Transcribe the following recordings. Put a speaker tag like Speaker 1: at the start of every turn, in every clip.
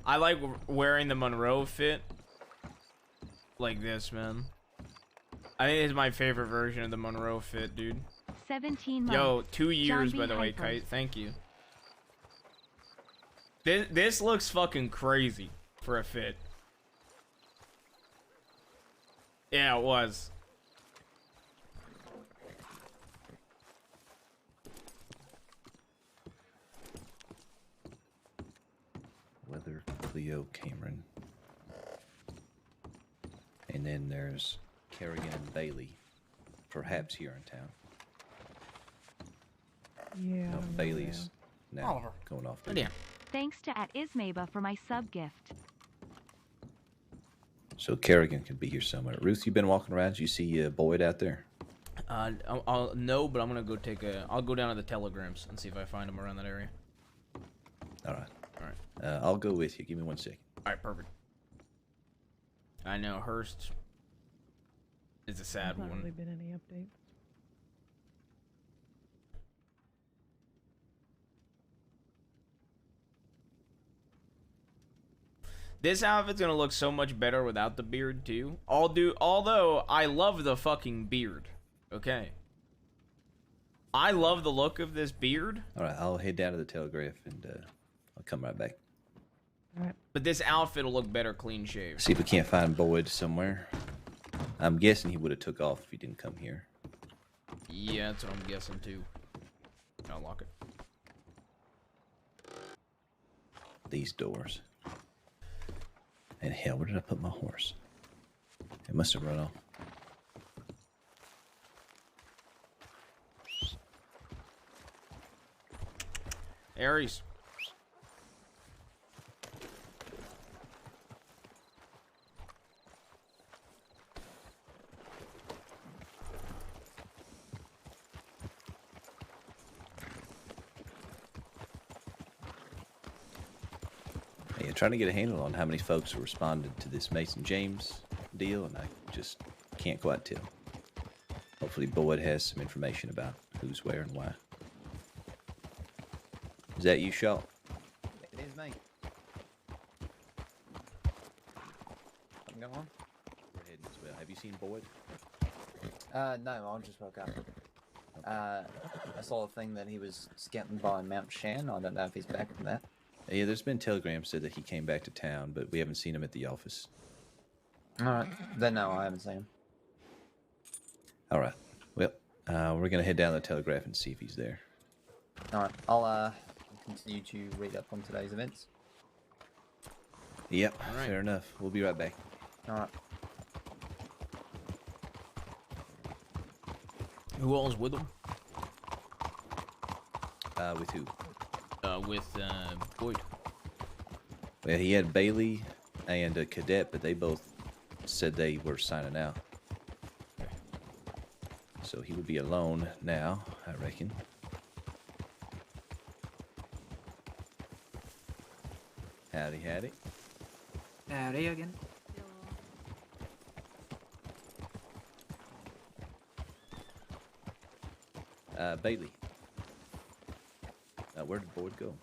Speaker 1: I like wearing the Monroe fit like this, man. I think it's my favorite version of the Monroe fit, dude.
Speaker 2: 17 months.
Speaker 1: Yo, 2 years, by the way, Kite. Thank you. This looks fucking crazy for a fit. Yeah, it was.
Speaker 3: Weather, Cleo, Cameron. And then there's Kerrigan and Bailey, perhaps here in town.
Speaker 4: Yeah.
Speaker 3: No, Bailey's now
Speaker 1: Oliver.
Speaker 3: going off.
Speaker 1: Oh, yeah.
Speaker 2: Thanks to @ismaba for my sub gift.
Speaker 3: So Kerrigan can be here somewhere. Ruth, you been walking around? You see Boyd out there?
Speaker 1: No, but I'm gonna go take a. I'll go down to the telegrams and see if I find him around that area.
Speaker 3: All right.
Speaker 1: All right.
Speaker 3: I'll go with you. Give me 1 second.
Speaker 1: All right, perfect. I know Hearst is a sad
Speaker 4: There's not
Speaker 1: one.
Speaker 4: really been any update.
Speaker 1: This outfit's gonna look so much better without the beard too. Although I love the fucking beard. Okay. I love the look of this beard.
Speaker 3: All right, I'll head down to the telegraph and I'll come right back.
Speaker 4: All right.
Speaker 1: But this outfit will look better clean shaved.
Speaker 3: See if we can't find Boyd somewhere. I'm guessing he would have took off if he didn't come here.
Speaker 1: Yeah, that's what I'm guessing too. I'll lock it.
Speaker 3: These doors. And hell, where did I put my horse? It must have run off.
Speaker 1: Aries.
Speaker 3: Yeah, trying to get a handle on how many folks responded to this Mason James deal, and I just can't quite tell. Hopefully Boyd has some information about who's where and why. Is that you, Shaw?
Speaker 5: It is me. Something going on?
Speaker 3: We're heading as well. Have you seen Boyd?
Speaker 5: No, I just woke up. I saw a thing that he was scouting by Mount Shan. I don't know if he's back from that.
Speaker 3: Yeah, there's been telegrams said that he came back to town, but we haven't seen him at the office.
Speaker 5: Alright, then no, I haven't seen him.
Speaker 3: All right. Well, we're gonna head down to the telegraph and see if he's there.
Speaker 5: Alright, I'll continue to read up on today's events.
Speaker 3: Yep,
Speaker 1: All right.
Speaker 3: fair enough. We'll be right back.
Speaker 5: Alright.
Speaker 1: Who all's with him?
Speaker 3: With who?
Speaker 1: With Boyd.
Speaker 3: Well, he had Bailey and a cadet, but they both said they were signing out. So he would be alone now, I reckon. Howdy, howdy.
Speaker 6: Howdy again.
Speaker 3: Bailey. Where did Boyd go?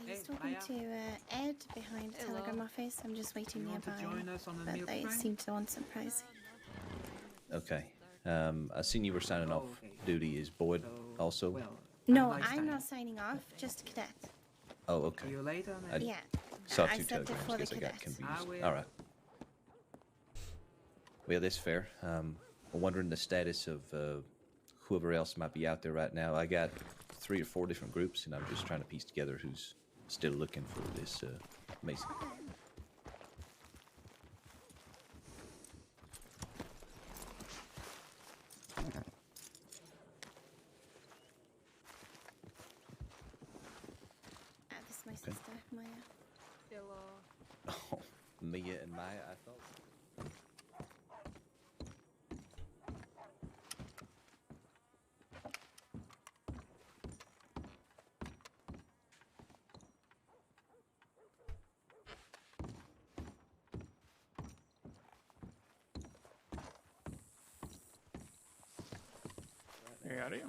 Speaker 7: He's
Speaker 6: Hey,
Speaker 7: talking
Speaker 6: Maya.
Speaker 7: to Ed behind the
Speaker 6: Hello.
Speaker 7: telegram office. I'm just waiting
Speaker 6: You want to
Speaker 7: nearby.
Speaker 6: join us on the
Speaker 7: But
Speaker 6: milk
Speaker 7: they
Speaker 6: train?
Speaker 7: seem to want some pricing.
Speaker 3: Okay. I seen you were signing off
Speaker 6: okay.
Speaker 3: duty. Is Boyd
Speaker 6: So,
Speaker 3: also?
Speaker 6: well,
Speaker 7: No,
Speaker 6: have a nice
Speaker 7: I'm
Speaker 6: time.
Speaker 7: not signing off. Just a cadet.
Speaker 3: Oh,
Speaker 6: See
Speaker 3: okay.
Speaker 6: you later,
Speaker 3: I-
Speaker 6: man.
Speaker 7: Yeah.
Speaker 3: Saw
Speaker 7: I
Speaker 3: two
Speaker 7: said
Speaker 3: telegrams.
Speaker 7: before the
Speaker 3: Guess I got
Speaker 7: cadets.
Speaker 3: confused.
Speaker 6: I will.
Speaker 3: All right. Well, that's fair. I'm wondering the status of whoever else might be out there right now. I got 3 or 4 different groups, and I'm just trying to piece together who's still looking for this Mason.
Speaker 7: This is my sister, Maya.
Speaker 3: Oh, Mia and Maya, I thought.
Speaker 8: How do you?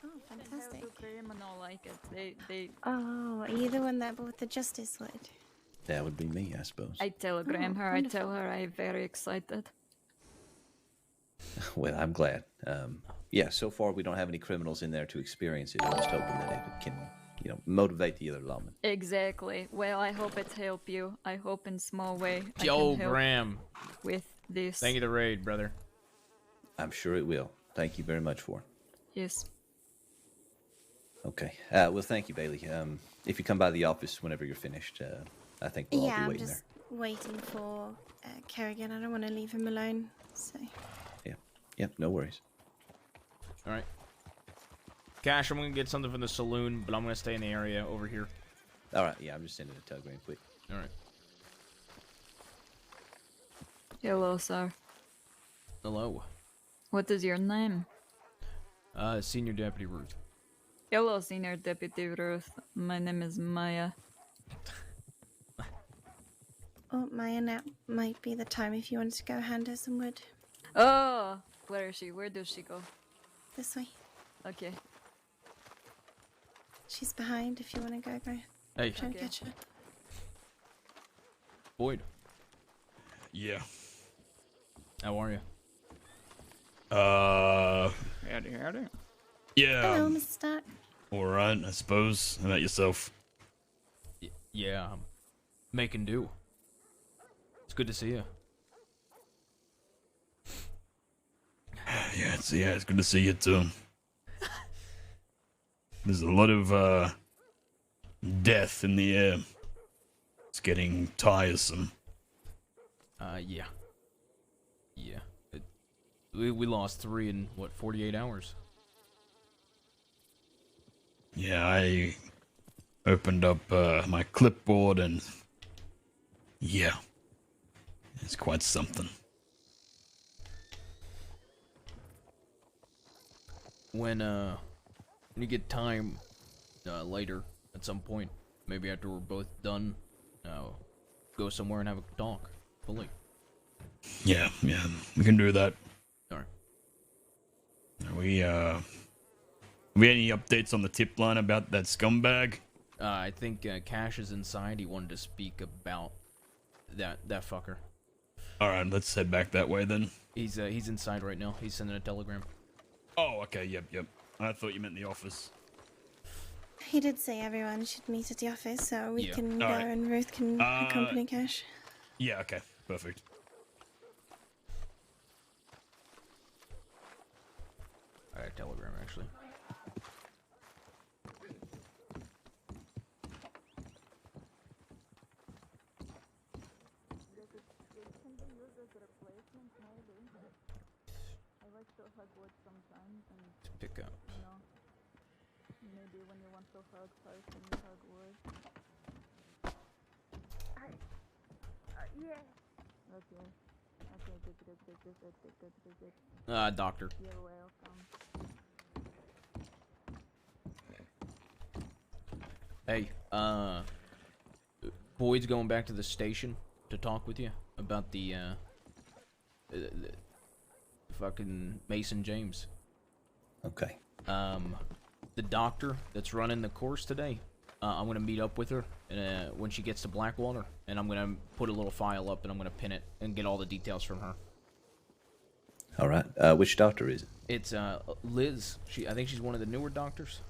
Speaker 7: Oh, fantastic.
Speaker 9: Criminal like it. They
Speaker 7: Oh, are you the one that bought the Justice Wood?
Speaker 3: That would be me, I suppose.
Speaker 9: I telegram her.
Speaker 7: wonderful.
Speaker 9: I tell her I'm very excited.
Speaker 3: Well, I'm glad. Yeah, so far we don't have any criminals in there to experience it. I'm just hoping that it can, motivate the other lawmen.
Speaker 9: Exactly. Well, I hope it help you. I hope in small way I
Speaker 1: Yo,
Speaker 9: can help
Speaker 1: Graham.
Speaker 9: with this.
Speaker 1: Thank you the raid, brother.
Speaker 3: I'm sure it will. Thank you very much for it.
Speaker 9: Yes.
Speaker 3: Okay. Well, thank you, Bailey. If you come by the office whenever you're finished, I think we'll all
Speaker 7: Yeah,
Speaker 3: be
Speaker 7: I'm
Speaker 3: waiting
Speaker 7: just waiting for Kerrigan. I don't want to leave him alone. So.
Speaker 3: there. Yeah. Yep, no worries.
Speaker 1: All right. Cash, I'm gonna get something from the saloon, but I'm gonna stay in the area over here.
Speaker 3: All right, yeah, I'm just sending a telegram quick.
Speaker 1: All right.
Speaker 9: Hello, sir.
Speaker 1: Hello.
Speaker 9: What is your name?
Speaker 1: Senior Deputy Ruth.
Speaker 9: Hello, Senior Deputy Ruth. My name is Maya.
Speaker 7: Oh, Maya, now might be the time if you wanted to go hand her some wood.
Speaker 9: Oh, where is she? Where does she go?
Speaker 7: This way.
Speaker 9: Okay.
Speaker 7: She's behind if you want to go.
Speaker 1: Hey,
Speaker 7: Try and
Speaker 9: Okay.
Speaker 7: catch her.
Speaker 1: Boyd.
Speaker 10: Yeah.
Speaker 1: How are you?
Speaker 8: Howdy, howdy.
Speaker 10: Yeah.
Speaker 7: Hello, Mr. Stark.
Speaker 10: All right, I suppose. How about yourself?
Speaker 1: Yeah, I'm making do. It's good to see you.
Speaker 10: Yeah, it's good to see you too. There's a lot of death in the air. It's getting tiresome.
Speaker 1: Yeah. Yeah. We lost 3 in, 48 hours?
Speaker 10: Yeah, I opened up my clipboard and yeah, it's quite something.
Speaker 1: When you get time, later, at some point, maybe after we're both done, go somewhere and have a talk, fully.
Speaker 10: Yeah, we can do that.
Speaker 1: Alright.
Speaker 10: Are we any updates on the tip line about that scumbag?
Speaker 1: I think Cash is inside. He wanted to speak about that fucker.
Speaker 10: All right, let's head back that way then.
Speaker 1: He's inside right now. He's sending a telegram.
Speaker 10: Oh, okay, yep. I thought you meant the office.
Speaker 7: He did say everyone should meet at the office, so we
Speaker 1: Yeah.
Speaker 7: can go
Speaker 10: Alright.
Speaker 7: and Ruth can accompany Cash.
Speaker 10: Yeah, okay, perfect.
Speaker 1: I got a telegram, actually. To pick up.
Speaker 9: Maybe when you want to hug person, you hug wood. Okay. Good.
Speaker 1: Doctor.
Speaker 9: You're welcome.
Speaker 1: Hey, Boyd's going back to the station to talk with you about the fucking Mason James.
Speaker 3: Okay.
Speaker 1: The doctor that's running the course today, I'm gonna meet up with her when she gets to Blackwater, and I'm gonna put a little file up and I'm gonna pin it and get all the details from her.
Speaker 3: All right. Which doctor is it?
Speaker 1: It's Liz. I think she's one of the newer doctors.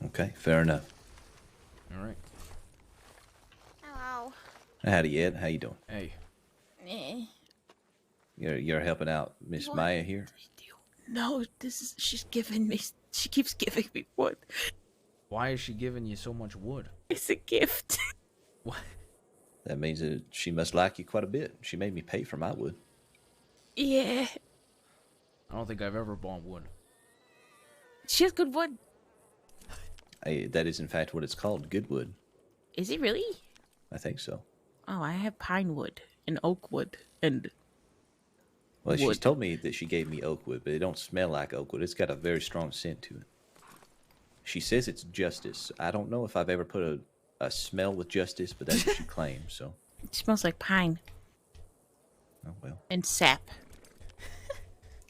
Speaker 3: Okay, fair enough.
Speaker 1: All right.
Speaker 7: Hello.
Speaker 3: Howdy, Ed. How you doing?
Speaker 1: Hey.
Speaker 3: You're helping out Miss Maya here?
Speaker 4: No, she's giving me, she keeps giving me wood.
Speaker 1: Why is she giving you so much wood?
Speaker 4: It's a gift.
Speaker 1: What?
Speaker 3: That means that she must like you quite a bit. She made me pay for my wood.
Speaker 4: Yeah,
Speaker 1: I don't think I've ever bought wood.
Speaker 4: she has good wood.
Speaker 3: That is, in fact, what it's called, good wood.
Speaker 4: Is it really?
Speaker 3: I think so.
Speaker 4: Oh, I have pine wood and oak wood and
Speaker 3: Well, she's
Speaker 4: wood.
Speaker 3: told me that she gave me oak wood, but it don't smell like oak wood. It's got a very strong scent to it. She says it's justice. I don't know if I've ever put a smell with justice, but that's what she claims, so.
Speaker 4: It smells like pine
Speaker 3: Oh, well.
Speaker 4: and sap.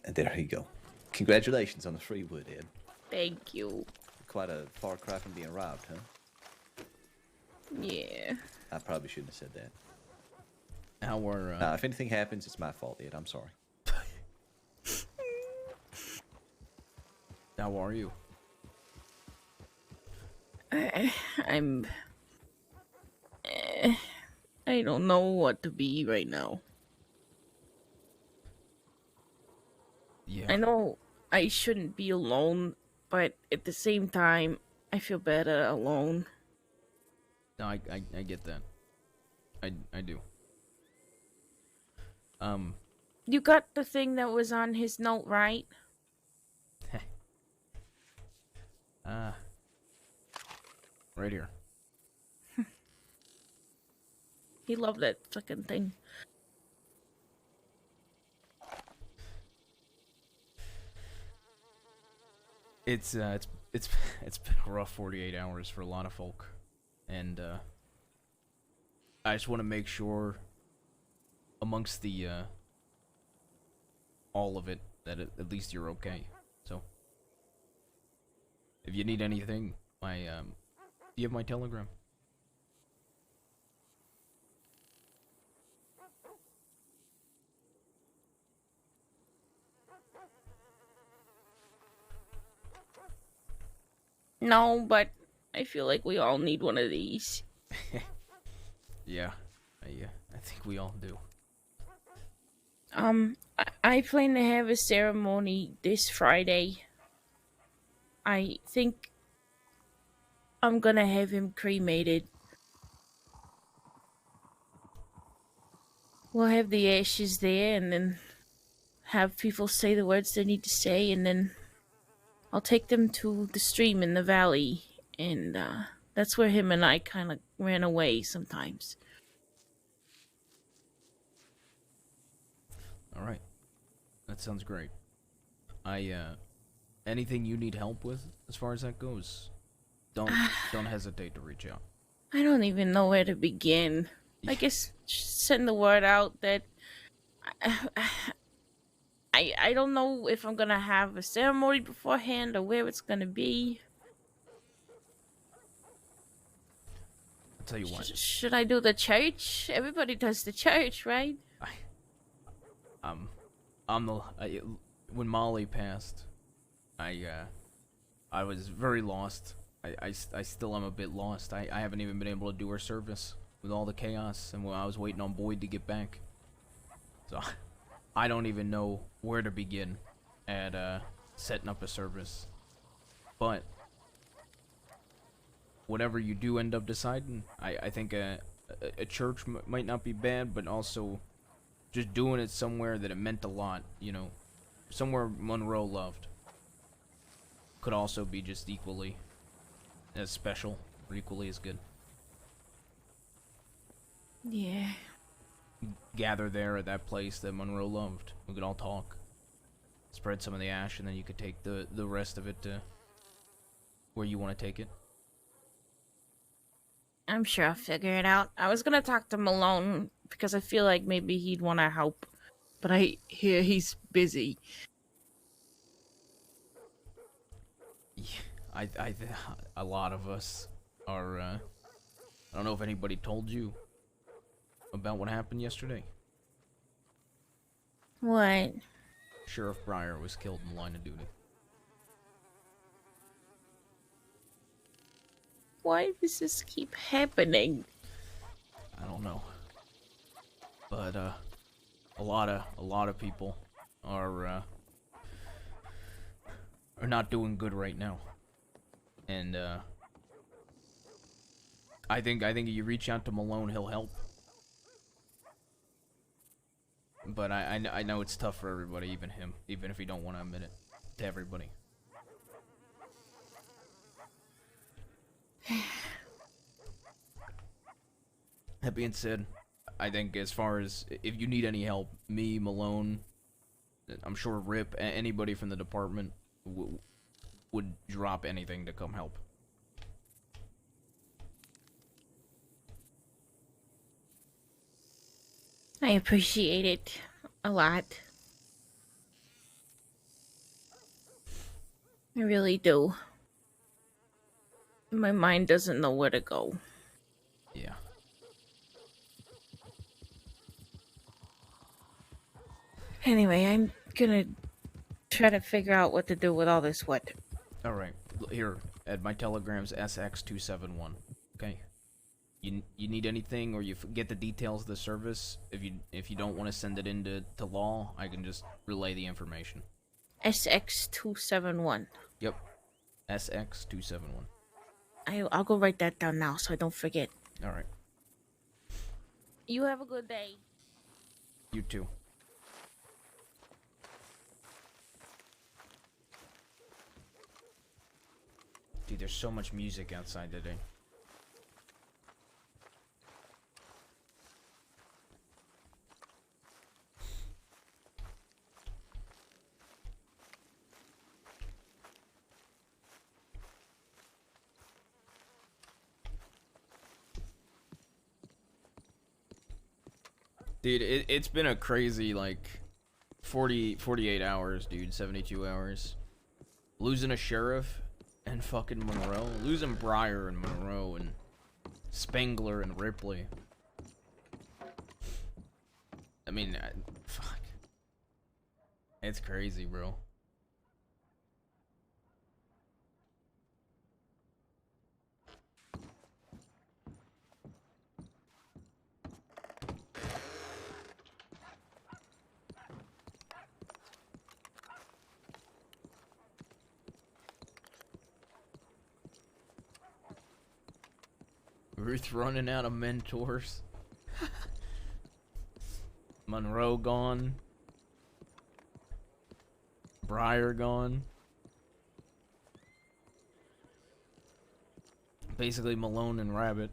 Speaker 3: And there you go. Congratulations on the free wood, Ed.
Speaker 4: Thank you.
Speaker 3: Quite a far cry from being robbed, huh?
Speaker 4: Yeah.
Speaker 3: I probably shouldn't have said that.
Speaker 1: How were
Speaker 3: If anything happens, it's my fault, Ed. I'm sorry.
Speaker 1: how are you?
Speaker 4: I'm. I don't know what to be right now.
Speaker 1: Yeah.
Speaker 4: I know I shouldn't be alone, but at the same time, I feel better alone.
Speaker 1: No, I get that. I do.
Speaker 4: You got the thing that was on his note, right?
Speaker 1: Right here.
Speaker 4: He loved that fucking thing.
Speaker 1: It's been a rough 48 hours for a lot of folk, and I just want to make sure amongst the all of it that at least you're okay. So if you need anything, you have my telegram.
Speaker 4: No, but I feel like we all need one of these.
Speaker 1: Yeah, I think we all do.
Speaker 4: I plan to have a ceremony this Friday. I think I'm gonna have him cremated. We'll have the ashes there and then have people say the words they need to say, and then I'll take them to the stream in the valley, and that's where him and I kind of ran away sometimes.
Speaker 1: All right, that sounds great. Anything you need help with as far as that goes, don't hesitate to reach out.
Speaker 4: I don't even know where to begin. I guess send the word out that I don't know if I'm gonna have a ceremony beforehand or where it's gonna be.
Speaker 1: I'll tell you what.
Speaker 4: Should I do the church? Everybody does the church, right?
Speaker 1: When Molly passed, I was very lost. I still am a bit lost. I haven't even been able to do her service with all the chaos, and I was waiting on Boyd to get back. So I don't even know where to begin at setting up a service. But whatever you do end up deciding, I think a church might not be bad, but also just doing it somewhere that it meant a lot, you know, somewhere Monroe loved, could also be just equally as special or equally as good.
Speaker 4: Yeah.
Speaker 1: Gather there at that place that Monroe loved. We could all talk, spread some of the ash, and then you could take the rest of it to where you want to take it.
Speaker 4: I'm sure I'll figure it out. I was gonna talk to Malone because I feel like maybe he'd want to help, but I hear he's busy.
Speaker 1: Yeah, a lot of us are. I don't know if anybody told you about what happened yesterday.
Speaker 4: What?
Speaker 1: Sheriff Breyer was killed in line of duty.
Speaker 4: Why does this keep happening?
Speaker 1: I don't know, but a lot of people are not doing good right now, and I think if you reach out to Malone, he'll help. But I know it's tough for everybody, even him, even if he don't want to admit it to everybody. That being said, I think as far as if you need any help, me, Malone, I'm sure Rip, anybody from the department would drop anything to come help.
Speaker 4: I appreciate it a lot. I really do. My mind doesn't know where to go. Anyway, I'm gonna try to figure out what to do with all this wood.
Speaker 1: All right. Here, Ed, my telegram's SX271. Okay. You need anything, or you get the details of the service. If you don't want to send it into to law, I can just relay the information.
Speaker 4: SX271.
Speaker 1: Yep. SX271.
Speaker 4: I'll go write that down now so I don't forget.
Speaker 1: All right.
Speaker 4: You have a good day.
Speaker 1: You too. Dude, there's so much music outside today. Dude, it's been a crazy, like, 48 hours, dude. 72 hours. Losing a sheriff and fucking Monroe. Losing Breyer and Monroe and Spengler and Ripley. I mean, fuck. It's crazy, bro. Ruth running out of mentors. Monroe gone. Breyer gone. Basically Malone and Rabbit.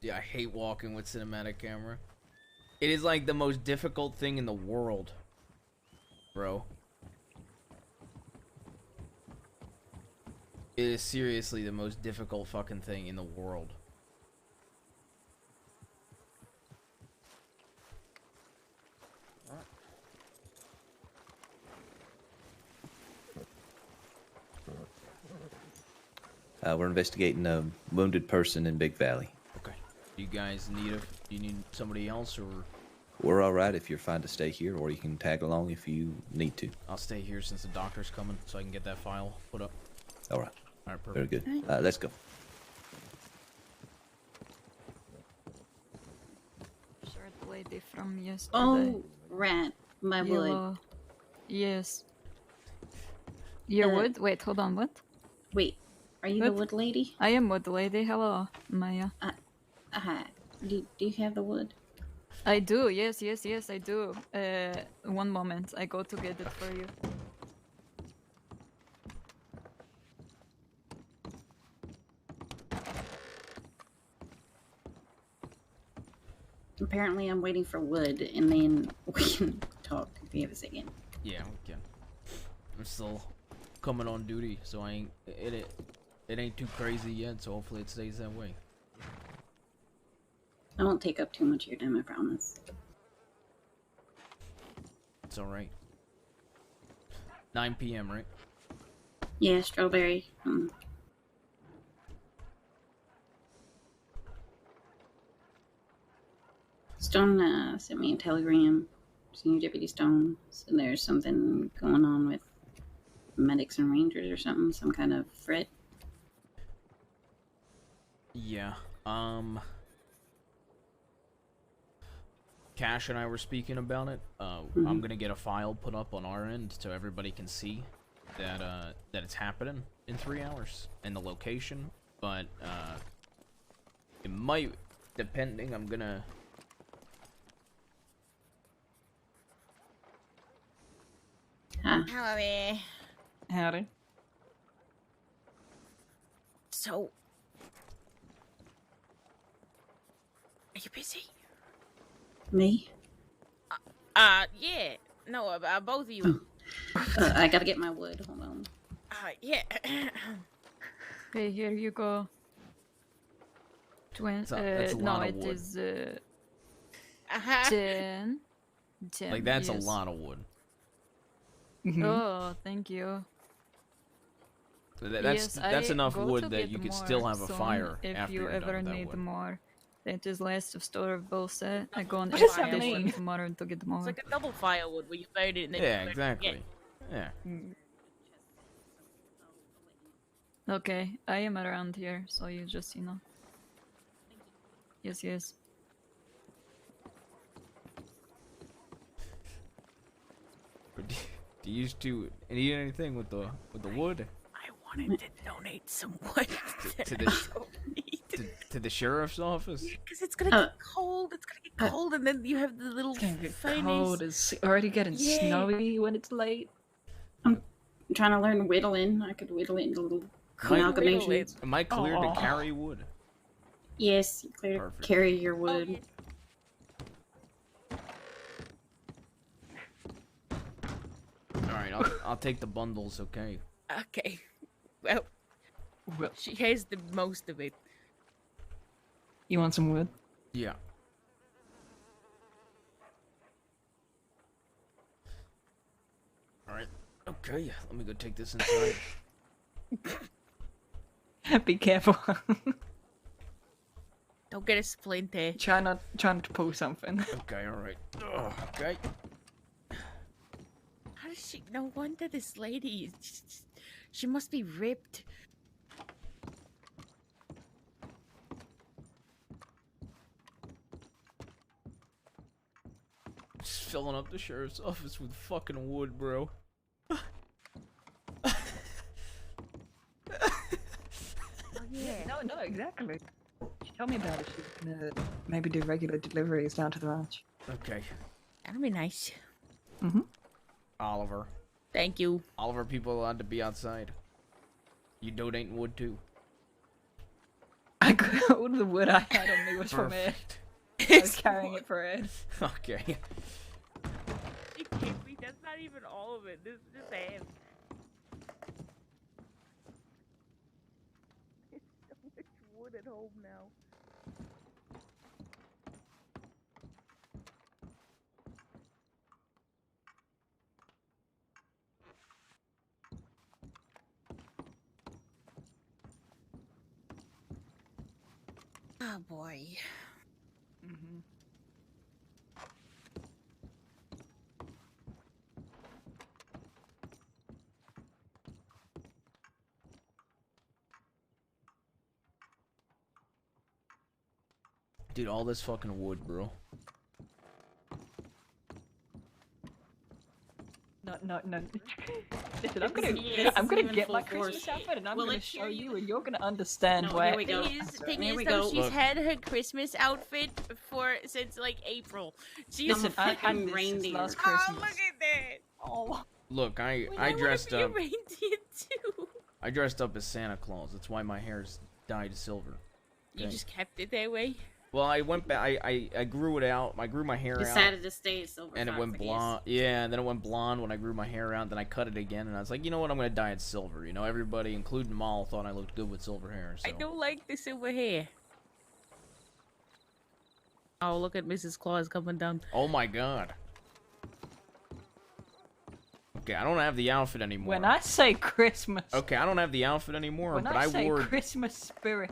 Speaker 1: Yeah, I hate walking with cinematic camera. It is like the most difficult thing in the world, bro. It is seriously the most difficult fucking thing in the world.
Speaker 3: We're investigating a wounded person in Big Valley.
Speaker 1: Okay. Do you guys need do you need somebody else, or?
Speaker 3: We're all right if you're fine to stay here, or you can tag along if you need to.
Speaker 1: I'll stay here since the doctor's coming, so I can get that file put up.
Speaker 3: All right.
Speaker 1: All right,
Speaker 3: Very
Speaker 1: perfect.
Speaker 3: good. Let's go.
Speaker 9: Short lady from yesterday.
Speaker 11: Oh, rat. My wood.
Speaker 9: Yellow. Yes. Your wood? Wait, hold on, what?
Speaker 11: Wait, are you the wood lady?
Speaker 9: I am wood lady. Hello, Maya.
Speaker 11: Hi. Do you have the wood?
Speaker 9: I do, yes, I do. One moment, I go to get it for you.
Speaker 11: Apparently I'm waiting for wood, and then we can talk if you have a second.
Speaker 1: Yeah, we can. I'm still coming on duty, so it ain't too crazy yet, so hopefully it stays that way.
Speaker 11: I won't take up too much of your time, I promise.
Speaker 1: It's alright. 9 p.m., right?
Speaker 11: Yeah, strawberry. Stone sent me a telegram. Senior Deputy Stone said there's something going on with medics and rangers or something, some kind of threat.
Speaker 1: Yeah. Cash and I were speaking about it. I'm gonna get a file put up on our end so everybody can see that that it's happening in 3 hours and the location. But it might, depending. I'm gonna.
Speaker 4: Howdy.
Speaker 6: Howdy.
Speaker 4: So, are you busy?
Speaker 11: Me?
Speaker 4: Yeah. No, both of you.
Speaker 11: I gotta get my wood. Hold on.
Speaker 4: Yeah.
Speaker 9: Okay, here you go.
Speaker 1: That's a
Speaker 9: no,
Speaker 1: lot of
Speaker 9: it
Speaker 1: wood.
Speaker 9: is
Speaker 4: 10.
Speaker 9: 10. 10.
Speaker 1: Like, that's a
Speaker 9: yes.
Speaker 1: lot of wood.
Speaker 9: Oh, thank you.
Speaker 1: That's
Speaker 9: Yes,
Speaker 1: enough
Speaker 9: I go
Speaker 1: wood
Speaker 9: to
Speaker 1: that
Speaker 9: get
Speaker 1: you could
Speaker 9: more
Speaker 1: still have a
Speaker 9: soon
Speaker 1: fire
Speaker 9: if
Speaker 1: after
Speaker 9: you
Speaker 1: you're done
Speaker 9: ever
Speaker 1: with that
Speaker 9: need
Speaker 1: wood.
Speaker 9: more. That is last of store of bullshit. I go on
Speaker 4: What does that
Speaker 9: expedition
Speaker 4: mean?
Speaker 9: tomorrow to get more.
Speaker 4: It's like a double firewood where you burn it and then
Speaker 1: Yeah,
Speaker 4: you
Speaker 1: exactly. Yeah.
Speaker 9: Okay, I am around here, so you just, you know. Yes, yes.
Speaker 1: But do you need anything with the wood?
Speaker 4: I wanted to donate some wood
Speaker 1: To the sheriff's office?
Speaker 4: because it's gonna get cold. It's gonna get cold, and then you have the little
Speaker 6: It's gonna get
Speaker 4: furnace.
Speaker 6: cold. It's already getting
Speaker 4: Yeah.
Speaker 6: snowy when it's late.
Speaker 11: I'm trying to learn whittling. I could whittle it into little
Speaker 1: Might-
Speaker 11: amalgamations.
Speaker 1: Am I clear
Speaker 6: Aw.
Speaker 1: to carry wood?
Speaker 11: Yes, you clear to
Speaker 1: Perfect.
Speaker 11: carry your wood.
Speaker 1: Alright, I'll take the bundles, okay?
Speaker 4: Okay. Well, she has the most of it.
Speaker 6: You want some wood?
Speaker 1: Yeah. Alright. Okay, let me go take this inside.
Speaker 6: Be careful.
Speaker 4: Don't get a splinter.
Speaker 6: try not to pull something.
Speaker 1: Okay, alright. Okay.
Speaker 4: How does she? No wonder this lady. She must be ripped.
Speaker 1: Just filling up the sheriff's office with fucking wood, bro.
Speaker 6: No, exactly. She told me about it. She's gonna maybe do regular deliveries down to the ranch.
Speaker 1: Okay.
Speaker 4: That'll be nice.
Speaker 1: Oliver.
Speaker 4: Thank you.
Speaker 1: Oliver, people allowed to be outside. You donating wood too.
Speaker 6: All the wood I had on me was from Ed.
Speaker 1: Perfect.
Speaker 6: I was carrying it for Ed.
Speaker 1: Okay.
Speaker 4: That's not even all of it. This is just half. There's so much wood at home now. Oh boy.
Speaker 1: Dude, all this fucking wood, bro.
Speaker 6: No. Listen, I'm gonna get my Christmas outfit and I'm gonna show you, and you're gonna understand
Speaker 11: No,
Speaker 6: why.
Speaker 11: here we go.
Speaker 4: Thing
Speaker 11: Here
Speaker 4: is
Speaker 11: we
Speaker 4: though,
Speaker 11: go.
Speaker 4: she's
Speaker 1: Look.
Speaker 4: had her Christmas outfit since like April. She's
Speaker 6: Listen, I
Speaker 11: fucking
Speaker 6: had this since
Speaker 11: reindeer.
Speaker 6: last
Speaker 4: Oh,
Speaker 6: Christmas.
Speaker 4: look at that!
Speaker 6: Oh,
Speaker 1: Look, I
Speaker 4: Wait,
Speaker 1: dressed
Speaker 4: wanna
Speaker 1: up.
Speaker 4: be a reindeer too.
Speaker 1: I dressed up as Santa Claus. That's why my hair's dyed silver.
Speaker 4: You
Speaker 1: Okay.
Speaker 4: just kept it that way.
Speaker 1: Well, I went back. I grew it out. I grew my hair out,
Speaker 11: Decided to stay silver.
Speaker 1: and it
Speaker 11: fox,
Speaker 1: went
Speaker 11: I guess.
Speaker 1: blonde. Yeah, and then it went blonde when I grew my hair out. Then I cut it again, and I was like, you know what? I'm gonna dye it silver. You know, everybody, including Maul, thought I looked good with silver hair. So.
Speaker 4: I don't like the silver hair. Oh, look at Mrs. Claus coming down.
Speaker 1: Oh my god. Okay, I don't have the outfit anymore.
Speaker 6: when I say Christmas,
Speaker 1: Okay, I don't have the outfit anymore,
Speaker 6: when
Speaker 1: but
Speaker 6: I
Speaker 1: I
Speaker 6: say
Speaker 1: wore.
Speaker 6: Christmas spirit,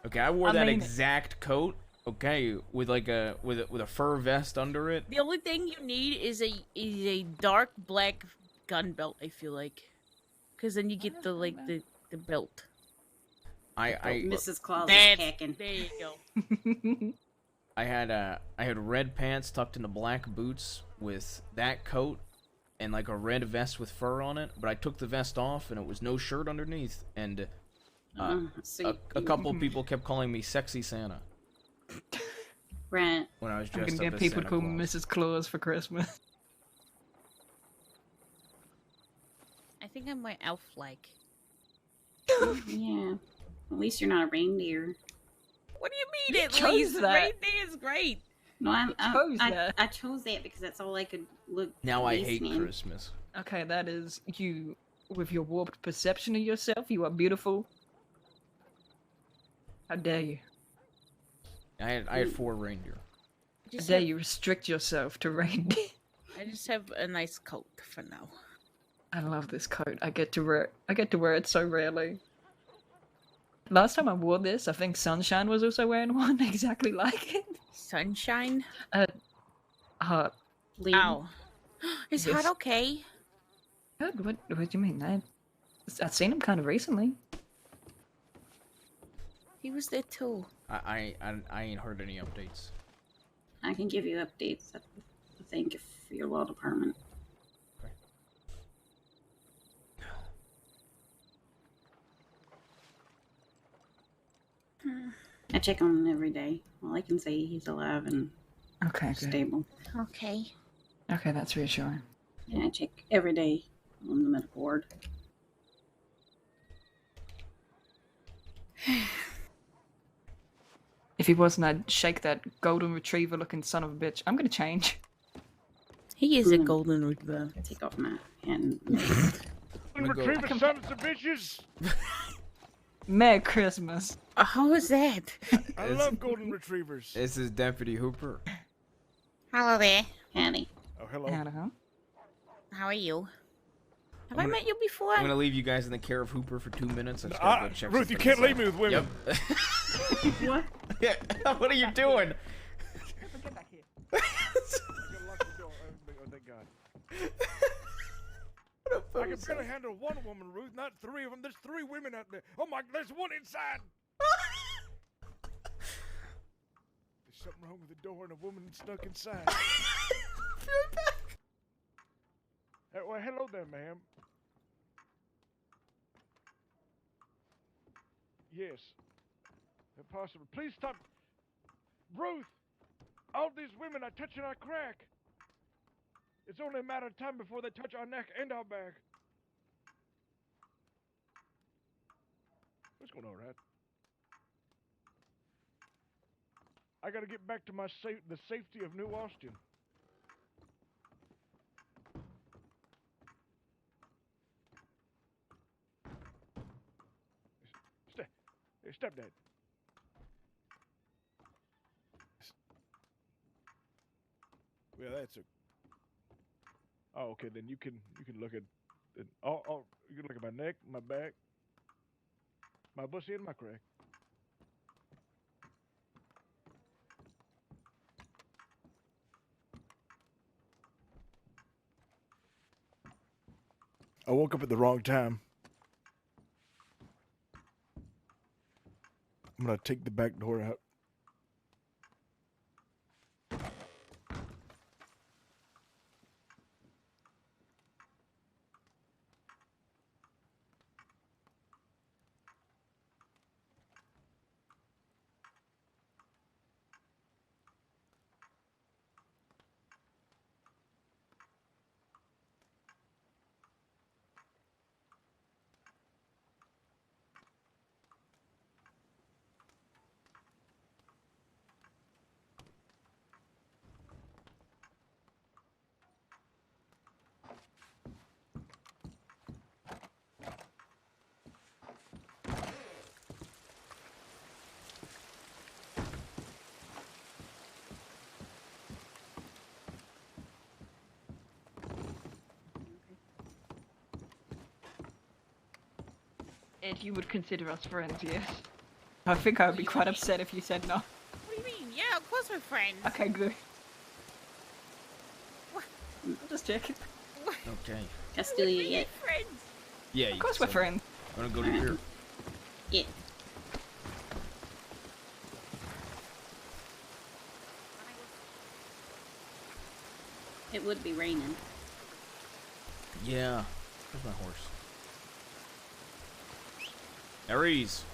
Speaker 1: Okay, I wore
Speaker 6: I
Speaker 1: that
Speaker 6: mean it.
Speaker 1: exact coat. Okay, with like a with a fur vest under it.
Speaker 4: The only thing you need is a dark black gun belt. I feel like, because then you get the the belt.
Speaker 1: I
Speaker 11: Mrs. Claus is
Speaker 4: That's,
Speaker 11: hacking.
Speaker 4: there you go.
Speaker 1: I had red pants tucked into black boots with that coat and like a red vest with fur on it. But I took the vest off and it was no shirt underneath. And
Speaker 11: So
Speaker 1: a couple of people kept calling me Sexy Santa
Speaker 11: Right.
Speaker 1: when I was
Speaker 6: I'm
Speaker 1: dressed
Speaker 6: gonna
Speaker 1: up
Speaker 6: get
Speaker 1: as
Speaker 6: people
Speaker 1: Santa
Speaker 6: to call
Speaker 1: Claus.
Speaker 6: me Mrs. Claus for Christmas.
Speaker 4: I think I'm my elf-like.
Speaker 11: Yeah. At least you're not a reindeer.
Speaker 4: What do you mean?
Speaker 6: You
Speaker 4: At
Speaker 6: chose
Speaker 4: least
Speaker 6: that.
Speaker 4: reindeer is great.
Speaker 11: No,
Speaker 6: chose that.
Speaker 11: I chose that because that's all I could look.
Speaker 1: Now I hate
Speaker 11: decent in.
Speaker 1: Christmas.
Speaker 6: Okay, that is you with your warped perception of yourself. You are beautiful. How dare you?
Speaker 1: I had 4 reindeer.
Speaker 6: How dare you restrict yourself to reindeer?
Speaker 4: I just have a nice coat for now.
Speaker 6: I love this coat. I get to wear it so rarely. Last time I wore this, I think Sunshine was also wearing one exactly like it.
Speaker 4: Sunshine?
Speaker 6: Heart.
Speaker 4: Ow. Is
Speaker 6: Yes.
Speaker 4: Hot okay?
Speaker 6: Good. What do you mean? I've seen him kind of recently.
Speaker 4: He was there too.
Speaker 1: I ain't heard any updates.
Speaker 11: I can give you updates. I think if your law department. I check on him every day. All I can say he's alive and
Speaker 6: Okay, good.
Speaker 11: stable.
Speaker 4: Okay.
Speaker 6: Okay, that's reassuring.
Speaker 11: Yeah, I check every day on the medical ward.
Speaker 6: If he wasn't, I'd shake that golden retriever-looking son of a bitch. I'm gonna change.
Speaker 4: He is a golden retriever.
Speaker 11: Take off my hand.
Speaker 12: Retriever sons of bitches.
Speaker 6: Merry Christmas.
Speaker 4: How is that?
Speaker 12: I love golden retrievers.
Speaker 1: This is Deputy Hooper.
Speaker 4: Hello there.
Speaker 11: Hanny.
Speaker 12: Oh, hello.
Speaker 6: Hello.
Speaker 4: How are you? Have
Speaker 1: I'm
Speaker 4: I
Speaker 1: gonna-
Speaker 4: met you before?
Speaker 1: I'm gonna leave you guys in the care of Hooper for 2 minutes. I just gotta go check
Speaker 12: Ruth, you
Speaker 1: something
Speaker 12: can't
Speaker 1: inside.
Speaker 12: leave me with women.
Speaker 1: Yep.
Speaker 11: What?
Speaker 1: Yeah. What are you doing?
Speaker 6: Get back here.
Speaker 12: I gotta lock the door. Oh, thank God. I can barely handle one woman, Ruth, not 3 of them. There's 3 women out there. Oh my, there's one inside. There's something wrong with the door and a woman stuck inside. Well, hello there, ma'am. Yes. If possible. Please stop. Ruth! All these women are touching our crack. It's only a matter of time before they touch our neck and our back. What's going on, Rat? I gotta get back to the safety of New Austin. Hey, stepdad. Well, that's a. Oh, okay. Then you can look at, you can look at my neck, my back, my bussy, and my crack. I woke up at the wrong time. I'm gonna take the back door out.
Speaker 6: Ed, you would consider us friends, yes? I think I would be quite upset if you said no.
Speaker 4: What do you mean? Yeah, of course we're friends.
Speaker 6: Okay, good. I'm just checking.
Speaker 1: Okay.
Speaker 11: Castilla yet.
Speaker 4: Friends.
Speaker 1: Yeah.
Speaker 6: Of course we're friends.
Speaker 1: I'm gonna go to here.
Speaker 11: Yeah. It would be raining.
Speaker 1: Yeah. Where's my horse? Aries.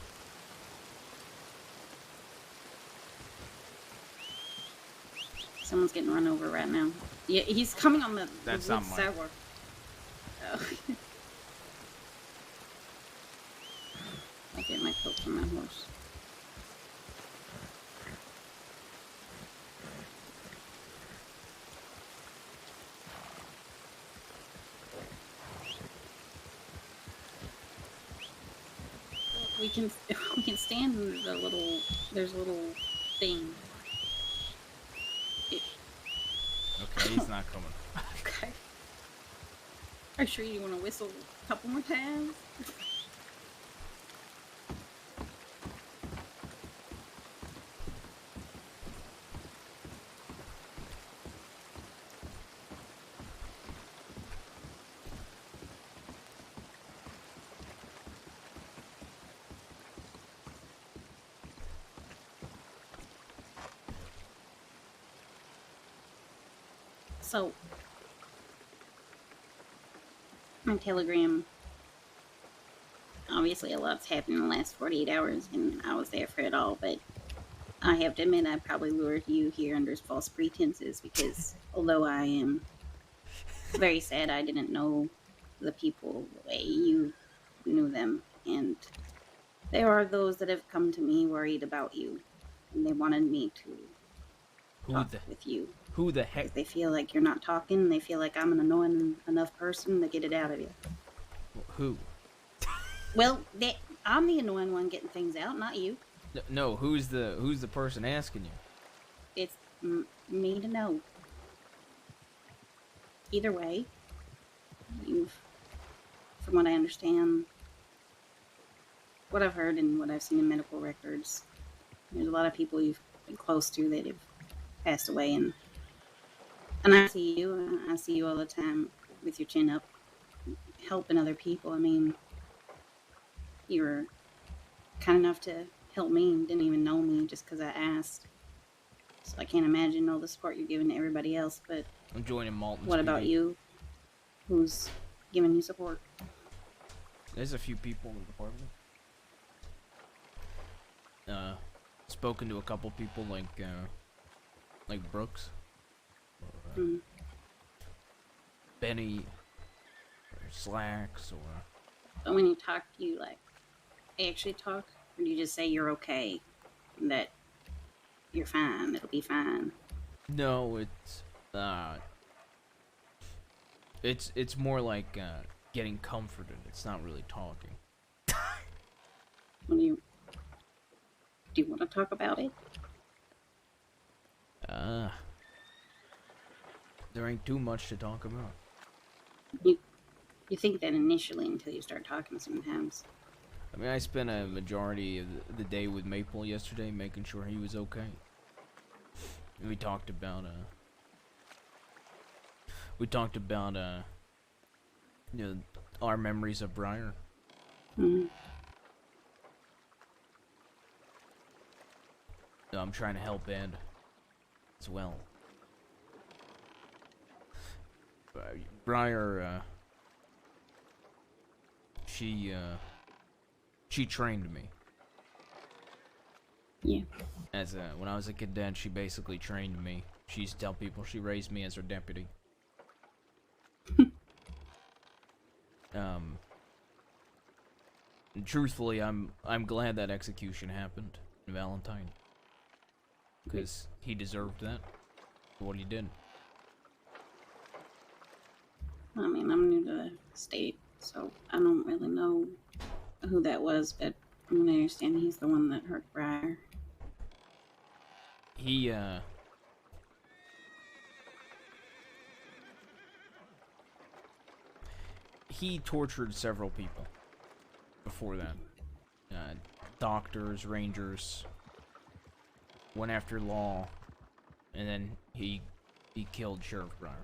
Speaker 11: Someone's getting run over right now. Yeah, he's coming on the
Speaker 1: That's
Speaker 11: wood
Speaker 1: not mine.
Speaker 11: sidewalk. Oh. I'll get my coat from my horse. we can stand the little. There's a little thing.
Speaker 1: Okay, he's not coming.
Speaker 11: Okay. Are you sure you want to whistle a couple more times? So, my telegram, obviously a lot's happened in the last 48 hours, and I was there for it all, but I have to admit I probably lured you here under false pretenses, because although I am very sad I didn't know the people the way you knew them, and there are those that have come to me worried about you, and they wanted me to talk with you.
Speaker 1: Who the heck?
Speaker 11: They feel like you're not talking. They feel like I'm an annoying enough person to get it out of you.
Speaker 1: Who?
Speaker 11: Well, I'm the annoying one getting things out, not you.
Speaker 1: No, who's the person asking you?
Speaker 11: It's me to know. Either way, from what I understand, what I've heard and what I've seen in medical records, there's a lot of people you've been close to that have passed away, and I see you all the time with your chin up, helping other people. I mean, you were kind enough to help me and didn't even know me just because I asked. So I can't imagine all the support you're giving to everybody else, but
Speaker 1: I'm joining Malton's
Speaker 11: what about
Speaker 1: PD.
Speaker 11: you? Who's giving you support?
Speaker 1: There's a few people in the department. Spoken to a couple people like Brooks. Or, Benny, or Slacks, or...
Speaker 11: But when you talk, do you actually talk? Or do you just say you're okay? That you're fine, it'll be fine?
Speaker 1: No, it's more like, getting comforted. It's not really talking.
Speaker 11: Do you want to talk about it?
Speaker 1: There ain't too much to talk about.
Speaker 11: You think that initially until you start talking sometimes.
Speaker 1: I mean, I spent a majority of the day with Maple yesterday, making sure he was okay. And we talked about, our memories of Briar.
Speaker 11: Mm-hmm.
Speaker 1: So I'm trying to help Ed as well. Briar, she trained me.
Speaker 11: Yeah.
Speaker 1: When I was a cadet, she basically trained me. She used to tell people she raised me as her deputy. And truthfully, I'm glad that execution happened in Valentine. Because he deserved that for what he did.
Speaker 11: I mean, I'm new to the state, so I don't really know who that was, but I'm gonna understand he's the one that hurt Briar.
Speaker 1: He tortured several people before that. Doctors, rangers, went after law, and then he killed Sheriff Briar.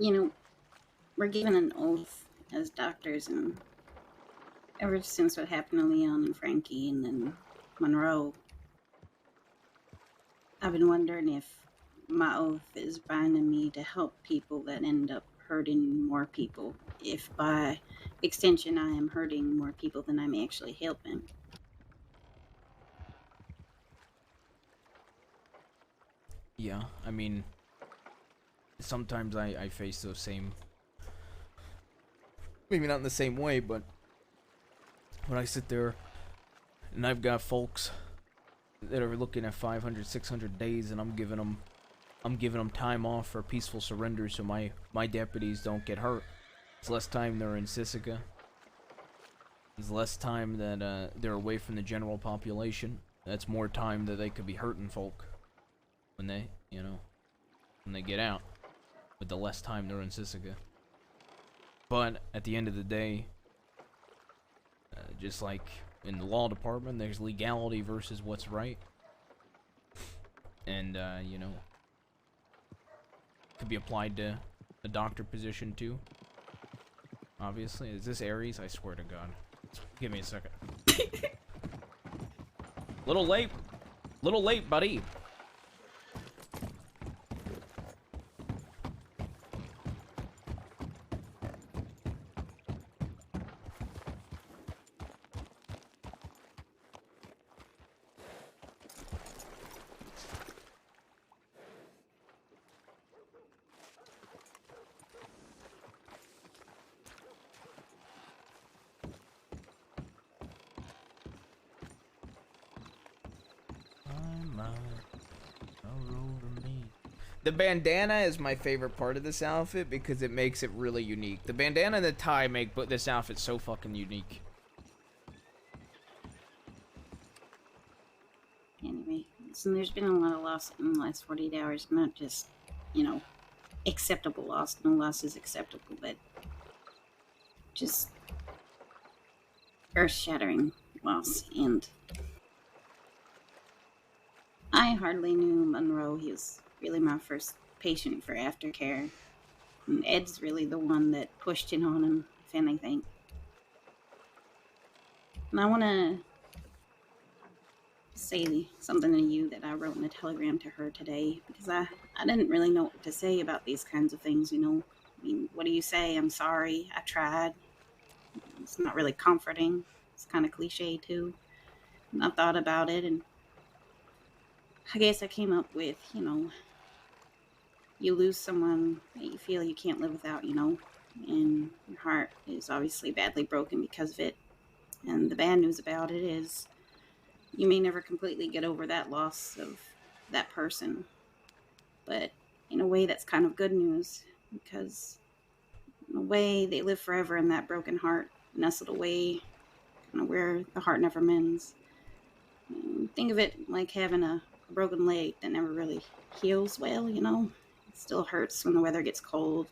Speaker 11: You know, we're given an oath as doctors, and ever since what happened to Leon and Frankie and then Monroe, I've been wondering if my oath is binding me to help people that end up hurting more people, if by extension I am hurting more people than I'm actually helping.
Speaker 1: Yeah, I mean, sometimes I face those same, maybe not in the same way, but when I sit there and I've got folks that are looking at 500, 600 days and I'm giving them I'm giving them time off for peaceful surrender so my deputies don't get hurt. It's less time they're in Sisika. It's less time that they're away from the general population. That's more time that they could be hurting folk when they, when they get out. With the less time they're in Sisika. But at the end of the day, just like in the law department, there's legality versus what's right. And, could be applied to a doctor position too. Obviously. Is this Aries? I swear to God. Give me a second. Little late, buddy. The bandana is my favorite part of this outfit because it makes it really unique. The bandana and the tie make this outfit so fucking unique.
Speaker 11: Anyway, so there's been a lot of loss in the last 48 hours. Not just, acceptable loss. No loss is acceptable, but just earth-shattering loss. And I hardly knew Monroe. He was really my first patient for aftercare. And Ed's really the one that pushed in on him, if anything. And I want to say something to you that I wrote in a telegram to her today, because I didn't really know what to say about these kinds of things, I mean, what do you say? I'm sorry, I tried. It's not really comforting. It's kind of cliche, too. And I thought about it, and I guess I came up with, you lose someone that you feel you can't live without, and your heart is obviously badly broken because of it. And the bad news about it is you may never completely get over that loss of that person. But in a way, that's kind of good news, because in a way, they live forever in that broken heart, nestled away, kind of where the heart never mends. And think of it like having a broken leg that never really heals well, It still hurts when the weather gets cold.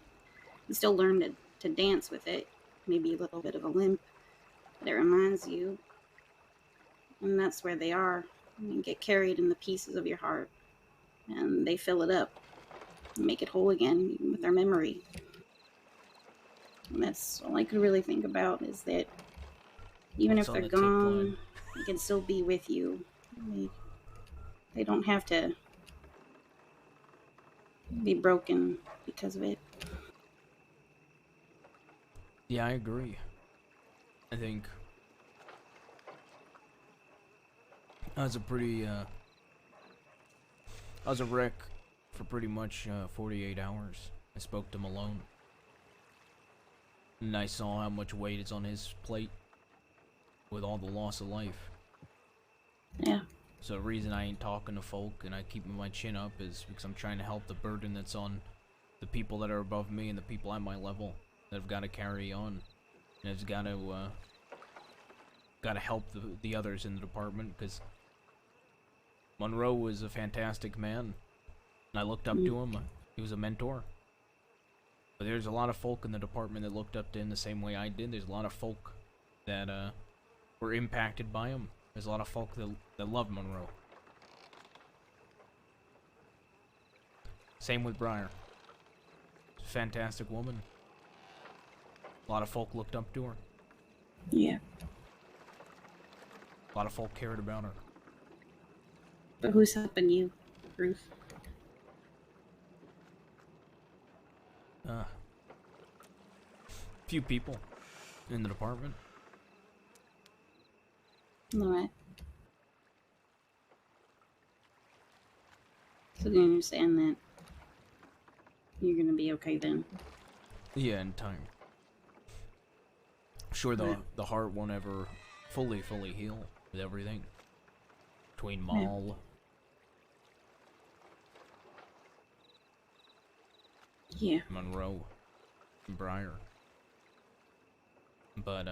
Speaker 11: You still learn to dance with it, maybe a little bit of a limp, but it reminds you. And that's where they are. You get carried in the pieces of your heart, and they fill it up and make it whole again, even with their memory. And that's all I could really think about, is that even if they're gone, they can still be with you. They don't have to be broken because of it.
Speaker 1: Yeah, I agree. I think I was a wreck for pretty much 48 hours. I spoke to Malone, and I saw how much weight is on his plate with all the loss of life.
Speaker 11: Yeah.
Speaker 1: So the reason I ain't talking to folk and I keep my chin up is because I'm trying to help the burden that's on the people that are above me and the people at my level that have got to carry on, and has got to help the others in the department, because Monroe was a fantastic man, and I looked up to him. He was a mentor. But there's a lot of folk in the department that looked up to him the same way I did. There's a lot of folk that were impacted by him. There's a lot of folk that loved Monroe. Same with Briar. She's a fantastic woman. A lot of folk looked up to her.
Speaker 11: Yeah.
Speaker 1: A lot of folk cared about her.
Speaker 11: But who's helping you, Ruth?
Speaker 1: Few people in the department.
Speaker 11: Alright. So do you understand that you're gonna be okay then?
Speaker 1: Yeah, in time. Sure, the heart won't ever fully heal with everything. Between Maul,
Speaker 11: Yeah.
Speaker 1: Monroe, and Briar. But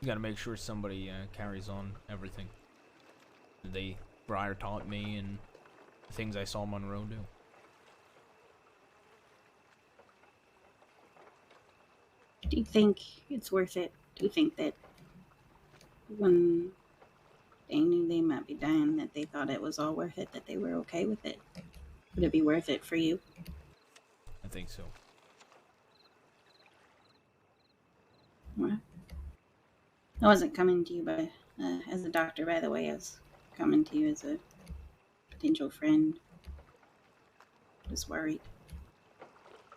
Speaker 1: you gotta make sure somebody carries on everything. Briar taught me and the things I saw Monroe do.
Speaker 11: Do you think it's worth it? Do you think that when they knew they might be dying, that they thought it was all worth it, that they were okay with it? Would it be worth it for you?
Speaker 1: I think so.
Speaker 11: Well, I wasn't coming to you as a doctor, by the way. I was coming to you as a potential friend. Just worried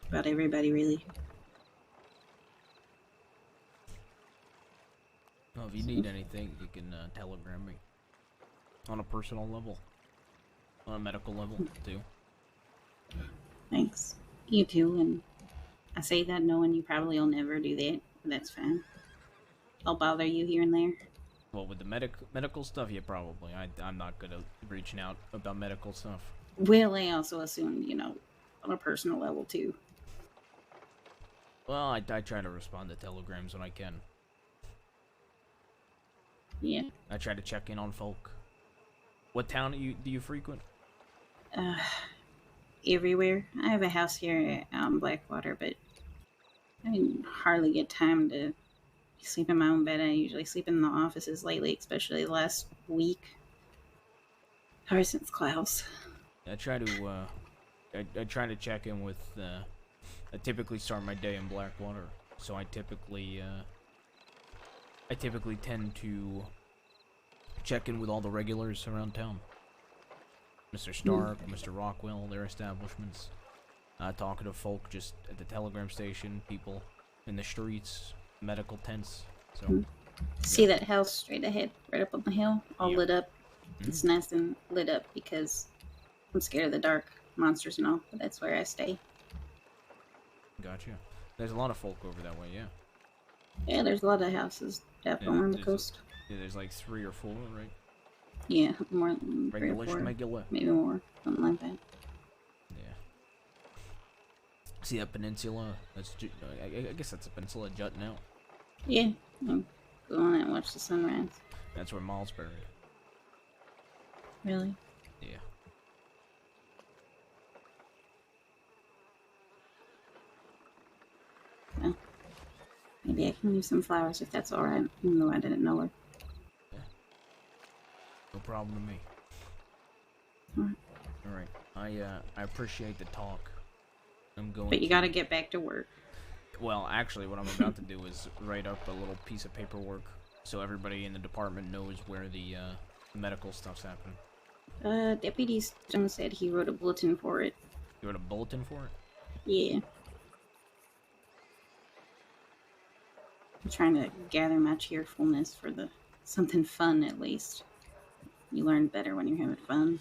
Speaker 11: about everybody, really.
Speaker 1: Well, if you need anything, you can telegram me. On a personal level. On a medical level, too.
Speaker 11: Thanks. You too, and I say that knowing you probably will never do that, but that's fine. I'll bother you here and there.
Speaker 1: Well, with the medical stuff, yeah, probably. I'm not good at reaching out about medical stuff.
Speaker 11: Well, I also assumed, on a personal level, too.
Speaker 1: Well, I try to respond to telegrams when I can.
Speaker 11: Yeah.
Speaker 1: I try to check in on folk. What town do you frequent?
Speaker 11: Everywhere. I have a house here out in Blackwater, but I didn't hardly get time to sleep in my own bed. I usually sleep in the offices lately, especially the last week. Ever since Klaus.
Speaker 1: I try to I try to check in with I typically start my day in Blackwater, so I typically tend to check in with all the regulars around town. Mr. Stark, Mr. Rockwell, their establishments. Talking to folk just at the telegram station, people in the streets, medical tents. So
Speaker 11: See that house straight ahead, right up on the hill, all
Speaker 1: Yep.
Speaker 11: lit up. It's nice and lit up because I'm scared of the dark, monsters and all, but that's where I stay.
Speaker 1: Gotcha. There's a lot of folk over that way, yeah.
Speaker 11: Yeah, there's a lot of houses up
Speaker 1: Yeah,
Speaker 11: on the
Speaker 1: there's
Speaker 11: coast.
Speaker 1: Yeah, there's like 3 or 4, right?
Speaker 11: Yeah, more than 3 or 4.
Speaker 1: Regular.
Speaker 11: Maybe more, something like that.
Speaker 1: Yeah. See that peninsula? I guess that's a peninsula jutting out.
Speaker 11: Yeah, I'll go on and watch the sunrise.
Speaker 1: That's where Maul's buried.
Speaker 11: Really?
Speaker 1: Yeah.
Speaker 11: Well, maybe I can use some flowers if that's alright, even though I didn't know her.
Speaker 1: No problem to me.
Speaker 11: Alright.
Speaker 1: Alright. I appreciate the talk. I'm going
Speaker 11: But you
Speaker 1: to-
Speaker 11: gotta get back to work.
Speaker 1: Well, actually, what I'm about to do is write up a little piece of paperwork so everybody in the department knows where the medical stuff's happening.
Speaker 11: Deputy Stone said he wrote a bulletin for it.
Speaker 1: You wrote a bulletin for it?
Speaker 11: Yeah. I'm trying to gather my cheerfulness for something fun, at least. You learn better when you're having fun.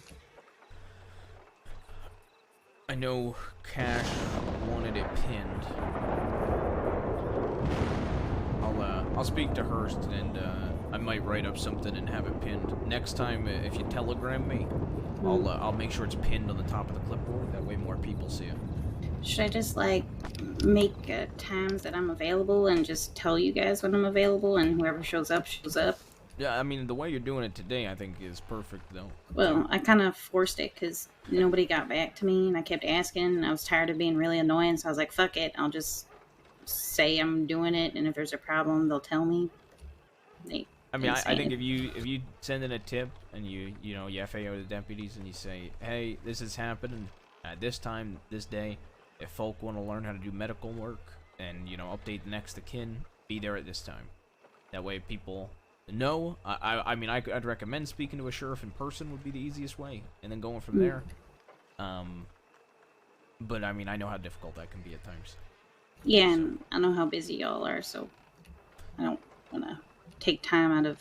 Speaker 1: I know Cash wanted it pinned. I'll speak to Hurst and I might write up something and have it pinned. Next time, if you telegram me, I'll make sure it's pinned on the top of the clipboard. That way more people see it.
Speaker 11: Should I just, make times that I'm available and just tell you guys when I'm available and whoever shows up, shows up?
Speaker 1: Yeah, I mean, the way you're doing it today, I think is perfect, though.
Speaker 11: Well, I kind of forced it because nobody got back to me and I kept asking and I was tired of being really annoying, so I was like, fuck it, I'll just say I'm doing it, and if there's a problem, they'll tell me.
Speaker 1: I think if you send in a tip and you FAO the deputies and you say, hey, this is happening at this time, this day, if folk want to learn how to do medical work and, update the next of kin, be there at this time. That way people know. I'd recommend speaking to a sheriff in person would be the easiest way, and then going from there. But, I know how difficult that can be at times.
Speaker 11: Yeah, and I know how busy y'all are, so I don't want to take time out of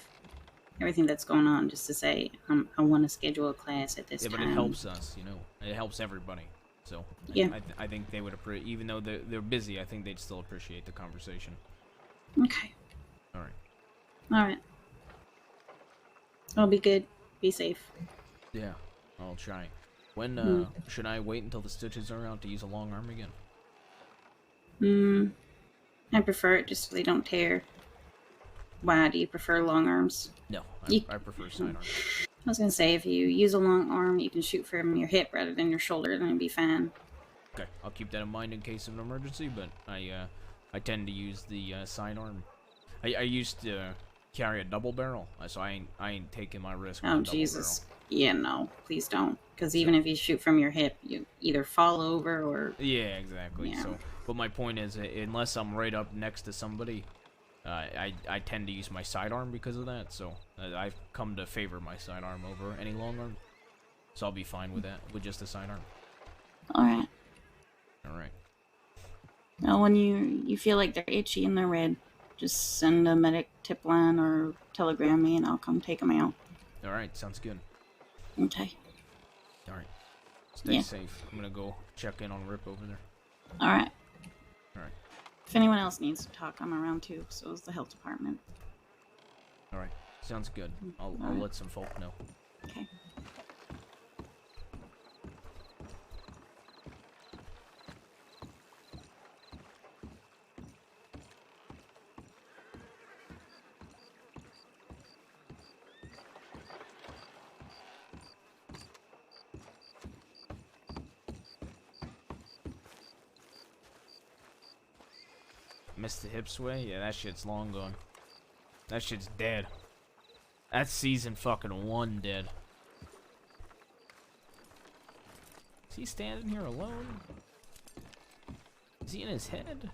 Speaker 11: everything that's going on just to say I want to schedule a class at this time.
Speaker 1: Yeah, but it helps us, It helps everybody. So,
Speaker 11: yeah.
Speaker 1: I think they would appreciate, even though they're busy, I think they'd still appreciate the conversation.
Speaker 11: Okay.
Speaker 1: Alright.
Speaker 11: Alright. I'll be good. Be safe.
Speaker 1: Yeah, I'll try. When should I wait until the stitches are out to use a long arm again?
Speaker 11: I prefer it just so they don't tear. Why do you prefer long arms?
Speaker 1: No, I prefer sidearm.
Speaker 11: I was gonna say, if you use a long arm, you can shoot from your hip rather than your shoulder, then it'd be fine.
Speaker 1: Okay, I'll keep that in mind in case of an emergency, but I tend to use the sidearm. I used to carry a double barrel, so I ain't taking my risk with a
Speaker 11: Oh,
Speaker 1: double
Speaker 11: Jesus.
Speaker 1: barrel.
Speaker 11: Yeah, no, please don't. Because even if you shoot from your hip, you either fall over or...
Speaker 1: Yeah, exactly.
Speaker 11: Yeah.
Speaker 1: So, but my point is, unless I'm right up next to somebody, I tend to use my sidearm because of that. So I've come to favor my sidearm over any long arm. So I'll be fine with that, with just a sidearm.
Speaker 11: Alright.
Speaker 1: Alright.
Speaker 11: Well, when you feel like they're itchy and they're red, just send a medic tip line or telegram me and I'll come take them out.
Speaker 1: Alright, sounds good.
Speaker 11: Okay.
Speaker 1: Alright. Stay
Speaker 11: Yeah.
Speaker 1: safe. I'm gonna go check in on Rip over there.
Speaker 11: Alright.
Speaker 1: Alright.
Speaker 11: If anyone else needs to talk, I'm around too, so is the health department.
Speaker 1: Alright. Sounds good. I'll
Speaker 11: Alright.
Speaker 1: let some folk know.
Speaker 11: Okay.
Speaker 1: Missed the hip sway? Yeah, that shit's long gone. That shit's dead. That's season fucking 1 dead. Is he standing here alone? Is he in his head?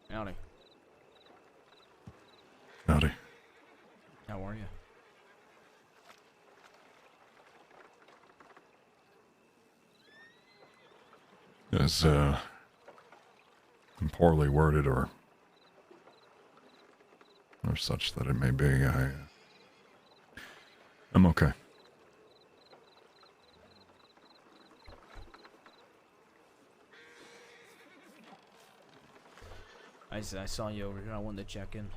Speaker 1: Howdy.
Speaker 13: Howdy.
Speaker 1: How are you?
Speaker 13: As poorly worded or such that it may be, I'm okay.
Speaker 1: I saw you over here. I wanted to check in.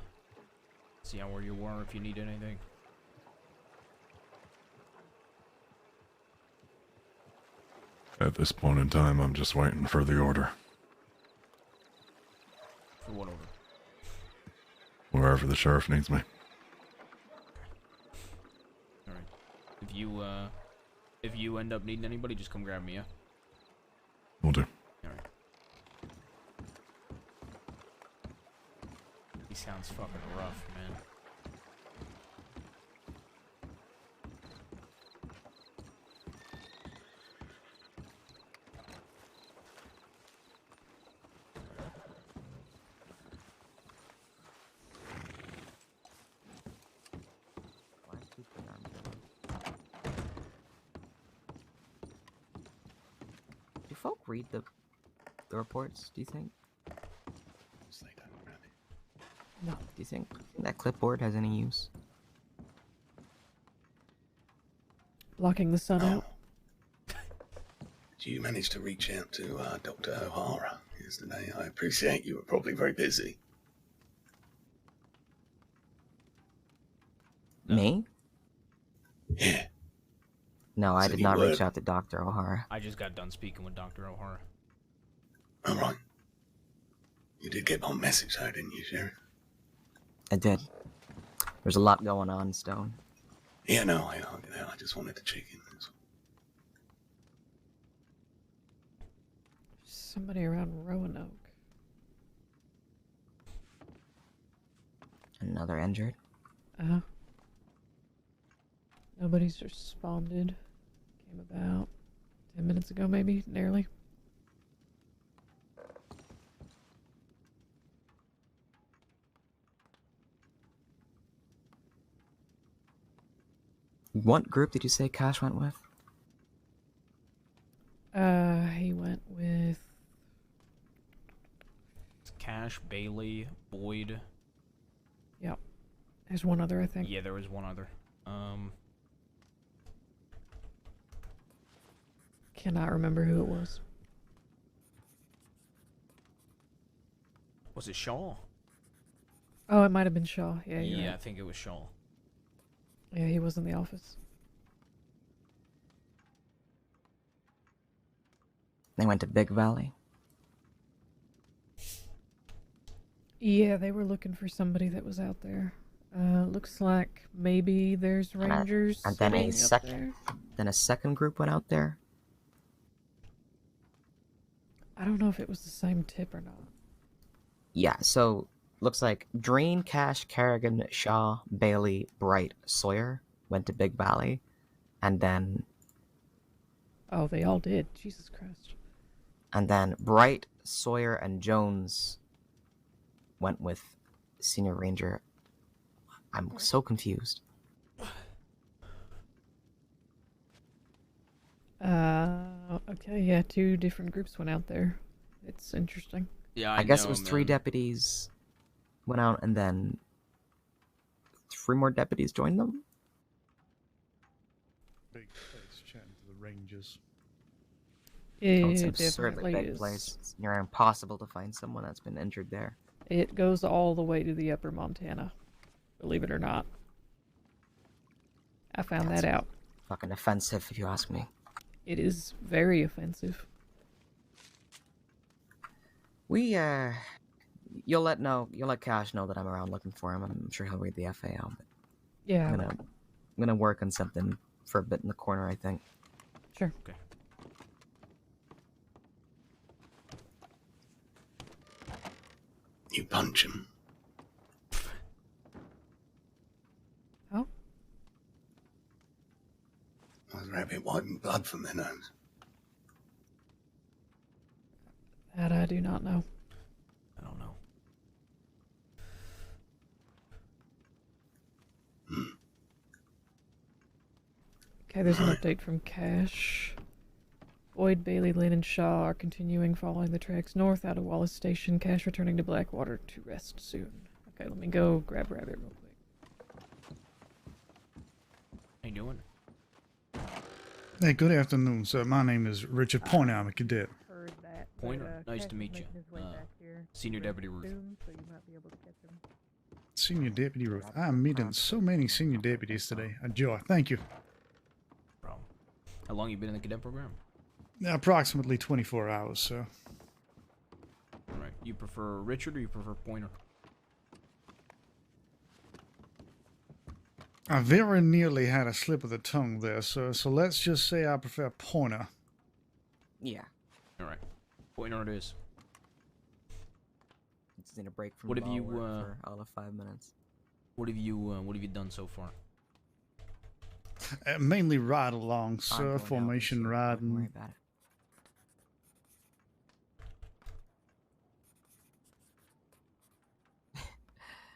Speaker 1: See how where you were, if you need anything.
Speaker 13: At this point in time, I'm just waiting for the order.
Speaker 1: For what order?
Speaker 13: Wherever the sheriff needs me.
Speaker 1: Alright. If you end up needing anybody, just come grab me, yeah?
Speaker 13: Will do.
Speaker 1: Alright. He sounds fucking rough, man.
Speaker 14: Do folk read the reports, do you think? No. Do you think that clipboard has any use?
Speaker 6: Blocking the sun out.
Speaker 15: Did you manage to reach out to Dr. O'Hara yesterday? I appreciate you were probably very busy.
Speaker 14: Me?
Speaker 15: Yeah.
Speaker 14: No, I
Speaker 15: Said
Speaker 14: did
Speaker 15: you
Speaker 14: not reach
Speaker 15: would.
Speaker 14: out to Dr. O'Hara.
Speaker 1: I just got done speaking with Dr. O'Hara.
Speaker 15: All right. You did get my message, though, didn't you, Sheriff?
Speaker 14: I did. There's a lot going on, Stone.
Speaker 15: Yeah, no, I just wanted to check in. That's all.
Speaker 6: Somebody around Roanoke.
Speaker 14: Another injured?
Speaker 6: Nobody's responded. Came about 10 minutes ago, maybe, nearly.
Speaker 14: What group did you say Cash went with?
Speaker 6: He went with
Speaker 1: Cash, Bailey, Boyd.
Speaker 6: Yep. There's one other, I think.
Speaker 1: Yeah, there was one other.
Speaker 6: Cannot remember who it was.
Speaker 1: Was it Shaw?
Speaker 16: Oh, it might have been Shaw. Yeah, you're
Speaker 1: Yeah,
Speaker 16: right.
Speaker 1: I think it was Shaw.
Speaker 16: Yeah, he was in the office.
Speaker 14: They went to Big Valley.
Speaker 16: Yeah, they were looking for somebody that was out there. Looks like maybe there's rangers
Speaker 14: And then
Speaker 16: sitting
Speaker 14: a
Speaker 16: up
Speaker 14: second,
Speaker 16: there.
Speaker 14: then a second group went out there.
Speaker 16: I don't know if it was the same tip or not.
Speaker 14: Yeah, so looks like Drain, Cash, Kerrigan, Shaw, Bailey, Bright, Sawyer went to Big Valley, and then
Speaker 16: Oh, they all did. Jesus Christ.
Speaker 14: Bright, Sawyer, and Jones went with Senior Ranger. I'm so confused.
Speaker 16: Okay, yeah, 2 different groups went out there. It's interesting.
Speaker 1: Yeah,
Speaker 14: I guess it was 3 deputies went out, and then 3 more deputies joined them.
Speaker 10: Big place chatting to the Rangers.
Speaker 14: It's
Speaker 16: It
Speaker 14: an absurdly
Speaker 16: definitely
Speaker 14: big
Speaker 16: is.
Speaker 14: place. It's near impossible to find someone that's been injured there.
Speaker 16: It goes all the way to the upper Montana. Believe it or not. I found that out.
Speaker 14: Fucking offensive, if you ask me.
Speaker 16: It is very offensive.
Speaker 14: You'll let Cash know that I'm around looking for him. I'm sure he'll read the FAO. But
Speaker 16: Yeah.
Speaker 14: I'm gonna work on something for a bit in the corner, I think.
Speaker 16: Sure.
Speaker 1: Okay.
Speaker 15: You punch him.
Speaker 16: Oh?
Speaker 15: Was rabbit wiping blood from their nose?
Speaker 16: That I do not know.
Speaker 1: I don't know.
Speaker 16: Okay, there's an update from Cash. Boyd, Bailey, Lynn, and Shaw are continuing following the tracks north out of Wallace Station. Cash returning to Blackwater to rest soon. Okay, let me go grab Rabbit real quick.
Speaker 1: How you doing?
Speaker 17: Hey, good afternoon, sir. My name is Richard Pointer. I'm a cadet.
Speaker 16: Heard that.
Speaker 1: Pointer, nice to meet you. Senior Deputy Ruth.
Speaker 16: So you might be able to catch him.
Speaker 17: Senior Deputy Ruth. I'm meeting so many senior deputies today. A joy. Thank you.
Speaker 1: Problem. How long you been in the cadet program?
Speaker 17: Approximately 24 hours, sir.
Speaker 1: Alright. You prefer Richard or you prefer Pointer?
Speaker 17: I very nearly had a slip of the tongue there, sir. So let's just say I prefer Pointer.
Speaker 14: Yeah.
Speaker 1: Alright. Pointer it is.
Speaker 14: Just need a break from
Speaker 1: What have
Speaker 14: ball
Speaker 1: you,
Speaker 14: work for all of 5 minutes.
Speaker 1: What have you done so far?
Speaker 17: Mainly ride along,
Speaker 14: I'm
Speaker 17: sir.
Speaker 14: going out
Speaker 17: Formation
Speaker 14: this year. Don't worry
Speaker 17: riding.
Speaker 14: about it.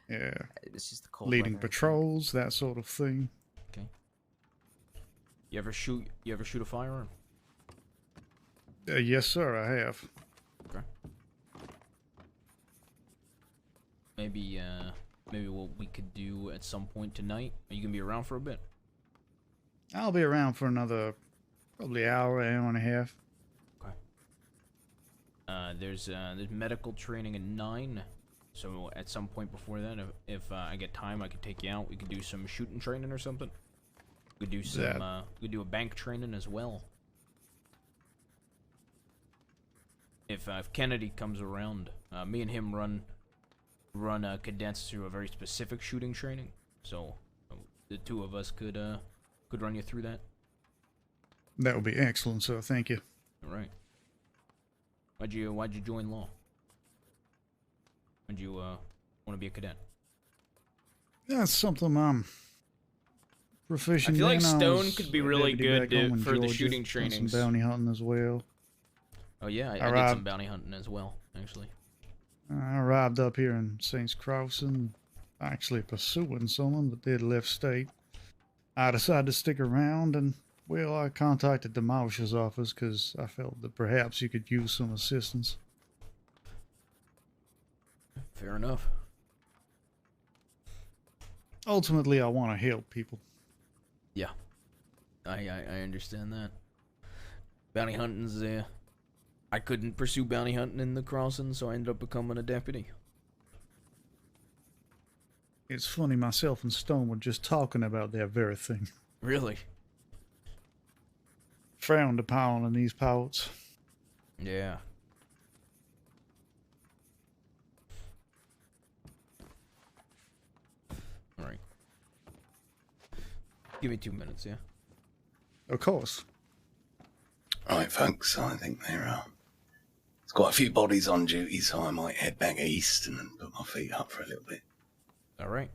Speaker 17: Yeah.
Speaker 14: It's just the cold
Speaker 17: Leading
Speaker 14: weather, I think.
Speaker 17: patrols, that sort of thing.
Speaker 1: Okay. You ever shoot a firearm?
Speaker 17: Yes, sir, I have.
Speaker 1: Okay. Maybe what we could do at some point tonight. Are you gonna be around for a bit?
Speaker 17: I'll be around for another probably hour and a half.
Speaker 1: Okay. There's medical training at 9. So at some point before then, if I get time, I could take you out. We could do some shooting training or something. We could do some. We could do a bank training as well. If Kennedy comes around, me and him run cadets through a very specific shooting training. So the two of us could run you through that.
Speaker 17: That would be excellent, sir. Thank you.
Speaker 1: All right. Why'd you join law? Why'd you want to be a cadet?
Speaker 17: That's something I'm proficient
Speaker 1: I feel like
Speaker 17: in.
Speaker 1: Stone could be really good
Speaker 17: back home in
Speaker 1: for the
Speaker 17: Georgia.
Speaker 1: shooting
Speaker 17: Done
Speaker 1: trainings.
Speaker 17: some bounty hunting as well.
Speaker 1: Oh yeah, I did
Speaker 17: arrived-
Speaker 1: some bounty hunting as well, actually.
Speaker 17: I arrived up here in Saints Crossing, actually pursuing someone, but they'd left state. I decided to stick around, and well, I contacted the Marshal's office because I felt that perhaps you could use some assistance.
Speaker 1: Fair enough.
Speaker 17: Ultimately, I want to help people.
Speaker 1: Yeah, I understand that. Bounty hunting's I couldn't pursue bounty hunting in the crossing, so I ended up becoming a deputy.
Speaker 17: It's funny, myself and Stone were just talking about that very thing.
Speaker 1: Really?
Speaker 17: Frowned upon in these parts.
Speaker 1: Yeah. All right. Give me 2 minutes, yeah?
Speaker 17: Of course.
Speaker 15: Right, folks, I think there are. There's quite a few bodies on duty, so I might head back east and then put my feet up for a little bit.
Speaker 1: All right.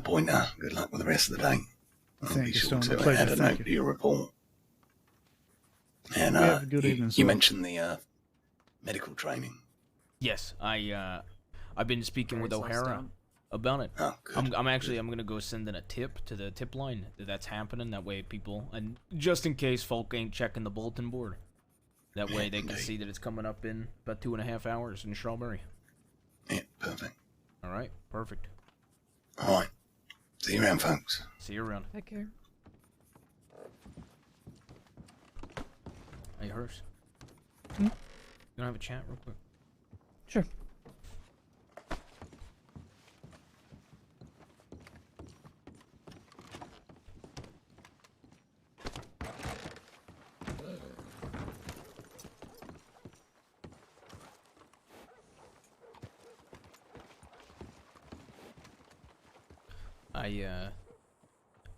Speaker 15: Pointer, good luck with the rest of the day. I'll
Speaker 17: Thank
Speaker 15: be
Speaker 17: you,
Speaker 15: sure
Speaker 17: Stone. A
Speaker 15: to
Speaker 17: pleasure.
Speaker 15: add a
Speaker 17: Thank
Speaker 15: note
Speaker 17: you.
Speaker 15: to your report. And
Speaker 17: Have a good evening,
Speaker 15: you
Speaker 17: sir.
Speaker 15: mentioned the medical training.
Speaker 1: Yes, I've been speaking with
Speaker 5: Great,
Speaker 1: O'Hara
Speaker 5: Stone.
Speaker 1: about it.
Speaker 15: Oh, good.
Speaker 1: I'm gonna go send in a tip to the tip line that's happening. That way, people, and just in case folk ain't checking the bulletin board, that way they can see that it's coming up in about 2.5 hours in Strawberry.
Speaker 15: Yeah, perfect.
Speaker 1: All right, perfect.
Speaker 15: All right. See you around, folks.
Speaker 1: See you around.
Speaker 16: Take care.
Speaker 1: Hey, Hurst.
Speaker 16: Hmm?
Speaker 1: You gonna have a chat real quick?
Speaker 16: Sure.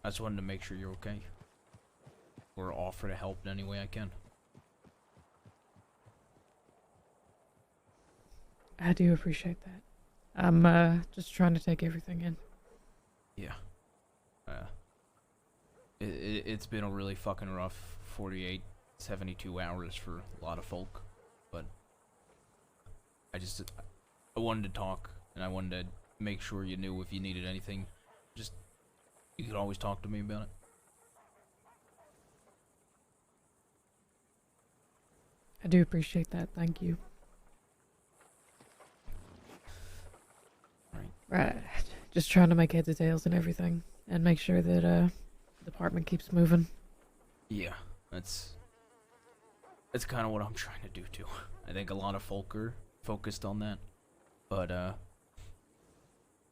Speaker 1: I just wanted to make sure you're okay. Or offer to help in any way I can.
Speaker 16: I do appreciate that. I'm just trying to take everything in.
Speaker 1: Yeah. It's been a really fucking rough 48, 72 hours for a lot of folk, but I wanted to talk, and I wanted to make sure you knew if you needed anything. Just, you could always talk to me about it.
Speaker 16: I do appreciate that. Thank you. Right. Just trying to make heads or tails and everything, and make sure that the department keeps moving.
Speaker 1: Yeah, that's kind of what I'm trying to do too. I think a lot of folk are focused on that, but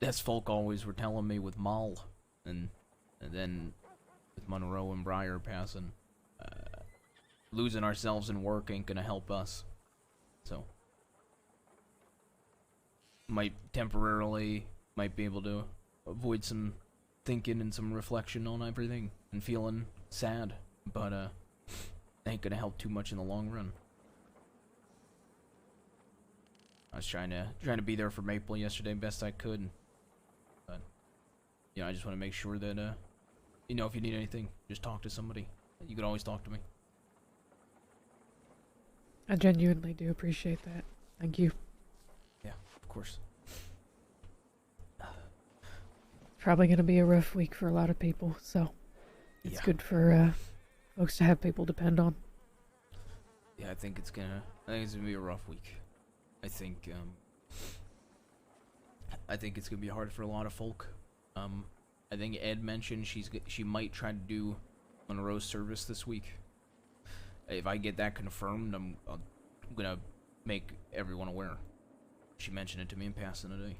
Speaker 1: as folk always were telling me with Mal, and then with Monroe and Breyer passing, losing ourselves in work ain't gonna help us. So might be able to avoid some thinking and some reflection on everything and feeling sad, but ain't gonna help too much in the long run. I was trying to be there for Maple yesterday best I could, but you know, I just want to make sure that you know, if you need anything, just talk to somebody. You can always talk to me.
Speaker 16: I genuinely do appreciate that. Thank you.
Speaker 1: Yeah, of course.
Speaker 16: Probably going to be a rough week for a lot of people, so it's good for folks to have people depend on.
Speaker 1: Yeah, I think it's gonna be a rough week. I think it's gonna be hard for a lot of folk. I think Ed mentioned she might try to do Monroe's service this week. If I get that confirmed, I'm gonna make everyone aware. She mentioned it to me in passing today.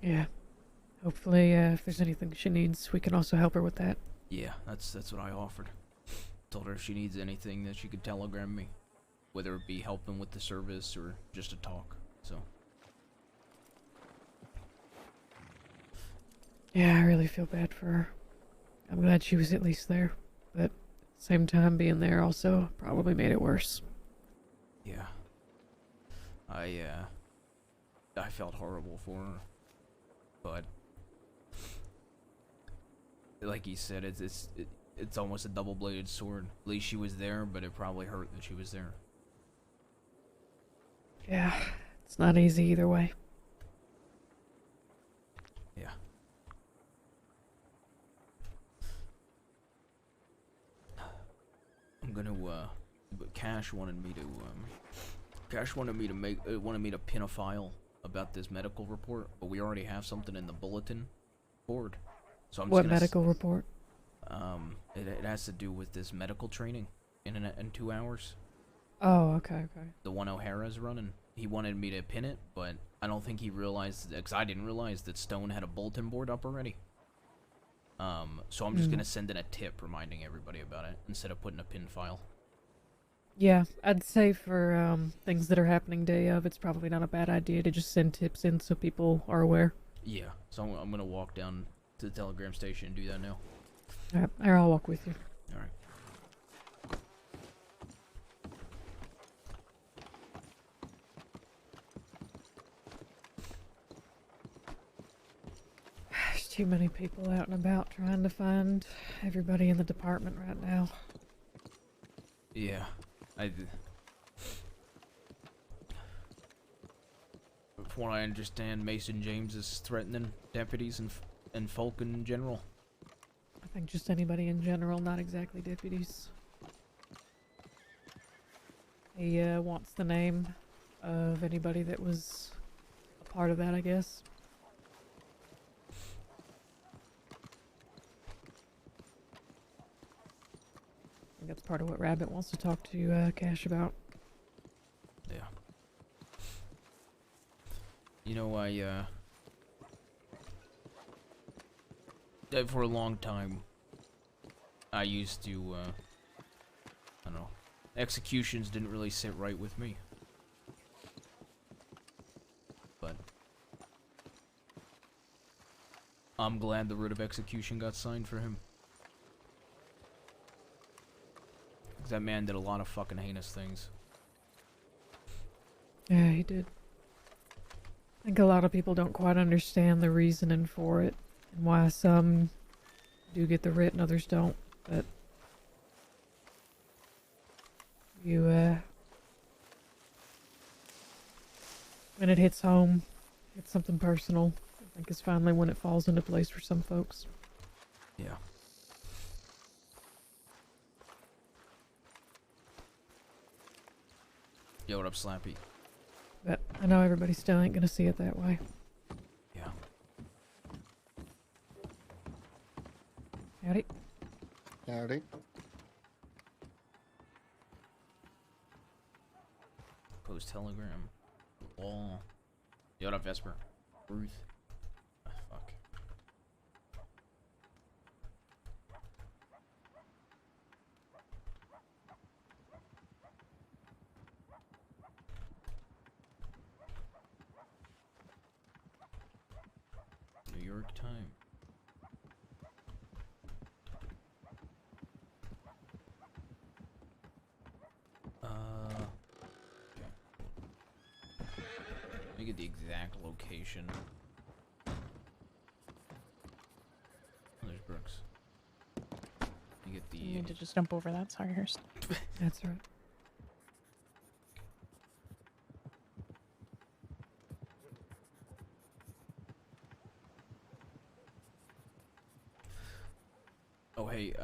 Speaker 16: Yeah. Hopefully, if there's anything she needs, we can also help her with that.
Speaker 1: Yeah, that's what I offered. Told her if she needs anything that she could telegram me, whether it be helping with the service or just a talk. So.
Speaker 16: Yeah, I really feel bad for her. I'm glad she was at least there, but at the same time, being there also probably made it worse.
Speaker 1: Yeah. I felt horrible for her, but like you said, it's almost a double-bladed sword. At least she was there, but it probably hurt that she was there.
Speaker 16: Yeah, it's not easy either way.
Speaker 1: Yeah. I'm gonna but Cash wanted me to pin a file about this medical report, but we already have something in the bulletin board. So I'm just
Speaker 16: What
Speaker 1: gonna
Speaker 16: medical report?
Speaker 1: It has to do with this medical training in 2 hours.
Speaker 16: Oh, okay.
Speaker 1: The one O'Hara's running. He wanted me to pin it, but I don't think he realized, because I didn't realize that Stone had a bulletin board up already. So I'm just gonna send in a tip reminding everybody about it instead of putting a pin file.
Speaker 16: Yeah, I'd say for things that are happening day of, it's probably not a bad idea to just send tips in so people are aware.
Speaker 1: Yeah, so I'm gonna walk down to the telegram station and do that now.
Speaker 16: Alright, I'll walk with you.
Speaker 1: Alright.
Speaker 16: There's too many people out and about trying to find everybody in the department right now.
Speaker 1: Yeah, from what I understand, Mason James is threatening deputies and folk in general.
Speaker 16: I think just anybody in general, not exactly deputies. He wants the name of anybody that was a part of that, I guess. I think that's part of what Rabbit wants to talk to Cash about.
Speaker 1: Yeah. You know, for a long time, I used to, I don't know, executions didn't really sit right with me. But I'm glad the writ of execution got signed for him. Because that man did a lot of fucking heinous things.
Speaker 16: Yeah, he did. I think a lot of people don't quite understand the reasoning for it, and why some do get the writ and others don't, but you, when it hits home, it's something personal. I think it's finally when it falls into place for some folks.
Speaker 1: Yeah. Yo, what up, Slappy?
Speaker 16: But I know everybody still ain't gonna see it that way.
Speaker 1: Yeah.
Speaker 16: Howdy.
Speaker 18: Howdy.
Speaker 1: Post telegram. Law. Yo, what up, Vesper? Ruth. Ah, fuck. New York Times. Let me get the exact location. Oh, there's Brooks. You get the.
Speaker 19: You need to just jump over that. Sorry, Hurst.
Speaker 16: That's right.
Speaker 1: Oh, hey,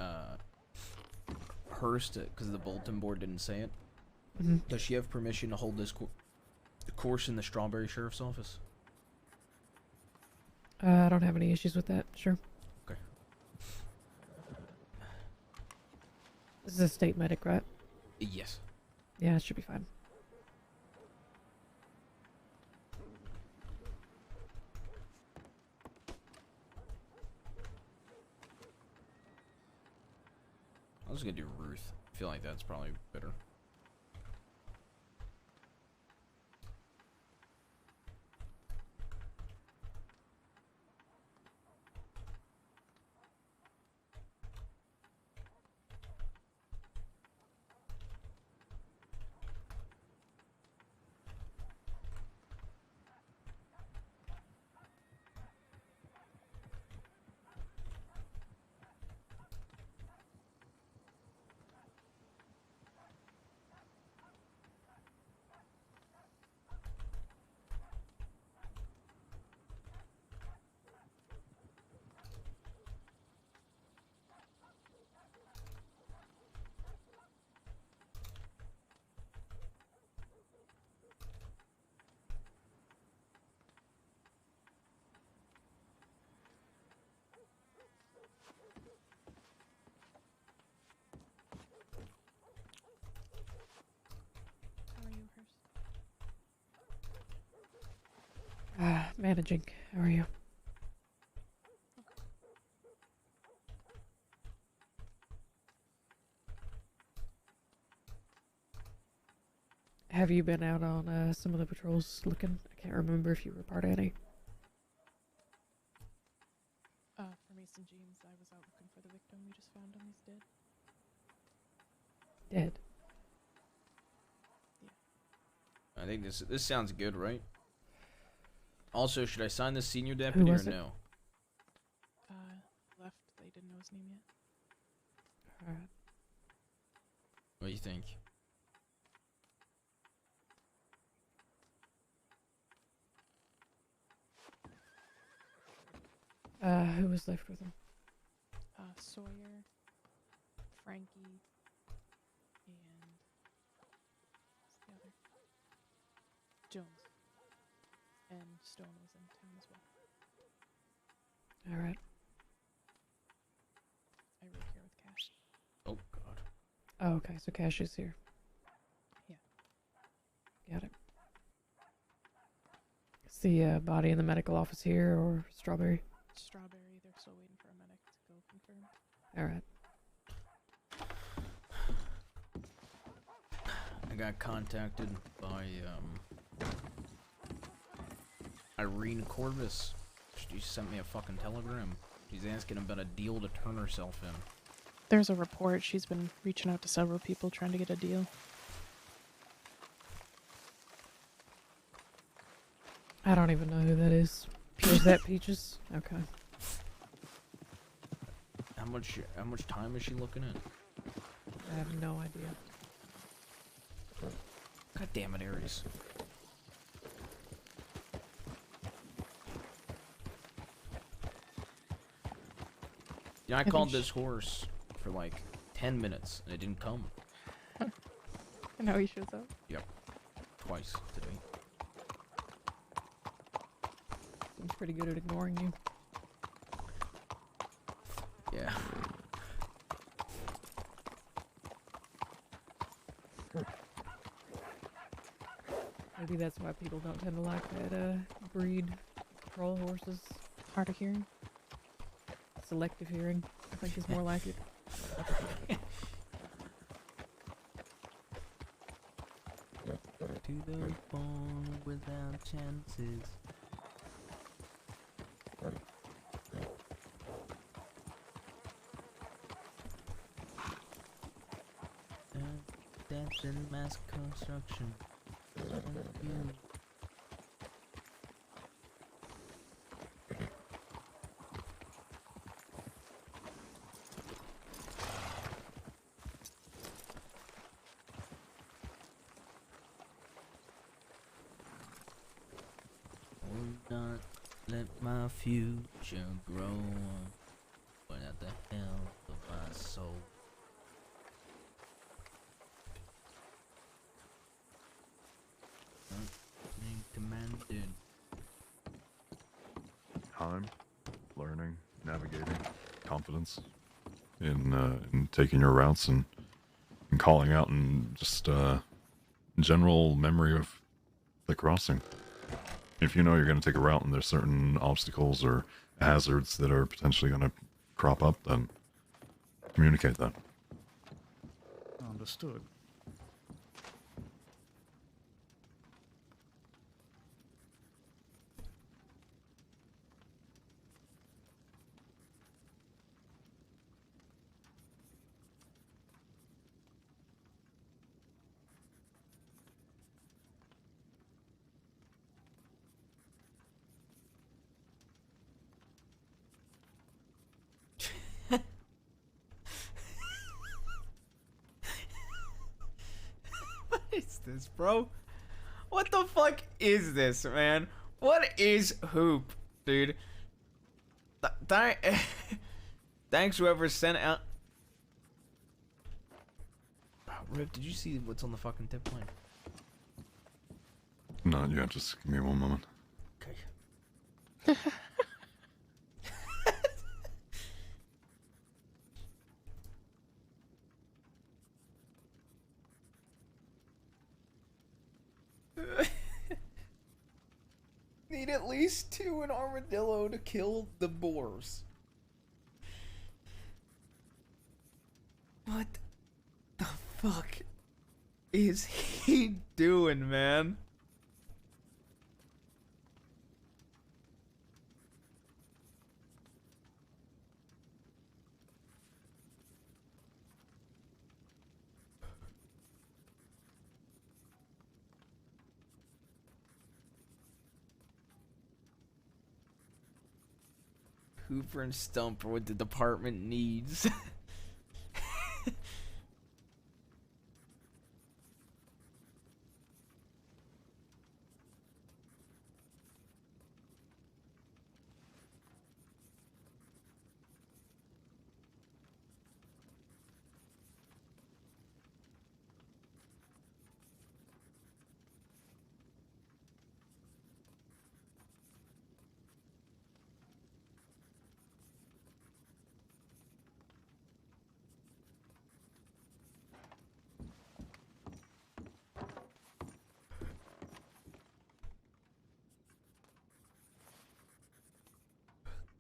Speaker 1: Hurst, because the bulletin board didn't say it.
Speaker 16: Mhm.
Speaker 1: Does she have permission to hold this course in the Strawberry Sheriff's Office?
Speaker 16: I don't have any issues with that, sure.
Speaker 1: Okay.
Speaker 16: This is a state medic, right?
Speaker 1: Yes.
Speaker 16: Yeah, it should be fine.
Speaker 1: I was gonna do Ruth. I feel like that's probably better.
Speaker 16: Managing. How are you? Have you been out on some of the patrols looking? I can't remember if you were part of any.
Speaker 19: For Mason James, I was out looking for the victim. We just found him. He's dead.
Speaker 16: Dead.
Speaker 1: I think this sounds good, right? Also, should I sign this senior deputy or
Speaker 16: was it?
Speaker 1: no?
Speaker 19: Left. They didn't know his name yet.
Speaker 16: Alright.
Speaker 1: What do you think?
Speaker 16: Who was left with him?
Speaker 19: Sawyer, Frankie, and what's the other? Jones. And Stone was in town as well.
Speaker 16: Alright.
Speaker 19: I work here with Cash.
Speaker 1: Oh God.
Speaker 16: Oh, okay, so Cash is here.
Speaker 19: Yeah.
Speaker 16: Got it. Is the body in the medical office here or Strawberry?
Speaker 19: Strawberry, they're still waiting for a medic to go confirm.
Speaker 16: Alright.
Speaker 1: I got contacted by Irene Corvus. She sent me a fucking telegram. She's asking about a deal to turn herself in.
Speaker 19: There's a report. She's been reaching out to several people trying to get a deal.
Speaker 16: I don't even know who that is. Is that Peaches? Okay.
Speaker 1: How much time is she looking at?
Speaker 16: I have no idea.
Speaker 1: God damn it, Aries. Yeah, I called this horse for like 10 minutes and it didn't come.
Speaker 19: And now he shows up?
Speaker 1: Yep. Twice today.
Speaker 16: Seems pretty good at ignoring you.
Speaker 1: Yeah.
Speaker 16: Maybe that's why people don't tend to like that breed. Patrol horses.
Speaker 19: Hard of hearing.
Speaker 16: Selective hearing, I think is more like it.
Speaker 1: To the bone without chances. Death in mass construction. Will not let my future grow without the health of my soul. Something demanded.
Speaker 13: Time, learning, navigating, confidence in taking your routes and calling out and just general memory of the crossing. If you know you're going to take a route and there's certain obstacles or hazards that are potentially going to crop up, then communicate that.
Speaker 17: Understood.
Speaker 1: What is this, bro? What the fuck is this, man? What is Hoop, dude? Thanks whoever sent out. Rip, did you see what's on the fucking tip line?
Speaker 13: Not yet, just give me one moment.
Speaker 1: Okay. Need at least 2 in Armadillo to kill the boars. What the fuck is he doing, man? Hooper and Stump are what the department needs.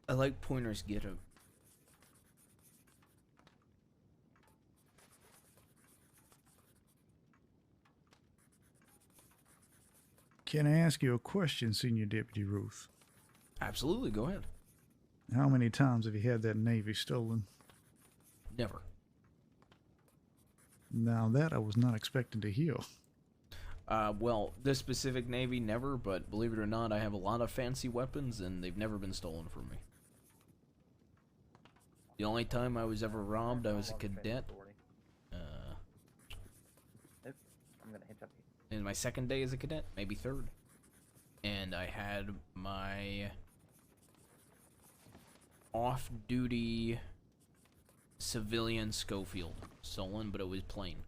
Speaker 1: I like Pointer's get up.
Speaker 17: Can I ask you a question, Senior Deputy Ruth?
Speaker 1: Absolutely, go ahead.
Speaker 17: How many times have you had that Navy stolen?
Speaker 1: Never.
Speaker 17: Now that I was not expecting to hear.
Speaker 1: Well, this specific Navy, never, but believe it or not, I have a lot of fancy weapons, and they've never been stolen from me. The only time I was ever robbed, I was a cadet.
Speaker 5: I'm gonna hitch up here.
Speaker 1: In my second day as a cadet, maybe third. And I had my off-duty civilian Schofield stolen, but it was plain.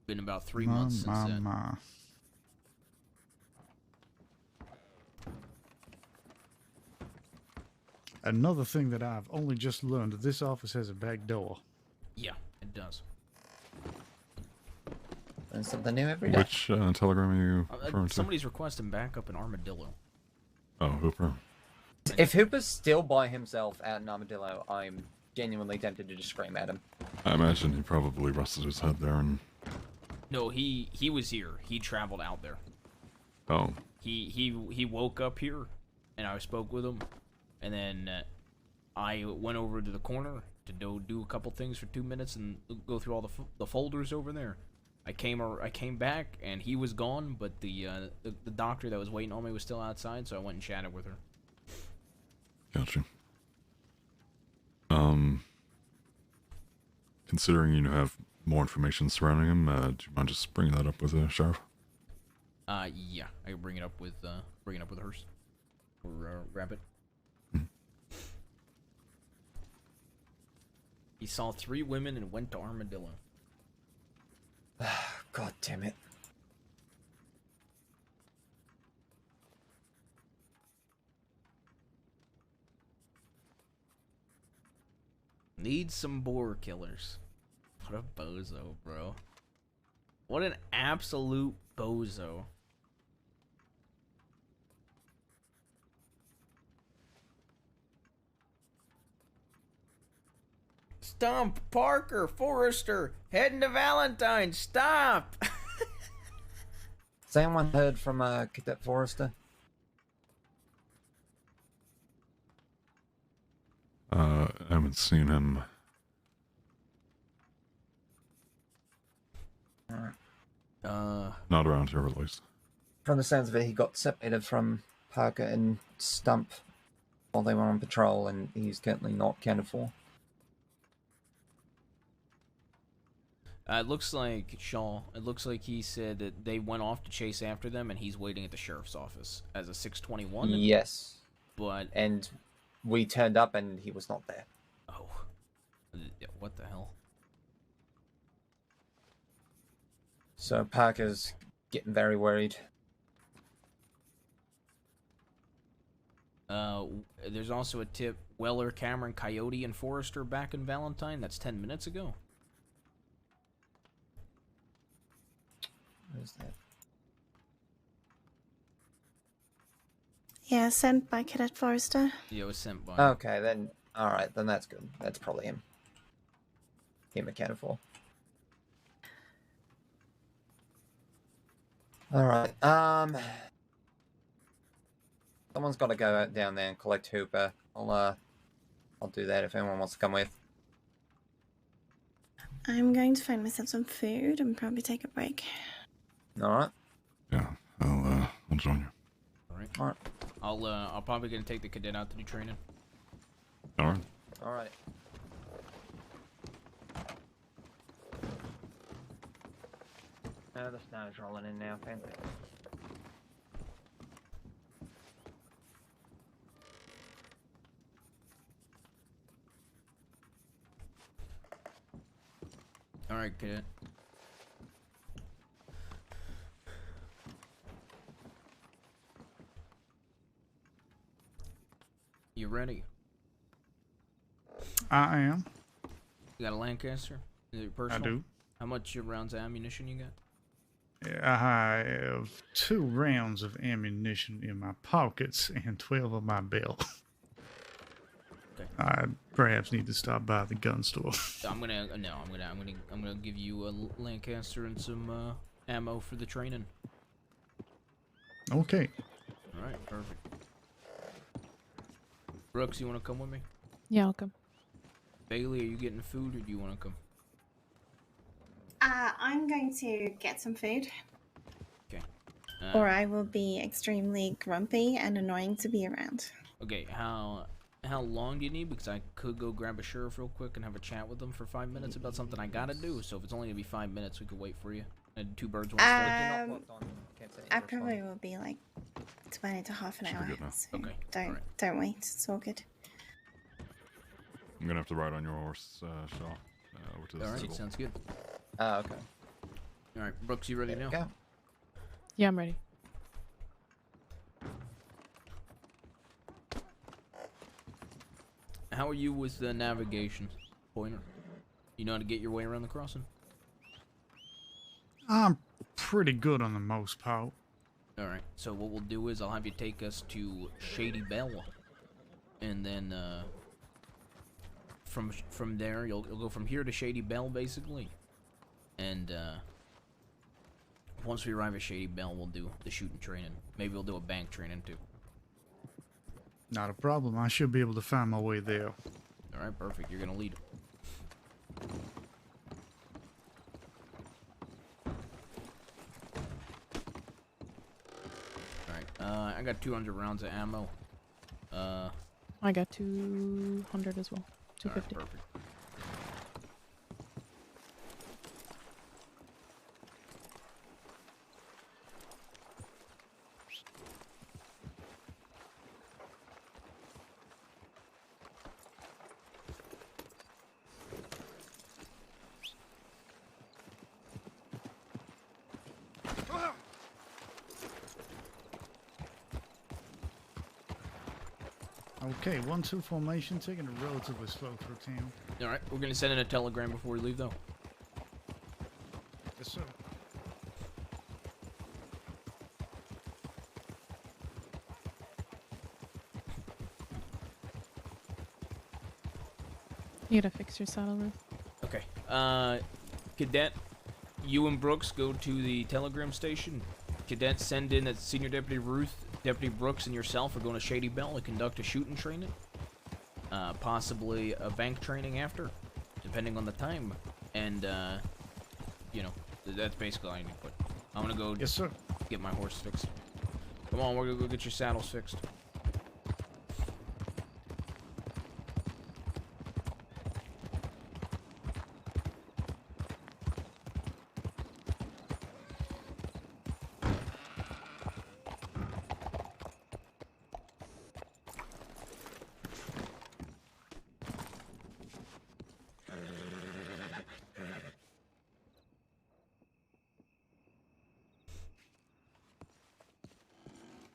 Speaker 1: Been about 3 months since then.
Speaker 17: Another thing that I've only just learned, that this office has a back door.
Speaker 1: Yeah, it does.
Speaker 5: Learn something new every day.
Speaker 13: Which telegram are you referring to?
Speaker 1: Somebody's requesting backup in Armadillo.
Speaker 13: Oh, Hooper.
Speaker 5: If Hooper's still by himself out in Armadillo, I'm genuinely tempted to just scream at him.
Speaker 13: I imagine he probably rested his head there and...
Speaker 1: No, he was here. He traveled out there.
Speaker 13: Oh.
Speaker 1: He woke up here, and I spoke with him, and then I went over to the corner to do a couple things for 2 minutes and go through all the folders over there. I came back, and he was gone, but the doctor that was waiting on me was still outside, so I went and chatted with her.
Speaker 13: Gotcha. Considering you have more information surrounding him, do you mind just bringing that up with the sheriff?
Speaker 1: Yeah, I can bring it up with Hearst or Rabbit. He saw 3 women and went to Armadillo.
Speaker 5: God damn it.
Speaker 1: Need some boar killers. What a bozo, bro. What an absolute bozo. Stump, Parker, Forrester, heading to Valentine, stop!
Speaker 5: Has anyone heard from Cadet Forrester?
Speaker 13: I haven't seen him. Not around here, at least.
Speaker 5: From the sounds of it, he got separated from Parker and Stump while they were on patrol, and he's currently not accounted for.
Speaker 1: It looks like Shaw. It looks like he said that they went off to chase after them, and he's waiting at the sheriff's office as a 621.
Speaker 5: Yes.
Speaker 1: But
Speaker 5: and we turned up, and he was not there.
Speaker 1: Oh, what the hell?
Speaker 5: So Parker's getting very worried.
Speaker 1: There's also a tip: Weller, Cameron, Coyote, and Forrester back in Valentine. That's 10 minutes ago.
Speaker 5: Where's that?
Speaker 7: Yeah, sent by Cadet Forrester.
Speaker 1: Yeah, it was sent by.
Speaker 5: Okay, then. Alright, then that's good. That's probably him. Him accounted for. Alright, someone's got to go out down there and collect Hooper. I'll do that if anyone wants to come with.
Speaker 7: I'm going to find myself some food and probably take a break.
Speaker 5: Alright.
Speaker 13: Yeah, I'll join you.
Speaker 1: Alright. I'll probably gonna take the cadet out to do training.
Speaker 13: Alright.
Speaker 5: Alright. The snow's rolling in now, fantastic.
Speaker 1: Alright, cadet. You ready?
Speaker 17: I am.
Speaker 1: You got a Lancaster? Is it personal?
Speaker 17: I do.
Speaker 1: How much rounds of ammunition you got?
Speaker 17: I have 2 rounds of ammunition in my pockets and 12 on my belt.
Speaker 1: Okay.
Speaker 17: I perhaps need to stop by the gun store.
Speaker 1: I'm gonna give you a Lancaster and some ammo for the training.
Speaker 17: Okay.
Speaker 1: All right, perfect. Brooks, you want to come with me?
Speaker 19: Yeah, I'll come.
Speaker 1: Bailey, are you getting food, or do you want to come?
Speaker 7: I'm going to get some food.
Speaker 1: Okay.
Speaker 7: Or I will be extremely grumpy and annoying to be around.
Speaker 1: Okay, how long do you need? Because I could go grab a sheriff real quick and have a chat with them for 5 minutes about something I gotta do. So if it's only gonna be 5 minutes, we could wait for you. And 2 birds, 1 stone.
Speaker 7: I probably will be like 20 to half an hour. So
Speaker 1: Okay.
Speaker 7: Don't wait. It's all good.
Speaker 13: I'm gonna have to ride on your horse, Shaw. Over to the
Speaker 1: All right,
Speaker 13: stable.
Speaker 1: sounds good.
Speaker 5: Okay.
Speaker 1: All right, Brooks, you ready now?
Speaker 5: Go.
Speaker 19: Yeah, I'm ready.
Speaker 1: How are you with the navigation, Pointer? You know how to get your way around the crossing?
Speaker 17: I'm pretty good on the most part.
Speaker 1: Alright, so what we'll do is I'll have you take us to Shady Bell. And then, from there, you'll go from here to Shady Bell, basically. And, once we arrive at Shady Bell, we'll do the shooting training. Maybe we'll do a bank training, too.
Speaker 17: Not a problem. I should be able to find my way there.
Speaker 1: Alright, perfect. You're gonna lead. Alright, I got 200 rounds of ammo.
Speaker 19: I got 200 as well. 250.
Speaker 1: Alright, perfect.
Speaker 17: Okay, 1-2 formation, taking it relatively slow through town.
Speaker 1: Alright, we're gonna send in a telegram before we leave, though.
Speaker 17: Yes, sir.
Speaker 19: You gotta fix your saddle, Ruth.
Speaker 1: Okay. Cadet, you and Brooks go to the telegram station. Cadet, send in that Senior Deputy Ruth, Deputy Brooks, and yourself are going to Shady Bell to conduct a shooting training. Possibly a bank training after, depending on the time. And, you know, that's basically all I need to put. I'm gonna go
Speaker 17: yes, sir.
Speaker 1: Get my horse fixed. Come on, we're gonna go get your saddles fixed.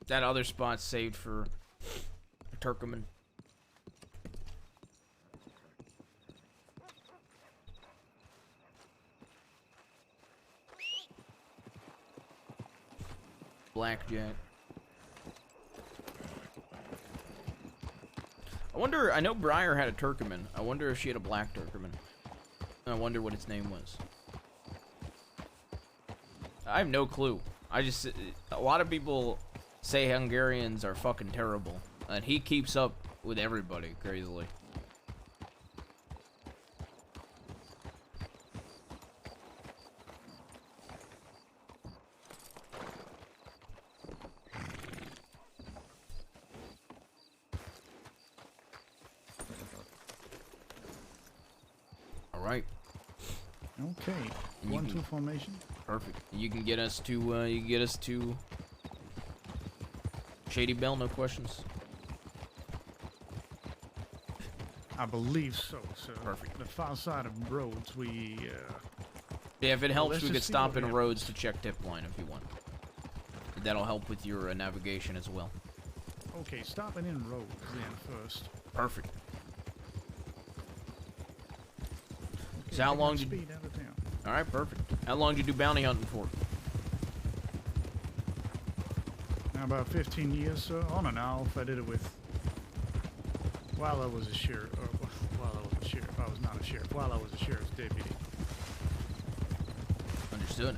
Speaker 1: That other spot's saved for Turkoman. Blackjack. I wonder, I know Briar had a Turkoman. I wonder if she had a black Turkoman. I wonder what its name was. I have no clue. I just, a lot of people say Hungarians are fucking terrible. And he keeps up with everybody, crazily. Alright.
Speaker 17: Okay. 1-2 formation.
Speaker 1: Perfect. You can get us to, Shady Bell, no questions.
Speaker 17: I believe so, sir.
Speaker 1: Perfect.
Speaker 17: The far side of roads, we,
Speaker 1: Yeah, if it helps,
Speaker 17: let's
Speaker 1: we could
Speaker 17: just see
Speaker 1: stop
Speaker 17: what
Speaker 1: in
Speaker 17: happens.
Speaker 1: roads to check tip line if you want. That'll help with your navigation as well.
Speaker 17: Okay, stopping in roads then first.
Speaker 1: Perfect.
Speaker 17: Okay,
Speaker 1: So how
Speaker 17: taking
Speaker 1: long
Speaker 17: up
Speaker 1: did?
Speaker 17: speed out of town.
Speaker 1: All right, perfect. How long did you do bounty hunting for?
Speaker 17: Now about 15 years, sir. On and off. I did it with while I was a sheriff. Or, while I was a sheriff, I was not a sheriff. While I was a sheriff's deputy.
Speaker 1: Understood.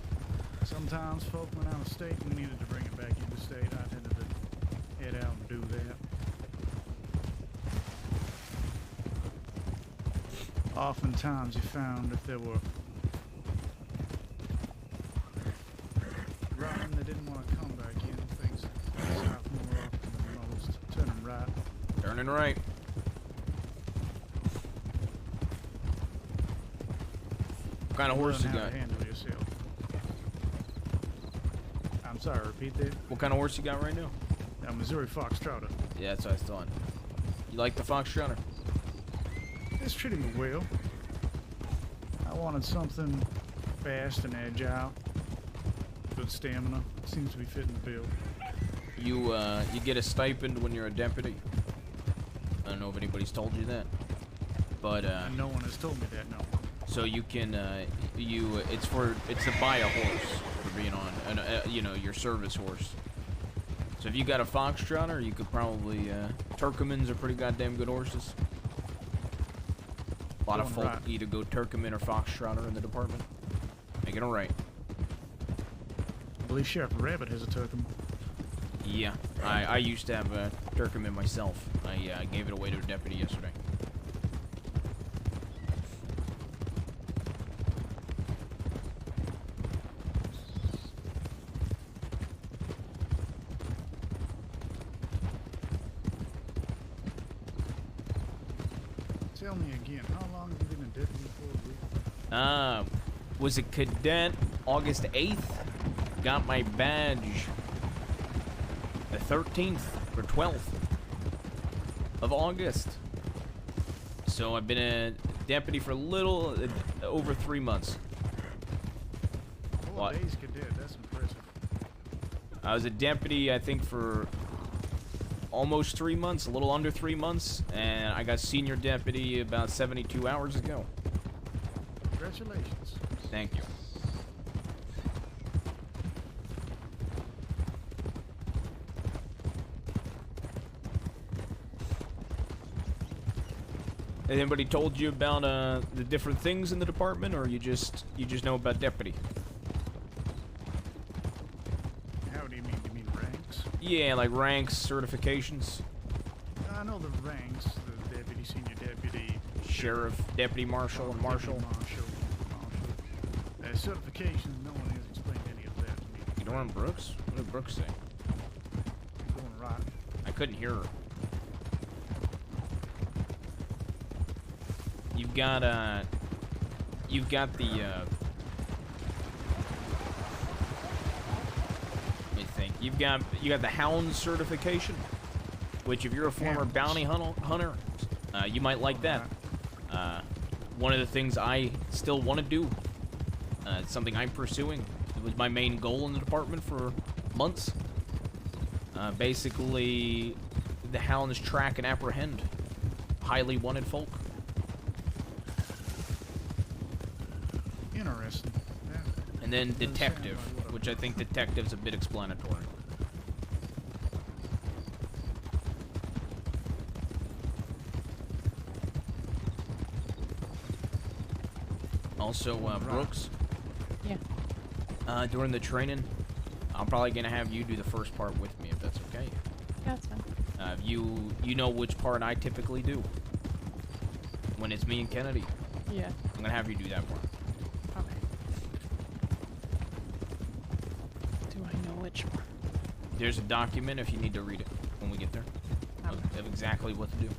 Speaker 17: Sometimes folk went out of state and we needed to bring it back into state. I tended to head out and do that. Oftentimes you found if there were running that didn't want to come back in, things south more often than most. Turning right.
Speaker 1: Turning right. What kind of horse you
Speaker 17: Learn how
Speaker 1: got?
Speaker 17: to handle yourself. I'm sorry, repeat that.
Speaker 1: What kind of horse you got right now?
Speaker 17: A Missouri Foxtrotter.
Speaker 1: Yeah, that's what I thought. You like the Foxtrotter?
Speaker 17: It's treating me well. I wanted something fast and agile. Good stamina. Seems to be fitting the bill.
Speaker 1: You get a stipend when you're a deputy. I don't know if anybody's told you that, but
Speaker 17: no one has told me that. No.
Speaker 1: So you can it's to buy a horse for being on your service horse. So if you got a Foxtrotter, you could probably Turkomans are pretty goddamn good horses. A lot of
Speaker 17: Going
Speaker 1: folk
Speaker 17: right.
Speaker 1: either go Turkoman or Foxtrotter in the department. Making it right.
Speaker 17: I believe Sheriff Rabbit has a Turkey.
Speaker 1: Yeah, I used to have a Turkoman myself. I gave it away to a deputy yesterday.
Speaker 17: Tell me again, how long have you been a deputy for?
Speaker 1: Was a cadet August 8th. Got my badge the 13th or 12th of August. So I've been a deputy for a little over 3 months.
Speaker 17: 4 days cadet, that's impressive.
Speaker 1: I was a deputy, I think, for almost 3 months, a little under 3 months, and I got senior deputy about 72 hours ago.
Speaker 17: Congratulations.
Speaker 1: Thank you. Has anybody told you about the different things in the department, or you just know about deputy?
Speaker 17: How do you mean? Do you mean ranks?
Speaker 1: Yeah, like ranks, certifications.
Speaker 17: I know the ranks, the deputy, senior deputy,
Speaker 1: Sheriff, deputy marshal, and marshal.
Speaker 17: Marshal. Certification, no one has explained any of that to me.
Speaker 1: You know what Brooks? What did Brooks say?
Speaker 17: Going right.
Speaker 1: I couldn't hear her. You've got the let me think. You got the Hound certification, which if you're a former bounty hunter, you might like that. One of the things I still want to do, it's something I'm pursuing. It was my main goal in the department for months. Basically, the Hounds track and apprehend highly wanted folk.
Speaker 17: Interesting. Yeah.
Speaker 1: And then detective, which I think detective's a bit explanatory. Also, Brooks.
Speaker 16: Yeah.
Speaker 1: During the training, I'm probably gonna have you do the first part with me, if that's okay.
Speaker 16: Yeah, that's fine.
Speaker 1: You know which part I typically do. When it's me and Kennedy.
Speaker 16: Yeah.
Speaker 1: I'm gonna have you do that part.
Speaker 16: Okay. Do I know which one?
Speaker 1: There's a document if you need to read it when we get there. Of exactly what to do.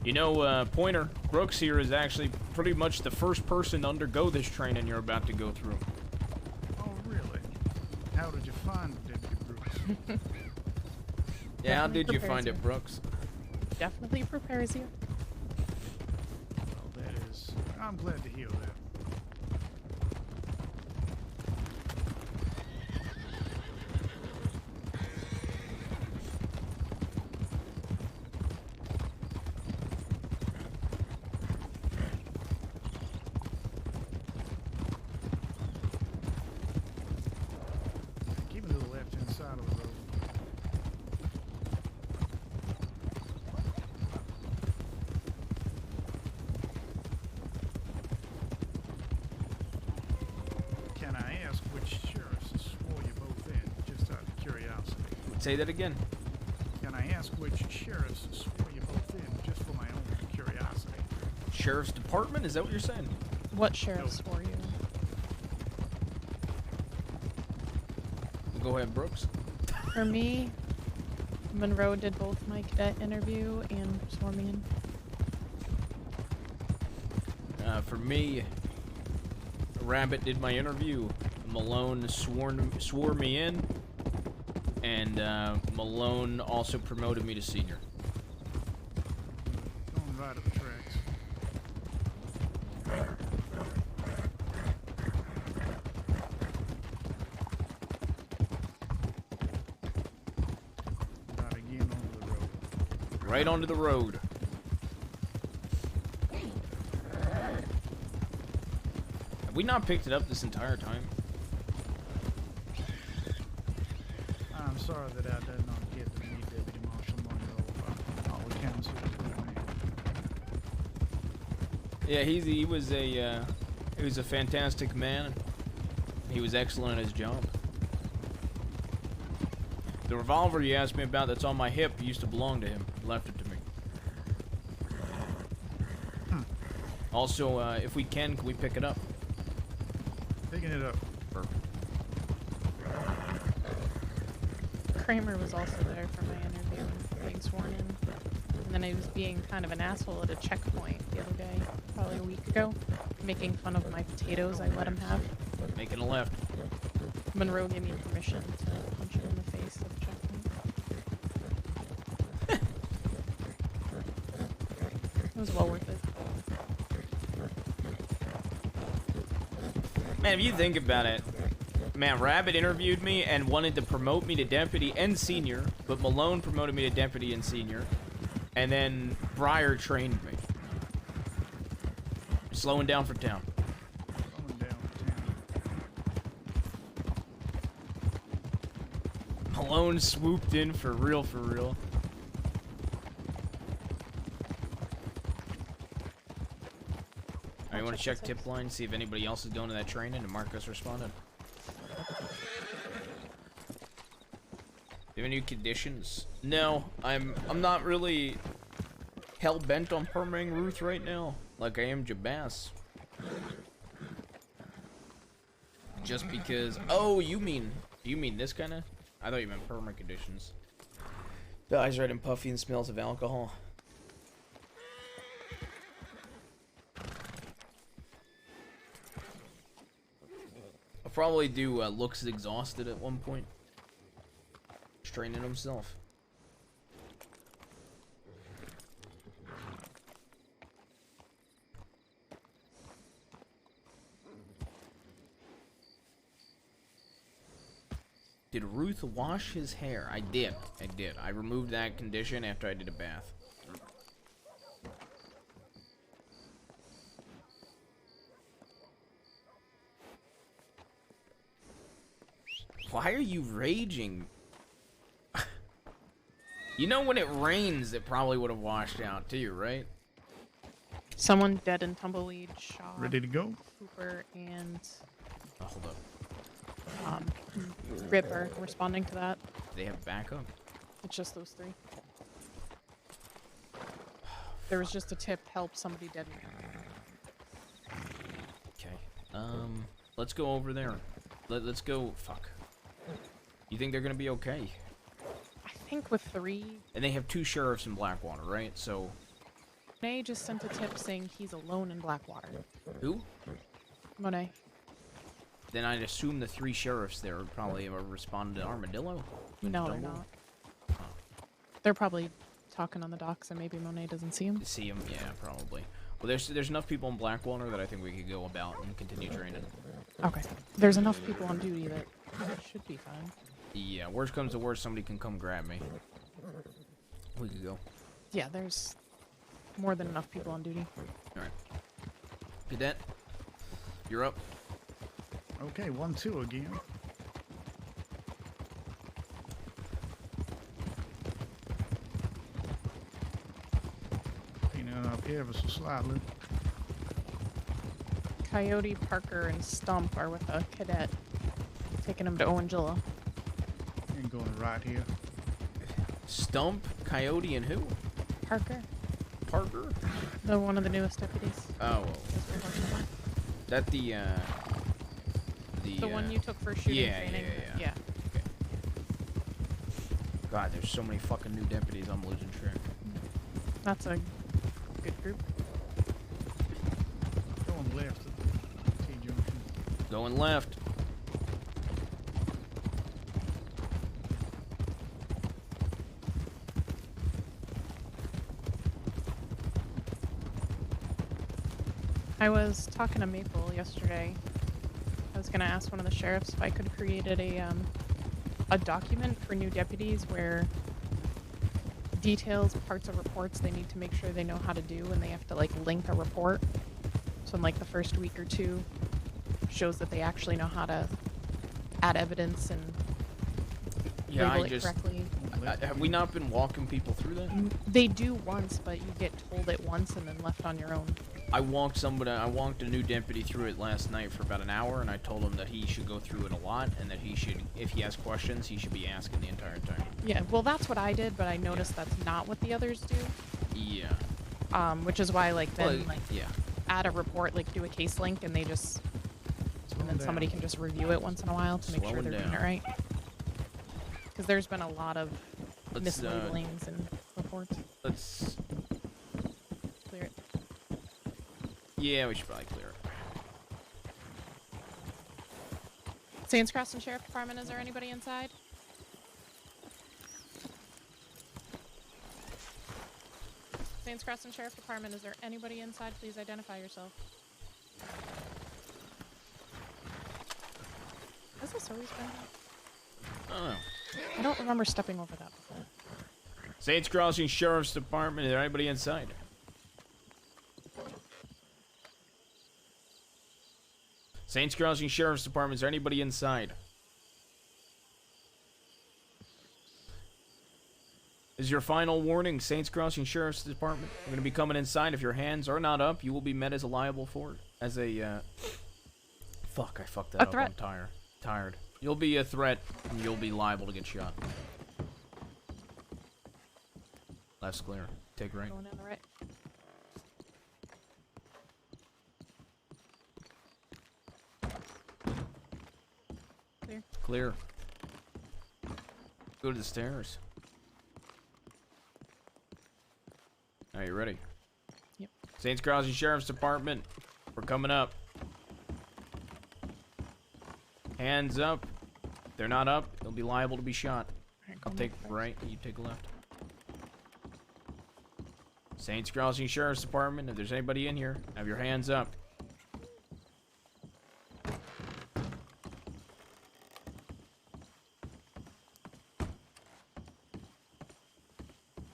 Speaker 1: You know, Pointer, Brooks here is actually pretty much the first person to undergo this training you're about to go through.
Speaker 17: Oh, really? How did you find Deputy Brooks?
Speaker 1: Yeah, how
Speaker 16: Definitely
Speaker 1: did you
Speaker 16: prepares
Speaker 1: find
Speaker 16: you.
Speaker 1: it, Brooks?
Speaker 16: Definitely prepares you.
Speaker 17: Well, that is... I'm glad to hear that. Keep it to the left-hand side of the road. Can I ask which sheriffs swore you both in, just out of curiosity?
Speaker 1: Say that again.
Speaker 17: Can I ask which sheriffs swore you both in, just for my own curiosity?
Speaker 1: Sheriff's Department? Is that what you're saying?
Speaker 16: What sheriffs were you?
Speaker 1: Go ahead, Brooks.
Speaker 16: For me, Monroe did both my cadet interview and swore me in.
Speaker 1: For me, Rabbit did my interview. Malone swore me in, and Malone also promoted me to senior.
Speaker 17: Going right up the tracks. Right again onto the road.
Speaker 1: Right onto the road. Have we not picked it up this entire time?
Speaker 17: I'm sorry that I did not get to meet Deputy Marshal Monroe. All accounts, he was a good man.
Speaker 1: Yeah, he was a fantastic man. He was excellent at his job. The revolver you asked me about that's on my hip used to belong to him. He left it to me. Also, if we can we pick it up?
Speaker 17: Picking it up.
Speaker 1: Perfect.
Speaker 16: Kramer was also there for my interview and being sworn in. And then he was being kind of an asshole at a checkpoint the other day, probably a week ago, making fun of my potatoes I let him have.
Speaker 1: Making a left.
Speaker 16: Monroe gave me permission to punch him in the face at the checkpoint. It was well worth it.
Speaker 1: Man, if you think about it, man, Rabbit interviewed me and wanted to promote me to deputy and senior, but Malone promoted me to deputy and senior, and then Breyer trained me. Slowing down for town.
Speaker 17: Slowing down for town.
Speaker 1: Malone swooped in for real, for real. Alright, you want to check tip line, see if anybody else is going to that training, and Marcus responded. Do you have any conditions? No, I'm not really hell-bent on permaing Ruth right now, like I am Jabas. Just because... Oh, you mean this kind of... I thought you meant perma conditions. The eyes red and puffy and smells of alcohol. I'll probably do looks exhausted at one point. Straining himself. Did Ruth wash his hair? I did. I removed that condition after I did a bath. Why are you raging? You know when it rains, it probably would have washed out too, right?
Speaker 16: Someone dead in Tumbleweed, Shaw.
Speaker 17: Ready to go?
Speaker 16: Cooper and
Speaker 1: Oh, hold up.
Speaker 16: Rip are responding to that.
Speaker 1: They have backup.
Speaker 16: It's just those three. There was just a tip, help somebody dead.
Speaker 1: Okay. Let's go over there. Let's go. Fuck. You think they're gonna be okay?
Speaker 16: I think with 3.
Speaker 1: And they have 2 sheriffs in Blackwater, right? So.
Speaker 16: Monet just sent a tip saying he's alone in Blackwater.
Speaker 1: Who?
Speaker 16: Monet.
Speaker 1: Then I'd assume the 3 sheriffs there would probably have responded to Armadillo.
Speaker 16: No, they're not. They're probably talking on the docks, and maybe Monet doesn't see him.
Speaker 1: See him? Yeah, probably. Well, there's enough people in Blackwater that I think we could go about and continue training.
Speaker 16: Okay. There's enough people on duty that should be fine.
Speaker 1: Yeah, worst comes to worst, somebody can come grab me. We could go.
Speaker 16: Yeah, there's more than enough people on duty.
Speaker 1: Alright. Cadet, you're up.
Speaker 17: Okay, 1-2 again. Cleaning up ever so slightly.
Speaker 16: Coyote, Parker, and Stump are with a cadet, taking him to Owangilla.
Speaker 17: And going right here.
Speaker 1: Stump, Coyote, and who?
Speaker 16: Parker.
Speaker 1: Parker?
Speaker 16: One of the newest deputies.
Speaker 1: Oh. That the
Speaker 16: one you took for shooting training. Yeah.
Speaker 1: Okay. God, there's so many fucking new deputies. I'm losing track.
Speaker 16: That's a good group.
Speaker 17: Going left at T-junction.
Speaker 1: Going left.
Speaker 16: I was talking to Maple yesterday. I was gonna ask one of the sheriffs if I could have created a document for new deputies where details parts of reports they need to make sure they know how to do, and they have to like link a report. So in like the first week or 2, shows that they actually know how to add evidence and label it correctly.
Speaker 1: Have we not been walking people through that?
Speaker 16: They do once, but you get told it once and then left on your own.
Speaker 1: I walked a new deputy through it last night for about an hour, and I told him that he should go through it a lot, and that he should, if he has questions, he should be asking the entire time.
Speaker 16: Yeah, well, that's what I did, but I noticed that's not what the others do.
Speaker 1: Yeah.
Speaker 16: Which is why, like, then,
Speaker 1: yeah.
Speaker 16: add a report, like, do a case link, and they just, and then somebody can just review it once in a while to make sure they're doing it right. Because there's been a lot of mislabelings and reports.
Speaker 1: Let's
Speaker 16: clear it.
Speaker 1: Yeah, we should probably clear it.
Speaker 16: Sands Crossing Sheriff Department, is there anybody inside? Sands Crossing Sheriff Department, is there anybody inside? Please identify yourself. Has this always been?
Speaker 1: I don't know.
Speaker 16: I don't remember stepping over that before.
Speaker 1: Saints Crossing Sheriff's Department, is there anybody inside? Saints Crossing Sheriff's Department, is there anybody inside? This is your final warning, Saints Crossing Sheriff's Department. We're going to be coming inside. If your hands are not up, you will be met as a liable for it. As a, Fuck, I fucked that up.
Speaker 16: Threat.
Speaker 1: I'm tired. You'll be a threat, and you'll be liable to get shot. Left's clear. Take right.
Speaker 16: Going in the right. Clear.
Speaker 1: Clear. Go to the stairs. Are you ready?
Speaker 16: Yep.
Speaker 1: Saints Crossing Sheriff's Department. We're coming up. Hands up. If they're not up, they'll be liable to be shot. I'll take right, you take left. Saints Crossing Sheriff's Department, if there's anybody in here, have your hands up.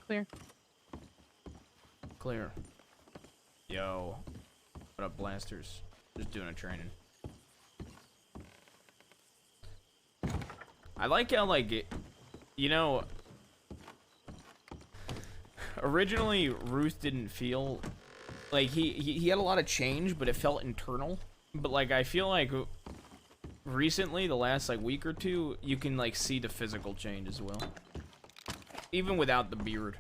Speaker 16: Clear.
Speaker 1: Clear. Yo. What up, blasters? Just doing a training. I like how, like, originally Ruth didn't feel like he had a lot of change, but it felt internal. But like I feel like recently, the last like week or two, you can like see the physical change as well, even without the beard.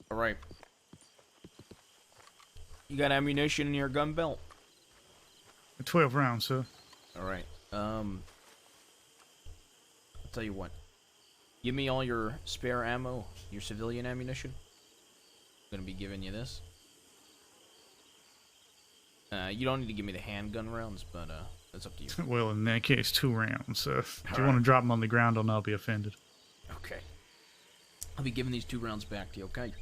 Speaker 1: All right. You got ammunition in your gun belt?
Speaker 17: 12 rounds, sir.
Speaker 1: All right. I'll tell you what. Give me all your spare ammo, your civilian ammunition. I'm gonna be giving you this. You don't need to give me the handgun rounds, but that's up to you.
Speaker 17: Well, in that case, 2 rounds. If you
Speaker 1: All
Speaker 17: want to
Speaker 1: right.
Speaker 17: drop them on the ground, I'll not be offended.
Speaker 1: Okay. I'll be giving these 2 rounds back to you, okay?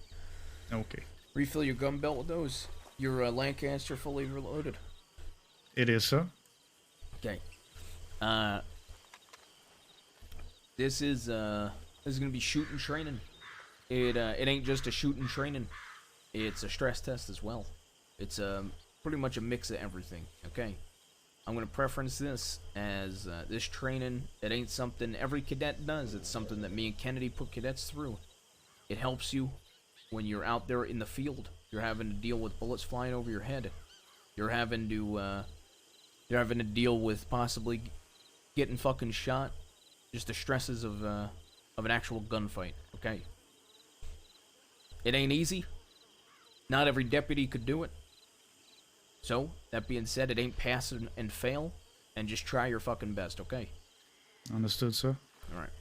Speaker 17: Okay.
Speaker 1: Refill your gun belt with those. Your Lancaster fully reloaded.
Speaker 17: It is, sir.
Speaker 1: Okay. This is gonna be shooting training. It ain't just a shooting training. It's a stress test as well. It's pretty much a mix of everything. Okay. I'm gonna preference this as this training. It ain't something every cadet does. It's something that me and Kennedy put cadets through. It helps you when you're out there in the field. You're having to deal with bullets flying over your head. You're having to deal with possibly getting fucking shot. Just the stresses of an actual gunfight. Okay. It ain't easy. Not every deputy could do it. So, that being said, it ain't pass and fail, and just try your fucking best, okay?
Speaker 17: Understood, sir.
Speaker 1: Alright.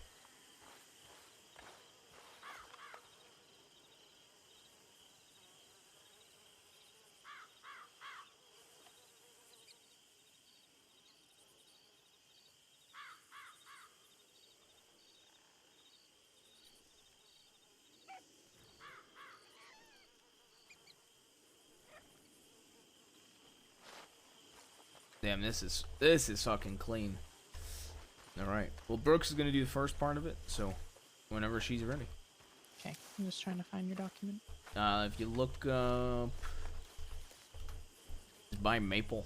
Speaker 1: Damn, this is fucking clean. Alright. Well, Brooks is gonna do the first part of it, so whenever she's ready.
Speaker 19: Okay, I'm just trying to find your document.
Speaker 1: If you look up... It's by Maple.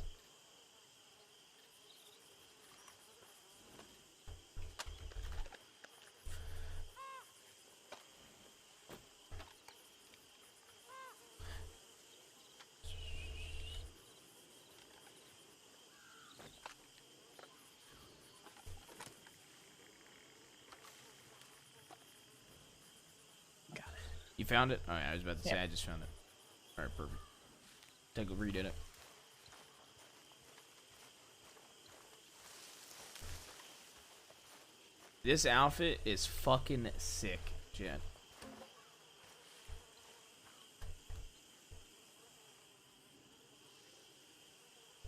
Speaker 1: You found it? Alright, I was about to say
Speaker 19: Yeah.
Speaker 1: I just found it. Alright, perfect. Take a read at it. This outfit is fucking sick, Jet.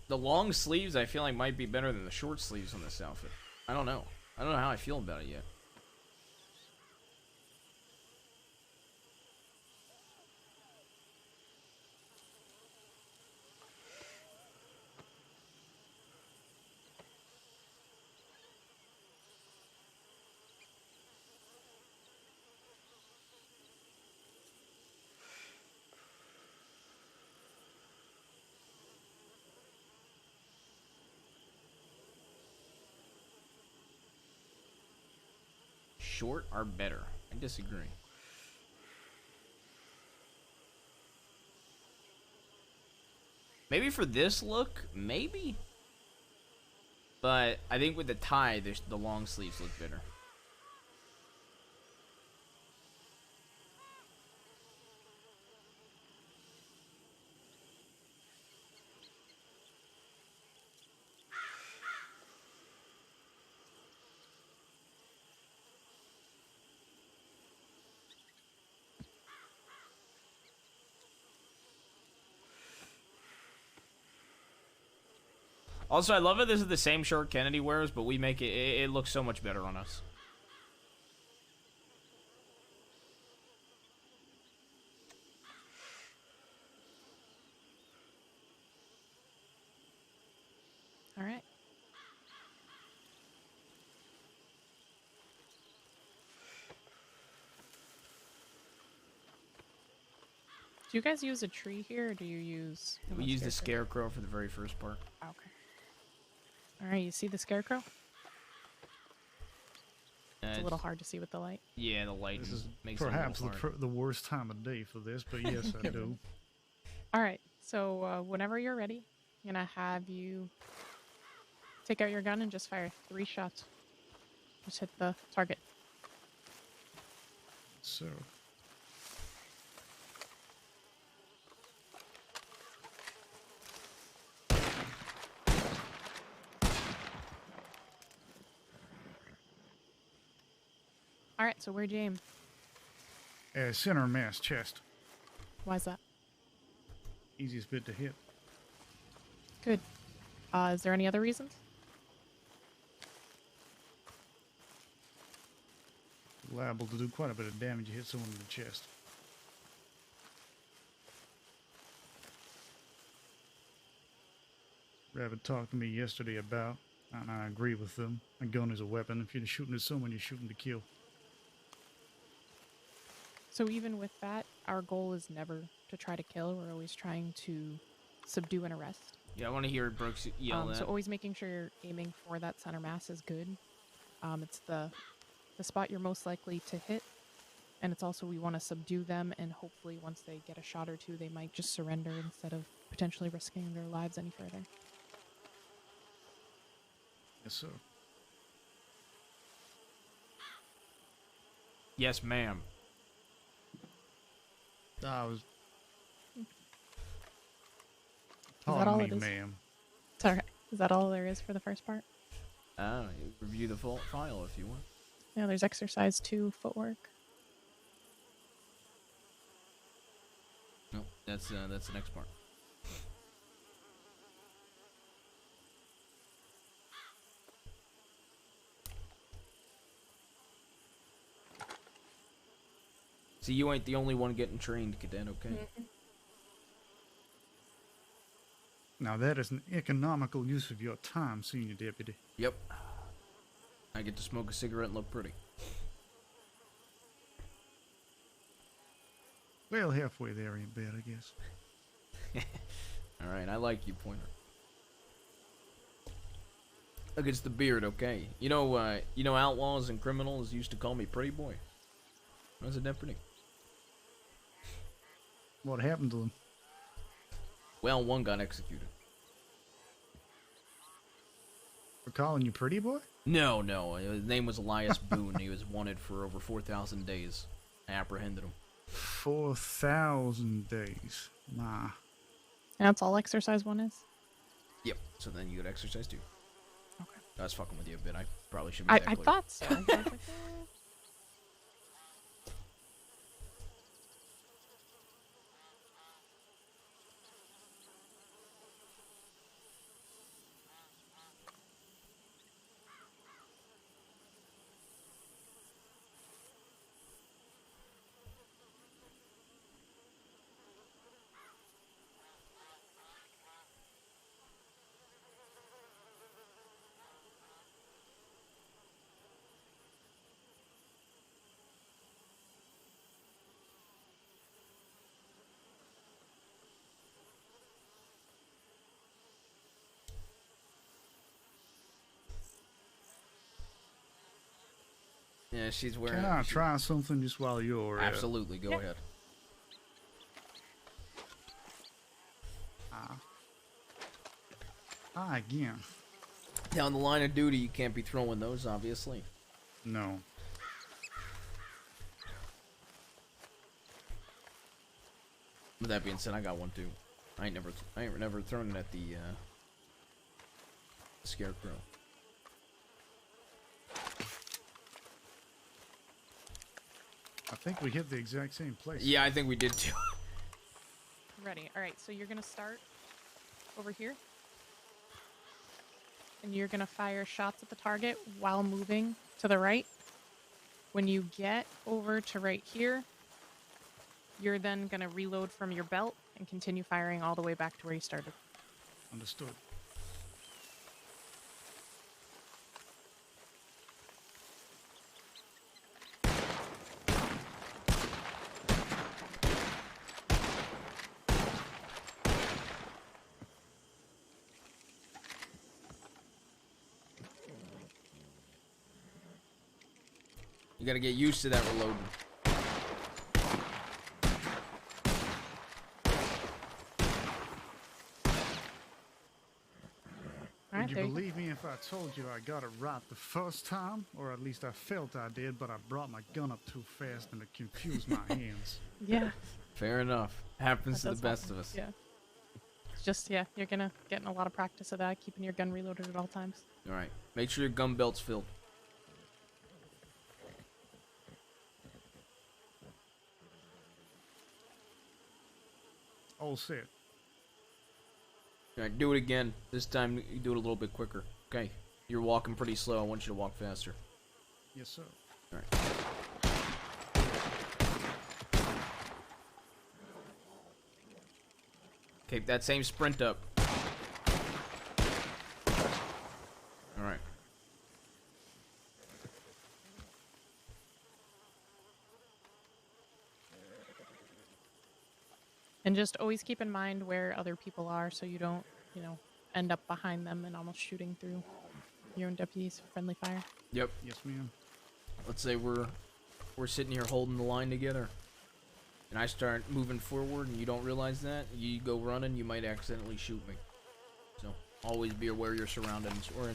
Speaker 1: The long sleeves I feel like might be better than the short sleeves on this outfit. I don't know. I don't know how I feel about it yet. Short are better. I disagree. Maybe for this look, maybe. But I think with the tie, the long sleeves look better. Also, I love it. This is the same shirt Kennedy wears, but we make it looks so much better on us.
Speaker 19: All right.
Speaker 16: Do you guys use a tree here, or do you use...
Speaker 1: We use the scarecrow for the very first part.
Speaker 16: Okay. Alright, you see the scarecrow? It's a little hard to see with the light.
Speaker 1: Yeah, the light
Speaker 17: This is
Speaker 1: makes
Speaker 17: perhaps
Speaker 1: it a little hard.
Speaker 17: the worst time of day for this, but yes, I do.
Speaker 16: Alright, so whenever you're ready, I'm gonna have you take out your gun and just fire 3 shots. Just hit the target.
Speaker 17: So.
Speaker 16: Alright, so where'd you aim?
Speaker 17: Center mass chest.
Speaker 16: Why's that?
Speaker 17: Easiest bit to hit.
Speaker 16: Good. Is there any other reasons?
Speaker 17: Liable to do quite a bit of damage. You hit someone in the chest. Rabbit talked to me yesterday about, and I agree with them, a gun is a weapon. If you're shooting at someone, you're shooting to kill.
Speaker 16: So even with that, our goal is never to try to kill. We're always trying to subdue and arrest.
Speaker 1: Yeah, I want to hear Brooks yell that.
Speaker 16: So always making sure you're aiming for that center mass is good. It's the spot you're most likely to hit, and it's also we want to subdue them, and hopefully once they get a shot or two, they might just surrender instead of potentially risking their lives any further.
Speaker 17: Yes, sir.
Speaker 1: Yes, ma'am.
Speaker 17: I was...
Speaker 16: Is that all it is?
Speaker 17: Ma'am.
Speaker 16: It's alright. Is that all there is for the first part?
Speaker 1: Review the full file if you want.
Speaker 16: Yeah, there's exercise 2, footwork.
Speaker 1: No, that's the next part. See, you ain't the only one getting trained, cadet, okay?
Speaker 17: Now that is an economical use of your time, Senior Deputy.
Speaker 1: Yep. I get to smoke a cigarette and look pretty.
Speaker 17: Well, halfway there ain't bad, I guess.
Speaker 1: Alright, I like you, Pointer. Look, it's the beard, okay? You know outlaws and criminals used to call me pretty boy. I was a deputy.
Speaker 17: What happened to them?
Speaker 1: Well, one got executed.
Speaker 17: For calling you pretty boy?
Speaker 1: No, his name was Elias Boone. He was wanted for over 4,000 days. I apprehended him.
Speaker 17: 4,000 days. Nah.
Speaker 16: And that's all exercise 1 is?
Speaker 1: Yep, so then you got exercise 2.
Speaker 16: Okay.
Speaker 1: I was fucking with you a bit. I probably should be
Speaker 16: I thought so. I was like,
Speaker 1: Yeah, she's wearing...
Speaker 17: Can I try something just while you're...
Speaker 1: Absolutely, go ahead.
Speaker 17: Again.
Speaker 1: Down the line of duty, you can't be throwing those, obviously.
Speaker 17: No.
Speaker 1: With that being said, I got one too. I ain't never thrown it at the scarecrow.
Speaker 17: I think we hit the exact same place.
Speaker 1: Yeah, I think we did too.
Speaker 16: ready. Alright, so you're gonna start over here. And you're gonna fire shots at the target while moving to the right. When you get over to right here, you're then gonna reload from your belt and continue firing all the way back to where you started.
Speaker 17: Understood.
Speaker 1: You gotta get used to that reloading.
Speaker 17: Would you believe me if I told you I got it right the first time? Or at least I felt I did, but I brought my gun up too fast and it confused my hands.
Speaker 16: Yeah.
Speaker 1: Fair enough. Happens to
Speaker 16: That
Speaker 1: the
Speaker 16: does
Speaker 1: best
Speaker 16: happen.
Speaker 1: of us.
Speaker 16: Yeah. It's just, yeah, you're gonna get in a lot of practice of that, keeping your gun reloaded at all times.
Speaker 1: Alright. Make sure your gun belt's filled.
Speaker 17: All set.
Speaker 1: Alright, do it again. This time you do it a little bit quicker. Okay. You're walking pretty slow. I want you to walk faster.
Speaker 17: Yes, sir.
Speaker 1: Alright. Okay, that same sprint up. Alright.
Speaker 16: And just always keep in mind where other people are so you don't, you know, end up behind them and almost shooting through your own deputy's friendly fire.
Speaker 1: Yep.
Speaker 17: Yes, ma'am.
Speaker 1: Let's say we're sitting here holding the line together. And I start moving forward and you don't realize that. You go running, you might accidentally shoot me. So always be aware of your surroundings. Or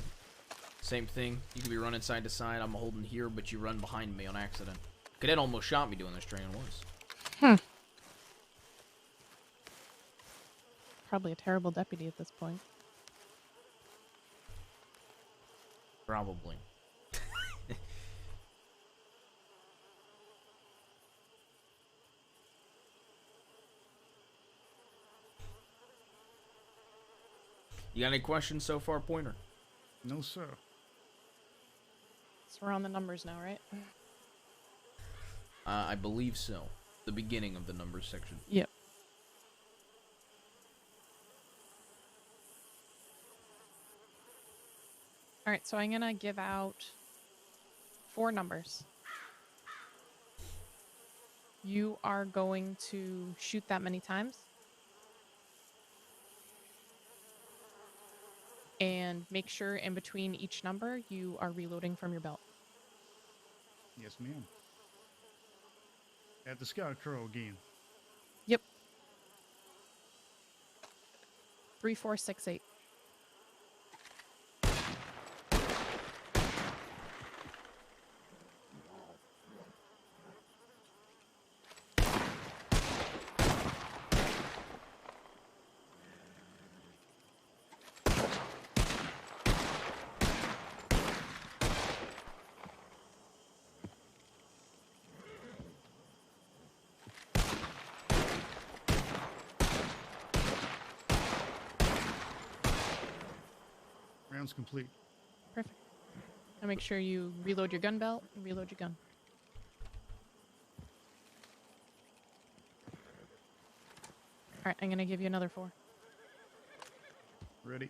Speaker 1: same thing, you could be running side to side, I'm holding here, but you run behind me on accident. Cadet almost shot me doing this training once.
Speaker 16: Probably a terrible deputy at this point.
Speaker 1: Probably. You got any questions so far, Pointer?
Speaker 17: No, sir.
Speaker 16: So we're on the numbers now, right?
Speaker 1: I believe so. The beginning of the numbers section.
Speaker 16: Yep. Alright, so I'm gonna give out 4 numbers. You are going to shoot that many times. And make sure in between each number you are reloading from your belt.
Speaker 17: Yes, ma'am. At the Scarecrow again.
Speaker 16: Yep. 3, 4, 6, 8.
Speaker 17: Rounds complete.
Speaker 16: Perfect. Now make sure you reload your gun belt and reload your gun. Alright, I'm gonna give you another 4.
Speaker 17: Ready.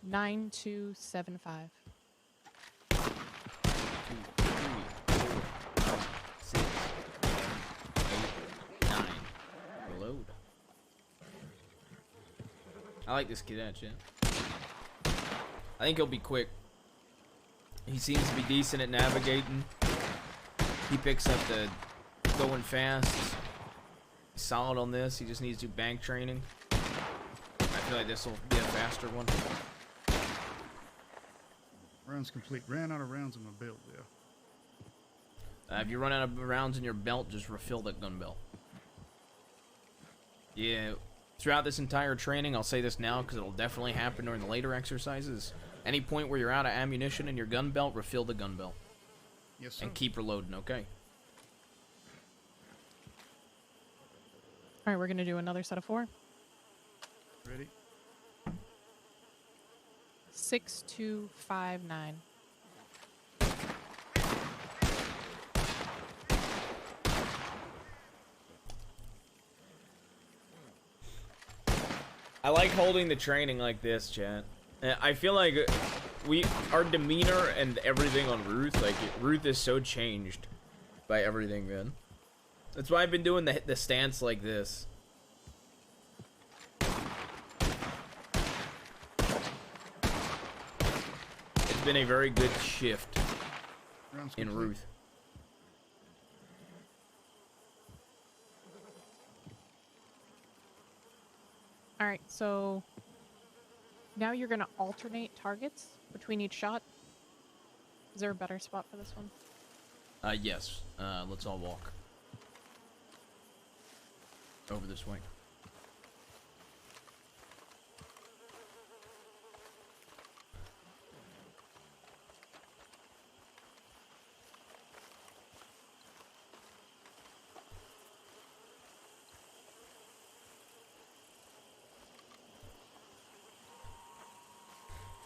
Speaker 16: 9275.
Speaker 1: 2, 3, 4, 5, 6, 7, 8, 9. Reload. I like this cadet, chat. I think he'll be quick. He seems to be decent at navigating. He picks up the going fast. He's solid on this. He just needs to do bank training. I feel like this will be a faster one.
Speaker 17: Rounds complete. Ran out of rounds in my belt there.
Speaker 1: If you run out of rounds in your belt, just refill that gun belt. Yeah, throughout this entire training, I'll say this now because it'll definitely happen during the later exercises. Any point where you're out of ammunition in your gun belt, refill the gun belt.
Speaker 17: Yes, sir.
Speaker 1: And keep reloading, okay?
Speaker 16: Alright, we're gonna do another set of 4.
Speaker 17: Ready.
Speaker 16: 6259.
Speaker 1: I like holding the training like this, chat. I feel like our demeanor and everything on Ruth, like Ruth is so changed by everything, man. That's why I've been doing the stance like this. It's been a very good shift.
Speaker 17: Rounds
Speaker 1: in
Speaker 17: complete.
Speaker 1: Ruth.
Speaker 19: All right, so now you're gonna alternate targets between each shot. Is there a better spot for this one?
Speaker 1: Yes. Let's all walk over this way.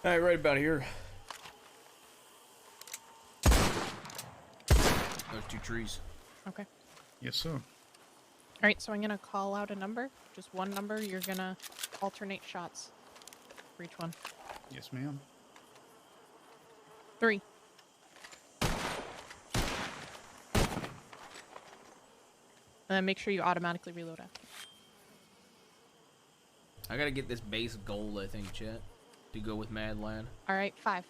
Speaker 1: All right, right about here. Those two trees.
Speaker 19: Okay.
Speaker 17: Yes, sir.
Speaker 19: All right, so I'm gonna call out a number, just one number. You're gonna alternate shots for each one.
Speaker 17: Yes, ma'am.
Speaker 19: 3. And then make sure you automatically reload after.
Speaker 1: I gotta get this base gold, I think, chat, to go with Mad Lad.
Speaker 19: All right, 5.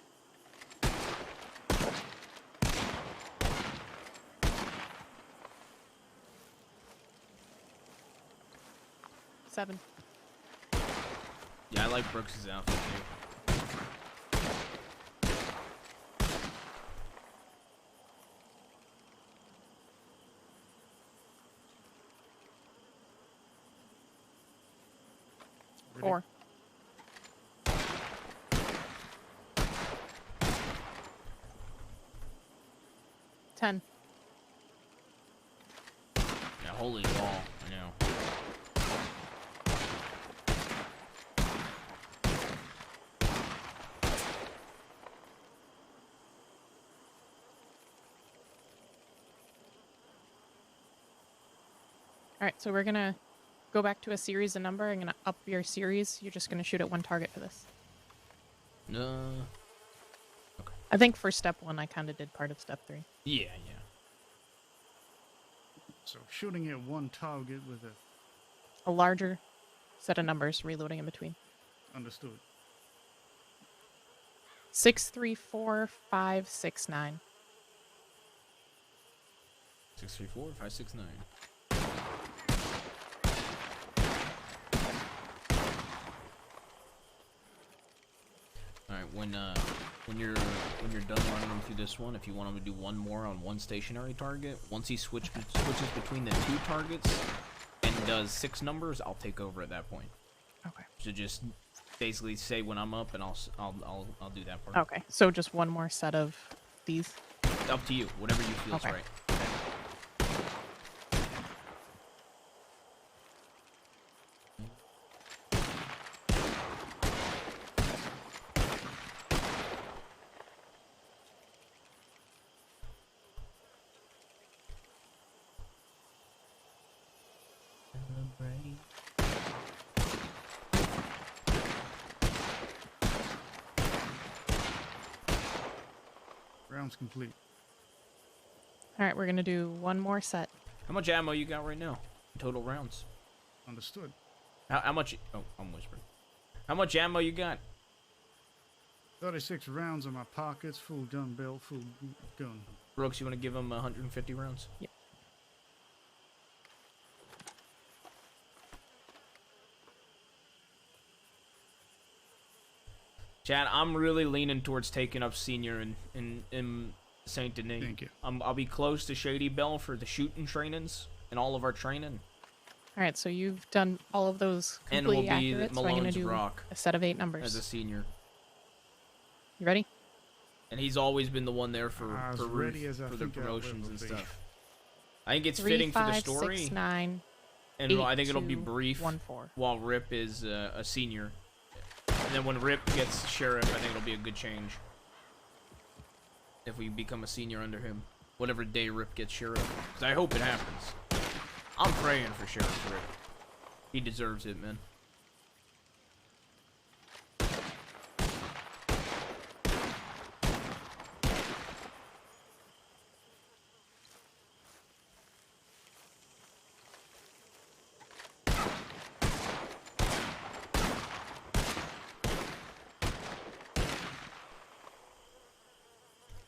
Speaker 19: 7.
Speaker 1: Yeah, I like Brooks's outfit too.
Speaker 17: Ready?
Speaker 19: 4. 10.
Speaker 1: Yeah, holy wall, I know.
Speaker 19: All right, so we're gonna go back to a series of number. I'm gonna up your series. You're just gonna shoot at one target for this. I think for step 1, I kind of did part of step 3.
Speaker 1: Yeah.
Speaker 17: So shooting at one target with a...
Speaker 19: A larger set of numbers, reloading in between.
Speaker 17: Understood.
Speaker 19: 6, 3, 4, 5, 6, 9.
Speaker 1: 6, 3, 4, 5, 6, 9. Alright, when you're done running them through this one, if you want him to do one more on one stationary target, once he switches between the 2 targets and does 6 numbers, I'll take over at that point.
Speaker 19: Okay.
Speaker 1: So just basically say when I'm up, and I'll do that part.
Speaker 19: Okay, so just one more set of these.
Speaker 1: Up to you, whatever you feel is
Speaker 19: Okay.
Speaker 1: right.
Speaker 17: Rounds complete.
Speaker 19: All right, we're gonna do one more set.
Speaker 1: How much ammo you got right now? Total rounds.
Speaker 17: Understood.
Speaker 1: How much? Oh, I'm whispering. How much ammo you got?
Speaker 17: 36 rounds in my pockets, full gun belt, full gun.
Speaker 1: Brooks, you want to give him 150 rounds?
Speaker 19: Yeah.
Speaker 1: Chad, I'm really leaning towards taking up Senior in Saint Denis.
Speaker 17: Thank you.
Speaker 1: I'll be close to Shady Bell for the shooting trainings and all of our training.
Speaker 19: All right, so you've done all of those
Speaker 1: And we'll
Speaker 19: completely
Speaker 1: be
Speaker 19: accurate. So I'm gonna
Speaker 1: Malone's
Speaker 19: do
Speaker 1: Rock
Speaker 19: a set of 8 numbers.
Speaker 1: as a senior.
Speaker 19: You ready?
Speaker 1: And he's always been the one there for
Speaker 17: As
Speaker 1: Ruth,
Speaker 17: ready as I
Speaker 1: for the
Speaker 17: think I
Speaker 1: promotions
Speaker 17: will
Speaker 1: and
Speaker 17: be.
Speaker 1: stuff. I think it's
Speaker 19: 3,
Speaker 1: fitting
Speaker 19: 5,
Speaker 1: for the story.
Speaker 19: 6, 9,
Speaker 1: And
Speaker 19: 8,
Speaker 1: I think it'll be
Speaker 19: 2,
Speaker 1: brief
Speaker 19: 1, 4.
Speaker 1: while Rip is a senior. And then when Rip gets sheriff, I think it'll be a good change. If we become a senior under him. Whatever day Rip gets sheriff. Because I hope it happens. I'm praying for Sheriff Rip. He deserves it, man.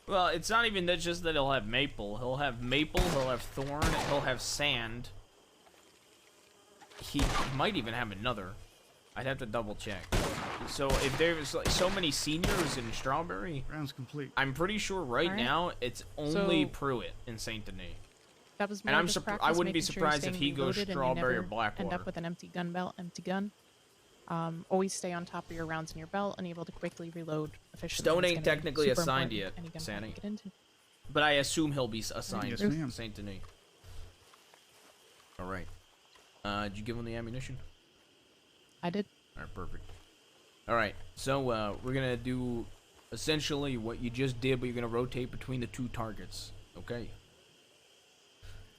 Speaker 1: Well, it's not even that. Just that he'll have maple. He'll have maple. He'll have thorn. He'll have sand. He might even have another. I'd have to double check. So if there's like so many seniors in Strawberry,
Speaker 17: round's complete.
Speaker 1: I'm pretty sure right
Speaker 19: Alright.
Speaker 1: now it's only
Speaker 19: So-
Speaker 1: Pruitt in Saint Denis.
Speaker 19: That was
Speaker 1: And
Speaker 19: more
Speaker 1: I'm
Speaker 19: just
Speaker 1: I
Speaker 19: practice,
Speaker 1: wouldn't be
Speaker 19: making sure you're
Speaker 1: surprised if
Speaker 19: staying
Speaker 1: he goes
Speaker 19: reloaded and you
Speaker 1: Strawberry or
Speaker 19: never
Speaker 1: Blackwater.
Speaker 19: End up with an empty gun belt, empty gun. Always stay on top of your rounds in your belt and able to quickly reload efficiently.
Speaker 1: Stone
Speaker 19: It's
Speaker 1: ain't
Speaker 19: gonna be
Speaker 1: technically
Speaker 19: super
Speaker 1: assigned
Speaker 19: important
Speaker 1: yet,
Speaker 19: any gunfight
Speaker 1: Sandy.
Speaker 19: you get into.
Speaker 1: But I assume he'll be assigned
Speaker 17: Yes,
Speaker 1: to
Speaker 17: ma'am.
Speaker 1: Saint Denis. All right. Did you give him the ammunition?
Speaker 19: I did.
Speaker 1: All right, perfect. All right, so we're gonna do essentially what you just did, but you're gonna rotate between the two targets. Okay.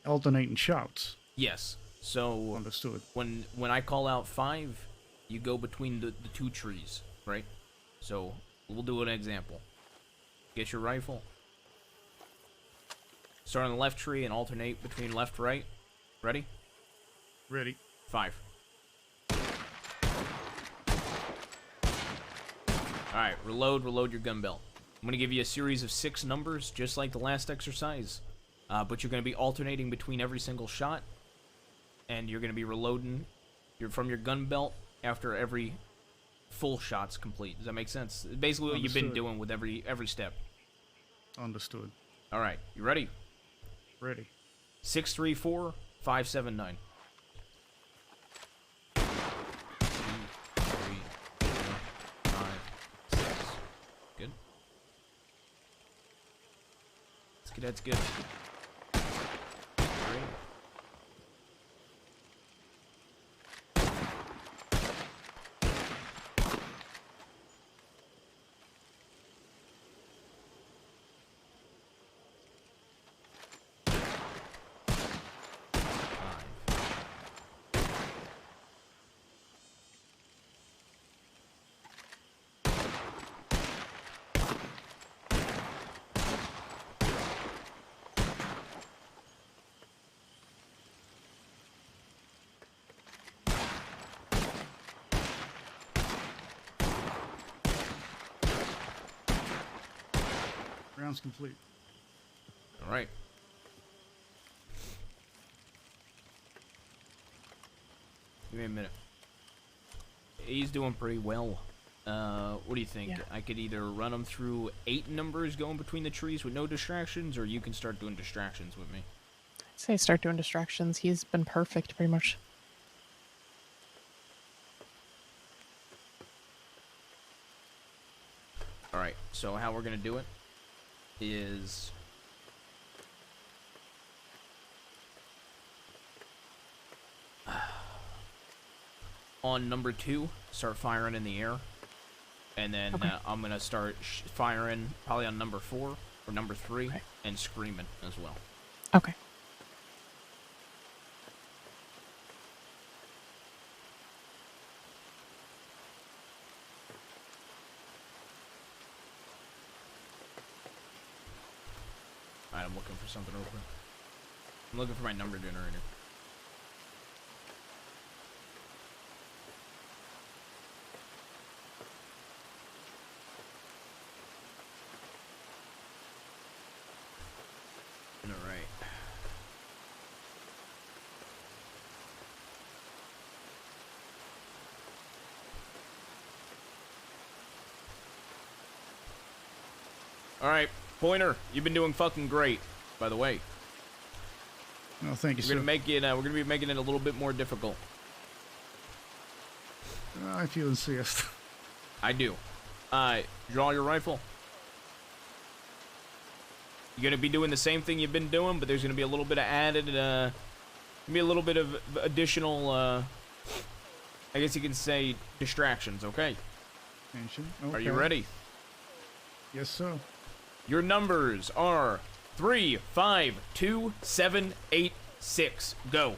Speaker 17: Alternating shots.
Speaker 1: Yes. So
Speaker 17: understood.
Speaker 1: When I call out 5, you go between the two trees, right? So we'll do an example. Get your rifle. Start on the left tree and alternate between left, right. Ready?
Speaker 17: Ready.
Speaker 1: 5. Alright, reload your gun belt. I'm gonna give you a series of 6 numbers, just like the last exercise. But you're gonna be alternating between every single shot. And you're gonna be reloading from your gun belt after every full shot's complete. Does that make sense? Basically what you've been
Speaker 17: Understood.
Speaker 1: doing with every step.
Speaker 17: Understood.
Speaker 1: Alright, you ready?
Speaker 17: Ready.
Speaker 1: 6, 3, 4, 5, 7, 9. 2, 3, 4, 5, 6. Good. That's good. 3.
Speaker 17: Round's complete.
Speaker 1: All right. Give me a minute. He's doing pretty well. What do you think?
Speaker 19: Yeah.
Speaker 1: I could either run him through 8 numbers going between the trees with no distractions, or you can start doing distractions with me.
Speaker 19: I'd say start doing distractions. He's been perfect, pretty much.
Speaker 1: Alright, so how we're gonna do it is on number 2, start firing in the air, and then
Speaker 19: Okay.
Speaker 1: I'm gonna start firing probably on number 4 or number 3 and screaming as well.
Speaker 19: Okay.
Speaker 1: Alright, I'm looking for something real quick. I'm looking for my number generator. Alright. Alright, Pointer, you've been doing fucking great, by the way.
Speaker 17: No, thank you,
Speaker 1: We're gonna
Speaker 17: sir.
Speaker 1: make it. We're gonna be making it a little bit more difficult.
Speaker 17: If you insist.
Speaker 1: I do. Draw your rifle. You're gonna be doing the same thing you've been doing, but there's gonna be a little bit of added. Be a little bit of additional. I guess you can say distractions. Okay.
Speaker 17: Attention.
Speaker 1: Are you
Speaker 17: Okay.
Speaker 1: ready?
Speaker 17: Yes, sir.
Speaker 1: Your numbers are 3, 5, 2, 7, 8, 6. Go.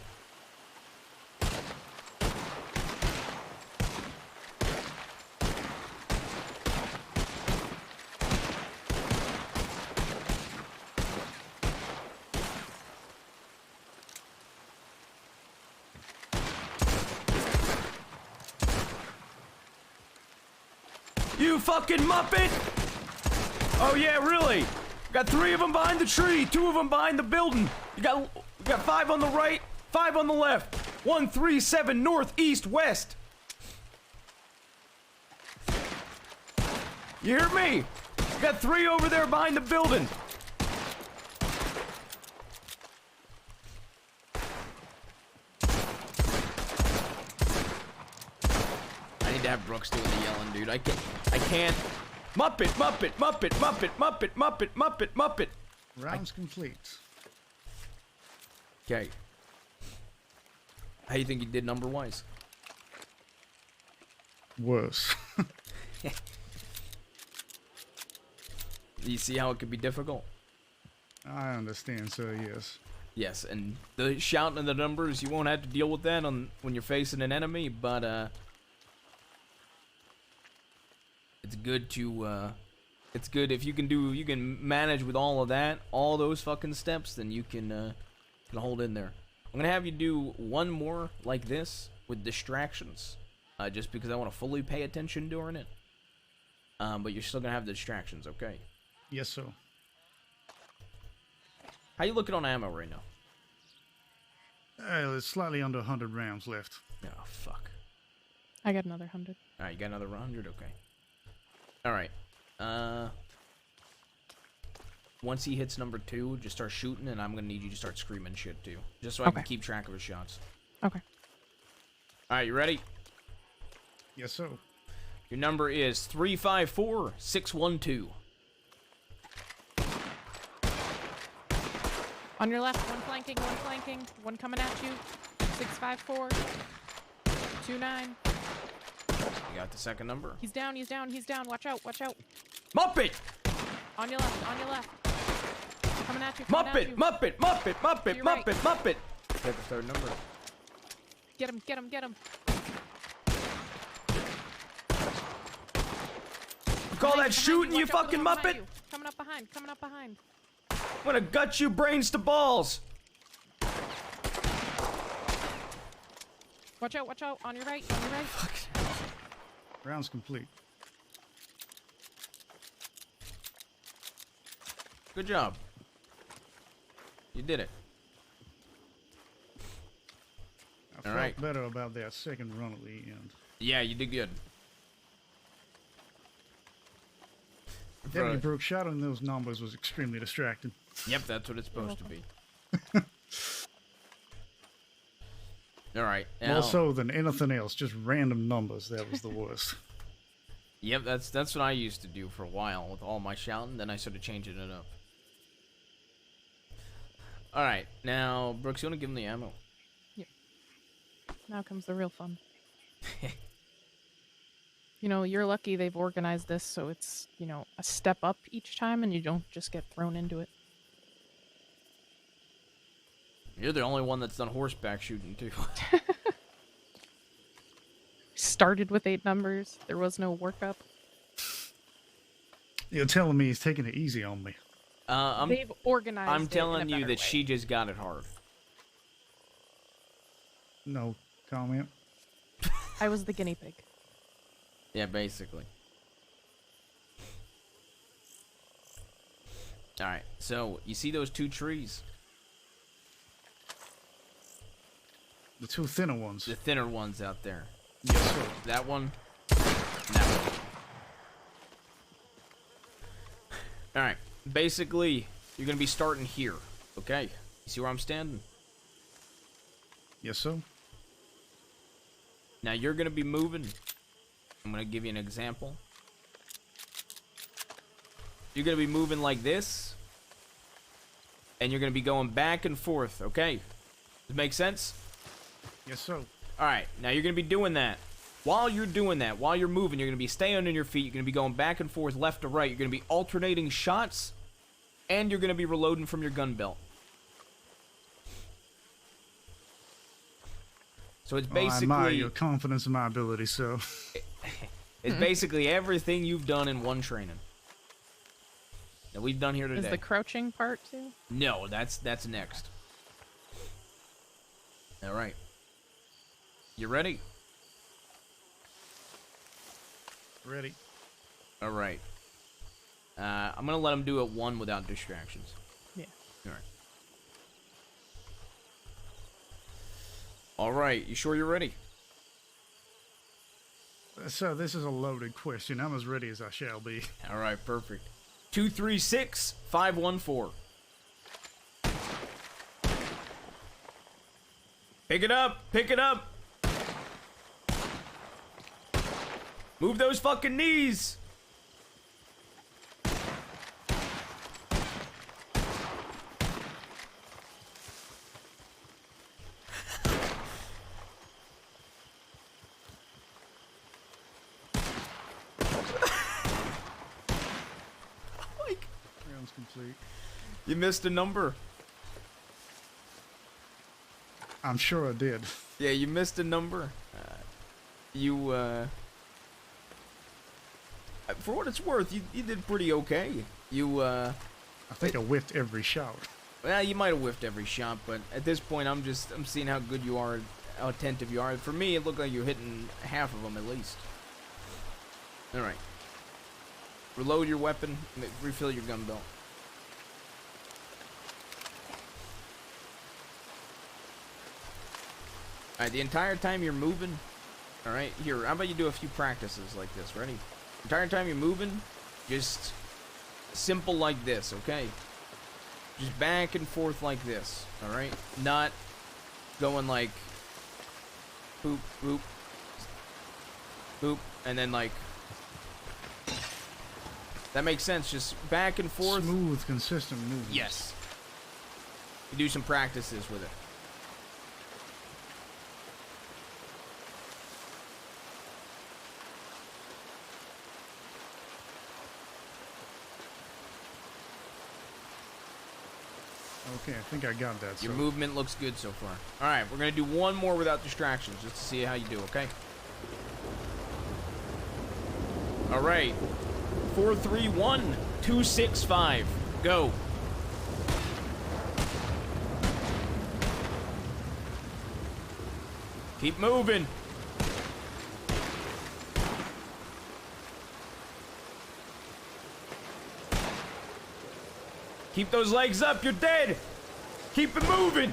Speaker 1: You fucking muppet! Oh yeah, really? Got 3 of them behind the tree, 2 of them behind the building. You got 5 on the right, 5 on the left. 1, 3, 7, north, east, west. You hear me? You got 3 over there behind the building. I need to have Brooks doing the yelling, dude. I can't. Muppet, Muppet, Muppet, Muppet, Muppet, Muppet, Muppet, Muppet.
Speaker 17: Rounds complete.
Speaker 1: Okay. How you think you did number-wise?
Speaker 17: Worse.
Speaker 1: You see how it could be difficult?
Speaker 17: I understand, sir, yes.
Speaker 1: Yes, and the shouting of the numbers, you won't have to deal with that when you're facing an enemy, but it's good to it's good if you can manage with all of that, all those fucking steps, then you can hold in there. I'm gonna have you do one more like this with distractions, just because I want to fully pay attention during it. But you're still gonna have the distractions, okay?
Speaker 17: Yes, sir.
Speaker 1: How you looking on ammo right now?
Speaker 17: It's slightly under 100 rounds left.
Speaker 1: Oh, fuck.
Speaker 19: I got another 100.
Speaker 1: Alright, you got another 100? Okay. Alright. Once he hits number 2, just start shooting, and I'm gonna need you to start screaming shit, too. Just so I can keep track of his shots.
Speaker 19: Okay.
Speaker 1: Alright, you ready?
Speaker 17: Yes, sir.
Speaker 1: Your number is 354612.
Speaker 19: On your left, one flanking, one coming at you. 654 29.
Speaker 1: You got the second number?
Speaker 19: He's down. Watch out.
Speaker 1: Muppet!
Speaker 19: On your left. Coming at you.
Speaker 1: Muppet! Muppet!
Speaker 19: To your right.
Speaker 1: Muppet! Take the third number.
Speaker 19: Get him.
Speaker 1: You call that shooting, you fucking Muppet?
Speaker 19: Coming up behind.
Speaker 1: I'm gonna gut you brains to balls.
Speaker 19: Watch out. On your right.
Speaker 17: Rounds complete.
Speaker 1: Good job. You did it.
Speaker 17: I felt better about that second run at the end.
Speaker 1: Yeah, you did good.
Speaker 17: Deputy Brooks, shouting those numbers was extremely distracting.
Speaker 1: Yep, that's what it's supposed to be. Alright, now...
Speaker 17: More so than anything else, just random numbers. That was the worst.
Speaker 1: Yep, that's what I used to do for a while with all my shouting, then I started changing it up. Alright, now, Brooks, you want to give him the ammo?
Speaker 19: Yep. Now comes the real fun. You know, you're lucky they've organized this so it's, you know, a step up each time and you don't just get thrown into it.
Speaker 1: You're the only one that's done horseback shooting, too.
Speaker 19: Started with 8 numbers. There was no workup.
Speaker 17: You're telling me he's taking it easy on me.
Speaker 19: They've organized
Speaker 1: I'm
Speaker 19: it
Speaker 1: telling
Speaker 19: in a
Speaker 1: you
Speaker 19: better
Speaker 1: that
Speaker 19: way.
Speaker 1: she just got it hard.
Speaker 17: No comment.
Speaker 19: I was the guinea pig.
Speaker 1: Yeah, basically. Alright, so, you see those 2 trees?
Speaker 17: The 2 thinner ones.
Speaker 1: The thinner ones out there.
Speaker 17: Yes, sir.
Speaker 1: That one. And that one. Alright, basically, you're going to be starting here, okay? You see where I'm standing?
Speaker 17: Yes, sir.
Speaker 1: Now, you're going to be moving. I'm going to give you an example. You're going to be moving like this. And you're going to be going back and forth, okay? Does it make sense?
Speaker 17: Yes, sir.
Speaker 1: Alright, now you're going to be doing that. While you're doing that, while you're moving, you're going to be staying on your feet. You're going to be going back and forth, left to right. You're going to be alternating shots. And you're going to be reloading from your gun belt. So it's basically...
Speaker 17: I admire your confidence in my ability, so...
Speaker 1: It's basically everything you've done in one training. That we've done here today.
Speaker 19: Is the crouching part too?
Speaker 1: No, that's next. Alright. You ready?
Speaker 17: Ready.
Speaker 1: Alright. I'm gonna let him do it one without distractions.
Speaker 19: Yeah.
Speaker 1: Alright. Alright, you sure you're ready?
Speaker 17: So this is a loaded question. I'm as ready as I shall be.
Speaker 1: Alright, perfect. 236-514. Pick it up! Pick it up! Move those fucking knees!
Speaker 17: Round's complete.
Speaker 1: You missed a number.
Speaker 17: I'm sure I did.
Speaker 1: Yeah, you missed a number. For what it's worth, you did pretty okay.
Speaker 17: I think I whiffed every shot.
Speaker 1: Well, you might have whiffed every shot, but at this point, I'm seeing how good you are, how attentive you are. For me, it looked like you're hitting half of them at least. All right. Reload your weapon. Refill your gun belt. All right. The entire time you're moving. All right. Here, how about you do a few practices like this? Ready? The entire time you're moving, just simple like this. Okay. Just back and forth like this, alright? Not going like boop, boop, boop, and then like... That makes sense, just back and forth.
Speaker 17: Smooth, consistent movement.
Speaker 1: Yes. You do some practices with it.
Speaker 17: Okay, I think I got that.
Speaker 1: Your movement looks good so far. Alright, we're going to do one more without distractions, just to see how you do, okay? Alright. 4-3-1-2-6-5. Go. Keep moving. Keep those legs up, you're dead! Keep it moving!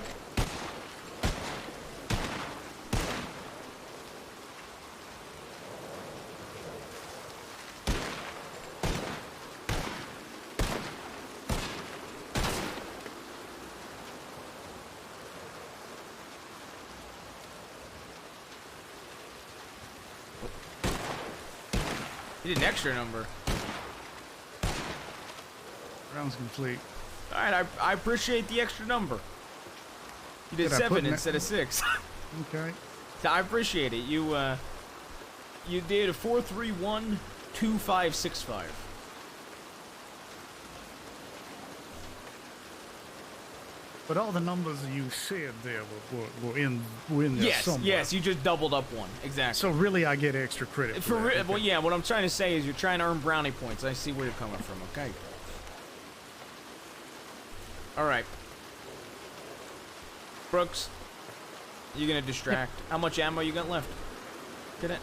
Speaker 1: You did an extra number.
Speaker 17: Round's complete.
Speaker 1: Alright, I appreciate the extra number. You did 7 instead of 6.
Speaker 17: Okay.
Speaker 1: So I appreciate it. You did a 4-3-1-2-5-6-5.
Speaker 17: But all the numbers you said there were in there
Speaker 1: Yes,
Speaker 17: somewhere.
Speaker 1: yes, you just doubled up one. Exactly.
Speaker 17: So really I get extra credit for that. Okay.
Speaker 1: Well, yeah, what I'm trying to say is you're trying to earn brownie points. I see where you're coming from, okay? Alright. Brooks, you're gonna distract. How much ammo you got left? Get it?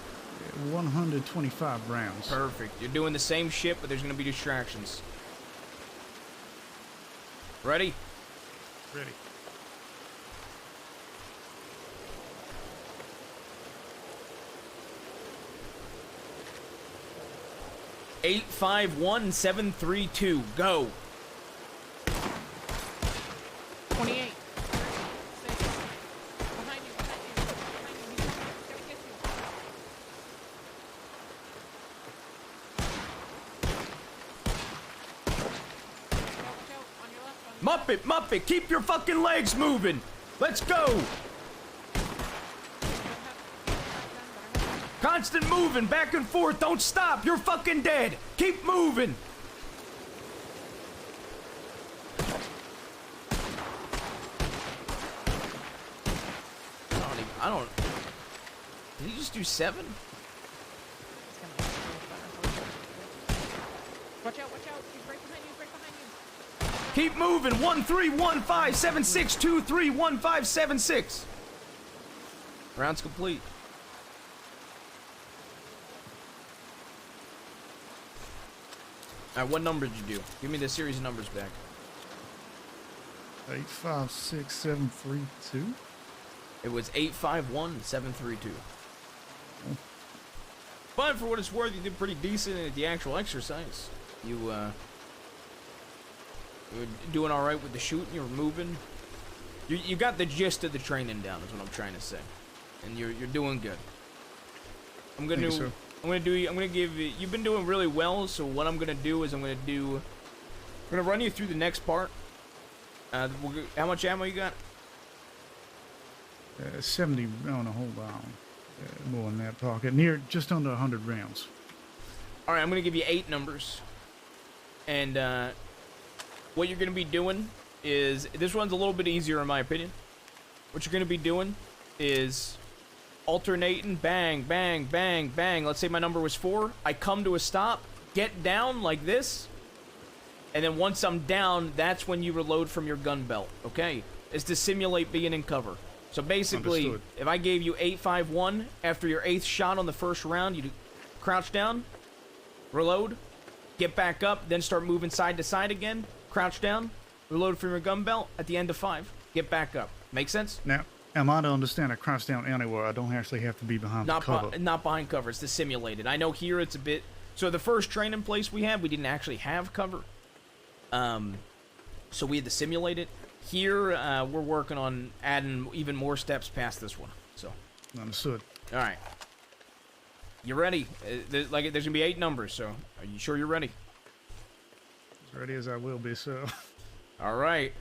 Speaker 17: 125 rounds.
Speaker 1: Perfect. You're doing the same shit, but there's gonna be distractions. Ready?
Speaker 17: Ready.
Speaker 1: Eight, 5, 1, 7, 3, 2. Go.
Speaker 19: 28. 6. Behind you, behind you, behind you. He's gonna get you. Watch out, on your left,
Speaker 1: Muppet, Muppet, keep your fucking legs moving. Let's go. Constant moving, back and forth. Don't stop. You're fucking dead. Keep moving. I don't. Did he just do 7?
Speaker 19: Watch out, watch out. He's right behind you, right behind you.
Speaker 1: Keep moving. 1, 3, 1, 5, 7, 6, 2, 3, 1, 5, 7, 6. Round's complete. Alright, what number did you do? Give me the series of numbers back.
Speaker 17: 856732.
Speaker 1: It was 851732. But for what it's worth, you did pretty decent at the actual exercise. You were doing all right with the shooting. You were moving. You got the gist of the training down. Is what I'm trying to say, and you're doing good. I'm gonna give you. You've been doing really well. So what I'm gonna do is I'm gonna run you through the next part. How much ammo you got?
Speaker 17: 70. Oh no, hold on. More in that pocket. Just under 100 rounds.
Speaker 1: All right, I'm gonna give you 8 numbers, and what you're gonna be doing is this one's a little bit easier in my opinion. What you're gonna be doing is alternating, bang, bang, bang, bang. Let's say my number was 4. I come to a stop, get down like this, and then once I'm down, that's when you reload from your gun belt. Okay, it's to simulate being in cover. So basically,
Speaker 17: Understood.
Speaker 1: if I gave you 851 after your 8th shot on the first round, you crouch down, reload, get back up, then start moving side to side again, crouch down, reload from your gun belt at the end of 5, get back up. Make sense?
Speaker 17: Now, am I to understand I crouch down anywhere? I don't actually have to be behind the cover.
Speaker 1: Not behind cover. It's the simulated. I know here it's a bit. So the first training place we had, we didn't actually have cover. So we had to simulate it. Here, we're working on adding even more steps past this one. So.
Speaker 17: Understood.
Speaker 1: All right. You ready? There's gonna be 8 numbers. So are you sure you're ready?
Speaker 17: As ready as I will be, so.
Speaker 1: All right.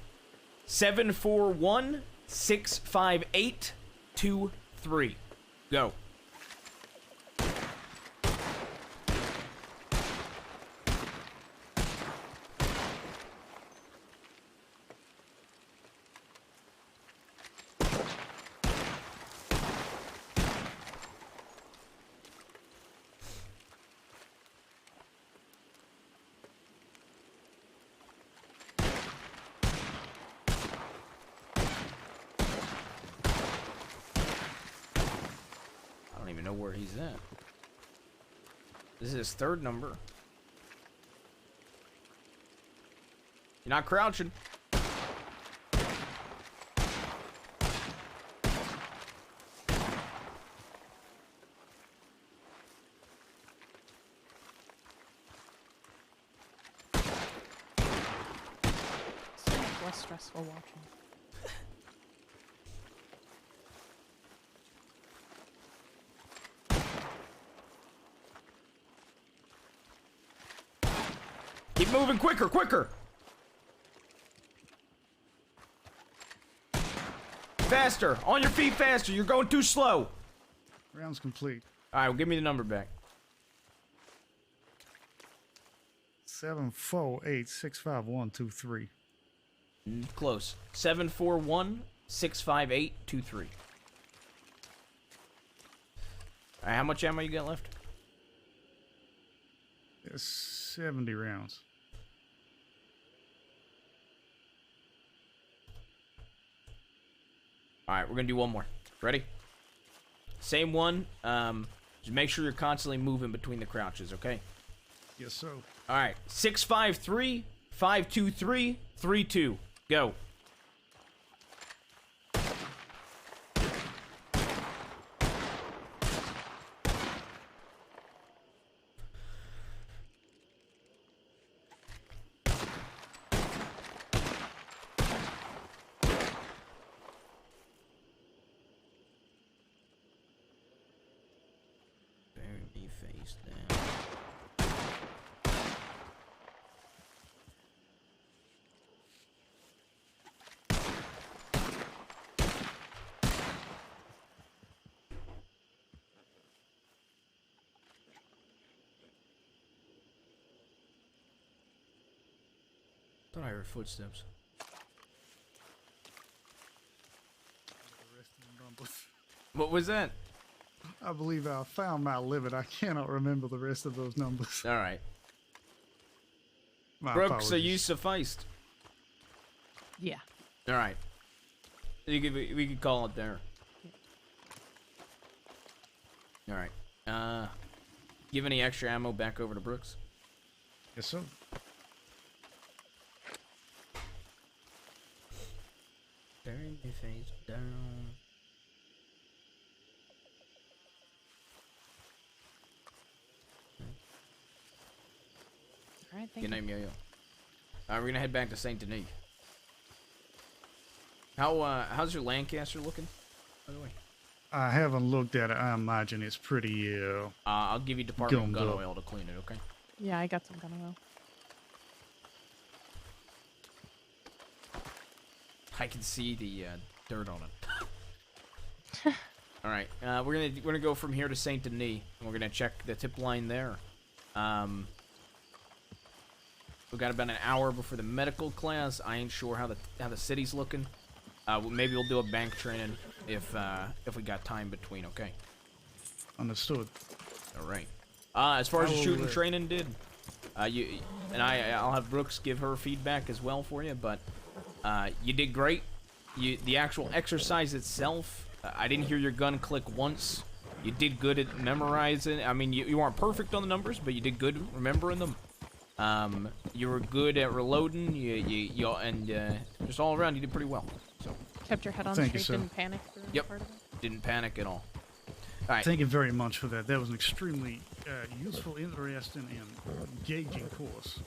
Speaker 1: 741-658-23. Go. I don't even know where he's at. This is his 3rd number. You're not crouching.
Speaker 19: So much less stressful watching.
Speaker 1: Keep moving quicker, quicker. Faster. On your feet faster. You're going too slow.
Speaker 17: Round's complete.
Speaker 1: All right, well, give me the number back.
Speaker 17: 748-65123.
Speaker 1: Close. 741-658-23. All right, how much ammo you got left?
Speaker 17: 70 rounds.
Speaker 1: All right, we're gonna do one more. Ready? Same one. Just make sure you're constantly moving between the crouches, okay?
Speaker 17: Yes, sir.
Speaker 1: All right. 653-523-32. Go. Bury me face down. Thought I heard footsteps. What was that?
Speaker 17: I believe I found my limit. I cannot remember the rest of those numbers.
Speaker 1: All right.
Speaker 17: My
Speaker 1: Brooks,
Speaker 17: apologies.
Speaker 1: are you sufficed?
Speaker 19: Yeah.
Speaker 1: All right. We could call it there. All right. Give any extra ammo back over to Brooks?
Speaker 17: Yes, sir.
Speaker 1: me face down.
Speaker 19: All right, thank
Speaker 1: Good
Speaker 19: you.
Speaker 1: night, Yo-Yo. We're gonna head back to Saint Denis. How's your Lancaster looking, by the way?
Speaker 17: I haven't looked at it. I imagine it's pretty,
Speaker 1: I'll give you Department
Speaker 17: gummed
Speaker 1: Gun
Speaker 17: up.
Speaker 1: Oil to clean it, okay?
Speaker 19: Yeah, I got some gun oil.
Speaker 1: I can see the dirt on it. All right, we're gonna go from here to Saint Denis, and we're gonna check the tip line there. We've got about an hour before the medical class. I ain't sure how the city's looking. Maybe we'll do a bank training if we got time between. Okay.
Speaker 17: Understood.
Speaker 1: All right. As far as
Speaker 17: I
Speaker 1: the
Speaker 17: will,
Speaker 1: shooting training did, I'll have Brooks give her feedback as well for you. But you did great. The actual exercise itself, I didn't hear your gun click once. You did good at memorizing. I mean, you weren't perfect on the numbers, but you did good remembering them. You were good at reloading. Just all around, you did pretty well. So.
Speaker 19: Kept your head on
Speaker 17: Thank you,
Speaker 19: straight,
Speaker 17: sir.
Speaker 19: didn't panic through
Speaker 1: Yep.
Speaker 19: part of it.
Speaker 1: Didn't panic at all. All right.
Speaker 17: Thank you very much for that. That was an extremely useful, interesting, and engaging course.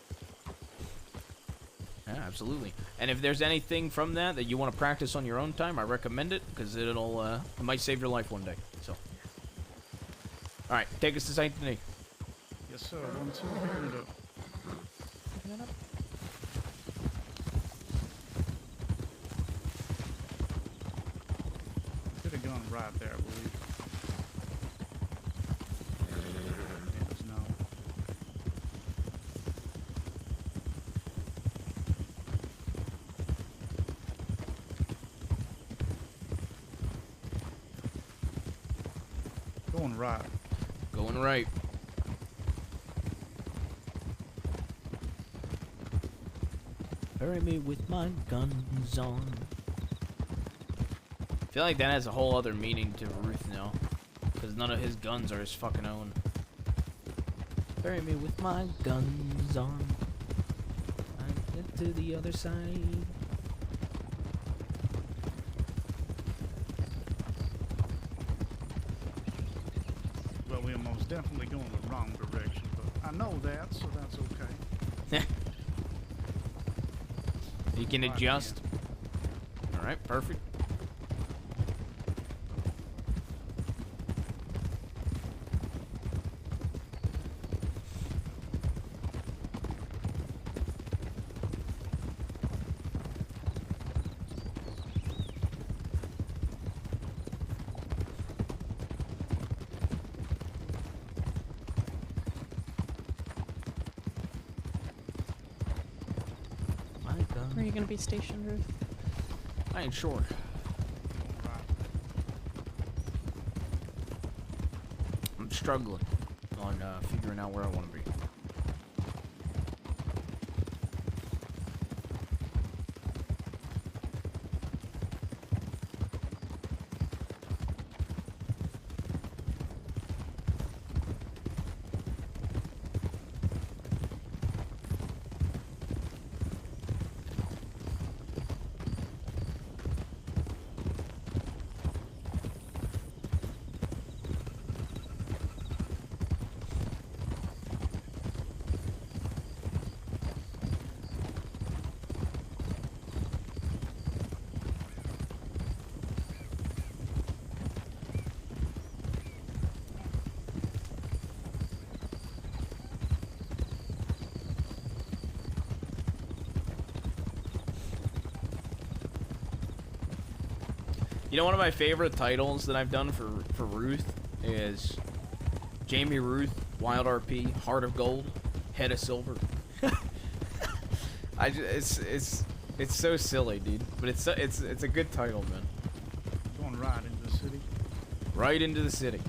Speaker 1: Yeah, absolutely. And if there's anything from that you want to practice on your own time, I recommend it because it might save your life one day. So. All right, take us to Saint Denis.
Speaker 17: Yes, sir. 1, 2, picking it up.
Speaker 19: Picking it up.
Speaker 17: Could have gone right there, I believe. Yes, no. Going right.
Speaker 1: Going right. Bury me with my guns on. I feel like that has a whole other meaning to Ruth now. Because none of his guns are his fucking own. Bury me with my guns on. I get to the other side.
Speaker 17: Well, we are most definitely going the wrong direction, but I know that, so that's okay.
Speaker 1: You can
Speaker 17: Right,
Speaker 1: adjust. Alright, perfect.
Speaker 19: Where are you going to be stationed, Ruth?
Speaker 1: I ain't sure. I'm struggling on figuring out where I want to be. You know, one of my favorite titles that I've done for Ruth is Jamie Ruth, Wild RP, Heart of Gold, Head of Silver. It's so silly, dude, but it's a good title, man.
Speaker 17: Going right into the city.
Speaker 1: Right into the city.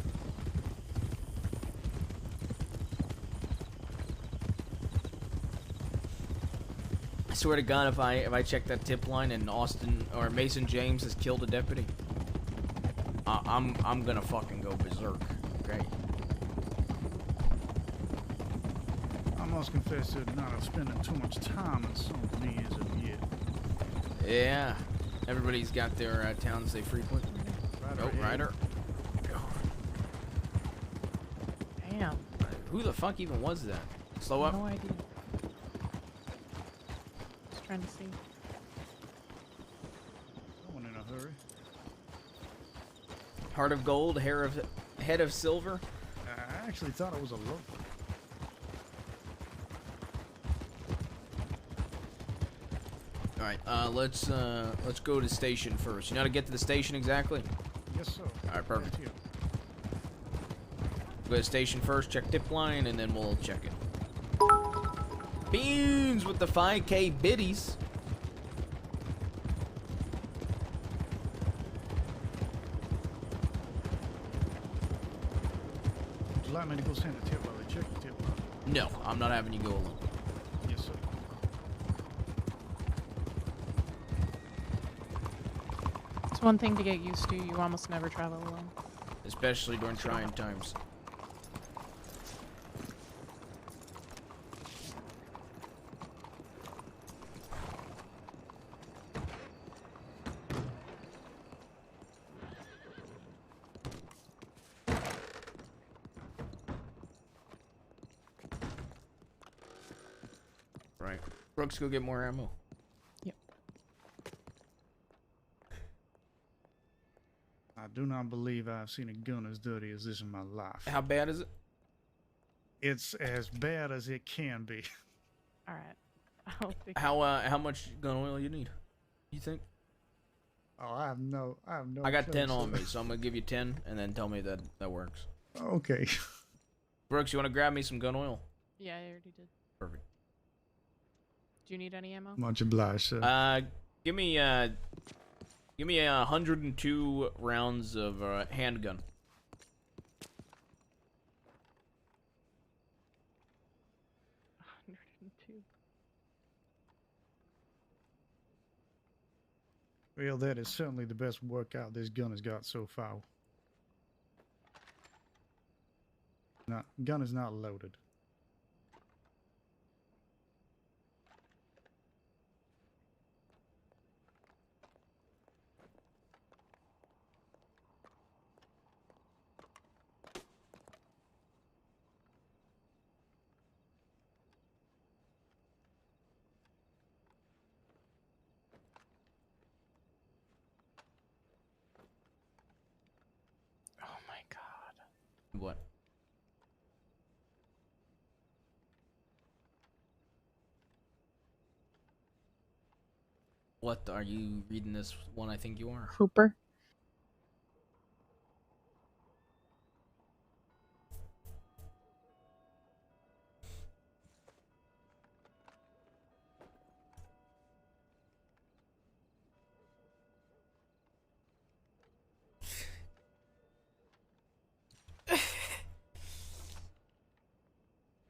Speaker 1: I swear to God, if I check that tip line and Austin or Mason James has killed a deputy, I'm gonna fucking go berserk. Okay.
Speaker 17: I must confess to not have spending too much time in some of these of yet.
Speaker 1: Yeah. Everybody's got their towns they frequent. Oh, Ryder.
Speaker 19: Damn.
Speaker 1: Who the fuck even was that? Slow up.
Speaker 19: No idea. Just trying to see.
Speaker 17: Someone in a hurry.
Speaker 1: Heart of gold, head of silver.
Speaker 17: I actually thought it was a local.
Speaker 1: All right, let's go to the station first. You know how to get to the station exactly?
Speaker 17: Yes, sir.
Speaker 1: All right, perfect.
Speaker 17: Right here.
Speaker 1: Go to the station first, check tip line, and then we'll check it. Beans with the 5K biddies.
Speaker 17: Would you like me to go send a tip while they check the tip line?
Speaker 1: No, I'm not having you go alone.
Speaker 17: Yes, sir.
Speaker 19: It's one thing to get used to. You almost never travel alone.
Speaker 1: Especially during trying times. Right. Brooks, go get more ammo.
Speaker 19: Yep.
Speaker 17: I do not believe I've seen a gun as dirty as this in my life.
Speaker 1: How bad is it?
Speaker 17: It's as bad as it can be.
Speaker 19: All right. I don't think.
Speaker 1: How much gun oil you need? You think?
Speaker 17: Oh, I have no.
Speaker 1: I got
Speaker 17: clue,
Speaker 1: 10 on
Speaker 17: sir.
Speaker 1: me, so I'm gonna give you 10, and then tell me that works.
Speaker 17: Okay.
Speaker 1: Brooks, you want to grab me some gun oil?
Speaker 19: Yeah, I already did.
Speaker 1: Perfect.
Speaker 19: Do you need any ammo?
Speaker 17: Much obliged, sir.
Speaker 1: Give me 102 rounds of handgun.
Speaker 17: Well, that is certainly the best workout this gun has got so far. Gun is not loaded.
Speaker 19: Oh my god.
Speaker 1: What? What are you reading this one? I think you are.
Speaker 19: Hooper.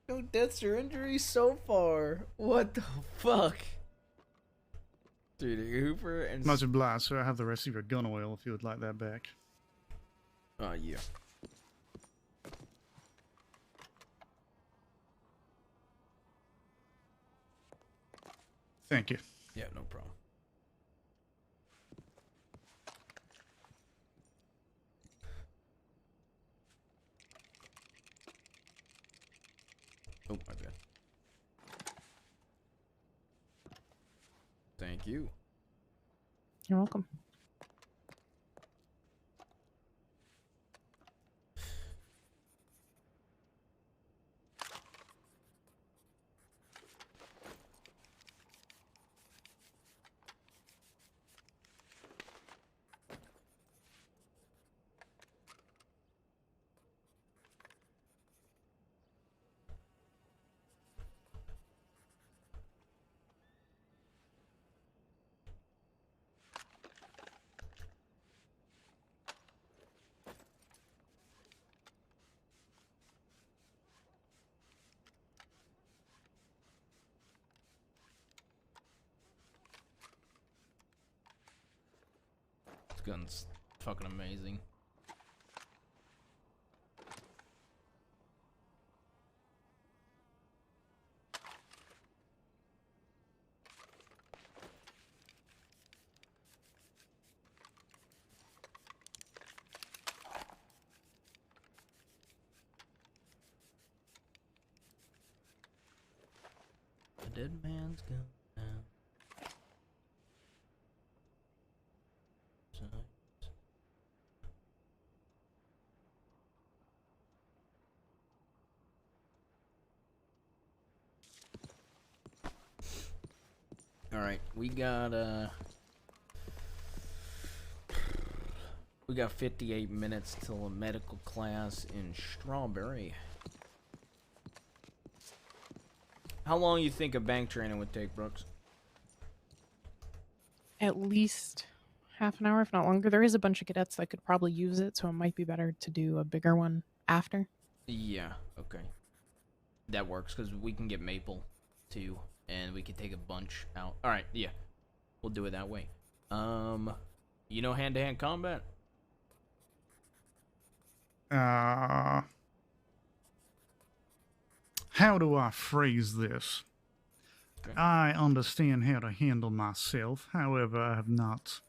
Speaker 1: No deaths or injuries so far. What the fuck? Dude, Hooper and...
Speaker 17: Much obliged, sir. I have the rest of your gun oil if you would like that back.
Speaker 1: Yeah.
Speaker 17: Thank you.
Speaker 1: Yeah, no problem. Oh, my bad. Thank you.
Speaker 19: You're welcome.
Speaker 1: This gun's fucking amazing. dead man's gone now. Alright, we got 58 minutes till a medical class in Strawberry. How long you think a bank training would take, Brooks?
Speaker 19: At least half an hour, if not longer. There is a bunch of cadets that could probably use it, so it might be better to do a bigger one after.
Speaker 1: Yeah, okay. That works, because we can get Maple, too, and we can take a bunch out. Alright, yeah. We'll do it that way. You know hand-to-hand combat?
Speaker 17: How do I phrase this?
Speaker 1: Okay.
Speaker 17: I understand how to handle myself. However, I have not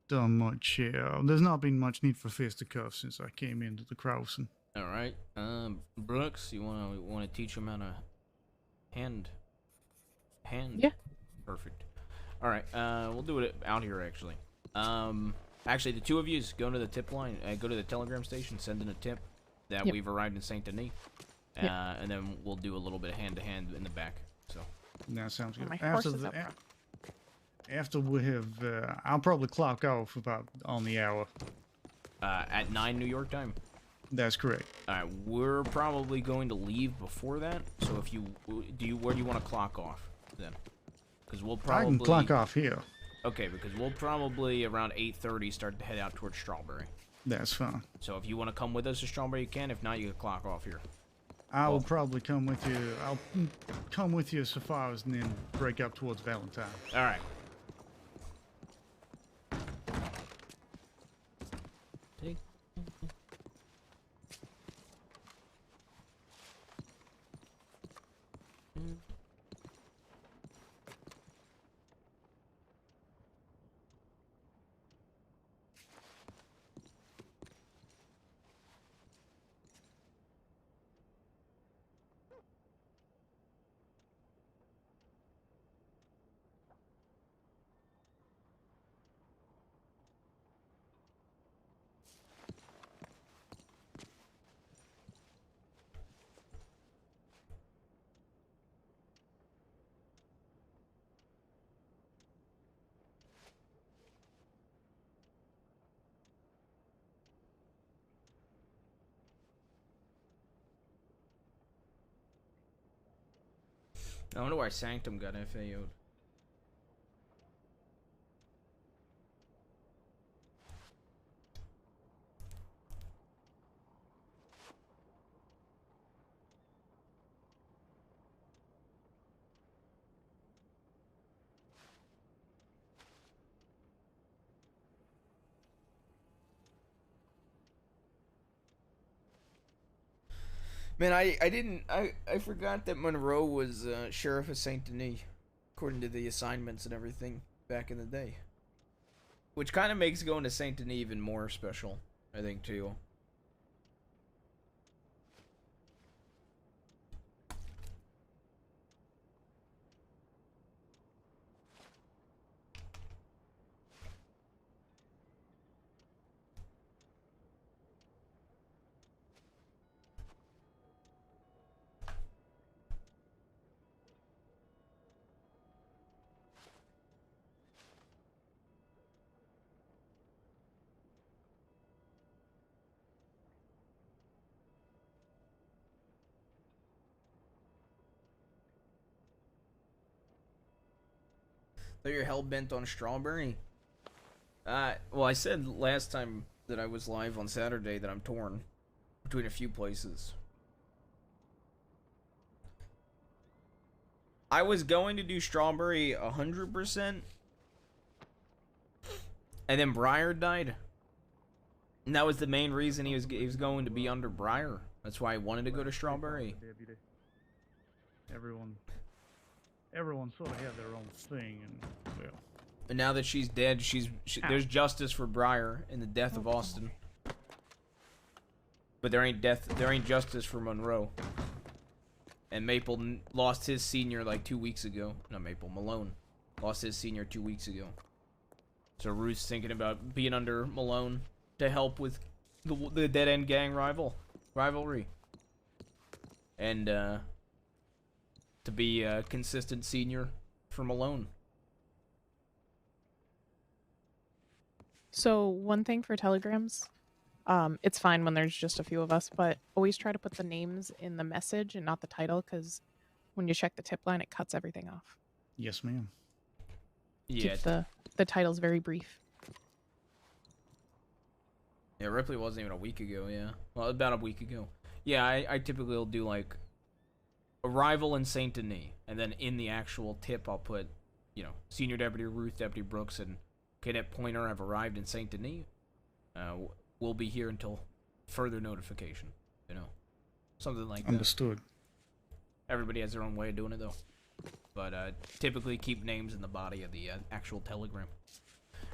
Speaker 17: done much. There's not been much need for fisticuffs since I came into the crossing.
Speaker 1: All right. Brooks, you wanna teach him how to hand?
Speaker 19: Yeah.
Speaker 1: Perfect. All right. We'll do it out here actually. Actually, the two of you go to the tip line. Go to the telegram station. Send in a tip that we've arrived in Saint Denis. And then we'll do a little bit of hand-to-hand in the back. So
Speaker 17: that sounds good.
Speaker 19: My horse is up front.
Speaker 17: After we have, I'll probably clock off about on the hour.
Speaker 1: At 9 New York time.
Speaker 17: That's correct.
Speaker 1: All right, we're probably going to leave before that. So if you where do you want to clock off then? Because we'll probably
Speaker 17: I can clock off here.
Speaker 1: Okay, because we'll probably around 8:30 start to head out towards Strawberry.
Speaker 17: That's fine.
Speaker 1: So if you want to come with us to Strawberry, you can. If not, you can clock off here.
Speaker 17: I will probably come with you. I'll come with you so far as and then break up towards Valentine.
Speaker 1: All right. Take. I wonder why Sanctum got FAO'd. Man, I forgot that Monroe was Sheriff of Saint Denis, according to the assignments and everything back in the day. Which kind of makes going to Saint Denis even more special, I think, too. So you're hell-bent on Strawberry? Well, I said last time that I was live on Saturday that I'm torn between a few places. I was going to do Strawberry 100%, and then Briar died. And that was the main reason he was going to be under Briar. That's why I wanted to go to Strawberry.
Speaker 17: Everyone sort of had their own thing, and well.
Speaker 1: And now that she's dead, there's justice for Briar in the death of Austin. But there ain't justice for Monroe. And Maple lost his senior like 2 weeks ago. Not Maple, Malone lost his senior 2 weeks ago. So Ruth's thinking about being under Malone to help with the dead end gang rivalry, and to be a consistent senior for Malone.
Speaker 19: So one thing for telegrams, it's fine when there's just a few of us, but always try to put the names in the message and not the title, because when you check the tip line, it cuts everything off.
Speaker 17: Yes, ma'am.
Speaker 1: Yeah.
Speaker 19: Keep the titles very brief.
Speaker 1: Yeah, Ripley wasn't even a week ago, yeah. Well, about a week ago. Yeah, I typically will do, like, Arrival in Saint Denis, and then in the actual tip I'll put, you know, Senior Deputy Ruth, Deputy Brooks, and Cadet Pointer have arrived in Saint Denis. We'll be here until further notification, you know. Something like that.
Speaker 17: Understood.
Speaker 1: Everybody has their own way of doing it, though. But typically keep names in the body of the actual telegram.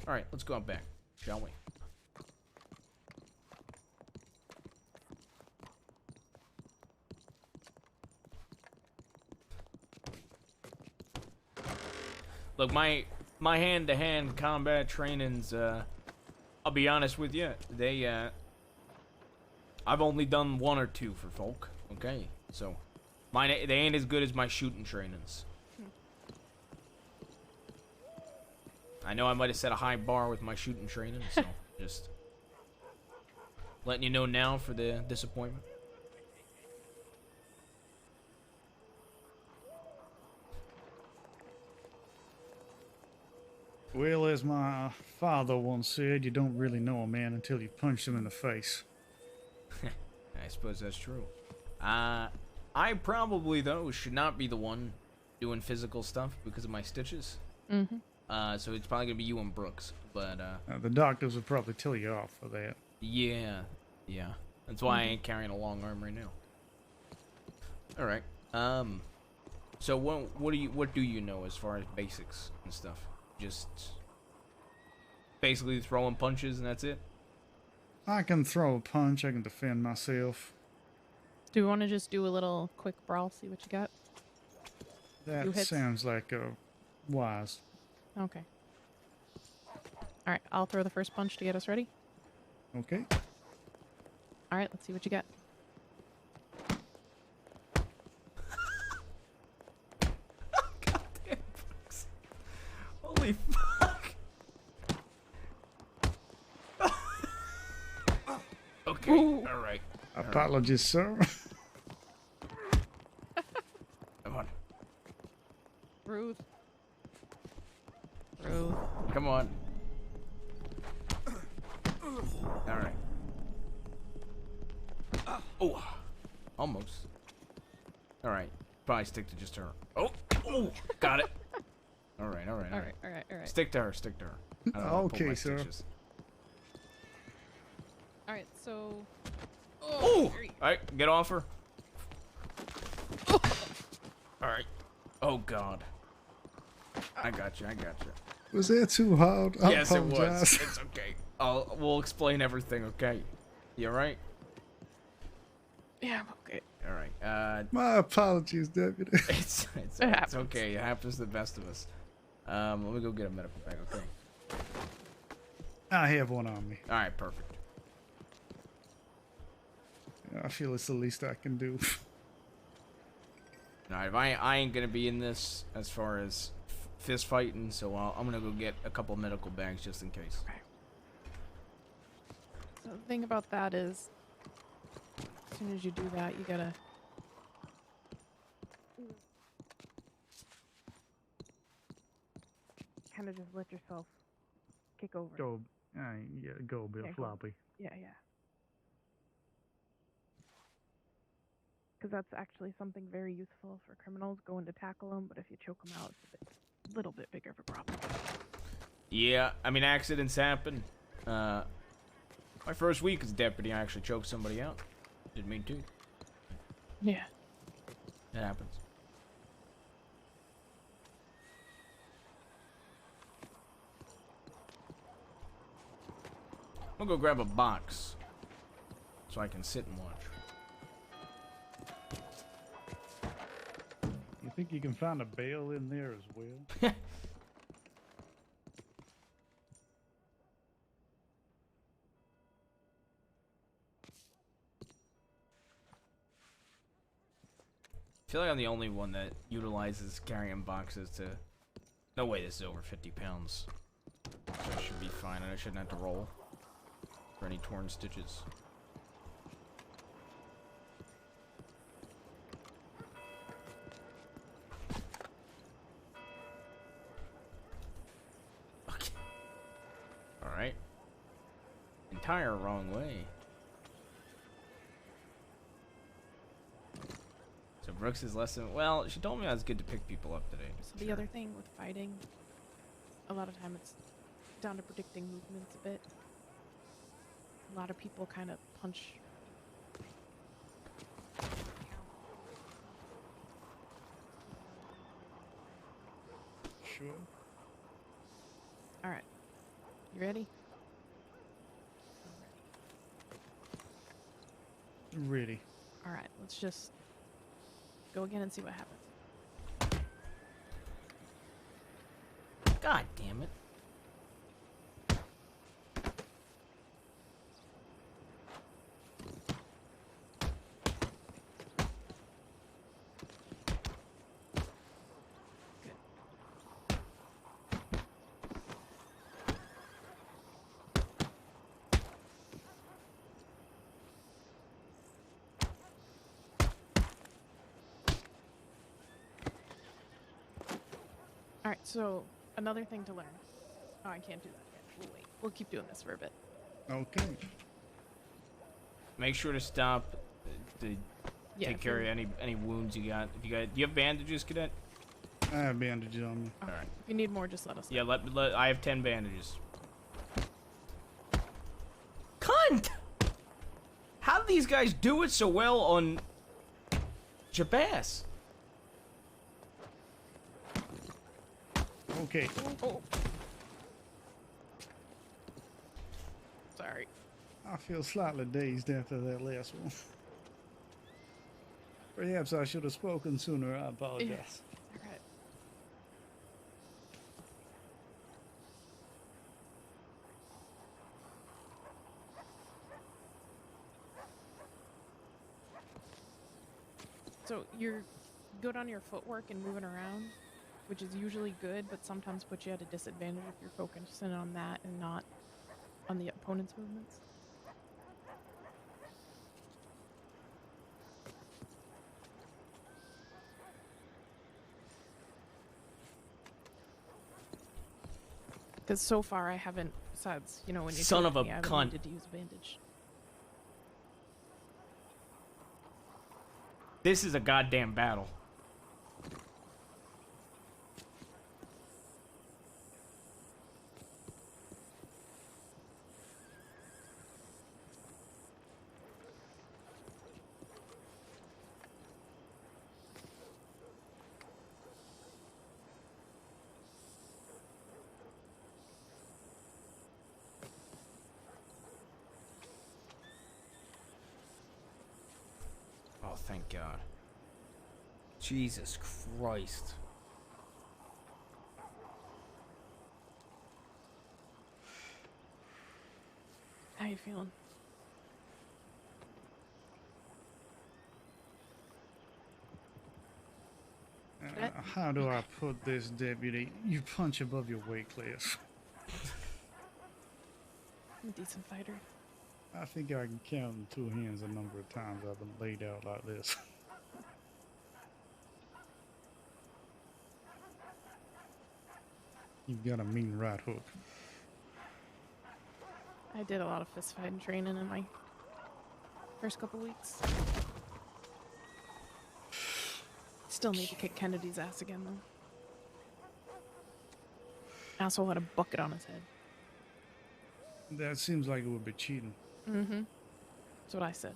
Speaker 1: Alright, let's go out back, shall we? Look, my hand-to-hand combat trainings, I'll be honest with you, they, I've only done 1 or 2 for folk, okay? So, they ain't as good as my shooting trainings. I know I might have set a high bar with my shooting training, so just letting you know now for the disappointment.
Speaker 17: Well, as my father once said, you don't really know a man until you punch him in the face.
Speaker 1: I suppose that's true. I probably, though, should not be the one doing physical stuff because of my stitches.
Speaker 19: Mm-hmm.
Speaker 1: So it's probably gonna be you and Brooks, but
Speaker 17: the doctors will probably tell you off for that.
Speaker 1: yeah. That's why I ain't carrying a long arm right now. All right. So what do you know as far as basics and stuff? Just basically throwing punches and that's it?
Speaker 17: I can throw a punch. I can defend myself.
Speaker 19: Do we want to just do a little quick brawl, see what you got?
Speaker 17: That sounds like wise.
Speaker 19: Okay. Alright, I'll throw the first punch to get us ready.
Speaker 17: Okay.
Speaker 19: Alright, let's see what you got.
Speaker 1: Goddamn Brooks. Holy fuck. Okay, alright.
Speaker 17: Apologies, sir.
Speaker 1: Come on.
Speaker 19: Ruth.
Speaker 1: Come on. Alright. Oh, almost. Alright. Probably stick to just her. Oh, got it. Alright. Stick to her. I don't wanna pull my
Speaker 17: Okay, sir.
Speaker 1: stitches.
Speaker 19: Alright, so...
Speaker 1: Oh! Alright, get off her. Alright. Oh, God. I got you.
Speaker 17: Was that too hard? I
Speaker 1: Yes, it was.
Speaker 17: apologize.
Speaker 1: It's okay. We'll explain everything, okay? You alright?
Speaker 19: Yeah, I'm okay.
Speaker 1: Alright,
Speaker 17: My apologies, Deputy.
Speaker 1: It's okay. It happens to the best of us. Let me go get a medical bag, okay?
Speaker 17: I have one on me.
Speaker 1: Alright, perfect.
Speaker 17: I feel it's the least I can do.
Speaker 1: Alright, I ain't gonna be in this as far as fist fighting, so I'm gonna go get a couple medical bags just in case.
Speaker 19: Okay. So the thing about that is, as soon as you do that, you gotta... kind of just let yourself kick over.
Speaker 17: Go, go, Bill
Speaker 19: Yeah, go.
Speaker 17: Floppy.
Speaker 19: Yeah. Because that's actually something very useful for criminals, going to tackle them, but if you choke them out, it's a little bit bigger of a problem.
Speaker 1: Yeah, I mean, accidents happen. My first week as a deputy, I actually choked somebody out. Didn't mean to.
Speaker 19: Yeah.
Speaker 1: It happens. I'm gonna go grab a box so I can sit and watch.
Speaker 17: think you can find a bale in there as well.
Speaker 1: I feel like I'm the only one that utilizes carrying boxes to... No way this is over 50 pounds. So I should be fine, and I shouldn't have to roll for any torn stitches. Okay. Alright. Entire wrong way. So Brooks is less than... Well, she told me I was good to pick people up today.
Speaker 19: So the other thing with fighting, a lot of time it's down to predicting movements a bit. A lot of people kind of punch.
Speaker 17: Sure.
Speaker 19: All right, you ready?
Speaker 17: Ready.
Speaker 19: All right, let's just go again and see what happens.
Speaker 1: God damn it.
Speaker 19: All right, so another thing to learn. Oh, I can't do that yet. We'll wait. We'll keep doing this for a bit.
Speaker 17: Okay.
Speaker 1: Make sure to stop to
Speaker 19: Yeah,
Speaker 1: take
Speaker 19: if
Speaker 1: care of
Speaker 19: you're-
Speaker 1: any wounds you got. If you got, do you have bandages, Cadet?
Speaker 17: I have bandages on me.
Speaker 19: All right. If you need more, just let us know.
Speaker 1: Yeah, let I have 10 bandages. Cunt! How do these guys do it so well on Jabaz?
Speaker 17: Okay.
Speaker 19: Oh. Sorry.
Speaker 17: I feel slightly dazed after that last one. Perhaps I should have spoken sooner. I apologize.
Speaker 19: All right. So you're good on your footwork and moving around, which is usually good, but sometimes puts you at a disadvantage if you're focusing on that and not on the opponent's movements. Because so far I haven't, besides, you know, when you
Speaker 1: Son
Speaker 19: took
Speaker 1: of a
Speaker 19: me, I haven't
Speaker 1: cunt.
Speaker 19: needed to use a bandage.
Speaker 1: This is a goddamn battle. Oh, thank God. Jesus Christ.
Speaker 19: How you feeling?
Speaker 17: How do I put this, Deputy? You punch above your weight class.
Speaker 19: I'm a decent fighter.
Speaker 17: I think I can count in two hands the number of times I've been laid out like this. You've got a mean right hook.
Speaker 19: I did a lot of fist fighting training in my first couple weeks. Still need to kick Kennedy's ass again, though. Asshole had a bucket on his head.
Speaker 17: That seems like it would be cheating.
Speaker 19: Mm-hmm. That's what I said.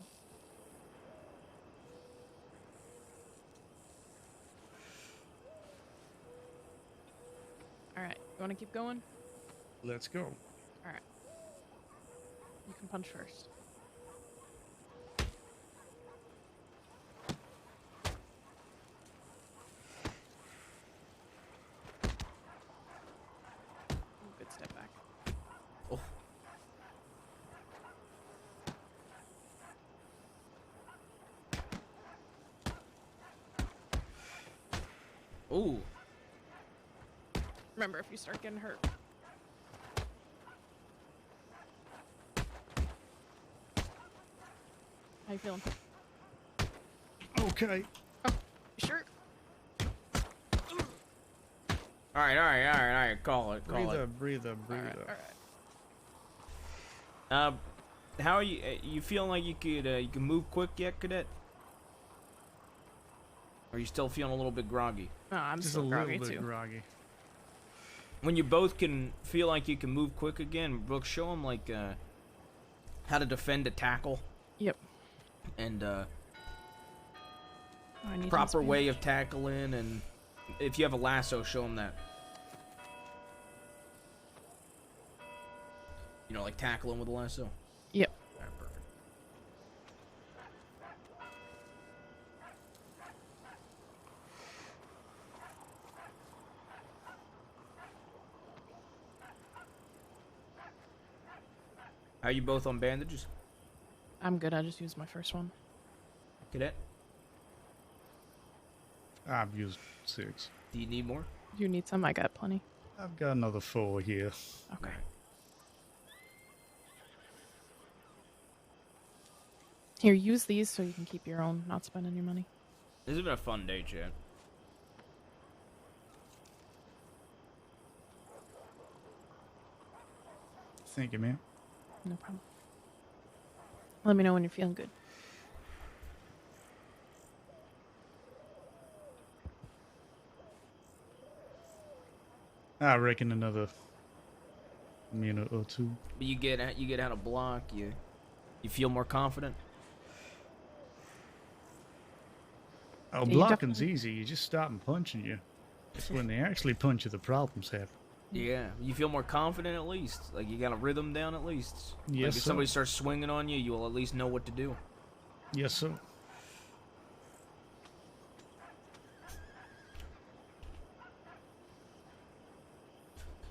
Speaker 19: Alright, you want to keep going?
Speaker 17: Let's go.
Speaker 19: Alright. You can punch first.
Speaker 1: Ooh.
Speaker 19: Remember, if you start getting hurt. How you feeling?
Speaker 17: Okay.
Speaker 19: Sure.
Speaker 1: All right. Call it.
Speaker 17: Breathe up.
Speaker 19: All right.
Speaker 1: How are you? You feeling like you can move quick yet, Cadet? Or are you still feeling a little bit groggy?
Speaker 19: No, I'm
Speaker 17: Just
Speaker 19: still
Speaker 17: a
Speaker 19: groggy
Speaker 17: little bit
Speaker 19: too.
Speaker 17: groggy.
Speaker 1: When you both can feel like you can move quick again, Brooke, show them like how to defend a tackle.
Speaker 19: Yep.
Speaker 1: And
Speaker 19: I need
Speaker 1: proper
Speaker 19: some
Speaker 1: way of tackling, and if you have a lasso, show them that. You know, like tackling with a lasso.
Speaker 19: Yep.
Speaker 1: Alright, perfect. Are you both on bandages?
Speaker 19: I'm good. I just used my first one.
Speaker 1: Cadet?
Speaker 17: I've used 6.
Speaker 1: Do you need more?
Speaker 19: You need some? I got plenty.
Speaker 17: I've got another 4 here.
Speaker 19: Okay. Here, use these so you can keep your own, not spending your money.
Speaker 1: This has been a fun day, Chad.
Speaker 17: Thank you, man.
Speaker 19: No problem. Let me know when you're feeling good.
Speaker 17: I reckon another minute or 2.
Speaker 1: But you get out of block. You feel more confident.
Speaker 17: Oh,
Speaker 19: you
Speaker 17: blocking's easy. You just stop them punching you. It's when they actually punch you the problems happen.
Speaker 1: Yeah, you feel more confident at least. Like you got a rhythm down at least.
Speaker 17: Yes,
Speaker 1: like if
Speaker 17: sir.
Speaker 1: somebody starts swinging on you, you will at least know what to do.
Speaker 17: Yes, sir.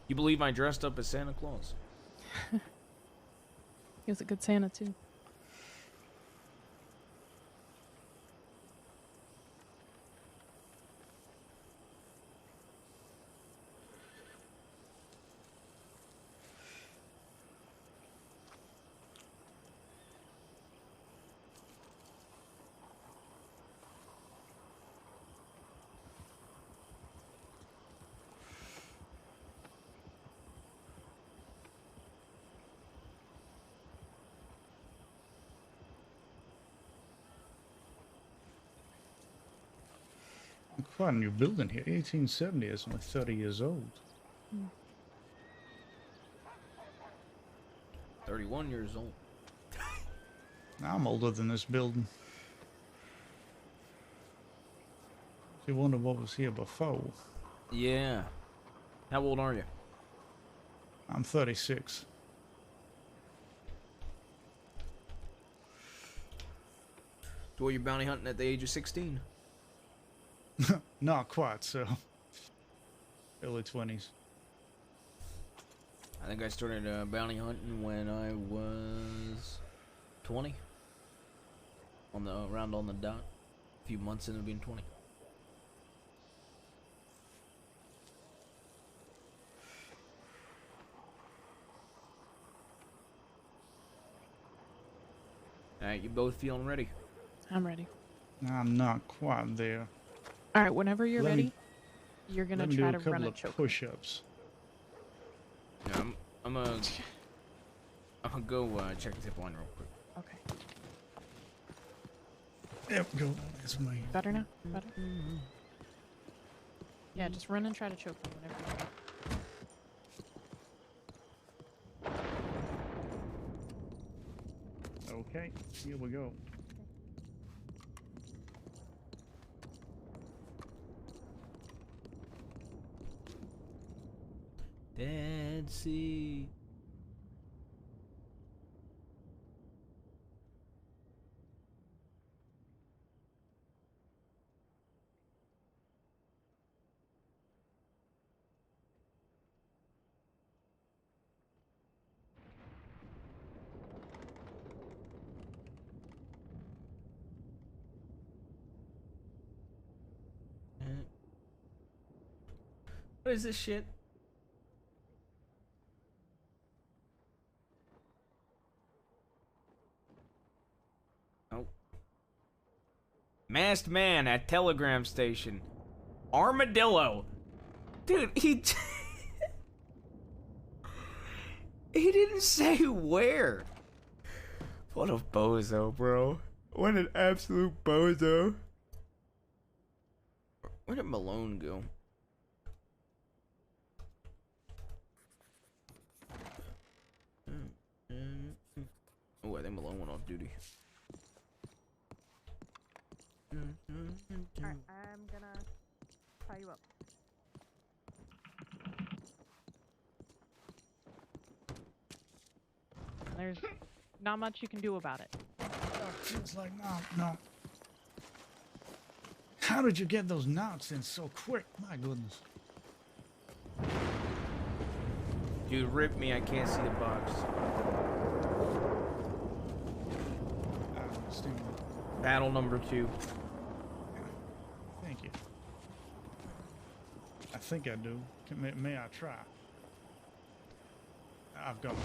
Speaker 1: You believe I dressed up as Santa Claus?
Speaker 19: He was a good Santa too.
Speaker 17: Quite a new building here. 1870 is only 30 years old.
Speaker 1: 31 years old.
Speaker 17: I'm older than this building. You wonder what was here before.
Speaker 1: Yeah. How old are you?
Speaker 17: I'm 36.
Speaker 1: So you're bounty hunting at the age of 16?
Speaker 17: Not quite, so. Early 20s.
Speaker 1: I think I started bounty hunting when I was 20. Around on the dot. A few months into being 20. Alright, you both feeling ready?
Speaker 19: I'm ready.
Speaker 17: I'm not quite there.
Speaker 19: All right, whenever you're
Speaker 17: Let me-
Speaker 19: ready, you're gonna
Speaker 17: Let me
Speaker 19: try
Speaker 17: do
Speaker 19: to run a
Speaker 17: of
Speaker 19: choke.
Speaker 17: push-ups.
Speaker 1: Yeah, I'm gonna go check the zip line real quick.
Speaker 19: Okay.
Speaker 17: Yep, go. That's me.
Speaker 19: Better now? Better? Yeah, just run and try to choke me whenever you're ready.
Speaker 17: Okay, here we go.
Speaker 1: Dead Sea. What is this shit? Oh. Masked man at telegram station. Armadillo. Dude, he didn't say where. What a bozo, bro. What an absolute bozo. Where did Malone go? Oh, I think Malone went off duty.
Speaker 19: Alright, I'm gonna tie you up. There's not much you can do about it.
Speaker 17: It's like, no. How did you get those knots in so quick? My goodness.
Speaker 1: Dude, rip me, I can't see the box. Battle number 2.
Speaker 17: Thank you. I think I do. May I try? I've got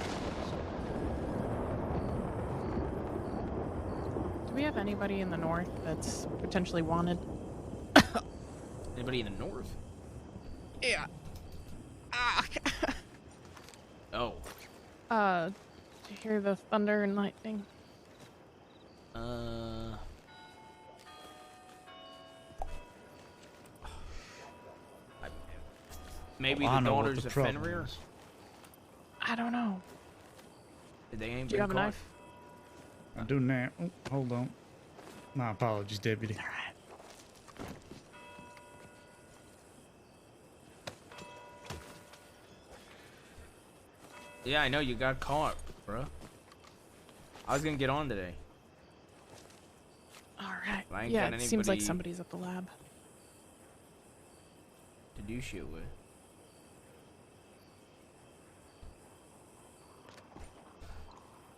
Speaker 19: Do we have anybody in the north that's potentially wanted?
Speaker 1: Anybody in the north?
Speaker 19: Yeah.
Speaker 1: Oh.
Speaker 19: Did you hear the thunder and lightning?
Speaker 1: Maybe
Speaker 17: I
Speaker 1: the
Speaker 17: know what
Speaker 1: daughters
Speaker 17: the
Speaker 1: of
Speaker 17: problem
Speaker 1: Fenrir?
Speaker 17: is.
Speaker 19: I don't know.
Speaker 1: Did they ain't
Speaker 19: Do you
Speaker 1: been
Speaker 19: have a
Speaker 1: caught?
Speaker 19: knife?
Speaker 17: I do now. Oh, hold on. My apologies, Deputy.
Speaker 19: All right.
Speaker 1: Yeah, I know you got caught, bro. I was gonna get on today.
Speaker 19: All right.
Speaker 1: I ain't
Speaker 19: Yeah,
Speaker 1: got
Speaker 19: it seems like
Speaker 1: anybody
Speaker 19: somebody's at the lab.
Speaker 1: to do shit with.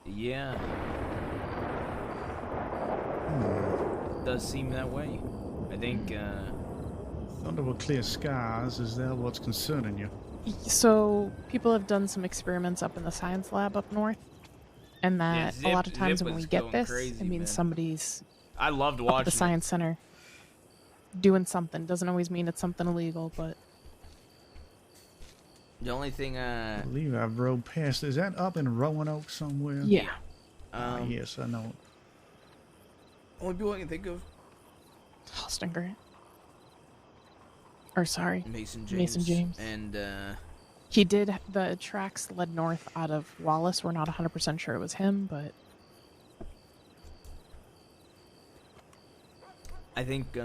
Speaker 1: Yeah. Does seem that way. I think,
Speaker 17: Thunder with clear skies, is that what's concerning you?
Speaker 19: So people have done some experiments up in the science lab up north, and that a lot of times when we get this, it means somebody's
Speaker 1: I loved
Speaker 19: up
Speaker 1: watching
Speaker 19: at the science center doing something. Doesn't always mean it's something illegal, but
Speaker 1: the only thing,
Speaker 17: I believe I rode past. Is that up in Roanoke somewhere?
Speaker 19: yeah.
Speaker 17: Yes, I know.
Speaker 1: Only people I can think of.
Speaker 19: Halston Grant. Or sorry,
Speaker 1: Mason
Speaker 19: James.
Speaker 1: And,
Speaker 19: He did, the tracks led north out of Wallace. We're not 100% sure it was him, but
Speaker 1: I think,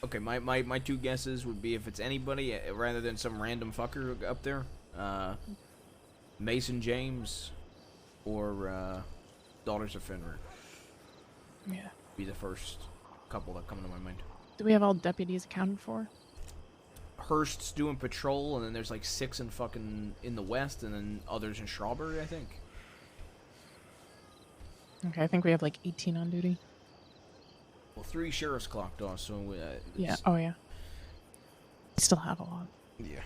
Speaker 1: okay, my two guesses would be if it's anybody rather than some random fucker up there, Mason James or Daughters of Fenrir.
Speaker 19: yeah.
Speaker 1: Be the first couple that come to my mind.
Speaker 19: Do we have all deputies accounted for?
Speaker 1: Hurst's doing patrol, and then there's like 6 in the west, and then others in Strawberry, I think.
Speaker 19: Okay, I think we have like 18 on duty.
Speaker 1: Well, 3 sheriffs clocked off, so
Speaker 19: Yeah. Oh yeah. We still have a lot.
Speaker 1: Yeah.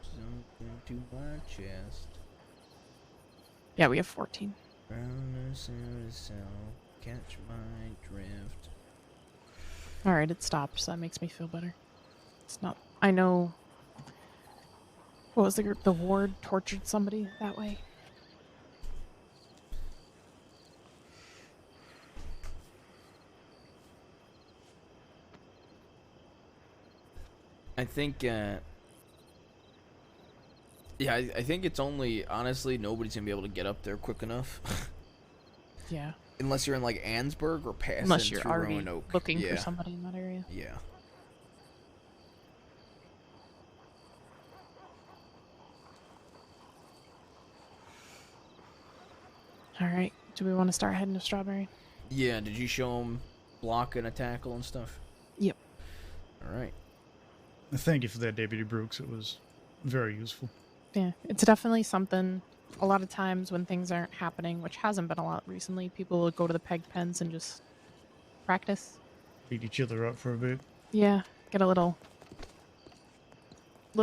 Speaker 1: Something to my chest.
Speaker 19: Yeah, we have 14.
Speaker 1: Catch my drift.
Speaker 19: All right, it stopped, so that makes me feel better. It's not. I know. What was the group? The ward tortured somebody that way.
Speaker 1: I think, yeah, I think it's only, honestly, nobody's gonna be able to get up there quick enough.
Speaker 19: Yeah.
Speaker 1: Unless you're in, like, Ansburg or passing
Speaker 19: Unless you're
Speaker 1: through
Speaker 19: already
Speaker 1: Roanoke.
Speaker 19: looking
Speaker 1: Yeah.
Speaker 19: for somebody in that area.
Speaker 1: Yeah.
Speaker 19: All right. Do we want to start heading to Strawberry?
Speaker 1: Yeah, did you show them block and a tackle and stuff?
Speaker 19: Yep.
Speaker 1: Alright.
Speaker 17: Thank you for that, Deputy Brooks. It was very useful.
Speaker 19: Yeah, it's definitely something a lot of times when things aren't happening, which hasn't been a lot recently, people will go to the peg pens and just practice.
Speaker 17: Beat each other up for a bit.
Speaker 19: Yeah, get a little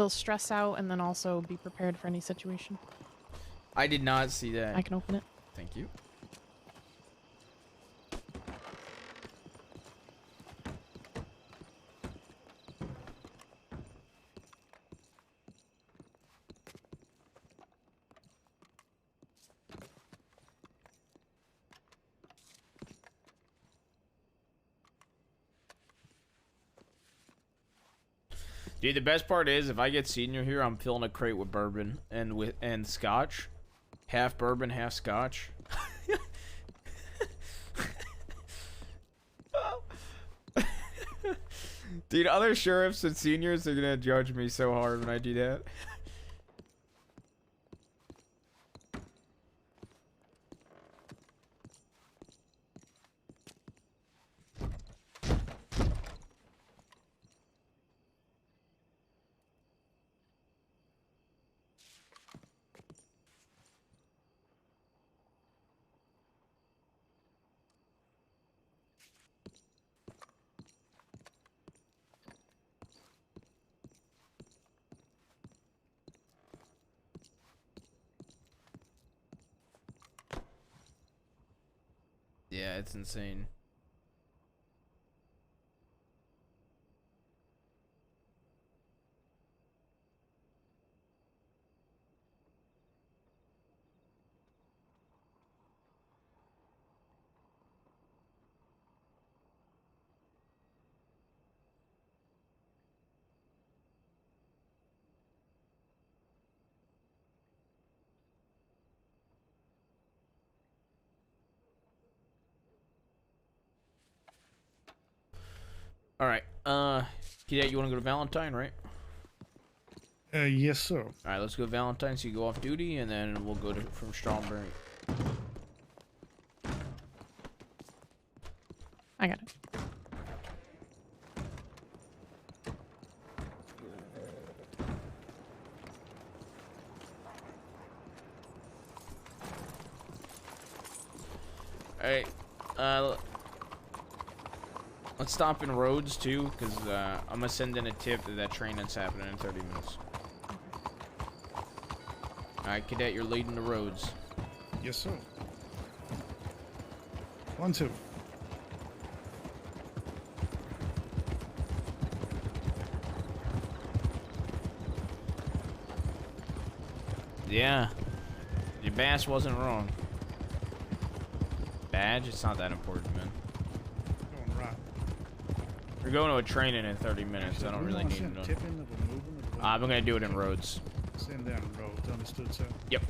Speaker 19: stress out, and then also be prepared for any situation.
Speaker 1: I did not see that.
Speaker 19: I can open it.
Speaker 1: Thank you. Dude, the best part is if I get senior here, I'm filling a crate with bourbon and scotch. Half bourbon, half scotch. Dude, other sheriffs and seniors are gonna judge me so hard when I do that. Yeah, it's insane. Alright, Cadet, you wanna go to Valentine, right?
Speaker 17: Yes, sir.
Speaker 1: Alright, let's go to Valentine so you go off duty, and then we'll go to from Strawberry.
Speaker 19: I got it.
Speaker 1: Alright, let's stop in Rhodes too, because I'm gonna send in a tip to that train that's happening in 30 minutes. Alright, Cadet, you're leading the Rhodes.
Speaker 17: Yes, sir. 1, 2.
Speaker 1: Yeah, your bass wasn't wrong. Badge? It's not that important, man.
Speaker 17: Going right.
Speaker 1: We're going to a training in 30 minutes. I don't really need to know. I'm gonna do it in Rhodes.
Speaker 17: Send down the road. Understood, sir.
Speaker 1: Yep.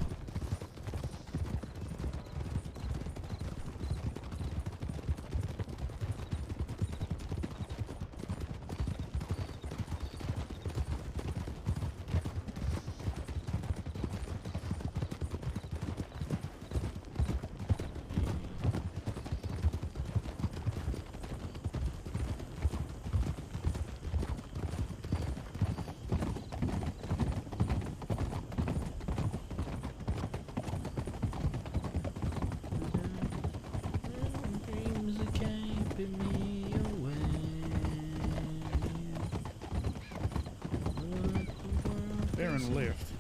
Speaker 17: There and left.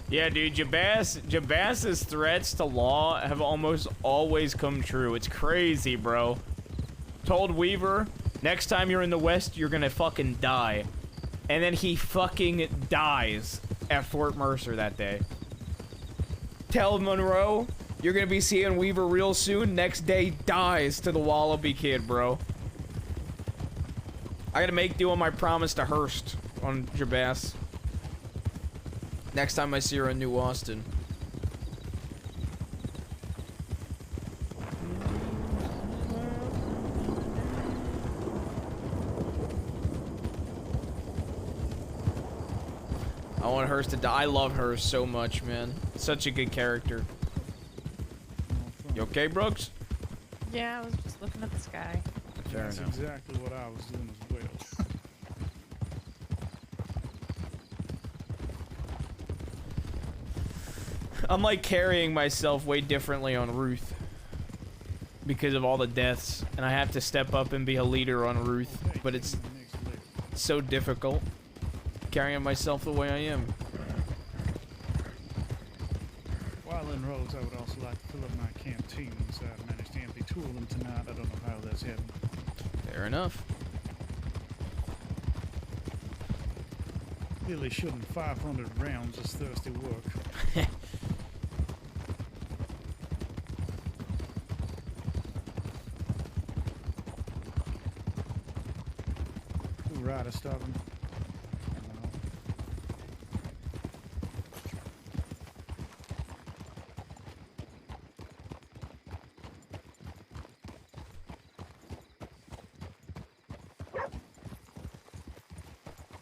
Speaker 1: Yeah, dude, Jabas's threats to law have almost always come true. It's crazy, bro. Told Weaver, next time you're in the West, you're gonna fucking die. And then he fucking dies at Fort Mercer that day. Tell Monroe, you're gonna be seeing Weaver real soon. Next day, dies to the Wallaby kid, bro. I gotta make do on my promise to Hearst on Jabas. Next time I see her in New Austin. I want Hearst to die. I love her so much, man. Such a good character. You okay, Brooks?
Speaker 19: Yeah, I was just looking at the sky.
Speaker 1: Fair
Speaker 17: That's
Speaker 1: enough.
Speaker 17: exactly what I was doing as well.
Speaker 1: I'm like carrying myself way differently on Ruth because of all the deaths, and I have to step up and be a leader on Ruth, but it's so difficult carrying myself the way I am.
Speaker 17: While in roads, I would also like to fill up my canteens. I managed to empty 2 of them tonight. I don't know how that's happened.
Speaker 1: Fair enough.
Speaker 17: Really shouldn't 500 rounds is thirsty work. Rider stopping.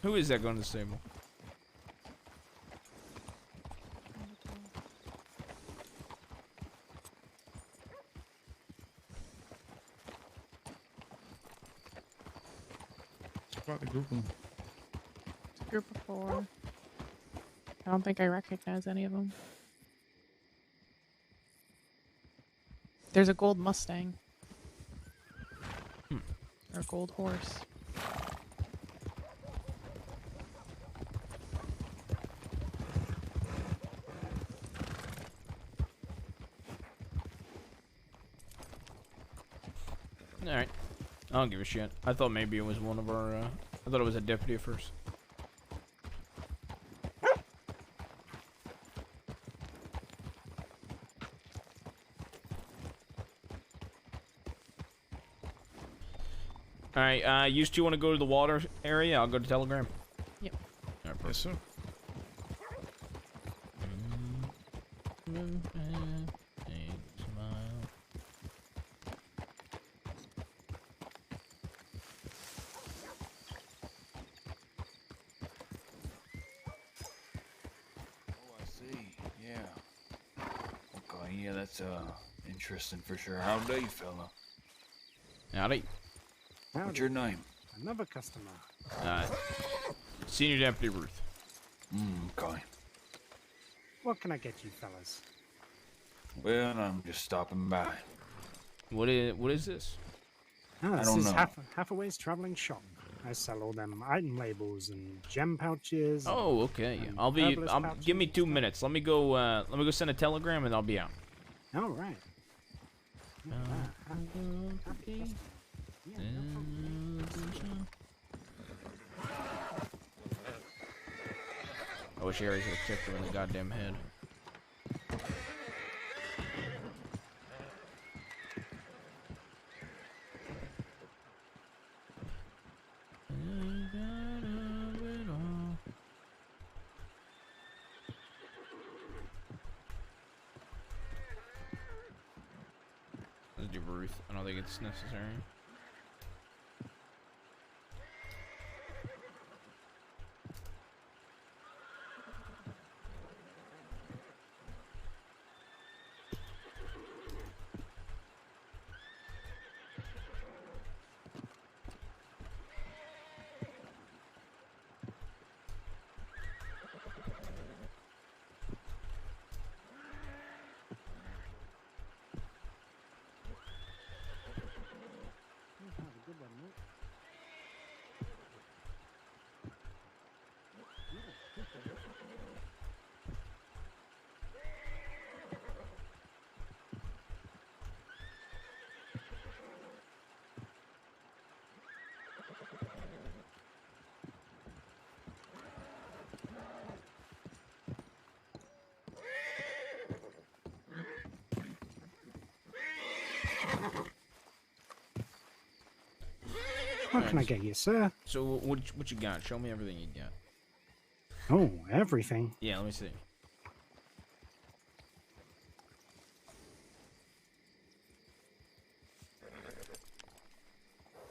Speaker 1: Who is that going to the stable?
Speaker 17: About the group one.
Speaker 19: It's a group of 4. I don't think I recognize any of them. There's a gold Mustang. Or a gold horse.
Speaker 1: Alright. I don't give a shit. I thought maybe it was one of our, I thought it was a deputy at first. Alright, you two want to go to the water area? I'll go to Telegram.
Speaker 19: Yep.
Speaker 1: Alright,
Speaker 17: yes, sir.
Speaker 18: Yeah, that's interesting for sure. Howdy, fella.
Speaker 1: Howdy.
Speaker 18: What's your name?
Speaker 20: Another customer.
Speaker 1: Senior Deputy Ruth.
Speaker 18: Okay.
Speaker 20: What can I get you fellas?
Speaker 18: Well, I'm just stopping by.
Speaker 1: What is this?
Speaker 20: Oh,
Speaker 18: I
Speaker 20: this
Speaker 18: don't
Speaker 20: is
Speaker 18: know.
Speaker 20: half a ways traveling shop. I sell all them item labels and gem pouches.
Speaker 1: Oh, okay.
Speaker 20: and
Speaker 1: I'll be.
Speaker 20: herbalist
Speaker 1: Give me 2 minutes. Let me go send a telegram and I'll be out.
Speaker 20: All right.
Speaker 1: I wish Aries would have kicked her in the goddamn head. Let's do Ruth. I don't think it's necessary.
Speaker 20: What can I get you, sir?
Speaker 1: So what you got? Show me everything you got.
Speaker 20: Oh, everything.
Speaker 1: Yeah, let me see.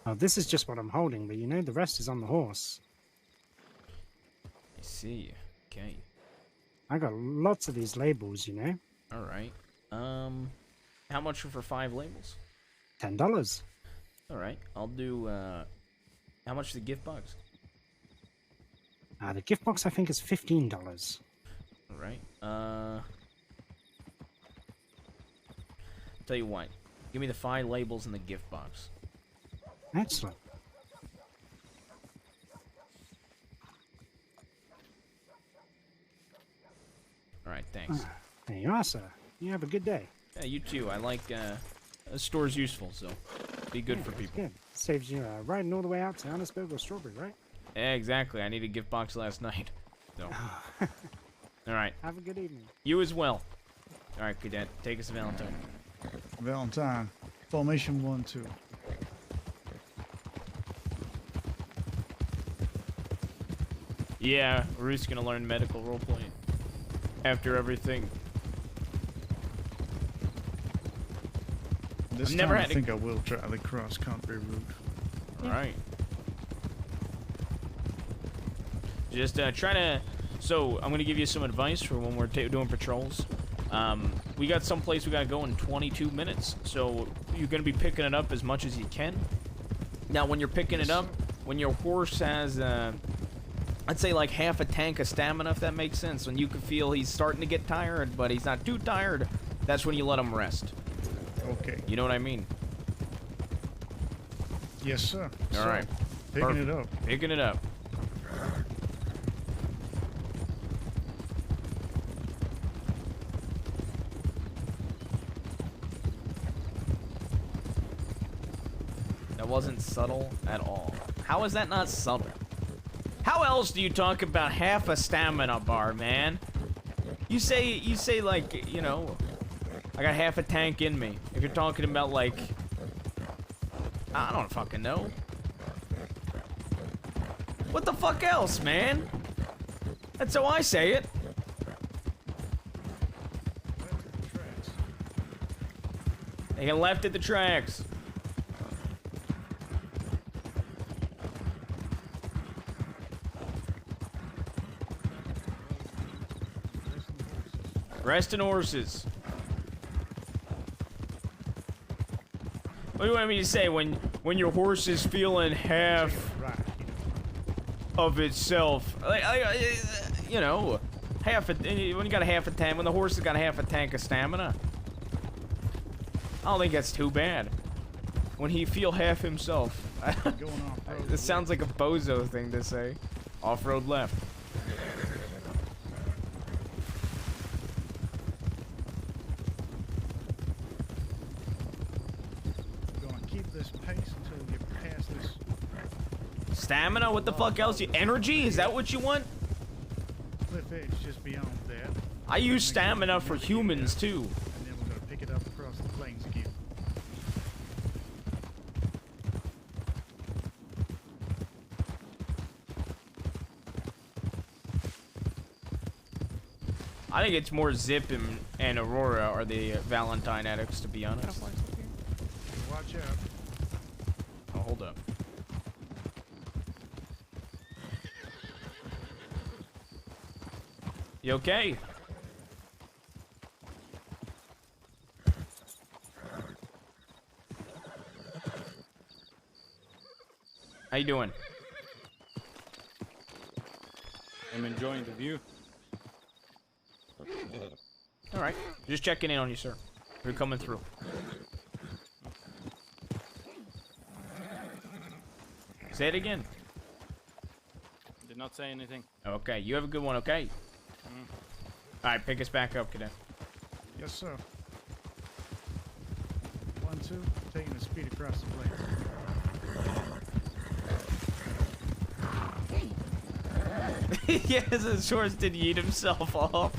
Speaker 20: Oh, this is just what I'm holding, but you know the rest is on the horse.
Speaker 1: I see. Okay.
Speaker 20: I got lots of these labels, you know.
Speaker 1: All right. How much for 5 labels?
Speaker 20: $10.
Speaker 1: All right. I'll do. How much is the gift box?
Speaker 20: The gift box I think is $15.
Speaker 1: All right. Tell you what. Give me the 5 labels in the gift box.
Speaker 20: Excellent.
Speaker 1: All right. Thanks.
Speaker 20: There you are, sir. You have a good day.
Speaker 1: Yeah, you too. I like. The store's useful, so be good for people.
Speaker 20: Good. Saves you riding all the way out to Annisburg or Strawberry, right?
Speaker 1: Yeah, exactly. I need a gift box last night. So. All right.
Speaker 20: Have a good evening.
Speaker 1: You as well. All right, Cadet. Take us to Valentine.
Speaker 17: Valentine. Formation 1-2.
Speaker 1: Yeah, Ruth's gonna learn medical roleplay after everything.
Speaker 17: This
Speaker 1: never
Speaker 17: time
Speaker 1: had
Speaker 17: I think I will try the cross-country route.
Speaker 1: All right. Just try to. So I'm gonna give you some advice for when we're doing patrols. We got someplace we gotta go in 22 minutes, so you're gonna be picking it up as much as you can. Now, when you're picking it up, when your horse has, I'd say like half a tank of stamina, if that makes sense. When you can feel he's starting to get tired, but he's not too tired, that's when you let him rest.
Speaker 17: Okay.
Speaker 1: You know what I mean?
Speaker 17: Yes, sir.
Speaker 1: All right.
Speaker 17: Picking it up.
Speaker 1: Picking it up. That wasn't subtle at all. How is that not subtle? How else do you talk about half a stamina bar, man? You say like, you know, I got half a tank in me. If you're talking about like, I don't fucking know. What the fuck else, man? That's how I say it. They get left at the tracks. Resting horses. What do you want me to say when your horse is feeling half of itself? Like, you know, when you got a half a tank, when the horse has got a half a tank of stamina, I don't think that's too bad. When he feel half himself. It sounds like a bozo thing to say. Off-road left. Stamina? What the fuck else? Energy? Is that what you want?
Speaker 17: Cliff edge just beyond that.
Speaker 1: I use stamina for humans too.
Speaker 17: And then we're gonna pick it up across the plains again.
Speaker 1: I think it's more Zip and Aurora are the Valentine addicts, to be honest.
Speaker 17: Watch out.
Speaker 1: Oh, hold up. You okay? How you doing?
Speaker 8: I'm enjoying the view.
Speaker 1: All right. Just checking in on you, sir. You're coming through. Say it again.
Speaker 8: Did not say anything.
Speaker 1: Okay. You have a good one, okay? All right. Pick us back up, Cadet.
Speaker 17: Yes, sir. 1-2, taking the speed across the plains.
Speaker 1: Yes, his horse did yeet himself off.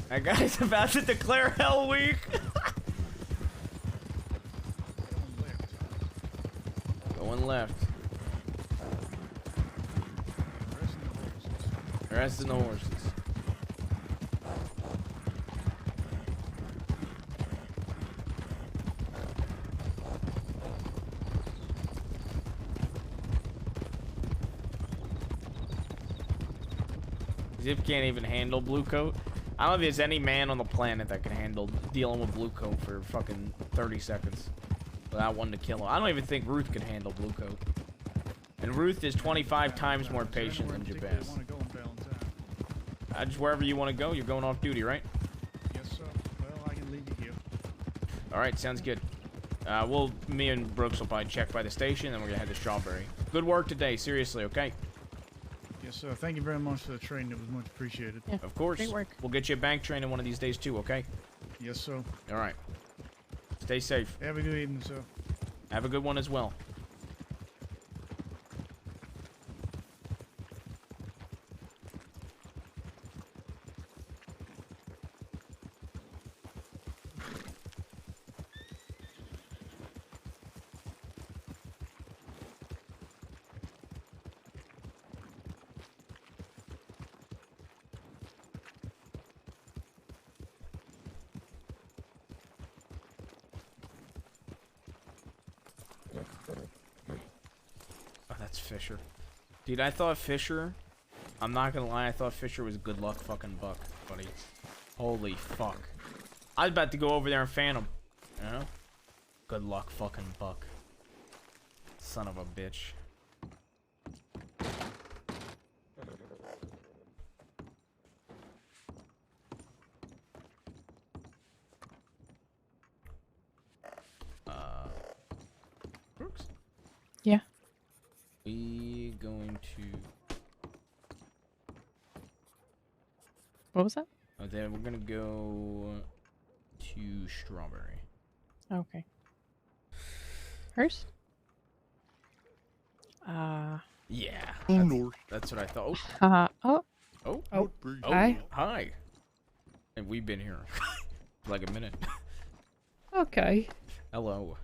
Speaker 1: That guy's about to declare Hell Week. Going left. Resting the horses. Zip can't even handle blue coat. I don't know if there's any man on the planet that can handle dealing with blue coat for fucking 30 seconds without wanting to kill him. I don't even think Ruth can handle blue coat. And Ruth is 25 times more patient than Jabez. Just wherever you want to go, you're going off duty, right?
Speaker 17: Yes, sir. Well, I can leave you here.
Speaker 1: All right, sounds good. Me and Brooks will probably check by the station, and we're gonna head to Strawberry. Good work today, seriously, okay?
Speaker 17: Yes, sir. Thank you very much for the training. It was much appreciated.
Speaker 19: Yeah,
Speaker 1: of course.
Speaker 19: great work.
Speaker 1: We'll get you a bank training one of these days too, okay?
Speaker 17: Yes, sir.
Speaker 1: All right. Stay safe.
Speaker 17: Have a good evening, sir.
Speaker 1: Have a good one as well. Oh, that's Fisher. Dude, I thought Fisher... I'm not gonna lie, I thought Fisher was good luck fucking Buck, buddy. Holy fuck. I was about to go over there and fan him. You know? Good luck fucking Buck. Son of a bitch. Brooks?
Speaker 19: Yeah.
Speaker 1: We going to...
Speaker 19: What was that?
Speaker 1: Oh, then we're gonna go to Strawberry.
Speaker 19: Okay. Hers?
Speaker 1: Yeah.
Speaker 19: North.
Speaker 1: That's what I thought.
Speaker 19: Oh.
Speaker 1: Oh.
Speaker 16: Hi.
Speaker 1: Hi. And we've been here for like a minute.
Speaker 16: Okay.
Speaker 1: Hello.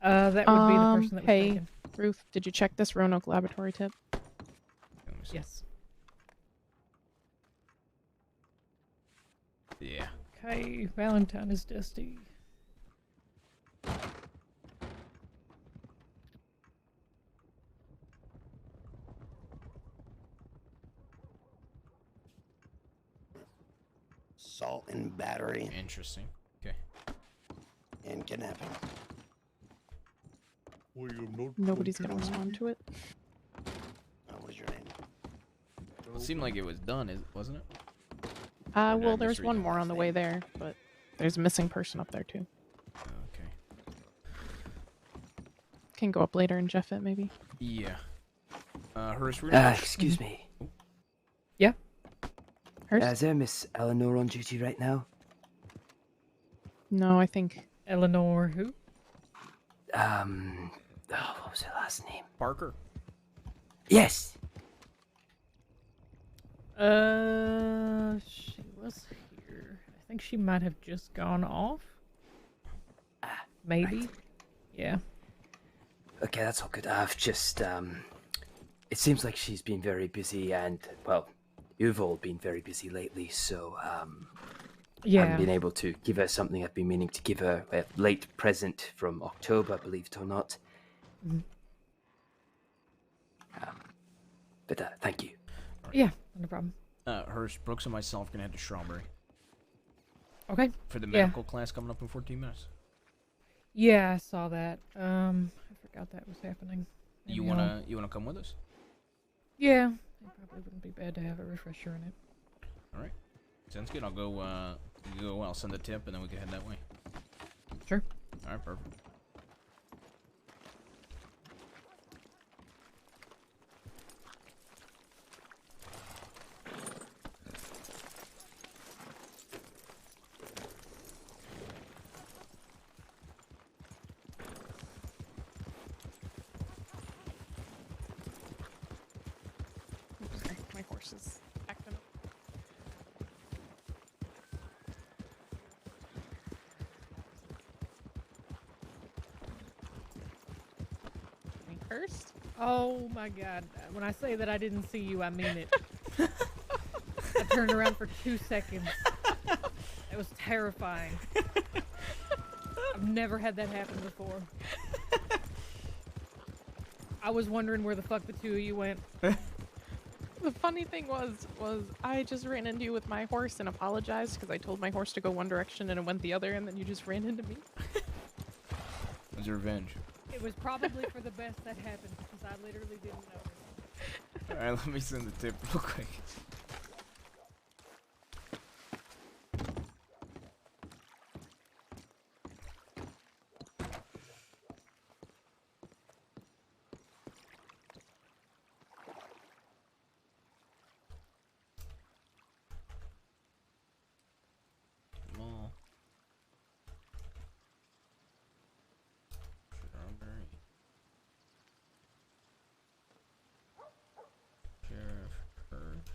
Speaker 16: That would be the person that was
Speaker 19: Hey,
Speaker 16: taken.
Speaker 19: Ruth, did you check this Roanoke laboratory tip?
Speaker 16: Yes.
Speaker 1: Yeah.
Speaker 16: Okay, Valentine is dusty.
Speaker 21: Assault and battery.
Speaker 1: Interesting. Okay.
Speaker 21: And kidnapping.
Speaker 19: Nobody's gonna respond to it.
Speaker 21: What was your name?
Speaker 1: It seemed like it was done, wasn't it?
Speaker 19: Well, there's one more on the way there, but there's a missing person up there too.
Speaker 1: Okay.
Speaker 19: Can go up later and Jeff it maybe.
Speaker 1: Yeah. Hers.
Speaker 21: Excuse me.
Speaker 16: Yeah.
Speaker 19: Hers?
Speaker 21: Is there Miss Eleanor on duty right now?
Speaker 19: No, I think
Speaker 16: Eleanor who?
Speaker 21: What was her last name?
Speaker 1: Parker.
Speaker 21: Yes.
Speaker 16: She was here. I think she might have just gone off. Maybe.
Speaker 21: Right.
Speaker 16: Yeah.
Speaker 21: Okay, that's all good. I've just, it seems like she's been very busy and, well, you've all been very busy lately, so, I
Speaker 16: Yeah.
Speaker 21: haven't been able to give her something I've been meaning to give her, a late present from October, believe it or not.
Speaker 16: Mhm.
Speaker 21: But, thank you.
Speaker 16: Yeah, no problem.
Speaker 1: Hers, Brooks, and myself are gonna head to Strawberry.
Speaker 16: Okay.
Speaker 1: For the
Speaker 16: Yeah.
Speaker 1: medical class coming up in 14 minutes.
Speaker 16: Yeah, I saw that. I forgot that was happening.
Speaker 1: You
Speaker 16: Maybe
Speaker 1: wanna come with us?
Speaker 16: Yeah, it probably wouldn't be bad to have a refresher in it.
Speaker 1: All right. Sounds good. I'll go. I'll send a tip, and then we can head that way.
Speaker 16: Sure.
Speaker 1: All right. Perfect.
Speaker 19: Oops, sorry, my horse is acting up. first?
Speaker 16: Oh my god. When I say that I didn't see you, I mean it. I turned around for 2 seconds. It was terrifying. I've never had that happen before. I was wondering where the fuck the two of you went.
Speaker 19: The funny thing was I just ran into you with my horse and apologized because I told my horse to go one direction and it went the other, and then you just ran into me.
Speaker 1: It was revenge.
Speaker 16: It was probably for the best that happened because I literally didn't notice.
Speaker 1: Alright, let me send the tip real quick. Mall. Strawberry. Sheriff Hurst.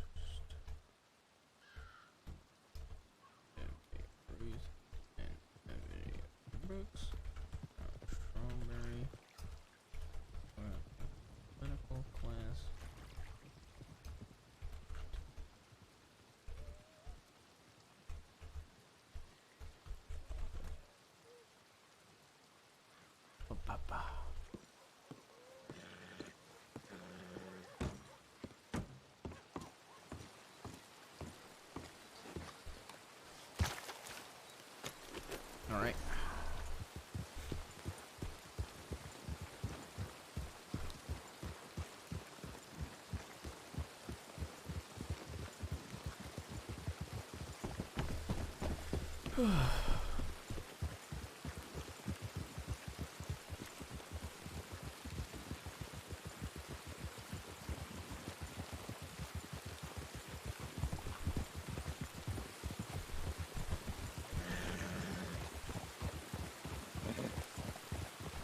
Speaker 1: Deputy Ruth and Deputy Brooks. Strawberry. Clinical class. Papa. All right.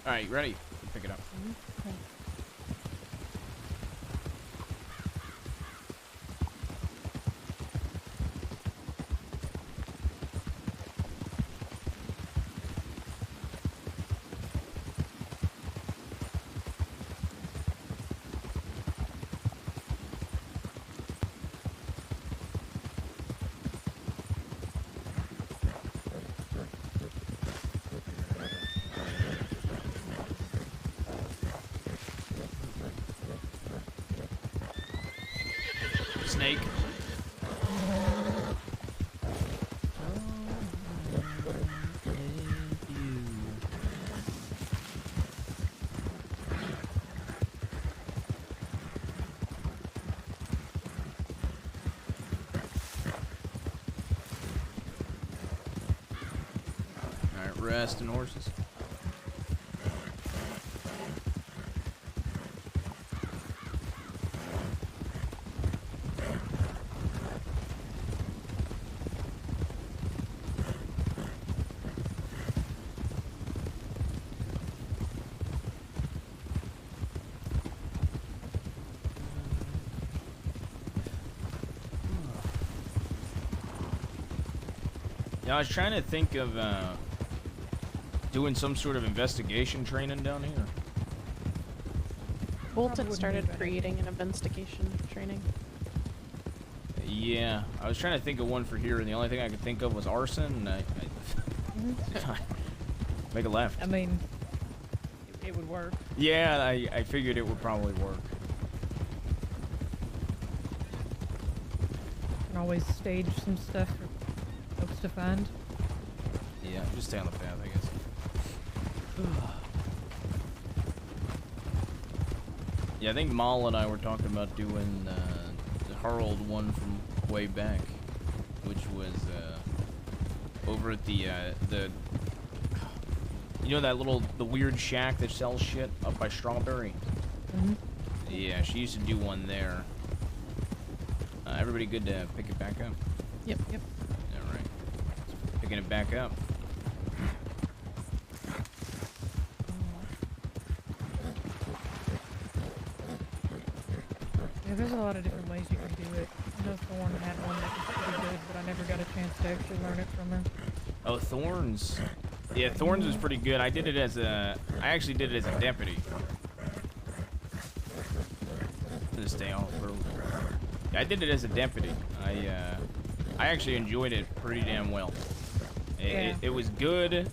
Speaker 1: All right, you ready? Pick it up. Snake. Alright, rest and horses. Yeah, I was trying to think of doing some sort of investigation training down here.
Speaker 19: Bolton started creating an investigation training.
Speaker 1: Yeah, I was trying to think of one for here, and the only thing I could think of was arson, and I make a left.
Speaker 16: I mean, it would work.
Speaker 1: Yeah, I figured it would probably work.
Speaker 16: Can always stage some stuff for folks to find.
Speaker 1: Yeah, just stay on the path, I guess. Yeah, I think Mal and I were talking about doing the Harold one from way back, which was over at the you know that the weird shack that sells shit up by Strawberry?
Speaker 16: Mm-hmm.
Speaker 1: Yeah, she used to do one there. Everybody good to pick it back up?
Speaker 16: Yep.
Speaker 1: All right. Picking it back up.
Speaker 16: Yeah, there's a lot of different ways you can do it. I know Thorn had one that was pretty good, but I never got a chance to actually learn it from her.
Speaker 1: Oh, Thorns. Yeah, Thorns was pretty good. I actually did it as a deputy. to stay off road. I did it as a deputy. I actually enjoyed it pretty damn well. It was good.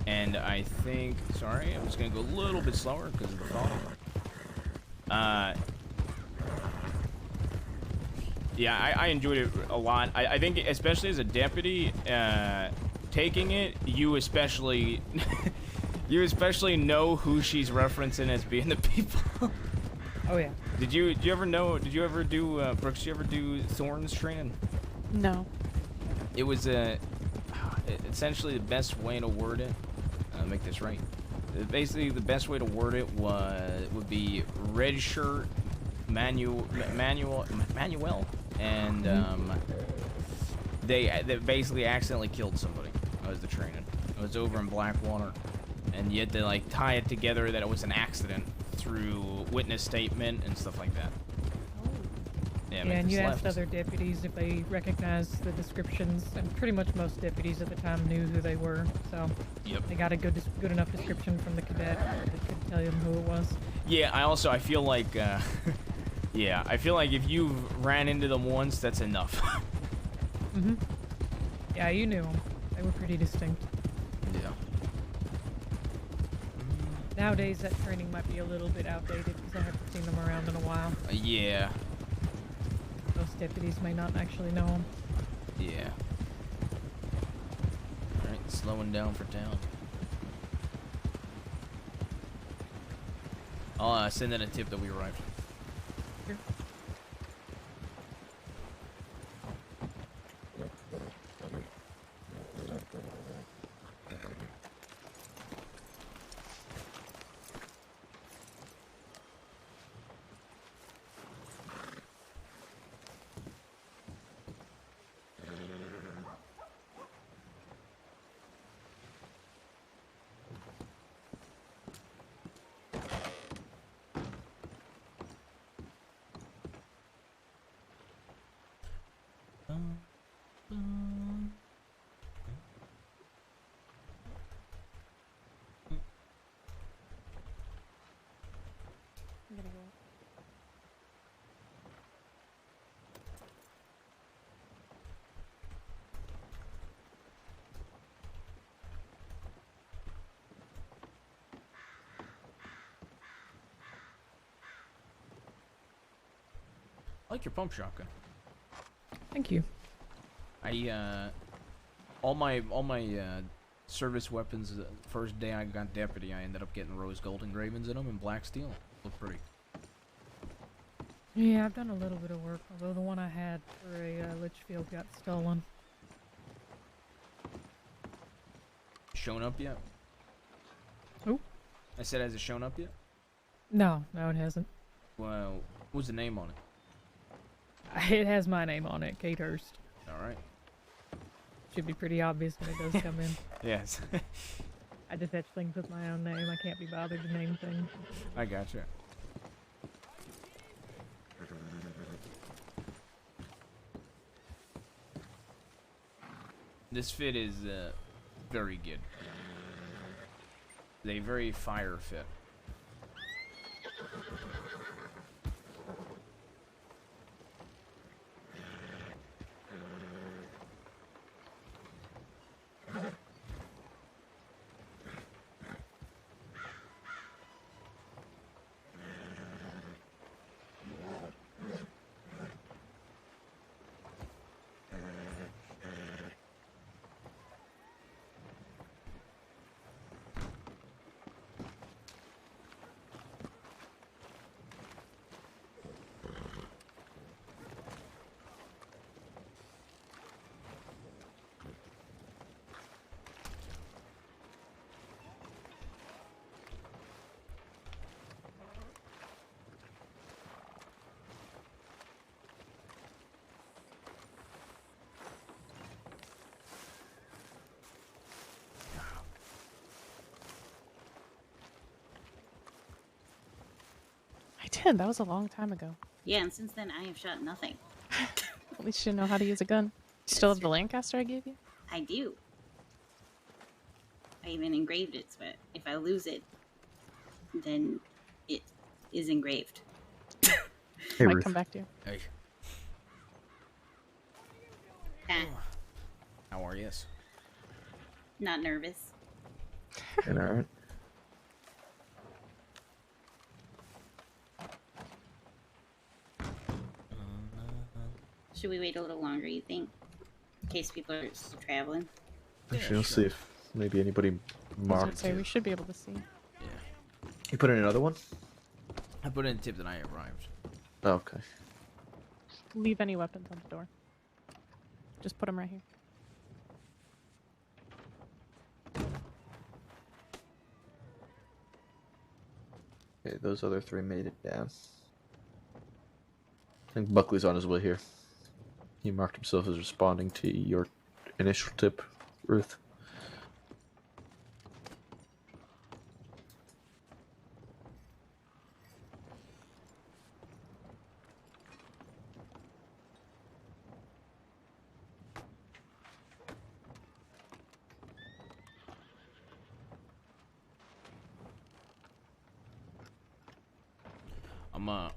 Speaker 1: And I think, sorry, I'm just gonna go a little bit slower because of the fog. Yeah, I enjoyed it a lot. I think, especially as a deputy, taking it, you especially, you especially know who she's referencing as being the people.
Speaker 16: Oh yeah.
Speaker 1: Did you ever know? Did you ever do, Brooks? Did you ever do Thorns training?
Speaker 19: No.
Speaker 1: It was essentially the best way to word it. I'll make this right. Basically, the best way to word it would be red shirt, Manuel, and they basically accidentally killed somebody. That was the training. It was over in Blackwater, and you had to like tie it together that it was an accident through witness statement and stuff like that.
Speaker 16: Yeah, and you asked other deputies if they recognized the descriptions, and pretty much most deputies at the time knew who they were, so they got a good enough description from the cadet that could tell them who it was.
Speaker 1: Yeah, I feel like, yeah, I feel like if you've ran into them once, that's enough.
Speaker 16: Yeah, you knew them. They were pretty distinct.
Speaker 1: Yeah.
Speaker 16: Nowadays, that training might be a little bit outdated because I haven't seen them around in a while.
Speaker 1: Yeah.
Speaker 16: Most deputies may not actually know them.
Speaker 1: Yeah. Alright, slowing down for town. I'll send in a tip that we arrived.
Speaker 16: Sure.
Speaker 19: I'm gonna go.
Speaker 1: I like your pump shotgun.
Speaker 16: Thank you.
Speaker 1: All my service weapons, the first day I got deputy, I ended up getting rose gold engravings in them and black steel. Look pretty.
Speaker 16: Yeah, I've done a little bit of work, although the one I had for a Litchfield got stolen.
Speaker 1: Shown up yet?
Speaker 16: Who?
Speaker 1: I said, has it shown up yet?
Speaker 16: No, it hasn't.
Speaker 1: Well, what's the name on it?
Speaker 16: It has my name on it, Kate Hurst.
Speaker 1: Alright.
Speaker 16: Should be pretty obvious when it does come in.
Speaker 1: Yes.
Speaker 16: I just etch things with my own name. I can't be bothered to name things.
Speaker 1: I gotcha. This fit is very good. They very fire fit.
Speaker 19: I did. That was a long time ago.
Speaker 11: Yeah, and since then I have shot nothing.
Speaker 19: At least you know how to use a gun. You still have the Lancaster I gave you?
Speaker 11: I do. I even engraved it, so if I lose it, then it is engraved.
Speaker 2: Hey,
Speaker 19: Might
Speaker 2: Ruth.
Speaker 19: come back to you.
Speaker 1: Hey,
Speaker 11: Ah,
Speaker 1: how are you?
Speaker 11: not nervous.
Speaker 2: And all right.
Speaker 11: Should we wait a little longer, you think? In case people are still traveling?
Speaker 2: Actually, let's see if maybe anybody
Speaker 19: I was gonna
Speaker 2: marked.
Speaker 19: say we should be able to see.
Speaker 2: You put in another one?
Speaker 1: I put in a tip that I arrived.
Speaker 2: Oh, okay.
Speaker 19: Leave any weapons on the door. Just put them right here.
Speaker 2: Okay, those other three made it down. I think Buckley's on his way here. He marked himself as responding to your initial tip, Ruth.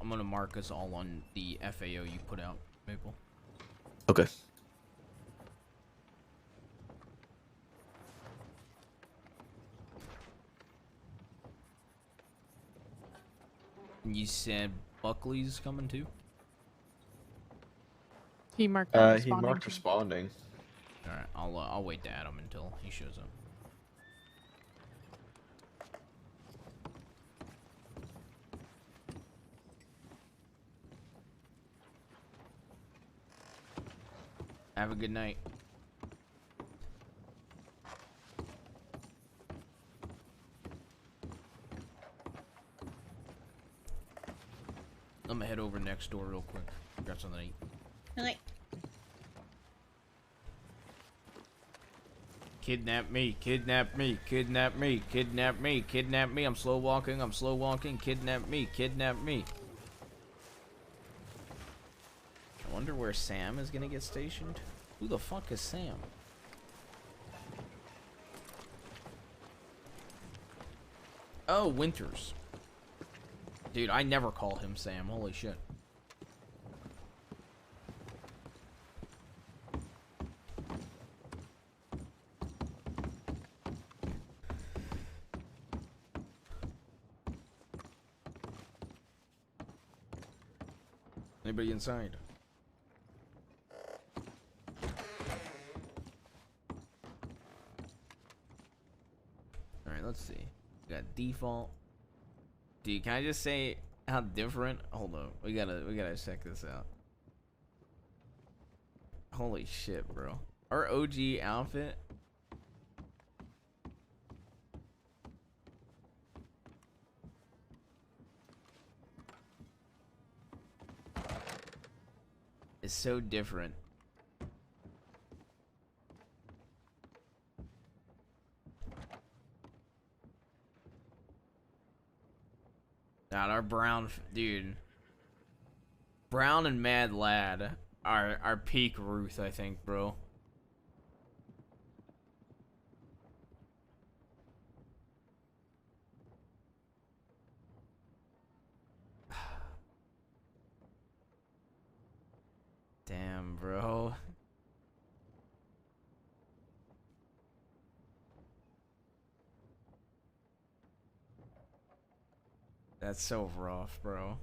Speaker 1: I'm gonna mark us all on the FAO you put out, Maple.
Speaker 2: Okay.
Speaker 1: You said Buckley's coming too?
Speaker 19: He marked.
Speaker 2: He
Speaker 19: responding
Speaker 2: marked
Speaker 19: to-
Speaker 2: responding.
Speaker 1: All right, I'll wait to add him until he shows up. Have a good night. I'm gonna head over next door real quick. Grab something to eat.
Speaker 11: Okay.
Speaker 1: Kidnap me, kidnap me, kidnap me, kidnap me, kidnap me. I'm slow walking, kidnap me, kidnap me. I wonder where Sam is gonna get stationed. Who the fuck is Sam? Oh, Winters. Dude, I never call him Sam. Holy shit. Anybody inside? Alright, let's see. We got default. Dude, can I just say how different? Hold on. We gotta check this out. Holy shit, bro. Our OG outfit. Is so different. God, our brown dude. Brown and Mad Lad are peak Ruth, I think, bro. Damn, bro. That's so rough, bro.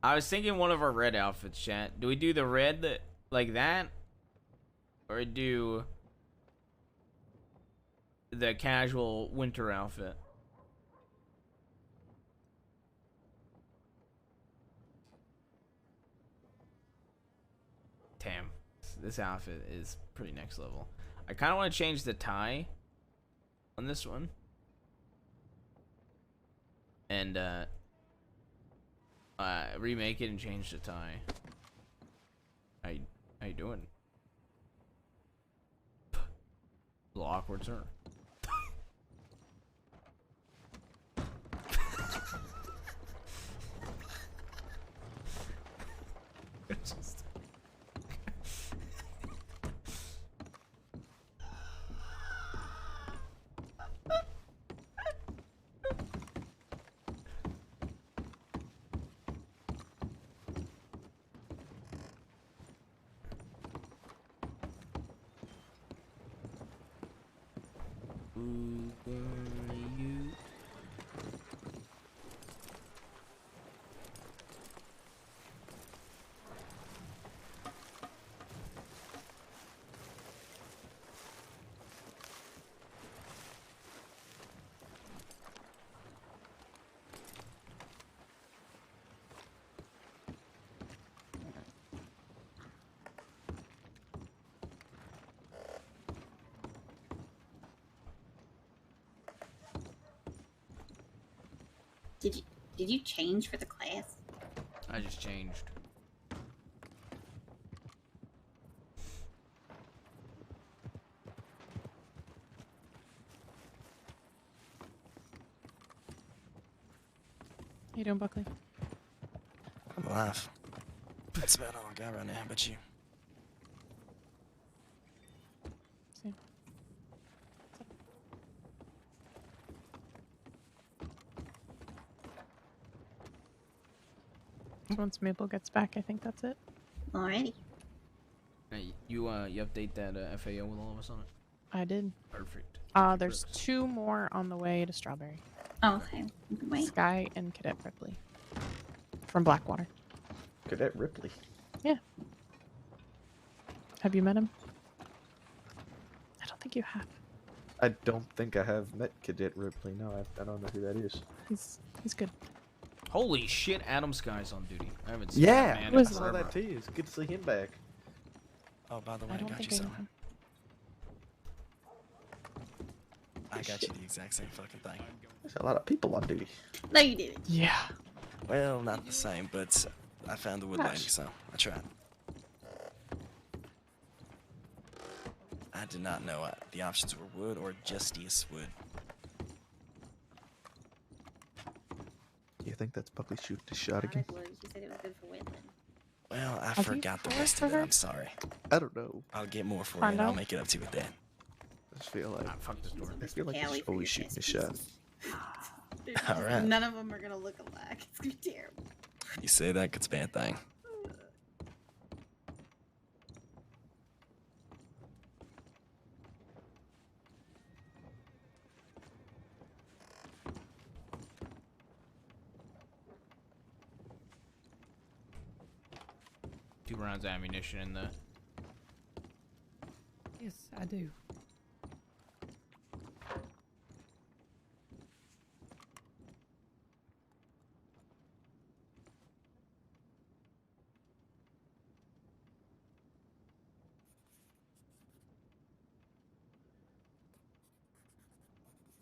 Speaker 1: I was thinking one of our red outfits, chat. Do we do the red like that? Or do the casual winter outfit? Damn. This outfit is pretty next level. I kind of want to change the tie on this one. And, remake it and change the tie. How you doing? A little awkward, sir. Just...
Speaker 11: Did you change for the class?
Speaker 1: I just changed.
Speaker 19: How you doing, Buckley?
Speaker 3: I'm alive. That's about all I got right now, but you.
Speaker 19: See. So once Mabel gets back, I think that's it.
Speaker 11: Alrighty.
Speaker 1: Hey, you update that FAO with all of us on it?
Speaker 19: I did.
Speaker 1: Perfect.
Speaker 19: There's 2 more on the way to Strawberry.
Speaker 11: Oh, okay. Wait.
Speaker 19: Sky and Cadet Ripley. From Blackwater.
Speaker 2: Cadet Ripley.
Speaker 19: Yeah. Have you met him? I don't think you have.
Speaker 2: I don't think I have met Cadet Ripley. No, I don't know who that is.
Speaker 19: He's good.
Speaker 1: Holy shit, Adam Sky's on duty. I haven't seen
Speaker 2: Yeah,
Speaker 1: that
Speaker 2: I
Speaker 1: man in
Speaker 2: saw
Speaker 1: forever.
Speaker 2: that too. It's good to see him back.
Speaker 3: Oh, by the way,
Speaker 19: I
Speaker 3: I
Speaker 19: don't
Speaker 3: got
Speaker 19: think
Speaker 3: you
Speaker 19: I know
Speaker 3: something.
Speaker 19: him.
Speaker 3: I got you the exact same fucking thing.
Speaker 2: There's a lot of people on duty.
Speaker 11: No, you didn't.
Speaker 19: Yeah.
Speaker 3: Well, not the same, but I found the wood lady, so I tried. I did not know the options were wood or justice wood.
Speaker 2: You think that's Buckley shooting his shot again?
Speaker 11: She said it was good for woodland.
Speaker 3: Well, I
Speaker 19: Have you
Speaker 3: forgot the
Speaker 19: poured
Speaker 3: rest
Speaker 19: for
Speaker 3: of it.
Speaker 19: her?
Speaker 3: I'm sorry.
Speaker 2: I don't know.
Speaker 3: I'll get more for you,
Speaker 19: Find
Speaker 3: and I'll
Speaker 19: out.
Speaker 3: make it up to you with that.
Speaker 2: I just feel like
Speaker 1: fuck this door.
Speaker 2: I feel like
Speaker 11: Callie
Speaker 2: he's
Speaker 11: for your
Speaker 2: always shooting his
Speaker 11: chest
Speaker 2: shot.
Speaker 3: All right.
Speaker 11: None of them are gonna look alike. It's gonna be terrible.
Speaker 3: You say that, it's a bad thing.
Speaker 1: Two rounds of ammunition in the.
Speaker 16: Yes, I do.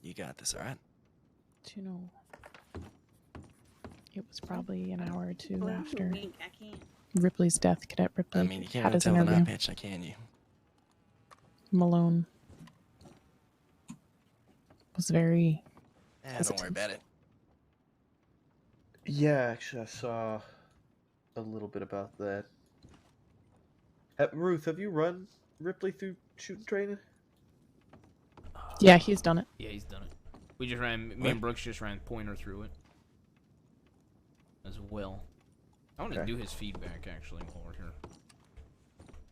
Speaker 3: You got this, all right?
Speaker 19: Do you know? It was probably an hour or 2
Speaker 11: Ooh,
Speaker 19: after
Speaker 11: wink, I can't.
Speaker 19: Ripley's death. Cadet Ripley
Speaker 3: I mean, you can't
Speaker 19: had
Speaker 3: really
Speaker 19: his
Speaker 3: tell when I
Speaker 19: interview.
Speaker 3: pitch, can you?
Speaker 19: Malone was very.
Speaker 3: Don't worry about it.
Speaker 2: Yeah, actually, I saw a little bit about that. Ruth, have you run Ripley through shooting training?
Speaker 19: Yeah, he's done it.
Speaker 1: Yeah, he's done it. We just ran. Me and Brooks just ran Pointer through it. As well. I want to do his feedback actually while we're here.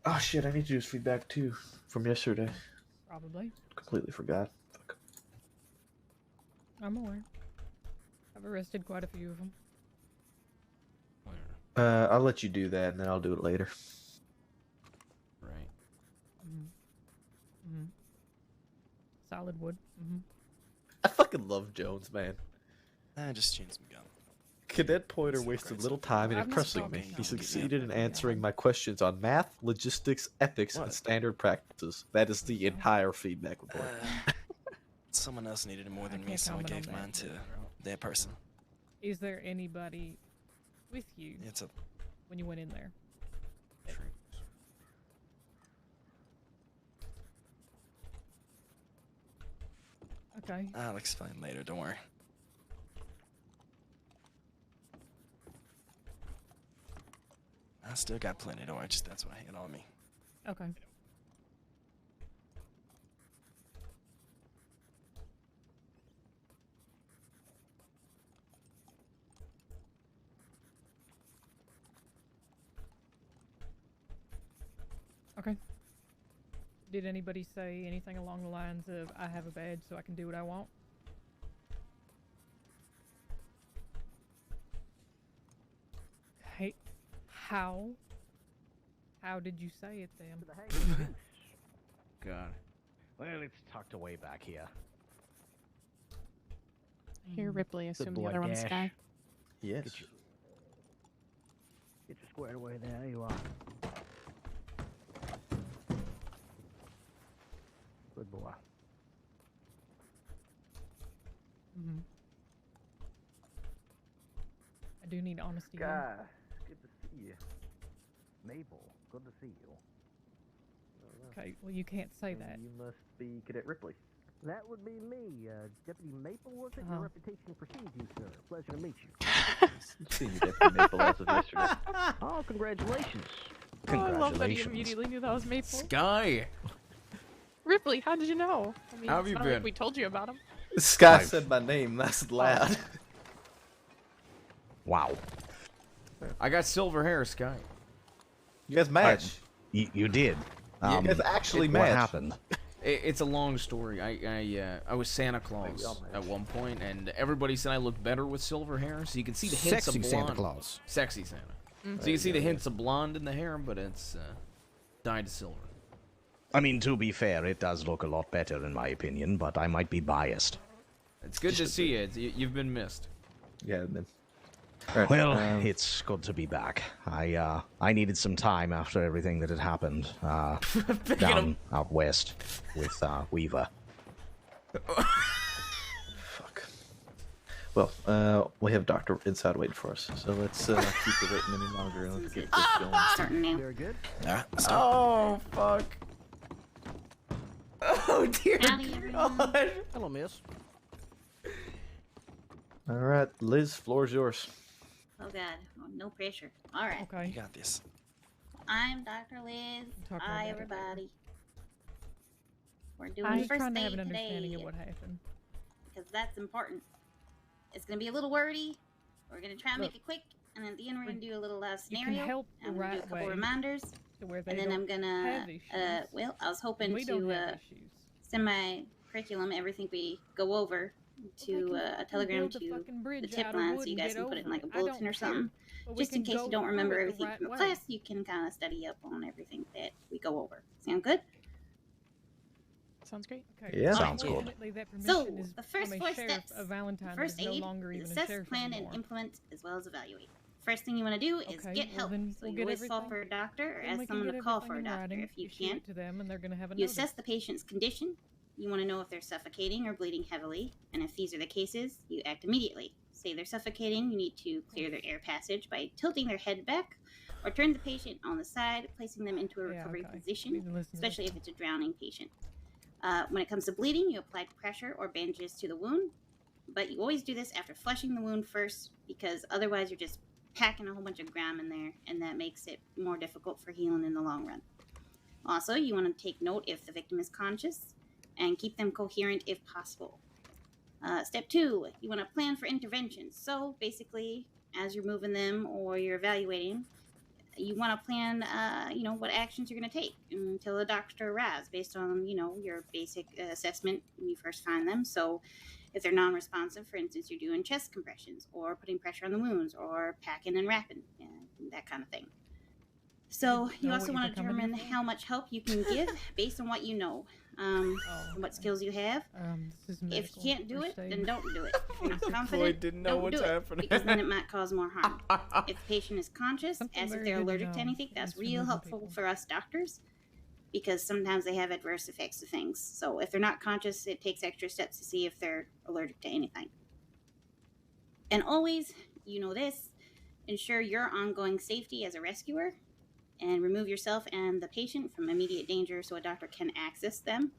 Speaker 2: Oh shit, I need to do his feedback too from yesterday.
Speaker 16: Probably.
Speaker 2: Completely forgot. Fuck.
Speaker 16: I'm aware. I've arrested quite a few of them.
Speaker 2: I'll let you do that, and then I'll do it later.
Speaker 1: Right.
Speaker 16: Mm-hmm. Solid wood. Mm-hmm.
Speaker 2: I fucking love Jones, man.
Speaker 3: Just change some gun.
Speaker 2: Cadet Pointer wasted little time in
Speaker 3: I'm not
Speaker 2: impressing me.
Speaker 3: talking,
Speaker 2: He
Speaker 3: I'll
Speaker 2: succeeded in answering my questions on math, logistics, ethics, and standard practices. That is the entire feedback report.
Speaker 3: Someone else needed it more than me,
Speaker 16: can't
Speaker 3: so I
Speaker 16: comment on
Speaker 3: gave
Speaker 16: that.
Speaker 3: mine to that person.
Speaker 16: Is there anybody with you
Speaker 3: It's a
Speaker 16: when you went in there? Okay.
Speaker 3: I'll explain later, don't worry. I still got plenty, don't worry, just that's what I had on me.
Speaker 16: Okay. Okay. Did anybody say anything along the lines of, I have a badge so I can do what I want? Hey, how? How did you say it then?
Speaker 1: God.
Speaker 9: Well, it's tucked away back here.
Speaker 19: Here, Ripley,
Speaker 9: The
Speaker 19: assume the
Speaker 9: blood
Speaker 19: other one's
Speaker 9: gash.
Speaker 19: Sky.
Speaker 2: Yes.
Speaker 9: Get you squared away there. You are. Good boy.
Speaker 16: Mm-hmm. I do need honesty. here.
Speaker 9: Guy, good to see you. Maple, good to see you.
Speaker 16: Okay, well you can't say that.
Speaker 2: You must be Cadet Ripley.
Speaker 9: That would be me, Deputy Maple, was it?
Speaker 16: Uh-huh.
Speaker 9: Your reputation precedes you, sir. Pleasure to meet you.
Speaker 2: Seen you, Deputy Maple, as of yesterday.
Speaker 9: Oh, congratulations.
Speaker 19: Oh, I love that he immediately knew that was Maple.
Speaker 1: Sky!
Speaker 19: Ripley, how did you know? I mean,
Speaker 1: How have
Speaker 19: it's
Speaker 1: you
Speaker 19: not
Speaker 1: been?
Speaker 19: like we told you about him.
Speaker 2: Sky said my name. That's loud.
Speaker 9: Wow.
Speaker 1: I got silver hair, Sky.
Speaker 2: You guys match.
Speaker 9: You did.
Speaker 2: You guys actually
Speaker 9: What
Speaker 2: match.
Speaker 9: happened?
Speaker 1: It's a long story. I was Santa Claus at one point, and everybody said I looked better with silver hair. So you can see the hints
Speaker 9: Sexy
Speaker 1: of
Speaker 9: Santa
Speaker 1: blonde.
Speaker 9: Claus.
Speaker 1: Sexy Santa.
Speaker 19: Mm-hmm.
Speaker 1: So you can see the hints of blonde in the hair, but it's dyed to silver.
Speaker 9: I mean, to be fair, it does look a lot better in my opinion, but I might be biased.
Speaker 1: It's good to see you. You've been missed.
Speaker 2: Yeah, man.
Speaker 9: Well, it's good to be back. I needed some time after everything that had happened down out west with Weaver.
Speaker 2: Fuck. Well, we have Dr. Inside waiting for us, so let's keep it waiting any longer and let's get this going.
Speaker 11: Starting now.
Speaker 9: Very good.
Speaker 3: Alright,
Speaker 1: Oh, fuck. Oh, dear
Speaker 11: Howdy, everyone.
Speaker 1: God.
Speaker 9: Hello, miss.
Speaker 2: All right, Liz, floor's yours.
Speaker 11: Oh god, oh, no pressure. All right.
Speaker 16: Okay.
Speaker 3: you got this.
Speaker 11: I'm Dr. Liz.
Speaker 16: Talk
Speaker 11: Hi,
Speaker 16: about that.
Speaker 11: everybody. We're doing
Speaker 16: I'm
Speaker 11: the first
Speaker 16: trying to
Speaker 11: aid
Speaker 16: have an understanding
Speaker 11: today
Speaker 16: of what happened.
Speaker 11: because that's important. It's gonna be a little wordy. We're gonna try and
Speaker 16: Look,
Speaker 11: make it quick, and at the end we're gonna do a little
Speaker 16: You
Speaker 11: scenario.
Speaker 16: can help the
Speaker 11: I'm gonna do a
Speaker 16: right
Speaker 11: couple
Speaker 16: way
Speaker 11: reminders,
Speaker 16: to where they
Speaker 11: and then
Speaker 16: don't
Speaker 11: I'm gonna.
Speaker 16: have issues.
Speaker 11: Well, I was hoping
Speaker 16: we don't
Speaker 11: to
Speaker 16: have issues.
Speaker 11: send my curriculum, everything we go over, to a telegram
Speaker 16: build a
Speaker 11: to
Speaker 16: fucking
Speaker 11: the
Speaker 16: bridge
Speaker 11: tip
Speaker 16: out of
Speaker 11: line,
Speaker 16: wood
Speaker 11: so you
Speaker 16: and
Speaker 11: guys
Speaker 16: get
Speaker 11: can put it in
Speaker 16: over
Speaker 11: like a
Speaker 16: it. I don't
Speaker 11: bulletin or
Speaker 16: care,
Speaker 11: something.
Speaker 16: but we
Speaker 11: Just in
Speaker 16: can
Speaker 11: case you
Speaker 16: go
Speaker 11: don't remember
Speaker 16: through it the
Speaker 11: everything
Speaker 16: right
Speaker 11: from the
Speaker 16: way.
Speaker 11: class, you can kind of study up on everything that we go over. Sound good?
Speaker 19: Sounds great.
Speaker 16: Okay.
Speaker 2: Yeah.
Speaker 9: Sounds good.
Speaker 16: Ultimately, that
Speaker 11: So,
Speaker 16: permission is
Speaker 11: the first
Speaker 16: from a
Speaker 11: four
Speaker 16: sheriff,
Speaker 11: steps
Speaker 16: a Valentine
Speaker 11: for first
Speaker 16: is no
Speaker 11: aid
Speaker 16: longer
Speaker 11: is
Speaker 16: even a
Speaker 11: assess,
Speaker 16: sheriff
Speaker 11: plan,
Speaker 16: anymore.
Speaker 11: and implement, as well as evaluate. First thing you want to do is
Speaker 16: Okay,
Speaker 11: get
Speaker 16: well
Speaker 11: help.
Speaker 16: then
Speaker 11: So
Speaker 16: we'll
Speaker 11: you
Speaker 16: get
Speaker 11: always call
Speaker 16: everything.
Speaker 11: for a doctor or
Speaker 16: Then
Speaker 11: ask
Speaker 16: we can
Speaker 11: someone
Speaker 16: get
Speaker 11: to call for a
Speaker 16: everything in
Speaker 11: doctor
Speaker 16: writing,
Speaker 11: if you
Speaker 16: issue
Speaker 11: can.
Speaker 16: it to them, and they're gonna have a
Speaker 11: You
Speaker 16: notice.
Speaker 11: assess the patient's condition. You want to know if they're suffocating or bleeding heavily, and if these are the cases, you act immediately. Say they're suffocating, you need to clear their air passage by tilting their head back, or turn the patient on the side, placing them into a recovery position, especially if it's a drowning patient. When it comes to bleeding, you apply pressure or bandages to the wound, but you always do this after flushing the wound first, because otherwise you're just packing a whole bunch of gram in there, and that makes it more difficult for healing in the long run. Also, you want to take note if the victim is conscious and keep them coherent if possible. Step 2, you want to plan for interventions. So basically, as you're moving them or you're evaluating, you want to plan, what actions you're going to take until the doctor arrives based on, your basic assessment when you first find them. So if they're non-responsive, for instance, you're doing chest compressions or putting pressure on the wounds or packing and wrapping, that kind of thing. So you
Speaker 16: know
Speaker 11: also
Speaker 16: what
Speaker 11: want to
Speaker 16: you're coming
Speaker 11: determine how much help you can give based on what you know, and what skills you have.
Speaker 16: This is
Speaker 11: If
Speaker 16: medical
Speaker 11: you can't do it,
Speaker 16: first aid.
Speaker 11: then don't do it. If you're not
Speaker 1: Floyd
Speaker 11: confident,
Speaker 1: didn't know
Speaker 11: don't
Speaker 1: what's
Speaker 11: do it,
Speaker 1: happening.
Speaker 11: because then it might cause more harm. If the patient is conscious,
Speaker 16: Something
Speaker 11: as if
Speaker 16: very
Speaker 11: they're
Speaker 16: good to
Speaker 11: allergic to
Speaker 16: know
Speaker 11: anything, that's
Speaker 16: is for
Speaker 11: real
Speaker 16: moving
Speaker 11: helpful
Speaker 16: people.
Speaker 11: for us doctors, because sometimes they have adverse effects to things. So if they're not conscious, it takes extra steps to see if they're allergic to anything. And always, this, ensure your ongoing safety as a rescuer, and remove yourself and the patient from immediate danger so a doctor can access them.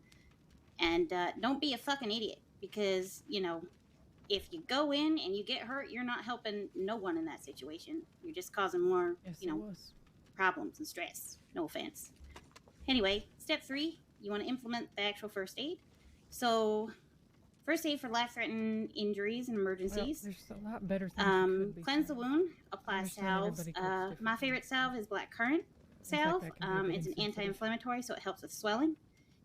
Speaker 11: And don't be a fucking idiot, because, if you go in and you get hurt, you're not helping no one in that situation. You're just causing more, problems and stress. No offense. Anyway, step 3, you want to implement the actual first aid. So, first aid for life-threatening injuries and
Speaker 16: Well,
Speaker 11: emergencies.
Speaker 16: there's a lot better things that could be
Speaker 11: Cleanse the
Speaker 16: said.
Speaker 11: wound, apply
Speaker 16: understand
Speaker 11: salves.
Speaker 16: everybody cooks
Speaker 11: My favorite salve is black currant
Speaker 16: fact,
Speaker 11: salve.
Speaker 16: that can be a bit
Speaker 11: It's an
Speaker 16: insensitive.
Speaker 11: anti-inflammatory, so it helps with swelling.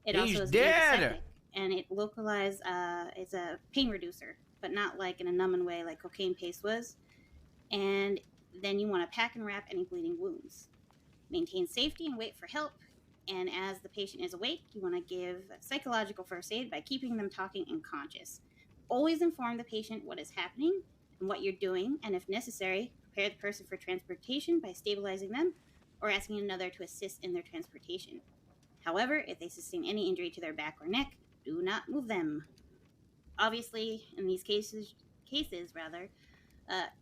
Speaker 11: It
Speaker 1: He's
Speaker 11: also is
Speaker 1: dead!
Speaker 11: an antiseptic, and it localized is a pain reducer, but not like in a numbing way like cocaine paste was. And then you want to pack and wrap any bleeding wounds. Maintain safety and wait for help. And as the patient is awake, you want to give psychological first aid by keeping them talking and conscious. Always inform the patient what is happening and what you're doing, and if necessary, prepare the person for transportation by stabilizing them or asking another to assist in their transportation. However, if they sustain any injury to their back or neck, do not move them. Obviously, in these cases,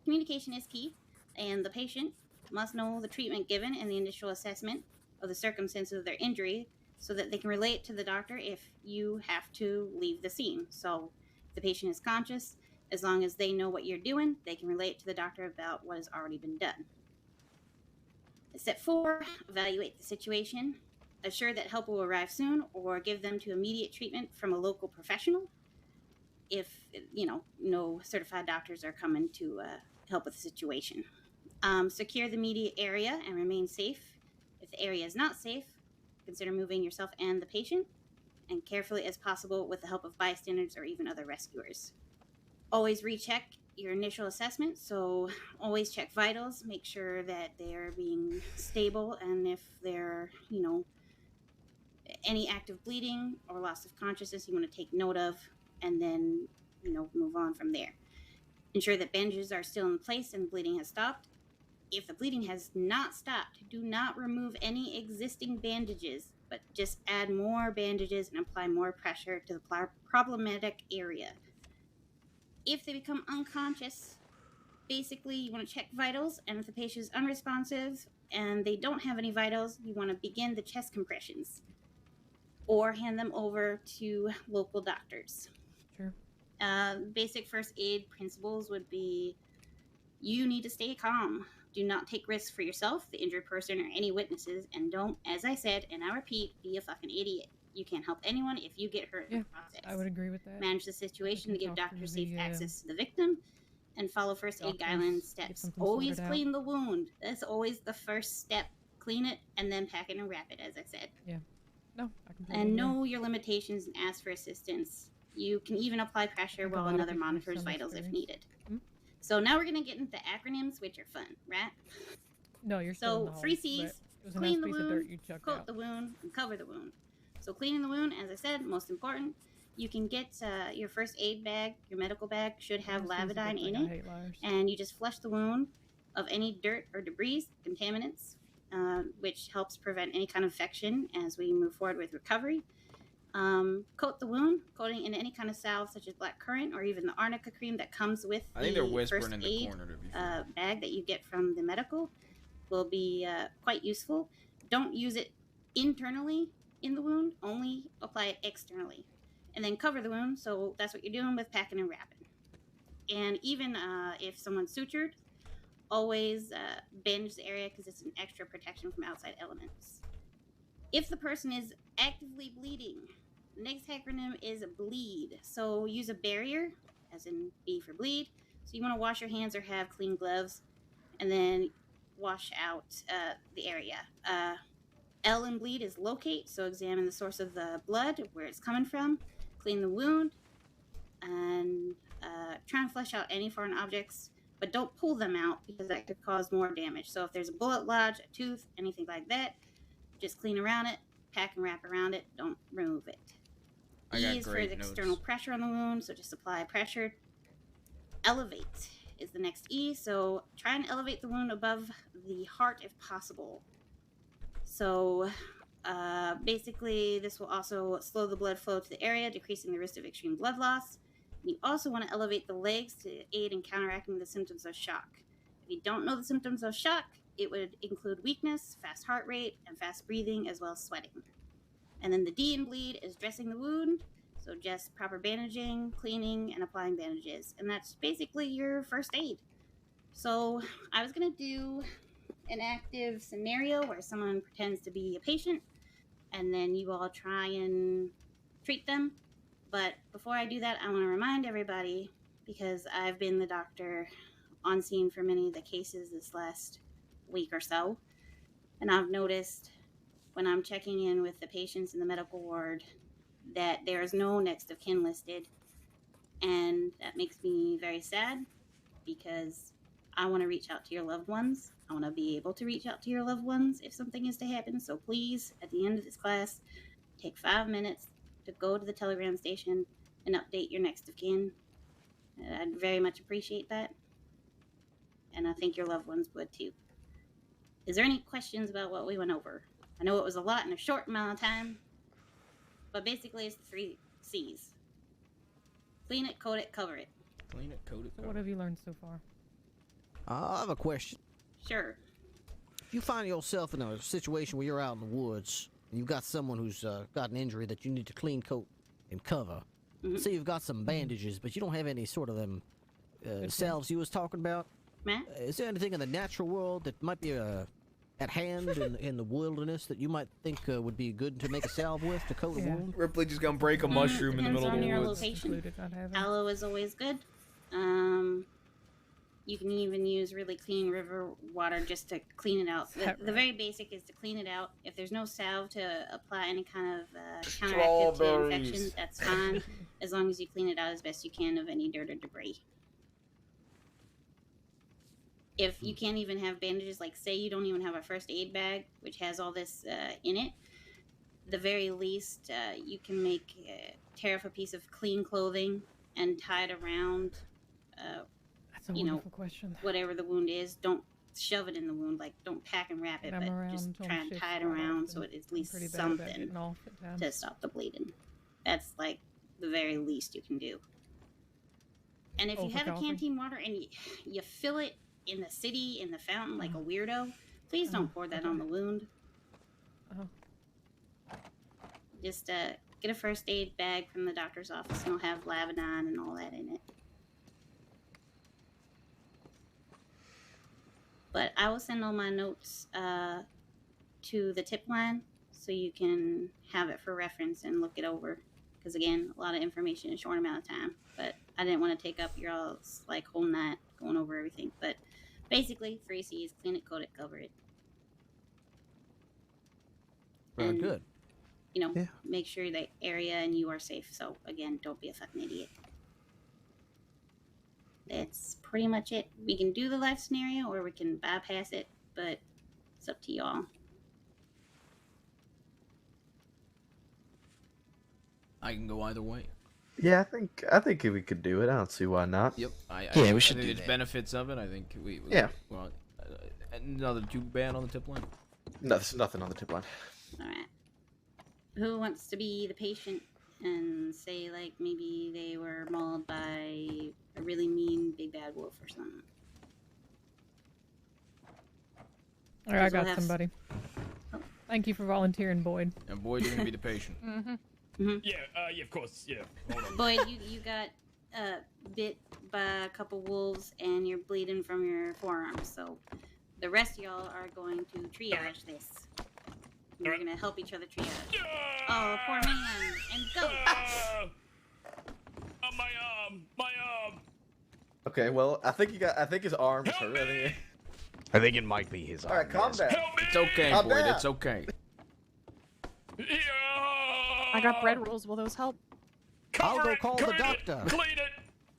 Speaker 11: communication is key, and the patient must know the treatment given and the initial assessment of the circumstances of their injury so that they can relate to the doctor if you have to leave the scene. So if the patient is conscious, as long as they know what you're doing, they can relate to the doctor about what has already been done. Step 4, evaluate the situation. Assure that help will arrive soon or give them to immediate treatment from a local professional if, no certified doctors are coming to help with the situation. Secure the immediate area and remain safe. If the area is not safe, consider moving yourself and the patient, and carefully as possible with the help of bystanders or even other rescuers. Always recheck your initial assessment, so always check vitals, make sure that they're being stable, and if they're, any active bleeding or loss of consciousness you want to take note of, and then, move on from there. Ensure that bandages are still in place and bleeding has stopped. If the bleeding has not stopped, do not remove any existing bandages, but just add more bandages and apply more pressure to the problematic area. If they become unconscious, basically you want to check vitals, and if the patient is unresponsive and they don't have any vitals, you want to begin the chest compressions or hand them over to local doctors.
Speaker 16: Sure.
Speaker 11: Basic first aid principles would be you need to stay calm. Do not take risks for yourself, the injured person, or any witnesses, and don't, as I said, and I repeat, be a fucking idiot. You can't help anyone if you get hurt in the process.
Speaker 16: I would agree with that.
Speaker 11: Manage the situation to give doctors safe
Speaker 16: the,
Speaker 11: access to the victim, and follow first aid guidelines steps. Always clean the wound. That's always the first step. Clean it, and then pack it and wrap it, as I said.
Speaker 16: Yeah. No, I completely
Speaker 11: And
Speaker 16: agree.
Speaker 11: know your limitations and ask for assistance. You can even apply pressure while another monitors vitals if needed. So now we're going to get into acronyms, which are fun, right?
Speaker 16: No, you're still in the
Speaker 11: So, 3
Speaker 16: hole,
Speaker 11: C's,
Speaker 16: but it was a
Speaker 11: clean
Speaker 16: nice
Speaker 11: the
Speaker 16: piece of
Speaker 11: wound,
Speaker 16: dirt you chucked
Speaker 11: coat
Speaker 16: out.
Speaker 11: the wound, and cover the wound. So cleaning the wound, as I said, most important. You can get your first aid bag, your medical bag should have
Speaker 16: This is a good
Speaker 11: Lavidine
Speaker 16: thing,
Speaker 11: in
Speaker 16: I
Speaker 11: it.
Speaker 16: hate liars.
Speaker 11: And you just flush the wound of any dirt or debris, contaminants, which helps prevent any kind of infection as we move forward with recovery. Coat the wound, coating in any kind of salve such as black currant or even the arnica cream that comes with
Speaker 1: I think they're
Speaker 11: the
Speaker 1: whispering
Speaker 11: first
Speaker 1: in the
Speaker 11: aid
Speaker 1: corner, to be fair.
Speaker 11: bag that you get from the medical will be quite useful. Don't use it internally in the wound, only apply it externally. And then cover the wound, so that's what you're doing with packing and wrapping. And even if someone's sutured, always bandage the area because it's an extra protection from outside elements. If the person is actively bleeding, the next acronym is bleed. So use a barrier, as in B for bleed. So you want to wash your hands or have clean gloves, and then wash out the area. L in bleed is locate, so examine the source of the blood, where it's coming from, clean the wound, and try and flush out any foreign objects, but don't pull them out because that could cause more damage. So if there's a bullet lodge, a tooth, anything like that, just clean around it, pack and wrap around it, don't remove it.
Speaker 1: I got
Speaker 11: E is for
Speaker 1: great
Speaker 11: the
Speaker 1: notes.
Speaker 11: external pressure on the wound, so just apply pressure. Elevate is the next E, so try and elevate the wound above the heart if possible. So basically, this will also slow the blood flow to the area, decreasing the risk of extreme blood loss. You also want to elevate the legs to aid in counteracting the symptoms of shock. If you don't know the symptoms of shock, it would include weakness, fast heart rate, and fast breathing, as well as sweating. And then the D in bleed is dressing the wound, so just proper bandaging, cleaning, and applying bandages. And that's basically your first aid. So I was going to do an active scenario where someone pretends to be a patient, and then you all try and treat them. But before I do that, I want to remind everybody, because I've been the doctor on scene for many of the cases this last week or so, and I've noticed when I'm checking in with the patients in the medical ward that there is no next of kin listed. And that makes me very sad because I want to reach out to your loved ones. I want to be able to reach out to your loved ones if something is to happen. So please, at the end of this class, take 5 minutes to go to the telegram station and update your next of kin. I'd very much appreciate that. And I think your loved ones would too. Is there any questions about what we went over? I know it was a lot in a short amount of time, but basically it's the 3 C's. Clean it, code it, cover it.
Speaker 1: Clean it, code it,
Speaker 16: So what have you learned so far?
Speaker 12: I have a question.
Speaker 11: Sure.
Speaker 12: If you find yourself in a situation where you're out in the woods and you've got someone who's got an injury that you need to clean, coat, and cover, say you've got some bandages, but you don't have any sort of them salves you was talking about,
Speaker 11: Matt?
Speaker 12: Is there anything in the natural world that might be at hand in the wilderness that you might think would be good to make a salve with to coat a wound?
Speaker 1: Ripley just gonna break a mushroom in the middle of the woods.
Speaker 11: Location. Aloe is always good. You can even use really clean river water just to clean it out. The very basic is to clean it out. If there's no salve to apply any kind of counteractive to infection, that's fine, as long as you clean it out as best you can of any dirt or debris. If you can't even have bandages, like say you don't even have a first aid bag, which has all this in it, the very least you can make tear off a piece of clean clothing and tie it around.
Speaker 16: That's a wonderful question.
Speaker 11: Whatever the wound is, don't shove it in the wound. Like don't pack and wrap it, but just try and tie it around so it's at least something to stop the bleeding. That's like the very least you can do. And if you have a canteen water and you fill it in the city, in the fountain, like a weirdo, please don't pour that on the wound. Just get a first aid bag from the doctor's office and it'll have Lavadon and all that in it. But I will send all my notes to the tip line so you can have it for reference and look it over. Because again, a lot of information in a short amount of time. But I didn't want to take up your all's like whole night going over everything. But basically, 3 C's: clean it, coat it, cover it.
Speaker 12: Very good.
Speaker 11: You know, make sure the area and you are safe. So again, don't be a fucking idiot. That's pretty much it. We can do the life scenario or we can bypass it, but it's up to y'all.
Speaker 1: I can go either way.
Speaker 2: Yeah, I think we could do it. I don't see why not.
Speaker 1: Yep.
Speaker 2: We should
Speaker 1: I
Speaker 2: do
Speaker 1: think
Speaker 2: that.
Speaker 1: benefits of it. I think we
Speaker 2: Yeah.
Speaker 1: Well, another 2 bad on the tip line.
Speaker 2: No, there's nothing on the tip line.
Speaker 11: All right. Who wants to be the patient and say like maybe they were mauled by a really mean big bad wolf or something?
Speaker 16: All right, I
Speaker 11: We'll
Speaker 16: got
Speaker 11: have
Speaker 16: somebody. Thank you for volunteering, Boyd.
Speaker 1: And Boyd, you're gonna be the patient.
Speaker 10: Yeah, of course, yeah. Hold on.
Speaker 11: Boyd, you got bit by a couple wolves and you're bleeding from your forearms. So the rest of y'all are going to triage this. We're gonna help each other triage. Oh, poor man! And go.
Speaker 10: My arm.
Speaker 2: Okay, well, I think his arm is hurt.
Speaker 9: I think it might be his arm.
Speaker 2: All right, calm down.
Speaker 1: It's okay,
Speaker 2: Calm
Speaker 1: Boyd.
Speaker 2: down.
Speaker 1: It's okay.
Speaker 19: I got bread rolls. Will those help?
Speaker 12: I'll go call the doctor.
Speaker 10: Clean it.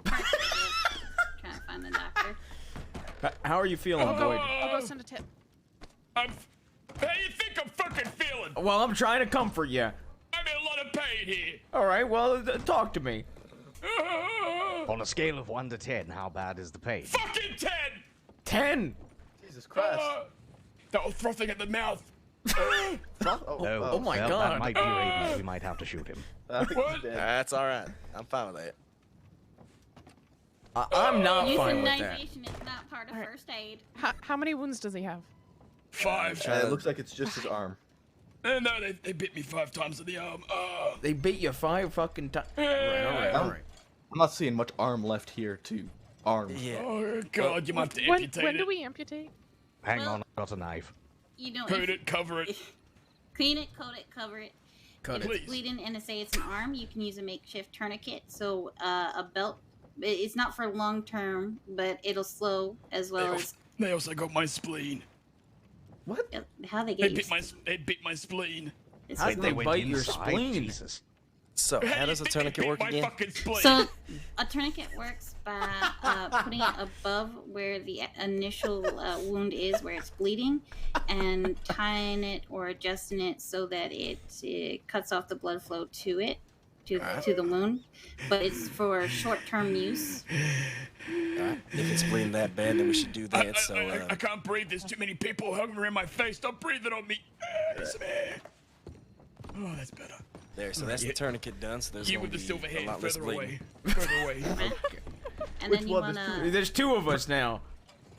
Speaker 11: Trying to find the doctor.
Speaker 1: How are you feeling, Boyd?
Speaker 19: I'll go send a tip.
Speaker 10: How you think I'm fucking feeling?
Speaker 1: Well, I'm trying to comfort you.
Speaker 10: I'm in a lot of pain here.
Speaker 1: All right. Well, talk to me.
Speaker 9: On a scale of 1 to 10, how bad is the pain?
Speaker 10: Fucking 10.
Speaker 1: 10.
Speaker 2: Jesus Christ.
Speaker 10: That was frothing at the mouth.
Speaker 2: Oh
Speaker 1: my
Speaker 9: well,
Speaker 1: God.
Speaker 9: That might be Raiden. We might have to shoot him.
Speaker 3: That's all right. I'm fine with that.
Speaker 1: I'm not fine with that.
Speaker 11: Euthanization is not part of first aid.
Speaker 19: How many wounds does he have?
Speaker 10: 5.
Speaker 2: It looks like it's just his arm.
Speaker 10: No, they bit me 5 times in the arm.
Speaker 1: They beat you 5 fucking times. All right.
Speaker 2: I'm not seeing much arm left here to arm.
Speaker 3: Yeah.
Speaker 10: Oh God, you might have to
Speaker 19: When
Speaker 10: amputate
Speaker 19: do
Speaker 10: it.
Speaker 19: we amputate?
Speaker 9: Hang on, I got a knife.
Speaker 11: You know,
Speaker 10: Coat it, cover it.
Speaker 11: Clean it, coat it, cover it.
Speaker 1: Cut
Speaker 11: if
Speaker 1: it.
Speaker 11: it's bleeding and say it's an arm, you can use a makeshift tourniquet. So a belt. It's not for long term, but it'll slow as well as.
Speaker 10: They also got my spleen.
Speaker 2: What?
Speaker 11: How they
Speaker 10: They
Speaker 11: get you?
Speaker 10: bit my spleen.
Speaker 11: It's
Speaker 1: How did they
Speaker 11: fine.
Speaker 1: bite your spleen?
Speaker 9: Jesus.
Speaker 3: So, how does a tourniquet work again?
Speaker 11: So, a tourniquet works by putting it above where the initial wound is, where it's bleeding, and tying it or adjusting it so that it cuts off the blood flow to it, to the wound. But it's for short-term use.
Speaker 3: If it's bleeding that bad, then we should do that.
Speaker 10: I can't breathe. There's too many people hovering in my face. Stop breathing on me. It's me. Oh, that's better.
Speaker 3: There, so that's the tourniquet done. So there's
Speaker 10: You
Speaker 3: going
Speaker 10: with
Speaker 3: to
Speaker 10: the
Speaker 3: be
Speaker 10: silver
Speaker 3: a
Speaker 10: head,
Speaker 3: lot less
Speaker 10: further
Speaker 3: bleeding.
Speaker 10: away. Further away.
Speaker 11: And
Speaker 1: Which
Speaker 11: then you
Speaker 1: one?
Speaker 11: wanna
Speaker 1: There's two of us now.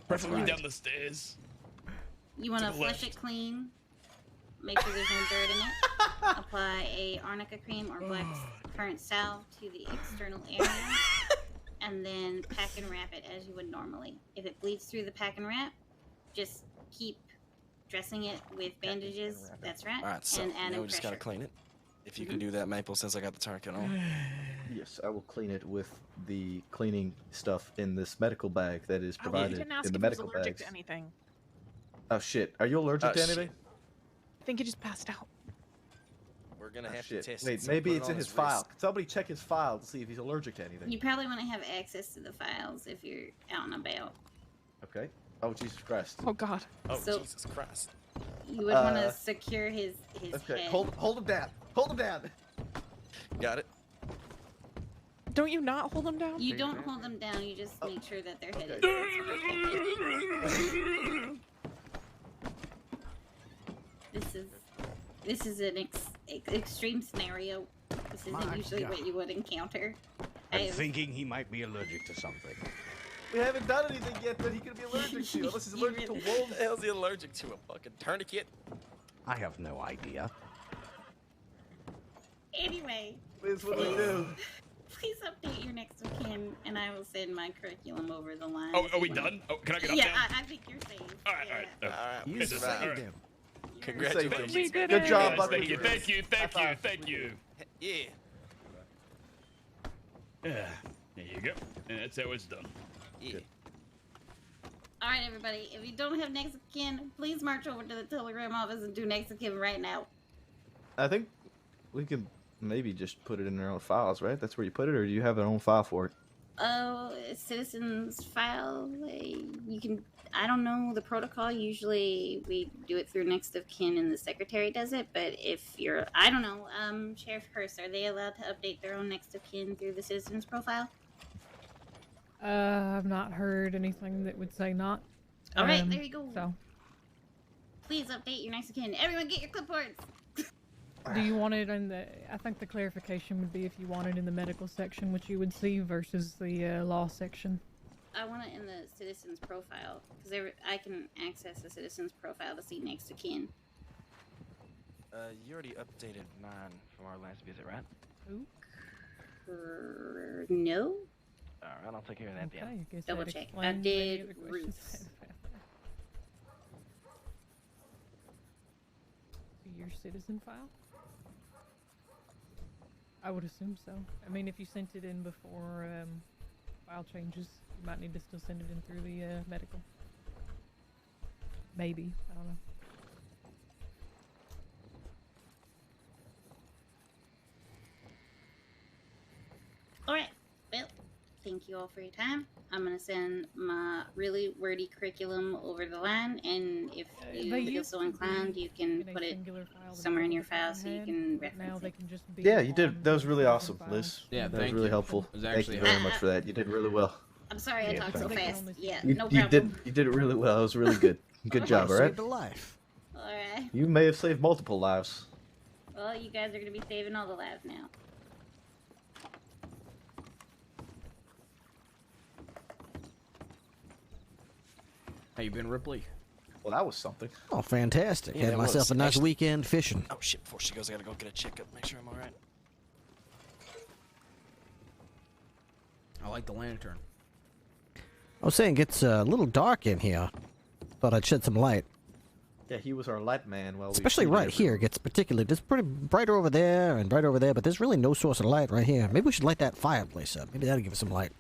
Speaker 10: Preferably down the stairs.
Speaker 11: you wanna
Speaker 10: to the
Speaker 11: flush
Speaker 10: left.
Speaker 11: it clean. Make sure there's no dirt in it. Apply a arnica cream or black currant salve to the external area, and then pack and wrap it as you would normally. If it bleeds through the pack and wrap, just keep dressing it with bandages. That's right.
Speaker 3: All right, so
Speaker 11: and
Speaker 3: now
Speaker 11: adding
Speaker 3: we just got to
Speaker 11: pressure.
Speaker 3: clean it. If you can do that, Maple, since I got the tourniquet on.
Speaker 2: Yes, I will clean it with the cleaning stuff in this medical bag that is
Speaker 19: Oh,
Speaker 2: provided
Speaker 19: you didn't ask
Speaker 2: in the
Speaker 19: if he was
Speaker 2: medical
Speaker 19: allergic
Speaker 2: bags.
Speaker 19: to anything.
Speaker 2: Oh shit! Are you allergic to
Speaker 3: shit.
Speaker 2: anything?
Speaker 19: I think he just passed out.
Speaker 3: We're gonna
Speaker 2: Oh,
Speaker 3: have
Speaker 2: shit.
Speaker 3: to test
Speaker 2: Wait,
Speaker 3: it. so
Speaker 2: maybe
Speaker 3: put it
Speaker 2: it's
Speaker 3: on
Speaker 2: in his
Speaker 3: wrist.
Speaker 2: file. Can somebody check his file to see if he's allergic to anything?
Speaker 11: You probably want to have access to the files if you're out and about.
Speaker 2: Okay. Oh Jesus Christ.
Speaker 19: Oh God.
Speaker 3: Oh
Speaker 11: So-
Speaker 3: Jesus Christ!
Speaker 11: You would want to secure his
Speaker 2: Okay.
Speaker 11: head.
Speaker 2: Hold him down. Hold him down.
Speaker 3: Got it.
Speaker 19: Don't you not hold him down?
Speaker 11: You don't hold them down. You just make sure that their head is protected. This is an extreme scenario. This isn't
Speaker 9: My
Speaker 11: usually
Speaker 9: God.
Speaker 11: what you would encounter. I
Speaker 9: I'm
Speaker 11: have-
Speaker 9: thinking he might be allergic to something.
Speaker 2: We haven't done anything yet that he could be allergic to, unless he's allergic to
Speaker 3: What
Speaker 2: wolves.
Speaker 3: the hell's he allergic to? A fucking tourniquet?
Speaker 9: I have no idea.
Speaker 11: Anyway,
Speaker 2: Please, what do we do?
Speaker 11: please update your next of kin, and I will send my curriculum over the line.
Speaker 10: Oh, are we done? Oh, can I get up
Speaker 11: Yeah,
Speaker 10: now?
Speaker 11: I think you're safe.
Speaker 10: All right, all right.
Speaker 3: All right,
Speaker 12: You
Speaker 3: this is
Speaker 12: saved
Speaker 3: all right.
Speaker 12: him.
Speaker 3: Congratulations.
Speaker 19: We did
Speaker 2: Good
Speaker 19: it.
Speaker 2: job,
Speaker 10: Yes,
Speaker 2: Buckley.
Speaker 10: thank you, thank you, thank you, thank you.
Speaker 3: Yeah.
Speaker 10: Yeah, there you go. And that's how it's done.
Speaker 3: Yeah.
Speaker 11: All right, everybody. If you don't have next of kin, please march over to the telegram office and do next of kin right now.
Speaker 2: I think we could maybe just put it in our own files, right? That's where you put it, or do you have an own file for it?
Speaker 11: Oh, citizens file. You can. I don't know the protocol. Usually we do it through next of kin, and the secretary does it. But if you're, I don't know, Sheriff Hurst, are they allowed to update their own next of kin through the citizens profile?
Speaker 16: I've not heard anything that would say not.
Speaker 11: All right, there you go.
Speaker 16: So,
Speaker 11: Please update your next of kin. Everyone, get your clipboards.
Speaker 16: do you want it in the? I think the clarification would be if you want it in the medical section, which you would see, versus the law section.
Speaker 11: I want it in the citizens profile because I can access the citizens profile to see next of kin.
Speaker 3: You already updated mine from our last visit, right?
Speaker 11: No.
Speaker 3: All right, I'll take care of that
Speaker 16: Okay,
Speaker 3: then.
Speaker 16: I guess
Speaker 11: Double
Speaker 16: that
Speaker 11: check. I
Speaker 16: explains
Speaker 11: did
Speaker 16: any of the questions
Speaker 11: Ruth's.
Speaker 16: I have had there. Your citizen file? I would assume so. I mean, if you sent it in before file changes, you might need to still send it in through the medical. Maybe. I don't know.
Speaker 11: All right. Well, thank you all for your time. I'm gonna send my really wordy curriculum over the line, and if you
Speaker 16: They
Speaker 11: feel
Speaker 16: used
Speaker 11: so
Speaker 16: to
Speaker 11: inclined,
Speaker 16: be
Speaker 11: you can
Speaker 16: in a
Speaker 11: put it
Speaker 16: singular file that
Speaker 11: somewhere in
Speaker 16: both
Speaker 11: your
Speaker 16: of them
Speaker 11: file so you
Speaker 16: had,
Speaker 11: can
Speaker 16: but now
Speaker 11: reference
Speaker 16: they
Speaker 11: it.
Speaker 16: can just be
Speaker 2: Yeah, you did.
Speaker 16: on
Speaker 2: That was really
Speaker 16: citizen
Speaker 2: awesome,
Speaker 16: files.
Speaker 2: Liz.
Speaker 1: Yeah,
Speaker 2: that was
Speaker 1: thank
Speaker 2: really
Speaker 1: you.
Speaker 2: helpful.
Speaker 1: It was
Speaker 2: Thank
Speaker 1: actually
Speaker 2: you very
Speaker 11: helpful.
Speaker 2: much for that. You did really well.
Speaker 11: I'm sorry I
Speaker 2: Yeah,
Speaker 11: talked so
Speaker 2: thank you.
Speaker 11: fast. Yeah,
Speaker 2: You,
Speaker 11: no
Speaker 2: you
Speaker 11: problem.
Speaker 2: did it really well. It was really good. Good job, all right?
Speaker 12: Saved a life.
Speaker 11: All right.
Speaker 2: You may have saved multiple lives.
Speaker 11: Well, you guys are gonna be saving all the lives now.
Speaker 1: How you been, Ripley?
Speaker 2: Well, that was something.
Speaker 12: Oh, fantastic.
Speaker 3: Yeah,
Speaker 12: Had
Speaker 3: that
Speaker 12: myself
Speaker 3: was.
Speaker 12: a nice
Speaker 3: Actually-
Speaker 12: weekend fishing.
Speaker 3: Oh shit! Before she goes, I gotta go get a checkup. Make sure I'm all right.
Speaker 1: I like the lantern.
Speaker 12: I was saying it gets a little dark in here. Thought I'd shed some light.
Speaker 2: Yeah, he was our light man. While
Speaker 12: Especially right here. It gets particularly... It's pretty brighter over there and brighter over there, but there's really no source of light right here. Maybe we should light that fireplace up. Maybe that'll give us some light.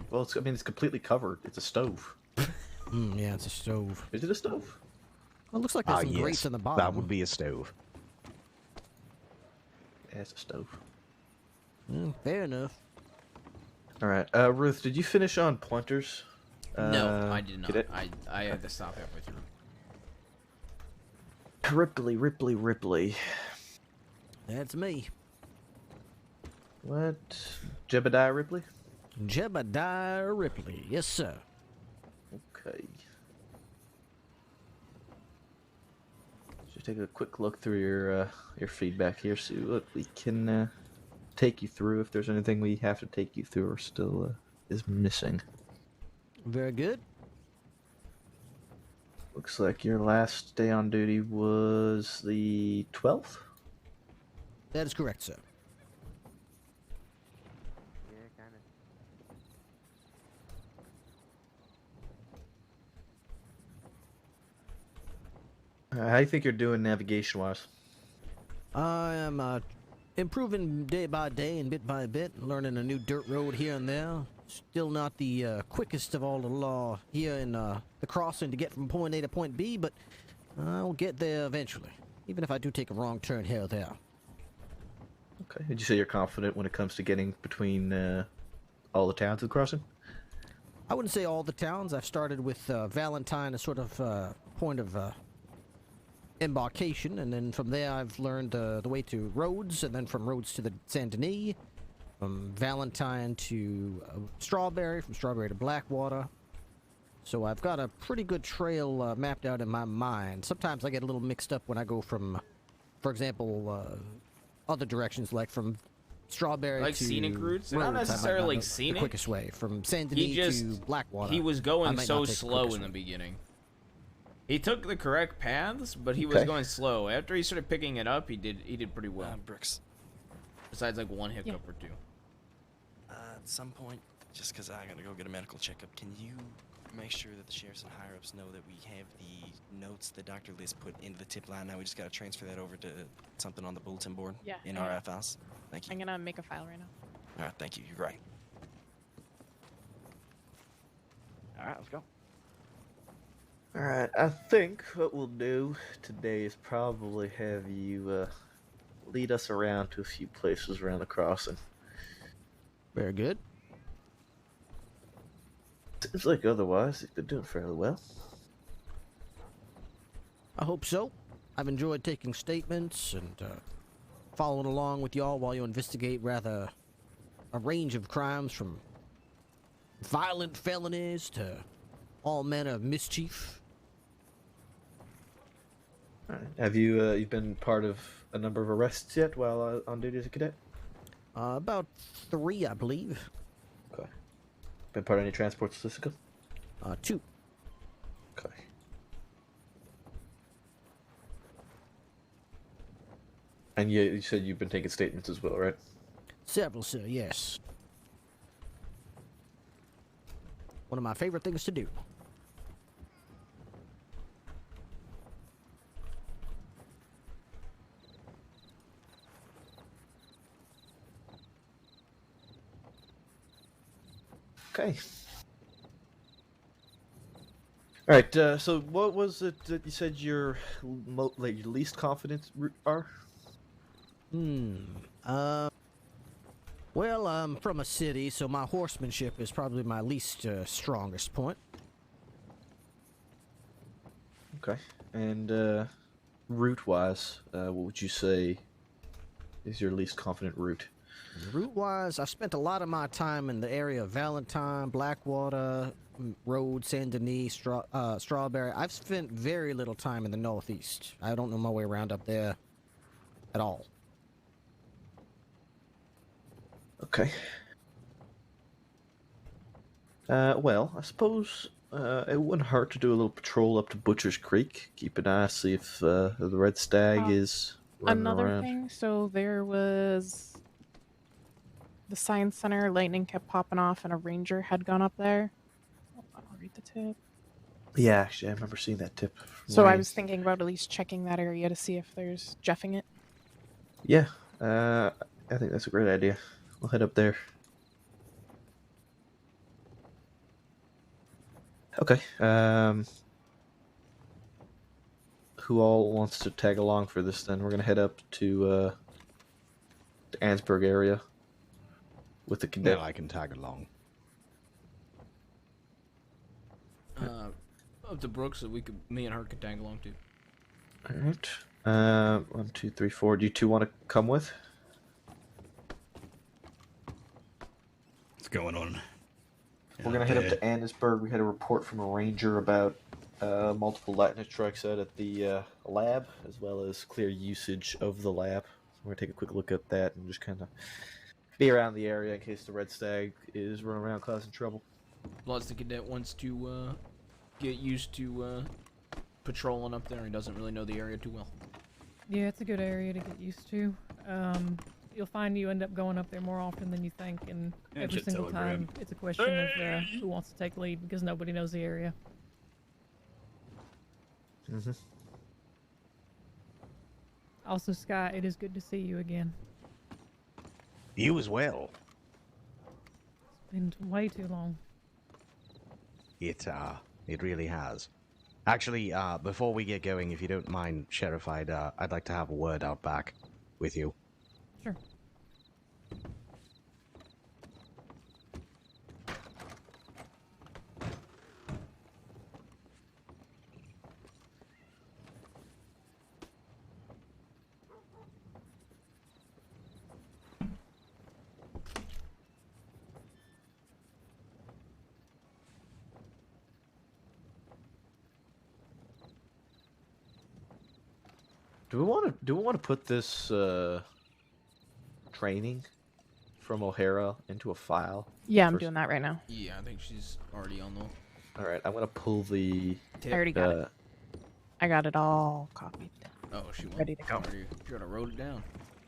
Speaker 2: Well, I mean, it's completely covered. It's a stove.
Speaker 12: Yeah, it's a stove.
Speaker 2: Is it a stove?
Speaker 12: Well, it looks like there's some
Speaker 9: yes,
Speaker 12: grates on the bottom.
Speaker 9: that would be a stove.
Speaker 2: Yeah, it's a stove.
Speaker 12: Fair enough.
Speaker 2: All right, Ruth, did you finish on pointers?
Speaker 1: No, I did not.
Speaker 2: Cadet?
Speaker 1: I had to stop halfway through.
Speaker 2: Ripley.
Speaker 12: That's me.
Speaker 2: What? Jebediah Ripley?
Speaker 12: Jebediah Ripley. Yes, sir.
Speaker 2: Okay. Just take a quick look through your feedback here, see what we can take you through. If there's anything we have to take you through or still is missing.
Speaker 12: Very good.
Speaker 2: Looks like your last day on duty was the 12th?
Speaker 12: That is correct, sir.
Speaker 2: How do you think you're doing navigation-wise?
Speaker 12: I am improving day by day and bit by bit, learning a new dirt road here and there. Still not the quickest of all the law here in the crossing to get from point A to point B, but I'll get there eventually, even if I do take a wrong turn here or there.
Speaker 2: Okay. Did you say you're confident when it comes to getting between all the towns of the crossing?
Speaker 12: I wouldn't say all the towns. I've started with Valentine as sort of point of embarkation, and then from there I've learned the way to Rhodes, and then from Rhodes to the Saint Denis, from Valentine to Strawberry, from Strawberry to Blackwater. So I've got a pretty good trail mapped out in my mind. Sometimes I get a little mixed up when I go from, for example, other directions, like from Strawberry
Speaker 1: Like
Speaker 12: to
Speaker 1: scenic routes?
Speaker 12: Rhodes.
Speaker 1: Not
Speaker 12: I might
Speaker 1: necessarily
Speaker 12: know
Speaker 1: scenic.
Speaker 12: The quickest way from Saint Denis to Blackwater.
Speaker 1: He was
Speaker 12: I
Speaker 1: going
Speaker 12: might
Speaker 1: so
Speaker 12: not take the
Speaker 1: slow
Speaker 12: quickest
Speaker 1: in the
Speaker 12: one.
Speaker 1: beginning. He took the correct paths, but he was
Speaker 2: Okay.
Speaker 1: going slow. After he started picking it up, he did pretty well.
Speaker 3: Brooks.
Speaker 1: Besides like one hiccup or two.
Speaker 3: At some point, just because I gotta go get a medical checkup, can you make sure that the sheriffs and higher-ups know that we have the notes that Dr. Liz put into the tip line? Now we just gotta transfer that over to something on the bulletin board in
Speaker 19: Yeah.
Speaker 3: our files. Thank you.
Speaker 19: I'm gonna make a file right now.
Speaker 3: All right, thank you. You're right. All right, let's go.
Speaker 2: Alright, I think what we'll do today is probably have you lead us around to a few places around the crossing.
Speaker 12: Very good.
Speaker 2: Seems like otherwise they're doing fairly well.
Speaker 12: I hope so. I've enjoyed taking statements and following along with y'all while you investigate rather a range of crimes, from violent felonies to all manner of mischief.
Speaker 2: Alright. Have you you've been part of a number of arrests yet while on duty as a cadet?
Speaker 12: About 3, I believe.
Speaker 2: Okay. Been part of any transport statistical?
Speaker 12: 2.
Speaker 2: Okay. And you said you've been taking statements as well, right?
Speaker 12: Several, sir, yes. One of my favorite things to do.
Speaker 2: Okay. All right. So, what was it that you said your your least confident are?
Speaker 12: Well, I'm from a city, so my horsemanship is probably my least strongest point.
Speaker 2: Okay. And route-wise, what would you say is your least confident route?
Speaker 12: Route-wise, I've spent a lot of my time in the area of Valentine, Blackwater, Rhodes, Saint Denis, Strawberry. I've spent very little time in the Northeast. I don't know my way around up there at all.
Speaker 2: Okay. Well, I suppose it wouldn't hurt to do a little patrol up to Butcher's Creek. Keep an eye, see if the Red Stag is running
Speaker 19: Another
Speaker 2: around.
Speaker 19: thing, so there was the science center. Lightning kept popping off, and a ranger had gone up there. Hold on, I'll read the tip.
Speaker 2: Yeah, actually, I remember seeing that tip.
Speaker 19: So I was thinking about at least checking that area to see if there's Jeffing it.
Speaker 2: Yeah, I think that's a great idea. We'll head up there. Okay. Who all wants to tag along for this? Then we're gonna head up to the Ansburg area with the cadet.
Speaker 9: Well, I can tag along.
Speaker 1: Up to Brooks, so me and her could tag along too.
Speaker 2: All right. 1, 2, 3, 4. Do you two want to come with?
Speaker 10: What's going on?
Speaker 2: We're gonna head up to Annisburg. We had a report from a ranger about multiple lightning strikes out at the lab, as well as clear usage of the lab. So we're gonna take a quick look at that and just kind of be around the area in case the red stag is running around causing trouble.
Speaker 1: Plus, the cadet wants to get used to patrolling up there. He doesn't really know the area too well.
Speaker 16: Yeah, it's a good area to get used to. You'll find you end up going up there more often than you think, and
Speaker 10: Yeah,
Speaker 16: every
Speaker 10: jet
Speaker 16: single
Speaker 10: telegram.
Speaker 16: time it's a question of who wants to take lead because nobody knows the area.
Speaker 2: Mm-hmm.
Speaker 16: Also, Sky, it is good to see you again.
Speaker 9: You as well.
Speaker 16: It's been way too long.
Speaker 9: It really has. Actually, before we get going, if you don't mind, Sheriff, I'd like to have a word out back with you.
Speaker 16: Sure.
Speaker 2: Do we want to put this training from O'Hara into a file?
Speaker 19: Yeah, I'm
Speaker 2: first?
Speaker 19: doing that right now.
Speaker 1: Yeah, I think she's already on the.
Speaker 2: All right, I'm gonna pull the.
Speaker 19: I already got it. I got it all copied.
Speaker 1: Oh, she
Speaker 19: Ready to go.
Speaker 1: You gotta wrote it down.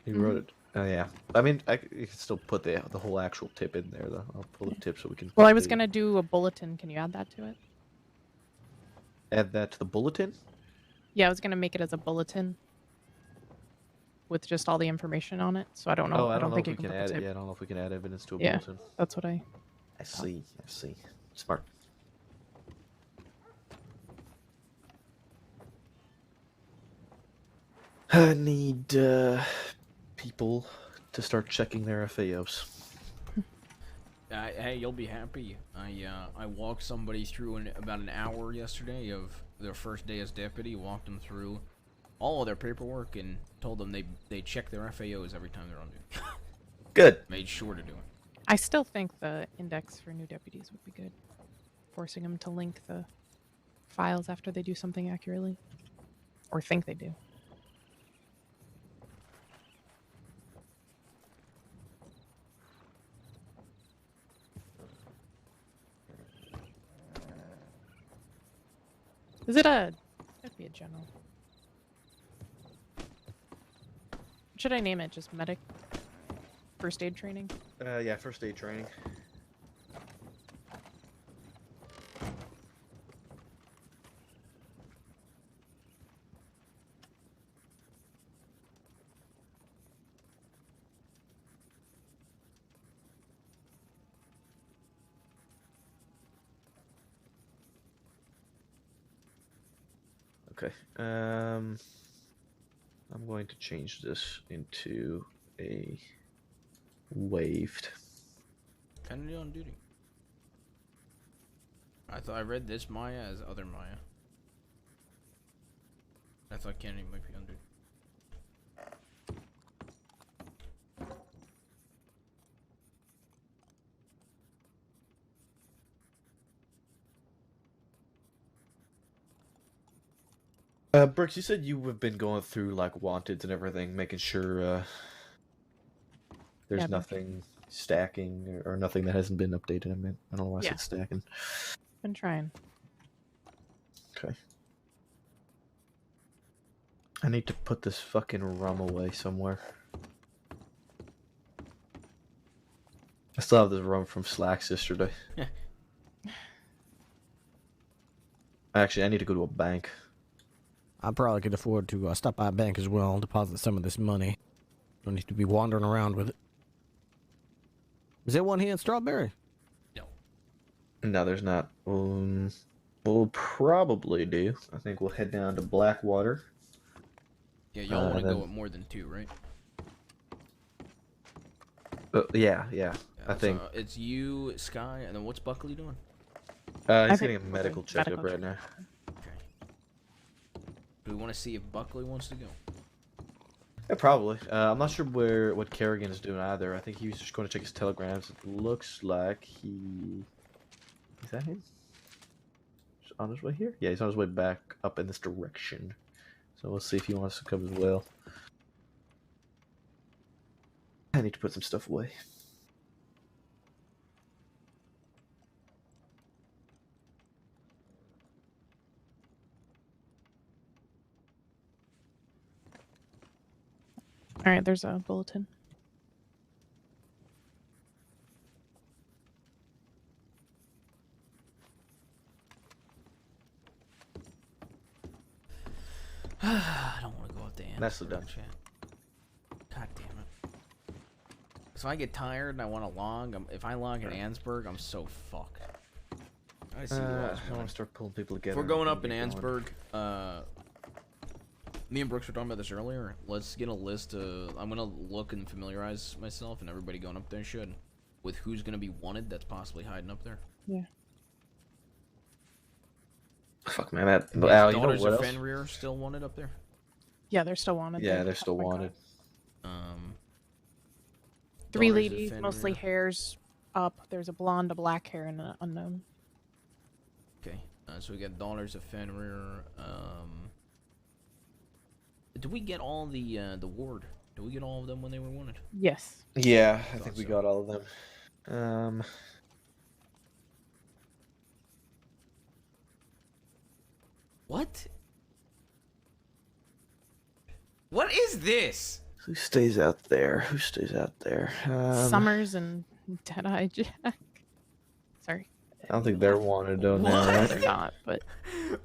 Speaker 2: You wrote it. Oh yeah. I mean, you can still put the whole actual tip in there though. I'll pull the tip so we can.
Speaker 19: Well,
Speaker 2: put
Speaker 19: I was
Speaker 2: the-
Speaker 19: gonna do a bulletin. Can you add that to it?
Speaker 2: add that to the bulletin.
Speaker 19: Yeah, I was gonna make it as a bulletin with just all the information on it. So I don't know.
Speaker 2: Oh,
Speaker 19: I don't
Speaker 2: know
Speaker 19: think
Speaker 2: if
Speaker 19: you
Speaker 2: we
Speaker 19: can
Speaker 2: can
Speaker 19: put
Speaker 2: add
Speaker 19: the
Speaker 2: it.
Speaker 19: tip.
Speaker 2: Yeah, I don't know if we can add evidence to a
Speaker 19: Yeah,
Speaker 2: bulletin.
Speaker 19: that's what I.
Speaker 2: I see. Smart. I need people to start checking their FAOs.
Speaker 1: Hey, you'll be happy. I walked somebody through in about an hour yesterday of their first day as deputy. Walked them through all of their paperwork and told them they check their FAOs every time they're on duty.
Speaker 2: Good.
Speaker 1: Made sure to do it.
Speaker 19: I still think the index for new deputies would be good. Forcing them to link the files after they do something accurately, or think they do. Is it a? That'd be a general. What should I name it? Just medic? First aid training?
Speaker 2: Yeah, first aid training. Okay. I'm going to change this into a waived.
Speaker 1: Kennedy on duty. I thought I read this Maya as other Maya. I thought Kennedy might be on duty.
Speaker 2: Brooks, you said you have been going through like wanteds and everything, making sure there's
Speaker 19: Yeah,
Speaker 2: nothing stacking or nothing that hasn't been updated. I mean, I don't know why I
Speaker 19: Yeah.
Speaker 2: said stacking.
Speaker 19: Been trying.
Speaker 2: Okay. I need to put this fucking rum away somewhere. I still have this rum from Slacks yesterday. Actually, I need to go to a bank.
Speaker 12: I probably could afford to stop by a bank as well and deposit some of this money. Don't need to be wandering around with it. Is there one here in Strawberry?
Speaker 2: No, there's not. We'll probably do. I think we'll head down to Blackwater.
Speaker 1: Yeah, y'all want to
Speaker 2: and
Speaker 1: go
Speaker 2: then-
Speaker 1: with more than 2, right?
Speaker 2: Yeah. I think.
Speaker 1: it's you, Sky, and then what's Buckley doing?
Speaker 2: He's getting a medical checkup right now.
Speaker 1: Do we want to see if Buckley wants to go?
Speaker 2: Yeah, probably. I'm not sure what Kerrigan is doing either. I think he was just going to check his telegrams. It looks like he... Is that him? He's on his way here? Yeah, he's on his way back up in this direction. So we'll see if he wants to come as well. I need to put some stuff away.
Speaker 19: All right, there's a bulletin.
Speaker 1: I don't want to go up to Ann's.
Speaker 2: That's the done.
Speaker 1: God damn it. So I get tired and I want to log. If I log in Ansburg, I'm so fucked. I see you
Speaker 2: I
Speaker 1: guys
Speaker 2: want to start pulling people together.
Speaker 1: If we're going up in
Speaker 2: and get going.
Speaker 1: Ansburg, me and Brooks were talking about this earlier. Let's get a list of... I'm going to look and familiarize myself, and everybody going up there should, with who's going to be wanted that's possibly hiding up there.
Speaker 19: Yeah.
Speaker 2: Fuck, man. That...
Speaker 1: Is
Speaker 2: you know
Speaker 1: Daughters
Speaker 2: what
Speaker 1: of
Speaker 2: else?
Speaker 1: Fenrir still wanted up there?
Speaker 19: Yeah, they're still wanted.
Speaker 2: Yeah, they're still wanted.
Speaker 19: 3
Speaker 1: Daughters of
Speaker 19: ladies, mostly
Speaker 1: Fenrir.
Speaker 19: hairs up. There's a blonde, a black hair, and an unknown.
Speaker 1: Okay, so we got Daughters of Fenrir. Did we get all the ward? Did we get all of them when they were wanted?
Speaker 19: Yes.
Speaker 2: Yeah, I think we got all of them.
Speaker 1: What? What is this?
Speaker 2: Who stays out there? Who stays out there?
Speaker 19: Summers and Deadeye Jack. Sorry.
Speaker 2: I don't think they're wanted down there, right?
Speaker 19: They're not, but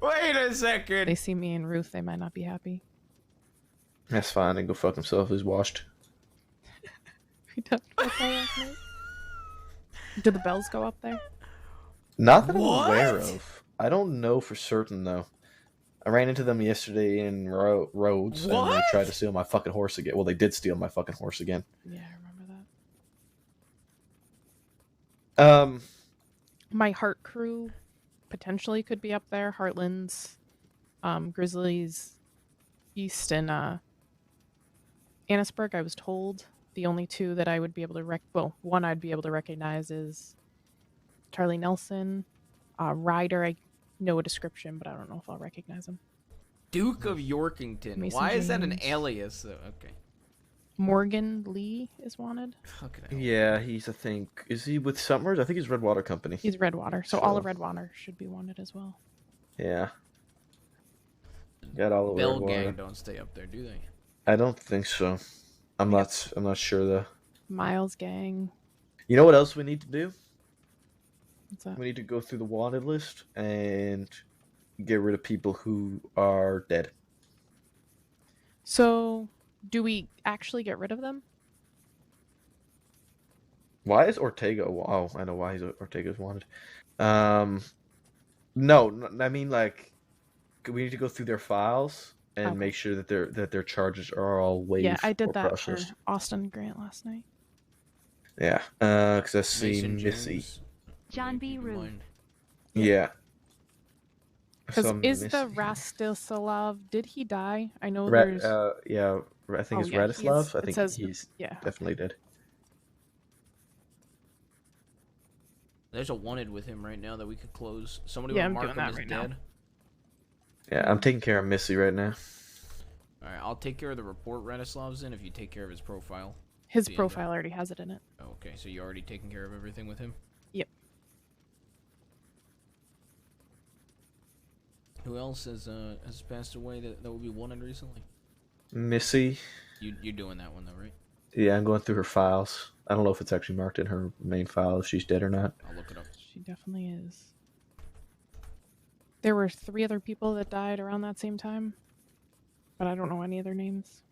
Speaker 1: Wait a second.
Speaker 19: they see me and Ruth, they might not be happy.
Speaker 2: That's fine. They can go fuck himself. He's washed.
Speaker 19: We talked about that last night. Do the bells go up there?
Speaker 2: Not that I'm aware of. I don't know for certain though. I ran into them yesterday in Rhodes, and they
Speaker 19: What?
Speaker 2: tried to steal my fucking horse again. Well, they did steal my fucking horse again.
Speaker 19: Yeah, I remember that. My Heart crew potentially could be up there. Heartlands, Grizzlies, East, and Annisburg. I was told the only 2 that I would be able to one I'd be able to recognize is Charlie Nelson. Ryder, I know a description, but I don't know if I'll recognize him.
Speaker 1: Duke of Yorkington.
Speaker 19: Mason
Speaker 1: Why is that an
Speaker 19: James.
Speaker 1: alias? Okay.
Speaker 19: Morgan Lee is wanted.
Speaker 2: Yeah, he's, I think, is he with Summers? I think he's Redwater Company.
Speaker 19: He's Redwater, so all of Redwater should be wanted as well.
Speaker 2: Yeah. Got all of
Speaker 1: Bell
Speaker 2: Redwater.
Speaker 1: Gang don't stay up there, do they?
Speaker 2: I don't think so. I'm not sure though.
Speaker 19: Miles Gang.
Speaker 2: You know what else we need to do?
Speaker 19: What's that?
Speaker 2: We need to go through the wanted list and get rid of people who are dead.
Speaker 19: So, do we actually get rid of them?
Speaker 2: Why is Ortega? Oh, I know why Ortega's wanted. No, I mean like we need to go through their files and
Speaker 19: Okay.
Speaker 2: make sure that their charges are all waived.
Speaker 19: Yeah, I
Speaker 2: or
Speaker 19: did that
Speaker 2: processed.
Speaker 19: for Austin Grant last night.
Speaker 2: Yeah, because I see
Speaker 1: Mason
Speaker 2: Missy.
Speaker 1: James.
Speaker 4: John B. Ruth.
Speaker 2: Yeah.
Speaker 19: Because
Speaker 2: Some
Speaker 19: is
Speaker 2: Missy.
Speaker 19: the Rastislav, did he die? I know
Speaker 2: Ra-
Speaker 19: there's...
Speaker 2: yeah, I think
Speaker 19: Oh,
Speaker 2: it's
Speaker 19: yeah,
Speaker 2: Radislav.
Speaker 19: he's-
Speaker 2: I
Speaker 19: it
Speaker 2: think
Speaker 19: says-
Speaker 2: he's
Speaker 19: yeah.
Speaker 2: definitely dead.
Speaker 1: There's a wanted with him right now that we could close. Somebody
Speaker 19: Yeah,
Speaker 1: would
Speaker 19: I'm
Speaker 1: mark
Speaker 19: doing
Speaker 1: him
Speaker 19: that
Speaker 1: as
Speaker 19: right now.
Speaker 1: dead.
Speaker 2: Yeah, I'm taking care of Missy right now.
Speaker 1: Alright, I'll take care of the report Radislav's in if you take care of his profile.
Speaker 19: His
Speaker 1: The end.
Speaker 19: profile already has it in it.
Speaker 1: Oh, okay, so you already taken care of everything with him?
Speaker 19: Yep.
Speaker 1: Who else has passed away that will be wanted recently?
Speaker 2: Missy.
Speaker 1: You're doing that one though, right?
Speaker 2: Yeah, I'm going through her files. I don't know if it's actually marked in her main file if she's dead or not.
Speaker 1: I'll look it up.
Speaker 19: She definitely is. There were 3 other people that died around that same time, but I don't know any of their names.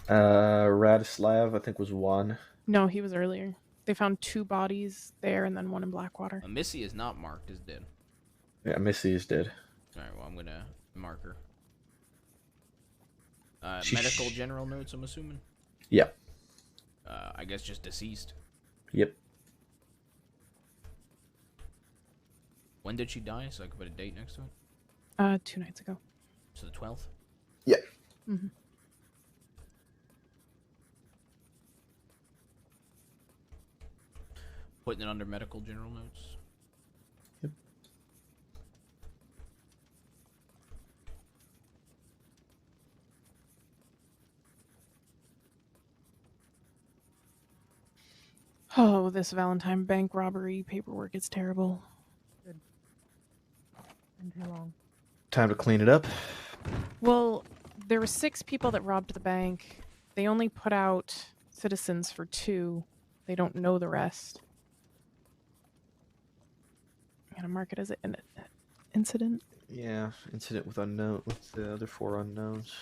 Speaker 2: Radislav, I think, was one.
Speaker 19: No, he was earlier. They found 2 bodies there and then one in Blackwater.
Speaker 1: Missy is not marked as dead.
Speaker 2: Yeah, Missy is dead.
Speaker 1: Alright, well, I'm gonna mark her.
Speaker 2: Sheesh.
Speaker 1: Medical general notes, I'm assuming?
Speaker 2: Yeah.
Speaker 1: I guess just deceased.
Speaker 2: Yep.
Speaker 1: When did she die, so I could put a date next to it?
Speaker 19: 2 nights ago.
Speaker 1: So the 12th?
Speaker 2: Yeah.
Speaker 19: Mm-hmm.
Speaker 1: Putting it under medical general notes.
Speaker 2: Yep.
Speaker 19: Oh, this Valentine bank robbery paperwork is terrible.
Speaker 16: Good. Been too long.
Speaker 2: Time to clean it up.
Speaker 19: Well, there were 6 people that robbed the bank. They only put out citizens for 2. They don't know the rest. I'm gonna mark it as an incident.
Speaker 2: Yeah, incident with unknown with the other 4 unknowns.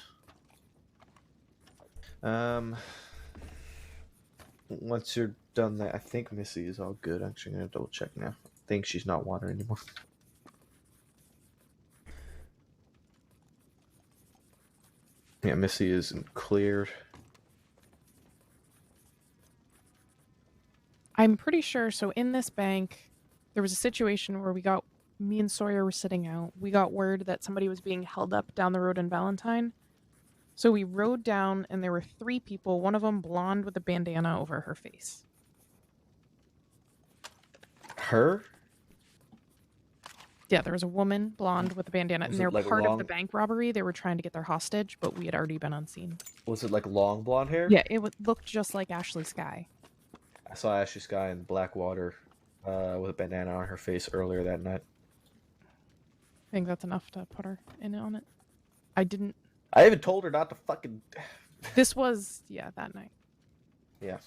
Speaker 2: Once you're done that, I think Missy is all good. Actually, I'm gonna double check now. I think she's not water anymore. Yeah, Missy isn't cleared.
Speaker 19: I'm pretty sure. So in this bank, there was a situation where me and Sawyer were sitting out. We got word that somebody was being held up down the road in Valentine. So we rode down, and there were 3 people. One of them blonde with a bandana over her face.
Speaker 2: Her?
Speaker 19: Yeah, there was a woman, blonde with a bandana,
Speaker 2: Was
Speaker 19: and they
Speaker 2: it
Speaker 19: were
Speaker 2: like
Speaker 19: part of
Speaker 2: long-
Speaker 19: the bank robbery. They were trying to get their hostage, but we had already been on scene.
Speaker 2: Was it like long blonde hair?
Speaker 19: Yeah, it looked just like Ashley Sky.
Speaker 2: I saw Ashley Sky in Blackwater with a bandana on her face earlier that night.
Speaker 19: I think that's enough to put her in on it.
Speaker 2: I even told her not to fucking.
Speaker 19: This was, that night.
Speaker 2: Yeah.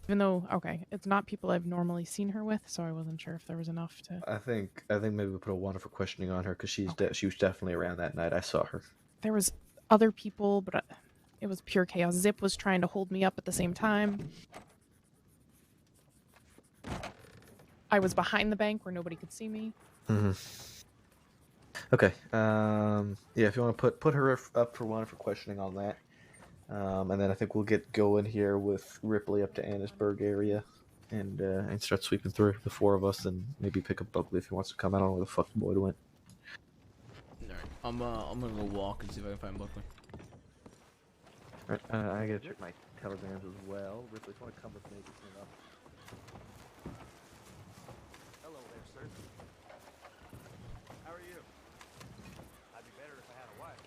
Speaker 19: Even though, okay, it's not people I've normally seen her with, so I wasn't sure if there was enough to.
Speaker 2: I think maybe we put a warrant for questioning on her because she was definitely around that night. I saw her.
Speaker 19: There was other people, but it was pure chaos. Zip was trying to hold me up at the same time. I was behind the bank where nobody could see me.
Speaker 2: Mm-hmm. Okay. Yeah, if you want to put her up for warrant for questioning on that. And then I think we'll get going here with Ripley up to Annisburg area and start sweeping through the 4 of us and maybe pick up Buckley if he wants to come. I don't know where the fuck Boyd went.
Speaker 1: Alright, I'm gonna go walk and see if I can find Buckley.
Speaker 2: Alright, I gotta check my telegrams as well. Ripley, if you want to come with me, just clean up.
Speaker 4: Hello there, sir. How are you? I'd be better if I had a wife.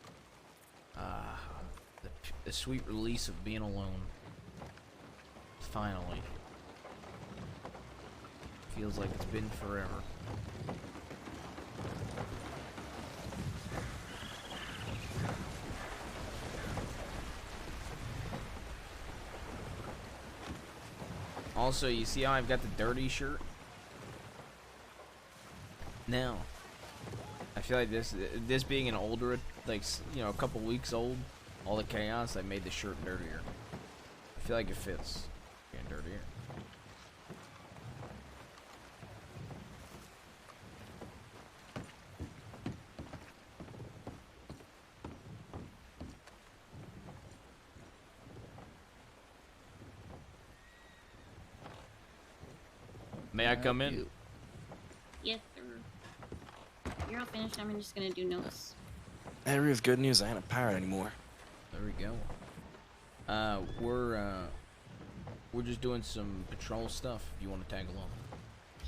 Speaker 1: The sweet release of being alone. Finally. Feels like it's been forever. Also, you see how I've got the dirty shirt? Now, I feel like this being an older, like, a couple weeks old, all the chaos, I made the shirt dirtier. I feel like it fits getting dirtier. May I come in?
Speaker 11: Yes, sir. You're all finished. I'm just gonna do notes.
Speaker 3: Hey, Ruth, good news. I ain't a pirate anymore.
Speaker 1: There we go. We're just doing some patrol stuff. If you want to tag along.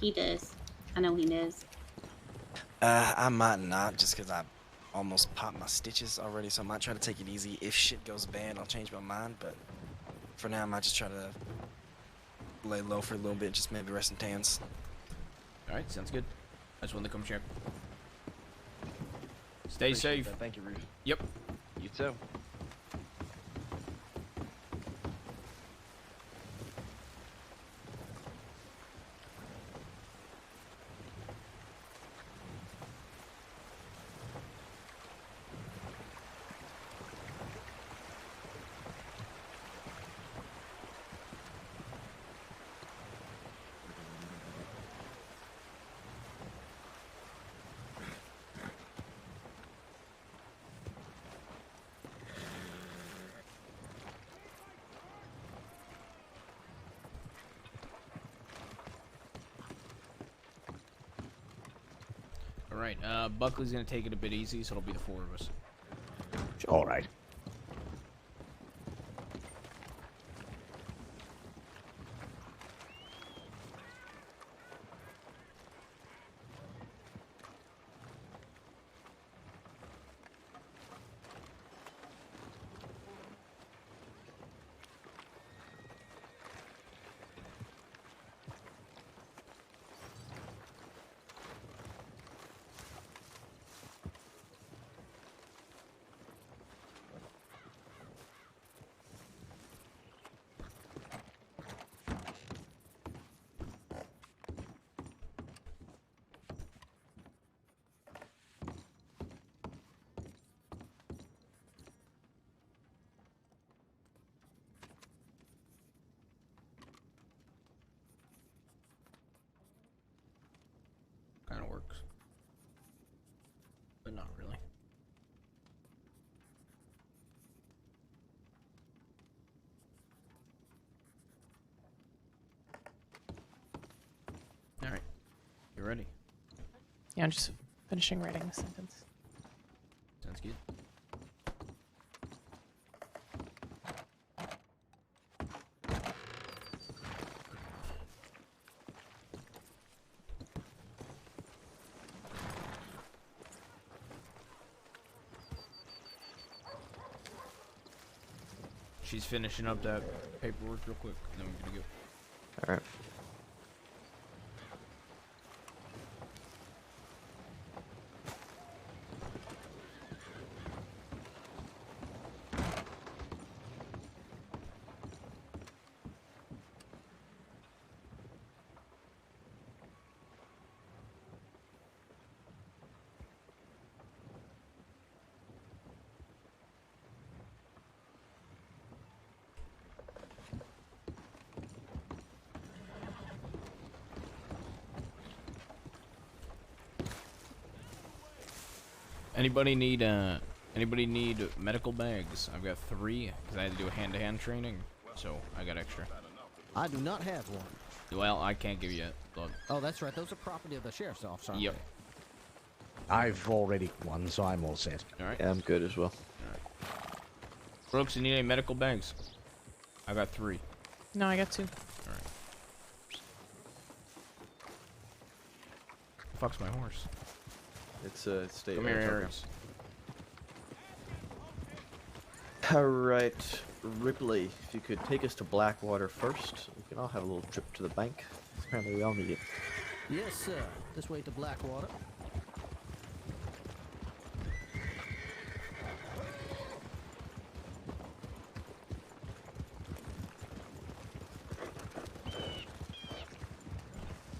Speaker 11: He does. I know he does.
Speaker 3: I might not, just because I almost popped my stitches already, so I might try to take it easy. If shit goes bad, I'll change my mind, but for now, I might just try to lay low for a little bit, just maybe rest in tans.
Speaker 1: Alright, sounds good. I just wanted to come check. Stay
Speaker 4: Appreciate
Speaker 1: safe.
Speaker 4: that. Thank you, Ruth.
Speaker 1: Yep.
Speaker 4: You too.
Speaker 1: All right. Buckley's gonna take it a bit easy, so it'll be the 4 of us.
Speaker 9: All right.
Speaker 1: Kind of works, but not really. All right, you ready?
Speaker 19: Yeah, I'm just finishing writing the sentence.
Speaker 1: Sounds good. She's finishing up that paperwork real quick, and then we're gonna go.
Speaker 2: All right.
Speaker 1: Anybody need medical bags? I've got 3 because I had to do a hand-to-hand training, so I got extra.
Speaker 12: I do not have one.
Speaker 1: Well, I can't give you it. Look.
Speaker 12: Oh, that's right. Those are property of the sheriff's office, aren't
Speaker 1: Yep.
Speaker 12: they?
Speaker 9: I've already won, so I'm all set.
Speaker 1: All right.
Speaker 2: Yeah, I'm good as well.
Speaker 1: All right. Brooks, you need any medical bags? I got 3.
Speaker 19: No, I got 2.
Speaker 1: All right. Fuck's my horse?
Speaker 2: It's state.
Speaker 1: Come here, Aries.
Speaker 2: All right, Ripley, if you could take us to Blackwater first, we can all have a little trip to the bank. Apparently, we all need it.
Speaker 12: Yes, sir. This way to Blackwater.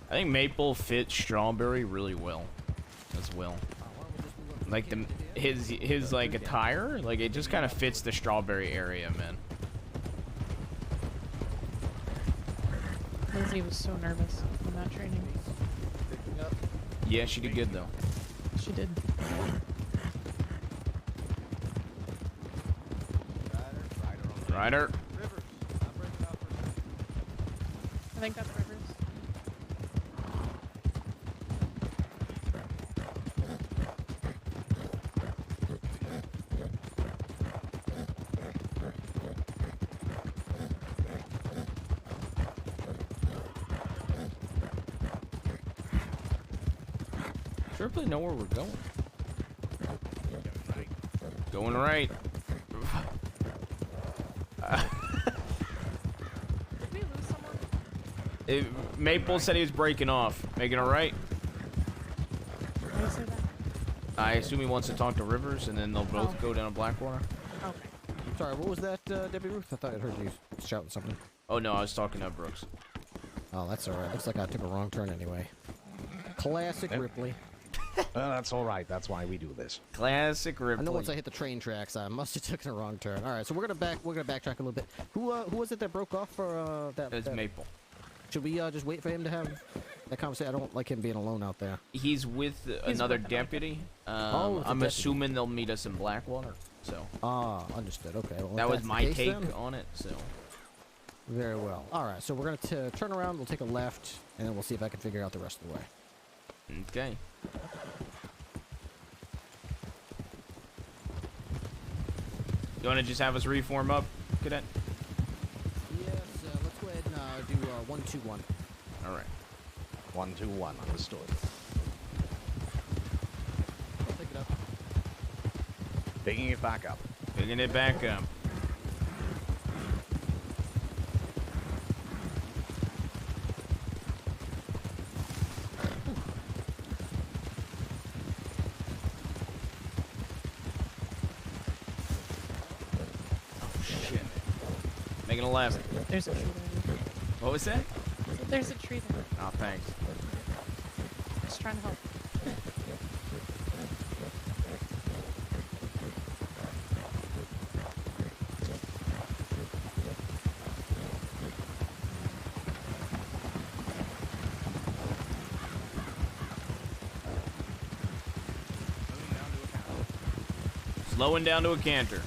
Speaker 1: I think maple fits strawberry really well, as well. Like his like attire, like it just kind of fits the strawberry area, man.
Speaker 19: Lindsay was so nervous in that training.
Speaker 1: Yeah, she did good though.
Speaker 19: She did.
Speaker 1: Ryder.
Speaker 19: I think that's Rivers.
Speaker 1: Does Ripley know where we're going? Going right.
Speaker 19: Did we lose someone?
Speaker 1: Maple said he was breaking off. Making it right.
Speaker 19: Why do you say that?
Speaker 1: I assume he wants to talk to Rivers, and then they'll both go down to Blackwater.
Speaker 19: Okay.
Speaker 12: Sorry, what was that, Deputy Ruth? I thought I heard you shouting something.
Speaker 1: Oh no, I was talking to Brooks.
Speaker 12: Oh, that's alright. Looks like I took a wrong turn anyway. Classic Ripley.
Speaker 9: Well, that's all right. That's why we do this.
Speaker 1: Classic Ripley.
Speaker 12: I know once I hit the train tracks, I must have taken a wrong turn. All right, so we're gonna backtrack a little bit. Who was it that broke off for that?
Speaker 1: It's Maple.
Speaker 12: Should we just wait for him to have that conversation? I don't like him being alone out there.
Speaker 1: He's with another deputy.
Speaker 12: Oh,
Speaker 1: I'm assuming they'll meet us in Blackwater. So.
Speaker 12: Ah, understood. Okay. Well,
Speaker 1: that
Speaker 12: if
Speaker 1: was
Speaker 12: that's
Speaker 1: my
Speaker 12: the case,
Speaker 1: take
Speaker 12: then,
Speaker 1: on it. So.
Speaker 12: Very well. All right, so we're gonna turn around. We'll take a left, and then we'll see if I can figure out the rest of the way.
Speaker 1: Okay. You want to just have us reform up, Cadet?
Speaker 12: Yes, let's go ahead and do 1-2-1.
Speaker 1: All right.
Speaker 9: 1-2-1, understood.
Speaker 12: I'll pick it up.
Speaker 9: Picking it back up.
Speaker 1: Picking it back up. Making a left.
Speaker 19: There's a tree there.
Speaker 1: What was that?
Speaker 19: There's a tree there.
Speaker 1: Oh, thanks.
Speaker 19: Just trying to help.
Speaker 1: Slowing down to a canter.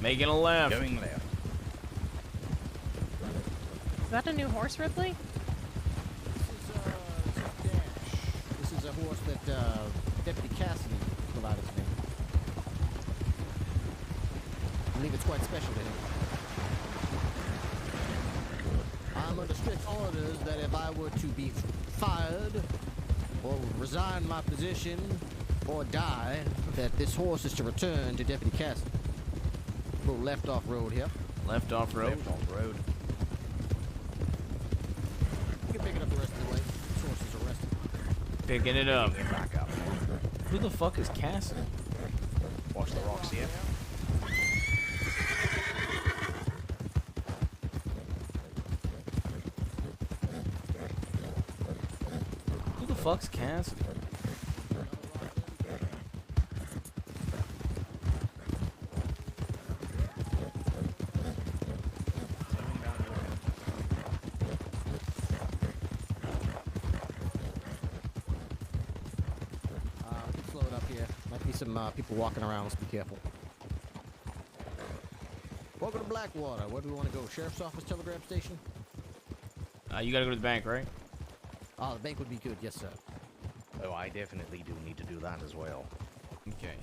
Speaker 1: Making a left.
Speaker 9: Going left.
Speaker 19: Is that a new horse, Ripley?
Speaker 12: This is a horse that Deputy Cassidy provided to me. I believe it's quite special to him. I'm under strict orders that if I were to be fired or resign my position or die, that this horse is to return to Deputy Cassidy. Go left off road here.
Speaker 1: Left off road.
Speaker 9: Left off road.
Speaker 12: You can pick it up the rest of the way. This horse is arrested.
Speaker 1: Picking it up.
Speaker 9: Picking it back up.
Speaker 1: Who the fuck is Cassidy?
Speaker 9: Watch the rocks here.
Speaker 1: Who the fuck's Cassidy?
Speaker 12: Slow it up here. Might be some people walking around. Let's be careful. Welcome to Blackwater. Where do we want to go? Sheriff's office, telegraph station?
Speaker 1: You gotta go to the bank, right?
Speaker 12: Oh, the bank would be good. Yes, sir.
Speaker 9: Oh, I definitely do need to do that as well.
Speaker 1: Okay.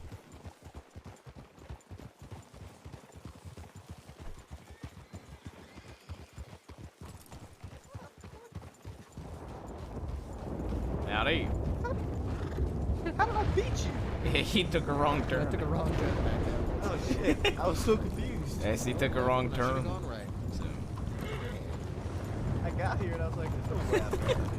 Speaker 1: Howdy.
Speaker 2: How did I beat you?
Speaker 1: He took a wrong turn.
Speaker 12: I took a wrong turn back there.
Speaker 2: Oh shit! I was so confused.
Speaker 1: Yes, he took a wrong turn.
Speaker 12: Gone right.
Speaker 1: So.
Speaker 2: I got here and I was like, "There's no way I'm getting here."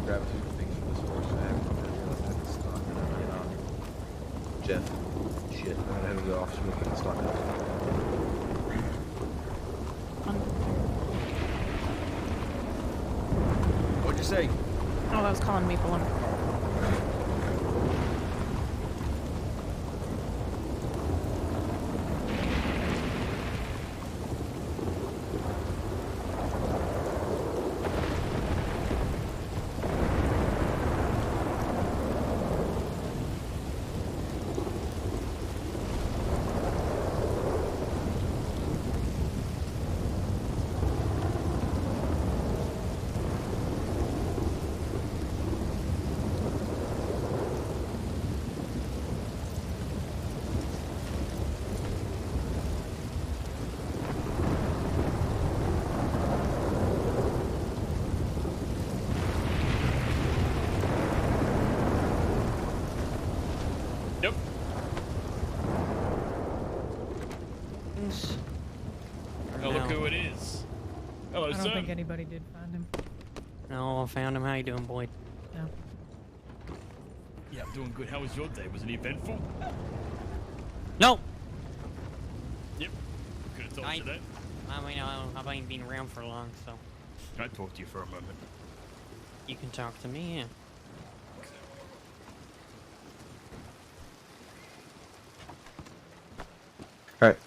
Speaker 2: Grab two things from this horse bag. Jeff. Shit, I'm gonna head to the office with the stock house. What'd you say?
Speaker 19: Oh, that was calling me for one.
Speaker 10: Yep. Oh, look who it is. Hello,
Speaker 16: I don't
Speaker 10: sir.
Speaker 16: think anybody did find him.
Speaker 6: No, I found him. How you doing, boy?
Speaker 16: No.
Speaker 10: Yeah, I'm doing good. How was your day? Was it eventful?
Speaker 6: No.
Speaker 10: Yep. Could have told you that.
Speaker 6: I mean, I ain't been around for long, so
Speaker 10: Can I talk to you for a moment?
Speaker 6: you can talk to me. Yeah.
Speaker 2: All right.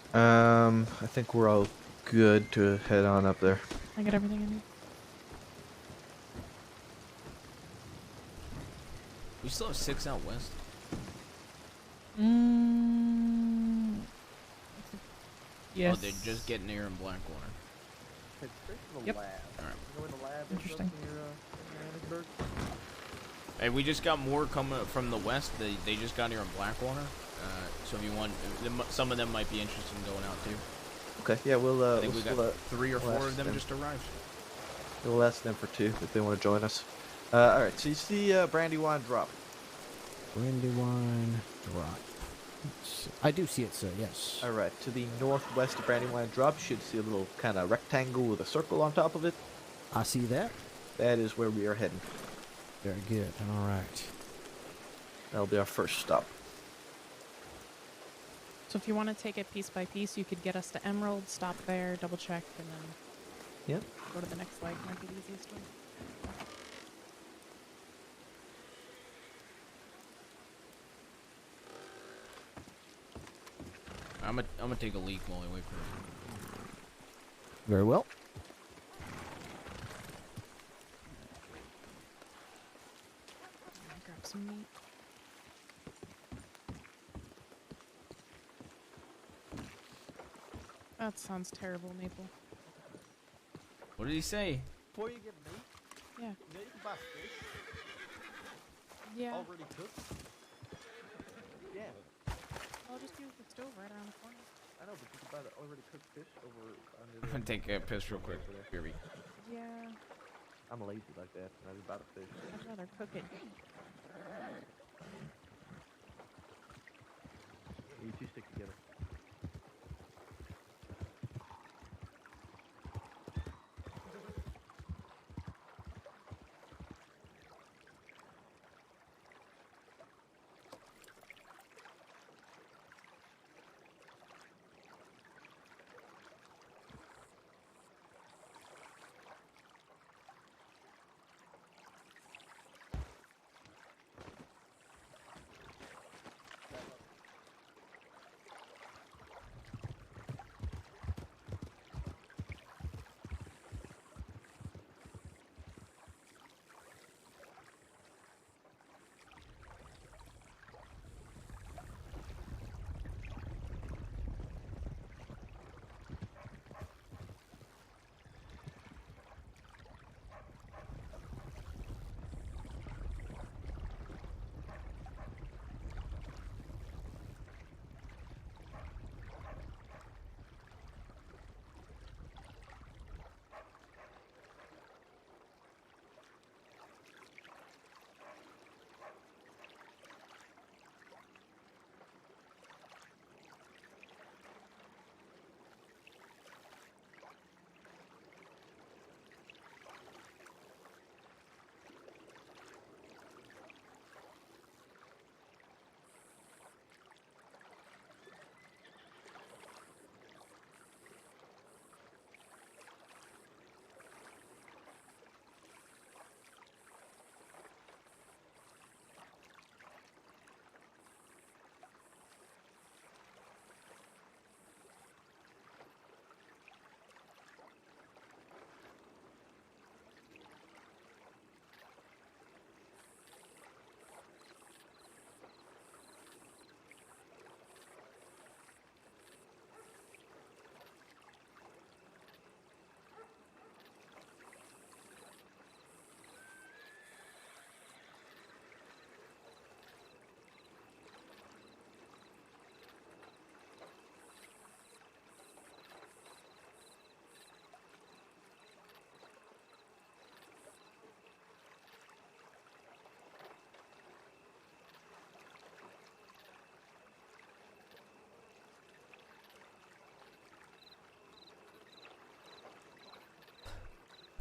Speaker 2: I think we're all good to head on up there.
Speaker 19: I got everything I need.
Speaker 1: We still have 6 out west.
Speaker 19: Yes.
Speaker 1: Oh, they're just getting here in Blackwater.
Speaker 19: Yep.
Speaker 1: Alright.
Speaker 19: Interesting.
Speaker 1: Hey, we just got more coming from the west. They just got here in Blackwater. So if you want, some of them might be interested in going out too.
Speaker 2: Okay. Yeah, we'll.
Speaker 1: I think we got 3 or 4 of them just arrived.
Speaker 2: We'll ask them for 2 if they want to join us. All right. So you see Brandywine drop.
Speaker 12: Brandywine drop. I do see it, sir. Yes.
Speaker 2: All right. To the northwest of Brandywine drop, you should see a little kind of rectangle with a circle on top of it.
Speaker 12: I see that.
Speaker 2: That is where we are heading.
Speaker 12: Very good. All right.
Speaker 2: That'll be our first stop.
Speaker 19: So if you want to take it piece by piece, you could get us to Emerald, stop there, double check, and then go to the next light. Might be the easiest way.
Speaker 1: I'm gonna take a leak while I wait for it.
Speaker 12: Very well.
Speaker 19: Grab some meat. That sounds terrible, Maple.
Speaker 1: What did he say?
Speaker 12: Before you get meat,
Speaker 19: Yeah.
Speaker 12: you can buy fish.
Speaker 19: Yeah.
Speaker 12: Already cooked. Yeah.
Speaker 19: I'll just use the stove right around the corner.
Speaker 2: I know, but you can buy the already cooked fish over.
Speaker 1: I'm gonna take a piss real quick. Here we.
Speaker 19: Yeah.
Speaker 2: I'm lazy like that. I just buy the fish.
Speaker 19: I'd rather cook it.
Speaker 2: You 2 stick together.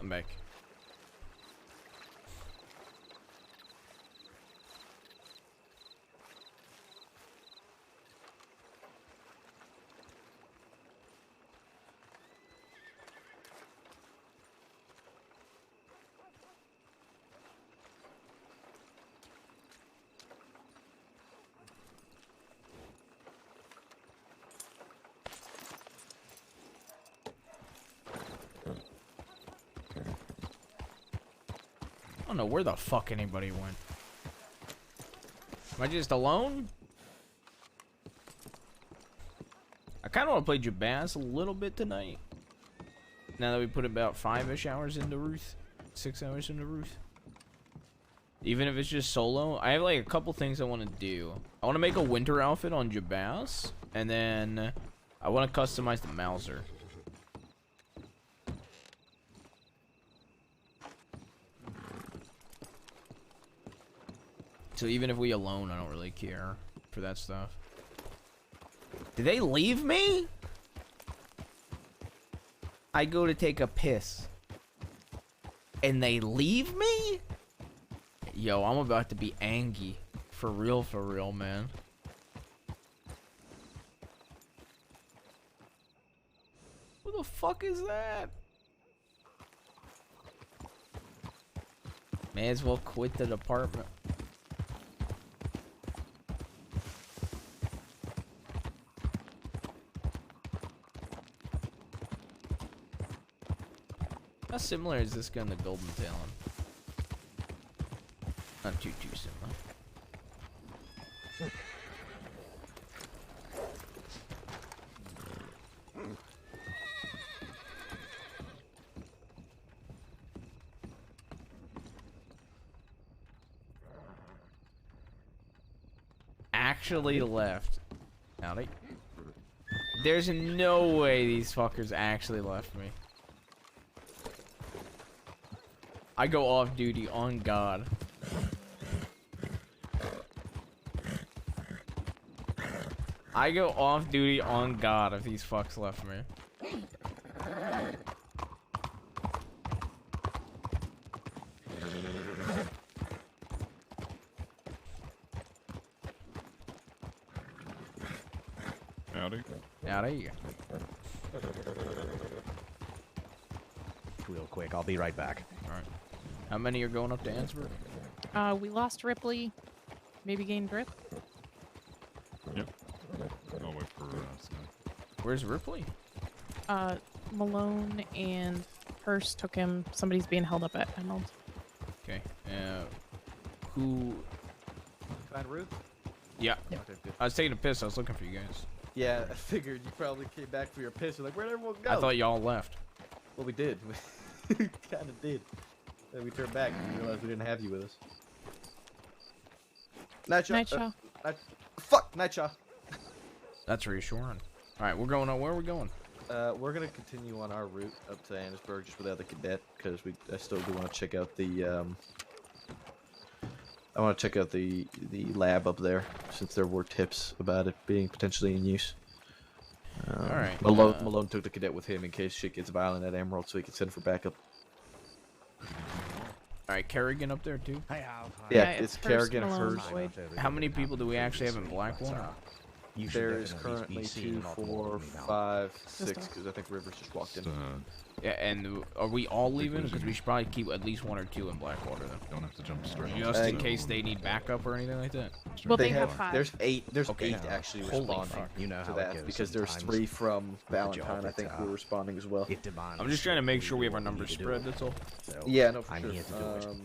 Speaker 1: I'm back. don't know where the fuck anybody went. Am I just alone? I kind of want to play Jabaz a little bit tonight. Now that we put about 5-ish hours into Ruth. 6 hours into Ruth. Even if it's just solo. I have like a couple things I want to do. I want to make a winter outfit on Jabaz. And then I want to customize the Mauser. So even if we alone, I don't really care for that stuff. Did they leave me? I go to take a piss. And they leave me? Yo, I'm about to be angry. For real, man. Who the fuck is that? May as well quit the department. How similar is this gun to Golden Talon? Not too similar. Actually left. Howdy. There's no way these fuckers actually left me. I go off duty on God. I go off duty on God if these fucks left me.
Speaker 13: Howdy.
Speaker 1: Howdy.
Speaker 9: Real quick, I'll be right back.
Speaker 1: Alright. How many are going up to Ansburg?
Speaker 19: We lost Ripley. Maybe gained Rip.
Speaker 13: Yep. I'll wait for Sky.
Speaker 1: Where's Ripley?
Speaker 19: Malone and Hurst took him. Somebody's being held up at Emerald.
Speaker 1: Okay. Who?
Speaker 2: Find Ruth?
Speaker 1: Yeah.
Speaker 2: Okay, good.
Speaker 1: I was taking a piss. I was looking for you guys.
Speaker 2: Yeah, I figured you probably came back for your piss. You're like, where'd everyone go?
Speaker 1: I thought y'all left.
Speaker 2: Well, we did. We kind of did. Then we turned back and we realized we didn't have you with us. Nightshaw. Nightshaw.
Speaker 1: That's reassuring. Alright, we're going on. Where are we going?
Speaker 2: We're gonna continue on our route up to Annisburg just without the cadet because I still do want to check out the I want to check out the lab up there since there were tips about it being potentially in use.
Speaker 1: Alright.
Speaker 2: Malone took the cadet with him in case shit gets violent at Emerald so he could send for backup.
Speaker 1: Alright, Kerrigan up there too?
Speaker 2: Yeah, it's Kerrigan,
Speaker 19: Malone,
Speaker 2: Hurst.
Speaker 19: Boyd.
Speaker 1: How many people do we actually have in Blackwater?
Speaker 2: There is currently 2, 4, 5, 6 because I think Rivers just walked in.
Speaker 1: Yeah, and are we all leaving? Because we should probably keep at least 1 or 2 in Blackwater then.
Speaker 13: Don't have to jump straight.
Speaker 1: Just in case they need backup or anything like that.
Speaker 19: Well, they have 5.
Speaker 2: There's 8. There's
Speaker 1: Okay.
Speaker 2: 8 actually
Speaker 1: Holy
Speaker 2: responding
Speaker 1: fuck.
Speaker 9: You know
Speaker 2: to
Speaker 9: how it
Speaker 2: that
Speaker 9: goes
Speaker 2: because there's
Speaker 9: sometimes.
Speaker 2: 3 from Valentine.
Speaker 9: job
Speaker 2: I
Speaker 9: at,
Speaker 2: think who are responding as well.
Speaker 1: I'm just trying to make sure we have our numbers spread, that's all.
Speaker 9: So
Speaker 2: Yeah, no, for
Speaker 9: I'm
Speaker 2: sure.
Speaker 9: here to do it.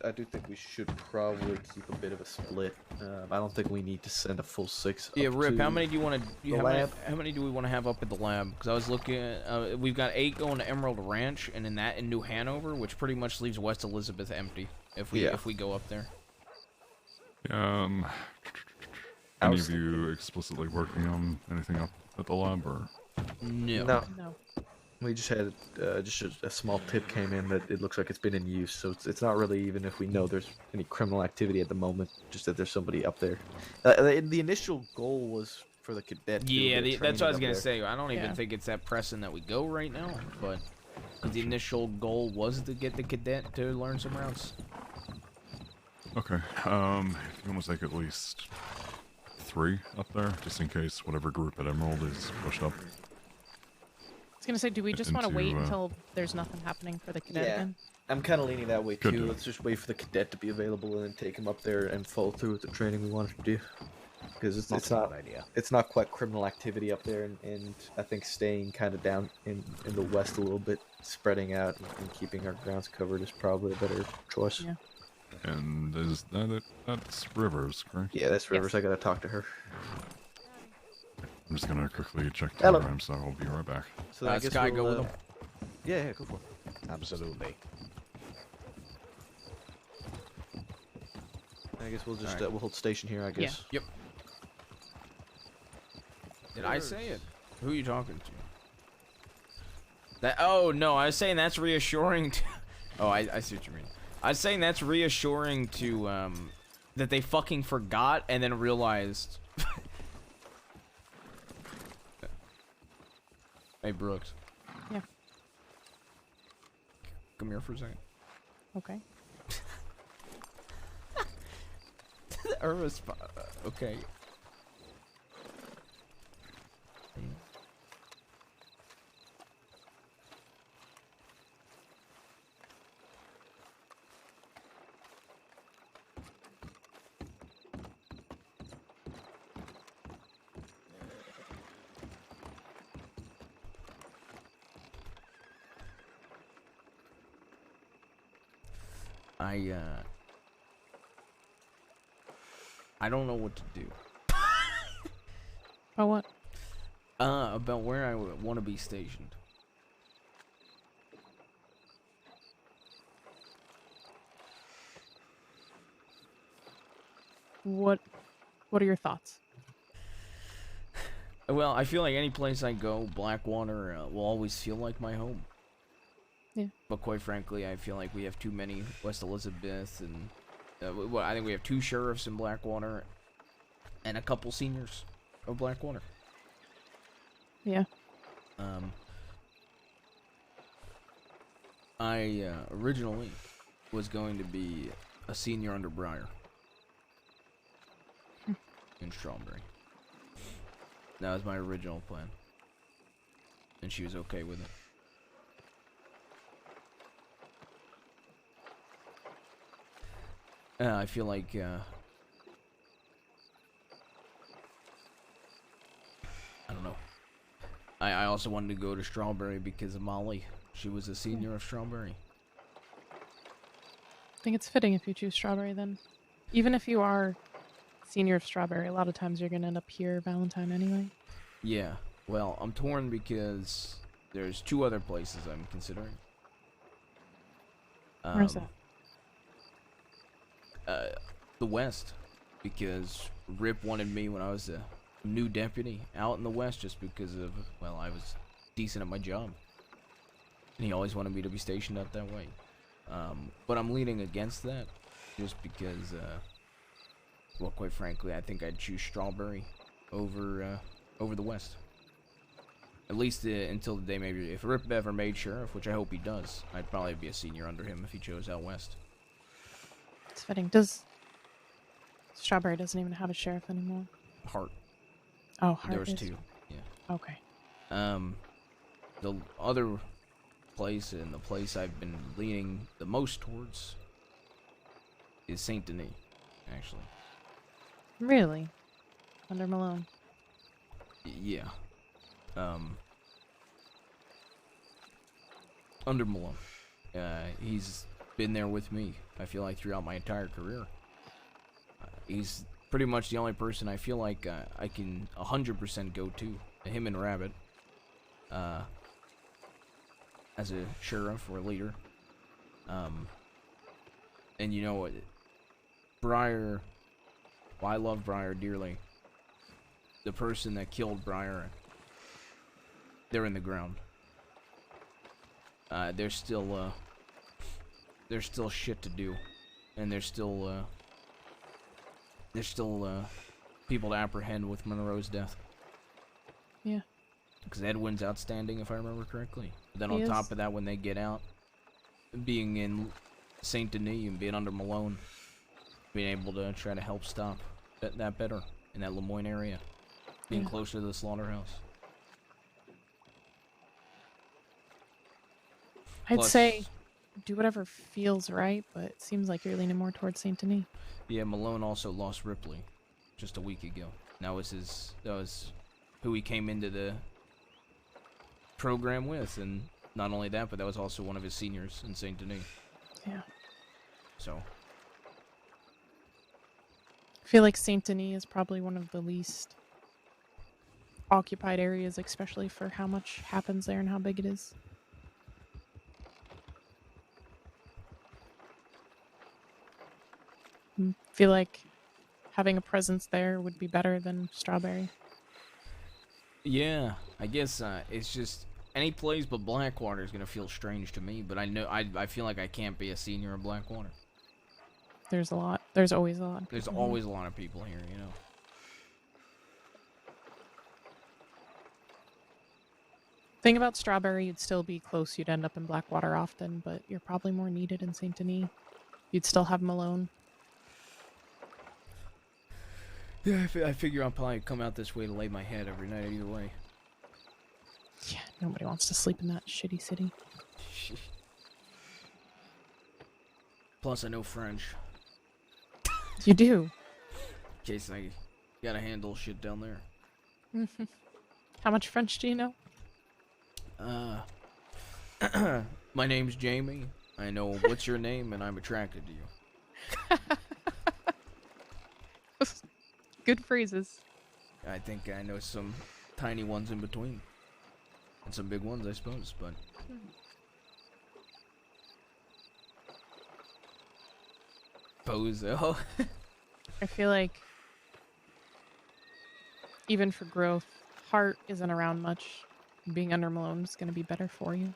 Speaker 2: I do think we should probably keep a bit of a split. I don't think we need to send a full 6.
Speaker 1: Yeah,
Speaker 2: up
Speaker 1: Rip,
Speaker 2: to
Speaker 1: how many do you want
Speaker 2: the
Speaker 1: to
Speaker 2: lab.
Speaker 1: how many do we want to have up at the lab? Because I was looking at, we've got 8 going to Emerald Ranch and in New Hanover, which pretty much leaves West Elizabeth empty if we go up there.
Speaker 13: Any of you explicitly working on anything up at the lab, or?
Speaker 1: No.
Speaker 2: We just had just a small tip came in that it looks like it's been in use, so it's not really even if we know there's any criminal activity at the moment, just that there's somebody up there. The initial goal was for the cadet. to do a
Speaker 1: Yeah,
Speaker 2: bit of
Speaker 1: that's what I was
Speaker 2: training
Speaker 1: gonna
Speaker 2: up there.
Speaker 1: say. I don't even think it's that pressing that we go right now, but the initial goal was to get the cadet to learn some routes.
Speaker 13: Okay. If you want to take at least 3 up there, just in case whatever group at Emerald is pushed up.
Speaker 19: I was gonna say, do we just want to
Speaker 13: Into,
Speaker 19: wait until there's nothing happening for the cadet
Speaker 2: Yeah,
Speaker 19: again?
Speaker 2: I'm kind of leaning that way
Speaker 13: Could
Speaker 2: too.
Speaker 13: do.
Speaker 2: Let's just wait for the cadet to be available and then take him up there and follow through with the training we wanted to do. because it's
Speaker 9: Not a
Speaker 2: not
Speaker 9: bad idea.
Speaker 2: it's not quite criminal activity up there, and I think staying kind of down in the west a little bit, spreading out and keeping our grounds covered is probably a better choice.
Speaker 19: Yeah.
Speaker 13: And is that it? That's Rivers, correct?
Speaker 2: Yeah, that's Rivers.
Speaker 19: Yes.
Speaker 2: I gotta talk to her.
Speaker 13: I'm just gonna quickly check
Speaker 2: Hello.
Speaker 13: Telegram, so I'll be right back.
Speaker 2: So I guess
Speaker 1: Sky,
Speaker 2: we'll,
Speaker 1: go with him.
Speaker 2: Yeah, go for it.
Speaker 9: Absolutely.
Speaker 2: I guess we'll just
Speaker 1: Alright.
Speaker 2: we'll hold station here. I guess.
Speaker 1: Yep. Did I say it? Who are you talking to? That? Oh no, I was saying that's reassuring. Oh, I see what you mean. I was saying that's reassuring to that they fucking forgot and then realized. Hey Brooks.
Speaker 19: Yeah.
Speaker 1: Come here for a second.
Speaker 19: Okay.
Speaker 1: Okay. I don't know what to do.
Speaker 19: Oh, what?
Speaker 1: About where I want to be stationed.
Speaker 19: What are your thoughts?
Speaker 1: Well, I feel like any place I go, Blackwater will always feel like my home.
Speaker 19: Yeah.
Speaker 1: But quite frankly, I feel like we have too many West Elizabeth, and well, I think we have 2 sheriffs in Blackwater, and a couple seniors of Blackwater.
Speaker 19: Yeah.
Speaker 1: I originally was going to be a senior under Briar in Strawberry. That was my original plan, and she was okay with it. I feel like I don't know. I also wanted to go to Strawberry because of Molly. She was a senior of Strawberry.
Speaker 19: I think it's fitting if you choose Strawberry then. Even if you are senior of Strawberry, a lot of times you're going to end up here Valentine anyway.
Speaker 1: Yeah. Well, I'm torn because there's 2 other places I'm considering.
Speaker 19: Where's that?
Speaker 1: The West, because Rip wanted me when I was a new deputy out in the West just because of, well, I was decent at my job. And he always wanted me to be stationed out that way. But I'm leaning against that just because, well, quite frankly, I think I'd choose Strawberry over the West. At least until the day maybe, if Rip ever made sheriff, which I hope he does, I'd probably be a senior under him if he chose out West.
Speaker 19: It's fitting. Strawberry doesn't even have a sheriff anymore?
Speaker 1: Hart.
Speaker 19: Oh, Hart
Speaker 1: There was
Speaker 19: is.
Speaker 1: 2, yeah.
Speaker 19: Okay.
Speaker 1: The other place, and the place I've been leaning the most towards, is Saint Denis, actually.
Speaker 19: Really? Under Malone?
Speaker 1: Yeah. Under Malone. He's been there with me, I feel like, throughout my entire career. He's pretty much the only person I feel like I can 100% go to. Him and Rabbit. As a sheriff or leader. And you know what? Briar... Well, I love Briar dearly. The person that killed Briar... They're in the ground. There's still shit to do, and there's still people to apprehend with Monroe's death.
Speaker 19: Yeah.
Speaker 1: Because Edwin's outstanding, if I remember correctly. But then
Speaker 19: He
Speaker 1: on
Speaker 19: is.
Speaker 1: top of that, when they get out, being in Saint Denis and being under Malone, being able to try to help stop that better in that Lemoyne area, being
Speaker 19: Yeah.
Speaker 1: closer to the slaughterhouse.
Speaker 19: I'd
Speaker 1: Plus-
Speaker 19: say do whatever feels right, but it seems like you're leaning more towards Saint Denis.
Speaker 1: Yeah, Malone also lost Ripley, just a week ago. That was who he came into the program with, and not only that, but that was also one of his seniors in Saint Denis.
Speaker 19: Yeah.
Speaker 1: So.
Speaker 19: I feel like Saint Denis is probably one of the least occupied areas, especially for how much happens there and how big it is. I feel like having a presence there would be better than Strawberry.
Speaker 1: Yeah, I guess it's just any place but Blackwater is gonna feel strange to me. But I know I feel like I can't be a senior in Blackwater.
Speaker 19: There's a lot. There's always a lot. Of
Speaker 1: There's
Speaker 19: people
Speaker 1: always a lot of people here, you know.
Speaker 19: Thing about Strawberry, you'd still be close. You'd end up in Blackwater often, but you're probably more needed in Saint Denis. You'd still have Malone.
Speaker 1: Yeah, I figure I'll probably come out this way to lay my head every night either way.
Speaker 19: Yeah, nobody wants to sleep in that shitty city.
Speaker 1: Plus, I know French.
Speaker 19: You do?
Speaker 1: In case I gotta handle shit down there.
Speaker 19: How much French do you know?
Speaker 1: My name's Jamie. I know what's your name, and I'm attracted to you.
Speaker 19: Good phrases.
Speaker 1: I think I know some tiny ones in between. And some big ones, I suppose, but... Bozo.
Speaker 19: I feel like even for growth, Heart isn't around much. Being under Malone is going to be better for you.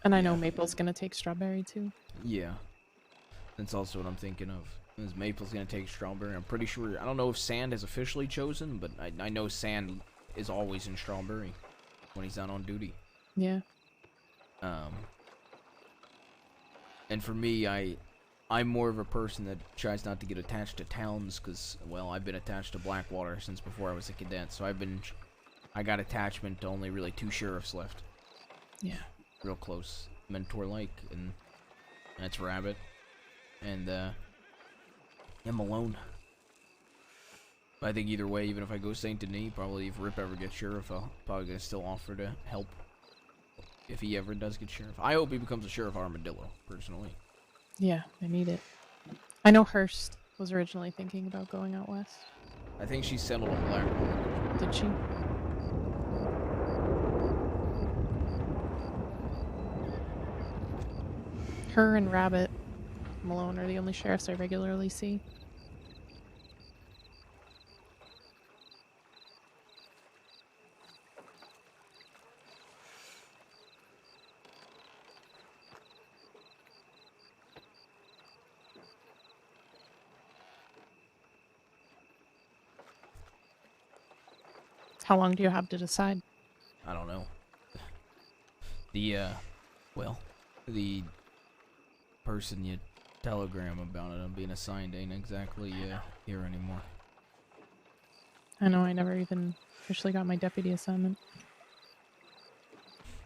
Speaker 19: And I know Maple's going to take Strawberry too.
Speaker 1: Yeah. That's also what I'm thinking of. Is Maple's gonna take Strawberry. I'm pretty sure. I don't know if Sand is officially chosen, but I know Sand is always in Strawberry when he's not on duty.
Speaker 19: Yeah.
Speaker 1: And for me, I'm more of a person that tries not to get attached to towns because, well, I've been attached to Blackwater since before I was a cadet. So I got attachment to only really 2 sheriffs left.
Speaker 19: Yeah.
Speaker 1: Real close, mentor-like, and that's Rabbit. And, Malone. But I think either way, even if I go Saint Denis, probably if Rip ever gets sheriff, I'll probably gonna still offer to help. If he ever does get sheriff. I hope he becomes a sheriff armadillo, personally.
Speaker 19: Yeah, I need it. I know Hurst was originally thinking about going out west.
Speaker 1: I think she settled on Blackwater.
Speaker 19: Did she? Her and Rabbit Malone are the only sheriffs I regularly see. How long do you have to decide?
Speaker 1: I don't know. The person you telegram about it being assigned ain't exactly here anymore.
Speaker 19: I know I never even officially got my deputy assignment.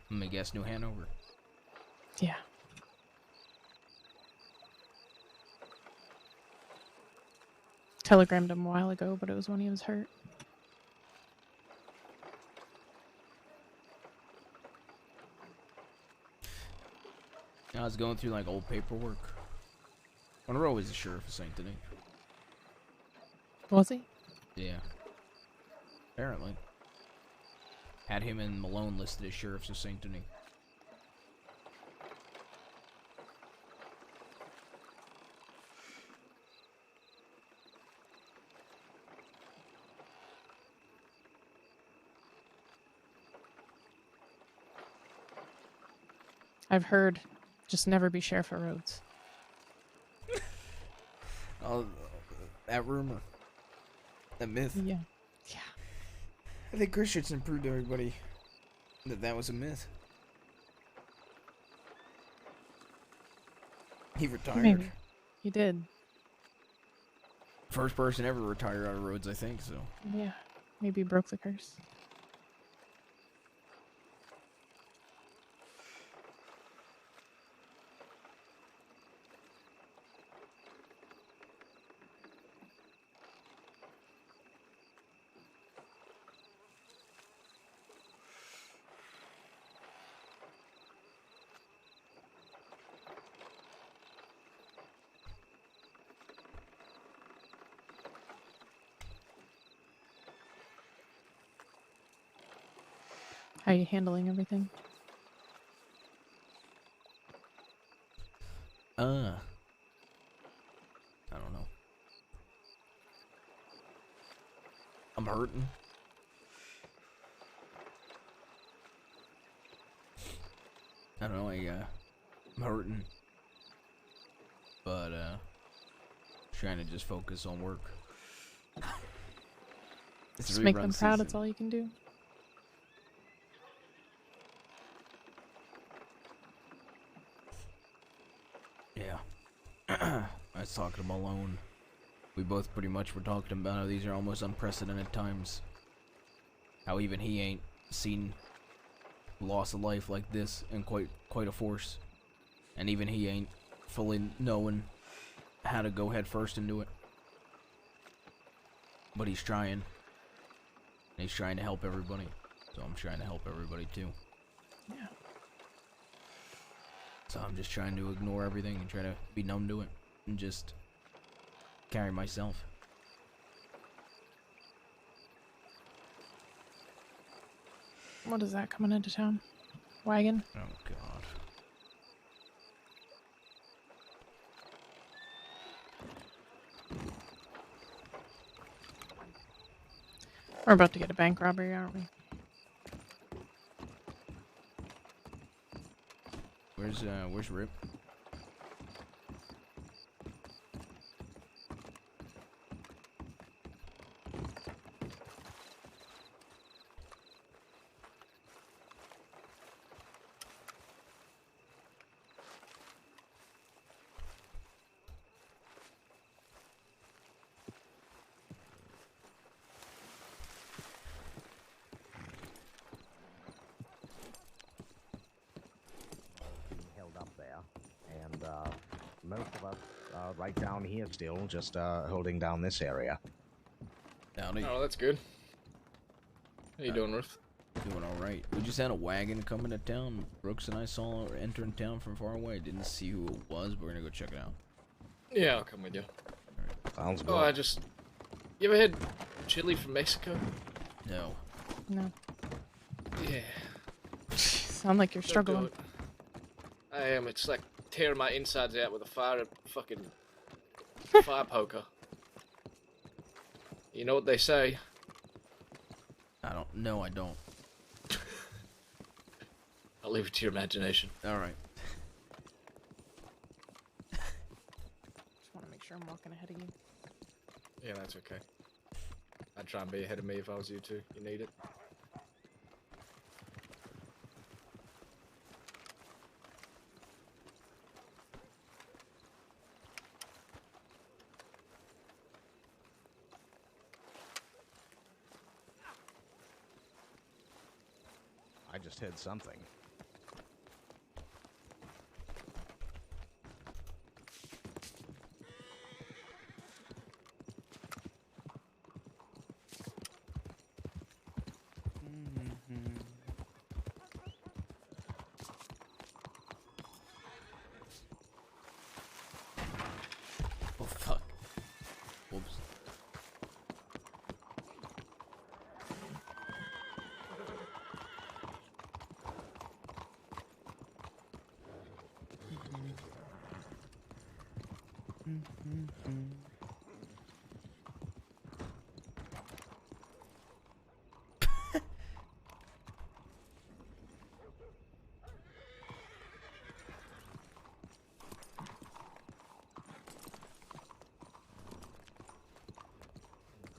Speaker 1: Let me guess, New Hanover.
Speaker 19: Yeah. Telegrammed him a while ago, but it was when he was hurt.
Speaker 1: I was going through like old paperwork. Monroe was the sheriff of Saint Denis.
Speaker 19: Was he?
Speaker 1: Yeah. Apparently. Had him and Malone listed as sheriffs of Saint Denis.
Speaker 19: I've heard, just never be sheriff of Rhodes.
Speaker 1: Oh, that rumor. That myth.
Speaker 19: Yeah.
Speaker 1: I think Christensen proved to everybody that that was a myth. He retired.
Speaker 19: Maybe. He did.
Speaker 1: First person ever to retire out of Rhodes, I think, so.
Speaker 19: Yeah. Maybe he broke the curse. How you handling everything?
Speaker 1: I don't know. I'm hurting. I don't know, I'm hurting. But, trying to just focus on work. It's
Speaker 19: Just
Speaker 1: a
Speaker 19: make
Speaker 1: rerun
Speaker 19: them proud, that's
Speaker 1: season.
Speaker 19: all you can do.
Speaker 1: Yeah. I was talking to Malone. We both pretty much were talking about how these are almost unprecedented times. How even he ain't seen loss of life like this in quite a force. And even he ain't fully knowing how to go head first into it. But he's trying. And he's trying to help everybody. So I'm trying to help everybody too.
Speaker 19: Yeah.
Speaker 1: So I'm just trying to ignore everything and try to be numb to it. And just carry myself.
Speaker 19: What is that coming into town? Wagon?
Speaker 1: Oh god.
Speaker 19: We're about to get a bank robbery, aren't we?
Speaker 1: Where's Rip?
Speaker 9: Held up there, and most of us are right down here still, just holding down this area.
Speaker 1: Howdy.
Speaker 14: Oh, that's good. How you doing, Ruth?
Speaker 1: Doing alright. We just had a wagon coming to town. Brooks and I saw her entering town from far away. Didn't see who it was, but we're gonna go check it out.
Speaker 14: Yeah, I'll come with you.
Speaker 9: Sounds good.
Speaker 14: Oh, you ever had chili from Mexico?
Speaker 1: No.
Speaker 19: No.
Speaker 14: Yeah.
Speaker 19: Sound like you're
Speaker 14: Don't do
Speaker 19: struggling.
Speaker 14: it. I am. It's like tearing my insides out with a fucking fire poker. You know what they say?
Speaker 1: I don't. No, I don't.
Speaker 14: I'll leave it to your imagination.
Speaker 1: Alright.
Speaker 19: Just want to make sure I'm walking ahead of you.
Speaker 14: Yeah, that's okay. I'd try and be ahead of me if I was you too. You need it.
Speaker 9: I just heard something.
Speaker 1: Oh fuck. Whoops.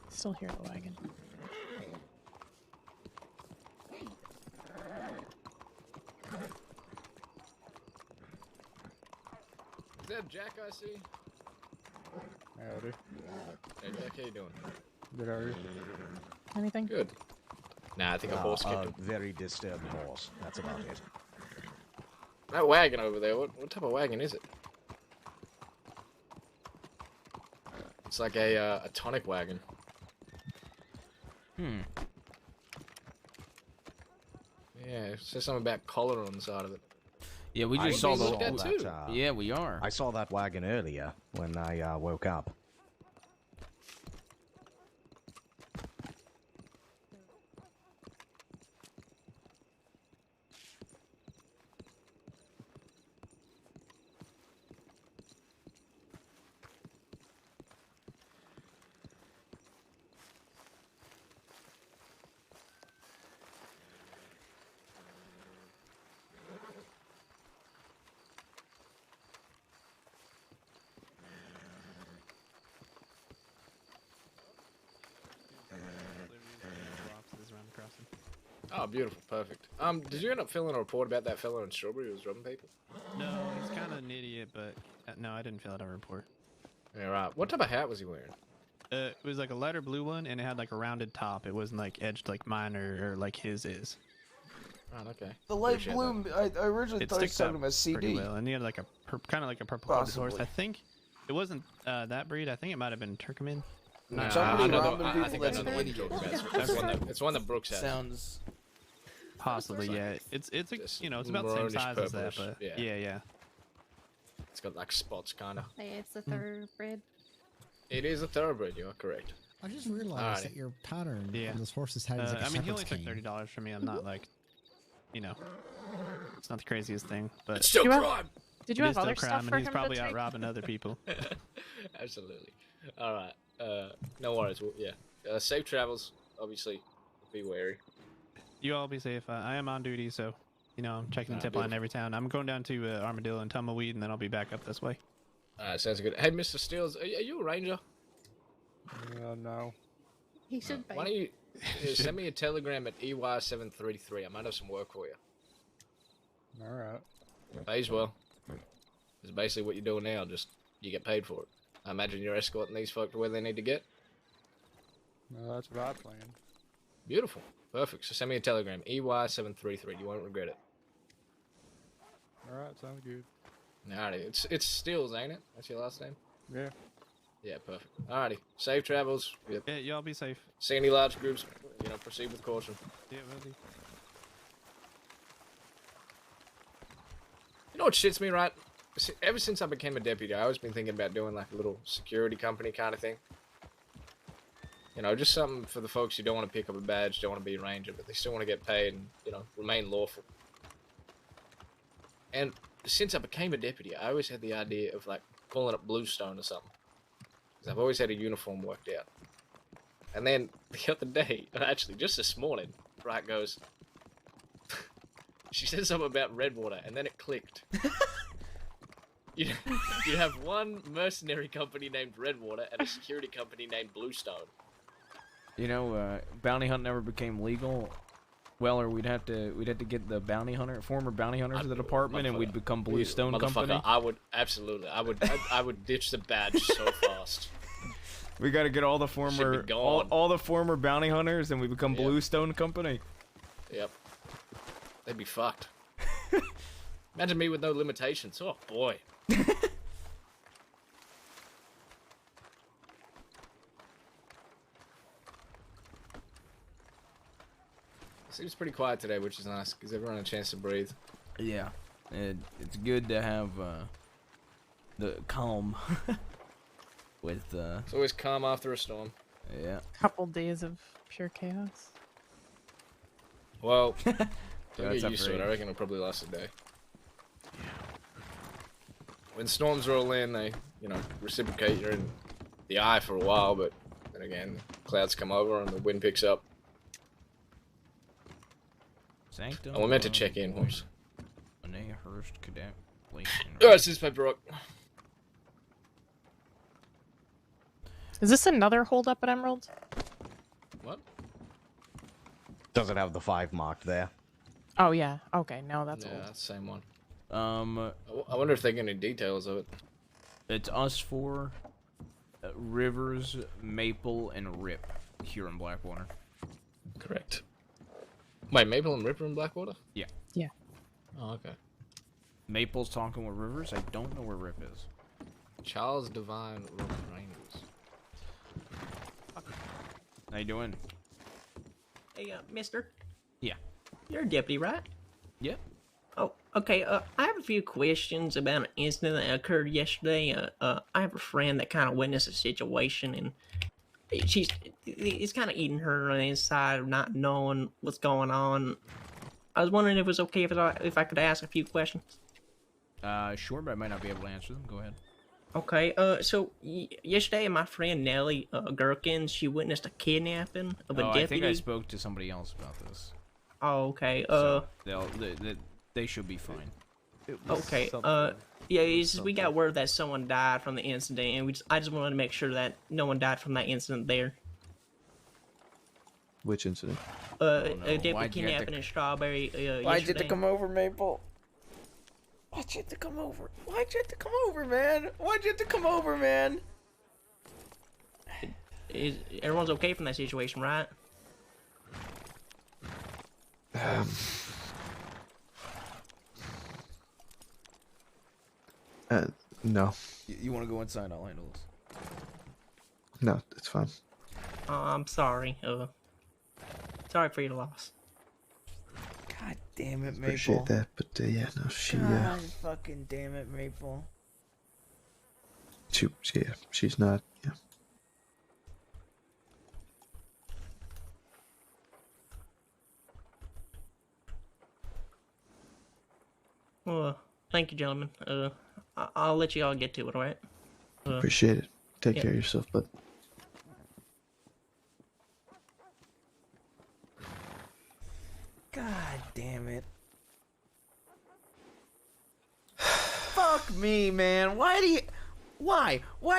Speaker 19: Still hear the wagon.
Speaker 14: Is that Jack I see?
Speaker 8: Howdy.
Speaker 14: Hey Jack, how you doing?
Speaker 8: Good, are you?
Speaker 19: Anything?
Speaker 14: Good. Nah, I think a horse kicked him.
Speaker 9: Very disturbed horse. That's about it.
Speaker 14: That wagon over there, what type of wagon is it? It's like a tonic wagon.
Speaker 1: Hmm.
Speaker 14: Yeah, it says something about collar on the side of it.
Speaker 1: Yeah, we
Speaker 14: I
Speaker 1: just saw
Speaker 14: looked
Speaker 1: the.
Speaker 14: at too.
Speaker 1: Yeah, we are.
Speaker 9: I saw that wagon earlier when I woke up.
Speaker 14: Oh, beautiful, perfect. Did you end up filling a report about that fellow in Strawberry who was robbing people?
Speaker 15: No, he's kind of an idiot, but no, I didn't fill out a report.
Speaker 14: Yeah, right. What type of hat was he wearing?
Speaker 15: It was like a lighter blue one, and it had like a rounded top. It wasn't like edged like mine or like his is.
Speaker 14: Right, okay.
Speaker 22: The light blue, I originally thought you
Speaker 15: sticks
Speaker 22: said
Speaker 15: up
Speaker 22: him as
Speaker 15: pretty
Speaker 22: CD.
Speaker 15: well, and he had like a kind of like a purple coated horse.
Speaker 22: Possibly.
Speaker 15: I think it wasn't that breed. I think it might have been Turkmen.
Speaker 14: Nah,
Speaker 22: Somebody
Speaker 14: I know
Speaker 22: robbing
Speaker 14: I
Speaker 22: people
Speaker 14: think
Speaker 22: that's
Speaker 14: that's
Speaker 22: an
Speaker 14: one
Speaker 22: idiot.
Speaker 14: it's one that Brooks has.
Speaker 1: Sounds
Speaker 15: Possibly, yeah. It's a, you know, it's about the same
Speaker 14: maroonish
Speaker 15: size as that,
Speaker 14: purplish,
Speaker 15: but
Speaker 14: yeah.
Speaker 15: yeah.
Speaker 14: It's got like spots, kind of.
Speaker 7: Hey, it's a thoroughbred.
Speaker 14: It is a thoroughbred. You are correct.
Speaker 23: I just realized
Speaker 14: Alrighty.
Speaker 23: that your pattern
Speaker 15: Yeah.
Speaker 23: on this horse's head is like a
Speaker 15: I mean, he only
Speaker 23: shepherd's
Speaker 15: took
Speaker 23: cane.
Speaker 15: $30 from me. I'm not like, you know, it's not the craziest thing, but
Speaker 14: It's still
Speaker 19: You have-
Speaker 14: crime.
Speaker 19: Did you
Speaker 15: it
Speaker 19: have
Speaker 15: is still
Speaker 19: other
Speaker 15: crime,
Speaker 19: stuff
Speaker 15: and
Speaker 19: for
Speaker 15: he's
Speaker 19: him
Speaker 15: probably
Speaker 19: to
Speaker 15: out
Speaker 19: take?
Speaker 15: robbing other people.
Speaker 14: Absolutely. All right. No worries. Well, yeah. Safe travels. Obviously, be wary.
Speaker 15: You all be safe. I am on duty, so you know I'm checking the tip line every town. I'm going down to Armadillo and Tumbleweed, and then I'll be back up this way.
Speaker 14: All right. Sounds good. Hey, Mr. Steels, are you a ranger?
Speaker 8: No.
Speaker 7: He should be.
Speaker 14: Why don't you send me a telegram at EY733? I might have some work for you.
Speaker 8: Alright.
Speaker 14: Pays well. It's basically what you're doing now. Just you get paid for it. I imagine you're escorting these folk to where they need to get.
Speaker 8: No, that's what I planned.
Speaker 14: Beautiful. Perfect. So send me a telegram. EY733. You won't regret it.
Speaker 8: Alright, sounds good.
Speaker 14: Alrighty. It's Steels, ain't it? That's your last name?
Speaker 8: Yeah.
Speaker 14: Yeah, perfect. Alrighty. Safe travels. Yep.
Speaker 15: Yeah, y'all be safe.
Speaker 14: See any large groups, proceed with caution.
Speaker 15: Yeah, will do.
Speaker 14: You know what shits me, right? Ever since I became a deputy, I always been thinking about doing like a little security company kind of thing. You know, just something for the folks who don't want to pick up a badge, don't want to be a ranger, but they still want to get paid and, remain lawful. And since I became a deputy, I always had the idea of like calling it Bluestone or something. Because I've always had a uniform worked out. And then the other day, actually just this morning, Bright goes, she said something about Redwater, and then it clicked. you have one mercenary company named Redwater and a security company named Bluestone.
Speaker 1: You know, bounty hunt never became legal. Well, or we'd have to get the former bounty hunters of the department, and we'd become Bluestone Company.
Speaker 14: I would absolutely. I would ditch the badge so fast.
Speaker 1: We got to get all the
Speaker 14: Should
Speaker 1: former
Speaker 14: be gone.
Speaker 1: all the former bounty hunters, and we become Bluestone Company.
Speaker 14: Yep. They'd be fucked. Imagine me with no limitations. Oh boy. Seems pretty quiet today, which is nice. Gives everyone a chance to breathe.
Speaker 1: Yeah, it's good to have the calm with.
Speaker 14: It's always calm after a storm.
Speaker 1: Yeah.
Speaker 19: Couple days of pure chaos.
Speaker 14: Well, don't
Speaker 1: That's
Speaker 14: get used to it.
Speaker 1: afraid.
Speaker 14: I reckon it'll probably last a day. When storms roll in, they, reciprocate. You're in the eye for a while, but then again, clouds come over and the wind picks up.
Speaker 1: Sanctum.
Speaker 14: And we're meant to check in, horse.
Speaker 1: Renee Hurst Cadet.
Speaker 14: Alright, this is paperwork.
Speaker 19: Is this another holdup at Emerald?
Speaker 14: What?
Speaker 9: Does it have the 5 marked there?
Speaker 19: Oh yeah. Okay, no, that's
Speaker 14: Yeah,
Speaker 19: old.
Speaker 14: that's the same one.
Speaker 1: I
Speaker 14: wonder if they get any details of it.
Speaker 1: It's us four, Rivers, Maple, and Rip here in Blackwater.
Speaker 14: Correct. Wait, Maple and Ripper in Blackwater?
Speaker 1: Yeah.
Speaker 19: Yeah.
Speaker 14: Oh, okay.
Speaker 1: Maple's talking with Rivers. I don't know where Rip is.
Speaker 14: Charles Divine Rangers.
Speaker 1: How you doing?
Speaker 24: Hey, mister?
Speaker 1: Yeah.
Speaker 24: You're a deputy, right?
Speaker 1: Yep.
Speaker 24: Oh, okay. I have a few questions about an incident that occurred yesterday. I have a friend that kind of witnessed a situation, and it's kind of eating her on the inside of not knowing what's going on. I was wondering if it was okay if I could ask a few questions.
Speaker 1: Sure, but I might not be able to answer them. Go ahead.
Speaker 24: Okay, so yesterday my friend Nellie Gherkin, she witnessed a kidnapping of a deputy.
Speaker 1: I think I spoke to somebody else about this.
Speaker 24: Oh, okay.
Speaker 1: So they should be fine.
Speaker 24: Okay. Yeah, we got word that someone died from the incident, and I just wanted to make sure that no one died from that incident there.
Speaker 2: Which incident?
Speaker 24: A
Speaker 1: Why'd
Speaker 24: deputy
Speaker 1: you have to-
Speaker 24: kidnapping in Strawberry.
Speaker 1: Why'd you have to
Speaker 24: yesterday.
Speaker 1: come over, Maple? Why'd you have to come over? Why'd you have to come over, man? Why'd you have to come over, man?
Speaker 24: Is everyone's okay from that situation, right?
Speaker 2: No.
Speaker 1: You want to go inside? I'll handle this.
Speaker 2: No, it's fine.
Speaker 24: I'm sorry. Sorry for your loss.
Speaker 1: God damn it, Maple.
Speaker 2: Appreciate that, but yeah, no,
Speaker 1: God fucking damn it, Maple.
Speaker 2: she's not. Yeah.
Speaker 24: Well, thank you, gentlemen. I'll let you all get to it, alright?
Speaker 2: Appreciate it. Take
Speaker 24: yeah.
Speaker 2: care of yourself, bud.
Speaker 1: God damn it. Fuck me, man. Why'd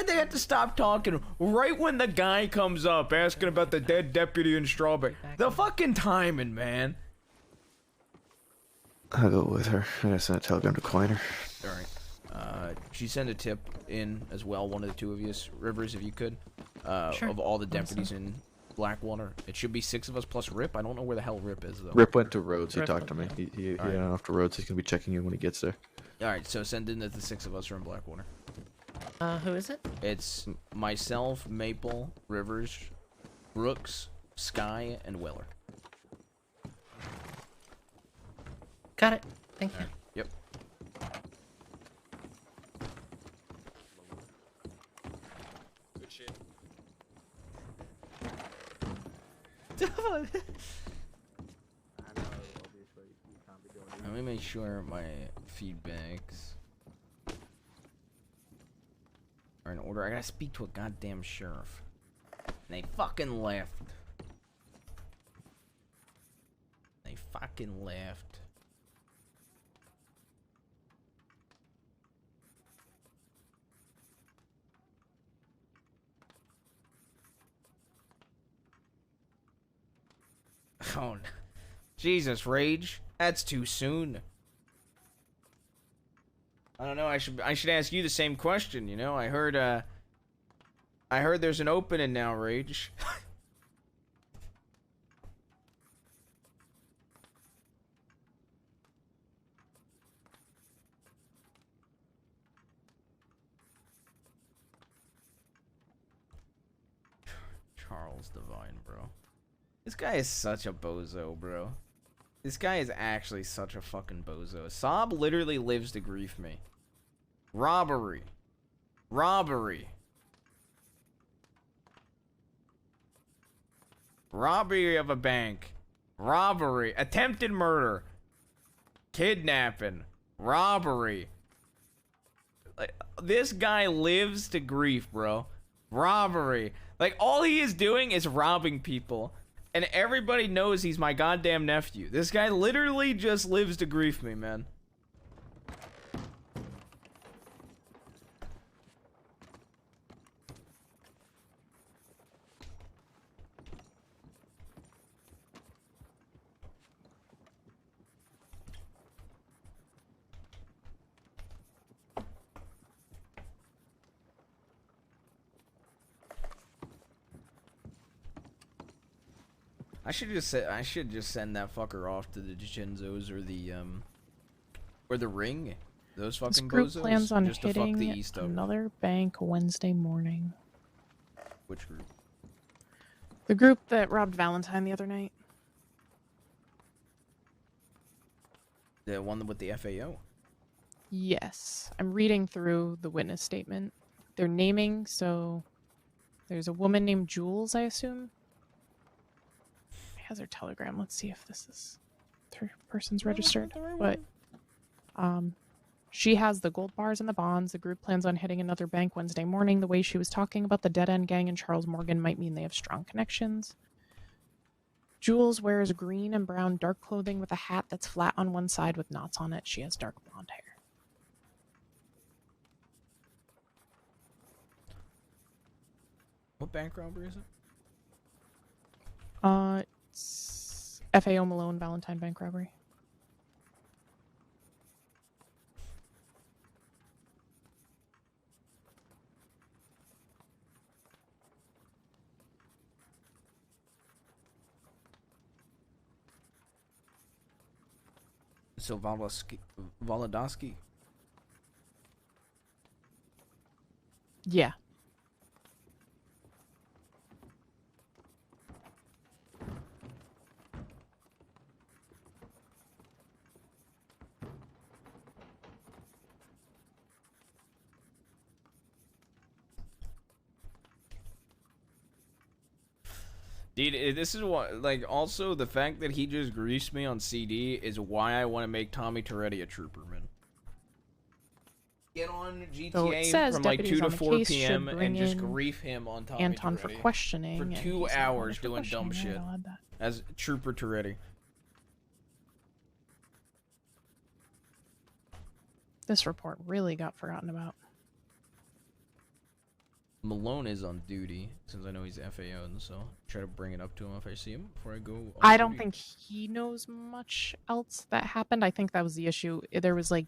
Speaker 1: they have to stop talking right when the guy comes up asking about the dead deputy in Strawberry? The fucking timing, man.
Speaker 2: I'll go with her. I gotta send a telegram to Coiner.
Speaker 1: Alright. She sent a tip in as well, one of the two of you. Rivers, if you could.
Speaker 16: Sure.
Speaker 1: Of all the deputies in Blackwater. It should be 6 of us plus Rip. I don't know where the hell Rip is, though.
Speaker 2: Rip went to Rhodes. He
Speaker 1: Rip,
Speaker 2: talked to me.
Speaker 1: okay.
Speaker 2: He
Speaker 1: Alright.
Speaker 2: went off to Rhodes. He's gonna be checking you when he gets there.
Speaker 1: Alright, so send in that the 6 of us are in Blackwater.
Speaker 24: Who is it?
Speaker 1: It's myself, Maple, Rivers, Brooks, Sky, and Weller.
Speaker 24: Got it. Thank you.
Speaker 1: Yep.
Speaker 14: Good shit.
Speaker 1: Let me make sure my feedbacks are in order. I gotta speak to a goddamn sheriff. And they fucking left. They fucking left. Oh, no. Jesus, Rage. That's too soon. I don't know. I should ask you the same question. You know, I heard there's an opening now, Rage. Charles Divine, bro. This guy is such a bozo, bro. This guy is actually such a fucking bozo. Saab literally lives to grief me. Robbery. Robbery. Robbery of a bank. Robbery. Attempted murder. Kidnapping. Robbery. Like, this guy lives to grief, bro. Robbery. Like, all he is doing is robbing people. And everybody knows he's my goddamn nephew. This guy literally just lives to grief me, man. I should just send that fucker off to the Jenzos or the Ring. Those
Speaker 19: This
Speaker 1: fucking
Speaker 19: group
Speaker 1: bozos.
Speaker 19: plans on
Speaker 1: just to fuck the
Speaker 19: hitting
Speaker 1: East up.
Speaker 19: another bank Wednesday morning.
Speaker 1: Which group?
Speaker 19: The group that robbed Valentine the other night.
Speaker 1: The one with the FAO.
Speaker 19: Yes. I'm reading through the witness statement. They're naming, so there's a woman named Jules, I assume. Has her telegram. Let's see if this is her person's registered. But she has the gold bars and the bonds. The group plans on hitting another bank Wednesday morning. The way she was talking about the Dead End Gang and Charles Morgan might mean they have strong connections. Jules wears green and brown dark clothing with a hat that's flat on one side with knots on it. She has dark blonde hair.
Speaker 1: What bank robbery is it?
Speaker 19: FAO Malone Valentine bank robbery.
Speaker 1: So Volodowski.
Speaker 19: Yeah.
Speaker 1: Dude, this is what, like, also the fact that he just greased me on CD is why I want to make Tommy Toretti a trooper, man. Get on
Speaker 19: So it
Speaker 1: GTA
Speaker 19: says
Speaker 1: from like 2
Speaker 19: deputies
Speaker 1: to
Speaker 19: on the
Speaker 1: 4
Speaker 19: case should
Speaker 1: p.m.
Speaker 19: bring
Speaker 1: and just
Speaker 19: in
Speaker 1: grief him on Tommy
Speaker 19: Anton for
Speaker 1: Toretti
Speaker 19: questioning.
Speaker 1: for
Speaker 19: and
Speaker 1: 2
Speaker 19: he's not
Speaker 1: hours
Speaker 19: wanted for
Speaker 1: doing dumb
Speaker 19: questioning.
Speaker 1: shit
Speaker 19: Right, I'll add that.
Speaker 1: as Trooper Toretti.
Speaker 19: This report really got forgotten about.
Speaker 1: Malone is on duty since I know he's FAO, and so try to bring it up to him if I see him before I go. On
Speaker 19: I don't
Speaker 1: duty.
Speaker 19: think he knows much else that happened. I think that was the issue. There was like,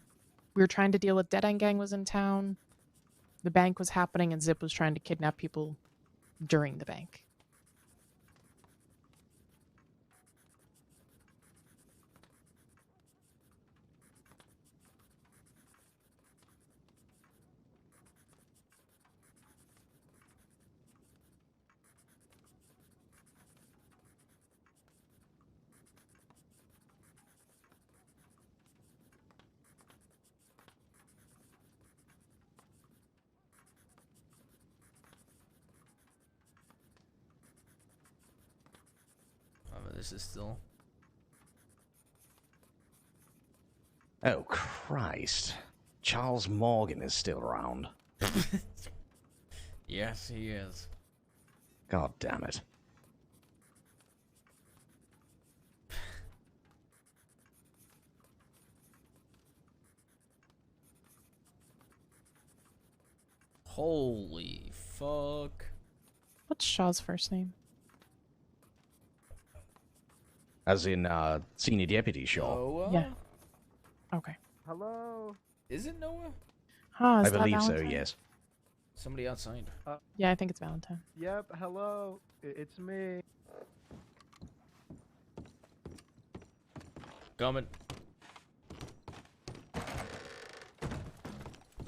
Speaker 19: we were trying to deal with Dead End Gang was in town, the bank was happening, and Zip was trying to kidnap people during the bank.
Speaker 1: This is still.
Speaker 9: Oh, Christ. Charles Morgan is still around.
Speaker 1: Yes, he is.
Speaker 9: God damn it.
Speaker 1: Holy fuck.
Speaker 19: What's Shaw's first name?
Speaker 9: As in, Senior Deputy Shaw.
Speaker 1: Noah?
Speaker 19: Yeah. Okay.
Speaker 4: Hello?
Speaker 1: Is it Noah?
Speaker 19: Huh,
Speaker 9: I
Speaker 19: is that
Speaker 9: believe so,
Speaker 19: Valentine?
Speaker 9: yes.
Speaker 1: Somebody outside.
Speaker 19: Yeah, I think it's Valentine.
Speaker 4: Yep, hello. It's me.
Speaker 1: Coming.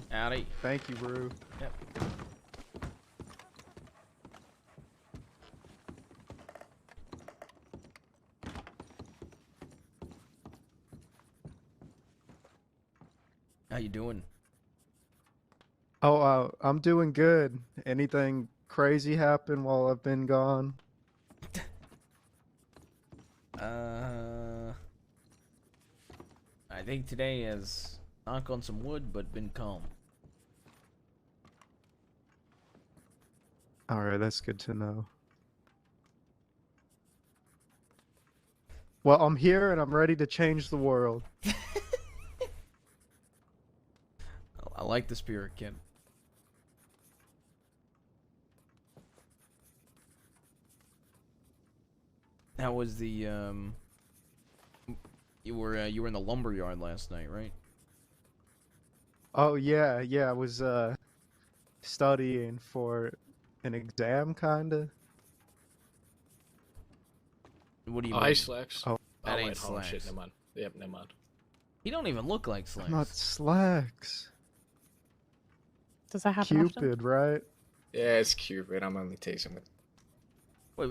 Speaker 1: Howdy.
Speaker 4: Thank you, Rue.
Speaker 1: Yep. How you doing?
Speaker 4: Oh, I'm doing good. Anything crazy happen while I've been gone?
Speaker 1: I think today has, knock on some wood, but been calm.
Speaker 4: Alright, that's good to know. Well, I'm here and I'm ready to change the world.
Speaker 1: I like the spirit, kid. How was the you were in the lumber yard last night, right?
Speaker 4: Oh yeah, I was studying for an exam kinda.
Speaker 1: What do you
Speaker 14: Oh,
Speaker 1: mean?
Speaker 14: hey, Slacks.
Speaker 4: Oh.
Speaker 1: That
Speaker 14: wait,
Speaker 1: ain't
Speaker 14: hold on, shit,
Speaker 1: Slacks.
Speaker 14: never mind. Yep, never mind.
Speaker 1: He don't even look like Slacks.
Speaker 4: I'm not Slacks.
Speaker 19: Does that happen often?
Speaker 4: Cupid, right?
Speaker 14: Yeah, it's Cupid. I'm only teasing with.
Speaker 1: Wait,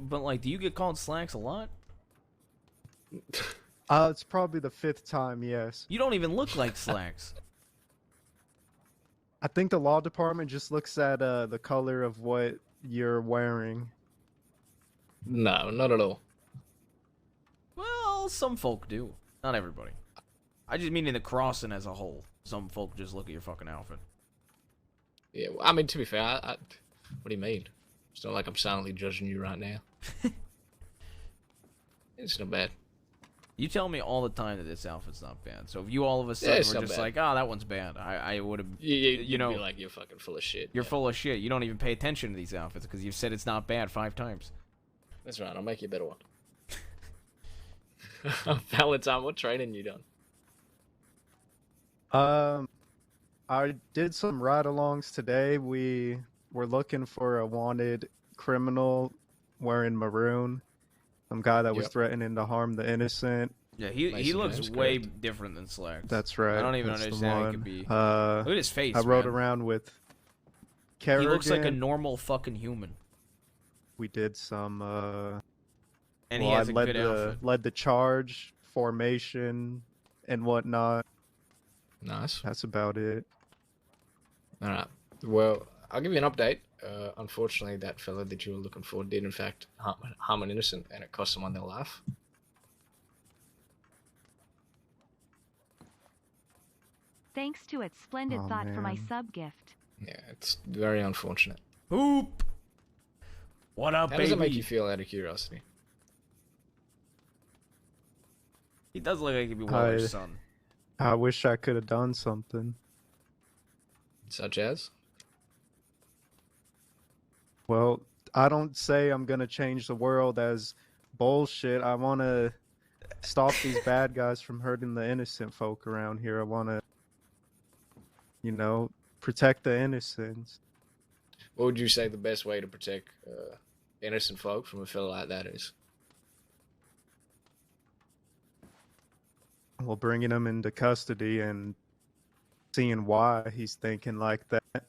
Speaker 1: but like, do you get called Slacks a lot?
Speaker 4: It's probably the 5th time, yes.
Speaker 1: You don't even look like Slacks.
Speaker 4: I think the law department just looks at the color of what you're wearing.
Speaker 14: No, not at all.
Speaker 1: Well, some folk do. Not everybody. I just mean in the crossing as a whole. Some folk just look at your fucking outfit.
Speaker 14: Yeah, well, I mean, to be fair, what do you mean? It's not like I'm silently judging you right now. It's not bad.
Speaker 1: You tell me all the time that this outfit's not bad. So if you all of a
Speaker 14: Yeah,
Speaker 1: sudden
Speaker 14: it's
Speaker 1: were
Speaker 14: not
Speaker 1: just
Speaker 14: bad.
Speaker 1: like, oh, that one's bad, I would have,
Speaker 14: You
Speaker 1: know,
Speaker 14: be like, you're fucking full of shit.
Speaker 1: you're full of shit. You don't even pay attention to these outfits because you've said it's not bad 5 times.
Speaker 14: That's right. I'll make you a better one. Valentine, what training you done?
Speaker 4: I did some ride-alongs today. We were looking for a wanted criminal wearing maroon. Some guy that was
Speaker 14: Yep.
Speaker 4: threatening to harm the innocent.
Speaker 1: Yeah, he
Speaker 14: Mason
Speaker 1: looks
Speaker 14: James,
Speaker 1: way
Speaker 14: correct.
Speaker 1: different than Slacks.
Speaker 4: That's right.
Speaker 1: I don't even
Speaker 4: that's the
Speaker 1: understand how he
Speaker 4: one.
Speaker 1: could be. Look at his face.
Speaker 4: I rode
Speaker 1: man.
Speaker 4: around with
Speaker 1: He
Speaker 4: Kerrigan.
Speaker 1: looks like a normal fucking human.
Speaker 4: We did some.
Speaker 1: And
Speaker 4: well,
Speaker 1: he has
Speaker 4: I
Speaker 1: a
Speaker 4: led
Speaker 1: good
Speaker 4: the
Speaker 1: outfit.
Speaker 4: led the charge, formation, and whatnot.
Speaker 14: Nice.
Speaker 4: That's about it.
Speaker 14: All right. Well, I'll give you an update. Unfortunately, that fella that you were looking for did, in fact, harm an innocent, and it cost someone their life.
Speaker 5: Thanks to its splendid
Speaker 14: Aw,
Speaker 5: thought for my
Speaker 14: man.
Speaker 5: sub gift.
Speaker 14: Yeah, it's very unfortunate.
Speaker 1: Hoop! What up,
Speaker 14: How
Speaker 1: baby?
Speaker 14: does it make you feel, out of curiosity?
Speaker 1: He does look like he'd be Waller's
Speaker 4: I-
Speaker 1: son.
Speaker 4: I wish I could have done something.
Speaker 14: Such as?
Speaker 4: Well, I don't say I'm gonna change the world as bullshit. I want to stop these bad guys from hurting the innocent folk around here. I want to, protect the innocents.
Speaker 14: What would you say the best way to protect innocent folk from a fella like that is?
Speaker 4: Well, bringing him into custody and seeing why he's thinking like that.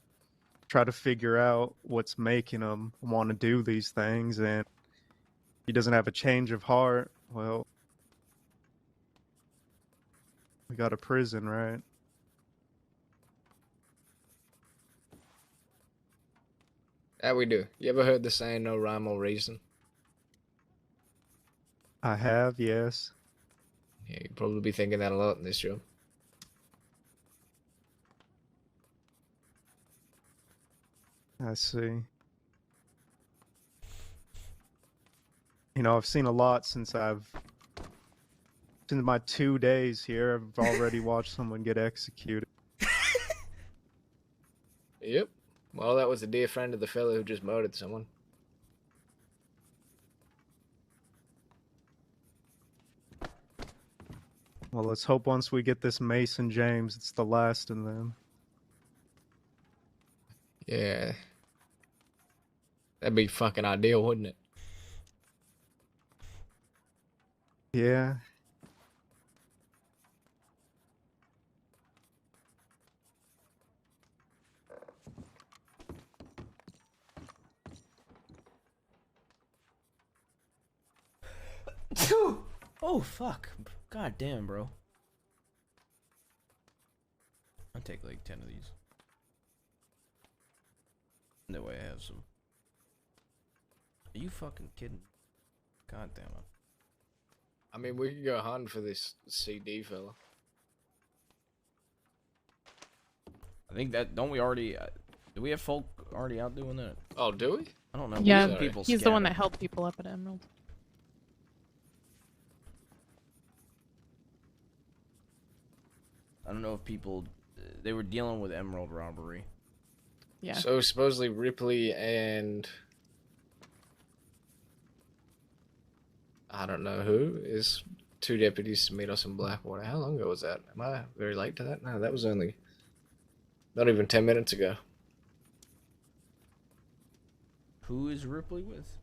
Speaker 4: Try to figure out what's making him want to do these things, and he doesn't have a change of heart. Well, we got a prison, right?
Speaker 14: That we do. You ever heard the saying, no rhyme or reason?
Speaker 4: I have, yes.
Speaker 14: Yeah, you'd probably be thinking that a lot in this job.
Speaker 4: I see. I've seen a lot since my 2 days here. I've already watched someone get executed.
Speaker 14: Yep. Well, that was a dear friend of the fellow who just murdered someone.
Speaker 4: Well, let's hope once we get this Mason James, it's the last of them.
Speaker 14: Yeah. That'd be fucking ideal, wouldn't it?
Speaker 4: Yeah.
Speaker 1: Oh, fuck. God damn, bro. I'll take like 10 of these. That way I have some. Are you fucking kidding? God damn it.
Speaker 14: I mean, we could go hunting for this CD fella.
Speaker 1: I think that, don't we already, do we have folk already out doing that?
Speaker 14: Oh, do we?
Speaker 1: I don't know.
Speaker 19: Yeah,
Speaker 1: We have people
Speaker 19: he's the one
Speaker 1: scattered.
Speaker 19: that helped people up at Emerald.
Speaker 1: I don't know if people, they were dealing with emerald robbery.
Speaker 19: Yeah.
Speaker 14: So supposedly Ripley and I don't know who is two deputies to meet us in Blackwater. How long ago was that? Am I very late to that? No, that was only not even 10 minutes ago.
Speaker 1: Who is Ripley with?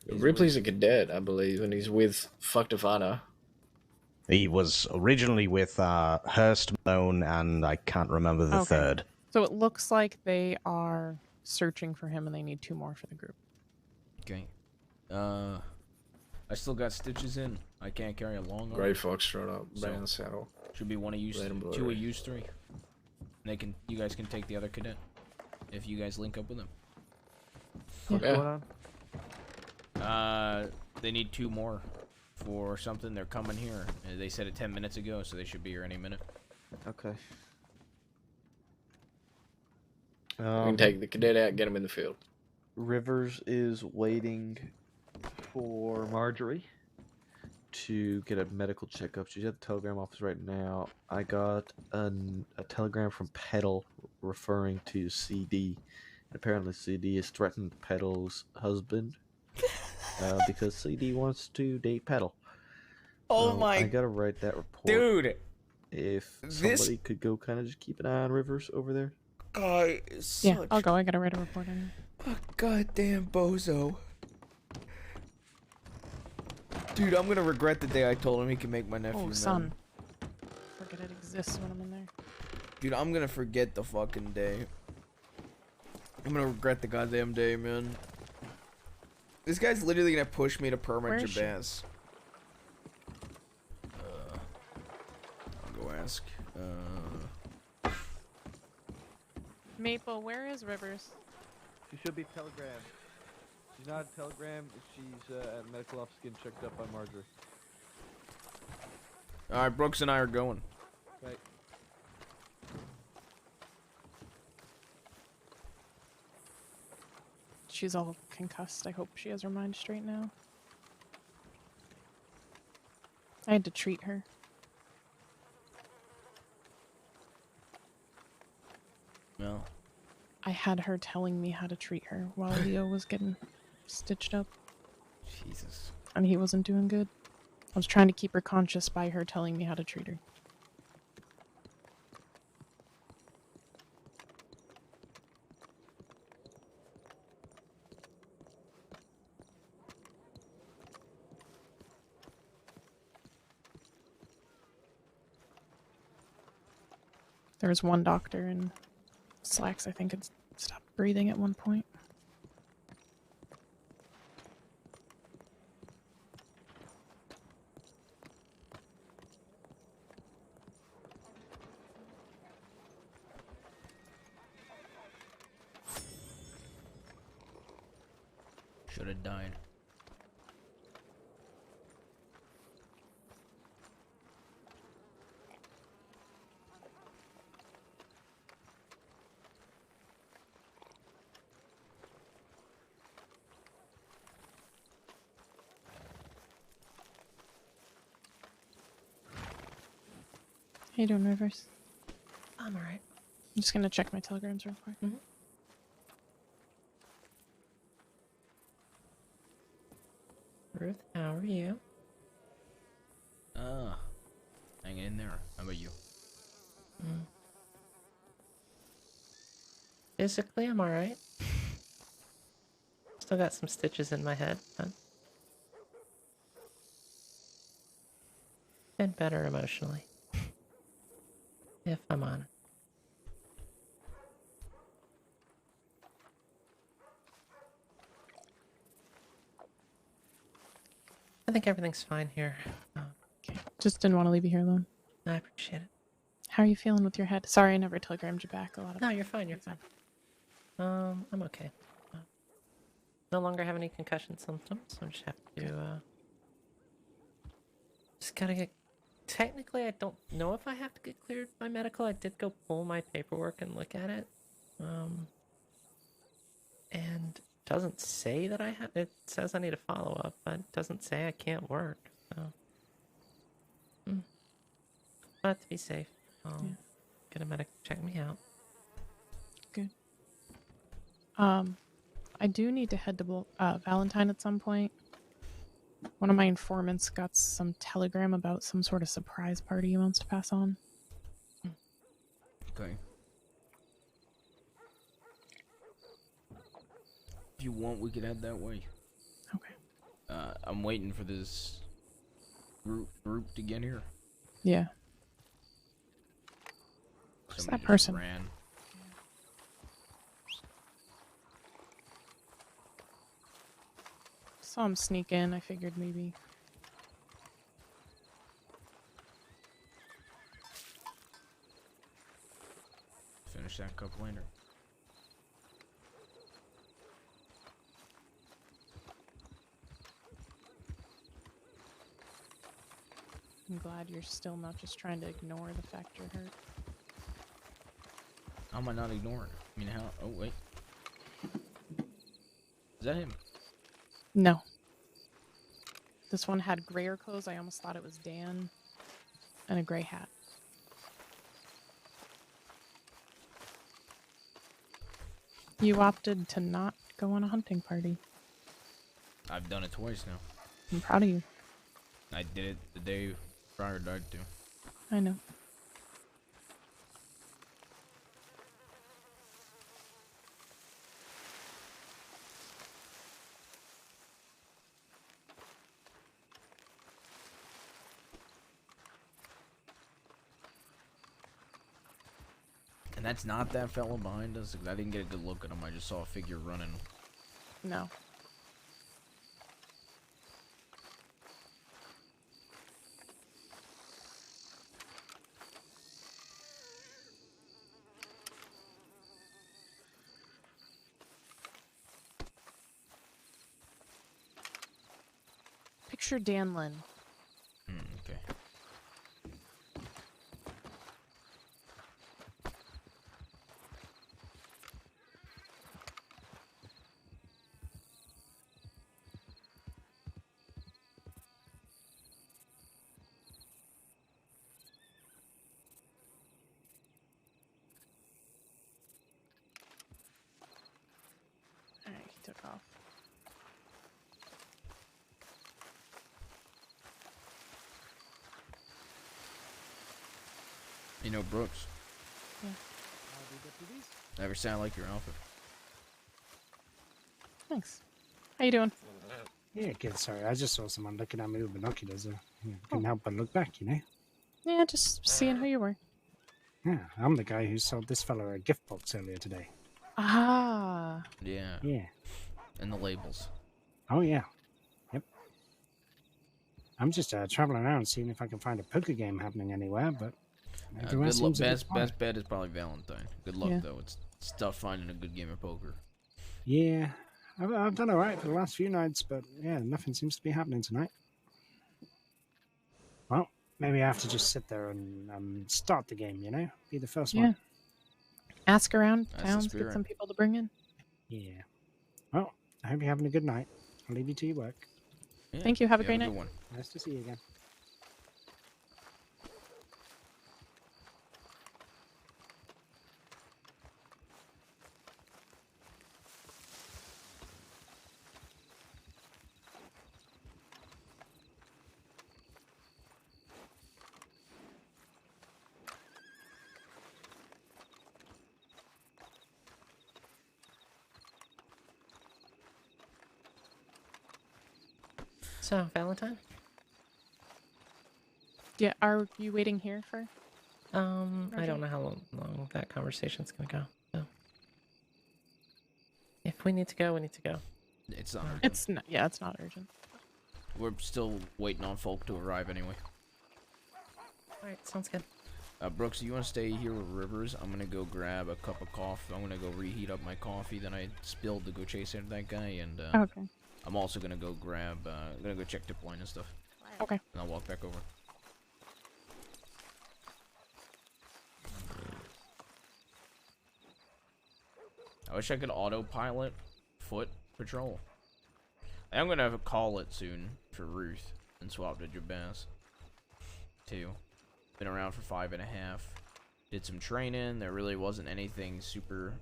Speaker 14: Ripley's a cadet, I believe, and he's with Fuck Defano.
Speaker 9: He was originally with Hurst Malone, and I can't remember the
Speaker 19: Okay.
Speaker 9: third.
Speaker 19: So it looks like they are searching for him and they need 2 more for the group.
Speaker 1: Okay. I still got stitches in. I can't carry a long arm.
Speaker 14: Gray Fox straight up,
Speaker 1: So,
Speaker 14: bang the saddle.
Speaker 1: Should be one of you,
Speaker 14: Red and blue.
Speaker 1: 2 of you 3. And you guys can take the other cadet. If you guys link up with them.
Speaker 14: What's going
Speaker 1: on? They need 2 more for something. They're coming here. They said it 10 minutes ago, so they should be here any minute.
Speaker 2: Okay.
Speaker 14: We can take the cadet out and get him in the field.
Speaker 2: Rivers is waiting for Marjorie to get a medical checkup. She's at the telegram office right now. I got a telegram from Petal referring to CD. And apparently CD has threatened Petal's husband because CD wants to date Petal.
Speaker 1: Oh
Speaker 2: So
Speaker 1: my
Speaker 2: I gotta write that report.
Speaker 1: dude.
Speaker 2: If
Speaker 1: This-
Speaker 2: somebody could go kind of just keep an eye on Rivers over there.
Speaker 1: Guy is
Speaker 19: Yeah,
Speaker 1: such
Speaker 19: I'll go. I gotta write a report anyway.
Speaker 1: a goddamn bozo. Dude, I'm gonna regret the day I told him he can make my nephew
Speaker 19: Oh,
Speaker 1: mad.
Speaker 19: son. Forget it exists when I'm in there.
Speaker 1: Dude, I'm gonna forget the fucking day. I'm gonna regret the goddamn day, man. This guy's literally gonna push me to
Speaker 19: Where
Speaker 1: permit
Speaker 19: is she?
Speaker 1: Jabaz. I'll go ask.
Speaker 19: Maple, where is Rivers?
Speaker 17: She should be telegrammed. She's not telegrammed. She's at medical office getting checked up by Marjorie.
Speaker 1: Alright, Brooks and I are going.
Speaker 17: Right.
Speaker 19: She's all concussed. I hope she has her mind straight now. I had to treat her.
Speaker 1: No.
Speaker 19: I had her telling me how to treat her while Leo was getting stitched up.
Speaker 1: Jesus.
Speaker 19: And he wasn't doing good. I was trying to keep her conscious by her telling me how to treat her. There was one doctor in slacks, I think, had stopped breathing at one point.
Speaker 1: Should have died.
Speaker 19: How you doing, Rivers?
Speaker 24: I'm alright.
Speaker 19: I'm just gonna check my telegrams real quick.
Speaker 24: Ruth, how are you?
Speaker 1: Hanging in there. How about you?
Speaker 24: Physically, I'm alright. Still got some stitches in my head, but been better emotionally. If I'm honest. I think everything's fine here.
Speaker 19: Okay. Just didn't want to leave you here alone.
Speaker 24: I appreciate it.
Speaker 19: How are you feeling with your head? Sorry, I never telegrammed you back a lot of.
Speaker 24: No, you're fine. You're fine. I'm okay. No longer have any concussion symptoms. So I just have to. Just gotta get. Technically, I don't know if I have to get cleared by medical. I did go pull my paperwork and look at it. And it doesn't say that I have. It says I need a follow up, but it doesn't say I can't work. So. But to be safe, I'll get a medic to check me out.
Speaker 19: Good. I do need to head to Valentine at some point. One of my informants got some telegram about some sort of surprise party he wants to pass on.
Speaker 1: Okay. If you want, we could head that way.
Speaker 19: Okay.
Speaker 1: I'm waiting for this group to get here.
Speaker 19: Yeah. Who's
Speaker 1: Somebody
Speaker 19: that
Speaker 1: just
Speaker 19: person?
Speaker 1: ran.
Speaker 19: Saw him sneak in. I figured maybe.
Speaker 1: Finish that cup later.
Speaker 19: I'm glad you're still not just trying to ignore the fact you're hurt.
Speaker 1: How am I not ignoring? I mean, how? Oh, wait. Is that him?
Speaker 19: No. This one had grayer clothes. I almost thought it was Dan. And a gray hat. You opted to not go on a hunting party.
Speaker 1: I've done it twice now.
Speaker 19: I'm proud of you.
Speaker 1: I did it the day prior died to.
Speaker 19: I know.
Speaker 1: And that's not that fellow behind us, 'cause I didn't get a good look at him. I just saw a figure running.
Speaker 19: No. Picture Danlin.
Speaker 1: Okay.
Speaker 19: Alright, he took off.
Speaker 1: You know, Brooks,
Speaker 19: Yeah.
Speaker 1: never sound like your outfit.
Speaker 19: Thanks. How you doing?
Speaker 11: Yeah, good. Sorry, I just saw someone looking at me with binoculars. Couldn't help but look back, you know?
Speaker 19: Yeah, just seeing who you were.
Speaker 11: Yeah, I'm the guy who sold this fella a gift box earlier today.
Speaker 19: Ah.
Speaker 1: Yeah.
Speaker 11: Yeah.
Speaker 1: And the labels.
Speaker 11: Oh, yeah. Yep. I'm just traveling around seeing if I can find a poker game happening anywhere, but everywhere
Speaker 1: Good luck.
Speaker 11: seems a bit
Speaker 1: Best
Speaker 11: quiet.
Speaker 1: bet is probably Valentine. Good luck
Speaker 11: Yeah.
Speaker 1: though. It's tough finding a good game of poker.
Speaker 11: Yeah, I've done all right for the last few nights, but yeah, nothing seems to be happening tonight. Well, maybe I have to just sit there and start the game, you know? Be the first
Speaker 19: Yeah.
Speaker 11: one.
Speaker 19: Ask around
Speaker 1: That's the
Speaker 19: towns, get
Speaker 1: spirit.
Speaker 19: some people to bring in.
Speaker 11: Yeah. Well, I hope you're having a good night. I'll leave you to your work.
Speaker 1: Yeah,
Speaker 19: Thank you. Have a great
Speaker 1: good
Speaker 19: night.
Speaker 1: one.
Speaker 11: Nice to see you again.
Speaker 24: So, Valentine?
Speaker 19: Yeah, are you waiting here for?
Speaker 24: I don't know how long that conversation's gonna go. So, if we need to go, we need to go.
Speaker 1: It's not urgent.
Speaker 19: It's not. Yeah, it's not urgent.
Speaker 1: We're still waiting on folk to arrive anyway.
Speaker 24: Alright, sounds good.
Speaker 1: Brooks, you want to stay here with Rivers? I'm gonna go grab a cup of coffee. I'm gonna go reheat up my coffee that I spilled to go chase after that guy, and
Speaker 19: Okay.
Speaker 1: I'm also gonna go grab. I'm gonna go check tip line and stuff.
Speaker 19: Okay.
Speaker 1: And I'll walk back over. I wish I could autopilot foot patrol. I'm gonna have a call it soon for Ruth and swap to Jabaz. Too. Been around for 5.5. Did some training. There really wasn't anything super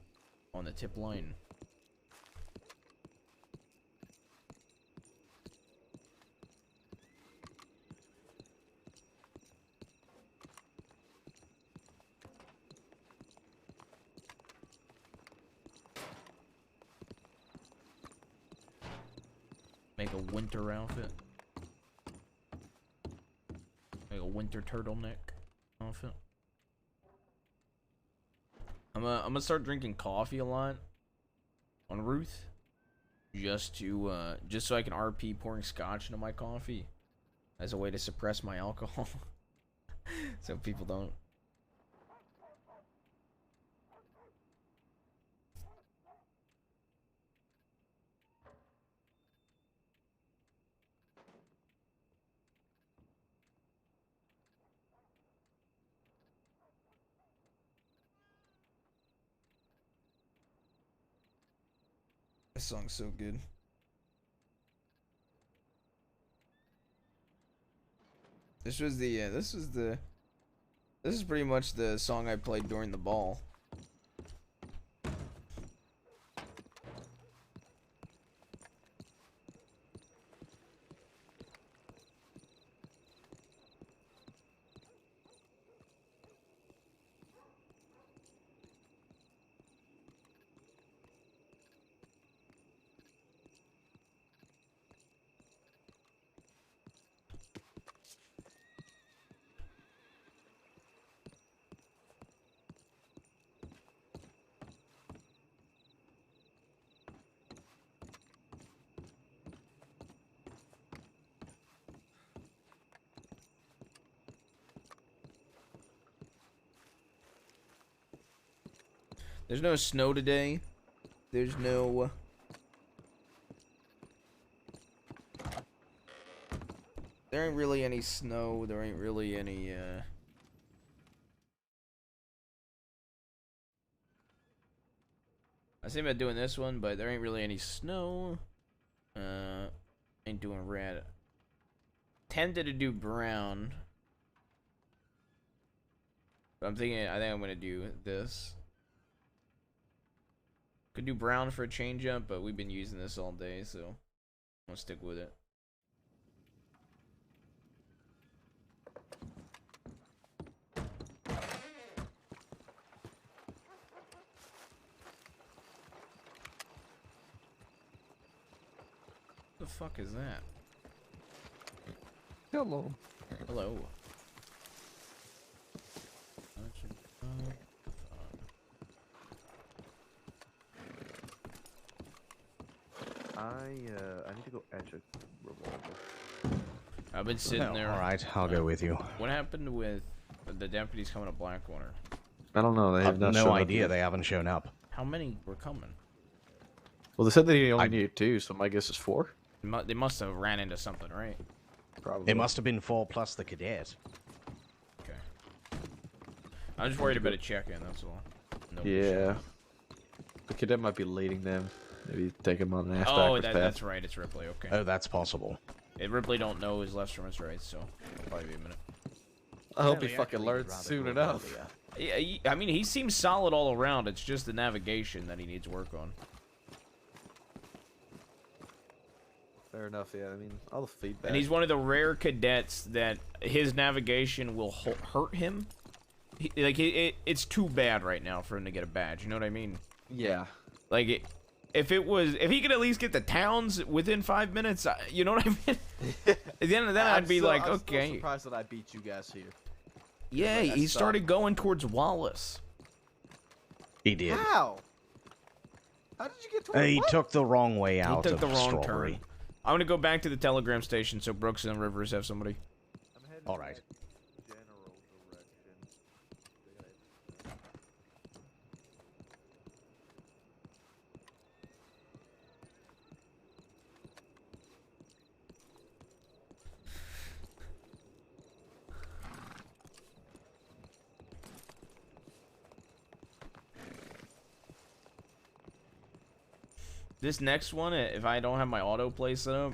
Speaker 1: on the tip line. Make a winter outfit. Make a winter turtleneck outfit. I'm gonna start drinking coffee a lot on Ruth, just so I can RP pouring scotch into my coffee as a way to suppress my alcohol, so people don't. This song's so good. This is pretty much the song I played during the ball. There's no snow today. There's no... There ain't really any snow. There ain't really any, I was thinking about doing this one, but there ain't really any snow. Ain't doing red. Tempted to do brown. But I think I'm gonna do this. Could do brown for a change up, but we've been using this all day, so I'm gonna stick with it. What the fuck is that?
Speaker 17: Hello.
Speaker 1: Hello.
Speaker 2: I need to go etch a revolver.
Speaker 1: I've been sitting there.
Speaker 9: All right, I'll go with you.
Speaker 1: What happened with the deputies coming to Blackwater?
Speaker 2: I don't know. They have not
Speaker 9: no
Speaker 2: shown
Speaker 9: idea.
Speaker 2: up
Speaker 9: They haven't shown up.
Speaker 1: How many were coming?
Speaker 2: Well, they said they only needed 2, so my guess is 4.
Speaker 1: They must have ran into something, right?
Speaker 2: Probably.
Speaker 9: It must have been 4 plus the cadet.
Speaker 1: Okay. I'm just worried about a check-in, that's all. No
Speaker 2: Yeah. The cadet might be leading them. Maybe take him on an ass
Speaker 1: Oh,
Speaker 2: backwards path.
Speaker 1: that's right. It's Ripley. Okay.
Speaker 9: Oh, that's possible.
Speaker 1: Ripley don't know his left from his right, so it'll probably be a minute.
Speaker 2: I hope he fucking learns soon enough.
Speaker 1: Yeah, I mean, he seems solid all around. It's just the navigation that he needs work on.
Speaker 2: Fair enough, yeah. I mean, all the feedback.
Speaker 1: And he's one of the rare cadets that his navigation will hurt him. It's too bad right now for him to get a badge. You know what I mean?
Speaker 2: Yeah.
Speaker 1: Like, if he could at least get the towns within 5 minutes, you know what I mean? At the end of that, I'd be like,
Speaker 2: I'm
Speaker 1: okay.
Speaker 2: still surprised that I beat you guys here.
Speaker 1: Yeah, he started going towards Wallace.
Speaker 9: He did.
Speaker 2: How? How did you get to
Speaker 9: He took the wrong way out
Speaker 1: He took
Speaker 9: of
Speaker 1: the wrong
Speaker 9: Strawberry.
Speaker 1: turn. I'm gonna go back to the telegram station so Brooks and Rivers have somebody.
Speaker 9: All right.
Speaker 1: This next one, if I don't have my autoplay set up,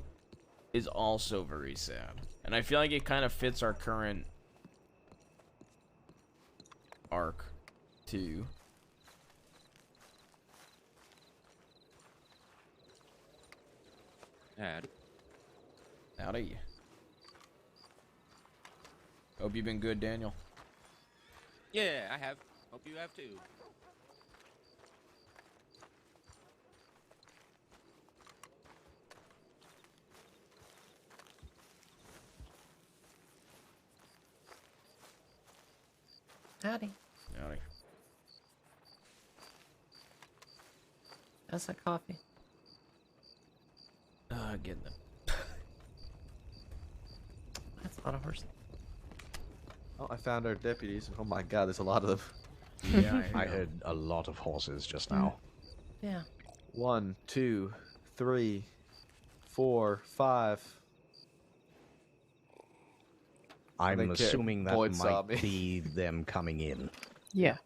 Speaker 1: is also very sad. And I feel like it kind of fits our current arc, too. Howdy. Hope you've been good, Daniel.
Speaker 3: Yeah, I have. Hope you have too.
Speaker 24: Howdy.
Speaker 1: Howdy.
Speaker 24: How's that coffee?
Speaker 1: Getting them.
Speaker 24: That's a lot of horses.
Speaker 2: Oh, I found our deputies. Oh my god, there's a lot of them.
Speaker 1: Yeah,
Speaker 9: I heard a lot of horses just now.
Speaker 24: Yeah.
Speaker 2: 1, 2, 3, 4, 5.
Speaker 9: I'm assuming that
Speaker 2: Boyd saw
Speaker 9: might
Speaker 2: me.
Speaker 9: be them coming in.
Speaker 16: Yeah.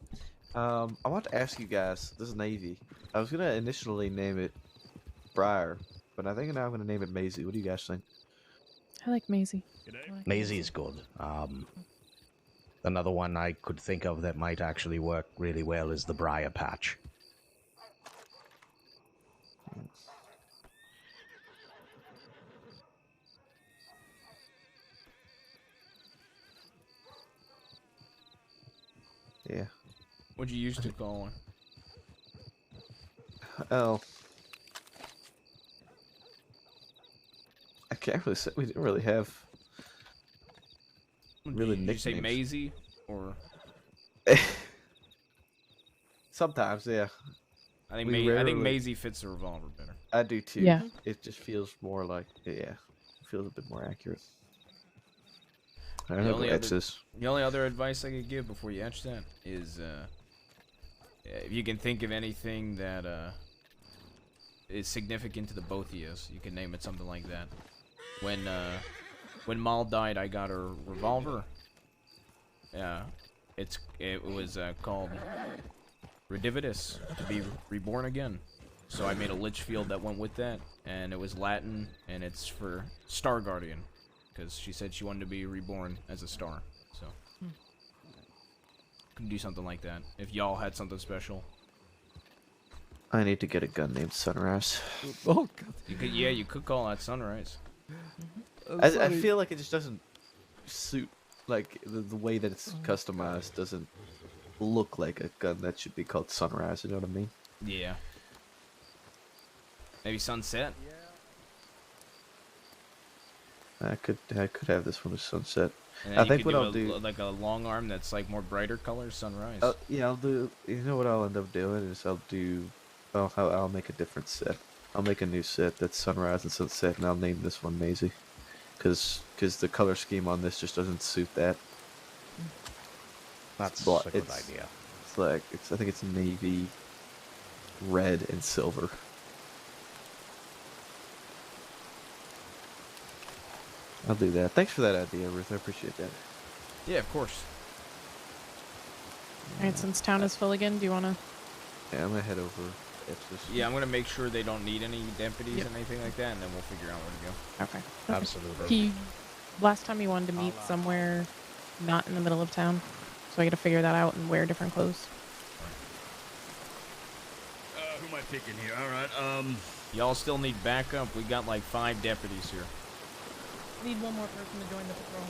Speaker 2: I want to ask you guys. This is Navy. I was gonna initially name it Briar, but I think now I'm gonna name it Maisie. What do you guys think?
Speaker 16: I like Maisie.
Speaker 9: Maisie's good. Another one I could think of that might actually work really well is the Briar Patch.
Speaker 2: Yeah.
Speaker 1: What'd you used to call one?
Speaker 2: Oh. I can't really say. We didn't really have really
Speaker 1: Did you say
Speaker 2: nicknames.
Speaker 1: Maisie or?
Speaker 2: Sometimes, yeah.
Speaker 1: I think
Speaker 2: We
Speaker 1: I think
Speaker 2: rarely-
Speaker 1: Maisie fits the revolver better.
Speaker 2: I do too.
Speaker 16: Yeah.
Speaker 2: It just feels more like, yeah, it feels a bit more accurate. I don't
Speaker 1: The
Speaker 2: know
Speaker 1: only,
Speaker 2: what X
Speaker 1: other,
Speaker 2: is.
Speaker 1: the only other advice I could give before you etch that is if you can think of anything that is significant to the both of you, you can name it something like that. When Mal died, I got her revolver. Yeah, it was called Redivitus, to be reborn again. So I made a lich field that went with that, and it was Latin, and it's for Star Guardian, because she said she wanted to be reborn as a star. So can do something like that if y'all had something special.
Speaker 2: I need to get a gun named Sunrise.
Speaker 17: Oh God.
Speaker 1: You could call that Sunrise.
Speaker 2: I feel like it just doesn't suit, like the way that it's customized doesn't look like a gun that should be called Sunrise. You know what I mean?
Speaker 1: Yeah. Maybe Sunset.
Speaker 2: I could have this one as Sunset.
Speaker 1: And then
Speaker 2: I
Speaker 1: you
Speaker 2: think
Speaker 1: could
Speaker 2: what
Speaker 1: do
Speaker 2: I'll do.
Speaker 1: like a long arm that's like more brighter colors, Sunrise.
Speaker 2: Yeah, I'll do. You know what I'll end up doing is I'll make a different set. I'll make a new set that's Sunrise and Sunset, and I'll name this one Maisie, because the color scheme on this just doesn't suit that.
Speaker 9: That's
Speaker 2: a
Speaker 9: good idea.
Speaker 2: It's like I think it's navy, red, and silver. I'll do that. Thanks for that idea, Ruth. I appreciate that.
Speaker 1: Yeah, of course.
Speaker 19: Alright, since town is full again, do you want to...
Speaker 2: Yeah, I'm gonna head over after this.
Speaker 1: Yeah, I'm gonna make sure they don't need any deputies and anything like that, and then we'll figure out where to go.
Speaker 19: Okay.
Speaker 9: Absolutely.
Speaker 19: Last time he wanted to meet somewhere not in the middle of town, so I got to figure that out and wear different clothes.
Speaker 10: Who am I picking here? All right.
Speaker 1: Y'all still need backup. We got like 5 deputies here.
Speaker 16: Need one more person to join the patrol.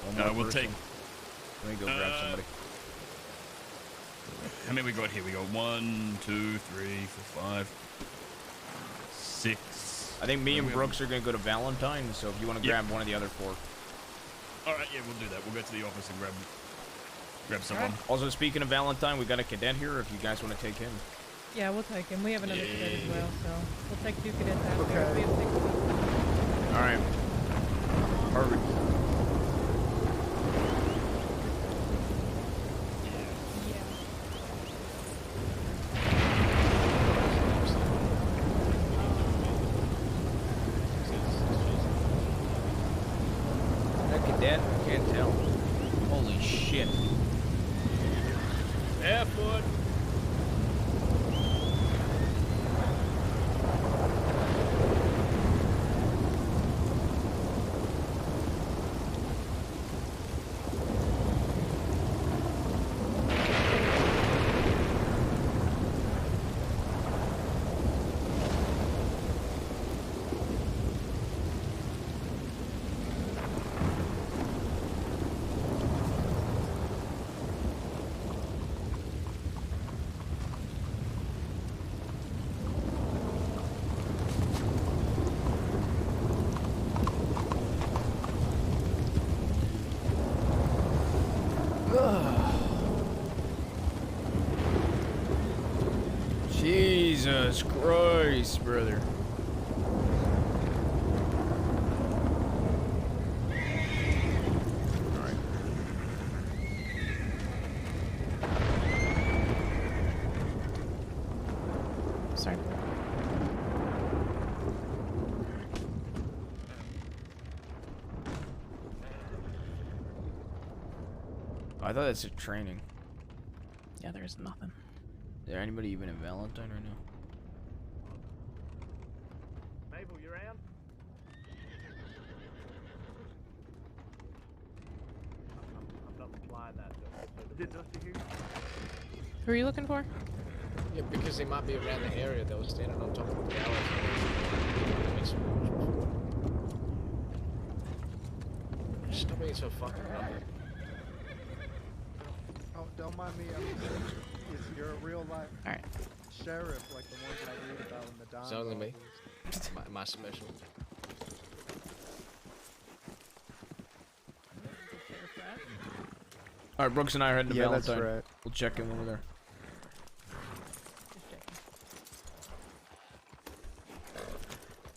Speaker 1: One more
Speaker 10: we'll
Speaker 1: person.
Speaker 10: take.
Speaker 1: Let me go grab somebody.
Speaker 10: How many we got here? We got 1, 2, 3, 4, 5, 6.
Speaker 1: I think me and Brooks are gonna go to Valentine, so if you want to grab one of the other 4.
Speaker 10: All right, yeah, we'll do that. We'll go to the office and grab someone.
Speaker 1: Also, speaking of Valentine, we got a cadet here. If you guys want to take him.
Speaker 16: Yeah, we'll take him. We have another cadet as well, so we'll take 2 cadets out there. We have 6.
Speaker 1: All right. Perfect. That cadet, I can't tell. Holy shit.
Speaker 10: Barefoot.
Speaker 1: Jesus Christ, brother. Alright.
Speaker 19: Sorry.
Speaker 1: I thought that's a training.
Speaker 19: Yeah, there's nothing.
Speaker 1: Is there anybody even in Valentine right now?
Speaker 17: Mabel, you around? I'm not replying that. Is it Dusty here?
Speaker 19: Who are you looking for?
Speaker 14: Yeah, because they might be around the area that was standing on top of the gallows. Stop being so fucking rude.
Speaker 4: Oh, don't mind me. You're a real life sheriff like the ones I read about in the Don.
Speaker 14: It's only me. My submission.
Speaker 1: Alright, Brooks and I are heading to
Speaker 4: Yeah, that's
Speaker 1: Valentine.
Speaker 4: right.
Speaker 1: We'll check in when we're there.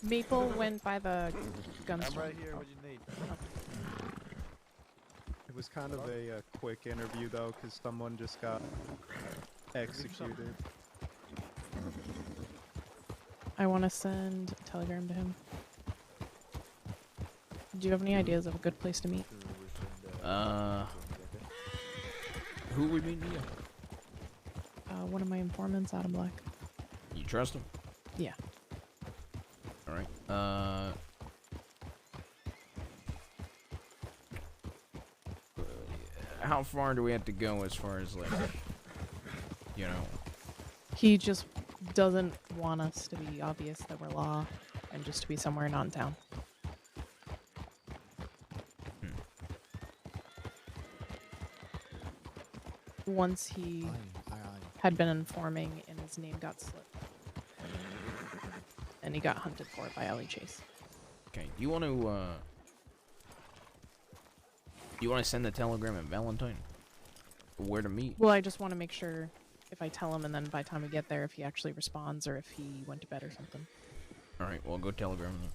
Speaker 19: Maple went by the gun
Speaker 17: I'm
Speaker 19: store.
Speaker 17: right here. What do you need?
Speaker 4: It was kind of a quick interview though, because someone just got executed.
Speaker 19: I want to send a telegram to him. Do you have any ideas of a good place to meet?
Speaker 1: Who would meet you?
Speaker 19: One of my informants, Adam Black.
Speaker 1: You trust him?
Speaker 19: Yeah.
Speaker 1: All right. How far do we have to go as far as like, you know?
Speaker 19: He just doesn't want us to be obvious that we're law and just to be somewhere not in town. Once he had been informing and his name got slipped. And he got hunted for by Ellie Chase.
Speaker 1: Okay, you want to send the telegram at Valentine? Where to meet?
Speaker 19: Well, I just want to make sure if I tell him and then by the time we get there, if he actually responds or if he went to bed or something.
Speaker 1: Alright, well, go telegram him.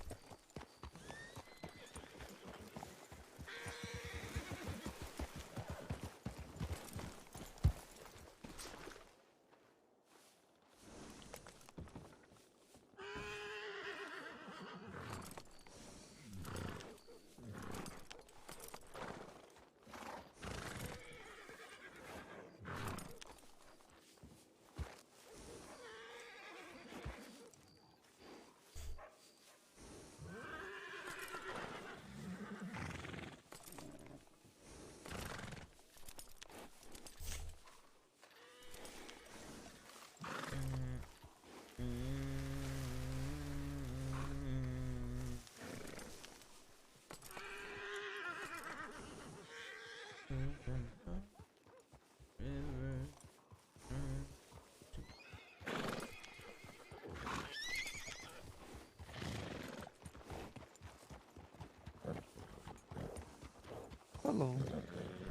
Speaker 17: Hello.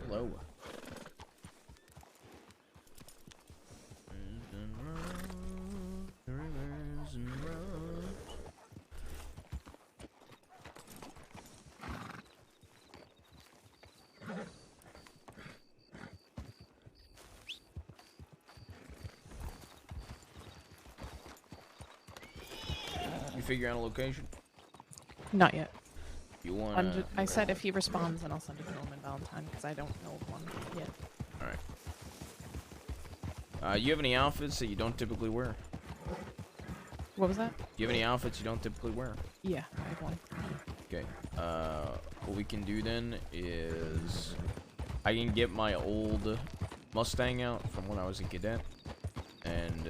Speaker 1: Hello. You figure out a location?
Speaker 19: Not yet.
Speaker 1: You want?
Speaker 19: I said if he responds, then I'll send it to him in Valentine because I don't know of one yet.
Speaker 1: All right. You have any outfits that you don't typically wear?
Speaker 19: What was that?
Speaker 1: Do you have any outfits you don't typically wear?
Speaker 19: Yeah, I have one.
Speaker 1: Okay. What we can do then is I can get my old Mustang out from when I was a cadet, and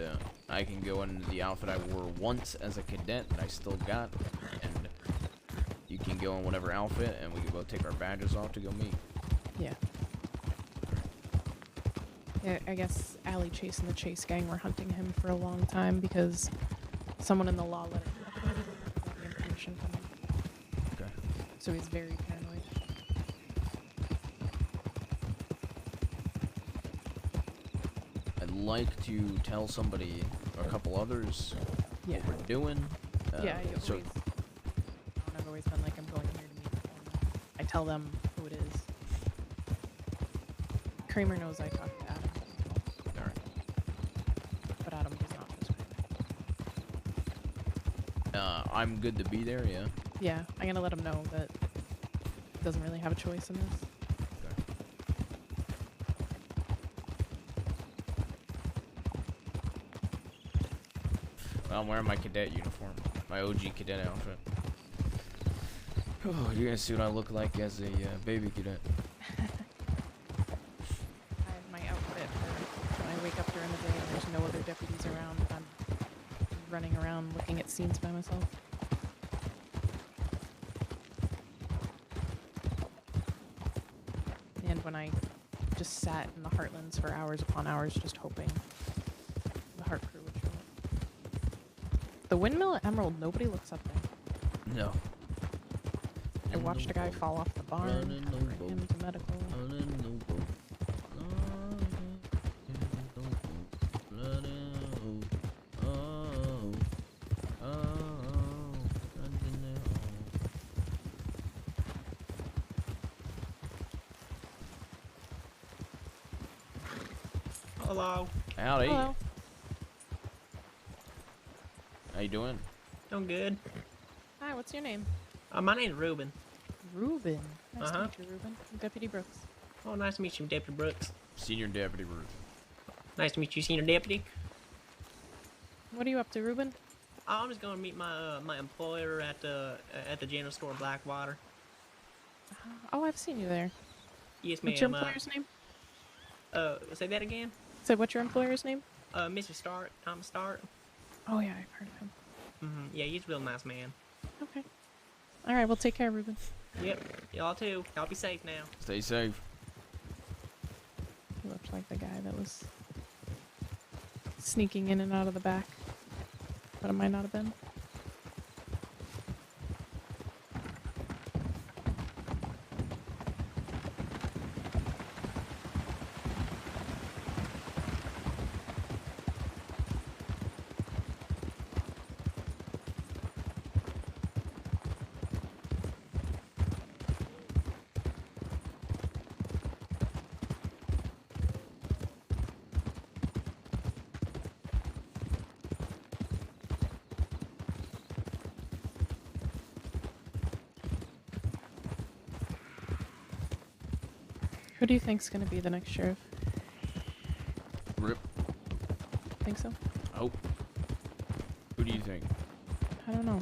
Speaker 1: I can go into the outfit I wore once as a cadet that I still got, and you can go in whatever outfit, and we can both take our badges off to go meet.
Speaker 19: Yeah. Yeah, I guess Allie Chase and the Chase gang were hunting him for a long time because someone in the law let the information from him.
Speaker 1: Okay.
Speaker 19: So he's very paranoid.
Speaker 1: I'd like to tell somebody, or a couple others, what we're doing.
Speaker 19: Yeah,
Speaker 1: so
Speaker 19: I've always been like, I'm going here to meet them. I tell them who it is. Kramer knows I talked to Adam as well.
Speaker 1: Alright.
Speaker 19: But Adam does not trust Kramer.
Speaker 1: I'm good to be there, yeah.
Speaker 19: Yeah, I'm gonna let him know that he doesn't really have a choice in this.
Speaker 1: Well, I'm wearing my cadet uniform, my OG cadet outfit. Oh, you're gonna see what I look like as a baby cadet.
Speaker 19: I have my outfit for when I wake up during the day and there's no other deputies around. I'm running around looking at scenes by myself. And when I just sat in the Heartlands for hours upon hours just hoping the Heart crew would show up. The windmill at Emerald, nobody looks up there.
Speaker 1: No.
Speaker 19: I watched a guy fall off the barn, had to bring him to medical.
Speaker 24: Hello.
Speaker 1: Howdy.
Speaker 19: Hello.
Speaker 1: How you doing?
Speaker 24: Doing good.
Speaker 19: Hi, what's your name?
Speaker 24: My name's Ruben.
Speaker 19: Ruben. Nice to
Speaker 24: Uh-huh.
Speaker 19: meet you, Ruben. I'm Deputy Brooks.
Speaker 24: Oh, nice to meet you, Deputy Brooks.
Speaker 1: Senior Deputy Ruth.
Speaker 24: Nice to meet you, Senior Deputy.
Speaker 19: What are you up to, Ruben?
Speaker 24: I'm just going to meet my employer at the general store Blackwater.
Speaker 19: Oh, I've seen you there.
Speaker 24: Yes, ma'am.
Speaker 19: What's your employer's name?
Speaker 24: Say that again?
Speaker 19: Say what's your employer's name?
Speaker 24: Mr. Stark, Thomas Stark.
Speaker 19: Oh, yeah, I've heard of him.
Speaker 24: Yeah, he's a real nice man.
Speaker 19: Okay. All right, well, take care, Ruben.
Speaker 24: Yep, y'all too. Y'all be safe now.
Speaker 1: Stay safe.
Speaker 19: He looked like the guy that was sneaking in and out of the back. But it might not have been. Who do you think's gonna be the next sheriff?
Speaker 1: Rip.
Speaker 19: Think so?
Speaker 1: Oh. Who do you think?
Speaker 19: I don't know.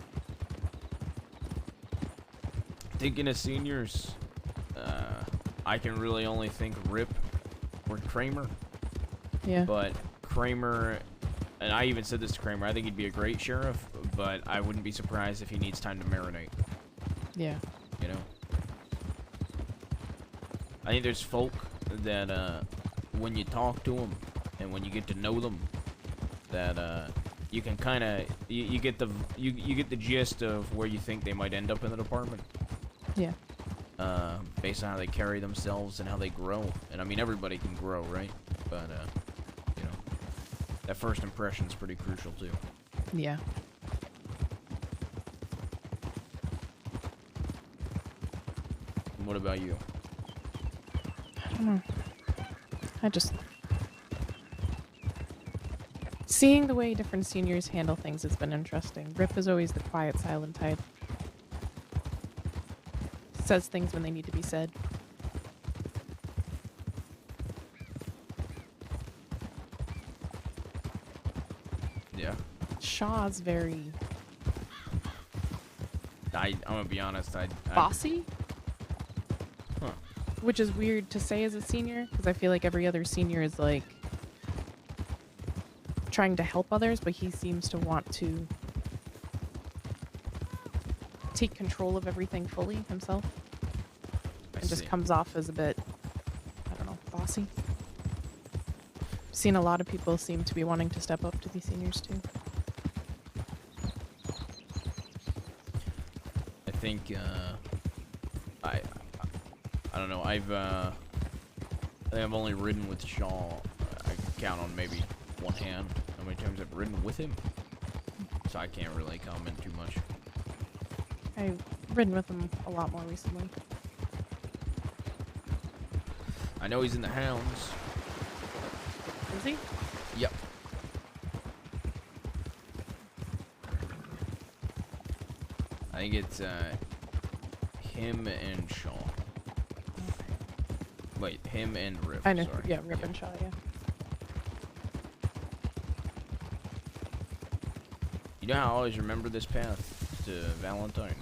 Speaker 1: Thinking of seniors, I can really only think Rip or Kramer.
Speaker 19: Yeah.
Speaker 1: But Kramer, and I even said this to Kramer, I think he'd be a great sheriff, but I wouldn't be surprised if he needs time to marinate.
Speaker 19: Yeah.
Speaker 1: You know? I think there's folk that, when you talk to them and when you get to know them, that, you can kind of, you get the gist of where you think they might end up in the department.
Speaker 19: Yeah.
Speaker 1: Based on how they carry themselves and how they grow. And I mean, everybody can grow, right? But, you know, that first impression is pretty crucial too.
Speaker 19: Yeah.
Speaker 1: And what about you?
Speaker 19: I don't know. I just... Seeing the way different seniors handle things has been interesting. Rip is always the quiet, silent type. Says things when they need to be said.
Speaker 1: Yeah.
Speaker 19: Shaw's very...
Speaker 1: I'm gonna be honest,
Speaker 19: bossy?
Speaker 1: Huh.
Speaker 19: Which is weird to say as a senior, because I feel like every other senior is like trying to help others, but he seems to want to take control of everything fully himself. And just comes off as a bit, I don't know, bossy. Seen a lot of people seem to be wanting to step up to be seniors too.
Speaker 1: I think, I don't know, I think I've only ridden with Shaw, I can count on maybe one hand how many times I've ridden with him. So I can't really comment too much.
Speaker 19: I've ridden with him a lot more recently.
Speaker 1: I know he's in the Hounds.
Speaker 19: Is he?
Speaker 1: Yep. I think it's him and Shaw. Wait, him and Rip.
Speaker 19: I know,
Speaker 1: Sorry.
Speaker 19: yeah, Rip and Shaw, yeah.
Speaker 1: You know how I always remember this path to Valentine?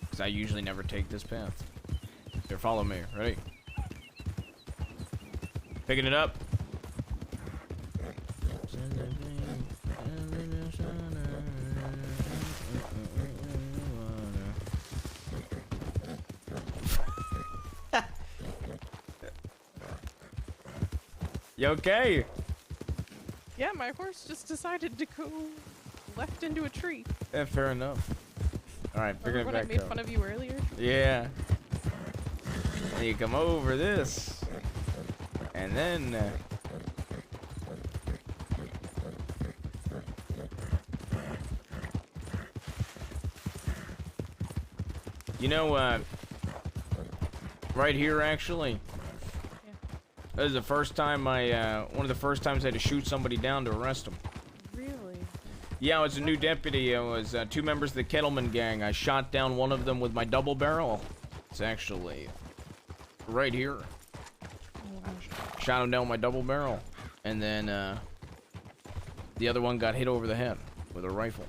Speaker 1: Because I usually never take this path. Here, follow me. Ready? Picking it up. You okay?
Speaker 19: Yeah, my horse just decided to go left into a tree.
Speaker 1: Yeah, fair enough. Alright, picking it
Speaker 19: Remember when I
Speaker 1: back
Speaker 19: made
Speaker 1: up.
Speaker 19: fun of you earlier?
Speaker 1: Yeah. And you come over this. And then... you know, right here, actually, That was the first time one of the first times I had to shoot somebody down to arrest them.
Speaker 19: Really?
Speaker 1: Yeah, I was a new deputy. It was 2 members of the Kettleman gang. I shot down one of them with my double barrel. It's actually right here. Shot him down with my double barrel. And then the other one got hit over the head with a rifle.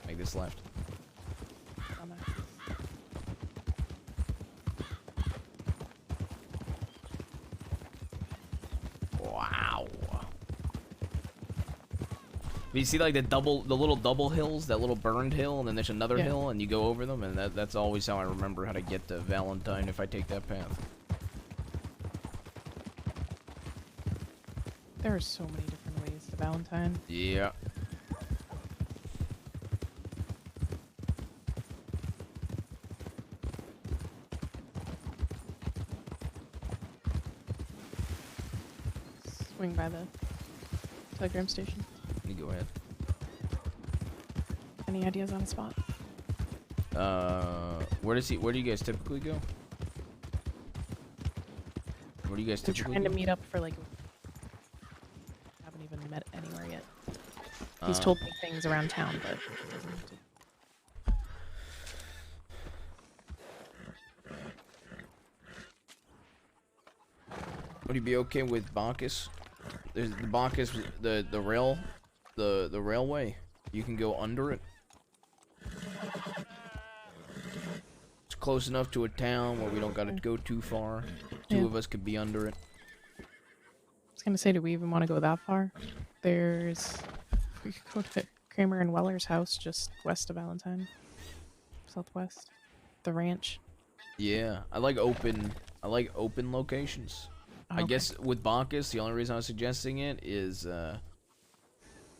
Speaker 1: Make this left. Wow. You see like the little double hills, that little burned hill, and then there's another hill, and you go over them, and that's always how I remember how to get to Valentine if I take that path.
Speaker 19: There are so many different ways to Valentine.
Speaker 1: Yeah.
Speaker 19: Swing by the telegram station.
Speaker 1: You go ahead.
Speaker 19: Any ideas on a spot?
Speaker 1: Where do you guys typically go? Where do you guys
Speaker 19: We're
Speaker 1: typically
Speaker 19: trying to
Speaker 1: go?
Speaker 19: meet up for like. Haven't even met anywhere yet. He's told me things around town, but.
Speaker 1: Would you be okay with Bacchus? There's the Bacchus, the railway. You can go under it. It's close enough to a town where we don't gotta go too far. Two of us could be under it.
Speaker 19: I was gonna say, do we even want to go that far? We could go to Kramer and Weller's house just west of Valentine. Southwest. The ranch.
Speaker 1: Yeah, I like open locations. I guess with Bacchus, the only reason I was suggesting it is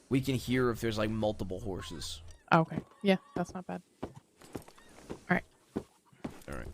Speaker 1: we can hear if there's like multiple horses.
Speaker 19: Okay. Yeah, that's not bad. Alright.
Speaker 1: Alright.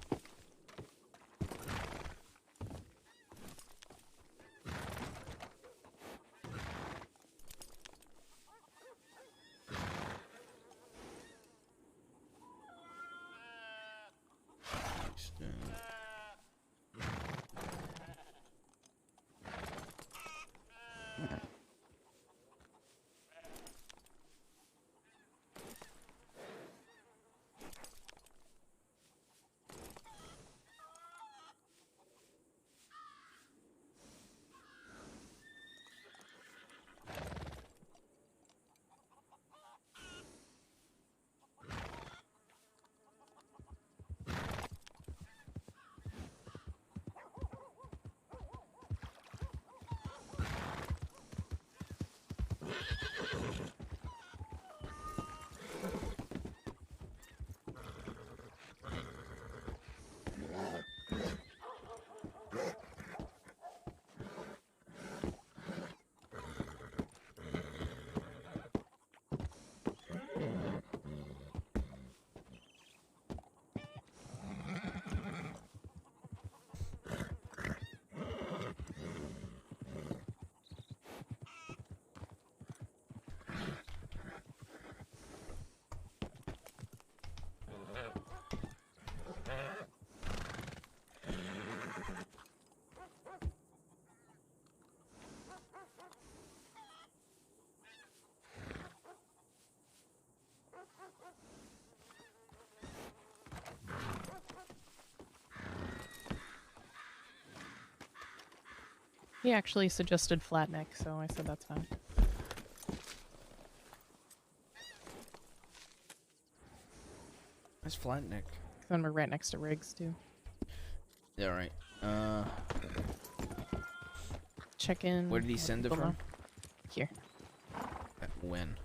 Speaker 19: He actually suggested flat neck, so I said that's fine.
Speaker 1: That's flat neck.
Speaker 19: Then we're right next to Riggs too.
Speaker 1: Yeah, right.
Speaker 19: Check in.
Speaker 1: Where did he send it
Speaker 19: people
Speaker 1: from?
Speaker 19: know. Here.
Speaker 1: When?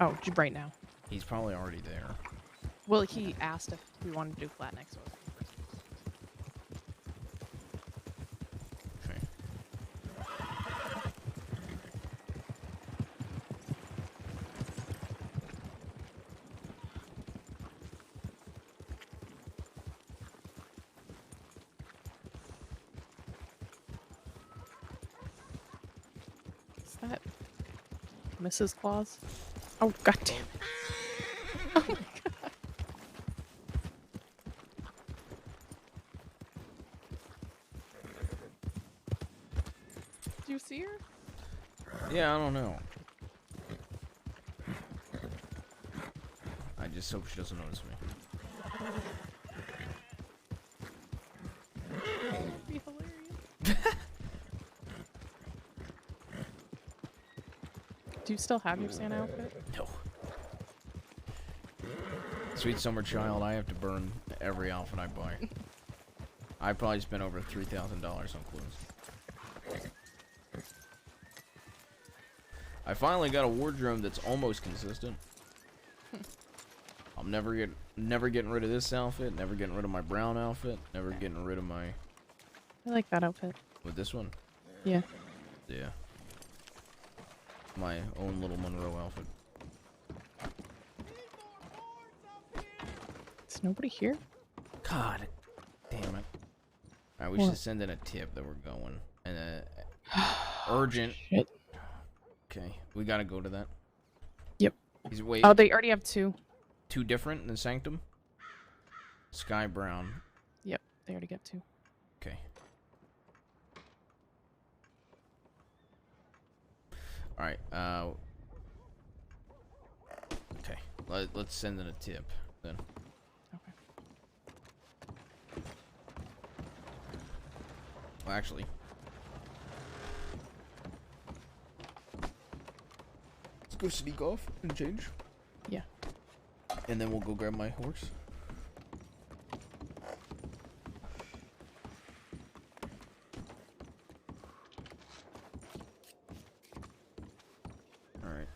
Speaker 19: Oh, right now.
Speaker 1: He's probably already there.
Speaker 19: Well, he asked if we wanted to do flat neck, so. Is that Mrs. Claus? Oh, goddamn it. Oh my god. Do you see her?
Speaker 1: Yeah, I don't know. I just hope she doesn't notice me.
Speaker 19: That'd be hilarious. Do you still have your Santa outfit?
Speaker 1: No. Sweet summer child, I have to burn every outfit I buy. I probably spent over $3,000 on clothes. I finally got a wardrobe that's almost consistent. I'm never getting rid of this outfit, never getting rid of my brown outfit, never getting rid of my...
Speaker 19: I like that outfit.
Speaker 1: With this one?
Speaker 19: Yeah.
Speaker 1: Yeah. My own little Monroe outfit.
Speaker 19: Is nobody here?
Speaker 1: God damn it. Alright, we
Speaker 19: What?
Speaker 1: should send in a tip that we're going. And urgent.
Speaker 19: Shit.
Speaker 1: Okay, we gotta go to that.
Speaker 19: Yep.
Speaker 1: Wait.
Speaker 19: Oh, they already have two.
Speaker 1: Two different in the Sanctum? Sky Brown.
Speaker 19: Yep, they already got two.
Speaker 1: Okay. Alright, okay. Let's send in a tip then.
Speaker 19: Okay.
Speaker 1: Well, actually. Let's go sneak off and change.
Speaker 19: Yeah.
Speaker 1: And then we'll go grab my horse. Alright.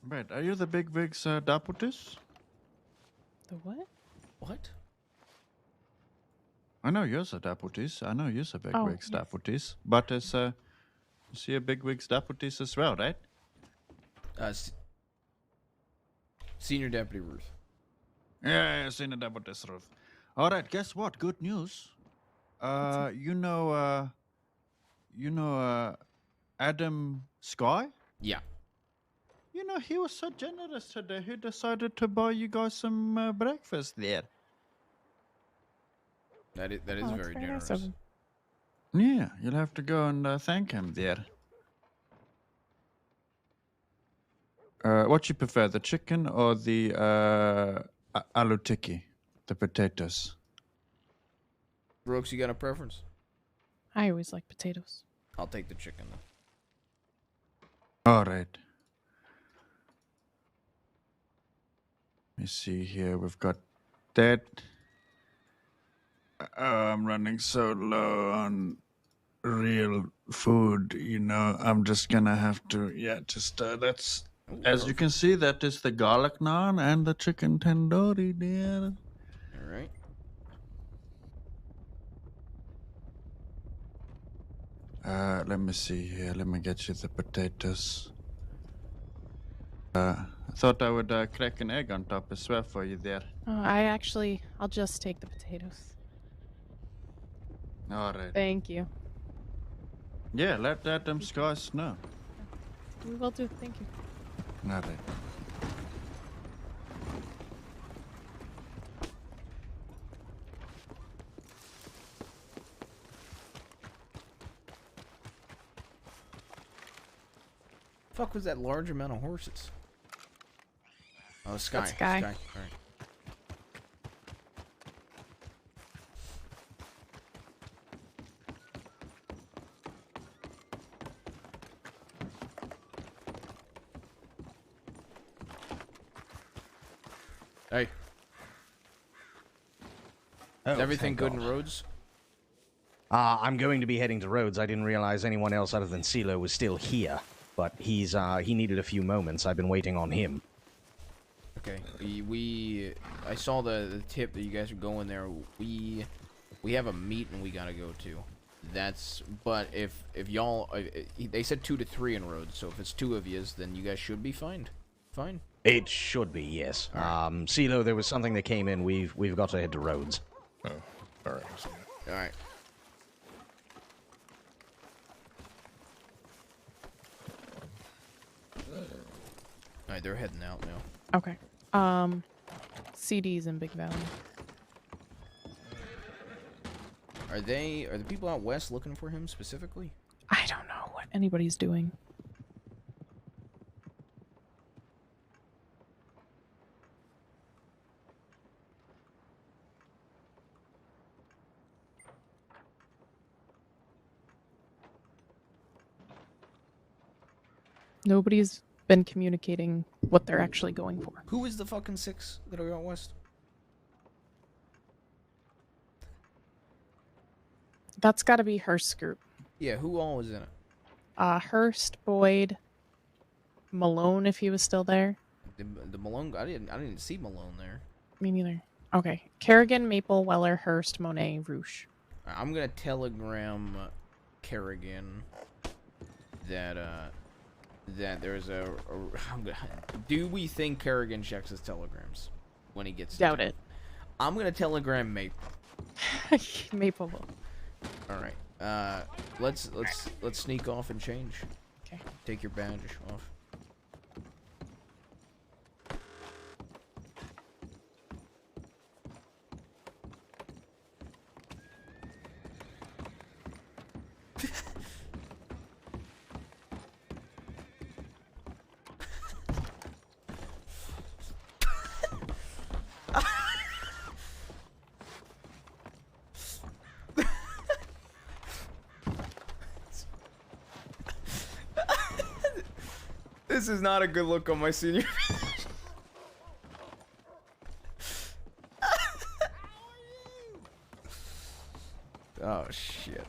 Speaker 6: Right, are you the bigwigs deputies?
Speaker 19: The what?
Speaker 1: What?
Speaker 6: I know you're the deputies. I know you're the
Speaker 19: Oh,
Speaker 6: bigwigs
Speaker 19: yes.
Speaker 6: deputies. But is you bigwigs deputies as well, right?
Speaker 1: Senior Deputy Ruth.
Speaker 6: Yeah, senior deputies Ruth. All right, guess what? Good news. You know Adam Sky?
Speaker 1: Yeah.
Speaker 6: You know, he was so generous today. He decided to buy you guys some breakfast there.
Speaker 1: That is
Speaker 19: Oh, that's
Speaker 1: very
Speaker 19: very nice
Speaker 1: generous.
Speaker 19: of him.
Speaker 6: Yeah, you'll have to go and thank him there. What you prefer, the chicken or the aloo tikki, the potatoes?
Speaker 1: Brooks, you got a preference?
Speaker 19: I always like potatoes.
Speaker 1: I'll take the chicken then.
Speaker 6: All right. Let me see here. We've got that. I'm running so low on real food, you know. I'm just gonna have to, that's, as you can see, that is the garlic naan and the chicken tandoori there.
Speaker 1: All right.
Speaker 6: Let me see here. Let me get you the potatoes. I thought I would crack an egg on top as well for you there.
Speaker 19: Oh, I'll just take the potatoes.
Speaker 6: All right.
Speaker 19: Thank you.
Speaker 6: Yeah, let Adam Skies know.
Speaker 19: We will do. Thank you.
Speaker 6: All right.
Speaker 1: Fuck was that large amount of horses? Oh, Sky.
Speaker 19: That's Sky.
Speaker 1: All right. Hey.
Speaker 6: Oh,
Speaker 1: Is everything
Speaker 6: thank
Speaker 1: good in
Speaker 6: God.
Speaker 1: roads?
Speaker 9: I'm going to be heading to Rhodes. I didn't realize anyone else other than CeeLo was still here. But he needed a few moments. I've been waiting on him.
Speaker 1: Okay. I saw the tip that you guys are going there. We have a meeting we gotta go to. But if y'all, they said 2 to 3 in Rhodes, so if it's 2 of yous, then you guys should be fine. Fine.
Speaker 9: It should be, yes. CeeLo, there was something that came in. We've got to head to Rhodes.
Speaker 13: Oh, all right.
Speaker 1: All right. All right, they're heading out now.
Speaker 19: Okay. CD's in Big Valley.
Speaker 1: Are the people out west looking for him specifically?
Speaker 19: I don't know what anybody's doing. Nobody's been communicating what they're actually going for.
Speaker 1: Who is the fucking 6 that are out west?
Speaker 19: That's got to be Hurst's group.
Speaker 1: Yeah, who all was in it?
Speaker 19: Hurst, Boyd, Malone, if he was still there.
Speaker 1: The Malone. I didn't see Malone there.
Speaker 19: Me neither. Okay. Kerrigan, Maple, Weller, Hurst, Monet, Roosh.
Speaker 1: I'm gonna telegram Kerrigan that there's do we think Kerrigan checks his telegrams when he gets
Speaker 19: Doubt it.
Speaker 1: I'm gonna telegram Maple.
Speaker 19: Maple will.
Speaker 1: All right. Let's sneak off and change.
Speaker 19: Okay.
Speaker 1: Take your badge off. This is not a good look on my senior. Oh shit.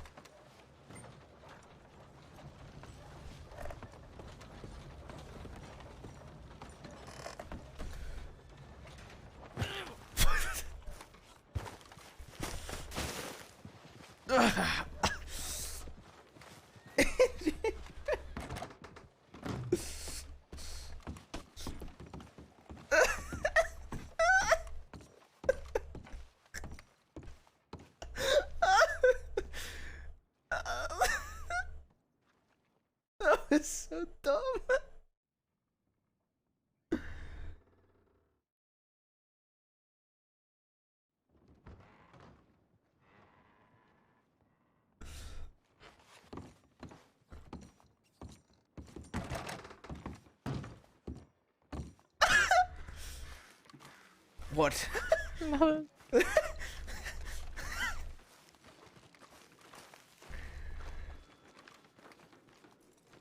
Speaker 1: It's so dumb. What?
Speaker 19: No.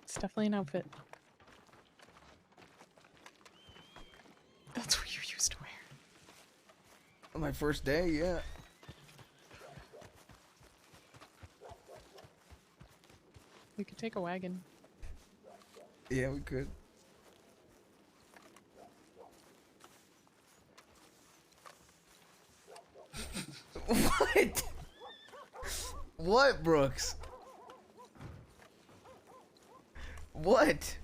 Speaker 19: It's definitely an outfit. That's what you used to wear.
Speaker 1: On my first day, yeah.
Speaker 19: We could take a wagon.
Speaker 1: Yeah, we could. What? What, Brooks? What?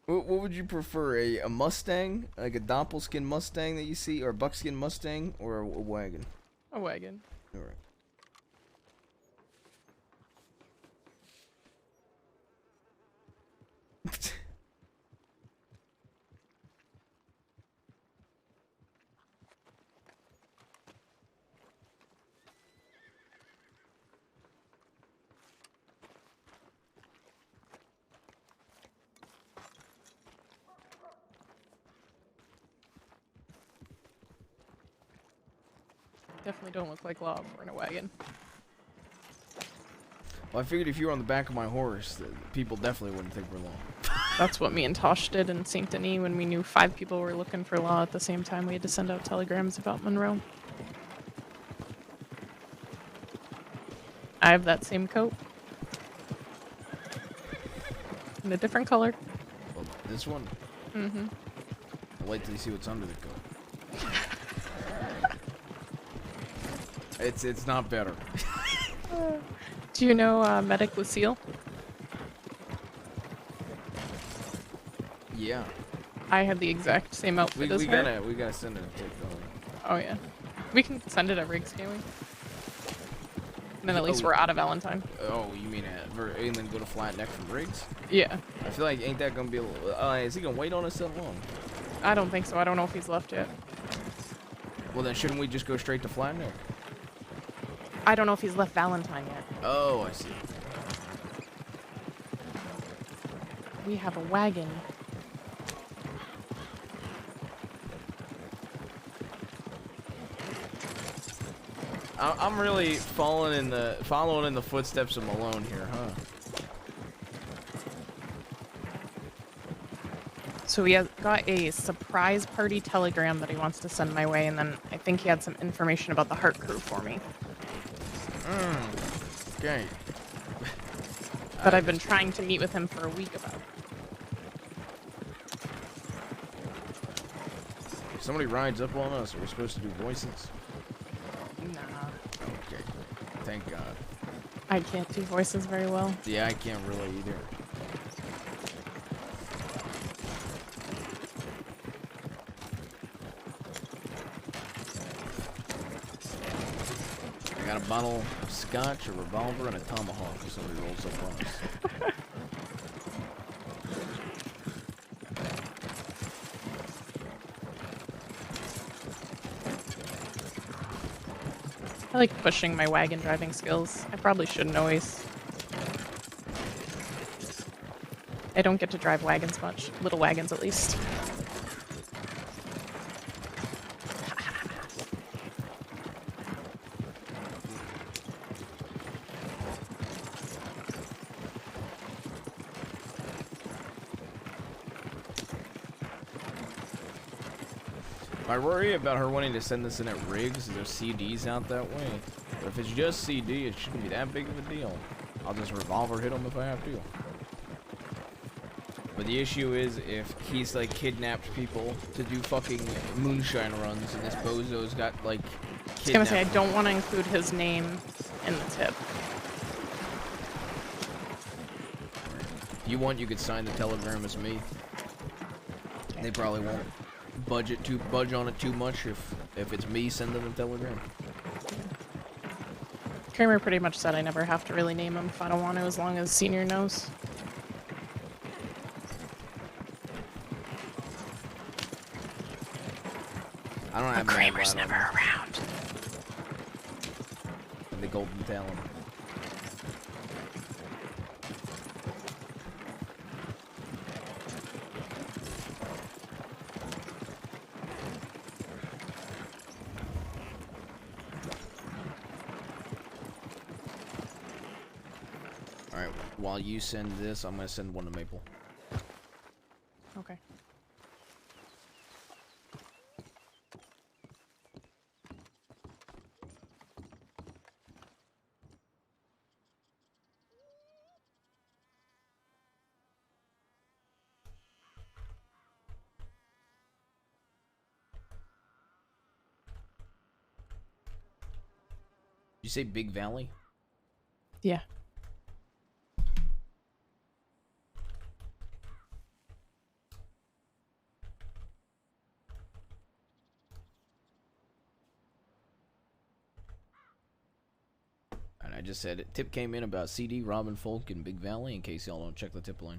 Speaker 1: What would you prefer? A Mustang? Like a doppelskin Mustang that you see? Or a buckskin Mustang? Or a wagon?
Speaker 19: A wagon.
Speaker 1: Alright.
Speaker 19: Definitely don't look like law if we're in a wagon.
Speaker 1: Well, I figured if you were on the back of my horse, people definitely wouldn't think we're long.
Speaker 19: That's what me and Tosh did in St. Denis when we knew 5 people were looking for law at the same time. We had to send out telegrams about Monroe. I have that same coat. In a different color.
Speaker 1: Well, this one?
Speaker 19: Mm-hmm.
Speaker 1: I'll wait till you see what's under the coat. It's not better.
Speaker 19: Do you know Medic Lucille?
Speaker 1: Yeah.
Speaker 19: I have the exact same outfit as her.
Speaker 1: We gotta send it a tick, don't we?
Speaker 19: Oh yeah. We can send it at Riggs, can we? And then at least we're out of Valentine.
Speaker 1: Oh, you mean and then go to Flat Neck from Riggs?
Speaker 19: Yeah.
Speaker 1: I feel like ain't that gonna be a little... is he gonna wait on us that long?
Speaker 19: I don't think so. I don't know if he's left yet.
Speaker 1: Well, then shouldn't we just go straight to Flat Neck?
Speaker 19: I don't know if he's left Valentine yet.
Speaker 1: Oh, I see.
Speaker 19: We have a wagon.
Speaker 1: I'm really following in the footsteps of Malone here, huh?
Speaker 19: So he has got a surprise party telegram that he wants to send my way, and then I think he had some information about the Heart Crew for me.
Speaker 1: Okay.
Speaker 19: But I've been trying to meet with him for a week about.
Speaker 1: If somebody rides up on us, are we supposed to do voices?
Speaker 19: Nah.
Speaker 1: Okay. Thank God.
Speaker 19: I can't do voices very well.
Speaker 1: Yeah, I can't really either. I got a bottle of scotch, a revolver, and a tomahawk if somebody rolls up on us.
Speaker 19: I like pushing my wagon driving skills. I probably shouldn't always. I don't get to drive wagons much. Little wagons, at least.
Speaker 1: I worry about her wanting to send this in at Riggs. There's CDs out that way. But if it's just CD, it shouldn't be that big of a deal. I'll just revolver hit him if I have to. But the issue is if he's like kidnapped people to do fucking moonshine runs, and this bozo's got like
Speaker 19: I was gonna say I
Speaker 1: kidnapped.
Speaker 19: don't want to include his name in the tip.
Speaker 1: If you want, you could sign the telegram as me. They probably won't budge on it too much if it's me sending the telegram.
Speaker 19: Kramer pretty much said I never have to really name him if I don't want to, as long as Senior knows.
Speaker 1: I don't have
Speaker 19: Kramer's never around.
Speaker 1: And the golden talon. Alright, while you send this, I'm gonna send one to Maple.
Speaker 19: Okay.
Speaker 1: Did you say Big Valley?
Speaker 19: Yeah.
Speaker 1: And I just said it. Tip came in about CD, Robin Folk, and Big Valley, in case y'all don't check the tip line.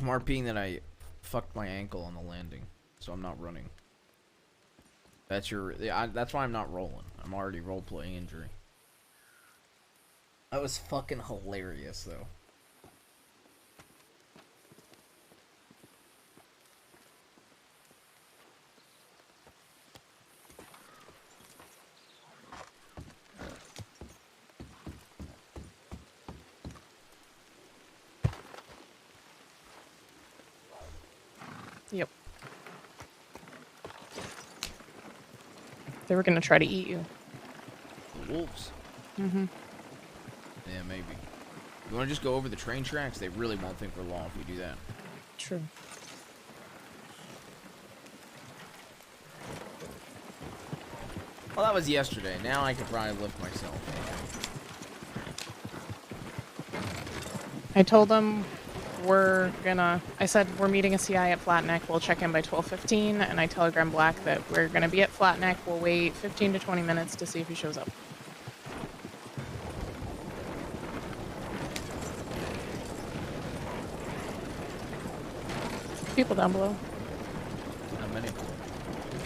Speaker 1: I'm RPing that I fucked my ankle on the landing, so I'm not running. That's that's why I'm not rolling. I'm already role-playing injury. That was fucking hilarious, though.
Speaker 19: They were gonna try to eat you.
Speaker 1: The wolves.
Speaker 19: Mm-hmm.
Speaker 1: Yeah, maybe. You want to just go over the train tracks? They really won't think we're law if we do that.
Speaker 19: True.
Speaker 1: Well, that was yesterday. Now I could probably lift myself.
Speaker 19: I told them I said we're meeting a CI at Flatneck. We'll check in by 12:15, and I telegrammed Black that we're gonna be at Flatneck. We'll wait 15 to 20 minutes to see if he shows up. People down below.
Speaker 1: How many?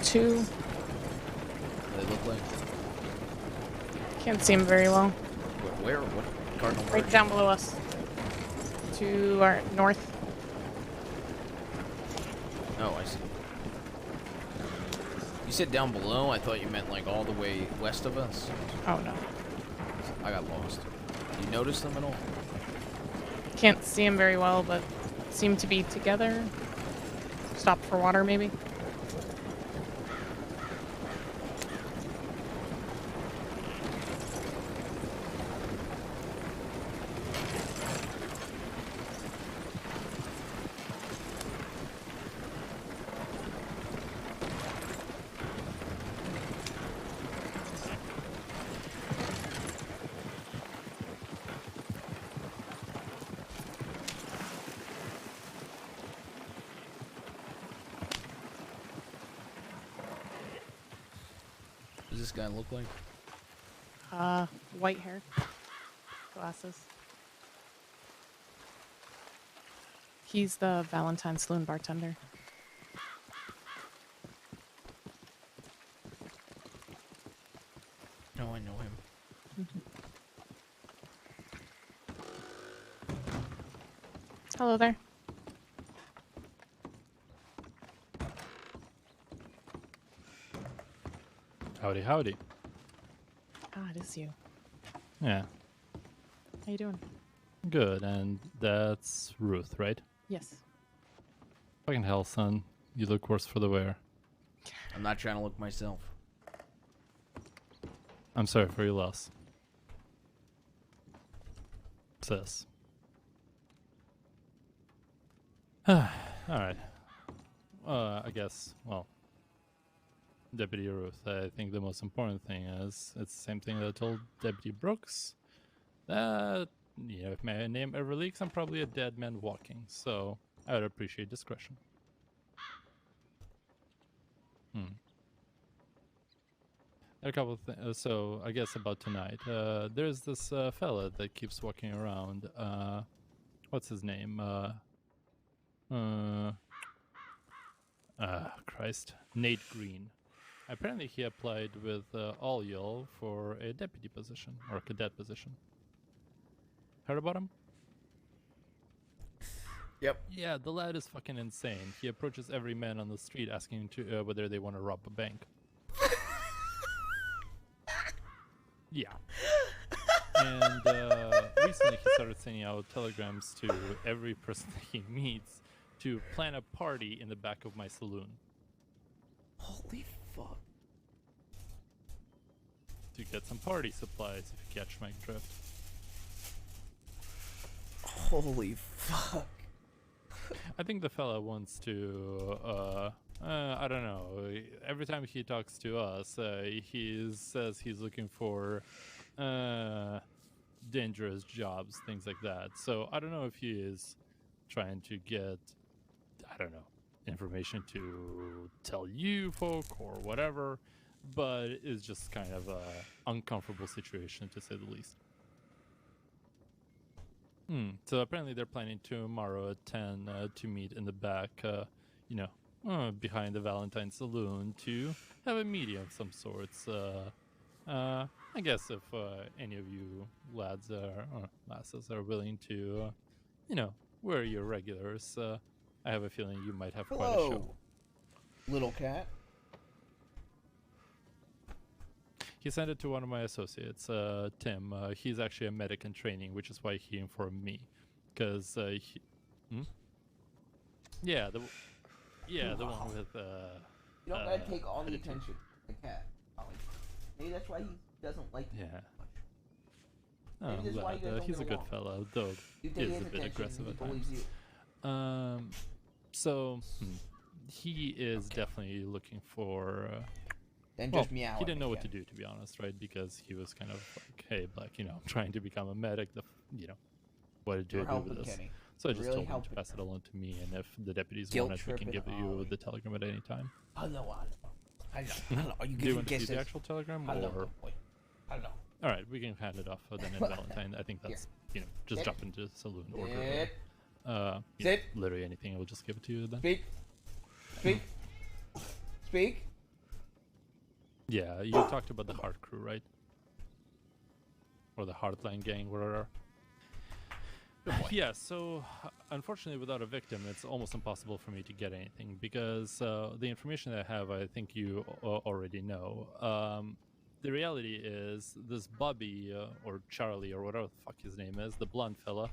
Speaker 19: 2.
Speaker 1: What do they look like?
Speaker 19: Can't see him very well.
Speaker 1: Where? What cardinal?
Speaker 19: Right down below us. To our north.
Speaker 1: Oh, I see. You said down below? I thought you meant like all the way west of us.
Speaker 19: Oh no.
Speaker 1: I got lost. You notice them at all?
Speaker 19: Can't see him very well, but seem to be together. Stop for water, maybe.
Speaker 1: What does this guy look like?
Speaker 19: White hair. Glasses. He's the Valentine Saloon bartender.
Speaker 1: No, I know him.
Speaker 19: Hello there.
Speaker 12: Howdy, howdy.
Speaker 19: Ah, it is you.
Speaker 12: Yeah,
Speaker 19: How you doing?
Speaker 12: good. And that's Ruth, right?
Speaker 19: Yes.
Speaker 12: Fucking hell, son. You look worse for the wear.
Speaker 1: I'm not trying to look myself.
Speaker 12: I'm sorry for your loss. Sis. Alright. I guess, well, Deputy Ruth, I think the most important thing is it's the same thing that I told Deputy Brooks. That, you know, if my name ever leaks, I'm probably a dead man walking. So I would appreciate discretion. A couple of things. So I guess about tonight. There's this fella that keeps walking around. What's his name? Christ. Nate Green. Apparently he applied with all y'all for a deputy position or a cadet position. Heard about him?
Speaker 1: Yep.
Speaker 12: Yeah, the lad is fucking insane. He approaches every man on the street asking to whether they want to rob a bank. Yeah. And recently he started sending out telegrams to every person that he meets to plan a party in the back of my saloon.
Speaker 1: Holy fuck.
Speaker 12: To get some party supplies, if you catch my drift.
Speaker 1: Holy fuck.
Speaker 12: I think the fella wants to, I don't know. Every time he talks to us, he says he's looking for dangerous jobs, things like that. So I don't know if he is trying to get, I don't know, information to tell you folk or whatever, but it's just kind of a uncomfortable situation to say the least. So apparently they're planning tomorrow at 10 to meet in the back, behind the Valentine Saloon to have a meeting of some sorts. I guess if any of you lads or lasses are willing to, wear your regulars, I have a feeling you might have quite a show.
Speaker 1: Little cat.
Speaker 12: He sent it to one of my associates, Tim. He's actually a medic in training, which is why he informed me. Because, Yeah, the one with,
Speaker 1: You don't gotta take all the attention. The cat. Maybe that's why he doesn't like.
Speaker 12: Yeah.
Speaker 1: Maybe
Speaker 12: I'm
Speaker 1: that's why you guys
Speaker 12: glad.
Speaker 1: don't
Speaker 12: He's
Speaker 1: get
Speaker 12: a good
Speaker 1: along.
Speaker 12: fellow, though
Speaker 1: You take
Speaker 12: he is
Speaker 1: his
Speaker 12: a bit
Speaker 1: attention,
Speaker 12: aggressive
Speaker 1: he
Speaker 12: at
Speaker 1: believes
Speaker 12: times. So he is definitely looking for.
Speaker 1: Then
Speaker 12: Well,
Speaker 1: just meow
Speaker 12: he
Speaker 1: at
Speaker 12: didn't know
Speaker 1: me,
Speaker 12: what to do, to be honest, right? Because he was kind of like, "Hey, Black, I'm trying to become a medic. What do
Speaker 1: You're
Speaker 12: I do with
Speaker 1: helping
Speaker 12: this?"
Speaker 1: Kenny.
Speaker 12: So I
Speaker 1: You're
Speaker 12: just
Speaker 1: really
Speaker 12: told him to
Speaker 1: helping
Speaker 12: pass it along to me, and if the deputies
Speaker 1: Guilt
Speaker 12: want it, we can
Speaker 1: tripping
Speaker 12: give you
Speaker 1: Ollie.
Speaker 12: the telegram at any time.
Speaker 1: Hello. Are you
Speaker 12: Do you
Speaker 1: giving
Speaker 12: want to see
Speaker 1: kisses?
Speaker 12: the actual telegram,
Speaker 1: Hello,
Speaker 12: or?
Speaker 1: boy. Hello.
Speaker 12: All right, we can hand it off then in Valentine. I think that's just
Speaker 1: Sit.
Speaker 12: drop into the saloon order.
Speaker 1: Sit.
Speaker 12: Sit. Literally anything, I will just give it to you then.
Speaker 1: Speak. Speak. Speak.
Speaker 12: Yeah, you talked about the Heart Crew, right? Or the Heartline Gang, whatever. Yeah, so unfortunately without a victim, it's almost impossible for me to get anything because the information that I have, I think you already know. The reality is this Bobby or Charlie or whatever the fuck his name is, the blonde fella,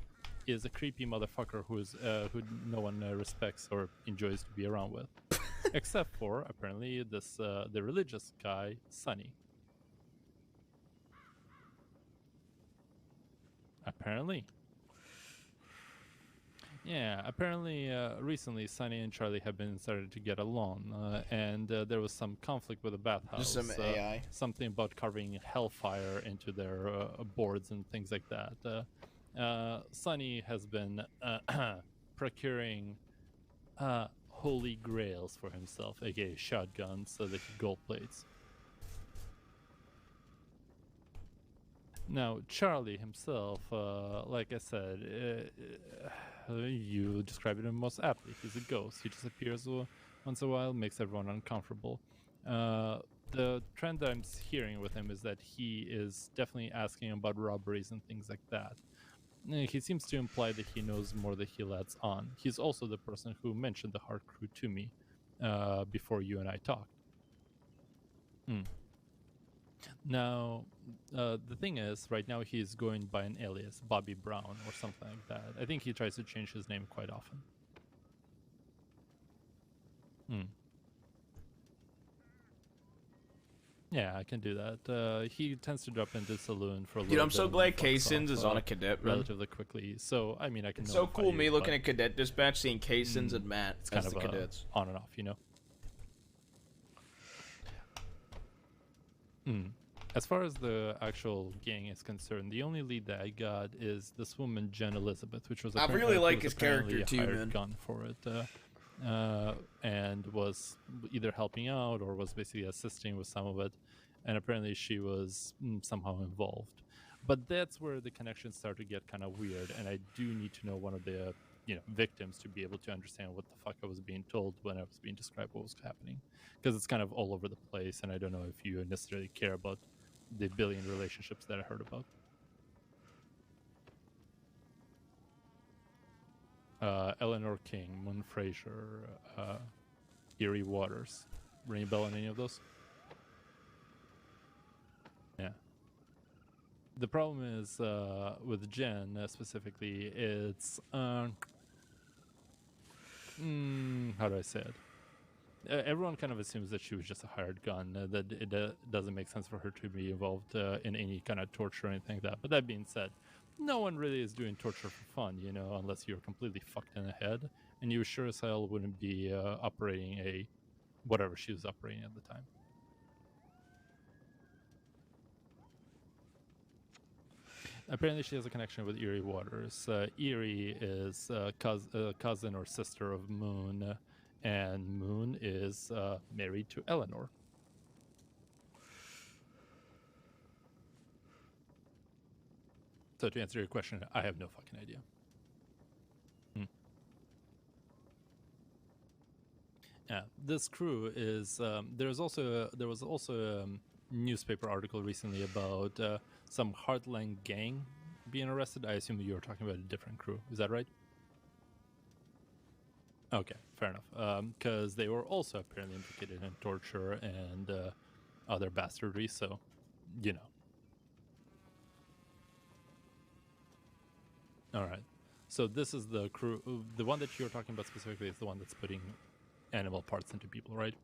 Speaker 12: is a creepy motherfucker who no one respects or enjoys to be around with. Except for, apparently, the religious guy, Sonny. Apparently. Yeah, apparently recently Sonny and Charlie have been started to get along, and there was some conflict with the bathhouse.
Speaker 1: Just some AI.
Speaker 12: Something about carving hellfire into their boards and things like that. Sonny has been procuring holy grails for himself, aka shotguns, so that he gold plates. Now, Charlie himself, like I said, you described him most aptly. He's a ghost. He just appears once in a while, makes everyone uncomfortable. The trend that I'm hearing with him is that he is definitely asking about robberies and things like that. He seems to imply that he knows more than he lets on. He's also the person who mentioned the Heart Crew to me before you and I talked. Now, the thing is, right now he's going by an alias, Bobby Brown or something like that. I think he tries to change his name quite often. Yeah, I can do that. He tends to drop into the saloon for a little bit.
Speaker 1: Dude, I'm so
Speaker 12: and
Speaker 1: glad
Speaker 12: fucks
Speaker 1: K-Sins
Speaker 12: off,
Speaker 1: is on a cadet run.
Speaker 12: relatively quickly. So, I mean, I can
Speaker 1: It's so
Speaker 12: notify
Speaker 1: cool
Speaker 12: you,
Speaker 1: me looking
Speaker 12: but,
Speaker 1: at cadet dispatch, seeing K-Sins and Matt
Speaker 12: it's
Speaker 1: as
Speaker 12: kind
Speaker 1: the
Speaker 12: of
Speaker 1: cadets.
Speaker 12: on and off, As far as the actual gang is concerned, the only lead that I got is this woman, Jen Elizabeth, which was
Speaker 1: I
Speaker 12: apparently
Speaker 1: really like
Speaker 12: was
Speaker 1: his
Speaker 12: apparently
Speaker 1: character
Speaker 12: a
Speaker 1: too,
Speaker 12: hired
Speaker 1: man.
Speaker 12: gun for it, and was either helping out or was basically assisting with some of it, and apparently she was somehow involved. But that's where the connections start to get kind of weird, and I do need to know one of the victims to be able to understand what the fuck I was being told when I was being described what was happening, because it's kind of all over the place, and I don't know if you necessarily care about the billion relationships that I heard about. Eleanor King, Moon Fraser, Erie Waters. Ring a bell on any of those? Yeah. The problem is with Jen specifically, it's how do I say it? Everyone kind of assumes that she was just a hired gun, that it doesn't make sense for her to be involved in any kind of torture or anything like that. But that being said, no one really is doing torture for fun, unless you're completely fucked in the head, and you sure as hell wouldn't be operating whatever she was operating at the time. Apparently she has a connection with Erie Waters. Erie is cousin or sister of Moon, and Moon is married to Eleanor. So to answer your question, I have no fucking idea. Yeah, this crew is. There was also a newspaper article recently about some Heartland gang being arrested. I assume you were talking about a different crew. Is that right? Okay, fair enough. Because they were also apparently implicated in torture and other bastardry. So, All right. So this is the crew. The one that you're talking about specifically is the one that's putting animal parts into people, right?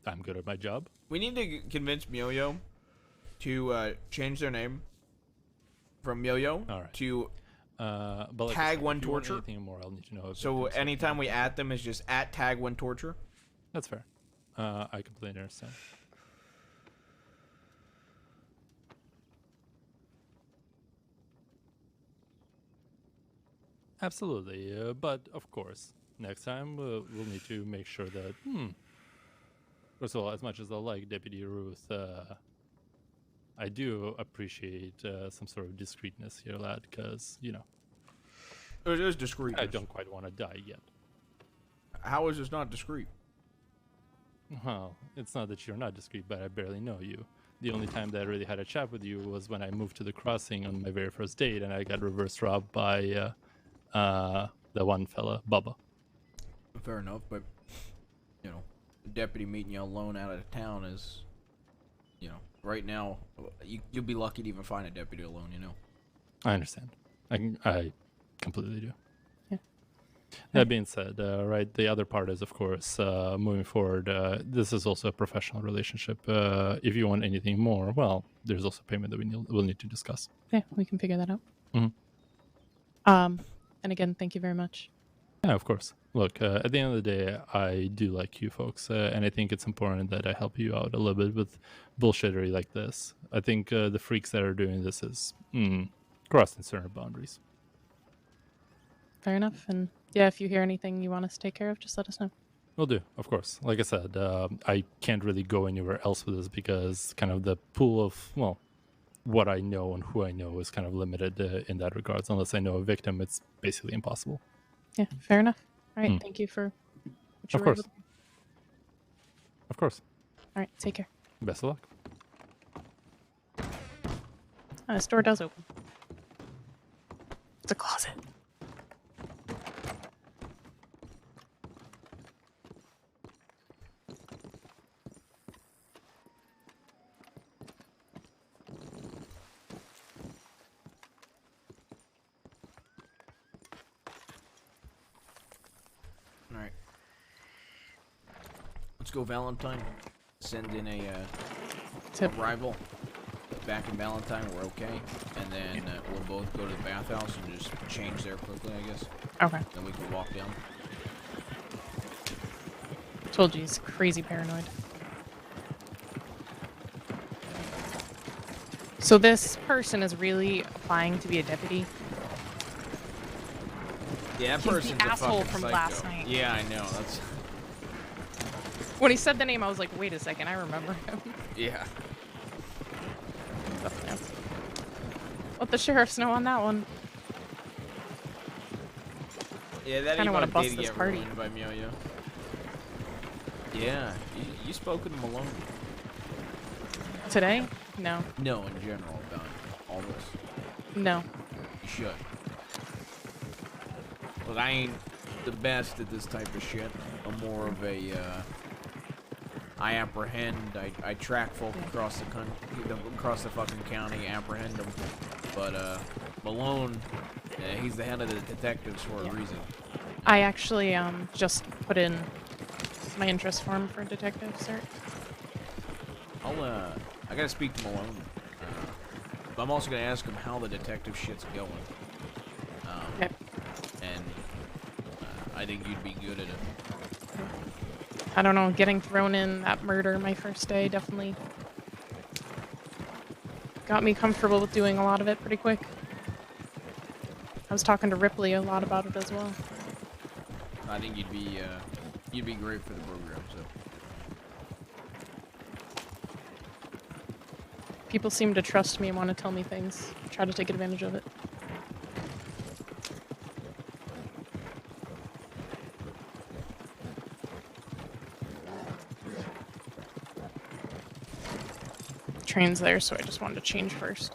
Speaker 12: I'm good at my job.
Speaker 1: We need to convince Yo to change their name from Yo to
Speaker 12: But like I
Speaker 1: Tag
Speaker 12: said,
Speaker 1: One
Speaker 12: if you want
Speaker 1: Torture.
Speaker 12: anything more, I'll need to know.
Speaker 1: So anytime we add them is just at Tag One Torture.
Speaker 12: That's fair. I completely understand. Absolutely, but of course, next time we'll need to make sure that. First of all, as much as I like Deputy Ruth, I do appreciate some sort of discreetness here, lad, because
Speaker 1: It is discreet.
Speaker 12: I don't quite want to die yet.
Speaker 1: How is this not discreet?
Speaker 12: Well, it's not that you're not discreet, but I barely know you. The only time that I really had a chat with you was when I moved to the crossing on my very first date, and I got reverse robbed by the one fella, Bubba.
Speaker 1: Fair enough, but the deputy meeting you alone out of town is, right now you'll be lucky to even find a deputy alone.
Speaker 12: I understand. I completely do. Yeah. That being said, right, the other part is, of course, moving forward, this is also a professional relationship. If you want anything more, well, there's also payment that we'll need to discuss.
Speaker 19: Yeah, we can figure that out.
Speaker 12: Mm-hmm.
Speaker 19: And again, thank you very much.
Speaker 12: Yeah, of course. Look, at the end of the day, I do like you folks, and I think it's important that I help you out a little bit with bullshittery like this. I think the freaks that are doing this is crossing certain boundaries.
Speaker 19: Fair enough. And yeah, if you hear anything you want us to take care of, just let us know.
Speaker 12: Will do, of course. Like I said, I can't really go anywhere else with this because kind of the pool of, well, what I know and who I know is kind of limited in that regards. Unless I know a victim, it's basically impossible.
Speaker 19: Yeah, fair enough. All right, thank you for what you
Speaker 12: Of
Speaker 19: were
Speaker 12: course.
Speaker 19: able to do.
Speaker 12: Of course.
Speaker 19: All right, take care.
Speaker 12: Best of luck.
Speaker 19: This door does open. It's a closet.
Speaker 1: Alright. Let's go Valentine. Send in a
Speaker 19: Tip.
Speaker 1: arrival. Back in Valentine, we're okay. And then we'll both go to the bathhouse and just change there quickly, I guess.
Speaker 19: Okay.
Speaker 1: Then we can walk down.
Speaker 19: Told you he's crazy paranoid. So this person is really applying to be a deputy.
Speaker 1: Yeah, that
Speaker 19: He's the
Speaker 1: person's a
Speaker 19: asshole
Speaker 1: fucking
Speaker 19: from
Speaker 1: psycho.
Speaker 19: last night.
Speaker 1: Yeah, I know. That's
Speaker 19: When he said the name, I was like, wait a second, I remember him.
Speaker 1: yeah.
Speaker 19: Let the sheriffs know on that one.
Speaker 1: Yeah, that
Speaker 19: Kinda wanna
Speaker 1: emote
Speaker 19: bust
Speaker 1: did
Speaker 19: this
Speaker 1: get
Speaker 19: party.
Speaker 1: ruined by Mioyo. Yeah, you spoke with him alone.
Speaker 19: Today? No.
Speaker 1: No, in general about all this.
Speaker 19: No.
Speaker 1: You should. Look, I ain't the best at this type of shit. I'm more of a, I apprehend, I track folk across the country, across the fucking county, apprehend them. But, Malone, he's the head of the detectives for a reason.
Speaker 19: I actually just put in my interest form for detective cert.
Speaker 1: I gotta speak to Malone. But I'm also gonna ask him how the detective shit's going.
Speaker 19: Okay.
Speaker 1: And I think you'd be good at it.
Speaker 19: I don't know, getting thrown in that murder my first day definitely got me comfortable with doing a lot of it pretty quick. I was talking to Ripley a lot about it as well.
Speaker 1: I think you'd be great for the program. So
Speaker 19: People seem to trust me and want to tell me things. Try to take advantage of it. Train's there, so I just wanted to change first.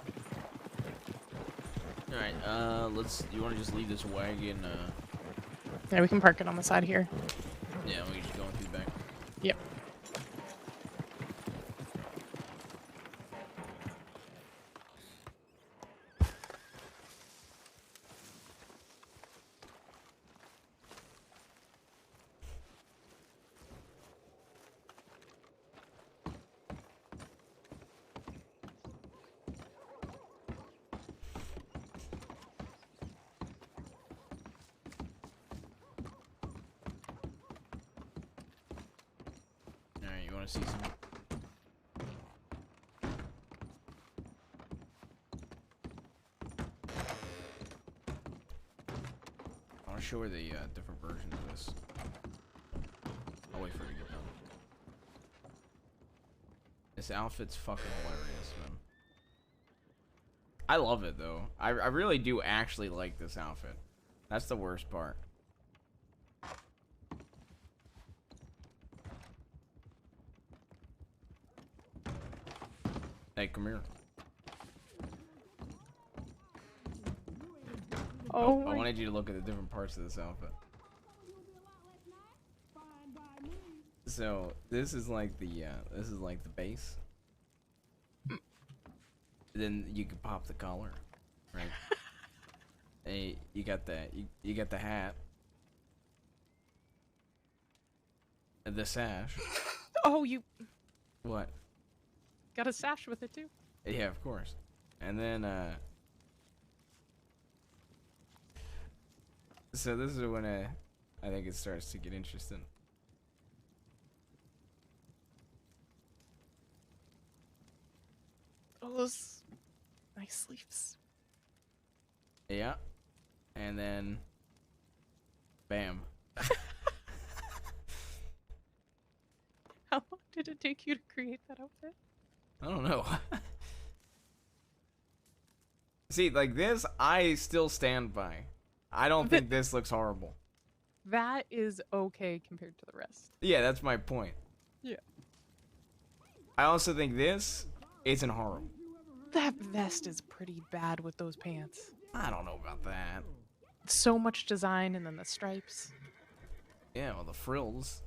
Speaker 1: all right, you want to just leave this wagon?
Speaker 19: Yeah, we can park it on the side here.
Speaker 1: Yeah, we can just go in through the back.
Speaker 19: Yep.
Speaker 1: want to see some? I want to show her the different versions of this. I'll wait for her to get done. This outfit's fucking hilarious, man. I love it, though. I really do actually like this outfit. That's the worst part. Hey, come here.
Speaker 19: Oh,
Speaker 1: I wanted you to look at the different parts of this outfit. So this is like the base. Then you can pop the collar, right? Hey, you got that. You got the hat, and the sash.
Speaker 19: Oh, you
Speaker 1: What?
Speaker 19: got a sash with it too.
Speaker 1: Yeah, of course. And then so this is when I think it starts to get interesting.
Speaker 19: Oh, those nice sleeves.
Speaker 1: Yeah. And then bam.
Speaker 19: How long did it take you to create that outfit?
Speaker 1: I don't know. See, like this, I still stand by. I don't think this looks horrible.
Speaker 19: That is okay compared to the rest.
Speaker 1: Yeah, that's my point.
Speaker 19: Yeah.
Speaker 1: I also think this isn't horrible.
Speaker 19: That vest is pretty bad with those pants.
Speaker 1: I don't know about that.
Speaker 19: So much design and then the stripes.
Speaker 1: Yeah, well, the frills.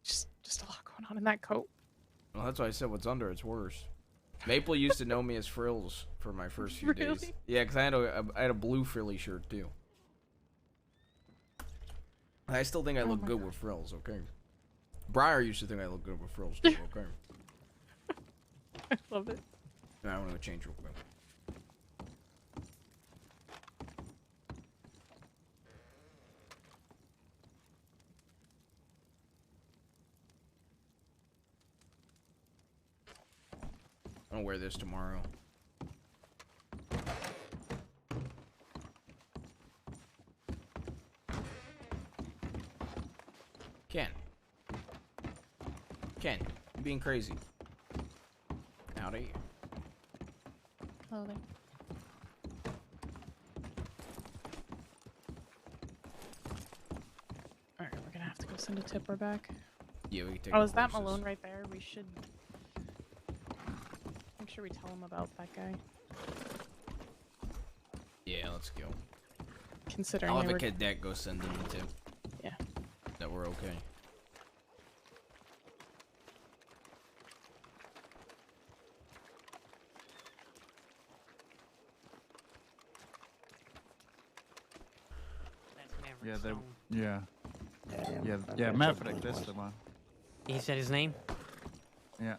Speaker 19: Just a lot going on in that coat.
Speaker 1: Well, that's why I said what's under it's worse. Maple used to know me as Frills for my first few days.
Speaker 19: Really?
Speaker 1: Yeah, because I had a blue frilly shirt too. I still think I look good with frills, okay? Briar used to think I look good with frills too, okay?
Speaker 19: I love it.
Speaker 1: Now I want to change real quick. I'll wear this tomorrow. Ken, you're being crazy. Howdy.
Speaker 19: Oh, there. Alright, we're gonna have to go send a tipper back.
Speaker 1: Yeah, we can take
Speaker 19: Oh,
Speaker 1: the
Speaker 19: is that
Speaker 1: horses.
Speaker 19: Malone right there? We should make sure we tell him about that guy.
Speaker 1: Yeah, let's go.
Speaker 19: Considering
Speaker 1: I'll
Speaker 19: they
Speaker 1: have a
Speaker 19: were...
Speaker 1: cadet go send them the tip.
Speaker 19: Yeah.
Speaker 1: That we're okay.
Speaker 6: Yeah, Maverick, that's the one.
Speaker 18: He said his name?
Speaker 6: Yeah.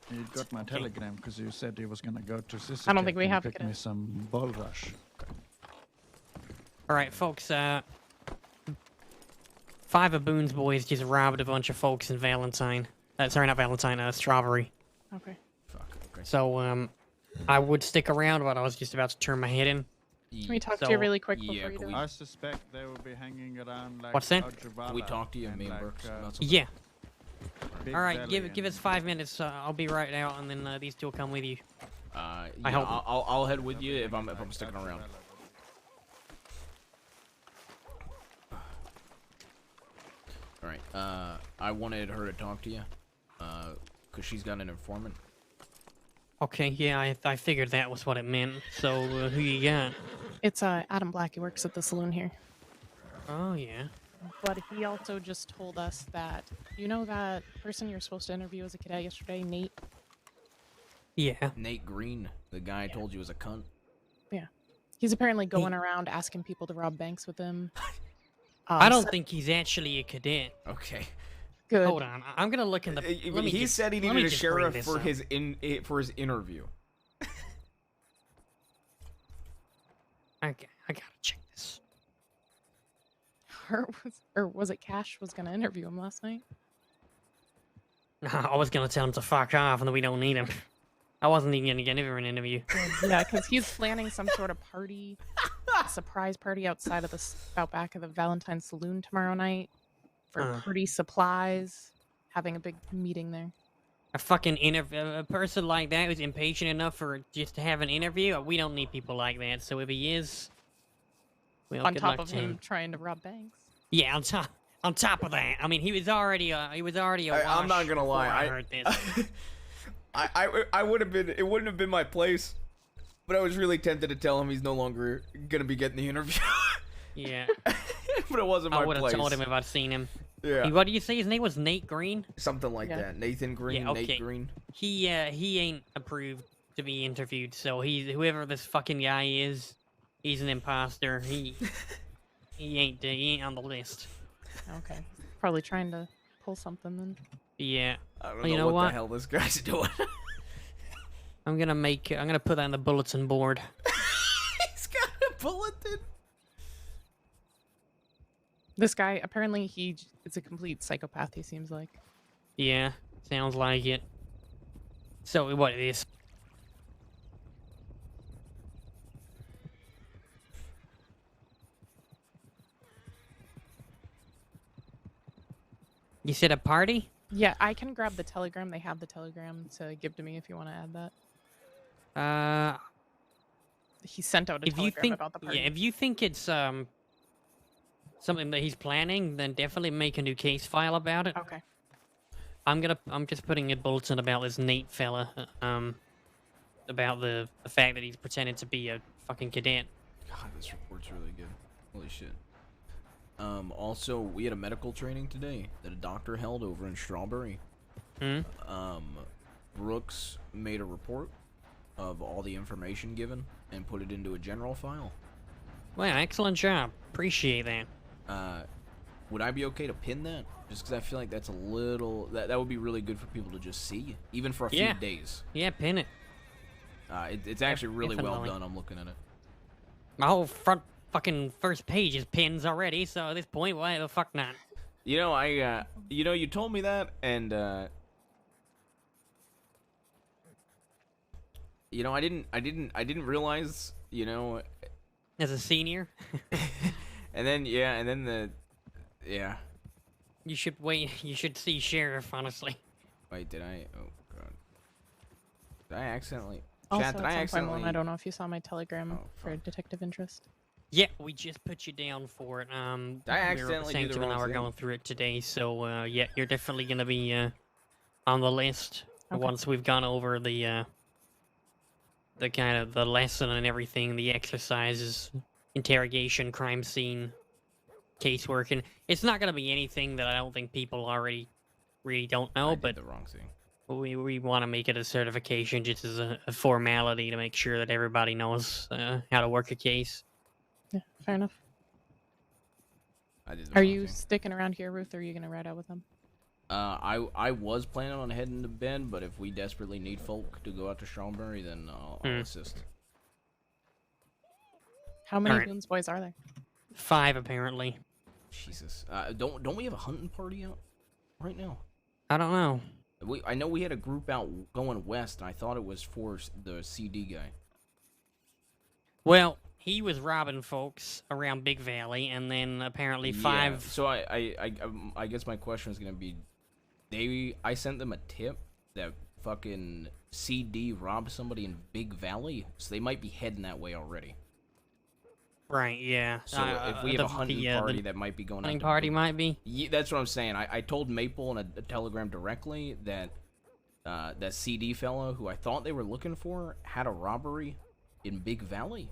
Speaker 6: He got my telegram because you said he was gonna go to Sissy.
Speaker 19: I don't think we have
Speaker 6: pick
Speaker 19: to
Speaker 6: me some bull rush.
Speaker 18: Alright, folks, 5 of Boone's boys just robbed a bunch of folks in Valentine. Sorry, not Valentine, Strawberry.
Speaker 19: Okay.
Speaker 18: So, I would stick around, but I was just about to turn my head in.
Speaker 19: Can we talk to you really quick before you do?
Speaker 6: I suspect they will be hanging around like
Speaker 18: What's that?
Speaker 1: Can we talk to you, me and Brooks, about something?
Speaker 18: Yeah.
Speaker 6: Big
Speaker 18: Alright,
Speaker 6: Belly
Speaker 18: give us 5 minutes. I'll be right out, and then these two will come with you.
Speaker 1: Yeah,
Speaker 18: I hope.
Speaker 1: I'll head with you if I'm sticking around. All right. I wanted her to talk to you, cause she's got an informant.
Speaker 18: Okay, yeah, I figured that was what it meant. So, who you got?
Speaker 19: It's Adam Black. He works at the saloon here.
Speaker 18: Oh, yeah.
Speaker 19: But he also just told us that, you know that person you were supposed to interview as a cadet yesterday, Nate?
Speaker 18: Yeah.
Speaker 1: Nate Green, the guy I told you was a cunt.
Speaker 19: Yeah. He's apparently going around asking people to rob banks with him.
Speaker 18: I don't think he's actually a cadet.
Speaker 1: Okay.
Speaker 19: Good.
Speaker 18: Hold on, I'm gonna look in the.
Speaker 1: He said he needed a sheriff for his interview.
Speaker 18: Okay, I gotta check this.
Speaker 19: Bart was, or was it Cash was gonna interview him last night?
Speaker 24: I was gonna tell him to fuck off and that we don't need him. I wasn't even gonna give him an interview.
Speaker 19: Yeah, because he's planning some sort of party, a surprise party outside of out back of the Valentine Saloon tomorrow night for party supplies. Having a big meeting there.
Speaker 24: A fucking a person like that who's impatient enough for just to have an interview. We don't need people like that. So if he is, well,
Speaker 19: On
Speaker 24: good
Speaker 19: top
Speaker 24: luck
Speaker 19: of
Speaker 24: to
Speaker 19: him trying to rob banks.
Speaker 24: Yeah, on top of that, I mean, he was already a
Speaker 1: I'm not gonna lie.
Speaker 24: I heard this.
Speaker 1: I would have been. It wouldn't have been my place, but I was really tempted to tell him he's no longer gonna be getting the interview.
Speaker 24: Yeah.
Speaker 1: But it wasn't my
Speaker 24: I would have
Speaker 1: place.
Speaker 24: told him if I'd seen him.
Speaker 1: Yeah.
Speaker 24: What do you say? His name was Nate Green.
Speaker 1: Something like that. Nathan Green.
Speaker 24: Yeah, okay.
Speaker 1: Nate Green.
Speaker 24: He ain't approved to be interviewed. So whoever this fucking guy is, he's an imposter. He ain't on the list.
Speaker 19: Okay. Probably trying to pull something then.
Speaker 24: Yeah.
Speaker 1: I don't
Speaker 24: You
Speaker 1: know
Speaker 24: know
Speaker 1: what
Speaker 24: what?
Speaker 1: the hell this guy's doing.
Speaker 24: I'm gonna put that on the bulletin board.
Speaker 1: He's got a bulletin.
Speaker 19: This guy, apparently it's a complete psychopath, he seems like.
Speaker 24: Yeah, sounds like it. So what is? You said a party?
Speaker 19: Yeah, I can grab the telegram. They have the telegram to give to me if you want to add that. He sent out a telegram about the party.
Speaker 24: Yeah, if you think it's something that he's planning, then definitely make a new case file about it.
Speaker 19: Okay.
Speaker 24: I'm just putting a bulletin about this Nate fella, about the fact that he's pretending to be a fucking cadet.
Speaker 1: God, this report's really good. Holy shit. Also, we had a medical training today that a doctor held over in Strawberry. Brooks made a report of all the information given and put it into a general file.
Speaker 24: Well, excellent job. Appreciate that.
Speaker 1: Would I be okay to pin that? Just because I feel like that's a little... That would be really good for people to just see, even for a few days.
Speaker 24: Yeah, pin it.
Speaker 1: It's actually really well
Speaker 24: Definitely.
Speaker 1: done. I'm looking at it.
Speaker 24: My whole fucking first page is pins already, so at this point, why the fuck not?
Speaker 1: You know, you told me that, and you know, I didn't realize, you know,
Speaker 24: as a senior.
Speaker 1: and then
Speaker 24: You should wait. You should see sheriff, honestly.
Speaker 1: Wait, did I? Oh god, did I accidentally?
Speaker 19: Also,
Speaker 1: Chat, did
Speaker 19: at
Speaker 1: I
Speaker 19: some point,
Speaker 1: accidentally?
Speaker 19: Lauren, I don't know if you saw my telegram for detective interest.
Speaker 24: Yeah, we just put you down for it.
Speaker 1: Did I accidentally do the
Speaker 24: and I
Speaker 1: wrong
Speaker 24: were
Speaker 1: thing?
Speaker 24: going through it today, so yeah, you're definitely gonna be on the list once we've gone over the kind of the lesson and everything, the exercises, interrogation, crime scene, casework, and it's not gonna be anything that I don't think people already really don't know, but
Speaker 1: the wrong thing.
Speaker 24: We want to make it a certification just as a formality to make sure that everybody knows how to work a case.
Speaker 19: Yeah, fair enough.
Speaker 1: I did the
Speaker 19: Are
Speaker 1: wrong
Speaker 19: you
Speaker 1: thing.
Speaker 19: sticking around here, Ruth, or are you going to ride out with them?
Speaker 1: I was planning on heading to Bend, but if we desperately need folk to go out to Strawberry, then I'll assist.
Speaker 19: How many
Speaker 24: Alright.
Speaker 19: Boone's boys are there?
Speaker 24: 5 apparently.
Speaker 1: Jesus. Don't we have a hunting party out right now?
Speaker 24: I don't know.
Speaker 1: I know we had a group out going west, and I thought it was for the CD guy.
Speaker 24: Well, he was robbing folks around Big Valley, and then apparently 5.
Speaker 1: Yeah, so I guess my question is gonna be, I sent them a tip that fucking CD robbed somebody in Big Valley, so they might be heading that way already.
Speaker 24: Right, yeah.
Speaker 1: So if we have a hunting party that might be going
Speaker 24: hunting
Speaker 1: out to
Speaker 24: party might be.
Speaker 1: Yeah, that's what I'm saying. I told Maple in a telegram directly that that CD fella who I thought they were looking for had a robbery in Big Valley.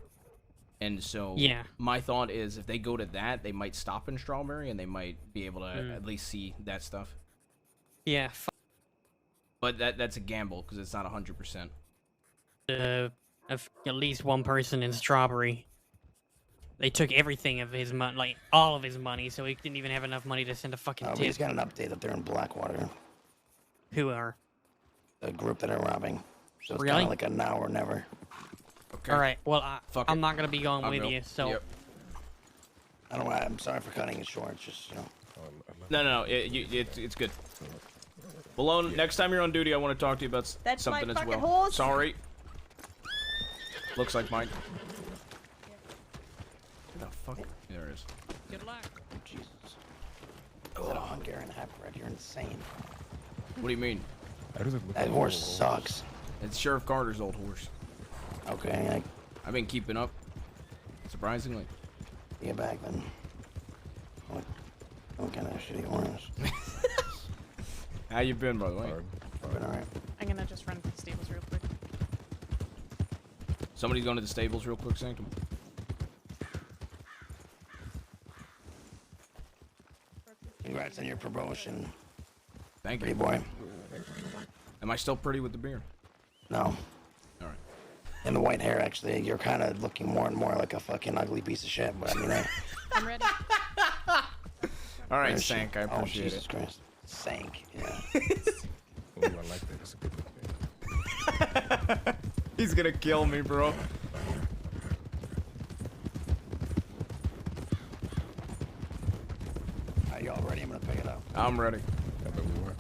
Speaker 1: And so
Speaker 24: Yeah.
Speaker 1: my thought is if they go to that, they might stop in Strawberry and they might be able to at least see that stuff.
Speaker 24: Yeah.
Speaker 1: But that's a gamble because it's not 100%.
Speaker 24: At least one person in Strawberry. They took everything of his money, like all of his money, so he didn't even have enough money to send a fucking
Speaker 20: We
Speaker 24: tip.
Speaker 20: just got an update up there in Blackwater.
Speaker 24: Who are?
Speaker 20: The group that are robbing. So it's
Speaker 24: Really?
Speaker 20: kind of like a now or never.
Speaker 1: Okay.
Speaker 24: All right. Well,
Speaker 1: Fuck
Speaker 24: I'm
Speaker 1: it.
Speaker 24: not gonna be going
Speaker 1: I'll
Speaker 24: with
Speaker 1: go.
Speaker 24: you, so
Speaker 1: Yep.
Speaker 20: I don't know. I'm sorry for cutting it short. It's just, you know.
Speaker 1: No, it's good. Malone, next time you're on duty, I want to talk to you about
Speaker 7: That's my
Speaker 1: something as
Speaker 7: fucking
Speaker 1: well.
Speaker 7: horse.
Speaker 1: Sorry. Looks like mine. Where the fuck? There it is.
Speaker 20: Good luck. Jesus. Is that a Hungarian half-bred? You're insane.
Speaker 1: What do you mean?
Speaker 20: That horse sucks.
Speaker 1: It's Sheriff Carter's old horse.
Speaker 20: Okay,
Speaker 1: I've been keeping up. Surprisingly.
Speaker 20: Get back then. What kind of shitty horse?
Speaker 1: How you been, by the way?
Speaker 20: Been alright.
Speaker 19: I'm gonna just run to the stables real quick.
Speaker 1: Somebody's going to the stables real quick, Sanctum.
Speaker 20: Congrats on your promotion.
Speaker 1: Thank
Speaker 20: Pretty
Speaker 1: you.
Speaker 20: boy.
Speaker 1: Am I still pretty with the beard?
Speaker 20: No.
Speaker 1: Alright.
Speaker 20: And the white hair, actually, you're kind of looking more and more like a fucking ugly piece of shit. But I mean,
Speaker 19: I'm ready.
Speaker 1: Alright, Sank, I appreciate
Speaker 20: Jesus
Speaker 1: it.
Speaker 20: Christ. Sank, yeah.
Speaker 10: Oh, I like that. That's a good thing.
Speaker 1: He's gonna kill me, bro.
Speaker 20: Are y'all ready? I'm gonna pick it up.
Speaker 1: I'm ready.
Speaker 10: I bet we were.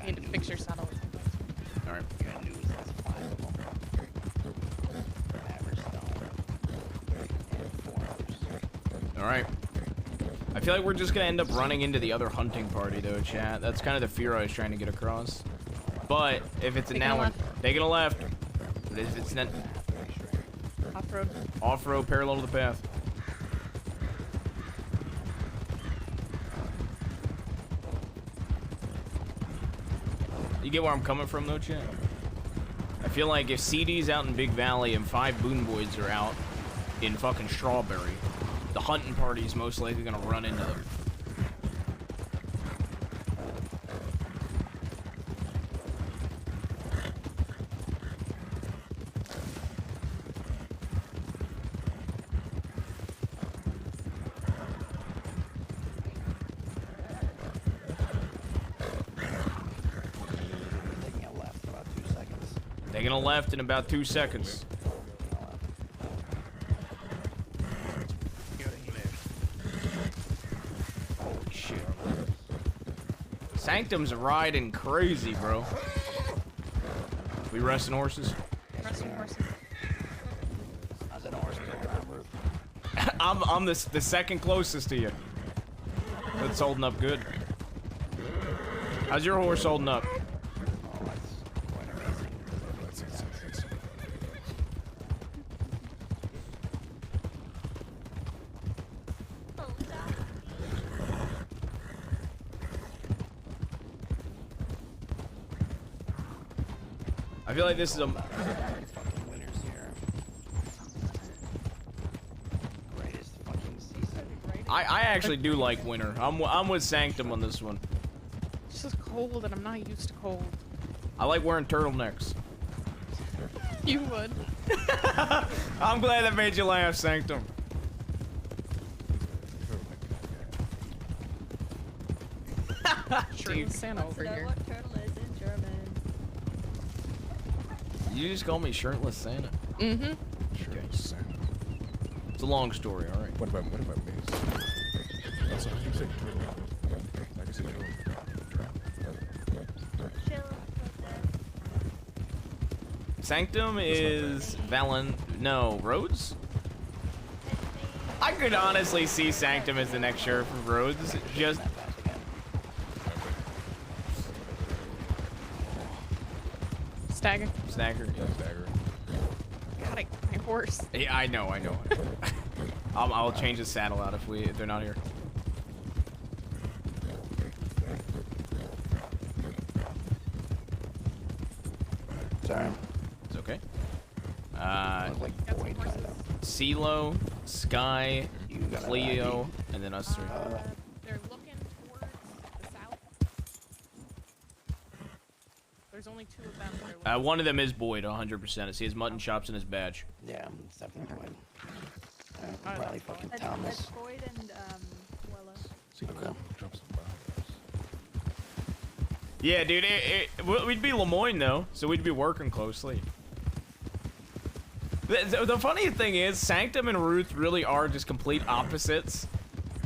Speaker 19: I need to fix your saddle.
Speaker 1: Alright. Alright. I feel like we're just gonna end up running into the other hunting party, though, chat. That's kind of the fear I was trying to get across. But if it's a now one, taking a left. But if it's not
Speaker 19: Off-road.
Speaker 1: off-road, parallel to the path. You get where I'm coming from, though, chat? I feel like if CD's out in Big Valley and 5 Boon Boys are out in fucking Strawberry, the hunting party's most likely gonna run into them. Taking a left in about 2 seconds. Holy shit. Sanctum's riding crazy, bro. We resting horses?
Speaker 19: Resting horses.
Speaker 20: How's that horse going on, Ruth?
Speaker 1: I'm the second closest to you. That's holding up good. How's your horse holding up? I feel like this is a... I actually do like winter. I'm with Sanctum on this one.
Speaker 19: It's just cold and I'm not used to cold.
Speaker 1: I like wearing turtlenecks.
Speaker 19: You would.
Speaker 1: I'm glad that made you laugh, Sanctum.
Speaker 19: Shirtless Santa over
Speaker 7: Know
Speaker 19: here.
Speaker 7: what turtle is in German.
Speaker 1: You just call me shirtless Santa.
Speaker 19: Mm-hmm.
Speaker 10: Shirtless Santa.
Speaker 1: It's a long story, all right.
Speaker 10: What about me? That's how you say turtle. I can say turtle.
Speaker 1: Sanctum is no, Rhodes? I could honestly see Sanctum as the next sheriff of Rhodes. Just
Speaker 19: Stagger.
Speaker 1: Stagger.
Speaker 10: Yeah, stagger.
Speaker 19: God, my horse.
Speaker 1: Yeah, I know. I'll change the saddle out if they're not here.
Speaker 20: Sorry.
Speaker 1: It's okay.
Speaker 20: Boyd, kind of.
Speaker 1: CeeLo, Sky,
Speaker 20: got an
Speaker 1: Cleo, and then us three.
Speaker 19: They're looking towards the south. There's only 2 of them. That are
Speaker 1: One of them is Boyd, 100%. I see his mutton chops and his badge.
Speaker 20: Yeah, it's definitely Boyd. Probably fucking
Speaker 7: That's
Speaker 20: Thomas.
Speaker 7: Boyd and Wella.
Speaker 20: Okay.
Speaker 1: Yeah, dude, we'd be Lemoyne, though, so we'd be working closely. The funny thing is, Sanctum and Ruth really are just complete opposites.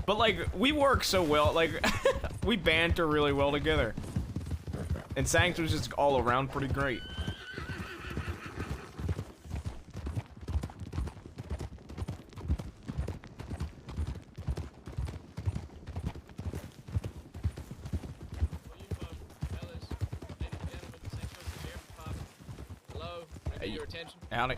Speaker 1: But, like, we work so well, like, we banter really well together. And Sanctum's just all around pretty great.
Speaker 14: Hello, can I get your attention?
Speaker 1: Howdy.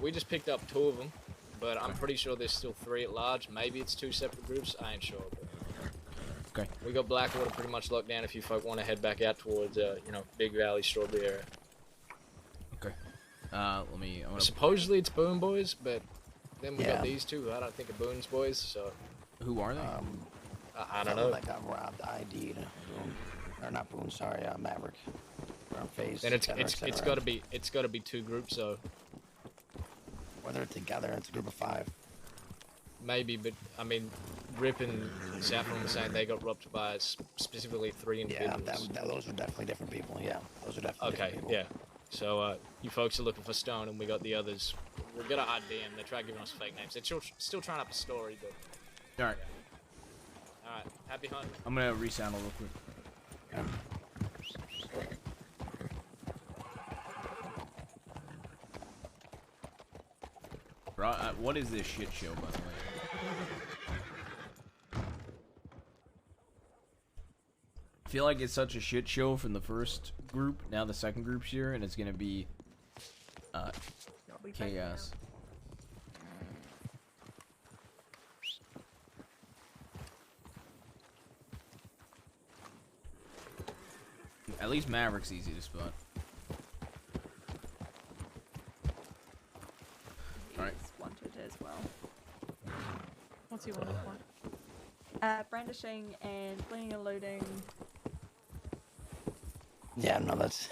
Speaker 14: We just picked up 2 of them, but I'm pretty sure there's still 3 at large. Maybe it's 2 separate groups. I ain't sure. But
Speaker 1: okay.
Speaker 14: We got Blackwater pretty much locked down. If you folk want to head back out towards, you know, Big Valley, Strawberry area.
Speaker 1: Okay.
Speaker 14: Supposedly it's Boone Boys, but then we
Speaker 20: Yeah.
Speaker 14: got these 2. I don't think are Boone's Boys. So.
Speaker 1: Who are they?
Speaker 14: I don't know.
Speaker 20: That got robbed, ID'd. Or not Boone, sorry, Maverick. Front face.
Speaker 14: Then
Speaker 20: et cetera, et cetera.
Speaker 14: it's gotta be 2 groups. So.
Speaker 20: Whether it's together, it's a group of 5.
Speaker 14: Maybe, but I mean, Rip and Saffron were saying they got robbed by specifically 3 individuals.
Speaker 20: Yeah, those are definitely different people. Yeah, those are definitely
Speaker 14: Okay,
Speaker 20: different people.
Speaker 14: yeah. So you folks are looking for Stone, and we got the others. We're gonna ID them. They try giving us fake names. They're still trying up a story, but.
Speaker 1: All right.
Speaker 14: All right. Happy hunting.
Speaker 1: I'm gonna resound real quick. Bro, what is this shit show, by the way? I feel like it's such a shit show from the first group. Now the second group's here, and it's gonna be chaos. At least Maverick's easy to spot. Alright.
Speaker 7: Wanted as well.
Speaker 19: What's he wanted for?
Speaker 7: Brandishing and fleeing and looting.
Speaker 20: Yeah, no, that's.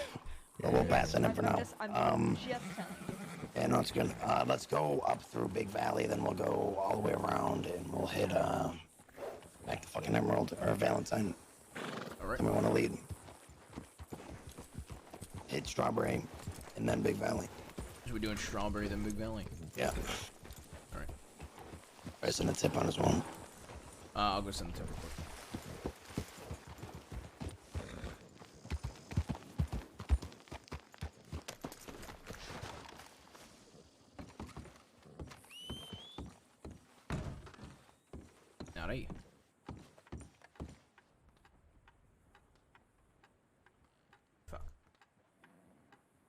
Speaker 20: We'll pass on it for now.
Speaker 7: I'm just telling you.
Speaker 20: Yeah, no, it's good. Let's go up through Big Valley, then we'll go all the way around, and we'll hit back to fucking Emerald or Valentine.
Speaker 1: All right.
Speaker 20: And we want to lead. Hit Strawberry, and then Big Valley.
Speaker 1: So we're doing Strawberry, then Big Valley.
Speaker 20: Yeah.
Speaker 1: All right.
Speaker 20: I send a tip on as well.
Speaker 1: I'll go send the tip real quick. Howdy. Fuck.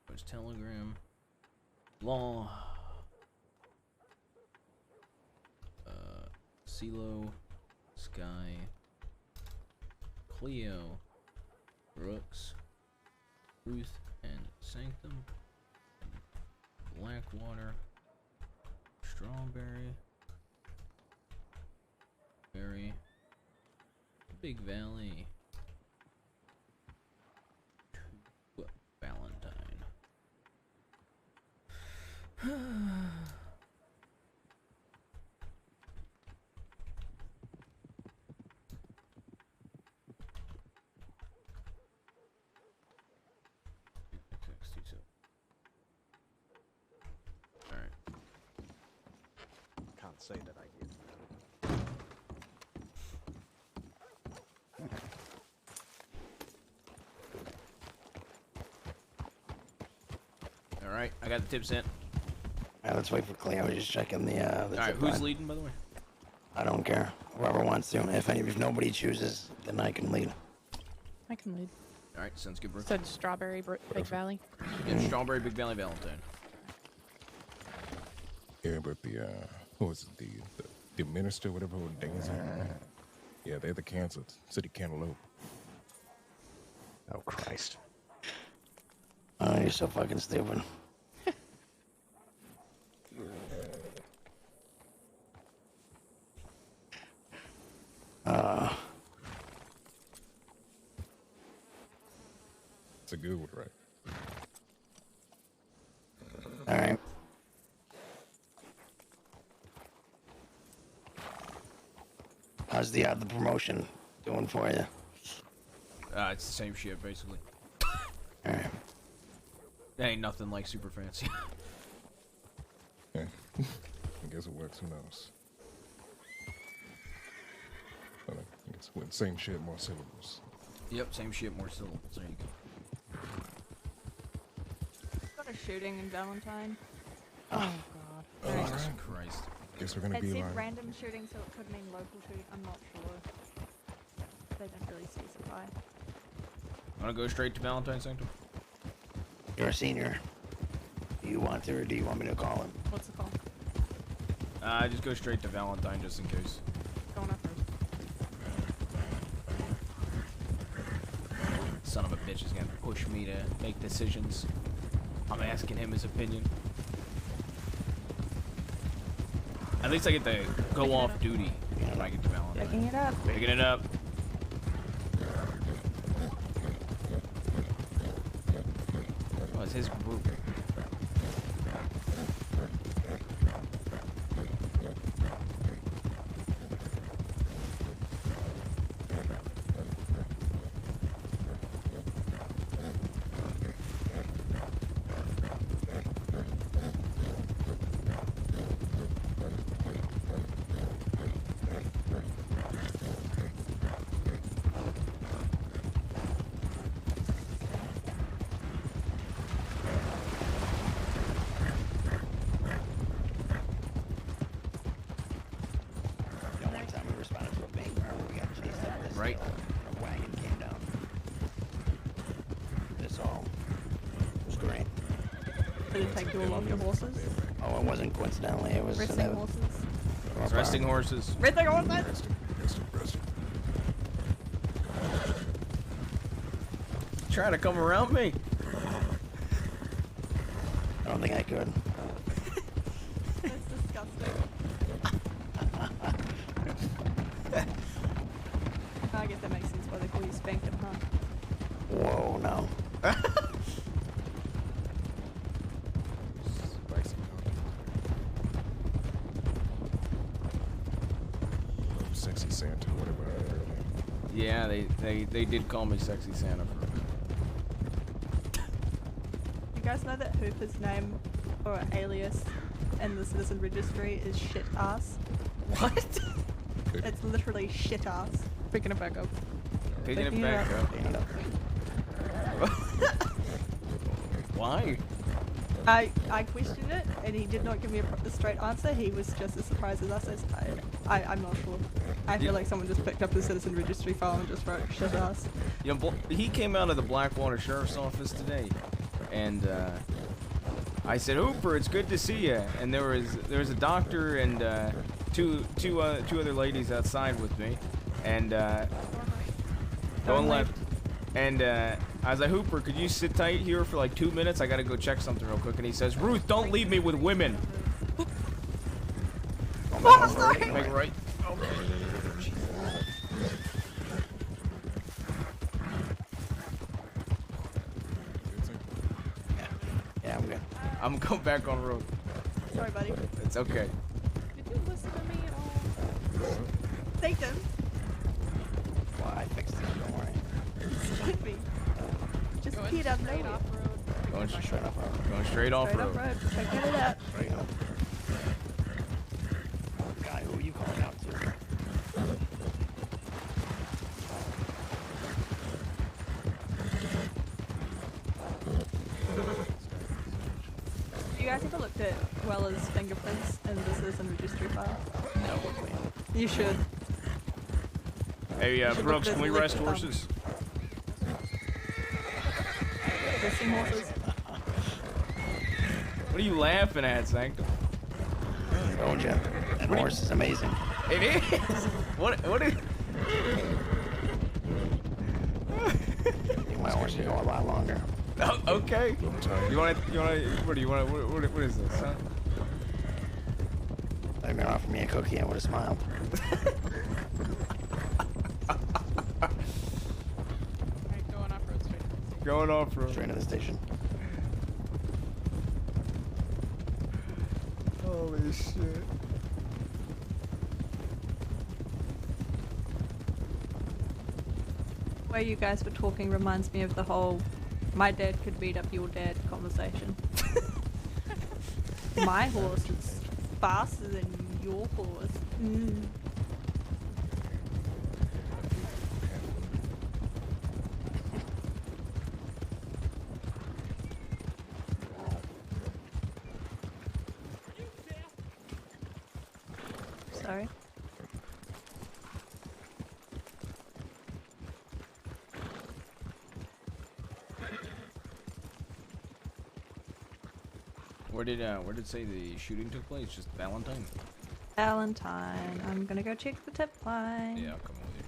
Speaker 1: Where's Telegram? Law. CeeLo. Sky. Cleo. Brooks. Ruth and Sanctum. Blackwater. Strawberry. Berry. Big Valley. Valentine. Alright.
Speaker 9: Can't say that I did.
Speaker 1: Alright, I got the tip sent.
Speaker 20: Alright, let's wait for Cleo. Just checking the
Speaker 1: Alright,
Speaker 20: tip
Speaker 1: who's
Speaker 20: line.
Speaker 1: leading, by the way?
Speaker 20: I don't care. Whoever wants to. If nobody chooses, then I can lead.
Speaker 19: I can lead.
Speaker 1: Alright, sounds good, bro.
Speaker 19: Said Strawberry, Big Valley.
Speaker 1: Yeah, Strawberry, Big Valley, Valentine.
Speaker 21: Yeah, but the who was it, the minister, whatever, who Dane's yeah, they're the Kansas City Cantaloupe.
Speaker 9: Oh Christ!
Speaker 20: Oh, you're so fucking stupid.
Speaker 21: It's a good one, right?
Speaker 20: All right. How's the promotion doing for you?
Speaker 1: It's the same shit, basically. That ain't nothing like super fancy.
Speaker 21: Yeah. I guess it works, who knows? But I guess with same shit, more syllables.
Speaker 1: Yep, same shit, more syllables. There you go.
Speaker 7: Got a shooting in Valentine.
Speaker 19: Oh god.
Speaker 1: Jesus Christ.
Speaker 21: Guess we're gonna
Speaker 7: It
Speaker 21: be
Speaker 7: said
Speaker 21: like.
Speaker 7: random shooting, so it could mean local shooting. I'm not sure. They didn't really specify.
Speaker 1: Wanna go straight to Valentine's Sanctum?
Speaker 20: You're a senior. Do you want to, or do you want me to call him?
Speaker 7: What's the call?
Speaker 1: Just go straight to Valentine just in case.
Speaker 7: Going up first.
Speaker 1: Son of a bitch is gonna push me to make decisions. I'm asking him his opinion. At least I get to go off duty when I get to Valentine.
Speaker 7: Picking it up.
Speaker 1: Picking it up. Oh, it's his group.
Speaker 20: You know, one time we responded to a bank burn where we got chased out of this
Speaker 1: Right.
Speaker 20: a wagon came down. This all was great.
Speaker 7: Did it take you all off your horses?
Speaker 20: Oh, it wasn't coincidentally. It was
Speaker 7: Resting horses?
Speaker 1: It's resting horses.
Speaker 7: Resting horses?
Speaker 1: Trying to come around me.
Speaker 20: I don't think I could.
Speaker 7: That's disgusting. I guess that makes sense why they call you Spanked, huh?
Speaker 20: Whoa, no.
Speaker 21: Sexy Santa, whatever I heard.
Speaker 1: Yeah, they did call me Sexy Santa for a bit.
Speaker 7: You guys know that Hooper's name or alias in the citizen registry is shit ass?
Speaker 1: What?
Speaker 7: It's literally shit ass.
Speaker 19: Picking it back up.
Speaker 1: Picking it back up. Why?
Speaker 7: I questioned it and he did not give me a straight answer. He was just as surprised as us. I'm not sure. I feel like someone just picked up the citizen registry file and just wrote shit ass.
Speaker 1: You know, he came out of the Blackwater Sheriff's Office today, and I said, "Hooper, it's good to see you." And there was a doctor and two other ladies outside with me, and going left. And I was like, "Hooper, could you sit tight here for like 2 minutes? I gotta go check something real quick." And he says, "Ruth, don't leave me with women."
Speaker 7: Oh, sorry.
Speaker 1: Make it right.
Speaker 20: Yeah, I'm good.
Speaker 1: I'm going back on road.
Speaker 7: Sorry, buddy.
Speaker 1: It's okay.
Speaker 19: Did you listen to me at all?
Speaker 7: Satan.
Speaker 20: Well, I fixed it, don't worry.
Speaker 7: Scared me. Just peed up
Speaker 19: straight
Speaker 7: nowhere.
Speaker 19: off road.
Speaker 1: Going
Speaker 20: Straight off road.
Speaker 1: Going straight off
Speaker 7: Straight
Speaker 1: road.
Speaker 7: up road. Checking it out.
Speaker 20: Straight up. Guy, who are you calling out to?
Speaker 7: You guys ever looked at Weller's fingerprints in the citizen registry file?
Speaker 20: No,
Speaker 7: You should.
Speaker 1: Hey,
Speaker 7: You should look
Speaker 1: Brooks,
Speaker 7: at
Speaker 1: can we
Speaker 7: his
Speaker 1: rest
Speaker 7: liquid
Speaker 1: horses?
Speaker 7: Resting horses.
Speaker 1: What are you laughing at, Sanctum?
Speaker 20: Told you. That horse is amazing.
Speaker 1: It is. What is?
Speaker 20: I think my horse can go a lot longer.
Speaker 1: Oh, okay. What is this, huh?
Speaker 20: They're gonna offer me a cookie, I would have smiled.
Speaker 19: Alright, going off road straight.
Speaker 1: Going off road.
Speaker 20: Straight to the station.
Speaker 1: Holy shit.
Speaker 7: way you guys were talking reminds me of the whole "my dad could beat up your dad" conversation. My horse is faster than your horse. Mm. Sorry.
Speaker 1: Where did it say the shooting took place? Just Valentine?
Speaker 7: Valentine. I'm gonna go check the tip line.
Speaker 1: Yeah, I'll come with you.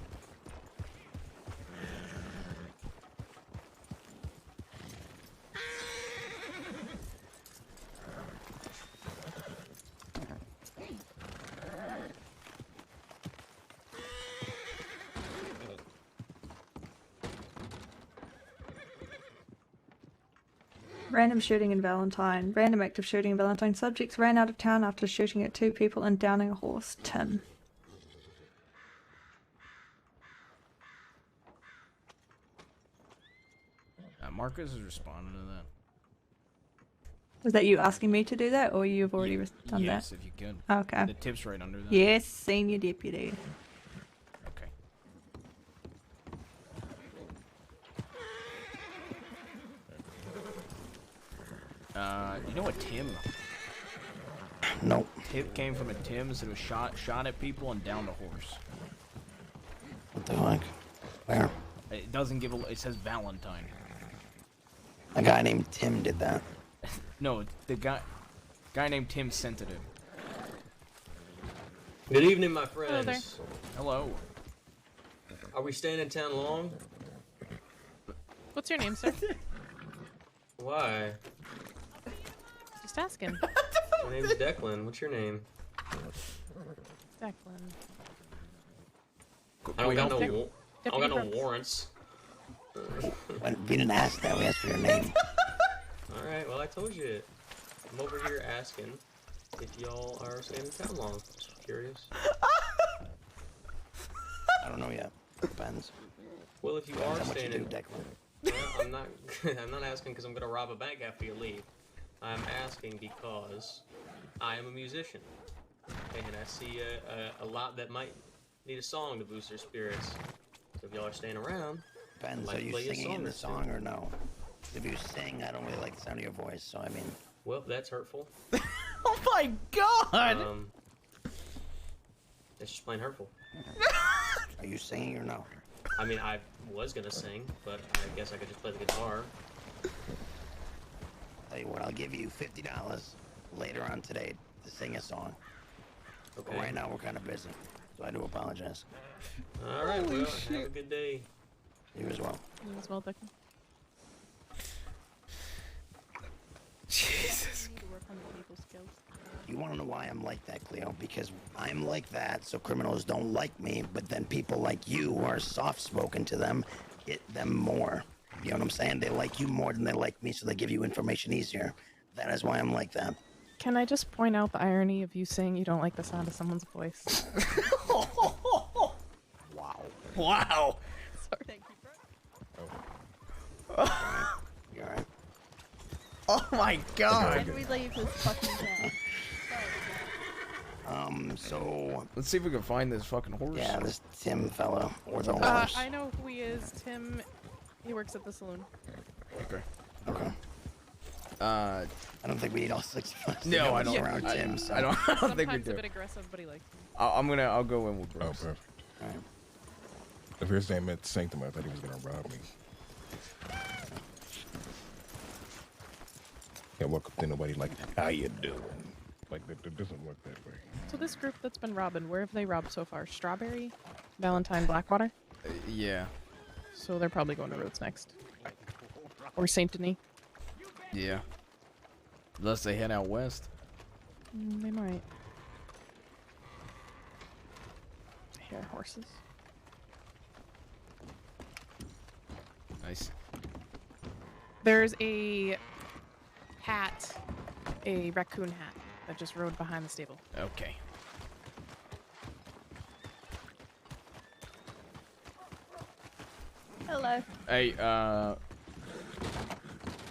Speaker 7: Random shooting in Valentine. Random active shooting in Valentine. Subjects ran out of town after shooting at 2 people and downing a horse. Tim.
Speaker 1: Marcus has responded to that.
Speaker 7: Was that you asking me to do that, or you've already done
Speaker 1: Yes,
Speaker 7: that?
Speaker 1: if you could.
Speaker 7: Okay.
Speaker 1: The tip's right under that.
Speaker 7: Yes, senior deputy.
Speaker 1: Okay. You know what Tim?
Speaker 20: Nope.
Speaker 1: Tip came from a Tim's that was shot at people and downed a horse.
Speaker 20: What the heck? Where?
Speaker 1: It doesn't give a. It says Valentine.
Speaker 20: A guy named Tim did that.
Speaker 1: No, the guy named Tim sent it in.
Speaker 8: Good evening, my
Speaker 19: Hello there.
Speaker 8: friends.
Speaker 1: Hello.
Speaker 8: Are we staying in town long?
Speaker 19: What's your name, sir?
Speaker 8: Why?
Speaker 19: Just asking.
Speaker 8: My name's Declan. What's your name?
Speaker 19: Declan.
Speaker 8: I don't got no.
Speaker 19: Deputy
Speaker 8: I don't got no
Speaker 19: Brooks.
Speaker 8: warrants.
Speaker 20: We didn't ask that. We asked for your name.
Speaker 8: All right. Well, I told you. I'm over here asking if y'all are staying in town long. Just curious.
Speaker 20: I don't know yet. Depends.
Speaker 8: Well, if you
Speaker 20: Depends
Speaker 8: are
Speaker 20: on what you
Speaker 8: staying
Speaker 20: do,
Speaker 8: in,
Speaker 20: Declan.
Speaker 8: well, I'm not. I'm not asking because I'm gonna rob a bank after you leave. I'm asking because I am a musician, and I see a lot that might need a song to boost their spirits. So if y'all are staying around,
Speaker 20: Depends.
Speaker 8: I might
Speaker 20: Are you
Speaker 8: play a
Speaker 20: singing in the
Speaker 8: or two.
Speaker 20: song or no? If you sing, I don't really like the sound of your voice. So I mean.
Speaker 8: Well, that's hurtful.
Speaker 1: Oh my god!
Speaker 8: That's just plain hurtful.
Speaker 20: Are you singing or no?
Speaker 8: I mean, I was gonna sing, but I guess I could just play the guitar.
Speaker 20: Tell you what, I'll give you $50 later on today to sing a song.
Speaker 8: Okay.
Speaker 20: But right now we're kind of busy, so I do apologize.
Speaker 8: All right, well, have a good day.
Speaker 20: You as well.
Speaker 19: You as well, Declan.
Speaker 1: Jesus.
Speaker 19: Need to work on the people skills.
Speaker 20: You want to know why I'm like that, Cleo? Because I'm like that, so criminals don't like me, but then people like you who are soft-spoken to them get them more. You know what I'm saying? They like you more than they like me, so they give you information easier. That is why I'm like that.
Speaker 19: Can I just point out the irony of you saying you don't like the sound of someone's voice?
Speaker 20: Wow.
Speaker 1: Wow.
Speaker 19: Sorry.
Speaker 7: Thank you, bro.
Speaker 20: You alright?
Speaker 1: Oh my god.
Speaker 7: When we leave this fucking town.
Speaker 20: So...
Speaker 1: Let's see if we can find this fucking horse.
Speaker 20: Yeah, this Tim fella, or the horse.
Speaker 19: I know who he is. Tim. He works at the saloon.
Speaker 1: Okay.
Speaker 20: Okay. I don't think we need all 6 of us.
Speaker 1: No, I don't.
Speaker 20: Around Tim, so.
Speaker 1: I don't think we
Speaker 19: Sometimes
Speaker 1: do.
Speaker 19: a bit aggressive, but he likes me.
Speaker 1: I'll go in with
Speaker 21: Oh,
Speaker 1: Brooks.
Speaker 21: perfect. The first time I met Sanctum, I thought he was gonna rob me. Can't walk up to nobody like, how you doing? Like, that doesn't work that way.
Speaker 19: So this group that's been robbing, where have they robbed so far? Strawberry, Valentine, Blackwater.
Speaker 1: Yeah.
Speaker 19: So they're probably going to Rhodes next, or Saint Denis.
Speaker 1: Yeah. Unless they head out west.
Speaker 19: They might. I hear horses.
Speaker 1: Nice.
Speaker 19: There's a hat, a raccoon hat, that just rode behind the stable.
Speaker 1: Okay.
Speaker 7: Hello.
Speaker 1: Hey,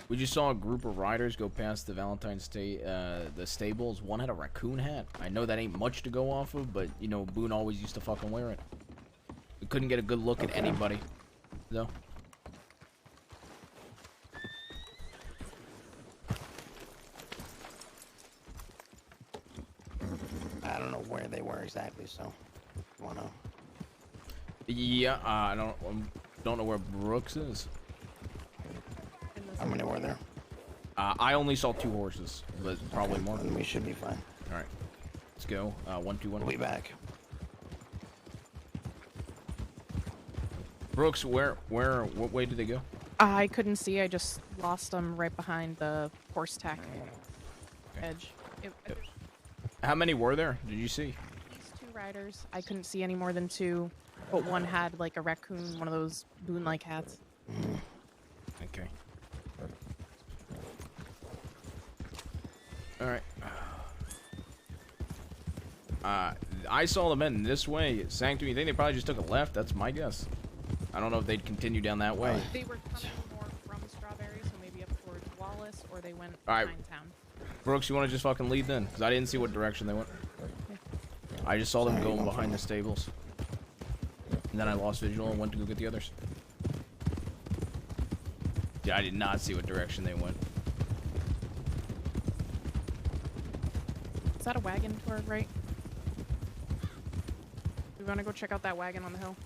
Speaker 1: we just saw a group of riders go past the the stables. One had a raccoon hat. I know that ain't much to go off of, but, you know, Boone always used to fucking wear it. We couldn't get a good look at anybody, though.
Speaker 20: I don't know where they were exactly, so wanna.
Speaker 1: Yeah, I don't know where Brooks is.
Speaker 20: How many were there?
Speaker 1: I only saw 2 horses, but probably more.
Speaker 20: Then we should be fine.
Speaker 1: All right, let's go. 1, 2, 1.
Speaker 20: We'll be back.
Speaker 1: Brooks, what way did they go?
Speaker 19: I couldn't see. I just lost them right behind the horse tack edge.
Speaker 1: How many were there? Did you see?
Speaker 19: These 2 riders. I couldn't see any more than 2, but one had like a raccoon, one of those Boone-like hats.
Speaker 1: Okay. All right. I saw them heading this way. Sanctum, you think they probably just took a left? That's my guess. I don't know if they'd continue down that way.
Speaker 19: They were coming more from Strawberry, so maybe up towards Wallace, or they went
Speaker 1: All right.
Speaker 19: behind town.
Speaker 1: Brooks, you want to just fucking lead then? Because I didn't see what direction they went. I just saw them going behind the stables. And then I lost visual and went to go get the others. Yeah, I did not see what direction they went.
Speaker 19: Is that a wagon to our right? We want to go check out that wagon on the hill.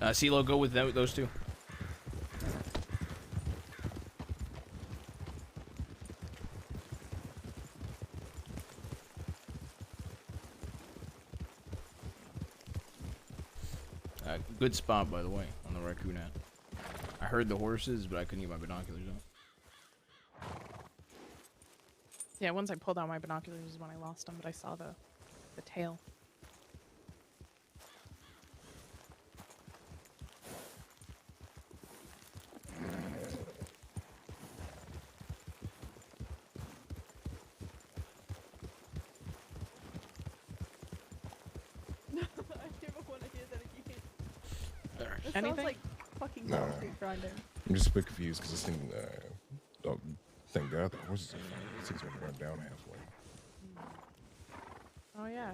Speaker 1: CeeLo, go with those 2. Good spot, by the way, on the raccoon hat. I heard the horses, but I couldn't get my binoculars out.
Speaker 19: Yeah, once I pulled out my binoculars is when I lost them, but I saw the tail.
Speaker 7: It sounds like fucking
Speaker 21: No.
Speaker 7: concrete grinding.
Speaker 21: I'm just a bit confused because this thing, thank God the horses are fine. These things would run down halfway.
Speaker 19: Oh yeah.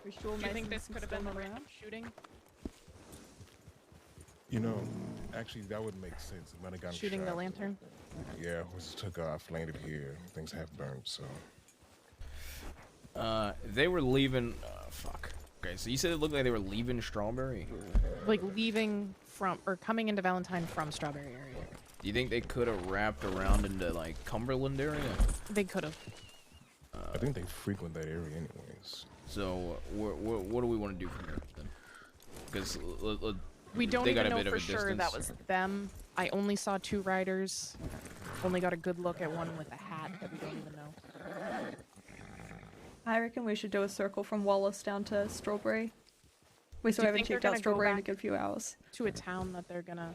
Speaker 7: We sure
Speaker 19: Do you think
Speaker 7: Mason's
Speaker 19: this could have been
Speaker 7: still
Speaker 19: the random
Speaker 7: around?
Speaker 19: shooting?
Speaker 21: You know, actually, that would make sense. It might have gotten
Speaker 19: Shooting the
Speaker 21: shot.
Speaker 19: lantern?
Speaker 21: Yeah, horses took off, landed here. Things have burned, so.
Speaker 1: They were leaving. Fuck. Okay, so you said it looked like they were leaving Strawberry.
Speaker 19: Like leaving from, or coming into Valentine from Strawberry area.
Speaker 1: Do you think they could have wrapped around into like Cumberland area?
Speaker 19: They could have.
Speaker 21: I think they frequent that area anyways.
Speaker 1: So what do we want to do from here then? Because
Speaker 19: We don't
Speaker 1: they got
Speaker 19: even
Speaker 1: a bit
Speaker 19: know
Speaker 1: of
Speaker 19: for
Speaker 1: a
Speaker 19: sure
Speaker 1: distance.
Speaker 19: that was them. I only saw 2 riders. Only got a good look at one with a hat that we don't even know.
Speaker 7: I reckon we should do a circle from Wallace down to Strawberry. We still
Speaker 19: Do you
Speaker 7: haven't
Speaker 19: think they're
Speaker 7: checked out
Speaker 19: gonna go
Speaker 7: Strawberry in a
Speaker 19: back
Speaker 7: good few hours.
Speaker 19: To a town that they're gonna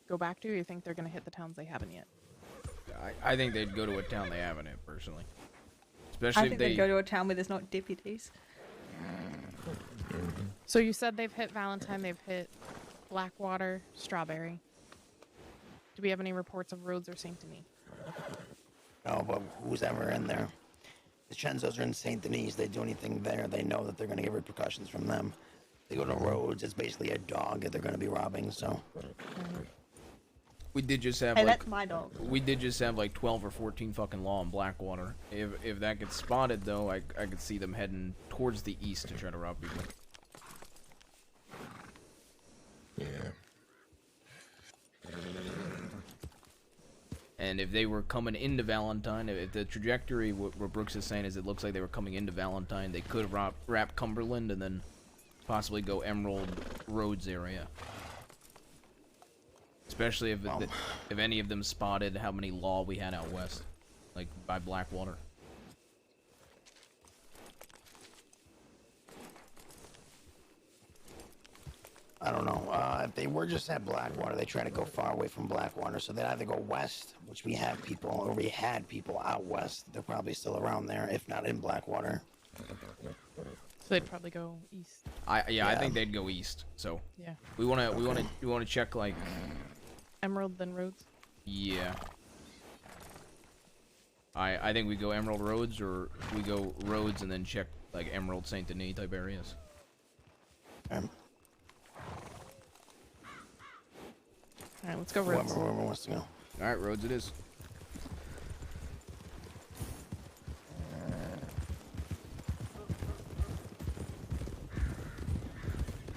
Speaker 19: go back to? Or you think they're gonna hit the towns they haven't yet?
Speaker 1: I think they'd go to a town they haven't hit personally.
Speaker 7: I
Speaker 1: Especially
Speaker 7: think
Speaker 1: if they
Speaker 7: they'd go to a town where there's not deputies.
Speaker 19: So you said they've hit Valentine, they've hit Blackwater, Strawberry. Do we have any reports of Rhodes or Saint Denis?
Speaker 20: No, but who's ever in there? The Chenzos are in St. Denis. They do anything there, they know that they're going to get repercussions from them. They go to Rhodes, it's basically a dog that they're going to be robbing, so.
Speaker 1: We did just have
Speaker 7: Hey,
Speaker 1: like
Speaker 7: that's my dog.
Speaker 1: We did just have like 12 or 14 fucking law in Blackwater. If that gets spotted though, I could see them heading towards the east to try to rob people.
Speaker 21: Yeah.
Speaker 1: And if they were coming into Valentine, if the trajectory, what Brooks is saying is it looks like they were coming into Valentine, they could wrap Cumberland and then possibly go Emerald Roads area. Especially if any of them spotted how many law we had out west, like by Blackwater.
Speaker 20: I don't know. If they were just at Blackwater, they try to go far away from Blackwater, so they'd either go west, which we have people, or we had people out west. They're probably still around there, if not in Blackwater.
Speaker 19: So they'd probably go east.
Speaker 1: I think they'd go east. So
Speaker 19: Yeah.
Speaker 1: we wanna check like
Speaker 19: Emerald, then Rhodes.
Speaker 1: yeah. I think we go Emerald Roads, or we go Roads and then check like Emerald Saint Denis type areas.
Speaker 19: Alright, let's go Rhodes.
Speaker 20: Whoever wants to go.
Speaker 1: All right, Roads it is.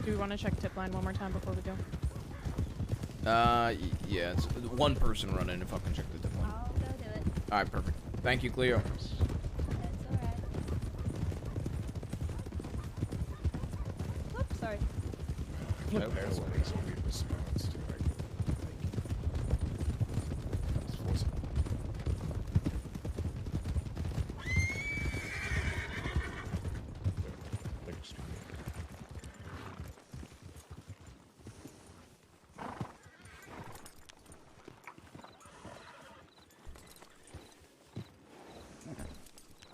Speaker 19: Do we want to check tip line one more time before we go?
Speaker 1: Yeah, it's one person running if I can check the tip line.
Speaker 5: I'll go do it.
Speaker 1: All right, perfect. Thank you, Cleo.
Speaker 5: That's alright. Whoops, sorry.
Speaker 21: What else would make some weird response to like that's forcible. Like a stupid.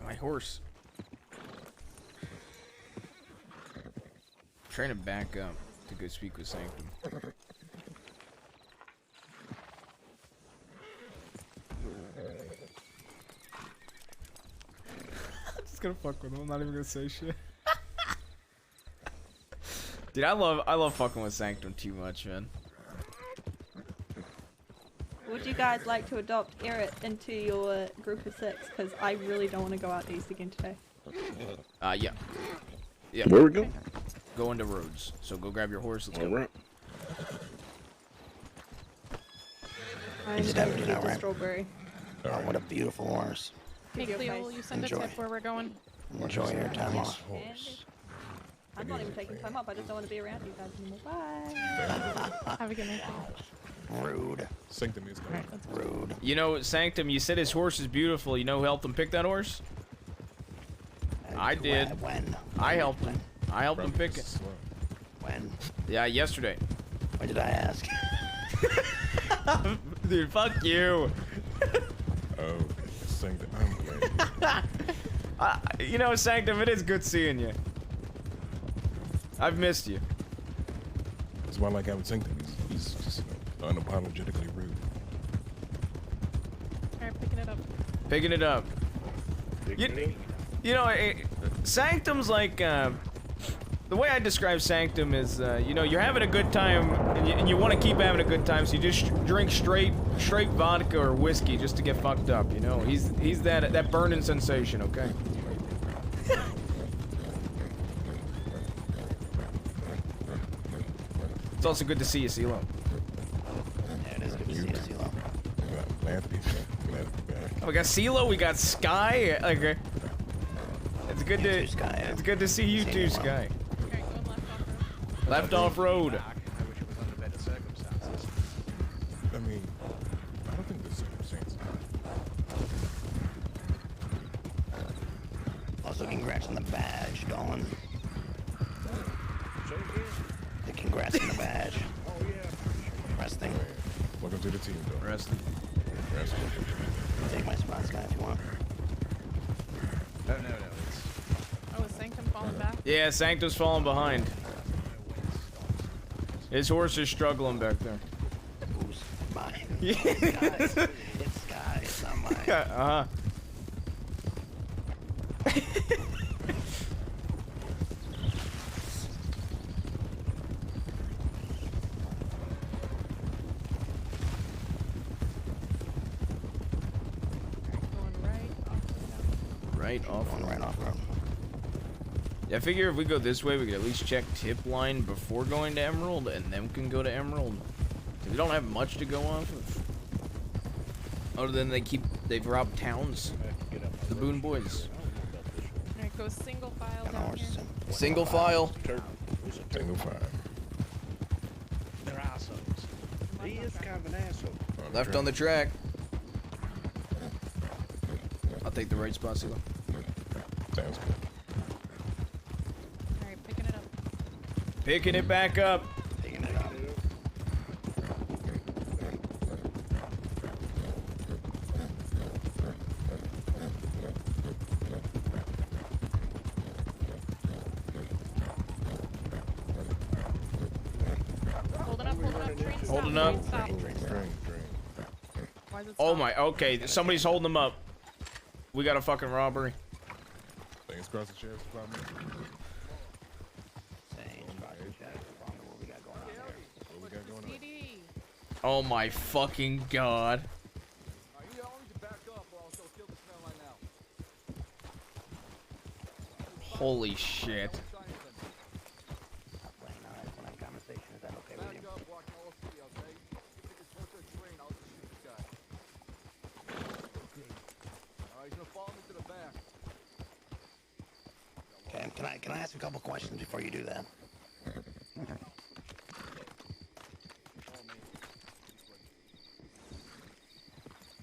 Speaker 1: My horse. Trying to back up to go speak with Sanctum. I'm just gonna fuck with him. I'm not even gonna say shit. Dude, I love fucking with Sanctum too much, man.
Speaker 7: Would you guys like to adopt Eric into your group of 6? Because I really don't want to go out east again today.
Speaker 1: Yeah. Yeah.
Speaker 15: Where we go?
Speaker 1: Go into Roads. So go grab your horse. Let's go.
Speaker 15: Alright.
Speaker 7: I'm
Speaker 20: He's
Speaker 7: going
Speaker 20: deputy
Speaker 7: to
Speaker 20: now,
Speaker 7: keep the
Speaker 20: right?
Speaker 7: strawberry.
Speaker 20: Oh, what a beautiful horse.
Speaker 19: Hey,
Speaker 7: Give you a
Speaker 19: Cleo, will
Speaker 7: face.
Speaker 19: you send
Speaker 20: Enjoy.
Speaker 19: a tip where we're going?
Speaker 20: Enjoy your time off.
Speaker 7: I'm not even taking time up. I just don't want to be around you guys anymore. Bye.
Speaker 19: Have a good night.
Speaker 20: Rude.
Speaker 21: Sanctum is going.
Speaker 20: Rude.
Speaker 1: You know, Sanctum, you said his horse is beautiful. You know who helped him pick that horse? I did.
Speaker 20: When?
Speaker 1: I helped him. I helped him pick it.
Speaker 20: When?
Speaker 1: Yeah, yesterday.
Speaker 20: When did I ask?
Speaker 1: Dude, fuck you.
Speaker 21: Oh, Sanctum. I'm glad.
Speaker 1: You know, Sanctum, it is good seeing you. I've missed you.
Speaker 21: That's why I like having Sanctum. He's just unapologetically rude.
Speaker 19: Alright, picking it up.
Speaker 1: Picking it up. You know, Sanctum's like, the way I describe Sanctum is, you know, you're having a good time, and you want to keep having a good time, so you just drink straight vodka or whiskey just to get fucked up, you know? He's that burning sensation, okay? It's also good to see you, CeeLo.
Speaker 20: Yeah, it is good to see you, CeeLo.
Speaker 21: Glad to be back.
Speaker 1: Oh, we got CeeLo, we got Sky. Okay. It's good to it's good to see you too, Sky. Left off road.
Speaker 21: I mean, I don't think there's circumstances.
Speaker 20: Also, congrats on the badge, Dawn. The congrats on the badge.
Speaker 21: Oh yeah.
Speaker 20: Resting.
Speaker 21: Welcome to the team, though.
Speaker 1: Resting.
Speaker 21: Resting.
Speaker 20: Take my spot, Sky, if you want.
Speaker 15: No.
Speaker 19: Oh, is Sanctum falling back?
Speaker 1: Yeah, Sanctum's falling behind. His horse is struggling back there.
Speaker 20: Who's mine?
Speaker 1: Yeah.
Speaker 20: It's Sky. It's not mine.
Speaker 1: Uh-huh. Right off.
Speaker 20: Going right off road.
Speaker 1: Yeah, I figure if we go this way, we could at least check tip line before going to Emerald, and then we can go to Emerald. We don't have much to go off of. Other than they've robbed towns. The Boone Boys.
Speaker 19: Alright, go single file down here.
Speaker 1: Single file.
Speaker 21: Single file.
Speaker 15: They're assholes. He is kind of an asshole.
Speaker 1: Left on the track. I'll take the right spot, CeeLo.
Speaker 21: Sounds good.
Speaker 19: Alright, picking it up.
Speaker 1: Picking it back up.
Speaker 20: Taking it up.
Speaker 1: Holding up. Oh my. Okay, somebody's holding them up. We got a fucking robbery.
Speaker 21: Things across the sheriff's department. What we got going on?
Speaker 1: Oh my fucking god. Holy shit.
Speaker 20: Okay, can I ask a couple questions before you do that?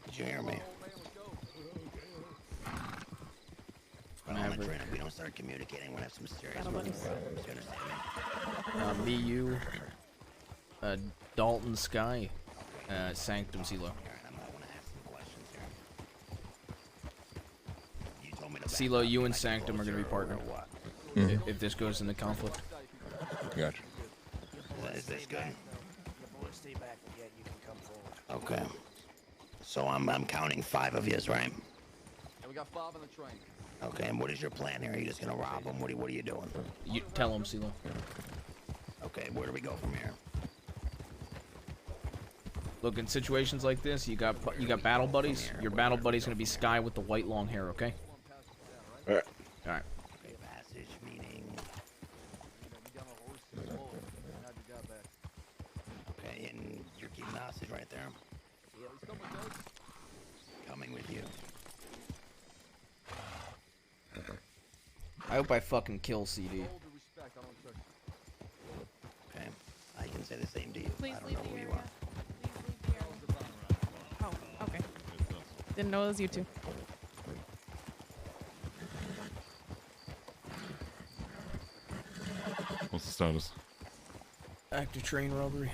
Speaker 20: Did you hear me? We don't start communicating. We're gonna have some serious problems. You understand me?
Speaker 1: Me, you, Dalton, Sky, Sanctum, CeeLo. CeeLo, you and Sanctum are gonna be partnered. If this goes into conflict.
Speaker 21: Gotcha.
Speaker 20: Is this good? Okay. So I'm counting 5 of yous, right?
Speaker 17: And we got 5 on the train.
Speaker 20: Okay, and what is your plan here? Are you just gonna rob them? What are you doing?
Speaker 1: You tell him, CeeLo.
Speaker 20: Okay, where do we go from here?
Speaker 1: Look, in situations like this, you got battle buddies. Your battle buddy's gonna be Sky with the white long hair, okay?
Speaker 21: Alright.
Speaker 1: Alright.
Speaker 20: Okay, passage meaning. Okay, and you're keeping the hostage right there. Coming with you.
Speaker 1: I hope I fucking kill CD.
Speaker 20: Okay, I can say the same to you.
Speaker 19: Please
Speaker 20: I don't
Speaker 19: leave
Speaker 20: know
Speaker 19: the
Speaker 20: who you
Speaker 19: area.
Speaker 20: are.
Speaker 19: Please leave the area. Oh, okay. Didn't know it was you two.
Speaker 13: What's the status?
Speaker 1: Active train robbery.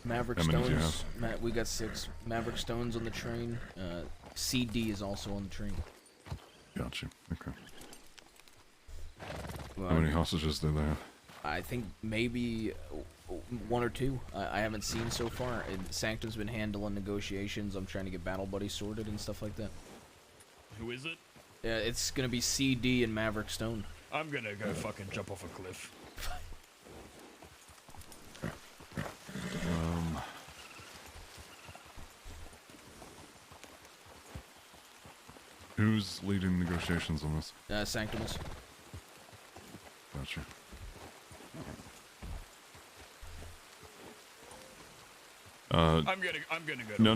Speaker 1: Maverick
Speaker 13: How many do you
Speaker 1: Stones. We got 6 Maverick Stones on the train. CD is also on the train.
Speaker 13: Gotcha. Okay. How many hostages do they have?
Speaker 1: I think maybe 1 or 2. I haven't seen so far. And Sanctum's been handling negotiations. I'm trying to get battle buddies sorted and stuff like that.
Speaker 10: Who is it?
Speaker 1: It's gonna be CD and Maverick Stone.
Speaker 10: I'm gonna go fucking jump off a cliff.
Speaker 13: Who's leading negotiations on this?
Speaker 1: Sanctum is.
Speaker 13: Gotcha.
Speaker 10: I'm gonna go.
Speaker 13: No.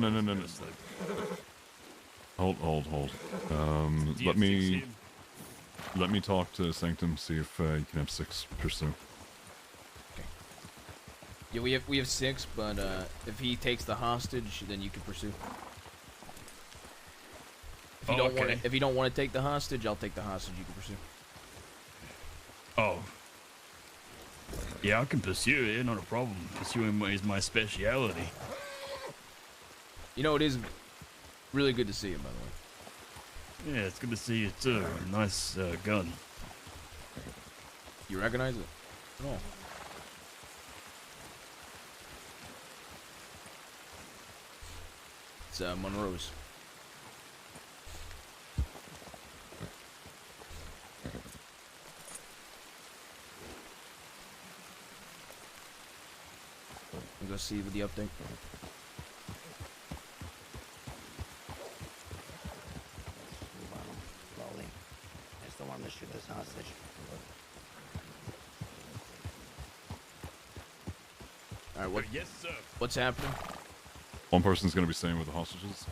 Speaker 13: Hold. Let me talk to Sanctum, see if you can have 6 pursue.
Speaker 1: Okay. Yeah, we have 6, but if he takes the hostage, then you can pursue. If you don't want to take the hostage, I'll take the hostage. You can pursue.
Speaker 10: Oh. Yeah, I can pursue it. Not a problem. Pursuing is my speciality.
Speaker 1: You know, it is really good to see you, by the way.
Speaker 10: Yeah, it's good to see you too. Nice gun.
Speaker 1: You recognize it at all? It's Monroe's. Go see with the update.
Speaker 20: Slowly. I still want to shoot this hostage.
Speaker 1: Alright, what?
Speaker 10: Yes, sir.
Speaker 1: What's happening?
Speaker 13: One person's going to be staying with the hostages,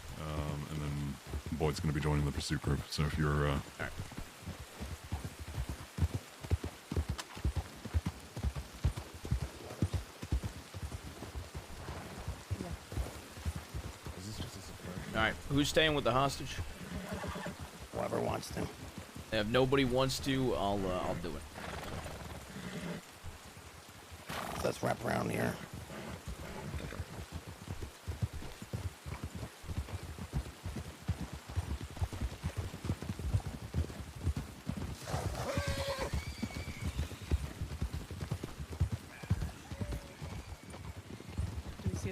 Speaker 13: and then Boyd's going to be joining the pursuit group. So if you're,
Speaker 1: Alright. Alright, who's staying with the hostage?
Speaker 20: Whoever wants to.
Speaker 1: If nobody wants to, I'll do it.
Speaker 20: Let's wrap around here.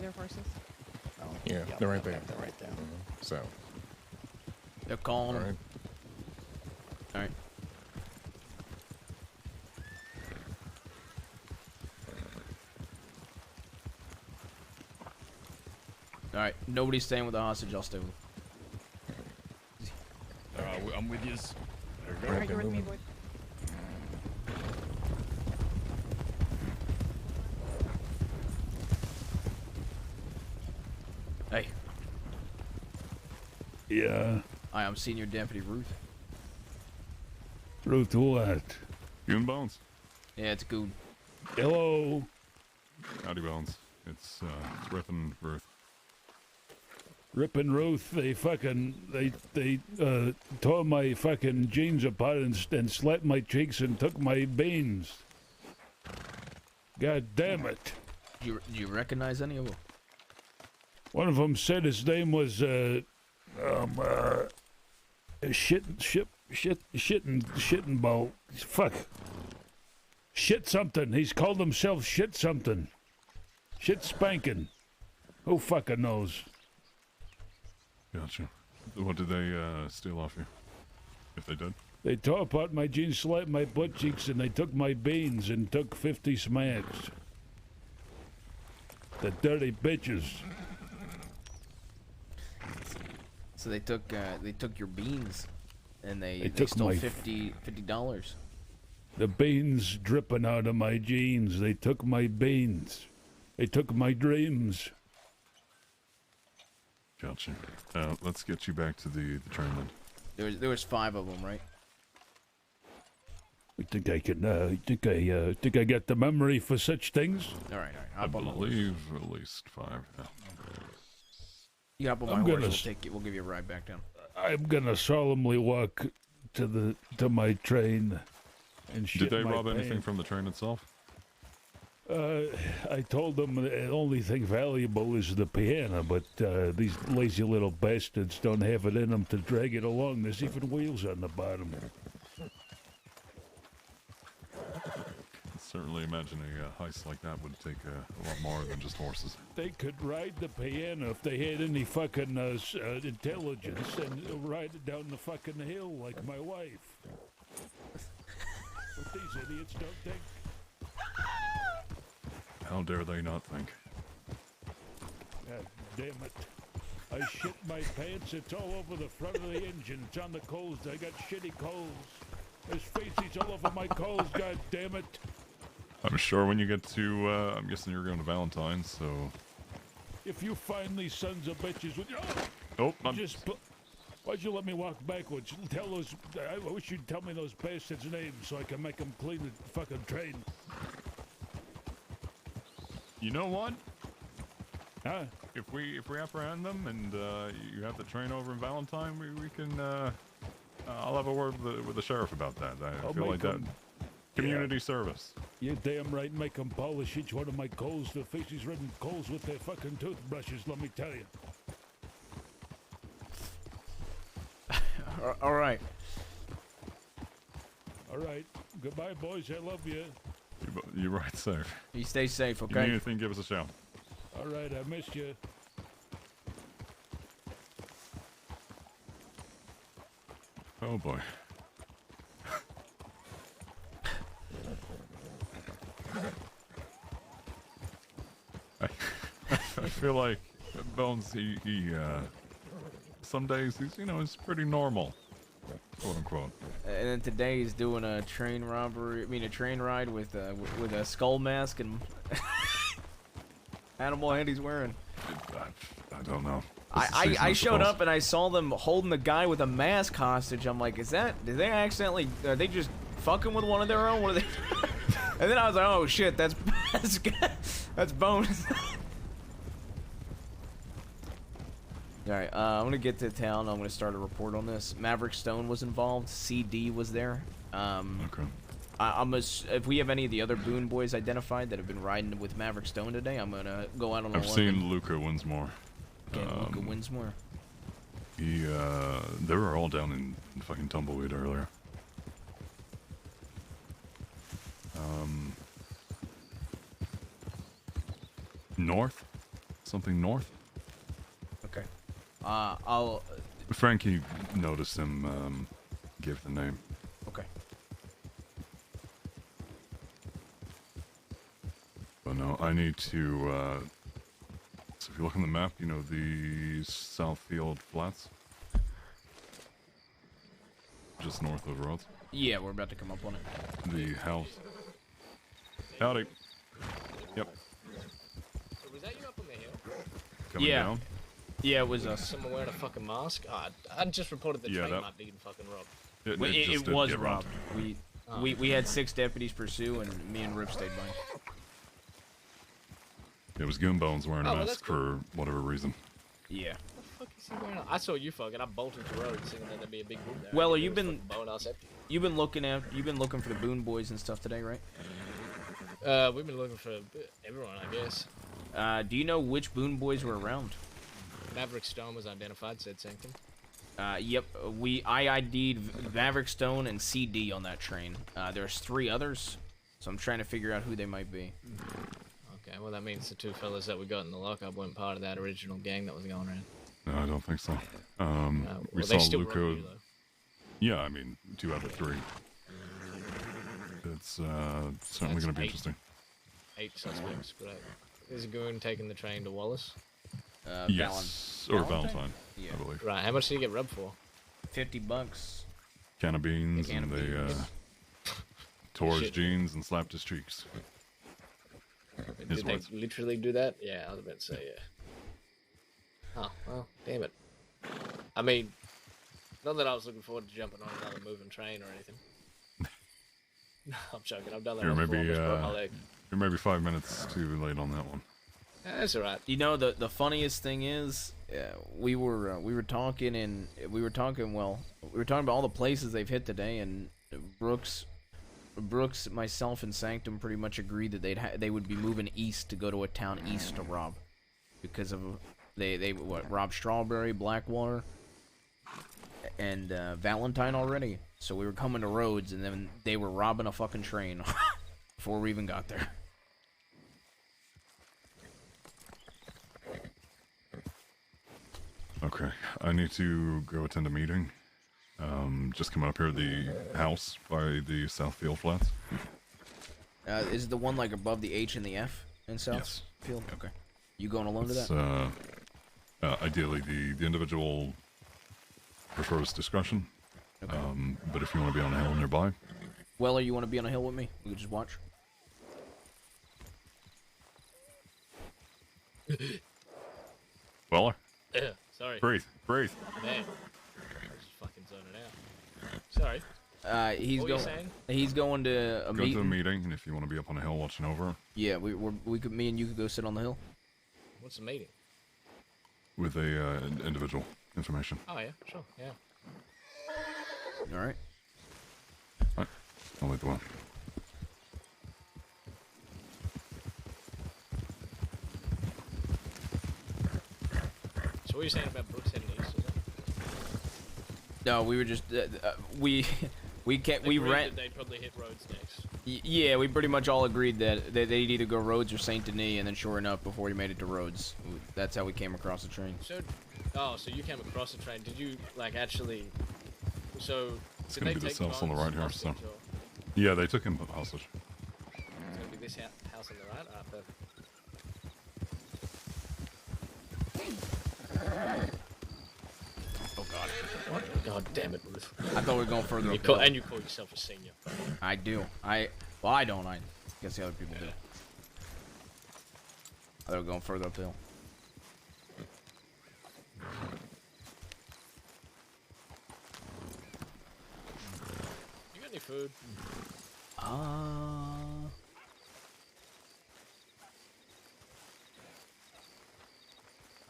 Speaker 19: their horses?
Speaker 20: Oh,
Speaker 21: Yeah,
Speaker 20: yep,
Speaker 21: they're right
Speaker 20: yep,
Speaker 21: there.
Speaker 20: yep, they're right there.
Speaker 21: So,
Speaker 1: They're calling
Speaker 21: all
Speaker 1: him.
Speaker 21: right.
Speaker 1: All right. All right. Nobody's staying with the hostage. I'll stay with him.
Speaker 10: I'm with you.
Speaker 19: Alright, you're with me, boy.
Speaker 1: Hey.
Speaker 3: Yeah.
Speaker 1: Hi, I'm Senior Deputy Ruth.
Speaker 3: Ruth what?
Speaker 13: You and Bones.
Speaker 1: Yeah, it's good.
Speaker 3: Hello.
Speaker 13: Howdy, Bones. It's Rip and Ruth.
Speaker 3: Rip and Ruth, they tore my fucking jeans apart and slapped my cheeks and took my beans. God damn it.
Speaker 1: Do you recognize any of them?
Speaker 3: One of them said his name was, shitting ball. Fuck. Shit something. He's called himself shit something. Shit spanking. Who fucking knows?
Speaker 13: Gotcha. What did they steal off you? If they did?
Speaker 3: They tore apart my jeans, slapped my butt cheeks, and they took my beans and took 50 smacks. The dirty bitches.
Speaker 1: So they took your beans, and they
Speaker 3: took
Speaker 1: stole
Speaker 3: my
Speaker 1: $50.
Speaker 3: The beans dripping out of my jeans. They took my beans. They took my dreams.
Speaker 13: Gotcha. Let's get you back to the train then.
Speaker 1: There was 5 of them, right?
Speaker 3: I think I can. Think I got the memory for such things.
Speaker 1: All right.
Speaker 13: I believe at least 5. Yeah.
Speaker 1: You hop on my
Speaker 3: I'm
Speaker 1: horse.
Speaker 3: gonna
Speaker 1: We'll give you a ride back down.
Speaker 3: I'm gonna solemnly walk to my train and shit
Speaker 13: Did they
Speaker 3: my
Speaker 13: rob anything
Speaker 3: pants.
Speaker 13: from the train itself?
Speaker 3: I told them the only thing valuable is the piano, but these lazy little bastards don't have it in them to drag it along. There's even wheels on the bottom.
Speaker 13: Certainly imagine a heist like that would take a lot more than just horses.
Speaker 3: They could ride the piano if they had any fucking intelligence and ride it down the fucking hill like my wife. But these idiots don't think.
Speaker 13: How dare they not think?
Speaker 3: God damn it. I shit my pants. It's all over the front of the engine. It's on the coals. I got shitty coals. There's feces all over my coals. God damn it.
Speaker 13: I'm sure when you get to, I'm guessing you're going to Valentine's, so...
Speaker 3: If you find these sons of bitches with your...
Speaker 13: Nope,
Speaker 3: why'd you let me walk backwards? Tell those... I wish you'd tell me those bastards' names so I can make them clean the fucking train.
Speaker 13: You know what?
Speaker 3: Huh?
Speaker 13: If we apprehend them and you have the train over in Valentine, we can, I'll have a word with the sheriff about that. I
Speaker 3: I'll
Speaker 13: feel like
Speaker 3: make
Speaker 13: that...
Speaker 3: 'em-
Speaker 13: Community service.
Speaker 3: You're damn right, make them polish each one of my coals, the faces ridden coals with their fucking toothbrushes, let me tell you.
Speaker 1: All right.
Speaker 3: All right. Goodbye, boys. I love you.
Speaker 13: You're right safe.
Speaker 1: You stay safe,
Speaker 13: If
Speaker 1: okay?
Speaker 13: you need anything, give us a shout.
Speaker 3: All right, I missed you.
Speaker 13: Oh boy. I feel like Bones, he some days he's pretty normal, quote unquote.
Speaker 1: And then today he's doing a train robbery. I mean, a train ride with a skull mask and animal head he's wearing.
Speaker 13: I don't know.
Speaker 1: I showed up and I saw them holding the guy with a mask hostage. I'm like, did they accidentally? Are they just fucking with one of their own? What are they? And then I was like, oh shit, that's Bones. All right, I'm gonna get to town. I'm gonna start a report on this. Maverick Stone was involved. CD was there.
Speaker 13: Okay.
Speaker 1: If we have any of the other Boone boys identified that have been riding with Maverick Stone today, I'm gonna go out on a
Speaker 13: I've
Speaker 1: limb.
Speaker 13: seen Luca Winsmore.
Speaker 1: Okay, Luca Winsmore.
Speaker 13: They were all down in fucking Tumbleweed earlier. North? something north.
Speaker 1: Okay. I'll.
Speaker 13: Frankie noticed him give the name.
Speaker 1: Okay.
Speaker 13: But no, I need to. So if you look on the map, you know the Southfield Flats, just north of the roads.
Speaker 1: Yeah, we're about to come up on it.
Speaker 13: The house. Howdy. Yep.
Speaker 14: So was that you up on the hill?
Speaker 13: Coming down.
Speaker 1: Yeah, it was us.
Speaker 14: Someone wearing a fucking mask? Oh, I just reported the
Speaker 13: Yeah,
Speaker 14: train
Speaker 13: that-
Speaker 14: might be getting fucking robbed.
Speaker 1: It was robbed.
Speaker 14: Oh.
Speaker 1: We had 6 deputies pursue, and me and Rip stayed by.
Speaker 13: It was Goonbones wearing a
Speaker 14: Oh, well,
Speaker 13: mask
Speaker 14: that's
Speaker 13: for whatever reason.
Speaker 1: Yeah.
Speaker 14: What the fuck is he wearing? I saw you fucking. I bolted the road thinking that there'd be a big group there.
Speaker 1: Well,
Speaker 14: I
Speaker 1: you've been
Speaker 14: empty.
Speaker 1: you've been looking for the Boone Boys and stuff today, right?
Speaker 14: We've been looking for everyone, I guess.
Speaker 1: Do you know which Boone Boys were around?
Speaker 14: Maverick Stone was identified, said Sanctum.
Speaker 1: Yep. I ID'd Maverick Stone and CD on that train. There's 3 others, so I'm trying to figure out who they might be.
Speaker 14: Okay, well that means the 2 fellas that we got in the lockup weren't part of that original gang that was going around.
Speaker 13: No, I don't think so. We
Speaker 14: well,
Speaker 13: saw
Speaker 14: they still
Speaker 13: Luco.
Speaker 14: robbed you, though.
Speaker 13: Yeah, I mean, 2 out of 3. It's certainly going to be
Speaker 14: 8
Speaker 13: interesting.
Speaker 14: 8 suspects, but is Goon taking the train to Wallace?
Speaker 13: Yes, or Valentine,
Speaker 1: Yeah.
Speaker 13: I believe.
Speaker 14: Right, how much did he get rubbed for?
Speaker 1: $50.
Speaker 13: Can of beans,
Speaker 1: can
Speaker 13: and
Speaker 1: of
Speaker 13: they
Speaker 1: beans.
Speaker 13: tore his
Speaker 14: Shit.
Speaker 13: jeans and slapped his cheeks. His
Speaker 14: Did they
Speaker 13: words.
Speaker 14: literally do that? Yeah, I was about to say, yeah. Oh, well, damn it. I mean, not that I was looking forward to jumping on another moving train or anything. No, I'm joking. I've done that
Speaker 13: You're
Speaker 14: one before.
Speaker 13: maybe,
Speaker 14: I almost broke my leg.
Speaker 13: you're maybe 5 minutes too late on that one.
Speaker 14: Yeah, that's alright.
Speaker 1: You know, the funniest thing is, we were talking about all the places they've hit today, and Brooks, myself, and Sanctum pretty much agreed that they would be moving east to go to a town east to rob, because of they robbed Strawberry, Blackwater, and Valentine already. So we were coming to Rhodes, and then they were robbing a fucking train before we even got there.
Speaker 13: Okay, I need to go attend a meeting. Just coming up here at the house by the Southfield Flats.
Speaker 1: Is it the one like above the H and the F in Southfield? Okay. You going alone to
Speaker 13: It's,
Speaker 1: that?
Speaker 13: ideally, the individual prefers discretion.
Speaker 1: Okay.
Speaker 13: But if you want to be on a hill nearby,
Speaker 1: Weller, you want to be on a hill with me? We could just watch.
Speaker 13: Weller,
Speaker 14: Yeah, sorry.
Speaker 13: breathe.
Speaker 14: Man, I was just fucking zoning out. Sorry.
Speaker 1: He's
Speaker 14: What were you
Speaker 1: going.
Speaker 14: saying?
Speaker 1: He's going to a
Speaker 13: Go
Speaker 1: meeting.
Speaker 13: to a meeting, and if you want to be up on a hill watching over
Speaker 1: Yeah, we could. Me and you could go sit on the hill.
Speaker 14: What's the meeting?
Speaker 13: with a individual information.
Speaker 14: Oh, yeah, sure, yeah.
Speaker 1: All right.
Speaker 13: I'll lead the way.
Speaker 14: So what are you saying about Brooks heading east? Is it?
Speaker 1: No, we were just we can't we
Speaker 14: Agreed
Speaker 1: rent.
Speaker 14: that they'd probably hit roads next.
Speaker 1: Yeah, we pretty much all agreed that they'd either go Rhodes or Saint Denis, and then sure enough, before we made it to Rhodes, that's how we came across the train.
Speaker 14: So, so you came across the train. Did you, like, actually... So,
Speaker 13: It's
Speaker 14: did
Speaker 13: gonna
Speaker 14: they
Speaker 13: be this
Speaker 14: take
Speaker 13: house on the right here,
Speaker 14: hostage,
Speaker 13: so.
Speaker 14: or-
Speaker 13: Yeah, they took him hostage.
Speaker 14: It's gonna be this house on the right? Ah, perfect.
Speaker 1: Oh god.
Speaker 14: What? God damn it, Ruth.
Speaker 1: I thought we were going further
Speaker 14: You
Speaker 1: up.
Speaker 14: call,
Speaker 1: the hill.
Speaker 14: and you call yourself a senior.
Speaker 1: I do. Well, I don't. I guess the other people do. I thought we were going further up the hill.
Speaker 14: You got any food?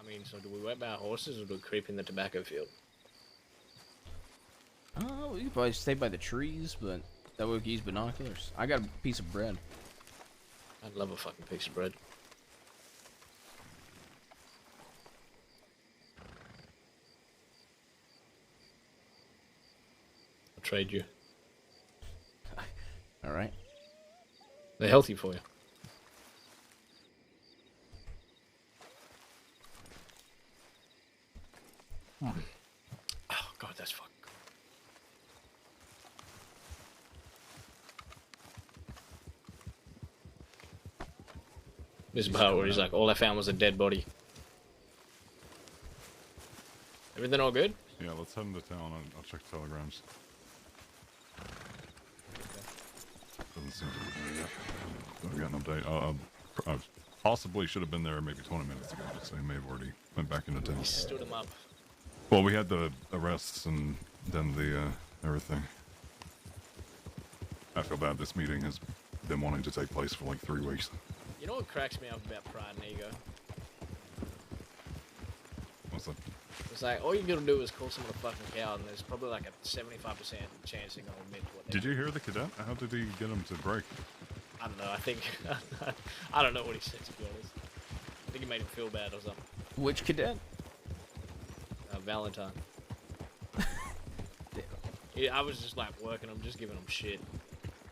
Speaker 14: I mean, so do we wet our horses or do we creep in the tobacco field?
Speaker 1: We could probably stay by the trees, but that way we could use binoculars. I got a piece of bread.
Speaker 14: I'd love a fucking piece of bread. I'll trade you.
Speaker 1: All right.
Speaker 14: They're healthy for you. that's fucking cool. This part where he's like, all I found was a dead body. Everything all good?
Speaker 13: Yeah, let's head into town. I'll check telegrams. Doesn't seem to be there yet. So I got an update. I possibly should have been there maybe 20 minutes ago, so he may have already went back into town.
Speaker 14: He stood him up.
Speaker 13: Well, we had the arrests and then the everything. I feel bad. This meeting has been wanting to take place for like 3 weeks.
Speaker 14: You know what cracks me up about pride and ego?
Speaker 13: What's that?
Speaker 14: It's like, all you gotta do is call someone a fucking coward, and there's probably like a 75% chance they're gonna admit what they
Speaker 13: Did you hear the cadet? How did he get him to break?
Speaker 14: I don't know, I think... I don't know what he said, to be honest. I think he made him feel bad or something.
Speaker 1: Which cadet?
Speaker 14: Valentine. Yeah, I was just like working, I'm just giving him shit.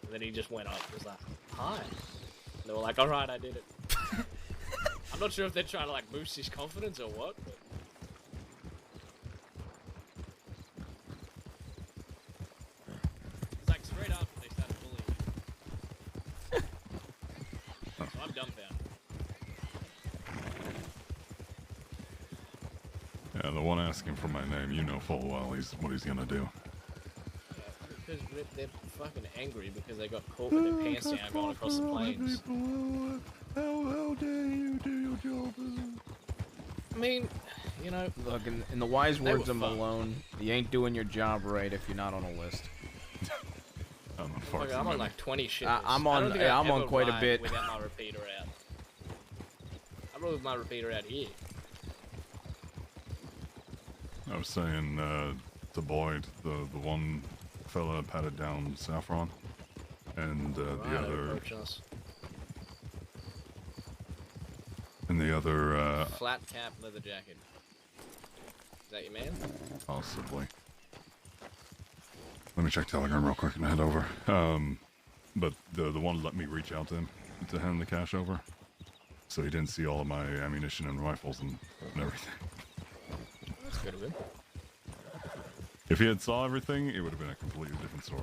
Speaker 14: And then he just went up, he was like, hi. And they were like, alright, I did it. I'm not sure if they're trying to like boost his confidence or what, but... It's like straight after they started bullying him. So I'm dumbfounded.
Speaker 13: Yeah, the one asking for my name, you know full well what he's gonna do.
Speaker 14: Because they're fucking angry because they got caught with their pants down going across the plains.
Speaker 3: How dare you do your job?
Speaker 14: I mean, you know...
Speaker 1: Look, in the wise
Speaker 14: they
Speaker 1: words
Speaker 14: were
Speaker 1: of
Speaker 14: fun.
Speaker 1: Malone, you ain't doing your job right if you're not on a list.
Speaker 14: I'm on like 20 shit lists.
Speaker 1: I'm
Speaker 14: I
Speaker 1: on-
Speaker 14: don't think
Speaker 1: yeah,
Speaker 14: I'd
Speaker 1: I'm on
Speaker 14: ever
Speaker 1: quite a
Speaker 14: ride
Speaker 1: bit.
Speaker 14: Without my repeater out. I rode with my repeater out here.
Speaker 13: I was saying to Boyd, the one fella patted down Saffron, and the other, and the other
Speaker 14: Flat cap leather jacket. Is that your man?
Speaker 13: possibly. Let me check Telegram real quick and head over. But the one let me reach out to him to hand the cash over, so he didn't see all of my ammunition and rifles and everything.
Speaker 14: That's good of him.
Speaker 13: If he had saw everything, it would have been a completely different story.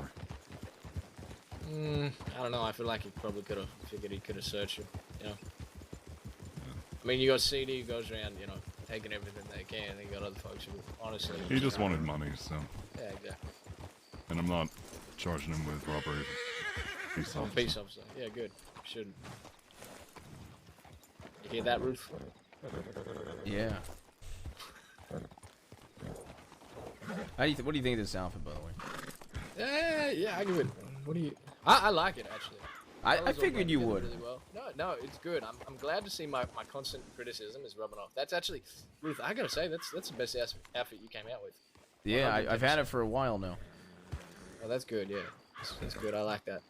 Speaker 14: I don't know. I feel like he probably could have figured he could have searched him. You know. I mean, you got CD who goes around, you know, taking everything they can. And you got other folks who, honestly.
Speaker 13: He just wanted money, so.
Speaker 14: Yeah, exactly.
Speaker 13: And I'm not charging him with robbery. Peace
Speaker 14: Oh,
Speaker 13: officer.
Speaker 14: peace officer. Yeah, good. Shouldn't. You hear that, Ruth?
Speaker 1: Yeah. What do you think of this outfit, by the way?
Speaker 14: Yeah, I give it. What do you? I like it actually.
Speaker 1: I
Speaker 14: Colours all
Speaker 1: figured
Speaker 14: go
Speaker 1: you
Speaker 14: together
Speaker 1: would.
Speaker 14: Really well. No, it's good. I'm glad to see my constant criticism is rubbing off. That's actually, Ruth. I gotta say that's the best outfit you came out with.
Speaker 1: Yeah, I've had it for a while now.
Speaker 14: Oh, that's good. Yeah, that's good. I like that.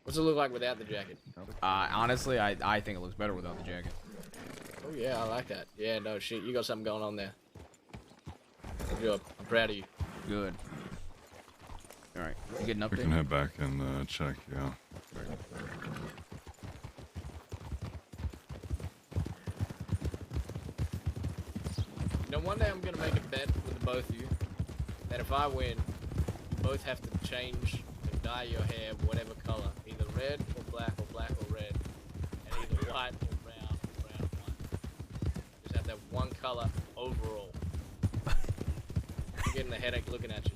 Speaker 14: What's it look like without the jacket?
Speaker 1: Honestly, I think it looks better without the jacket.
Speaker 14: Oh yeah, I like that. Yeah, no shit, you got something going on there. Good job. I'm proud of you.
Speaker 1: Good. All right, you get an update.
Speaker 13: We can head back and check. Yeah.
Speaker 14: You know, one day I'm gonna make a bet with the both of you that if I win, you both have to change and dye your hair whatever color, either red or black or red, and either white or brown or white. Just have to have one color overall. I'm getting a headache looking at you.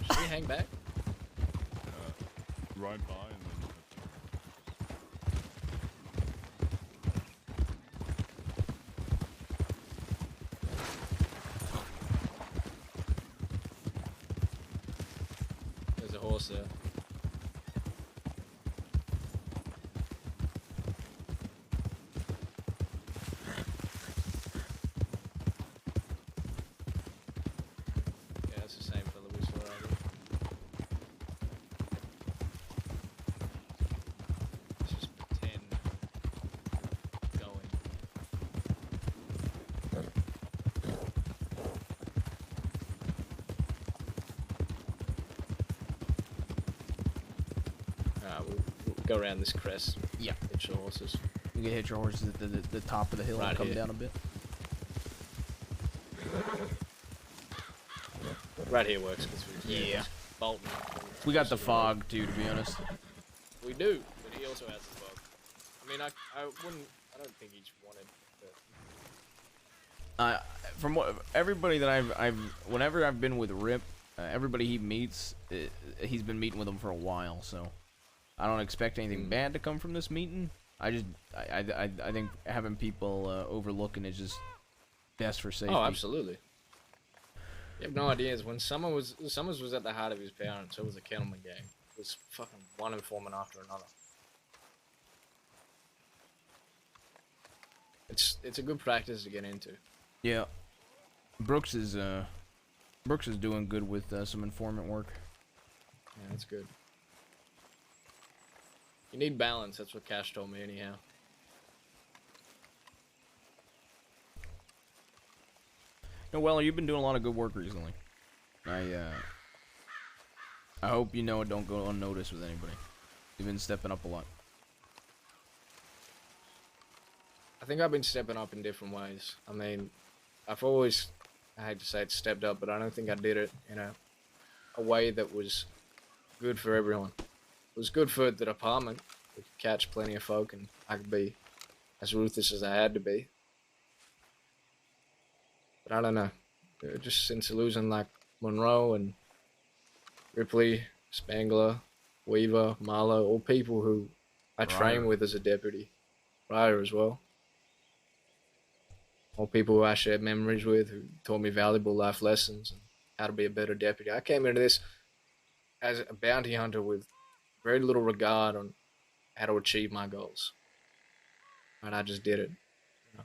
Speaker 14: Should we hang back?
Speaker 13: Ride by and then.
Speaker 14: There's a horse there. Yeah, it's the same fella we saw earlier. Let's just pretend going. Alright, we'll go around this crest.
Speaker 1: Yeah.
Speaker 14: Hitch the horses.
Speaker 1: You can hit your horses at the top of the hill
Speaker 14: Right
Speaker 1: and come
Speaker 14: here.
Speaker 1: down a bit.
Speaker 14: Right here works. 'Cause
Speaker 1: Yeah.
Speaker 14: Bolton.
Speaker 1: We got the fog too, to be honest.
Speaker 14: We do, but he also has the fog. I mean, I don't think he's wanted. But...
Speaker 1: From what everybody that whenever I've been with Rip, everybody he meets, he's been meeting with them for a while, so I don't expect anything bad to come from this meeting. I think having people overlooking is just best for safety.
Speaker 14: Oh, absolutely. You have no ideas. When Summers was at the heart of his power, and so was the Kettleman gang. It was fucking one informant after another. It's a good practice to get into.
Speaker 1: Yeah, Brooks is doing good with some informant work.
Speaker 14: Yeah, that's good. You need balance. That's what Cash told me, anyhow.
Speaker 1: No, Weller, you've been doing a lot of good work recently. I hope you know it don't go unnoticed with anybody. You've been stepping up a lot.
Speaker 14: I think I've been stepping up in different ways. I mean, I've always, I hate to say it, stepped up, but I don't think I did it in a way that was good for everyone. It was good for the department. We could catch plenty of folk, and I could be as ruthless as I had to be. But I don't know. Just since losing like Monroe and Ripley, Spangler, Weaver, Marlowe, all people who I trained with as a deputy. Ryder as well. All people who I shared memories with, who taught me valuable life lessons and how to be a better deputy. I came into this as a bounty hunter with very little regard on how to achieve my goals. And I just did it. I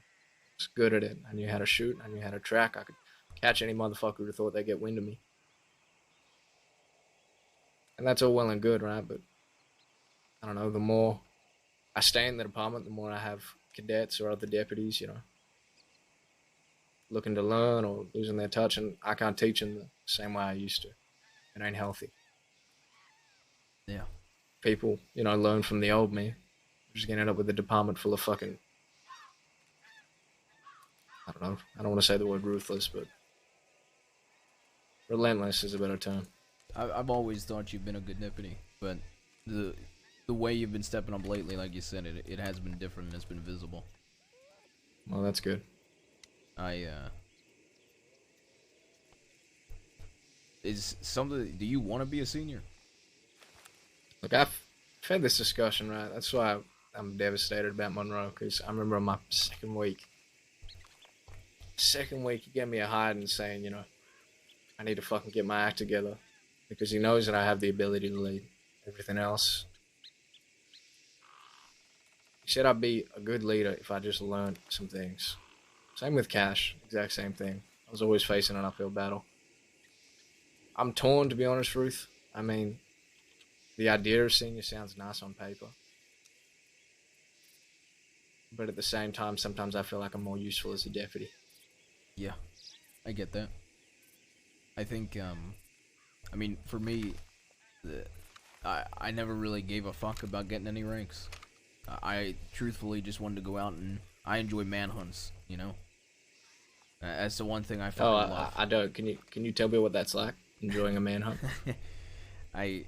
Speaker 14: was good at it. I knew how to shoot. I knew how to track. I could catch any motherfucker who thought they'd get wind of me. And that's all well and good, right? But I don't know, the more I stay in the department, the more I have cadets or other deputies, looking to learn or losing their touch, and I can't teach them the same way I used to. It ain't healthy.
Speaker 1: Yeah.
Speaker 14: People, learn from the old me. We're just gonna end up with a department full of fucking, I don't know, I don't want to say the word ruthless, but relentless is a better term.
Speaker 1: I've always thought you've been a good deputy, but the way you've been stepping up lately, like you said, it has been different and it's been visible.
Speaker 14: Well, that's good.
Speaker 1: Is something, do you want to be a senior?
Speaker 14: Look, I've had this discussion, right? That's why I'm devastated about Monroe, because I remember on my second week, he gave me a hiding saying, I need to fucking get my act together, because he knows that I have the ability to lead. Everything else, he said I'd be a good leader if I just learned some things. Same with Cash, exact same thing. I was always facing an uphill battle. I'm torn, to be honest, Ruth. I mean, the idea of senior sounds nice on paper. But at the same time, sometimes I feel like I'm more useful as a deputy.
Speaker 1: Yeah, I get that. I think, I mean, for me, I never really gave a fuck about getting any ranks. I truthfully just wanted to go out and I enjoy manhunts, That's the one thing I fucking love.
Speaker 14: I don't. Can you tell me what that's like? Enjoying a manhunt?
Speaker 1: I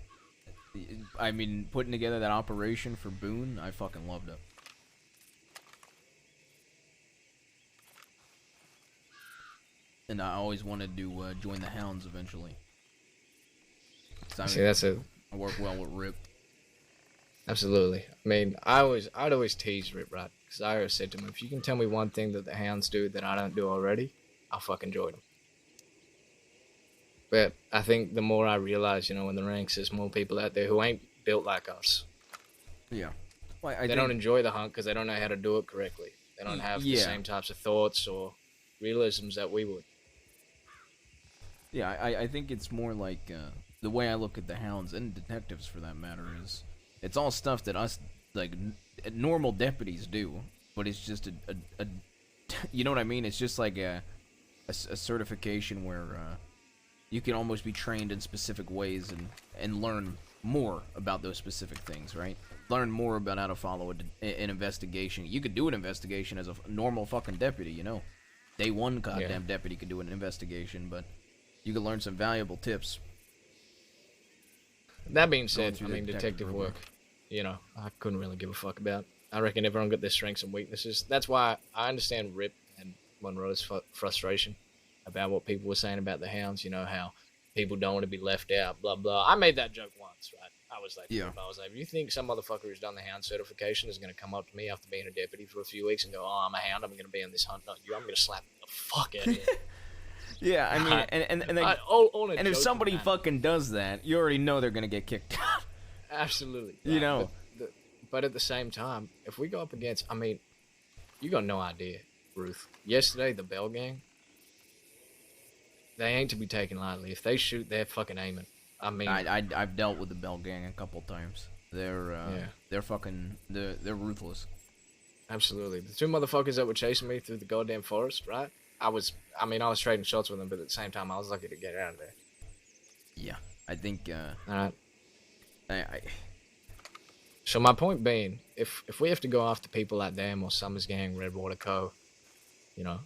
Speaker 1: mean, putting together that operation for Boone, I fucking loved it. And I always wanted to join the Hounds eventually.
Speaker 14: See, that's it.
Speaker 1: I work well with Rip.
Speaker 14: Absolutely. I mean, I'd always tease Rip, right? Because I always said to him, if you can tell me one thing that the Hounds do that I don't do already, I'll fucking join them. But I think the more I realize, in the ranks, there's more people out there who ain't built like us.
Speaker 1: Yeah.
Speaker 14: Well, they don't enjoy the hunt because they don't know how to do it correctly. They don't have the same types of thoughts or realisms that we would.
Speaker 1: Yeah, I think it's more like the way I look at the Hounds and detectives for that matter is it's all stuff that us like normal deputies do, but it's just a you know what I mean? It's just like a certification where you can almost be trained in specific ways and learn more about those specific things, right? learn more about how to follow an investigation. You could do an investigation as a normal fucking deputy, you know. Day one goddamn deputy could do an investigation, but you could learn some valuable tips.
Speaker 14: That being said, I mean, detective work, you know, I couldn't really give a fuck about. I reckon everyone got their strengths and weaknesses. That's why I understand Rip and Monroe's frustration about what people were saying about the hounds, you know, how people don't want to be left out, blah, blah. I made that joke once, right? I was like, if you think some motherfucker who's done the hound certification is going to come up to me after being a deputy for a few weeks and go, oh, I'm a hound, I'm going to be on this hunt, not you, I'm going to slap the fuck out of you.
Speaker 1: Yeah, I mean, and if somebody fucking does that, you already know they're going to get kicked out.
Speaker 14: Absolutely.
Speaker 1: You know.
Speaker 14: But at the same time, if we go up against, I mean, you got no idea, Ruth. Yesterday, the Bell Gang, they ain't to be taken lightly. If they shoot, they're fucking aiming. I mean,
Speaker 1: I've dealt with the Bell Gang a couple times. They're ruthless.
Speaker 14: Absolutely. The two motherfuckers that were chasing me through the goddamn forest, right? I was trading shots with them, but at the same time, I was lucky to get out of there.
Speaker 1: Yeah, I think.
Speaker 14: All right. So my point being, if we have to go after people like them or Summers Gang, Redwater Co., you know,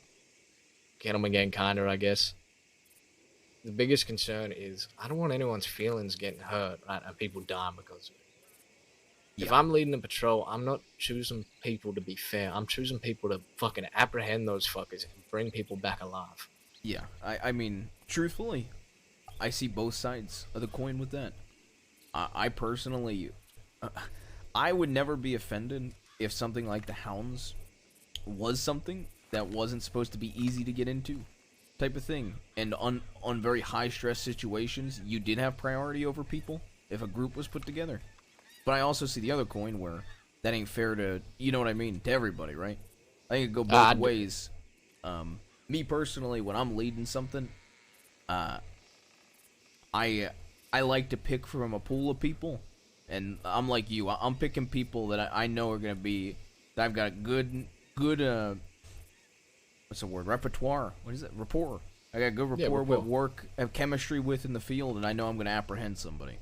Speaker 14: Gentleman Gang kinda, I guess. The biggest concern is I don't want anyone's feelings getting hurt, right, and people dying because of it. Yeah. If I'm leading a patrol, I'm not choosing people to be fair. I'm choosing people to fucking apprehend those fuckers and bring people back alive.
Speaker 1: Yeah, I mean, truthfully, I see both sides of the coin with that. I personally, I would never be offended if something like the Hounds was something that wasn't supposed to be easy to get into, type of thing. And on very high stress situations, you did have priority over people if a group was put together. But I also see the other coin where that ain't fair to, you know what I mean, to everybody, right? I think it go both ways. Me personally, when I'm leading something, I like to pick from a pool of people. And I'm like you. I'm picking people that I know are going to be, that I've got good, what's the word? Repertoire. What is it? Rapport. I got good rapport with work, have chemistry with in the field, and I know I'm going to apprehend somebody.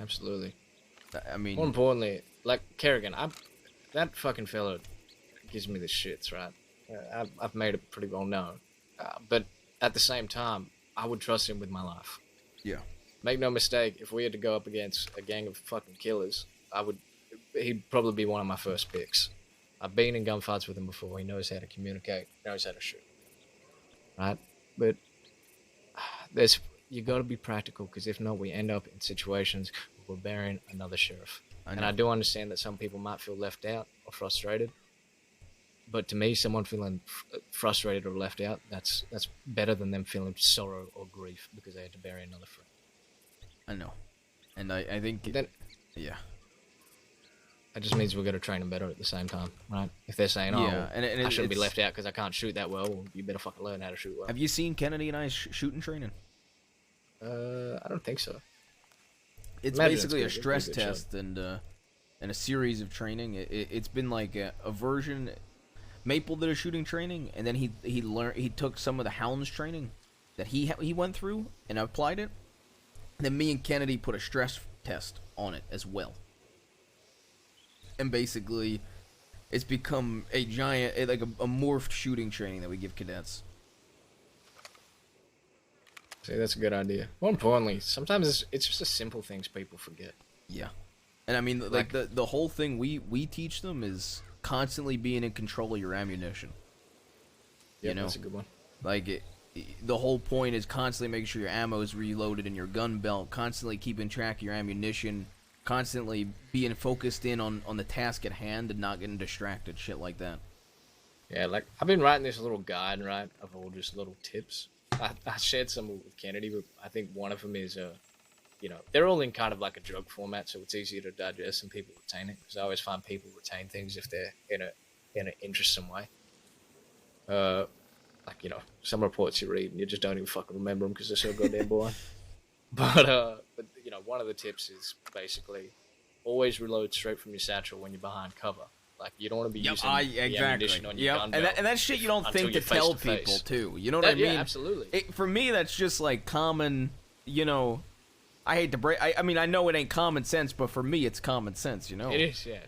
Speaker 14: Absolutely.
Speaker 1: I mean,
Speaker 14: more importantly, like Kerrigan, that fucking fella gives me the shits, right? I've made it pretty well known. But at the same time, I would trust him with my life.
Speaker 1: Yeah.
Speaker 14: Make no mistake, if we had to go up against a gang of fucking killers, he'd probably be one of my first picks. I've been in gunfights with him before. He knows how to communicate, knows how to shoot. Right? But you got to be practical, because if not, we end up in situations where we're burying another sheriff. And I do understand that some people might feel left out or frustrated. But to me, someone feeling frustrated or left out, that's better than them feeling sorrow or grief because they had to bury another friend.
Speaker 1: I know. And I think...
Speaker 14: Then,
Speaker 1: yeah.
Speaker 14: That just means we're going to train them better at the same time, right? If they're saying, I shouldn't be left out because I can't shoot that well you better fucking learn how to shoot well.
Speaker 1: Have you seen Kennedy and I shooting training?
Speaker 14: I don't think so.
Speaker 1: It's basically a stress test and a series of training. It's been like a version... Maple did a shooting training, and then he took some of the Hounds training that he went through and applied it. And then me and Kennedy put a stress test on it as well. And basically, it's become a giant, like a morphed shooting training that we give cadets.
Speaker 14: See, that's a good idea. More importantly, sometimes it's just the simple things people forget.
Speaker 1: Yeah. And I mean, like the whole thing we teach them is constantly being in control of your ammunition.
Speaker 14: Yeah,
Speaker 1: you know?
Speaker 14: That's a good one.
Speaker 1: Like, the whole point is constantly making sure your ammo is reloaded in your gun belt, constantly keeping track of your ammunition, constantly being focused in on the task at hand and not getting distracted, shit like that.
Speaker 14: Yeah, like, I've been writing this little guide, right, of all just little tips. I shared some with Kennedy, but I think one of them is, they're all in kind of like a drug format, so it's easier to digest and people retain it. Because I always find people retain things if they're in an interesting way. Some reports you read and you just don't even fucking remember them because they're so goddamn boring. But one of the tips is basically always reload straight from your satchel when you're behind cover. Like, you don't want to be using the ammunition on your gun belt.
Speaker 1: And that shit you don't think to tell people, too. You know what I mean?
Speaker 14: Yeah, absolutely.
Speaker 1: For me, that's just, like, common, I hate to break. I mean, I know it ain't common sense, but for me, it's common sense. You know.
Speaker 14: It is, yeah,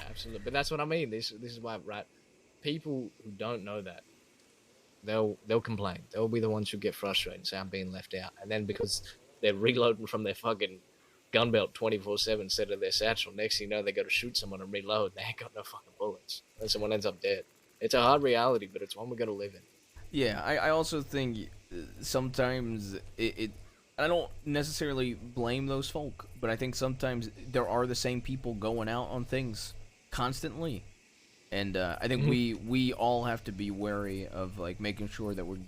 Speaker 14: absolutely. But that's what I mean. This is why, right? People who don't know that, they'll complain. They'll be the ones who get frustrated and say I'm being left out. And then because they're reloading from their fucking gun belt 24/7 instead of their satchel, next thing you know, they go to shoot someone and reload. And they ain't got no fucking bullets, and someone ends up dead. It's a hard reality, but it's one we got to live in.
Speaker 1: Yeah, I also think sometimes I don't necessarily blame those folk, but I think sometimes there are the same people going out on things constantly. And I think we all have to be wary of like making sure that we're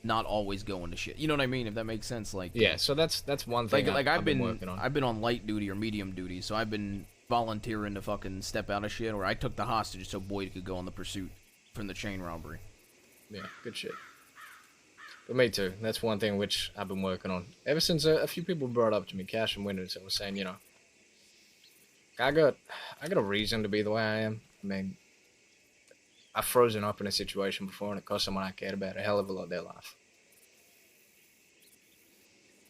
Speaker 1: not always going to shit. You know what I mean? If that makes sense. Like
Speaker 14: yeah, so that's one thing.
Speaker 1: I've been
Speaker 14: working on.
Speaker 1: I've been on light duty or medium duty, so I've been volunteering to fucking step out of shit. Or I took the hostage so Boyd could go on the pursuit from the chain robbery.
Speaker 14: Yeah, good shit. But me too. That's one thing which I've been working on ever since a few people brought up to me, Cash and Winters, and was saying, I got a reason to be the way I am. I mean, I've frozen up in a situation before and it cost someone I cared about a hell of a lot of their life.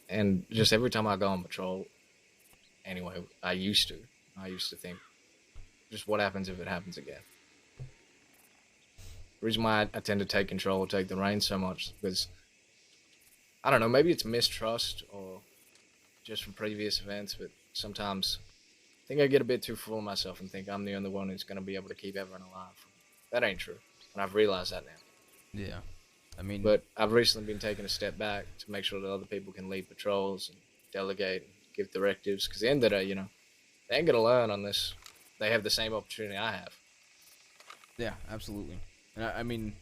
Speaker 14: And just every time I go on patrol, anyway, I used to think, just what happens if it happens again? The reason why I tend to take control or take the reins so much is because, I don't know, maybe it's mistrust or just from previous events, but sometimes I think I get a bit too full of myself and think I'm the only one who's going to be able to keep everyone alive. That ain't true, and I've realized that now.
Speaker 1: Yeah, I mean...
Speaker 14: But I've recently been taking a step back to make sure that other people can lead patrols and delegate and give directives, because at the end of the day, they ain't going to learn on this. They have the same opportunity I have.
Speaker 1: Yeah, absolutely. And I mean...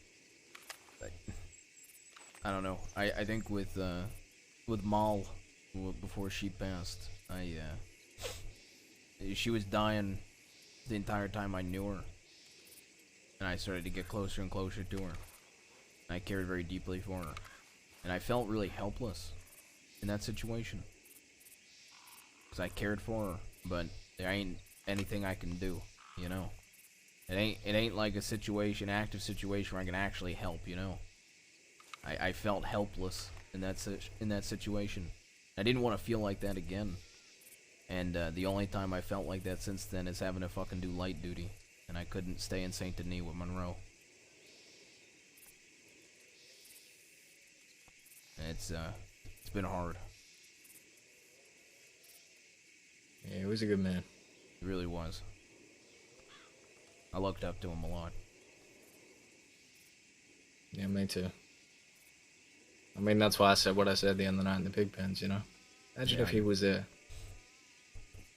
Speaker 1: I don't know. I think with Mal, before she passed, she was dying the entire time I knew her. And I started to get closer and closer to her. And I cared very deeply for her. And I felt really helpless in that situation. Because I cared for her, but there ain't anything I can do, It ain't like a active situation where I can actually help, I felt helpless in that situation. I didn't want to feel like that again. And the only time I felt like that since then is having to fucking do light duty. And I couldn't stay in Saint Denis with Monroe. And it's been hard.
Speaker 14: Yeah, he was a good man.
Speaker 1: He really was. I looked up to him a lot.
Speaker 14: Yeah, me too. I mean, that's why I said what I said the other night in the pig pens, Imagine if he was there.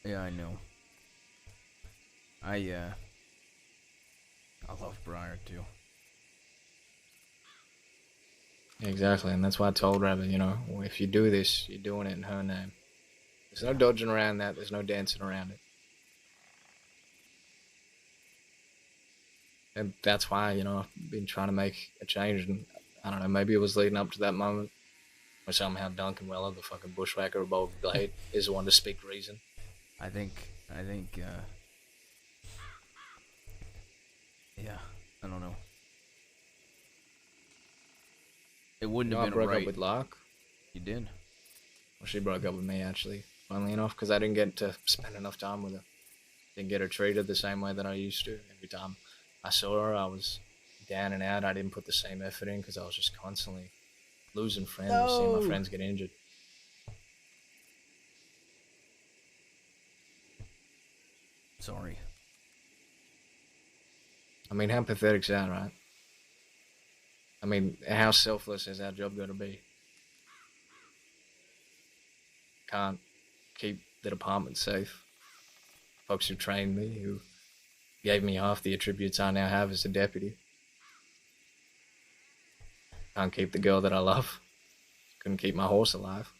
Speaker 1: Yeah, I know. I love Briar too.
Speaker 14: Exactly, and that's why I told Rabbit, if you do this, you're doing it in her name. There's no dodging around that. There's no dancing around it. And that's why, I've been trying to make a change. And I don't know, maybe it was leading up to that moment where somehow Duncan Weller, the fucking bushwhacker of Bold Glade, is the one to speak reason.
Speaker 1: I think, yeah, I don't know. It wouldn't have been
Speaker 14: I broke
Speaker 1: right.
Speaker 14: up with Lark.
Speaker 1: You did?
Speaker 14: Well, she broke up with me, actually, funnily enough, because I didn't get to spend enough time with her. Didn't get her treated the same way that I used to. Every time I saw her, I was down and out. I didn't put the same effort in because I was just constantly losing friends, seeing my friends get injured.
Speaker 1: Sorry.
Speaker 14: I mean, how pathetic's that, right? I mean, how selfless is our job got to be? Can't keep the department safe. Folks who trained me, who gave me half the attributes I now have as a deputy. Can't keep the girl that I love. Couldn't keep my horse alive.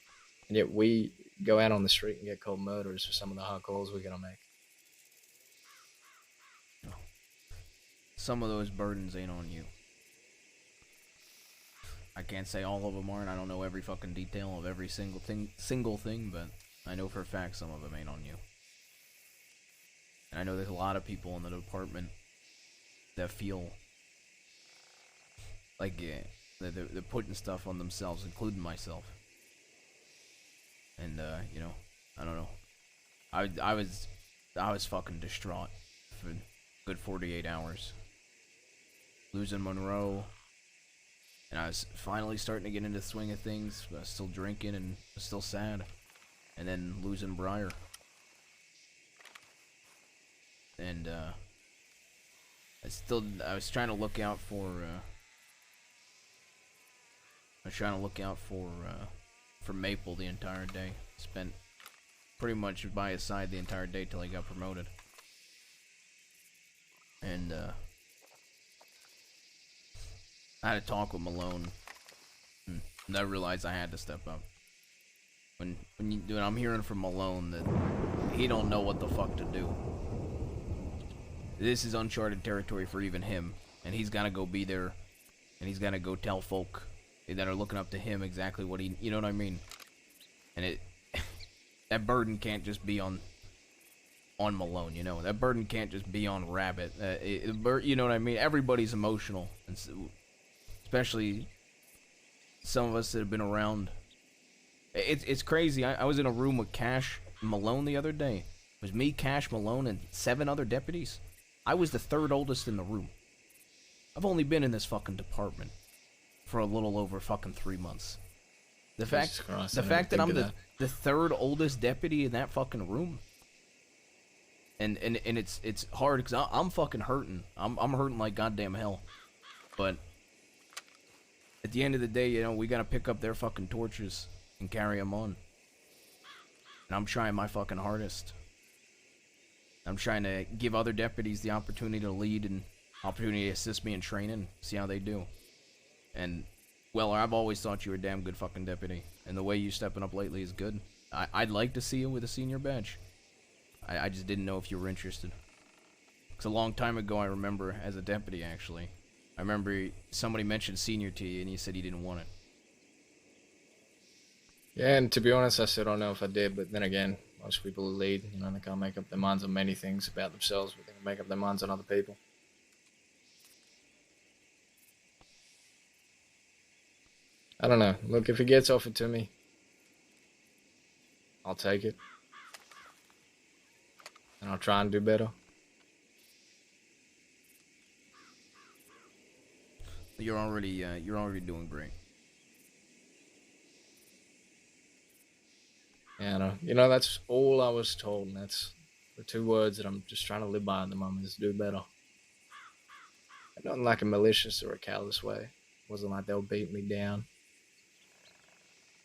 Speaker 14: And yet we go out on the street and get called murderers for some of the hard calls we're going to make.
Speaker 1: Some of those burdens ain't on you. I can't say all of them aren't. I don't know every fucking detail of every single thing, but I know for a fact some of them ain't on you. And I know there's a lot of people in the department that feel like they're putting stuff on themselves, including myself. And you know, I don't know. I was fucking distraught for a good 48 hours. Losing Monroe, and I was finally starting to get into the swing of things, but I was still drinking and still sad. And then losing Briar. And I was trying to look out for for Maple the entire day. Spent pretty much by his side the entire day till he got promoted. And I had a talk with Malone, and I realized I had to step up. When I'm hearing from Malone that he don't know what the fuck to do. This is uncharted territory for even him, and he's gotta go be there, and he's gotta go tell folk that are looking up to him exactly what he, you know what I mean? And that burden can't just be on Malone, you know? That burden can't just be on Rabbit. You know what I mean? Everybody's emotional, and especially some of us that have been around. It's crazy. I was in a room with Cash Malone the other day. It was me, Cash, Malone, and 7 other deputies. I was the 3rd oldest in the room. I've only been in this fucking department for a little over fucking 3 months. The fact that I'm the 3rd oldest deputy in that fucking room. And it's hard because I'm fucking hurting. I'm hurting like goddamn hell. But at the end of the day, you know, we gotta pick up their fucking torches and carry them on. And I'm trying my fucking hardest. I'm trying to give other deputies the opportunity to lead and opportunity to assist me in training, see how they do. And, well, I've always thought you were a damn good fucking deputy. And the way you stepping up lately is good. I'd like to see you with a senior badge. I just didn't know if you were interested. Because a long time ago, I remember, as a deputy, actually, I remember somebody mentioned senior to you, and you said you didn't want it.
Speaker 14: Yeah, and to be honest, I still don't know if I did, but then again, most people who lead, you know, they can't make up their minds on many things about themselves, but they can make up their minds on other people. I don't know. Look, if it gets offered to me, I'll take it. And I'll try and do better.
Speaker 1: You're already doing great.
Speaker 14: Yeah, I know. You know, that's all I was told, and that's the 2 words that I'm just trying to live by at the moment, is do better. Not in like a malicious or a callous way. It wasn't like they'll beat me down.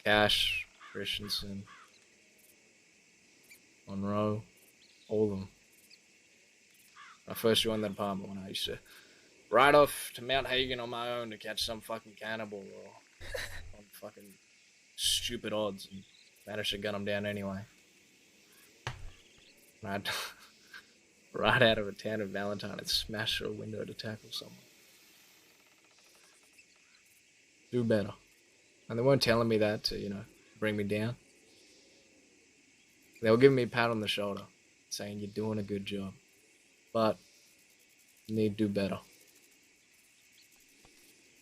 Speaker 14: Cash, Christensen, Monroe, all of them. When I first joined the department, when I used to ride off to Mount Hagen on my own to catch some fucking cannibal or on fucking stupid odds, and managed to gun them down anyway. And I'd ride out of a town in Valentine and smash through a window to tackle someone. Do better. And they weren't telling me that to, you know, bring me down. They were giving me a pat on the shoulder, saying you're doing a good job, but you need to do better.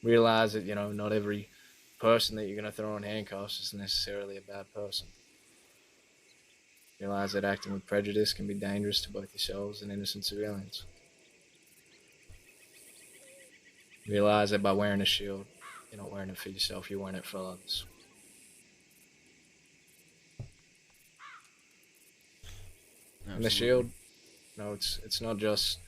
Speaker 14: Realize that, you know, not every person that you're going to throw in handcuffs is necessarily a bad person. Realize that acting with prejudice can be dangerous to both yourselves and innocent civilians. Realize that by wearing a shield, you're not wearing it for yourself, you're wearing it for others. Absolutely. And the shield, no, it's not just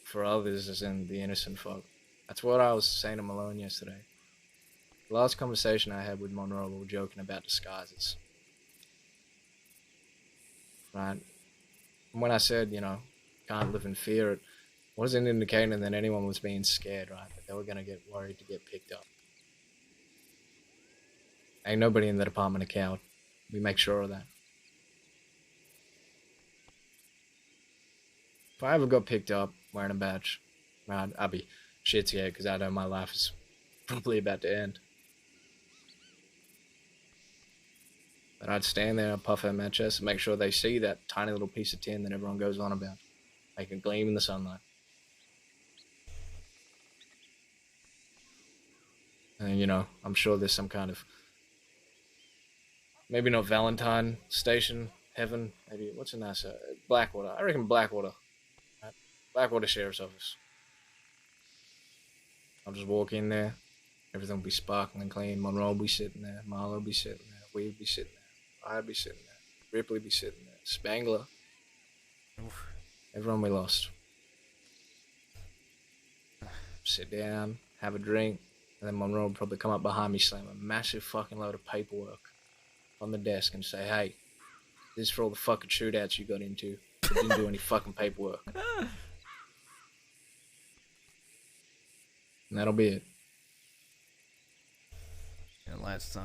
Speaker 14: for others as in the innocent folk. That's what I was saying to Malone yesterday. The last conversation I had with Monroe, we were joking about disguises. Right? And when I said, you know, can't live in fear, it wasn't indicating that anyone was being scared, right? That they were going to get worried to get picked up. Ain't nobody in the department a coward. We make sure of that. If I ever got picked up wearing a badge, right, I'd be shit scared because I know my life is probably about to end. But I'd stand there and puff out my chest and make sure they see that tiny little piece of tin that everyone goes on about. Make it gleam in the sunlight. And, you know, I'm sure there's some kind of Maybe not Valentine Station, Heaven. Maybe what's a nice Blackwater. I reckon Blackwater. Right? Blackwater Sheriff's Office. I'll just walk in there. Everything will be sparkling clean. Monroe will be sitting there. Marlo will be sitting there. We'd be sitting there. I'd be sitting there. Ripley be sitting there. Spangler.
Speaker 1: Oof.
Speaker 14: Everyone we lost. Sit down, have a drink, and then Monroe would probably come up behind me, slam a massive fucking load of paperwork on the desk and say, hey, this is for all the fucking shootouts you got into. You didn't do any fucking paperwork. And that'll be it.
Speaker 1: Yeah, last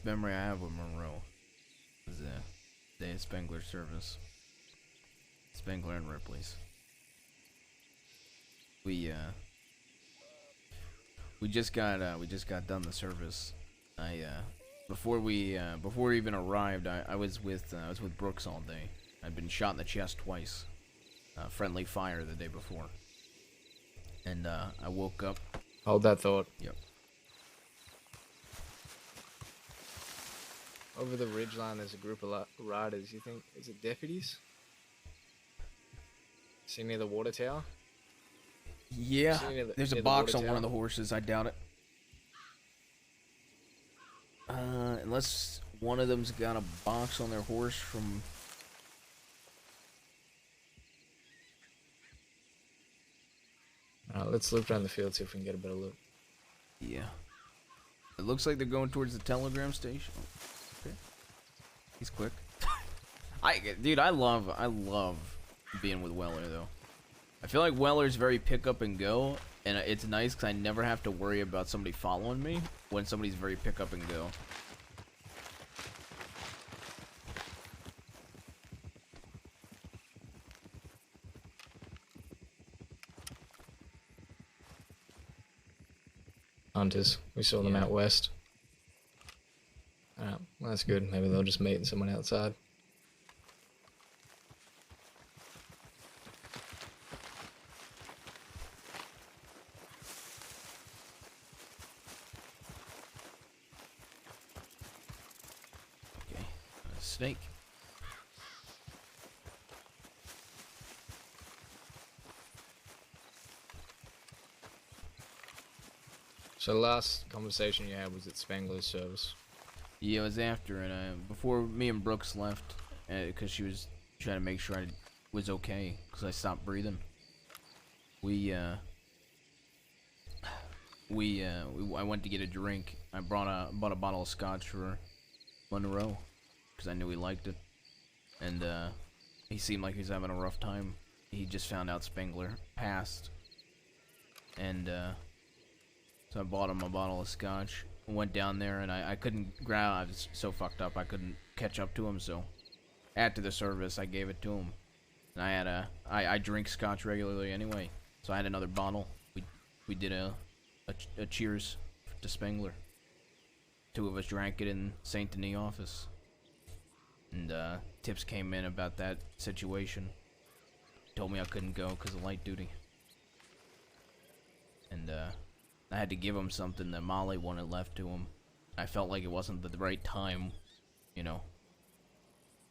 Speaker 1: memory I have with Monroe was the day of Spengler's service. Spengler and Ripley's. We just got done the service. Before we even arrived, I was with Brooks all day. I'd been shot in the chest twice. Friendly fire the day before. And I woke up.
Speaker 14: Hold that thought.
Speaker 1: Yep.
Speaker 14: Over the ridgeline, there's a group of riders. You think, is it deputies? See near the water tower?
Speaker 1: Yeah. There's a
Speaker 14: near the
Speaker 1: box
Speaker 14: water
Speaker 1: on one of
Speaker 14: tower?
Speaker 1: the horses. I doubt it. Unless one of them's got a box on their horse from.
Speaker 14: Alright, let's loop around the field, see if we can get a better look.
Speaker 1: Yeah. It looks like they're going towards the telegram station. Okay. He's quick. Dude, I love being with Weller though. I feel like Weller's very pick up and go, and it's nice because I never have to worry about somebody following me when somebody's very pick up and go.
Speaker 14: Hunters. We saw them out west. Alright, well, that's good. Maybe they'll just meet someone outside.
Speaker 1: Okay. Snake.
Speaker 14: So the last conversation you had was at Spangler's service.
Speaker 1: Yeah, it was after, and before me and Brooks left, because she was trying to make sure I was okay, because I stopped breathing. I went to get a drink. I bought a bottle of scotch for Monroe, because I knew he liked it, and he seemed like he was having a rough time. He just found out Spengler passed, and so I bought him a bottle of scotch. Went down there and I couldn't grab. I was so fucked up I couldn't catch up to him. So after the service, I gave it to him. And I drink scotch regularly anyway, so I had another bottle. We did a cheers to Spengler. Two of us drank it in Saint Denis office. And tips came in about that situation. Told me I couldn't go because of light duty. And I had to give him something that Molly wanted left to him. I felt like it wasn't the right time, you know,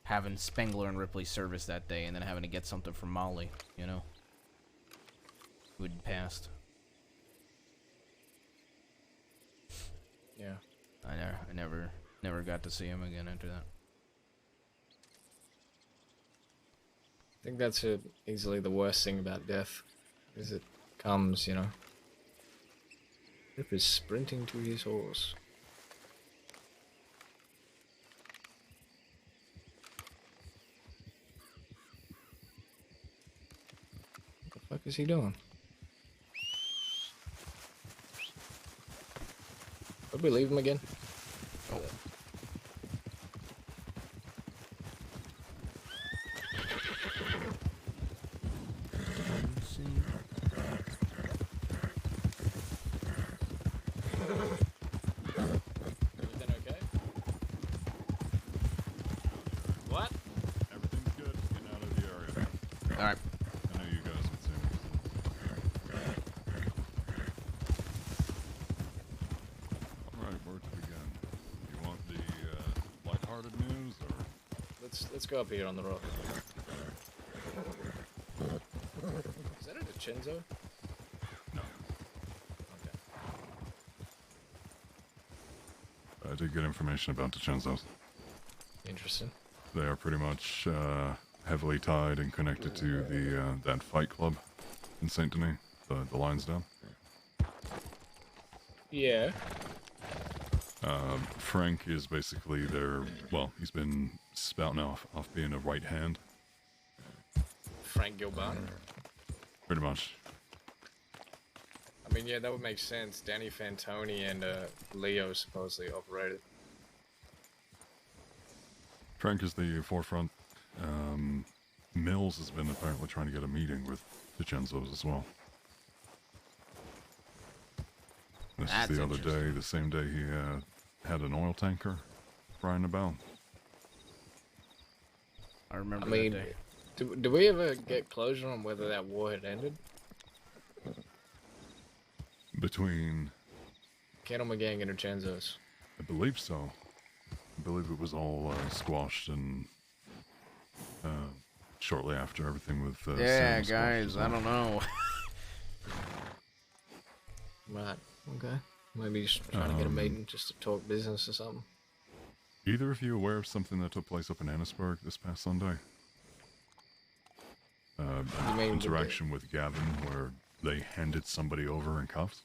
Speaker 1: having Spengler and Ripley service that day and then having to get something from Molly, you know, who had passed.
Speaker 14: Yeah.
Speaker 1: I never got to see him again after that.
Speaker 14: I think that's easily the worst thing about death, is it comes, you know. Rip is sprinting to his horse. What the fuck is he doing? Did we leave him again?
Speaker 1: Oh.
Speaker 14: Everything okay? What?
Speaker 13: Everything's good. Getting out of the area.
Speaker 1: Alright.
Speaker 13: I know you guys would say. Alright, where to begin?
Speaker 14: let's go up here on the rock. Is that a DiCenzo?
Speaker 13: No. I did get information about DiCenzo's.
Speaker 14: Interesting.
Speaker 13: They are pretty much heavily tied and connected to the that fight club in Saint Denis, the Lionsdale.
Speaker 14: Yeah.
Speaker 13: Frank is basically their, well, he's been spouting off being a right hand.
Speaker 14: Frank Gilbert.
Speaker 13: Pretty much.
Speaker 14: I mean, yeah, that would make sense. Danny Fantoni and Leo supposedly operated.
Speaker 13: Frank is the forefront. Mills has been apparently trying to get a meeting with DiCenzo's as well. This is the other day, the same day he had an oil tanker frying about.
Speaker 1: I remember
Speaker 14: I mean,
Speaker 1: that day.
Speaker 14: do we ever get closure on whether that war had ended?
Speaker 13: Between...
Speaker 14: Cattleman Gang and DiCenzo's.
Speaker 13: I believe so. I believe it was all squashed and shortly after everything with
Speaker 1: yeah,
Speaker 13: Sam
Speaker 1: guys, I don't know.
Speaker 14: Right, okay. Maybe just trying to get a meeting just to talk business or something.
Speaker 13: Either of you aware of something that took place up in Annisburg this past Sunday?
Speaker 14: You mean
Speaker 13: interaction with Gavin where they handed somebody over in cuffs?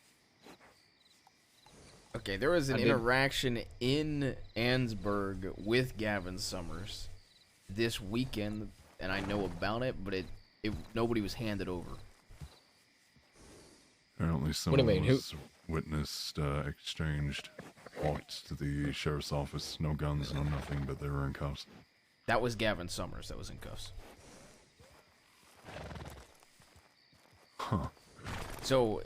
Speaker 1: Okay, there was an interaction in Annesburg with Gavin Summers this weekend, and I know about it, but nobody was handed over.
Speaker 13: Apparently someone was witnessed, exchanged, walked to the sheriff's office, no guns, no nothing, but they were in cuffs.
Speaker 1: That was Gavin Summers that was in cuffs.
Speaker 13: Huh.
Speaker 1: So,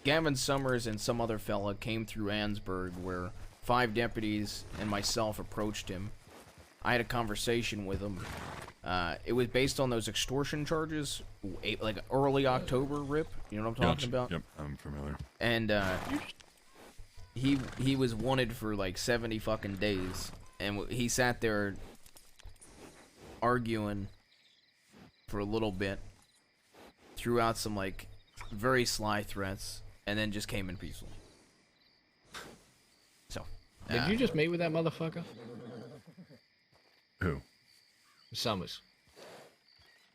Speaker 1: Gavin Summers and some other fella came through Annesburg where 5 deputies and myself approached him. I had a conversation with him. It was based on those extortion charges, like early October, Rip. You know what I'm talking about?
Speaker 13: Yep, I'm familiar.
Speaker 1: And he was wanted for like 70 fucking days, and he sat there arguing for a little bit, threw out some like very sly threats, and then just came in peacefully. So,
Speaker 14: did you just meet with that motherfucker?
Speaker 13: Who?
Speaker 14: Summers.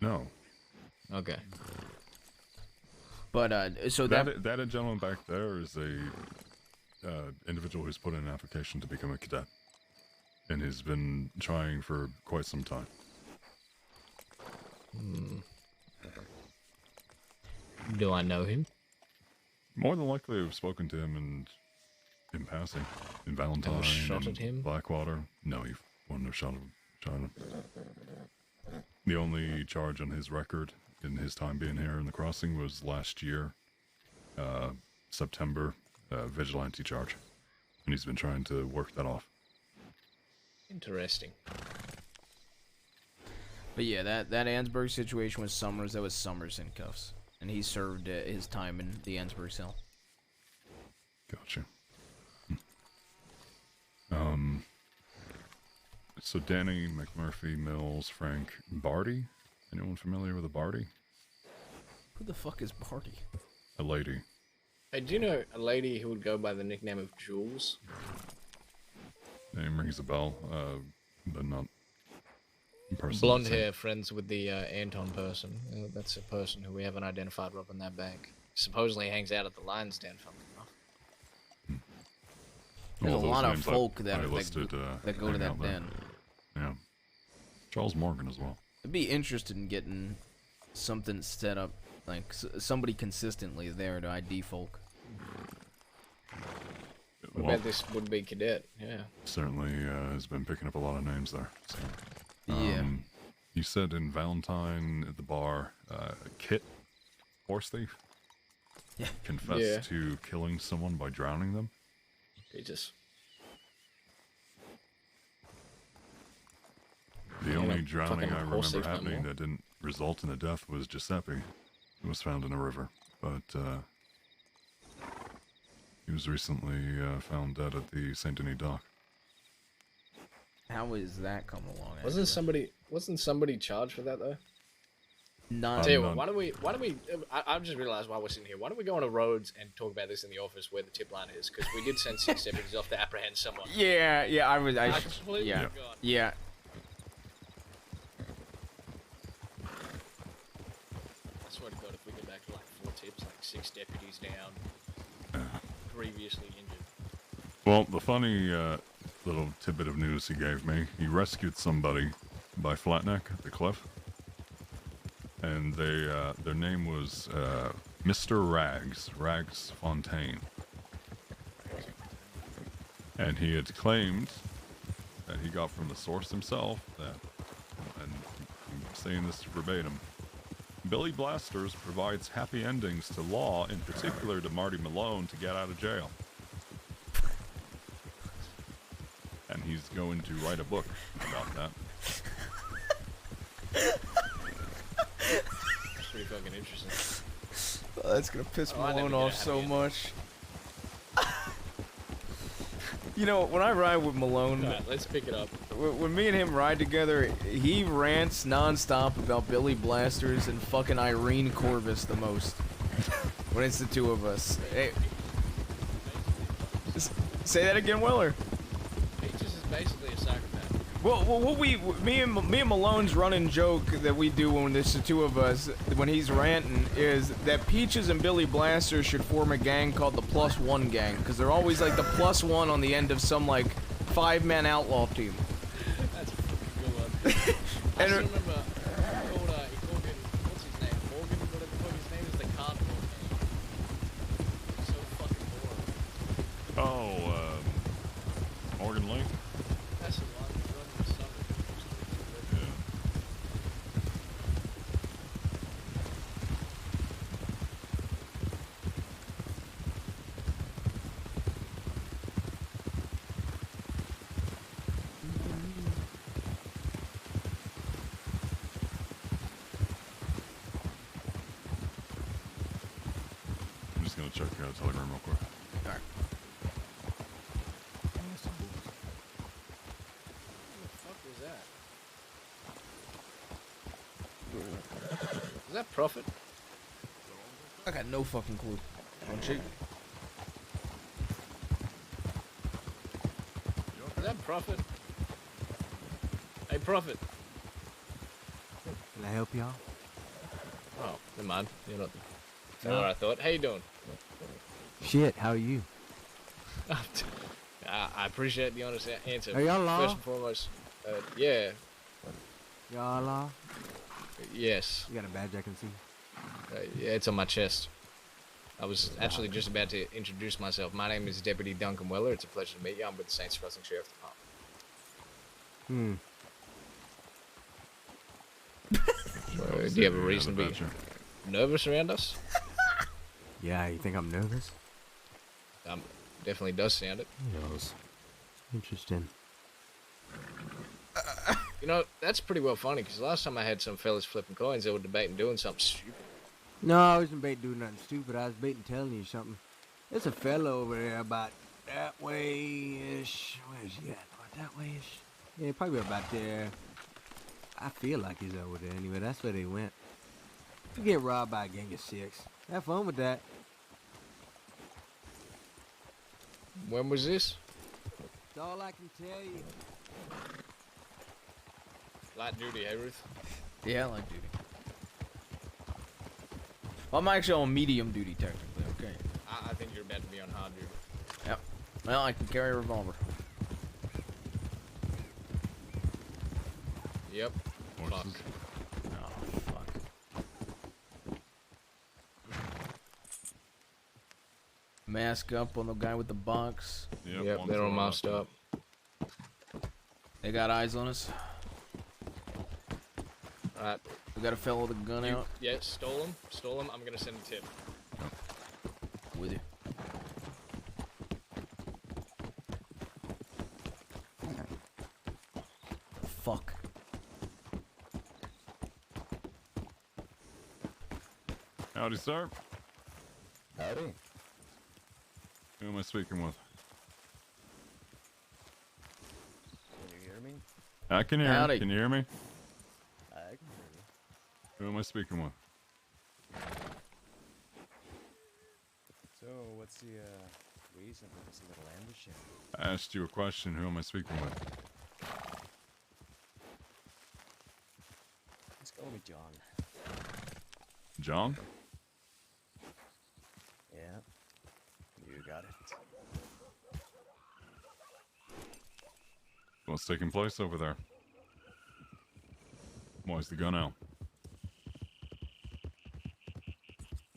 Speaker 13: No.
Speaker 14: Okay.
Speaker 1: But so
Speaker 13: that gentleman back there is a individual who's put in an application to become a cadet, and has been trying for quite some time.
Speaker 14: Do I know him?
Speaker 13: More than likely, I've spoken to him in passing, in Valentine,
Speaker 14: shot
Speaker 13: in
Speaker 14: at him?
Speaker 13: Blackwater. No, he wouldn't have shot him. The only charge on his record in his time being here in the crossing was last year, September, vigilante charge, and he's been trying to work that off.
Speaker 14: Interesting.
Speaker 1: But yeah, that Annesburg situation with Summers, that was Summers in cuffs, and he served his time in the Annesburg cell.
Speaker 13: Gotcha. So Danny, McMurphy, Mills, Frank, Barty. Anyone familiar with a Barty?
Speaker 1: Who the fuck is Barty?
Speaker 13: A lady.
Speaker 14: Hey, do you know a lady who would go by the nickname of Jules?
Speaker 13: Name rings a bell, but not in person.
Speaker 14: Blonde hair, friends with the Anton person. That's a person who we haven't identified robbing that bank. Supposedly hangs out at the lion's den, funnily enough.
Speaker 1: There's
Speaker 13: Well,
Speaker 1: a lot of
Speaker 13: those
Speaker 1: folk
Speaker 13: names I
Speaker 1: that
Speaker 13: listed,
Speaker 1: go to
Speaker 13: hang
Speaker 1: that
Speaker 13: out there.
Speaker 1: den.
Speaker 13: Yeah. Charles Morgan as well.
Speaker 1: I'd be interested in getting something set up, like somebody consistently there to ID folk.
Speaker 14: What about this would-be cadet? Yeah.
Speaker 13: Certainly has been picking up a lot of names there. So.
Speaker 1: Yeah.
Speaker 13: You said in Valentine at the bar, Kit, horse thief, confessed to killing someone by drowning them.
Speaker 14: Jesus.
Speaker 13: The only drowning
Speaker 14: fucking
Speaker 13: I
Speaker 14: horse
Speaker 13: remember
Speaker 14: thief no
Speaker 13: happening
Speaker 14: more.
Speaker 13: that didn't result in a death was Giuseppe, who was found in a river. But he was recently found dead at the Saint Denis dock.
Speaker 1: How is that come along?
Speaker 14: Wasn't somebody charged for that though?
Speaker 1: None.
Speaker 14: Tell you what, why don't we? I've just realized why we're sitting here. Why don't we go on a roads and talk about this in the office where the tip line is? Because we did send 6 deputies off to apprehend someone.
Speaker 1: Yeah, I
Speaker 14: completely
Speaker 1: yeah,
Speaker 14: forgot.
Speaker 1: yeah.
Speaker 14: I swear to God, if we get back to like 4 tips, like 6 deputies down, previously injured.
Speaker 13: Well, the funny little tidbit of news he gave me, he rescued somebody by Flatneck at the cliff. And their name was Mr. Rags Fontaine. And he had claimed that he got from the source himself that, and I'm saying this verbatim, Billy Blasters provides happy endings to law, in particular to Marty Malone, to get out of jail. And he's going to write a book about that.
Speaker 14: That's pretty fucking interesting.
Speaker 1: Oh, that's gonna piss Malone off so much. You know, when I ride with Malone,
Speaker 14: Alright, let's pick it up.
Speaker 1: When me and him ride together, he rants nonstop about Billy Blasters and fucking Irene Corvus the most. When it's the two of us. Hey, say that again, Weller.
Speaker 14: Peaches is basically a psychopath.
Speaker 1: Well, what me and Malone's running joke that we do when there's the two of us, when he's ranting, is that Peaches and Billy Blaster should form a gang called the +1 Gang, because they're always like the +1 on the end of some like 5-man outlaw team.
Speaker 14: That's a fucking good one. I still remember he called what's his name? Morgan, whatever the fuck his name is, the carnival name. So fucking boring.
Speaker 13: Oh, Morgan Lee?
Speaker 14: That's the one. Running the summer.
Speaker 13: Yeah. I'm just gonna check Telegram real quick.
Speaker 1: Alright.
Speaker 14: Is that Prophet?
Speaker 1: I got no fucking clue. Don't you?
Speaker 14: Is that Prophet? Hey, Prophet.
Speaker 2: Can I help y'all?
Speaker 14: Oh, never mind. You're not. That's what I thought. How you doing?
Speaker 2: Shit, how are you?
Speaker 14: I appreciate the honest answer.
Speaker 2: Are y'all law?
Speaker 14: First and foremost, yeah.
Speaker 2: Y'all law?
Speaker 14: Yes.
Speaker 2: You got a badge I can see?
Speaker 14: Yeah, it's on my chest. I was actually just about to introduce myself. My name is Deputy Duncan Weller. It's a pleasure to meet you. I'm with the Saints Crossing Sheriff's Department. Do you have a reason to be nervous around us?
Speaker 2: Yeah, you think I'm nervous?
Speaker 14: Definitely does sound it.
Speaker 2: Yes. Interesting.
Speaker 14: You know, that's pretty well funny, because last time I had some fellas flipping coins, they were debating doing something stupid.
Speaker 2: No, I wasn't baiting doing nothing stupid. I was baiting telling you something. There's a fella over there about that way-ish. Where's he at? About that way-ish? Yeah, probably about there. I feel like he's over there anyway. That's where they went. You get robbed by a gang of 6. Have fun with that.
Speaker 14: When was this?
Speaker 2: That's all I can tell you.
Speaker 14: Light duty, hey Ruth?
Speaker 1: Yeah, light duty. Well, I'm actually on medium duty, technically, okay.
Speaker 14: I think you're about to be on hard duty.
Speaker 1: Yep. Well, I can carry a revolver.
Speaker 14: Yep. Fuck.
Speaker 1: Oh, fuck. Mask up on the guy with the box.
Speaker 14: Yep, they're all masked up.
Speaker 1: They got eyes on us.
Speaker 14: Alright.
Speaker 1: We got a fellow with a gun out.
Speaker 14: Yeah, stole him. Stole him. I'm gonna send a tip.
Speaker 1: With you. Fuck.
Speaker 13: Howdy, sir.
Speaker 11: Howdy.
Speaker 13: Who am I speaking with?
Speaker 11: Can you hear me?
Speaker 13: I can hear
Speaker 1: Howdy.
Speaker 13: you. Can you hear me?
Speaker 11: I can hear you.
Speaker 13: Who am I speaking with?
Speaker 11: So, what's the reason for this little ambush?
Speaker 13: I asked you a question. Who am I speaking with?
Speaker 11: Let's go with John.
Speaker 13: John?
Speaker 11: Yeah, you got it.
Speaker 13: What's taking place over there? Why's the gun out?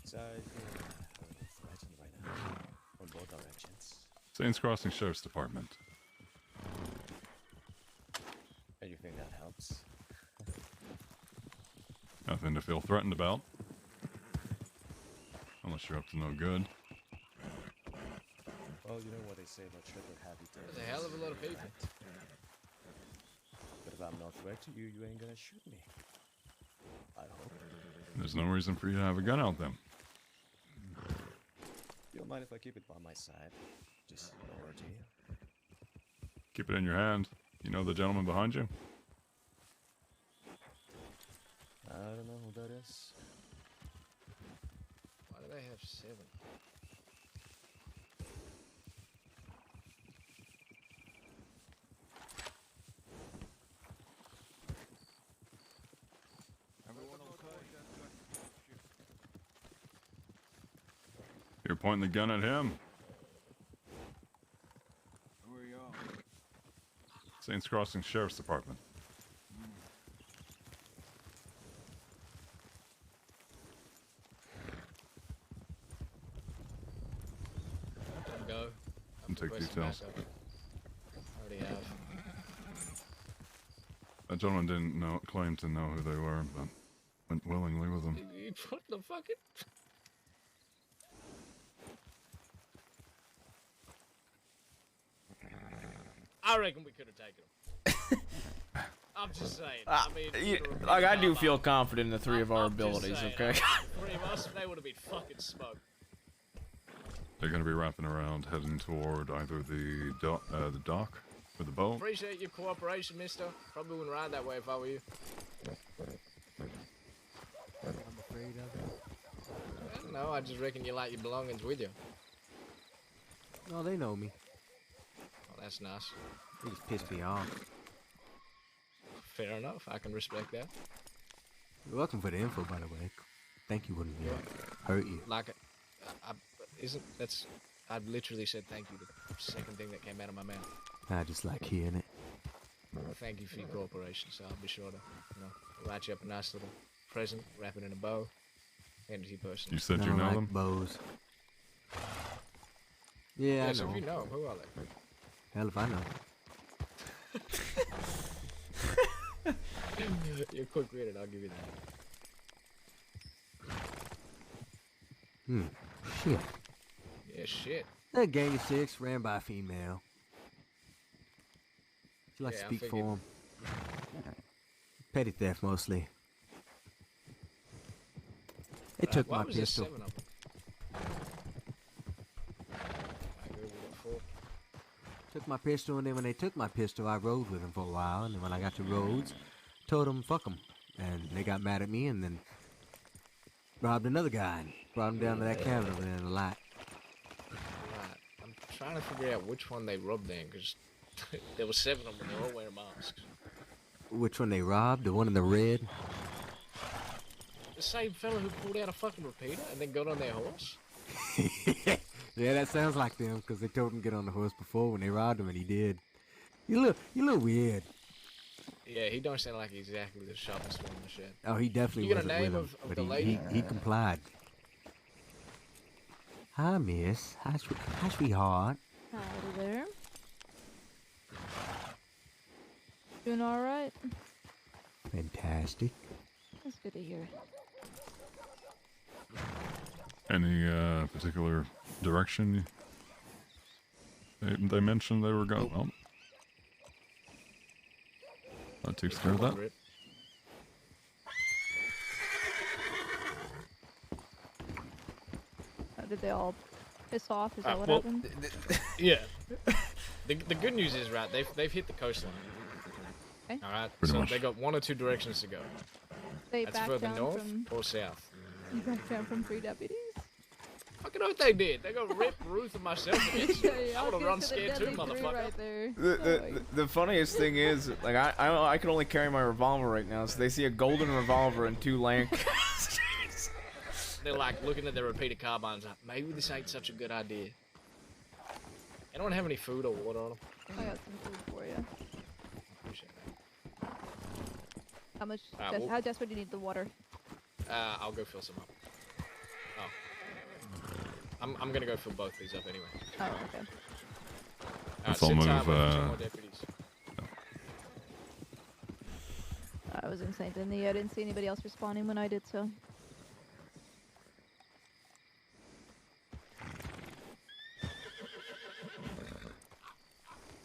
Speaker 11: So, I feel threatened right now on both directions.
Speaker 13: Saints Crossing Sheriff's Department.
Speaker 11: And you think that helps?
Speaker 13: Nothing to feel threatened about. Unless you're up to no good.
Speaker 11: Well, you know what they say about triple heavy
Speaker 14: There's a hell of a lot of people.
Speaker 11: But if I'm no threat to you, you ain't gonna shoot me. I hope.
Speaker 13: There's no reason for you to have a gun out then.
Speaker 11: You don't mind if I keep it by my side? Just over to you.
Speaker 13: Keep it in your hand. You know the gentleman behind you?
Speaker 11: I don't know who that is.
Speaker 14: Why do they have 7?
Speaker 13: You're pointing the gun at him.
Speaker 2: Who are y'all?
Speaker 13: Saints Crossing Sheriff's Department.
Speaker 14: Go.
Speaker 13: And take details.
Speaker 14: Already have.
Speaker 13: That gentleman didn't claim to know who they were, but went willingly with them.
Speaker 14: You put the fucking. I reckon we could have taken him. I'm just saying. I mean,
Speaker 1: I do feel confident in the three of our abilities, okay?
Speaker 14: 3 of us, they would have been fucking smoked.
Speaker 13: They're going to be wrapping around, heading toward either the dock or the boat.
Speaker 14: Appreciate your cooperation, mister. Probably wouldn't ride that way if I were you.
Speaker 2: I'm afraid of it.
Speaker 14: No, I just reckon you like your belongings with you.
Speaker 2: No, they know me.
Speaker 14: Well, that's nice.
Speaker 2: They just pissed me off.
Speaker 14: Fair enough. I can respect that.
Speaker 2: You're welcome for the info, by the way. Thank you wouldn't hurt you.
Speaker 14: Like, I literally said thank you. The second thing that came out of my mouth.
Speaker 2: I just like hearing it.
Speaker 14: Well, thank you for your cooperation. So I'll be sure to, write you up a nice little present, wrap it in a bow, hand it to you personally.
Speaker 13: You said
Speaker 2: I
Speaker 13: you
Speaker 2: don't
Speaker 13: know
Speaker 2: like
Speaker 13: them?
Speaker 2: bows. Yeah, I
Speaker 14: so
Speaker 2: know.
Speaker 14: if you know 'em, who are they?
Speaker 2: Hell if I know.
Speaker 14: You're quick-witted, I'll give you that.
Speaker 2: Shit.
Speaker 14: Yeah, shit.
Speaker 2: That gang of 6 ran by a female. She likes to
Speaker 14: Yeah, I
Speaker 2: speak
Speaker 14: figured.
Speaker 2: for him. Petty theft mostly. They took
Speaker 14: Why
Speaker 2: my
Speaker 14: was there
Speaker 2: pistol.
Speaker 14: 7 of them? I agree with it, 4.
Speaker 2: Took my pistol, and then when they took my pistol, I rode with them for a while. And then when I got to Rhodes, told them fuck them, and they got mad at me, and then robbed another guy and brought him down to that cabin over there in the lot.
Speaker 14: Right. I'm trying to figure out which one they robbed then, because there were 7 of them, they were all wearing masks.
Speaker 2: Which one they robbed? The one in the red?
Speaker 14: The same fella who pulled out a fucking repeater and then got on their horse?
Speaker 2: Yeah, that sounds like them, because they told him to get on the horse before when they robbed him, and he did. You look weird.
Speaker 14: Yeah, he don't sound like exactly the sharpest one in the shed.
Speaker 2: Oh, he definitely
Speaker 14: You got a
Speaker 2: wasn't
Speaker 14: name
Speaker 2: with him,
Speaker 14: of
Speaker 2: but
Speaker 14: the lady?
Speaker 2: he complied. Hi, miss. Hi, sweetheart.
Speaker 5: Howdy there. Doing alright?
Speaker 2: Fantastic.
Speaker 5: That's good to hear.
Speaker 13: Any particular direction they mentioned they were going? Oh. That takes care of that.
Speaker 5: Did they all piss off? Is that what
Speaker 14: well,
Speaker 5: happened?
Speaker 14: Yeah. The good news is, right, they've hit the coastline.
Speaker 5: Okay.
Speaker 14: All right.
Speaker 13: Pretty
Speaker 14: so
Speaker 13: much.
Speaker 14: they got one or two directions to go.
Speaker 5: They
Speaker 14: That's
Speaker 5: back
Speaker 14: further
Speaker 5: down
Speaker 14: north
Speaker 5: from
Speaker 14: or south.
Speaker 5: back down from 3 deputies.
Speaker 14: Fucking know what they did. They got Rip, Ruth, and myself against you. I would have run
Speaker 5: to the
Speaker 14: scared too,
Speaker 5: deadly 3
Speaker 14: motherfucker.
Speaker 5: right there.
Speaker 1: The funniest thing is, like, I can only carry my revolver right now, so they see a golden revolver and 2 Lancasters.
Speaker 14: They're like looking at their repeater carbines like, maybe this ain't such a good idea. Anyone have any food or water on them?
Speaker 5: I got some food for you.
Speaker 14: Appreciate that.
Speaker 5: How much?
Speaker 14: Well-
Speaker 5: how desperate do you need the water?
Speaker 14: I'll go fill some up. Oh. I'm gonna go fill both these up anyway.
Speaker 5: Oh, okay.
Speaker 13: Let's
Speaker 14: sit
Speaker 13: all move,
Speaker 14: tight, we'll have 2 more deputies.
Speaker 5: I was insane. I didn't see anybody else responding when I did so.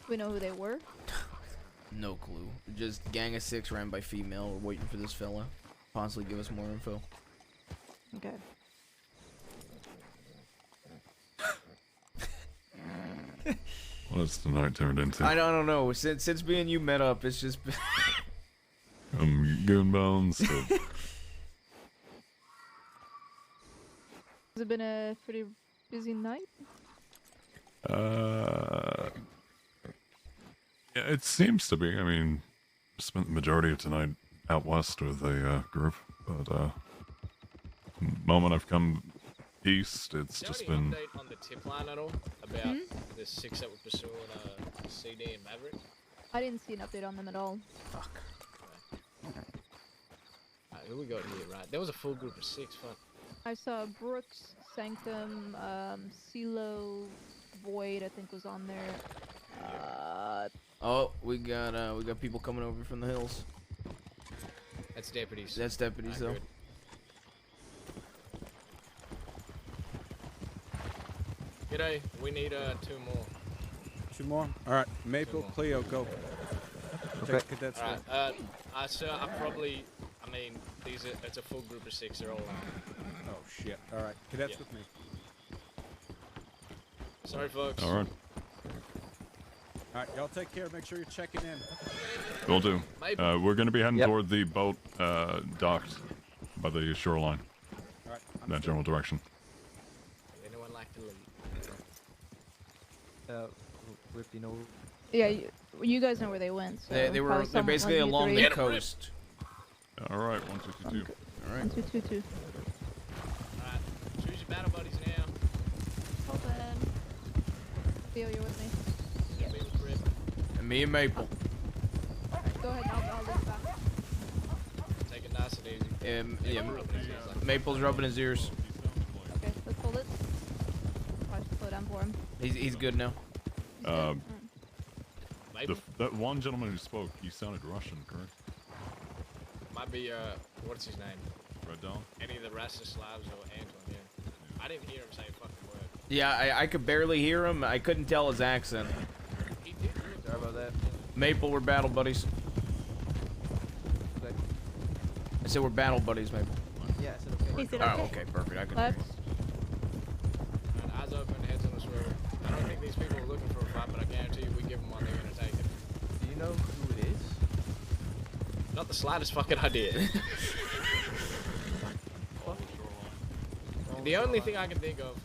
Speaker 5: We know who they were.
Speaker 1: No clue. Just gang of 6 ran by female. We're waiting for this fella. Possibly give us more info.
Speaker 5: Okay.
Speaker 13: What has the night turned into?
Speaker 1: I don't know. Since me and you met up, it's just been
Speaker 13: goon bones.
Speaker 5: Has it been a pretty busy night?
Speaker 13: Yeah, it seems to be. I mean, spent the majority of tonight out west with a group, but moment I've come east, it's just been.
Speaker 14: Update on the tip line at all about the 6 that were pursuing CD and Maverick?
Speaker 5: I didn't see an update on them at all.
Speaker 1: Fuck.
Speaker 14: Alright, who we got here, right? There was a full group of 6, fuck.
Speaker 5: I saw Brooks, Sanctum, CeeLo, Void, I think was on there.
Speaker 1: Oh, we got people coming over from the hills.
Speaker 14: That's deputies.
Speaker 1: That's deputies, though.
Speaker 14: Good. G'day, we need 2 more.
Speaker 17: 2 more? Alright, Maple,
Speaker 14: more.
Speaker 17: Cleo, go. Take cadets.
Speaker 14: Alright, sir, I mean, it's a full group of 6, they're all
Speaker 17: Oh shit. Alright, cadets with me.
Speaker 14: Sorry, folks.
Speaker 13: All right,
Speaker 17: Alright, y'all take care. Make sure you're checking in.
Speaker 13: will do. We're going to be heading
Speaker 17: Yep.
Speaker 13: toward the boat docked by the shoreline.
Speaker 17: Alright,
Speaker 13: In that general direction.
Speaker 14: Anyone like to lead?
Speaker 17: Rip, you know.
Speaker 5: Yeah, you guys know where they went. So
Speaker 1: They're
Speaker 5: probably
Speaker 1: basically
Speaker 5: 1, 2,
Speaker 1: along
Speaker 5: 3.
Speaker 1: the coast.
Speaker 13: All right, 1, 2, 2, 2.
Speaker 1: All right.
Speaker 5: 1, 2, 2, 2.
Speaker 14: Alright, choose your battle buddies now.
Speaker 5: Hold on. Theo, you're with me.
Speaker 14: Yeah. Me with Rip.
Speaker 1: And me and Maple.
Speaker 5: Go ahead, I'll leave back.
Speaker 14: Take it nice and easy.
Speaker 1: Yeah, Maple's rubbing his ears.
Speaker 5: Okay, let's hold it. Probably should slow down for him.
Speaker 1: He's good now.
Speaker 13: That one gentleman who spoke, he sounded Russian, correct?
Speaker 14: Might be, what's his name?
Speaker 13: Red Dawn?
Speaker 14: Any of the Rastislavs or Anton, yeah. I didn't hear him say a fucking word.
Speaker 1: Yeah, I could barely hear him. I couldn't tell his accent.
Speaker 14: He did.
Speaker 17: Sorry about that.
Speaker 1: Maple, we're battle buddies. I said we're battle buddies, Maple.
Speaker 17: Yeah, I said okay.
Speaker 5: He said
Speaker 1: Oh, okay, perfect. I can hear
Speaker 5: Left.
Speaker 1: you.
Speaker 14: And eyes open, heads on the swivel. I don't think these people are looking for a fight, but I guarantee you we give them one, they're gonna take it.
Speaker 17: Do you know who it is?
Speaker 14: Not the slightest fucking idea. The only thing I can think of,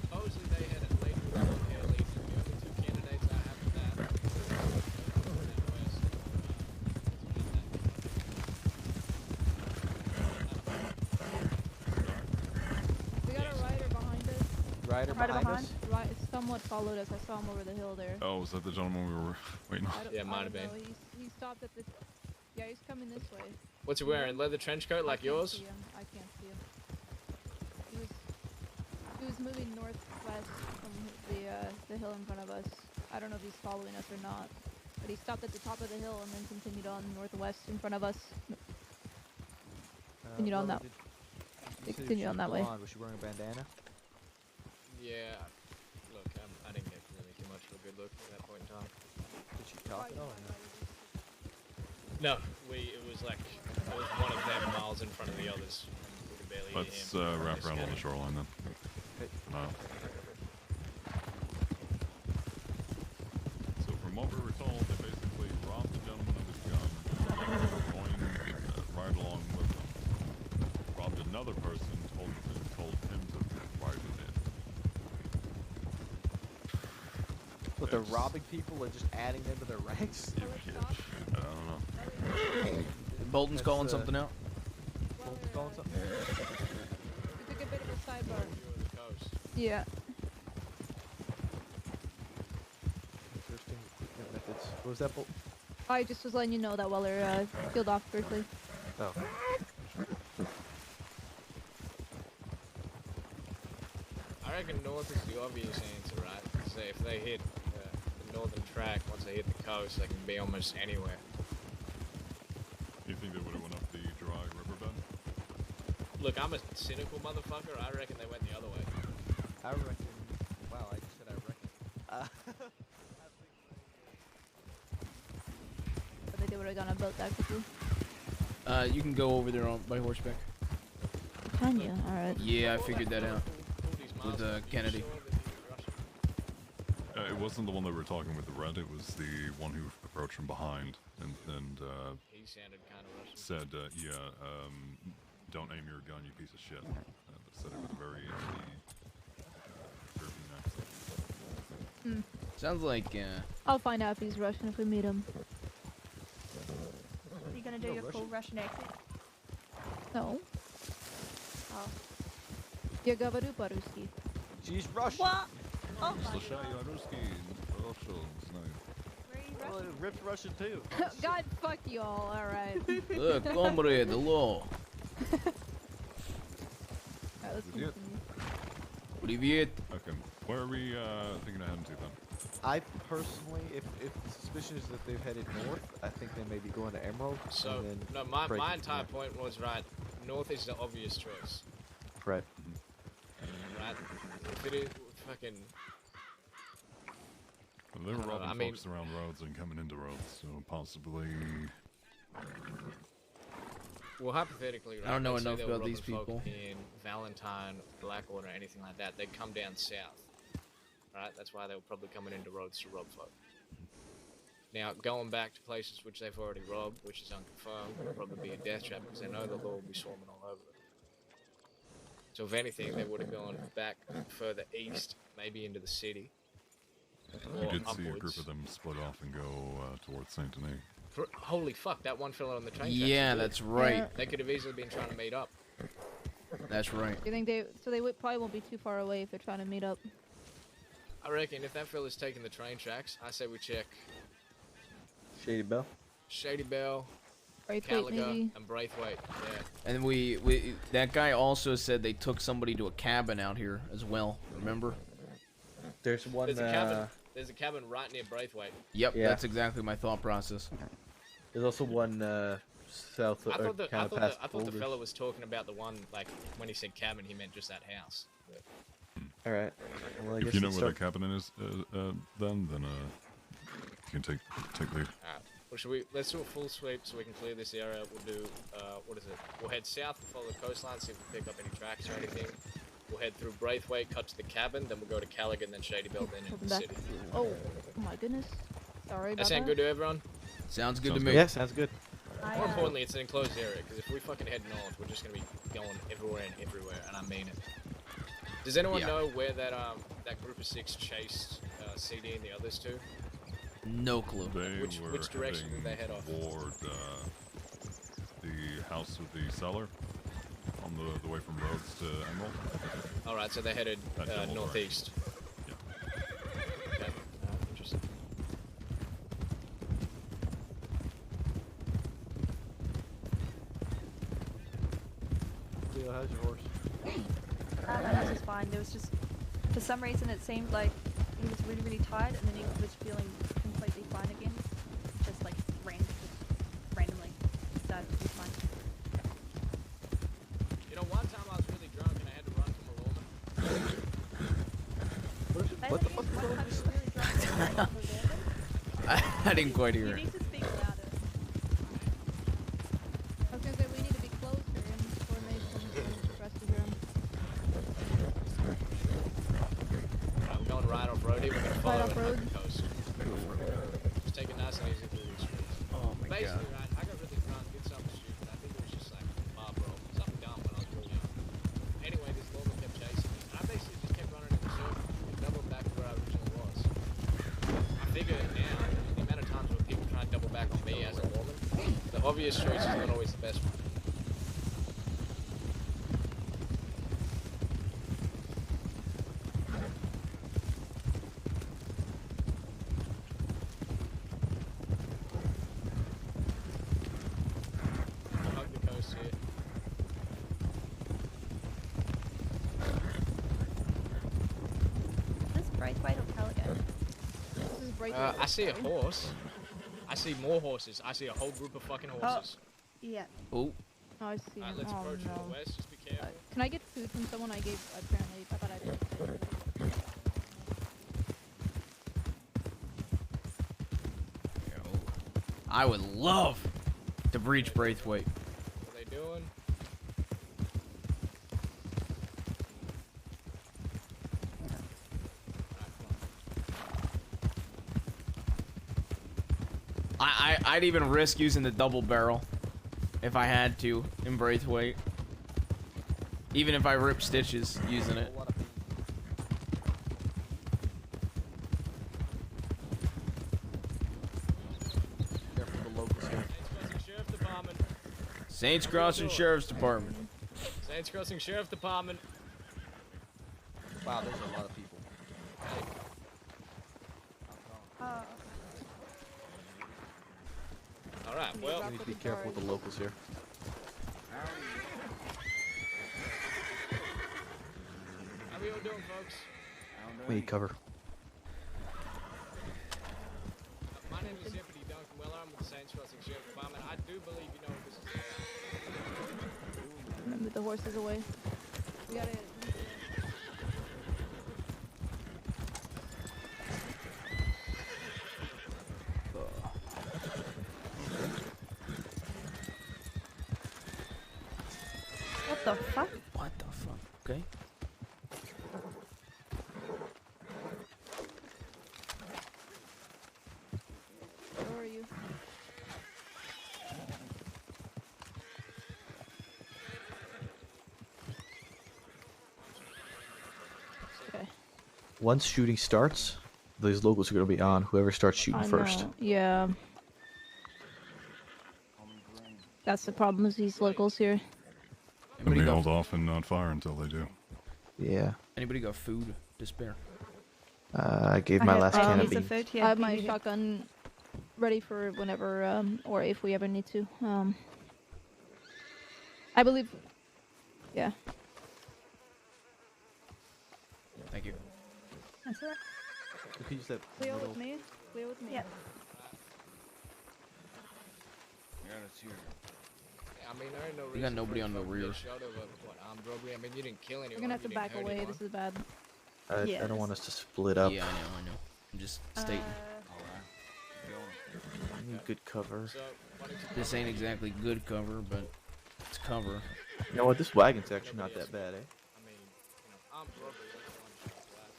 Speaker 14: supposedly they had a lady who was here lead. The only 2 candidates I have for that.
Speaker 5: We got a rider behind us.
Speaker 17: Rider behind us?
Speaker 5: Right, somewhat followed us. I saw him over the hill there.
Speaker 13: Oh, was that the gentleman we were waiting on?
Speaker 14: Yeah, might have been.
Speaker 5: No, he stopped at this. Yeah, he's coming this way.
Speaker 14: What's he wearing? Leather trench coat like yours?
Speaker 5: See him. I can't see him. He was moving northwest from the hill in front of us. I don't know if he's following us or not, but he stopped at the top of the hill and then continued on northwest in front of us. Continued on that. Continued on that way.
Speaker 17: Was she wearing a bandana?
Speaker 14: Yeah. Look, I didn't get really too much of a good look at that point in time.
Speaker 17: Did she talk at all?
Speaker 14: No, it was like, it was one of them miles in front of the others. We could barely hear
Speaker 13: Let's
Speaker 14: him.
Speaker 13: wrap around on the shoreline then. No. So from what we were told, they basically robbed the gentleman
Speaker 17: But they're robbing people and just adding them to their ranks?
Speaker 13: I don't know.
Speaker 1: Bolton's calling something out.
Speaker 17: Bolton's calling something?
Speaker 5: We took a bit of a sidebar. Yeah.
Speaker 17: Interesting methods. What was that, Bolton?
Speaker 5: I just was letting you know that Weller peeled off briefly.
Speaker 17: Oh.
Speaker 14: I reckon north is the obvious answer, right? So if they hit the northern track, once they hit the coast, they can be almost anywhere.
Speaker 13: You think they would have went up the dry riverbed?
Speaker 14: Look, I'm a cynical motherfucker. I reckon they went the other way.
Speaker 17: I reckon. Wow, I just said I reckon.
Speaker 5: But they would have gone on boat that quickly.
Speaker 1: You can go over there by horseback.
Speaker 5: Can you? Alright.
Speaker 1: Yeah, I figured that out. With Kennedy.
Speaker 13: It wasn't the one that we were talking with the red, it was the one who approached from behind and
Speaker 14: He sounded kind of Russian.
Speaker 13: said, don't aim your gun, you piece of shit. Said it with a very European accent.
Speaker 1: Sounds like,
Speaker 5: I'll find out if he's Russian if we meet him.
Speaker 7: Are you gonna do your full Russian accent?
Speaker 5: No.
Speaker 7: Oh.
Speaker 5: Я говорю по-русски.
Speaker 17: She's Russian.
Speaker 7: What? Oh my god.
Speaker 17: Well, it ripped Russian too.
Speaker 5: God, fuck you all. Alright.
Speaker 1: comrade, hello.
Speaker 5: Alright, let's
Speaker 13: Привет.
Speaker 5: continue.
Speaker 1: Привет.
Speaker 13: Okay, where are we thinking of heading to then?
Speaker 17: I personally, if the suspicion is that they've headed north, I think they may be going to Emerald.
Speaker 14: So,
Speaker 17: and then
Speaker 14: no, my
Speaker 17: breaking
Speaker 14: entire
Speaker 17: from
Speaker 14: point was, right, north is the obvious choice.
Speaker 17: there. Right.
Speaker 14: Right? If it is fucking...
Speaker 13: Well, they were robbing
Speaker 14: I mean-
Speaker 13: folks around roads and coming into roads, so possibly...
Speaker 14: Well, hypothetically, right,
Speaker 1: I don't know
Speaker 14: let's say
Speaker 1: enough
Speaker 14: they were
Speaker 1: about these
Speaker 14: robbing folk
Speaker 1: people.
Speaker 14: in Valentine, Blackwater, or anything like that, they'd come down south. Right? That's why they were probably coming into roads to rob folk. Now, going back to places which they've already robbed, which is unconfirmed, will probably be a death trap because they know the law will be swarming all over it. So if anything, they would have gone back further east, maybe into the city.
Speaker 13: We
Speaker 14: Or
Speaker 13: did see a
Speaker 14: upwards.
Speaker 13: group of them split off and go towards Saint Denis.
Speaker 14: Holy fuck, that one fella on the train tracks
Speaker 1: Yeah,
Speaker 14: was
Speaker 1: that's
Speaker 14: good.
Speaker 1: right.
Speaker 14: They could have easily been trying to meet up.
Speaker 1: That's right.
Speaker 5: You think they? So they probably won't be too far away if they're trying to meet up.
Speaker 14: I reckon if that fella's taking the train tracks, I say we check
Speaker 17: Shady Bell.
Speaker 14: Shady Bell,
Speaker 5: Braithwaite,
Speaker 14: Gallagher,
Speaker 5: maybe.
Speaker 14: and Braithwaite. Yeah.
Speaker 1: And we that guy also said they took somebody to a cabin out here as well. Remember?
Speaker 17: There's one.
Speaker 14: There's a cabin. There's a cabin right near Braithwaite.
Speaker 1: Yep,
Speaker 17: Yeah.
Speaker 1: that's exactly my thought process.
Speaker 17: There's also one south
Speaker 14: I
Speaker 17: of
Speaker 14: thought,
Speaker 17: kind of past
Speaker 14: I thought the
Speaker 17: Boulders.
Speaker 14: fella was talking about the one, like, when he said cabin, he meant just that house.
Speaker 17: All right. Well, I
Speaker 13: If
Speaker 17: guess
Speaker 13: you know
Speaker 17: let's
Speaker 13: where
Speaker 17: start-
Speaker 13: the cabin is, then you can take lead.
Speaker 14: Alright. Well, let's do a full sweep so we can clear this area. We'll do, what is it? We'll head south and follow the coastline, see if we pick up any tracks or anything. We'll head through Braithwaite, cut to the cabin, then we'll go to Callaghan, then Shady Bell, then into
Speaker 5: Welcome
Speaker 14: the
Speaker 5: back.
Speaker 14: city.
Speaker 5: Oh my goodness. Sorry about
Speaker 14: That sound
Speaker 5: that.
Speaker 14: good to everyone?
Speaker 1: Sounds good
Speaker 13: Sounds
Speaker 1: to me.
Speaker 17: Yeah, sounds good.
Speaker 14: More importantly, it's an enclosed area, because if we fucking head north, we're just gonna be going everywhere and everywhere, and I mean it. Does anyone
Speaker 1: Yeah.
Speaker 14: know where that group of 6 chased CD and the others to?
Speaker 1: No clue.
Speaker 13: They
Speaker 14: Which
Speaker 13: were
Speaker 14: direction did they head off?
Speaker 13: Toward the house with the cellar on the way from Rhodes to Emerald.
Speaker 14: Alright, so they headed
Speaker 13: That general
Speaker 14: northeast.
Speaker 13: Yeah.
Speaker 14: Okay, interesting.
Speaker 17: Leo, how's your horse?
Speaker 7: My horse is fine. There was just, for some reason, it seemed like he was really, really tired, and then he was feeling completely fine again. Just like randomly started to be fine.
Speaker 14: You know, one time I was really drunk and I had to run from a woman.
Speaker 17: What the fuck is going on?
Speaker 1: I didn't quite hear
Speaker 7: You
Speaker 1: it.
Speaker 7: need to speak louder.
Speaker 5: I was gonna say we need to be closer and coordinate for us to hear him.
Speaker 14: I'm going right off road here. We're gonna follow
Speaker 5: off
Speaker 14: it up
Speaker 5: road?
Speaker 14: the coast. Just take it nice and easy through these streets.
Speaker 1: Oh my
Speaker 14: Basically,
Speaker 1: god.
Speaker 14: right, I got really drunk, did something stupid. I think it was just like bar brawl, something dumb when I was real young. Anyway, this lawman kept chasing me, and I basically just kept running in the circle and doubled back to where I originally was. figure now, the amount of times when people try and double back on me as a woman, the obvious choice is not always the best one. Hug the coast here.
Speaker 7: This Braithwaite or Pelican?
Speaker 5: This is Braithwaite.
Speaker 14: I see a horse. I see more horses. I see a whole group of fucking horses.
Speaker 7: Yeah.
Speaker 1: Oh.
Speaker 5: Oh, I see.
Speaker 14: Alright, let's
Speaker 5: Oh,
Speaker 14: approach from
Speaker 5: no.
Speaker 14: the west. Just be careful.
Speaker 5: Can I get food from someone? I gave apparently. I thought I did.
Speaker 1: I would love to breach Braithwaite.
Speaker 14: What are they doing?
Speaker 1: I'd even risk using the double barrel if I had to in Braithwaite. Even if I rip stitches using it. Saints Crossing Sheriff's Department.
Speaker 14: Saints Crossing Sheriff Department.
Speaker 17: Wow, there's a lot of people.
Speaker 14: Alright, well.
Speaker 17: We need to be careful with the locals here.
Speaker 14: How we all doing, folks?
Speaker 17: We need cover.
Speaker 14: My name is Deputy Duncan Weller. I'm with the Saints Crossing Sheriff Department. I do believe you know what this is.
Speaker 5: Move the horses away. We gotta.
Speaker 7: What the fuck?
Speaker 1: What the fuck? Okay.
Speaker 5: Where are you? Okay.
Speaker 17: Once shooting starts, these locals are going to be on whoever starts shooting
Speaker 5: I
Speaker 17: first.
Speaker 5: know, yeah. That's the problem with these locals here.
Speaker 13: Let me hold off and not fire until they do.
Speaker 17: Yeah.
Speaker 1: Anybody got food to spare?
Speaker 17: I gave my last can of beans.
Speaker 5: I have my shotgun ready for whenever, or if we ever need to. I believe. Yeah.
Speaker 1: Thank you.
Speaker 7: That's alright.
Speaker 17: Could you use that
Speaker 5: Cleo
Speaker 17: little-
Speaker 5: with me? Cleo with me?
Speaker 7: Yeah.
Speaker 11: Yeah, that's here.
Speaker 14: I mean, there ain't no
Speaker 1: We got nobody on the
Speaker 14: reason for
Speaker 1: rear.
Speaker 14: you to get shot over, what, armed robbery? I mean, you didn't kill anyone.
Speaker 5: We're gonna have
Speaker 14: you
Speaker 5: to
Speaker 14: didn't
Speaker 5: back
Speaker 14: hurt
Speaker 5: away.
Speaker 14: anyone.
Speaker 5: This is bad.
Speaker 17: I don't want us to split up.
Speaker 1: Yeah, I know. I'm just stating.
Speaker 17: I need good cover.
Speaker 1: This ain't exactly good cover, but it's cover.
Speaker 17: You know what? This wagon's actually not that bad, eh?
Speaker 14: I mean, you know, armed robbery, that's one shot flat.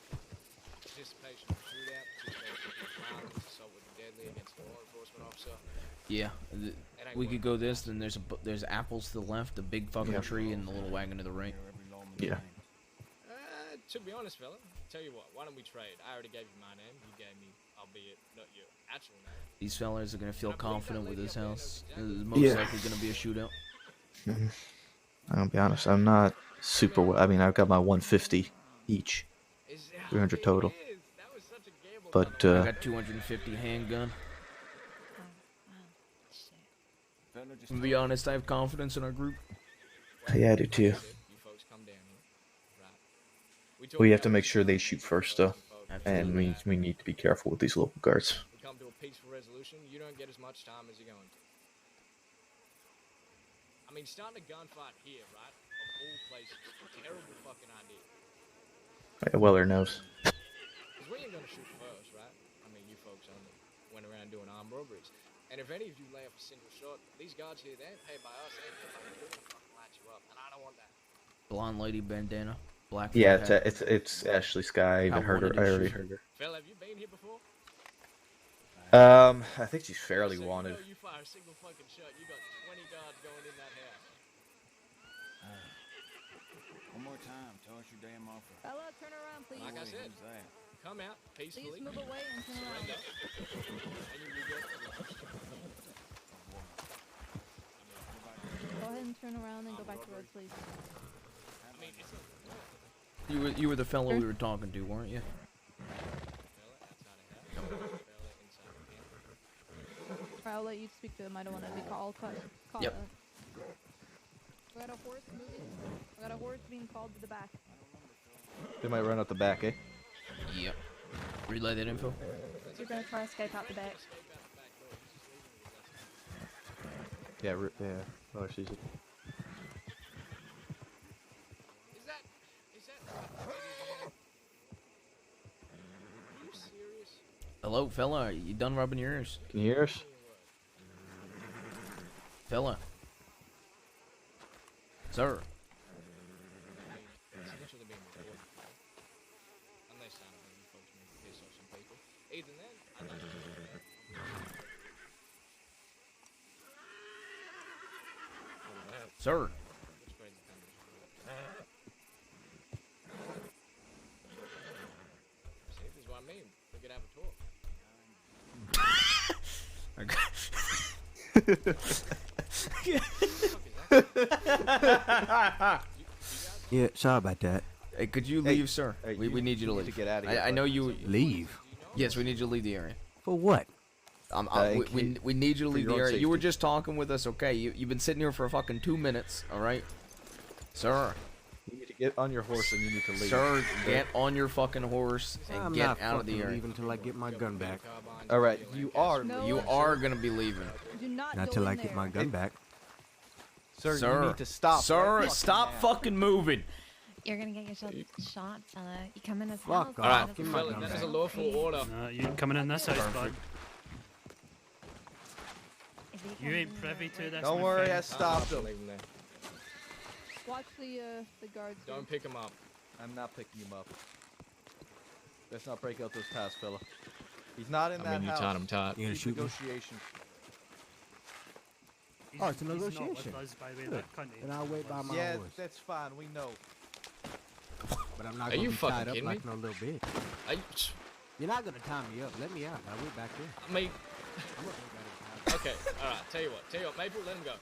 Speaker 14: Participation in a shootout, participation in violence, assault with deadly against a law enforcement officer.
Speaker 1: Yeah, we could go this. Then there's apples to the left, a big fucking
Speaker 17: Yeah.
Speaker 1: tree, and the little wagon to the right.
Speaker 17: Yeah.
Speaker 14: To be honest, fella, tell you what, why don't we trade? I already gave you my name. You gave me, albeit not your actual name.
Speaker 1: These fellas are gonna feel confident with this house. There's most
Speaker 17: Yeah.
Speaker 1: likely gonna be a shootout.
Speaker 17: I'll be honest, I'm not super well. I mean, I've got my 150 each. 300 total. But,
Speaker 1: I got 250 handgun. To be honest, I have confidence in our group.
Speaker 17: yeah, I do too. We have to make sure they shoot first, though. And we need to be careful with these local guards.
Speaker 14: We come to a peaceful resolution, you don't get as much time as you're going to. I mean, starting a gunfight here, right? Of all places, terrible fucking idea.
Speaker 17: Weller knows.
Speaker 14: Because we ain't gonna shoot first, right? I mean, you folks only went around doing armed robberies. And if any of you lay off a single shot, these guards here, they ain't paid by us, they ain't paid by the government to fucking light you up. And I don't want that.
Speaker 1: Blonde lady bandana, black.
Speaker 17: Yeah,
Speaker 1: fur hat.
Speaker 17: it's Ashley Sky. I heard her. I already heard her.
Speaker 14: Phil, have you been here before?
Speaker 17: I think she's fairly
Speaker 14: So
Speaker 17: wanted.
Speaker 14: You know, you fire a single fucking shot, you got 20 guards going in that house.
Speaker 11: One more time. Tell us your damn offer.
Speaker 5: Bella, turn around, please.
Speaker 14: Like I said, come out peacefully.
Speaker 5: Please move away and turn around.
Speaker 14: Surrender, and you will get.
Speaker 5: Go ahead and turn around and go back to the road, please.
Speaker 14: I mean, it's not.
Speaker 1: You were the fellow we were talking to, weren't you?
Speaker 5: I'll let you speak to them. I don't want to be called.
Speaker 1: Yep.
Speaker 5: We got a horse moving. We got a horse being called to the back.
Speaker 17: They might run out the back, eh?
Speaker 1: Yep. Relay that info.
Speaker 7: You're gonna try to escape out the back.
Speaker 17: Yeah, yeah. Oh, she's it.
Speaker 14: Is that? Are you serious?
Speaker 1: Hello, fella. Are you done rubbing your ears?
Speaker 17: Can you hear us?
Speaker 1: Fella. Sir.
Speaker 14: It's literally being recorded. Unless you folks need to piss off some people. Even then, I don't
Speaker 1: Sir.
Speaker 14: See, this is what I mean. We could have a talk.
Speaker 2: Yeah, sorry about that.
Speaker 1: Hey, could you leave, sir? We need you to leave.
Speaker 17: To get out of here,
Speaker 1: I know you.
Speaker 2: Leave?
Speaker 1: Yes, we need you to leave the area.
Speaker 2: For what?
Speaker 1: We need you to
Speaker 17: for
Speaker 1: leave the
Speaker 17: your own
Speaker 1: area. You were
Speaker 17: safety.
Speaker 1: just talking with us, okay? You've been sitting here for fucking 2 minutes, all right? Sir.
Speaker 17: You need to get on your horse and you need to leave.
Speaker 1: Sir, get on your fucking horse and
Speaker 2: I'm
Speaker 1: get
Speaker 2: not
Speaker 1: out of the
Speaker 2: fucking
Speaker 1: area.
Speaker 2: leaving until I get my gun back.
Speaker 17: All right, you are.
Speaker 5: No,
Speaker 1: You are gonna be leaving.
Speaker 5: Do not
Speaker 2: Not
Speaker 5: go
Speaker 2: till
Speaker 5: in
Speaker 2: I get
Speaker 5: there.
Speaker 2: my gun back.
Speaker 17: Sir, you need to stop.
Speaker 1: Sir,
Speaker 17: right
Speaker 1: stop fucking moving.
Speaker 4: You're gonna get yourself shot, fella. You come in this
Speaker 2: Fuck
Speaker 4: house.
Speaker 2: off.
Speaker 14: Alright,
Speaker 2: Give me my
Speaker 14: fella,
Speaker 2: gun
Speaker 14: that is
Speaker 2: back.
Speaker 14: a lawful order.
Speaker 16: You ain't coming in this house, bud.
Speaker 4: If he
Speaker 16: You
Speaker 4: comes
Speaker 16: ain't
Speaker 4: in
Speaker 16: privy
Speaker 4: there,
Speaker 16: to this.
Speaker 17: Don't
Speaker 16: my
Speaker 17: worry,
Speaker 16: friend.
Speaker 17: I stopped him.
Speaker 14: Leave him there.
Speaker 5: Watch the guards.
Speaker 14: Don't pick him up.
Speaker 17: I'm not picking him up. Let's not break out those ties, fella. He's not in
Speaker 14: I
Speaker 17: that
Speaker 14: mean, you
Speaker 17: house.
Speaker 14: tied him tight.
Speaker 2: You gonna
Speaker 17: Keep
Speaker 2: shoot me?
Speaker 17: negotiation.
Speaker 2: Oh, it's a
Speaker 16: He's not with
Speaker 2: negotiation.
Speaker 16: us, by the way,
Speaker 2: Good.
Speaker 16: that cunt ain't
Speaker 2: Then I'll wait by my
Speaker 17: Yeah,
Speaker 2: horse.
Speaker 17: that's fine. We know.
Speaker 2: But I'm not
Speaker 14: Are
Speaker 2: gonna
Speaker 14: you
Speaker 2: be
Speaker 14: fucking
Speaker 2: tied up
Speaker 14: kidding
Speaker 2: like
Speaker 14: me?
Speaker 2: no little bitch. You're not gonna tie me up. Let me out. I'll wait back there.
Speaker 14: I mean,
Speaker 2: I'm gonna wait back
Speaker 14: okay, alright, tell you what, Maple, let him go.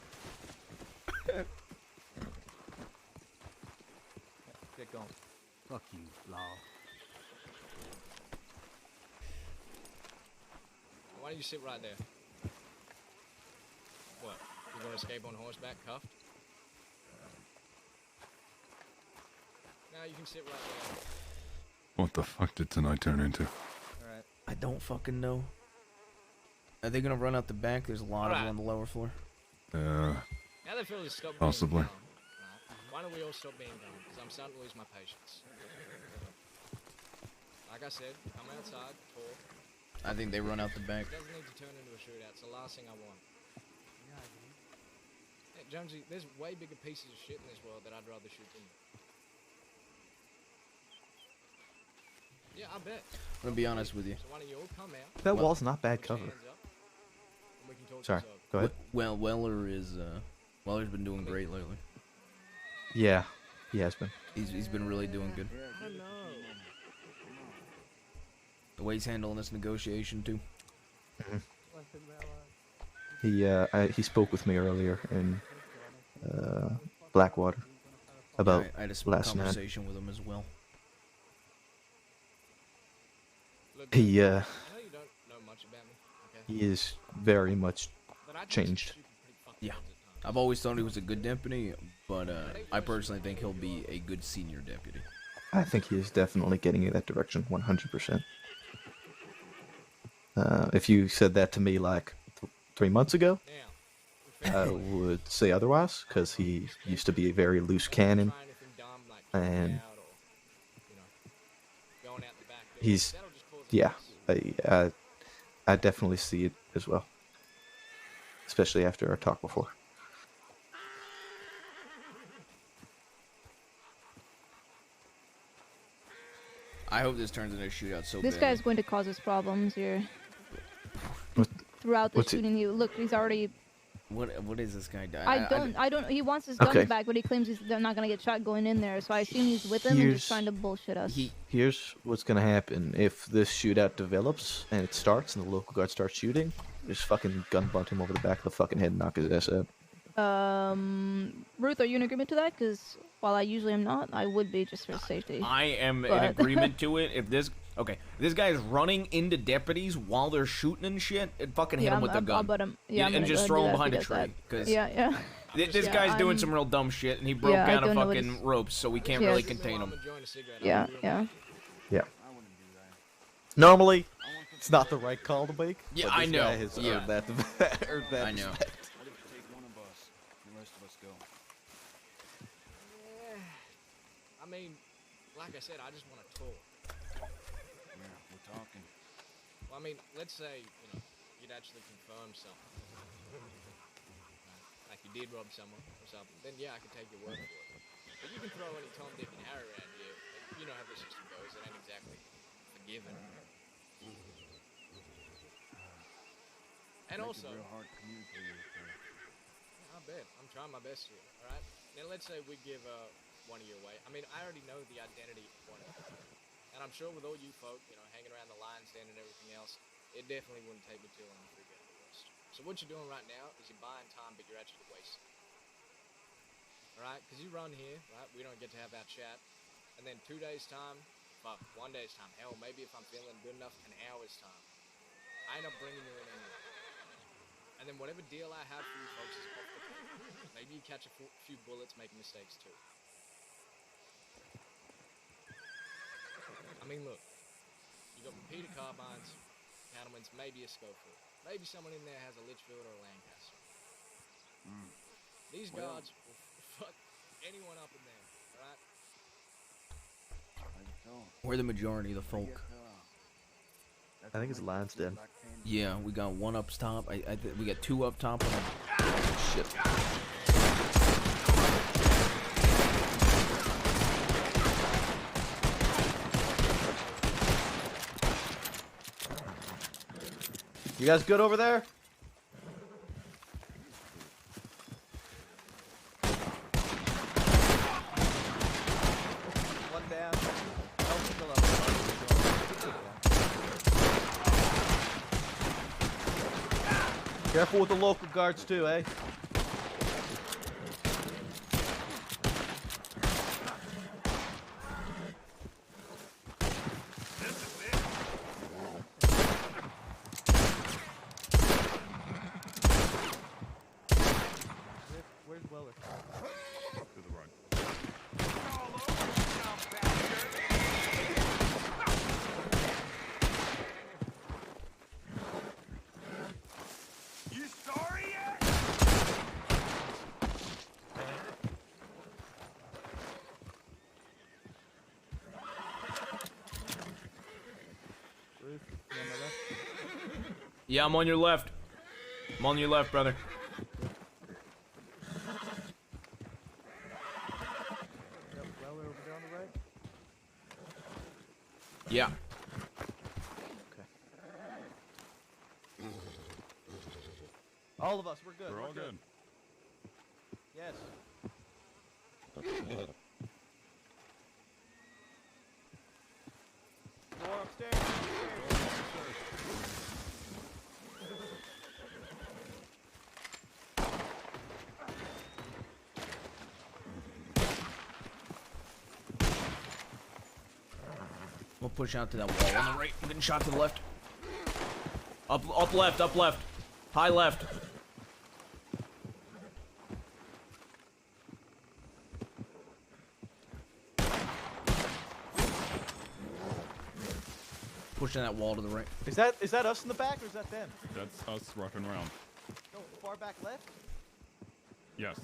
Speaker 17: Get going.
Speaker 2: Fuck you, Law.
Speaker 14: Why don't you sit right there? What? You gonna escape on horseback, cuffed? No, you can sit right there.
Speaker 13: What the fuck did tonight turn into?
Speaker 14: Alright.
Speaker 1: I don't fucking know. Are they gonna run out the back? There's a lot of them on the lower floor.
Speaker 14: Now they feel to stop
Speaker 13: Possibly.
Speaker 14: being dumb. Right? Why don't we all stop being dumb? Because I'm starting to lose my patience. Like I said, come outside, talk.
Speaker 1: I think they run out the back.
Speaker 14: It doesn't need to turn into a shootout. It's the last thing I want. Hey, Jonesy, there's way bigger pieces of shit in this world that I'd rather shoot than you. Yeah, I bet.
Speaker 1: I'm gonna be honest with you.
Speaker 14: So why don't you all come out?
Speaker 17: That wall's not bad cover.
Speaker 14: Hands up, and we can talk
Speaker 17: Sorry,
Speaker 14: this over.
Speaker 17: go ahead.
Speaker 1: Well, Weller's been doing great lately.
Speaker 17: Yeah, he has been.
Speaker 1: He's been really doing good.
Speaker 14: I don't know.
Speaker 1: The way he's handling this negotiation too.
Speaker 17: He spoke with me earlier in Blackwater about
Speaker 1: I had a
Speaker 17: last night.
Speaker 1: conversation with him as well.
Speaker 14: Look,
Speaker 17: He
Speaker 14: I know you don't know much about me, okay?
Speaker 17: he is very much
Speaker 14: But I do some
Speaker 17: changed.
Speaker 14: stupid, pretty fucked
Speaker 1: Yeah,
Speaker 14: things at times.
Speaker 1: I've always thought he was a good deputy, but I personally think he'll be a good senior deputy.
Speaker 17: I think he is definitely getting in that direction, 100%. If you said that to me like 3 months ago, I would say otherwise, because he used to be a very loose cannon, and he's, yeah, I definitely see it as well, especially after our talk before.
Speaker 1: I hope this turns into a shootout so
Speaker 5: This
Speaker 1: bad.
Speaker 5: guy's going to cause us problems here. Throughout the
Speaker 17: what's he-
Speaker 5: shooting, look, he's already
Speaker 1: What is this guy doing?
Speaker 5: I don't. He wants his guns
Speaker 17: Okay.
Speaker 5: back, but he claims they're not gonna get shot going in there. So I assume he's with him and just trying to bullshit us.
Speaker 17: Here's what's gonna happen if this shootout develops and it starts and the local guard starts shooting. Just fucking gun bunt him over the back of the fucking head and knock his ass out.
Speaker 5: Ruth, are you in agreement to that? Because while I usually am not, I would be just for safety.
Speaker 1: I am in
Speaker 5: But-
Speaker 1: agreement to it. If this this guy is running into deputies while they're shooting and shit, and fucking hit
Speaker 5: Yeah,
Speaker 1: him with the gun.
Speaker 5: I'll bet him. Yeah, I'm
Speaker 1: and
Speaker 5: gonna
Speaker 1: just
Speaker 5: go
Speaker 1: throw
Speaker 5: ahead
Speaker 1: him
Speaker 5: and do
Speaker 1: behind a
Speaker 5: that if
Speaker 1: tree.
Speaker 5: he does
Speaker 1: 'Cause
Speaker 5: that. Yeah, yeah.
Speaker 1: This
Speaker 5: Yeah,
Speaker 1: guy's doing
Speaker 5: I'm-
Speaker 1: some real dumb shit, and he broke
Speaker 5: Yeah, I
Speaker 1: out of
Speaker 5: don't know what
Speaker 1: fucking
Speaker 5: he's-
Speaker 1: ropes, so we can't
Speaker 5: Yeah.
Speaker 1: really contain him.
Speaker 5: Yeah, yeah.
Speaker 17: Yeah. Normally, it's not the right call to make.
Speaker 1: Yeah,
Speaker 17: but
Speaker 1: I
Speaker 17: this
Speaker 1: know.
Speaker 17: guy has
Speaker 1: Yeah.
Speaker 17: earned that. Earned that
Speaker 1: I know.
Speaker 17: respect.
Speaker 3: What if you take one of us, the rest of us go?
Speaker 14: Yeah. I mean, like I said, I just want to talk.
Speaker 3: Yeah, we're talking.
Speaker 14: Well, I mean, let's say, you'd actually confirm something. Like you did rob someone or something. Then yeah, I could take your word for it. But you can throw any Tom, Dick, and Harry around here. You know how the system goes. It ain't exactly forgiven. And
Speaker 3: Make
Speaker 14: also,
Speaker 3: it real hard to communicate with her.
Speaker 14: yeah, I bet. I'm trying my best here, alright? Now let's say we give one of you away. I mean, I already know the identity of one of you. And I'm sure with all you folk, hanging around the lion's den and everything else, it definitely wouldn't take me too long to figure out the worst. So what you're doing right now is you're buying time, but you're actually wasting it. Alright? Because you run here, right? We don't get to have our chat. And then 2 days' time, fuck, 1 day's time. Hell, maybe if I'm feeling good enough, an hour's time. I end up bringing you in anyway. And then whatever deal I have for you folks is off the table. Maybe you catch a few bullets, make mistakes too. I mean, look. You got repeater carbines, Cattleman's, maybe a Schofield. Maybe someone in there has a Litchfield or a Lancaster. These guards will fuck anyone up in there, alright?
Speaker 1: We're the majority of the folk.
Speaker 17: I think it's Lion's Den.
Speaker 1: Yeah, we got one up top. We got two up top. And
Speaker 17: Shit. You guys good over there? One down. Oh, still up. Careful with the local guards too, eh? Where's Weller?
Speaker 13: To the right.
Speaker 3: You sorry yet?
Speaker 17: Ruth, you on my left?
Speaker 1: yeah, I'm on your left. I'm on your left, brother.
Speaker 17: Yep, Weller over there on the right?
Speaker 1: Yeah.
Speaker 17: All of us, we're good.
Speaker 13: We're all good.
Speaker 17: Yes. Door upstairs.
Speaker 1: We'll push out to that wall on the right. I'm getting shot to the left. Up left, up left. High left. Pushing that wall to the right.
Speaker 17: Is that us in the back or is that them?
Speaker 13: That's us rocking around.
Speaker 17: No, far back left?
Speaker 13: Yes.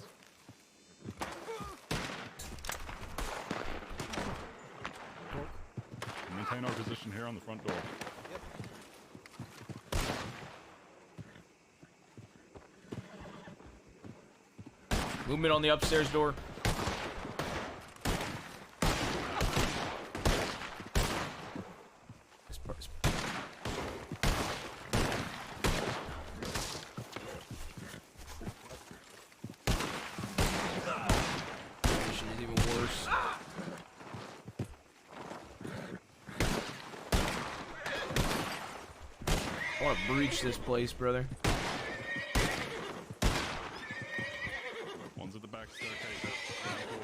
Speaker 13: Maintain our position here on the front door.
Speaker 1: Movement on the upstairs door. want to breach this place, brother.
Speaker 13: One's at the back staircase. Ground floor.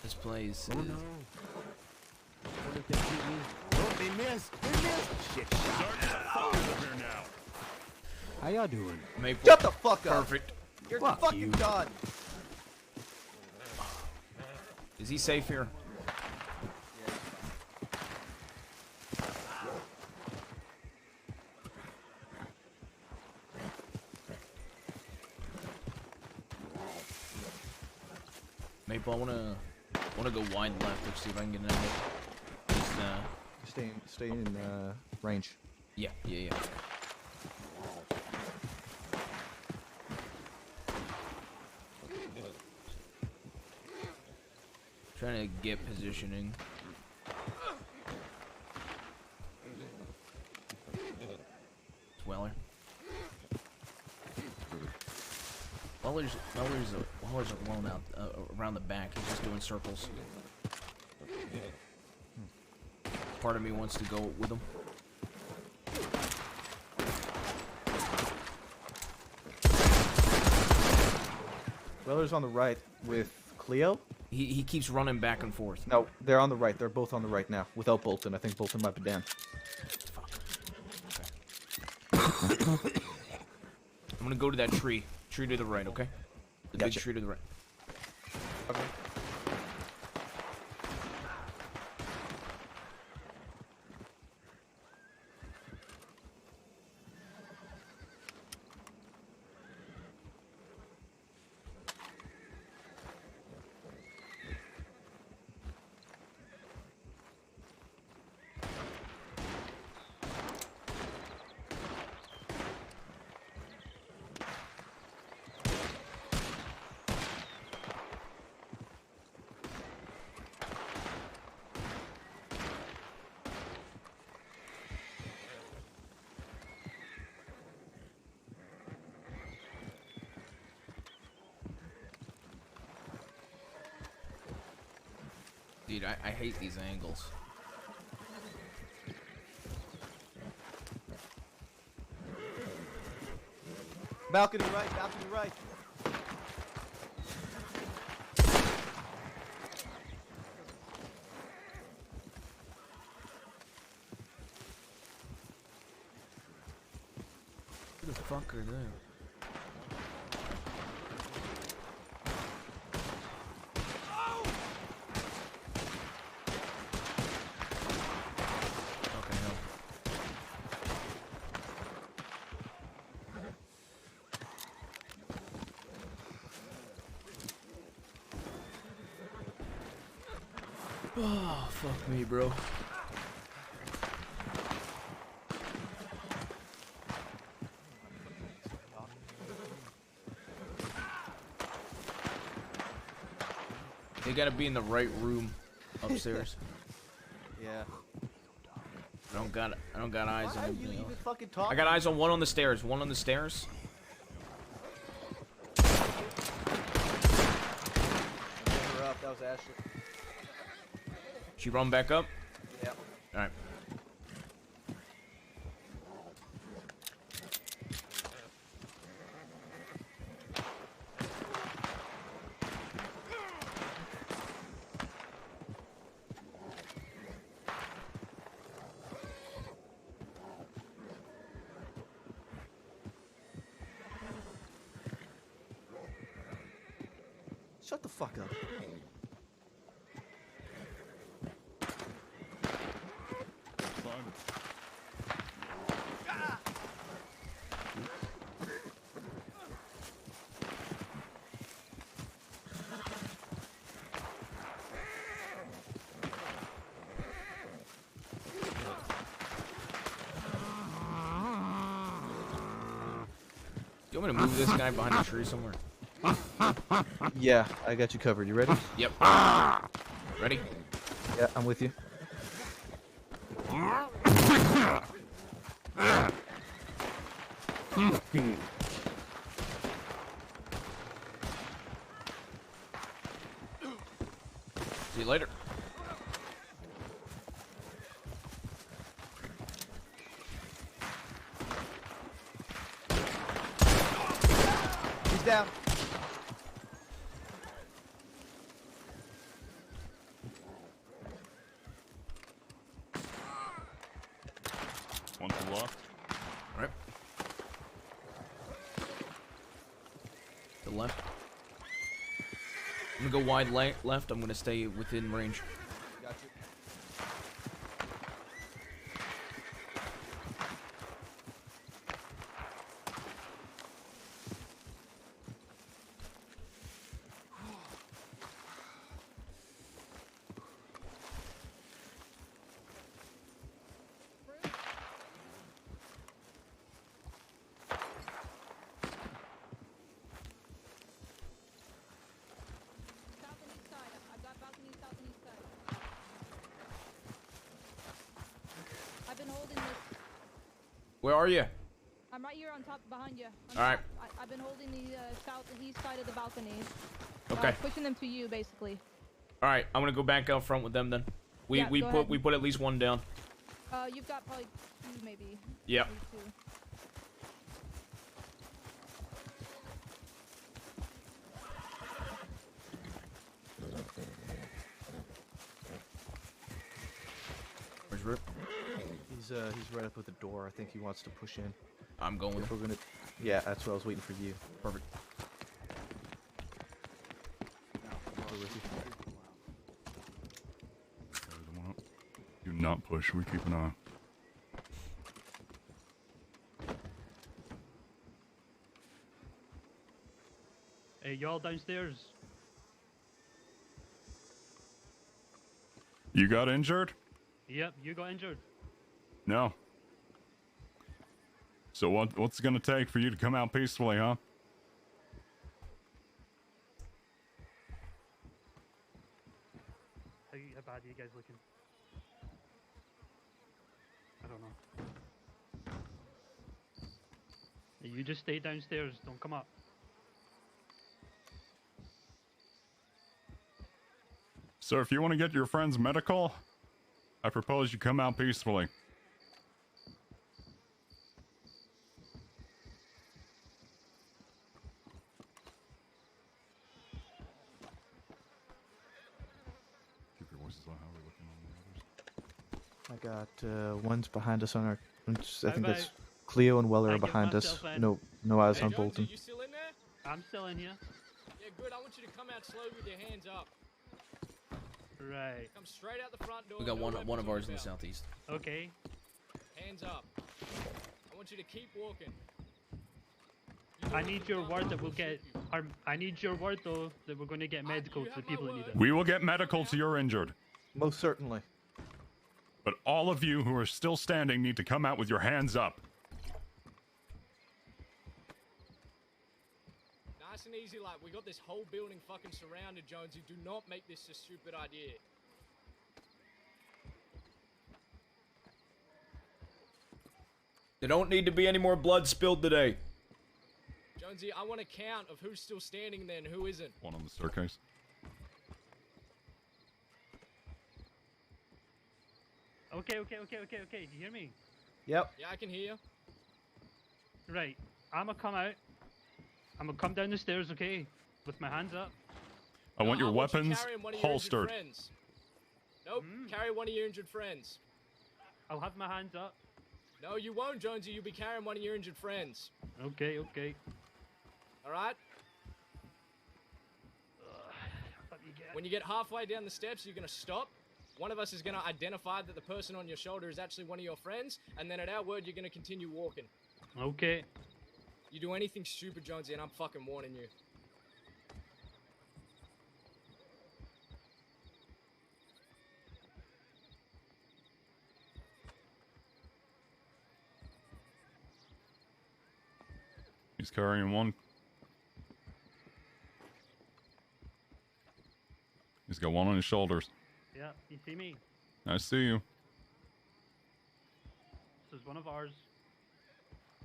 Speaker 1: This place is...
Speaker 2: Oh, no. What if they shoot me? Oh, they missed! They missed! Shit, shot. How y'all doing?
Speaker 1: Maple.
Speaker 17: Shut the fuck up.
Speaker 1: Perfect.
Speaker 17: You're
Speaker 2: Fuck
Speaker 17: fucking
Speaker 2: you.
Speaker 17: done.
Speaker 1: Is he safe here? Maple, I wanna go wide left. Let's see if I can get an angle. Just,
Speaker 17: Stay in range.
Speaker 1: yeah. Trying to get positioning. Weller. Weller's alone out around the back. He's just doing circles. Part of me wants to go with him.
Speaker 17: Weller's on the right with Cleo.
Speaker 1: He keeps running back and forth.
Speaker 17: No, they're on the right. They're both on the right now. Without Bolton. I think Bolton might be down.
Speaker 1: I'm gonna go to that tree. Tree to the right, okay? The
Speaker 17: Gotcha.
Speaker 1: big tree to the right.
Speaker 17: Okay.
Speaker 1: Dude, I hate these angles.
Speaker 17: Balcony right, balcony right.
Speaker 1: Who the fuck are they? Oh, fuck me, bro. They gotta be in the right room upstairs.
Speaker 17: Yeah.
Speaker 1: I don't got eyes on
Speaker 17: Why are you
Speaker 1: anything
Speaker 17: even
Speaker 1: else.
Speaker 17: fucking talking?
Speaker 1: I got eyes on one on the stairs. One on the stairs.
Speaker 17: Her up. That was Ashley.
Speaker 1: She run back up?
Speaker 17: Yep.
Speaker 1: Alright.
Speaker 17: Shut the fuck up.
Speaker 1: You want me to move this guy behind a tree somewhere?
Speaker 17: Yeah, I got you covered. You ready?
Speaker 1: Yep. Ready?
Speaker 17: Yeah, I'm with you.
Speaker 1: See you later.
Speaker 2: He's down.
Speaker 13: One to the left.
Speaker 1: All right. The left. I'm gonna go wide left. I'm gonna stay within range.
Speaker 2: Got you.
Speaker 5: South and east side. I've got balcony south and east side. I've been holding this.
Speaker 1: Where are you?
Speaker 5: I'm right here on top behind you.
Speaker 1: All right.
Speaker 5: I've been holding the south and east side of the balconies.
Speaker 1: Okay.
Speaker 5: Pushing them to you, basically.
Speaker 1: All right. I'm gonna go back out front with them then. We
Speaker 5: Yeah,
Speaker 1: we
Speaker 5: go
Speaker 1: put
Speaker 5: ahead.
Speaker 1: we put at least one down.
Speaker 5: You've got probably two, maybe.
Speaker 1: Yep.
Speaker 5: Maybe two.
Speaker 1: Where's Rip?
Speaker 17: He's right up at the door. I think he wants to push in.
Speaker 1: I'm going with
Speaker 17: If
Speaker 1: him.
Speaker 17: we're gonna. Yeah, that's what I was waiting for you.
Speaker 1: Perfect.
Speaker 17: We're with you.
Speaker 13: Do not push. We keep an eye.
Speaker 16: Hey, y'all downstairs.
Speaker 13: You got injured?
Speaker 16: Yep, you got injured.
Speaker 13: No. So what's it gonna take for you to come out peacefully, huh?
Speaker 16: How bad are you guys looking? I don't know. Hey, you just stay downstairs. Don't come up.
Speaker 13: So if you want to get your friends medical, I propose you come out peacefully. Keep your voices low. How are we looking on the others?
Speaker 17: I got one's behind us on our. I think
Speaker 16: Bye-bye.
Speaker 17: that's Cleo and Weller
Speaker 16: I
Speaker 17: are
Speaker 16: get
Speaker 17: behind us.
Speaker 16: myself in.
Speaker 17: No eyes on
Speaker 14: Jonesy,
Speaker 17: Bolton.
Speaker 14: you still in there?
Speaker 16: I'm still in here.
Speaker 14: Yeah, good. I want you to come out slow with your hands up.
Speaker 16: Right.
Speaker 14: Come straight out the front door.
Speaker 1: We got
Speaker 14: no
Speaker 1: one
Speaker 14: weapons
Speaker 1: of
Speaker 14: on
Speaker 1: ours
Speaker 14: your
Speaker 1: in the
Speaker 14: belt.
Speaker 1: southeast.
Speaker 16: Okay.
Speaker 14: Hands up. I want you to keep walking.
Speaker 16: I need your word that we'll get. I need your word though that we're going to get medical to the people that need it.
Speaker 13: We will get medical to your injured.
Speaker 17: Most certainly.
Speaker 13: But all of you who are still standing need to come out with your hands up.
Speaker 14: Nice and easy, like we got this whole building fucking surrounded, Jonesy. Do not make this a stupid idea.
Speaker 1: There don't need to be any more blood spilled today.
Speaker 14: Jonesy, I want a count of who's still standing there and who isn't.
Speaker 13: One on the staircase.
Speaker 16: Okay. Do you hear me?
Speaker 17: Yep.
Speaker 14: Yeah, I can hear you.
Speaker 16: Right. I'ma come out. I'ma come down the stairs, okay? With my hands up.
Speaker 13: I want your
Speaker 14: you
Speaker 13: weapons
Speaker 14: carrying one of your injured
Speaker 13: holstered.
Speaker 14: friends. Nope, carry one of your injured friends.
Speaker 16: I'll have my hands up.
Speaker 14: No, you won't, Jonesy. You'll be carrying one of your injured friends.
Speaker 16: Okay.
Speaker 14: All right? When you get halfway down the steps, you're going to stop. One of us is going to identify that the person on your shoulder is actually one of your friends, and then at our word, you're going to continue walking.
Speaker 16: Okay.
Speaker 14: You do anything stupid, Jonesy, and I'm fucking warning you.
Speaker 13: He's carrying one. He's got one on his shoulders.
Speaker 16: Yeah, you see me?
Speaker 13: I see you.
Speaker 16: This is one of ours.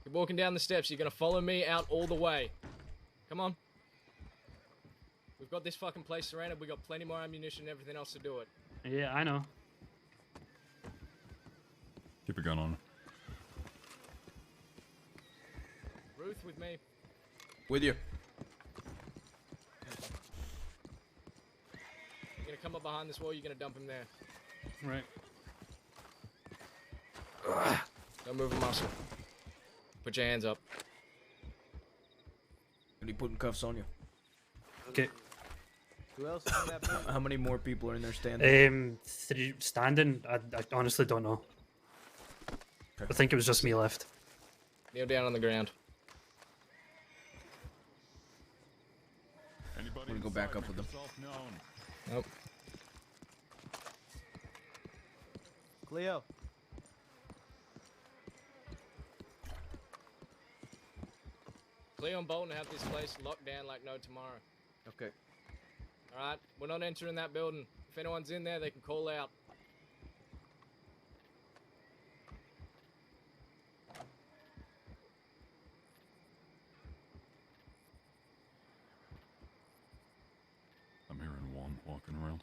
Speaker 14: You're walking down the steps. You're going to follow me out all the way. Come on. got this fucking place surrounded. We got plenty more ammunition and everything else to do it.
Speaker 16: Yeah, I know.
Speaker 13: Keep your gun on.
Speaker 14: Ruth, with me.
Speaker 1: With you.
Speaker 14: You're gonna come up behind this wall. You're gonna dump him there.
Speaker 16: Right.
Speaker 14: Don't move a muscle. Put your hands up.
Speaker 1: And he putting cuffs on you.
Speaker 16: Okay.
Speaker 2: Who else is in that building?
Speaker 1: How many more people are in there standing?
Speaker 16: 3 standing. I honestly don't know.
Speaker 1: Okay.
Speaker 16: I think it was just me left.
Speaker 14: Kneel down on the ground.
Speaker 1: We're gonna go back up with them.
Speaker 14: Nope.
Speaker 2: Cleo.
Speaker 14: Cleo and Bolton have this place locked down like no tomorrow.
Speaker 2: Okay.
Speaker 14: Alright, we're not entering that building. If anyone's in there, they can call out.
Speaker 13: I'm hearing one walking around.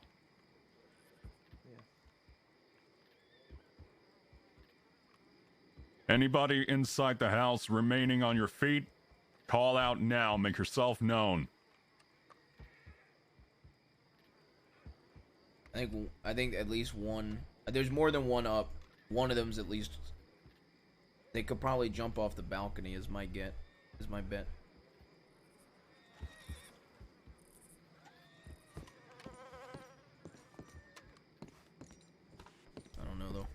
Speaker 13: Anybody inside the house remaining on your feet, call out now. Make yourself known.
Speaker 1: I think at least one. There's more than one up. One of them's at least. They could probably jump off the balcony. Is my bet. I don't know though.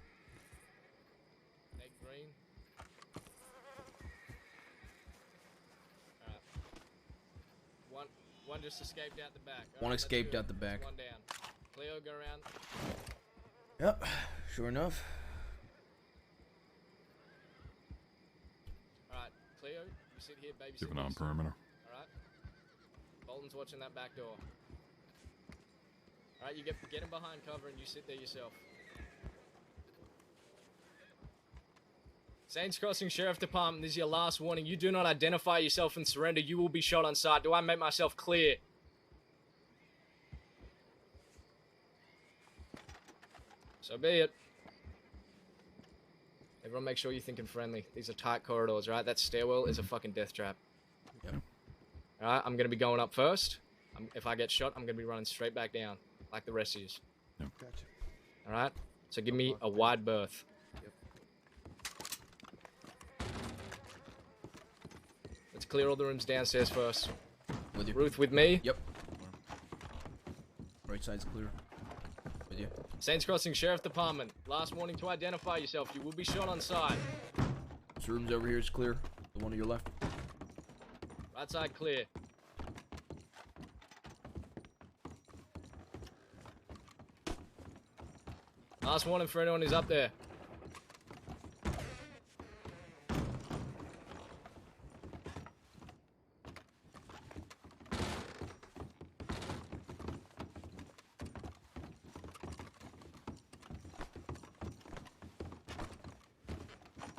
Speaker 14: Egg green. Alright. One just escaped out the back.
Speaker 1: One escaped out the back.
Speaker 14: One down. Cleo, go around.
Speaker 1: Yep. Sure enough.
Speaker 14: Alright, Cleo, you sit here, babysit.
Speaker 13: Keep an eye on
Speaker 14: this.
Speaker 13: perimeter.
Speaker 14: Alright. Bolton's watching that back door. Alright, you get him behind cover and you sit there yourself. Saints Crossing Sheriff Department, this is your last warning. You do not identify yourself and surrender, you will be shot on sight. Do I make myself clear? So be it. Everyone make sure you're thinking friendly. These are tight corridors, right? That stairwell is a fucking death trap.
Speaker 1: Yep.
Speaker 14: Alright, I'm gonna be going up first. If I get shot, I'm gonna be running straight back down, like the rest of you.
Speaker 13: Yep.
Speaker 2: Gotcha.
Speaker 14: Alright? So give me a wide berth.
Speaker 2: Yep.
Speaker 14: Let's clear all the rooms downstairs first.
Speaker 1: With you.
Speaker 14: Ruth, with me?
Speaker 1: Yep. Right side's clear. With you.
Speaker 14: Saints Crossing Sheriff Department. Last warning to identify yourself. You will be shot on sight.
Speaker 1: This room's over here is clear. The one to your left.
Speaker 14: Right side clear. Last warning for anyone who's up there.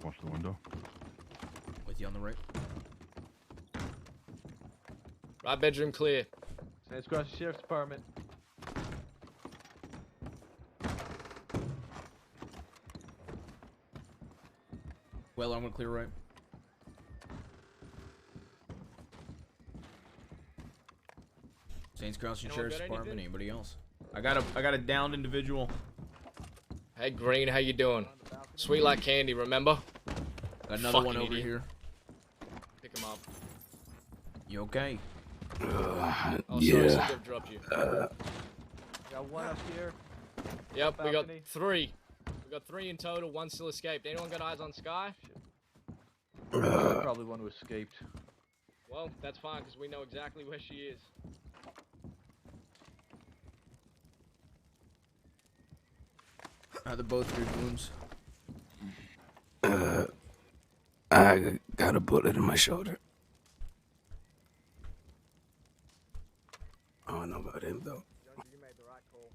Speaker 13: Watch the window.
Speaker 1: With you on the right.
Speaker 14: Right bedroom clear.
Speaker 2: Saints Crossing Sheriff's Department.
Speaker 1: Well, I'm gonna clear right. Saints Crossing
Speaker 14: Anyone
Speaker 1: Sheriff's
Speaker 14: got
Speaker 1: Department.
Speaker 14: anything?
Speaker 1: Anybody else? I got a downed individual.
Speaker 14: Hey Green, how you doing? Sweet like candy, remember?
Speaker 1: Got another one
Speaker 14: Fucking
Speaker 1: over
Speaker 14: idiot.
Speaker 1: here.
Speaker 14: Pick him up.
Speaker 1: You okay?
Speaker 14: Oh, sorry, I've dropped you.
Speaker 2: Got one up here.
Speaker 14: Yep, we got
Speaker 2: balcony.
Speaker 14: 3. We got 3 in total, 1 still escaped. Anyone got eyes on Sky?
Speaker 2: Probably one who escaped.
Speaker 14: Well, that's fine, because we know exactly where she is.
Speaker 1: How the both your wounds?
Speaker 6: I got a bullet in my shoulder. I don't know about him though.
Speaker 2: You made the right call.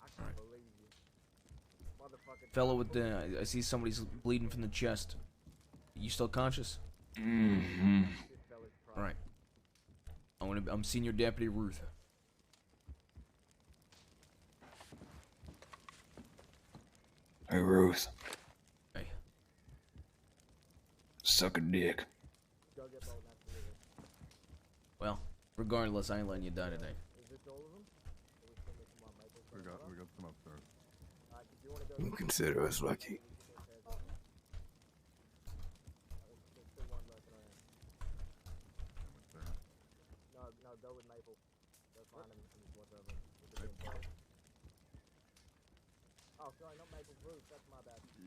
Speaker 2: I can't believe you. Motherfucker.
Speaker 1: Fellow with the. I see somebody's bleeding from the chest. You still conscious? Mm-hmm. All right. I'm Senior Deputy Ruth.
Speaker 6: Hey, Ruth.
Speaker 1: Hey.
Speaker 6: Suck a dick.
Speaker 1: Well, regardless, I ain't letting you die today.
Speaker 13: We got some upstairs.
Speaker 6: You consider us lucky.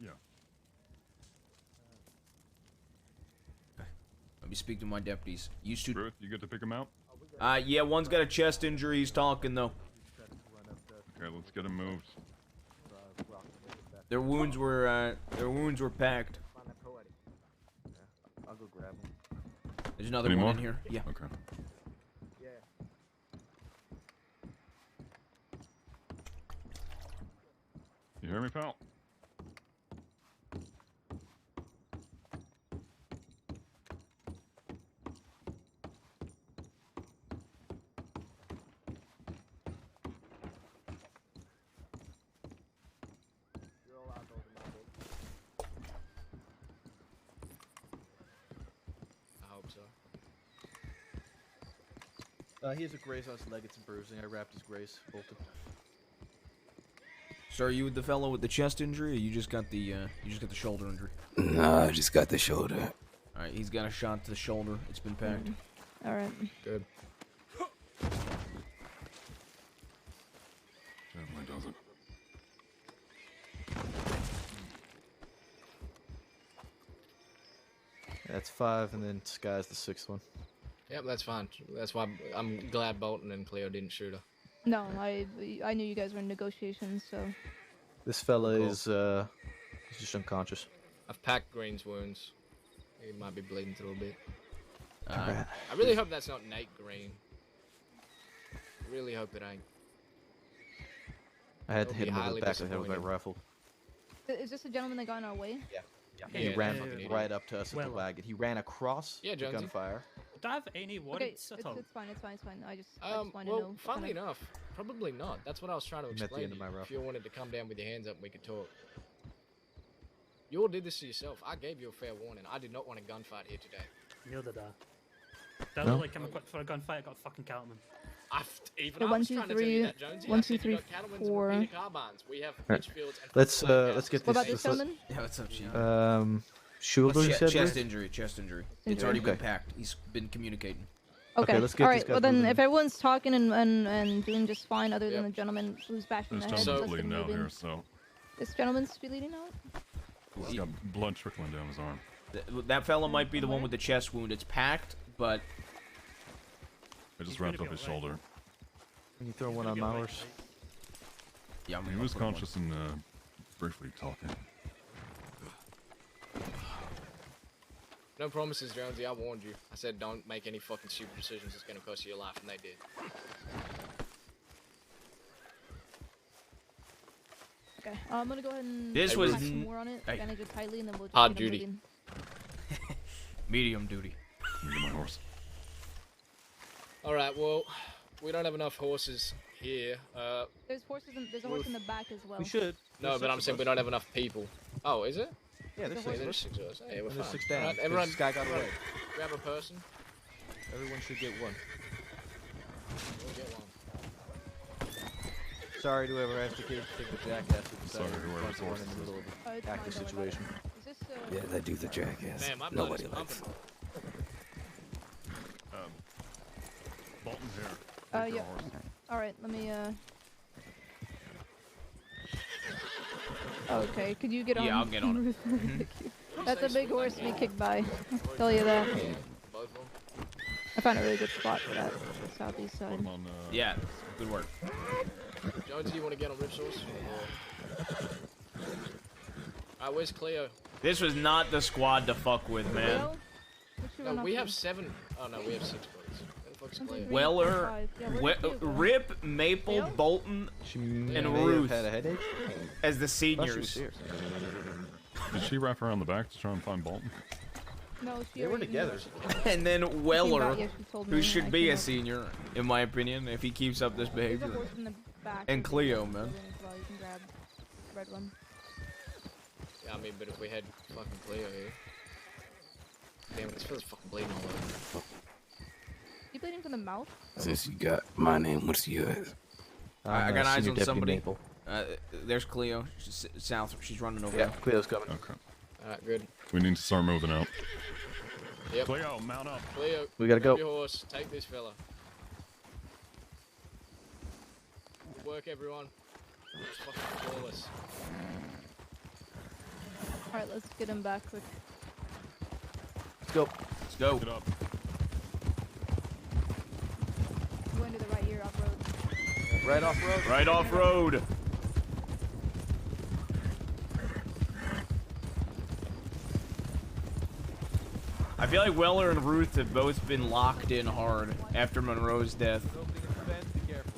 Speaker 13: Yeah.
Speaker 1: Let me speak to my deputies. Used to.
Speaker 13: Ruth, you get to pick him out?
Speaker 1: Yeah, one's got a chest injury. He's talking though.
Speaker 13: Okay, let's get him moved.
Speaker 1: Their wounds were packed.
Speaker 2: I'll go grab him.
Speaker 1: There's another
Speaker 13: Any
Speaker 1: one
Speaker 13: more?
Speaker 1: in here. Yeah.
Speaker 13: Okay. You hear me, pal?
Speaker 14: I hope so.
Speaker 17: He has a graze on his leg. It's bruising. I wrapped his graze. Bolted.
Speaker 1: So are you the fellow with the chest injury, or you just got the shoulder injury?
Speaker 6: Nah, I just got the shoulder.
Speaker 1: All right, he's got a shot to the shoulder. It's been packed.
Speaker 5: All right.
Speaker 14: Good.
Speaker 13: Gently does it.
Speaker 17: That's 5, and then Sky's the 6th one.
Speaker 14: Yep, that's fine. That's why I'm glad Bolton and Cleo didn't shoot her.
Speaker 5: No, I knew you guys were in negotiations, so.
Speaker 17: This fella is he's just unconscious.
Speaker 14: I've packed Green's wounds. He might be bleeding through a bit.
Speaker 17: Alright.
Speaker 14: I really hope that's not Nate Green. I really hope it ain't.
Speaker 17: I had to
Speaker 14: I'll
Speaker 17: hit
Speaker 14: be
Speaker 17: him over
Speaker 14: highly
Speaker 17: the back of the head with my
Speaker 14: disappointed.
Speaker 17: rifle.
Speaker 5: Is this the gentleman that got in our way?
Speaker 14: Yeah.
Speaker 17: He ran right up to us with
Speaker 16: Well,
Speaker 17: the wagon. He ran across
Speaker 14: Yeah,
Speaker 17: the
Speaker 14: Jonesy.
Speaker 17: gunfire.
Speaker 16: Do I have any
Speaker 5: Okay,
Speaker 16: warrants at all?
Speaker 5: it's fine. I just
Speaker 14: Well,
Speaker 5: wanted to know.
Speaker 14: funnily enough, probably not. That's what I was trying to
Speaker 17: I'm at the
Speaker 14: explain
Speaker 17: end
Speaker 14: to
Speaker 17: of my
Speaker 14: you. If
Speaker 17: rifle.
Speaker 14: you wanted to come down with your hands up, we could talk. You all did this to yourself. I gave you a fair warning. I did not want a gunfight here today.
Speaker 16: Neither did I. That
Speaker 17: No?
Speaker 16: looked like I'm equipped for a gunfight. I got a fucking cattleman.
Speaker 14: Even
Speaker 5: Yeah,
Speaker 14: I
Speaker 5: one,
Speaker 14: was
Speaker 5: two,
Speaker 14: trying to tell you
Speaker 5: three,
Speaker 14: that, Jonesy.
Speaker 5: one,
Speaker 14: I
Speaker 5: two,
Speaker 14: said
Speaker 5: three,
Speaker 14: you got cattlemen's and
Speaker 5: four.
Speaker 14: repeater carbines. We have
Speaker 17: Alright.
Speaker 14: Pitchfields and
Speaker 17: Let's
Speaker 14: full
Speaker 17: let's get
Speaker 5: What
Speaker 17: this.
Speaker 5: about this
Speaker 17: let's-
Speaker 5: gentleman?
Speaker 1: Yeah, what's up, Chief?
Speaker 17: Shoulder, you said.
Speaker 1: Chest
Speaker 17: Ruth?
Speaker 1: injury. Chest injury. It's
Speaker 5: Injury.
Speaker 1: already been
Speaker 17: Okay.
Speaker 1: packed. He's been communicating.
Speaker 5: Okay.
Speaker 17: let's get
Speaker 5: All
Speaker 17: these
Speaker 5: right.
Speaker 17: guys
Speaker 5: Well, then,
Speaker 17: moving.
Speaker 5: if everyone's talking and doing just fine, other than
Speaker 14: Yep.
Speaker 5: the gentleman who's bashed in
Speaker 13: There's
Speaker 5: the head,
Speaker 13: Thomas
Speaker 5: let's get
Speaker 13: bleeding out
Speaker 5: moving.
Speaker 13: here, so
Speaker 5: This gentleman's bleeding out.
Speaker 13: he's got blood trickling down his arm.
Speaker 1: That fellow might be the one with the chest wound. It's packed, but
Speaker 13: I just
Speaker 16: He's gonna
Speaker 13: wrapped
Speaker 16: be
Speaker 13: up his
Speaker 16: alright.
Speaker 13: shoulder.
Speaker 17: Can you throw one on ours?
Speaker 1: yeah,
Speaker 13: He was conscious and briefly talking.
Speaker 14: No promises, Jonesy. I warned you. I said don't make any fucking stupid decisions that's gonna cost you your life, and they did.
Speaker 5: Okay. I'm gonna go ahead and
Speaker 1: This
Speaker 5: pack
Speaker 1: was
Speaker 5: some more on it.
Speaker 1: hey.
Speaker 5: Bandage it tightly, and then we'll just
Speaker 14: Hard
Speaker 5: get him
Speaker 14: duty.
Speaker 5: moving.
Speaker 1: medium duty.
Speaker 13: Let me get my horse.
Speaker 14: All right. Well, we don't have enough horses here.
Speaker 5: There's horses. There's a horse in the back as well.
Speaker 17: We should.
Speaker 14: No,
Speaker 17: There's
Speaker 14: but I'm
Speaker 17: six
Speaker 14: saying
Speaker 17: of
Speaker 14: we
Speaker 17: us.
Speaker 14: don't have enough people. Oh, is it?
Speaker 17: Yeah, there's
Speaker 14: Yeah,
Speaker 17: 6 of
Speaker 14: there's
Speaker 17: us.
Speaker 14: 6 of us. Hey, we're
Speaker 17: And there's
Speaker 14: fine.
Speaker 17: 6 down.
Speaker 14: All right,
Speaker 17: 'cause
Speaker 14: everyone,
Speaker 17: this guy got
Speaker 14: everyone
Speaker 17: away.
Speaker 14: grab a person.
Speaker 17: Everyone should get one.
Speaker 14: We'll get one.
Speaker 17: Sorry to whoever has to take the jackass who
Speaker 13: Sorry
Speaker 17: decided
Speaker 13: to
Speaker 17: to
Speaker 13: whoever's
Speaker 17: punch one
Speaker 13: horse
Speaker 17: in the
Speaker 13: this
Speaker 17: middle of
Speaker 5: Oh,
Speaker 17: an
Speaker 5: it's
Speaker 17: active
Speaker 5: fine, don't worry about
Speaker 17: situation.
Speaker 5: it. Is this
Speaker 6: Yeah, that dude's a jackass.
Speaker 14: Man, my blood
Speaker 6: Nobody
Speaker 14: is
Speaker 6: likes
Speaker 14: pumping.
Speaker 6: him.
Speaker 13: Bolton here.
Speaker 5: Yeah.
Speaker 13: Take your horse.
Speaker 5: All right. Let me. Okay. Could you get on?
Speaker 1: Yeah, I'll get on it.
Speaker 5: Thank you. That's a big horse to be kicked by. I'll tell you that.
Speaker 14: Both of them.
Speaker 5: I found a really good spot for that. Southeast
Speaker 13: Put
Speaker 5: side.
Speaker 13: him on,
Speaker 1: Yeah, good work.
Speaker 14: Jonesy, you want to get on Rip's horse? Alright, where's Cleo?
Speaker 1: This was not the squad to fuck with, man.
Speaker 5: Leo? What you run
Speaker 14: No,
Speaker 5: up
Speaker 14: we
Speaker 5: to?
Speaker 14: have 7. Oh no, we have 6 buddies. Where the fuck's
Speaker 5: One, two,
Speaker 14: Cleo?
Speaker 5: three.
Speaker 1: Weller,
Speaker 5: Five. Yeah, where'd Cleo go?
Speaker 1: Rip, Maple,
Speaker 5: Leo?
Speaker 1: Bolton,
Speaker 17: She may
Speaker 1: and
Speaker 17: have
Speaker 1: Ruth
Speaker 17: had a headache.
Speaker 1: as the
Speaker 17: Thought she was
Speaker 1: seniors.
Speaker 17: here.
Speaker 13: Did she wrap around the back to try and find Bolton?
Speaker 5: No, she
Speaker 2: They were
Speaker 5: already knew
Speaker 2: together.
Speaker 5: what she came
Speaker 1: And then
Speaker 5: back. She came
Speaker 1: Weller,
Speaker 5: back, yeah, she told
Speaker 1: who
Speaker 5: me,
Speaker 1: should
Speaker 5: I
Speaker 1: be
Speaker 5: came
Speaker 1: a
Speaker 5: up-
Speaker 1: senior, in my opinion, if he keeps up this
Speaker 5: There's a
Speaker 1: behavior.
Speaker 5: horse in the back.
Speaker 1: And
Speaker 5: of the
Speaker 1: Cleo,
Speaker 5: building
Speaker 1: man.
Speaker 5: as well. You can grab red one.
Speaker 14: Yeah, I mean, but if we had fucking Cleo here. Damn it, this feels fucking bleeding all over.
Speaker 5: You bleeding from the mouth?
Speaker 6: Since you got my name, what's yours?
Speaker 1: I got eyes
Speaker 17: Senior
Speaker 1: on
Speaker 17: Deputy
Speaker 1: somebody.
Speaker 17: Maple.
Speaker 1: There's Cleo. She's south. She's running over
Speaker 17: Yeah,
Speaker 1: there.
Speaker 17: Cleo's coming.
Speaker 13: Okay.
Speaker 14: Alright, good.
Speaker 13: We need to start moving out.
Speaker 14: Yep.
Speaker 10: Cleo, mount up.
Speaker 14: Cleo,
Speaker 17: We gotta
Speaker 14: grab
Speaker 17: go.
Speaker 14: your horse. Take this fella. Good work, everyone. It's fucking flawless.
Speaker 5: Alright, let's get him back quick.
Speaker 17: Let's go.
Speaker 1: Let's go.
Speaker 10: Get up.
Speaker 5: I'm going to the right here off road.
Speaker 2: Right off road.
Speaker 1: Right off road. I feel like Weller and Ruth have both been locked in hard after Monroe's death.
Speaker 2: Be careful.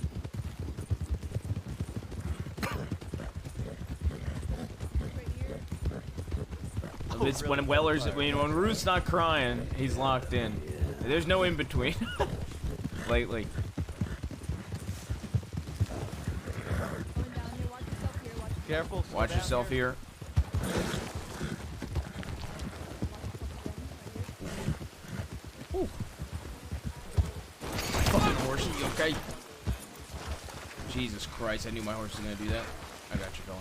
Speaker 1: It's when Weller's, when Ruth's not crying, he's locked in. There's no in between. Lately.
Speaker 5: Going down here. Watch yourself here.
Speaker 2: Careful. slow
Speaker 1: Watch
Speaker 2: down
Speaker 1: yourself here. Ooh. Fucking horse, you okay? Jesus Christ, I knew my horse was gonna do that. I got you, fella.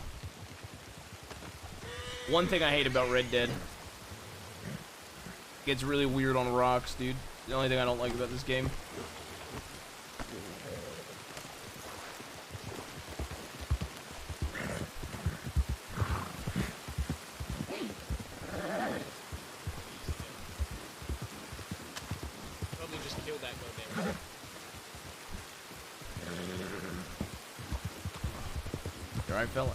Speaker 1: One thing I hate about Red Dead. Gets really weird on rocks, dude. The only thing I don't like about this game.
Speaker 14: Probably just killed that goddamn.
Speaker 1: You alright, fella?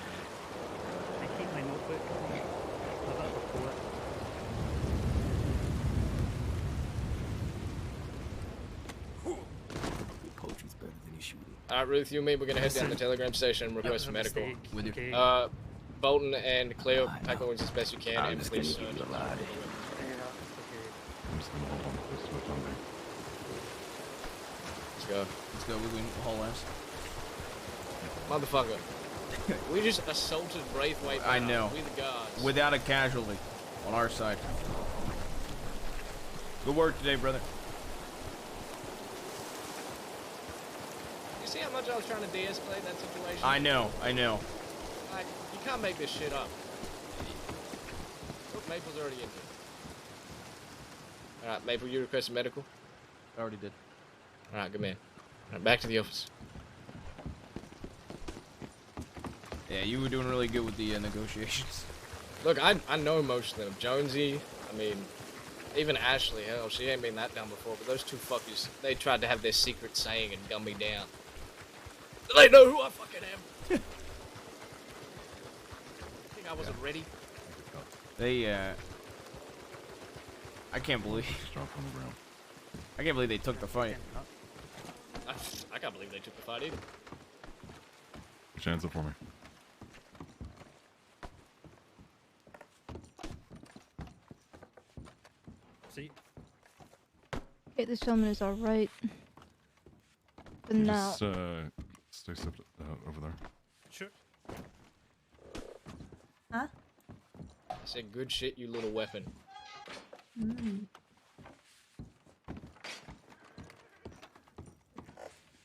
Speaker 16: I take my notebook. I've got a report.
Speaker 6: Poetry's better than you shooting.
Speaker 14: Alright, Ruth, you and me, we're gonna head down to the telegram station and request
Speaker 16: Yep,
Speaker 14: medical.
Speaker 16: mistake.
Speaker 1: With you.
Speaker 16: Okay.
Speaker 14: Bolton and Cleo, pack away as best you can,
Speaker 6: I'm
Speaker 14: and
Speaker 6: just gonna
Speaker 14: please
Speaker 6: give you a lie.
Speaker 13: I'm just gonna hold on to this for the time being.
Speaker 14: Let's go.
Speaker 1: Let's go, we're going to haul ass.
Speaker 14: Motherfucker. We just assaulted Braithwaite.
Speaker 1: I know.
Speaker 14: We the guards.
Speaker 1: Without a casualty on our side. Good work today, brother.
Speaker 14: You see how much I was trying to de-escalate that situation?
Speaker 1: I know, I know.
Speaker 14: Like, you can't make this shit up. Look, Maple's already in here. Alright, Maple, you requested medical?
Speaker 2: I already did.
Speaker 14: Alright, good man. Alright, back to the office.
Speaker 1: Yeah, you were doing really good with the negotiations.
Speaker 14: Look, I know most of them. Jonesy, I mean, even Ashley, hell, she ain't been that dumb before, but those two fuckers, they tried to have their secret saying and dumb me down. They know who I fucking am! Think I wasn't ready?
Speaker 1: They, I can't believe.
Speaker 13: Drop on the ground.
Speaker 1: I can't believe they took the fight.
Speaker 14: I can't believe they took the fight either.
Speaker 13: Put your hands up for me.
Speaker 16: See?
Speaker 5: Okay, this gentleman is alright. But
Speaker 13: You
Speaker 5: now.
Speaker 13: just, stay sipped over there.
Speaker 16: Sure.
Speaker 7: Huh?
Speaker 14: I said, good shit, you little weapon.
Speaker 7: Mm.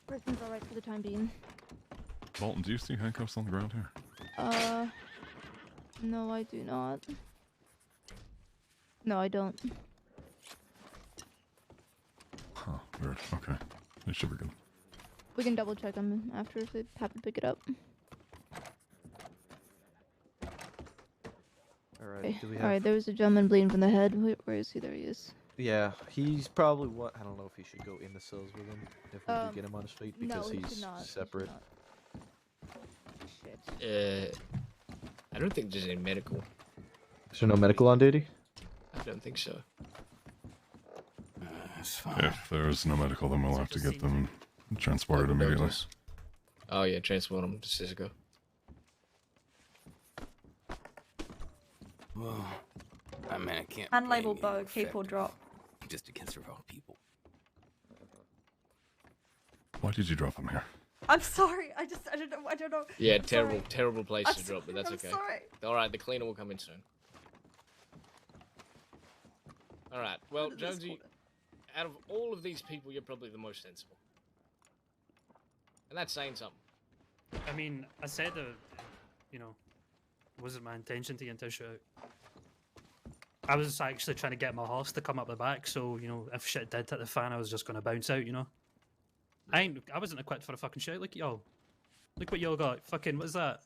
Speaker 5: Person's alright for the time being.
Speaker 13: Bolton, do you see handcuffs on the ground here?
Speaker 5: No, I do not. No, I don't.
Speaker 13: Huh, weird. Okay. They should be good.
Speaker 5: We can double check them after if they happen to pick it up.
Speaker 17: Alright, do we have...
Speaker 5: Alright, there was a gentleman bleeding from the head. Where is he? There he is.
Speaker 17: Yeah, he's probably what... I don't know if he should go in the cells with him, if we could get him on his feet,
Speaker 5: no,
Speaker 17: because
Speaker 5: he should
Speaker 17: he's
Speaker 5: not. He should
Speaker 17: separate.
Speaker 5: Shit.
Speaker 14: I don't think there's any medical.
Speaker 17: Is there no medical on duty?
Speaker 14: I don't think so.
Speaker 13: If there's no medical, then we'll have to get them transported immediately.
Speaker 14: Oh yeah, transport them to Cisco.
Speaker 6: Well, I mean, I can't.
Speaker 7: Unlabeled bow, keep or drop.
Speaker 6: Just against the wrong people.
Speaker 13: Why did you drop them here?
Speaker 7: I'm sorry. I don't know.
Speaker 14: Yeah,
Speaker 7: I'm
Speaker 14: terrible,
Speaker 7: sorry.
Speaker 14: terrible place
Speaker 7: I'm
Speaker 14: to drop, but that's
Speaker 7: I'm
Speaker 14: okay.
Speaker 7: sorry.
Speaker 14: All right, the cleaner will come in soon. All right. Well, Jonesy, out of all of these people, you're probably the most sensible, and that's saying something.
Speaker 16: I mean, I said that, you know, wasn't my intention to get into a shootout. I was actually trying to get my horse to come up the back, so, you know, if shit did hit the fan, I was just going to bounce out, you know? I wasn't equipped for a fucking shout. Look at y'all. Look what y'all got. Fucking, what is that?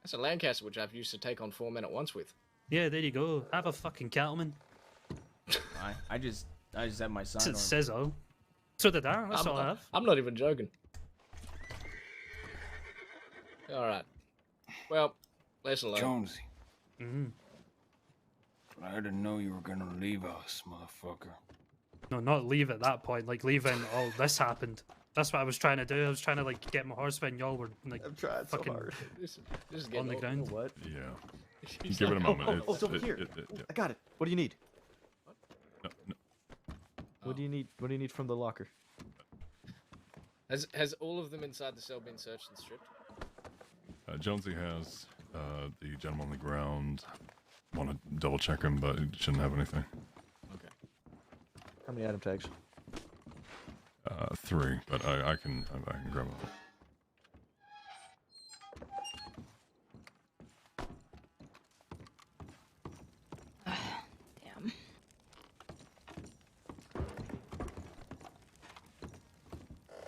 Speaker 14: That's a Lancaster, which I've used to take on 4 men at once with.
Speaker 16: Yeah, there you go. I have a fucking cattleman.
Speaker 1: I just have my sign on.
Speaker 16: Says so. So did I. That's all I have.
Speaker 14: I'm not even joking. All right. Well, lesson learned.
Speaker 15: Jonesy.
Speaker 16: Mm-hmm.
Speaker 15: I didn't know you were gonna leave us, motherfucker.
Speaker 16: No, not leave at that point. Like, leave when all this happened. That's what I was trying to do. I was trying to, like, get my horse when y'all were, like,
Speaker 17: I'm trying so
Speaker 16: fucking
Speaker 17: hard.
Speaker 14: This is
Speaker 16: on the ground.
Speaker 17: You know what?
Speaker 13: Yeah. Give it a moment.
Speaker 17: It's over here.
Speaker 13: Yeah.
Speaker 17: I got it. What do you need?
Speaker 13: No, no.
Speaker 17: What do you need? What do you need from the locker?
Speaker 14: Has all of them inside the cell been searched and stripped?
Speaker 13: Jonesy has the gentleman on the ground. Want to double check him, but he shouldn't have anything.
Speaker 14: Okay.
Speaker 17: How many item tags?
Speaker 13: 3, but I can grab them.
Speaker 5: Damn.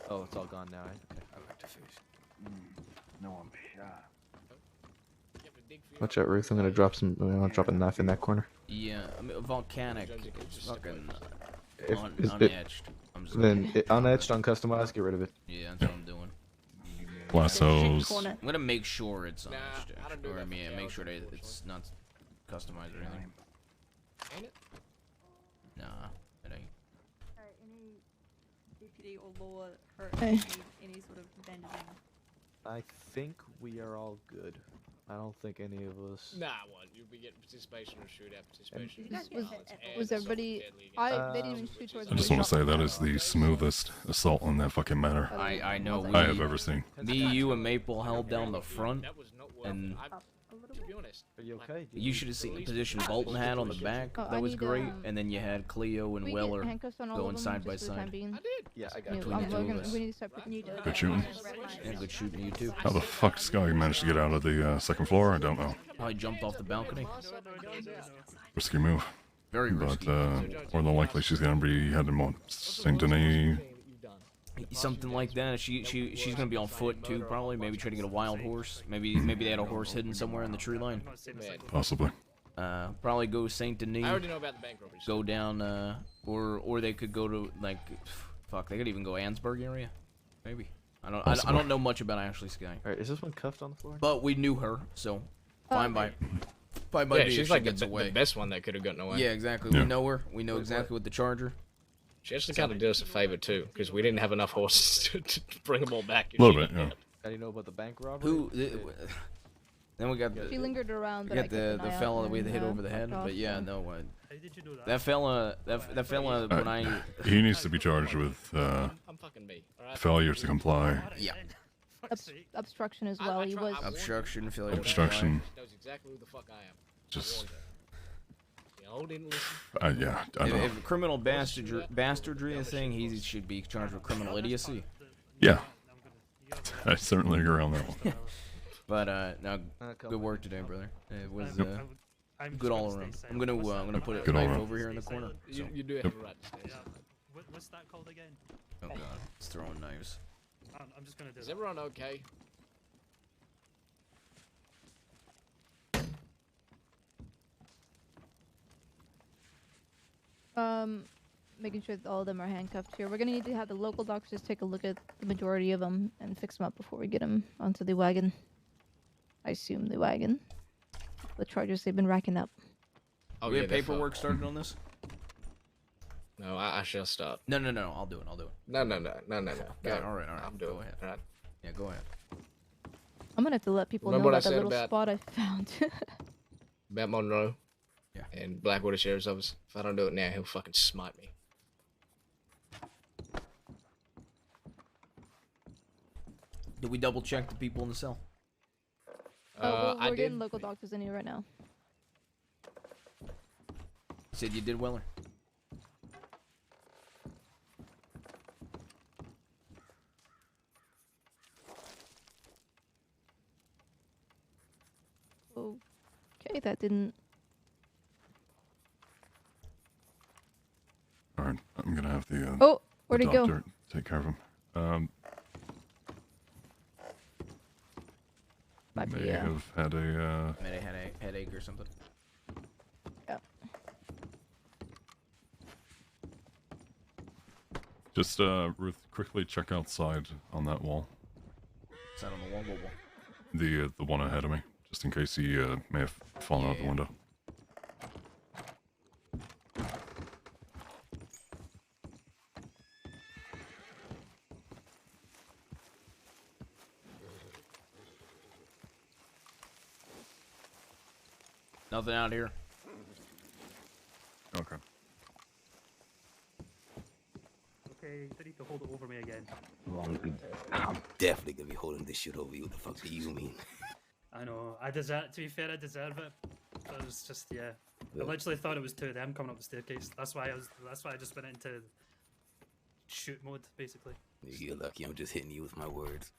Speaker 17: Oh, it's all gone now. Okay.
Speaker 15: I like to fish. No, I'm shy.
Speaker 17: Watch out, Ruth. I'm gonna drop some. I'm gonna drop a knife in that corner.
Speaker 1: Yeah, I mean, volcanic. Fucking
Speaker 17: Is
Speaker 1: unetched. I'm just
Speaker 17: then unetched, uncustomized. Get rid of it.
Speaker 1: Yeah, that's what I'm doing.
Speaker 13: Lassos.
Speaker 1: I'm gonna make sure it's unetched.
Speaker 14: I don't do
Speaker 1: Or I
Speaker 14: that
Speaker 1: mean,
Speaker 14: for
Speaker 1: make sure
Speaker 14: cows,
Speaker 1: that it's not customized or anything.
Speaker 14: Ain't it?
Speaker 1: Nah, it ain't.
Speaker 7: Any deputy or law hurt
Speaker 5: Hey.
Speaker 7: any sort of bandaging?
Speaker 17: I think we are all good. I don't think any of us.
Speaker 14: Nah, what? You'll be getting participation or shootout participation.
Speaker 5: Was everybody? They didn't even shoot towards
Speaker 13: I just want to say that is the smoothest assault on that fucking matter
Speaker 1: I know.
Speaker 13: I have ever seen.
Speaker 1: Me, you, and Maple held down the front, and
Speaker 14: To be honest,
Speaker 17: Are you okay?
Speaker 1: you should have seen the position Bolton had on the back.
Speaker 5: Oh, I
Speaker 1: That was
Speaker 5: need,
Speaker 1: great. And then you had Cleo and
Speaker 5: we
Speaker 1: Weller
Speaker 5: get handcuffs on all
Speaker 1: going
Speaker 5: of them
Speaker 1: side by
Speaker 5: just for the time
Speaker 1: side.
Speaker 5: being?
Speaker 17: Yeah, I got
Speaker 5: Yeah,
Speaker 1: Between the two of us.
Speaker 5: we need to start picking
Speaker 13: Good shooting.
Speaker 1: Yeah, good shooting you too.
Speaker 13: How the fuck Sky managed to get out of the second floor? I don't know.
Speaker 1: Probably jumped off the balcony.
Speaker 13: Risky move.
Speaker 1: Very risky.
Speaker 13: But more than likely she's gonna be heading on Saint Denis.
Speaker 1: Something like that. She's gonna be on foot too, probably. Maybe try to get a wild horse. Maybe they had a horse hidden somewhere in the tree line.
Speaker 13: Possibly.
Speaker 1: Probably go Saint Denis.
Speaker 14: I already know about the bank robberies.
Speaker 1: Go down, or they could go to like, fuck. They could even go Ansburg area. Maybe. I don't know much about Ashley Sky.
Speaker 17: All right, is this one cuffed on the floor?
Speaker 1: But we knew her, so fine by. Fine by
Speaker 14: Yeah,
Speaker 1: me if
Speaker 14: she's
Speaker 1: she
Speaker 14: like
Speaker 1: gets
Speaker 14: the
Speaker 1: away.
Speaker 14: best one that could have gotten away.
Speaker 1: Yeah, exactly. We know her. We know exactly what the charger.
Speaker 14: She actually kind of did us a favor too, because we didn't have enough horses to bring them all back.
Speaker 13: A little bit, yeah.
Speaker 17: How do you know about the bank robbery?
Speaker 1: Who? Then we got
Speaker 5: She lingered around.
Speaker 1: we
Speaker 5: But
Speaker 1: got
Speaker 5: I kept an
Speaker 1: the
Speaker 5: eye out
Speaker 1: fella that we
Speaker 5: and,
Speaker 1: hit over the
Speaker 5: fucked
Speaker 1: head.
Speaker 5: off,
Speaker 1: But yeah,
Speaker 5: so.
Speaker 1: no. That fella. That fella. When I.
Speaker 13: He needs to be charged with
Speaker 14: I'm fucking me. All right?
Speaker 13: failure to comply.
Speaker 1: Yeah.
Speaker 5: Obstruction as well. He was.
Speaker 1: Obstruction. Failure. to
Speaker 13: Obstruction.
Speaker 14: Knows exactly who the fuck I am.
Speaker 13: Just.
Speaker 14: Y'all didn't listen.
Speaker 13: Yeah, I know.
Speaker 1: If criminal bastardry a thing, he should be charged with criminal idiocy.
Speaker 13: Yeah. I certainly agree on that one.
Speaker 1: But no, good work today, brother. It was good all around. I'm gonna put a
Speaker 13: Good all
Speaker 1: knife
Speaker 13: around.
Speaker 1: over here in the corner. So.
Speaker 14: You do have a right to stay.
Speaker 16: What's that called again?
Speaker 1: Oh god, it's throwing knives.
Speaker 16: I'm just gonna do
Speaker 14: Is
Speaker 16: that.
Speaker 14: everyone okay?
Speaker 5: Making sure that all of them are handcuffed here. We're gonna need to have the local doctors take a look at the majority of them and fix them up before we get them onto the wagon. I assume the wagon. The charges they've been racking up.
Speaker 14: Oh,
Speaker 1: we
Speaker 14: yeah,
Speaker 1: have
Speaker 14: they're
Speaker 1: paperwork
Speaker 14: fine.
Speaker 1: started on this?
Speaker 14: No, I shall stop.
Speaker 1: No, I'll do it.
Speaker 14: No.
Speaker 1: Okay,
Speaker 14: Go.
Speaker 1: all right.
Speaker 14: I'm doing
Speaker 1: Go ahead.
Speaker 14: All right.
Speaker 1: Yeah, go ahead.
Speaker 5: I'm gonna have to let people
Speaker 14: Remember
Speaker 5: know
Speaker 14: what I
Speaker 5: about the
Speaker 14: said
Speaker 5: little
Speaker 14: about-
Speaker 5: spot I found.
Speaker 14: About Monroe.
Speaker 1: Yeah.
Speaker 14: And Blackwater Sheriff's Office. If I don't do it now, he'll fucking smite me.
Speaker 1: Did we double check the people in the cell?
Speaker 5: Well,
Speaker 14: I
Speaker 5: we're getting
Speaker 14: did.
Speaker 5: local doctors in here right now.
Speaker 1: You said you did, Weller?
Speaker 5: Okay, that didn't.
Speaker 13: All right, I'm gonna have the
Speaker 5: Oh, where'd
Speaker 13: the
Speaker 5: he go?
Speaker 13: doctor take care of him.
Speaker 5: Might be,
Speaker 13: May have had a
Speaker 1: May have had a headache or something.
Speaker 5: Yeah.
Speaker 13: just Ruth, quickly check outside on that wall.
Speaker 1: Is that on the wall? What wall?
Speaker 13: The one ahead of me, just in case he may have fallen out the window.
Speaker 1: Nothing out here.
Speaker 13: Okay.
Speaker 16: Okay, you need to hold it over me again.
Speaker 6: I'm definitely gonna be holding this shit over you. What the fuck do you mean?
Speaker 16: I know. I deserve. To be fair, I deserve it. But it was just I
Speaker 6: Yeah.
Speaker 16: literally thought it was two of them coming up the staircase. That's why I just went into shoot mode, basically.
Speaker 6: You're lucky I'm just hitting you with my words.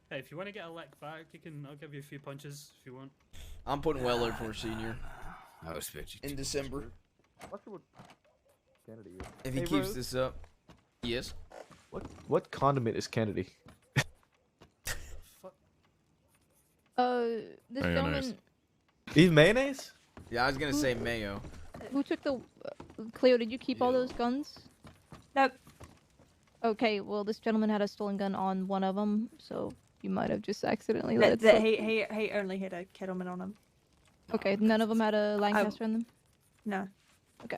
Speaker 16: Hey, if you want to get a lick back, I'll give you a few punches if you want.
Speaker 1: I'm putting Weller for senior.
Speaker 6: I respect you.
Speaker 1: In December.
Speaker 17: Kennedy.
Speaker 1: If he
Speaker 17: Hey,
Speaker 1: keeps
Speaker 17: Rose,
Speaker 1: this up. Yes?
Speaker 17: What condiment is Kennedy?
Speaker 5: This
Speaker 1: Mayonnaise.
Speaker 5: gentleman
Speaker 17: He's mayonnaise?
Speaker 1: Yeah, I was gonna say mayo.
Speaker 5: who took the Cleo, did you keep all those guns?
Speaker 7: Nope.
Speaker 5: Okay, well this gentleman had a stolen gun on one of them, so you might have just accidentally let it slip.
Speaker 7: He only had a cattleman on him.
Speaker 5: Okay, none of them had a Lancaster in them?
Speaker 7: No.
Speaker 5: Okay.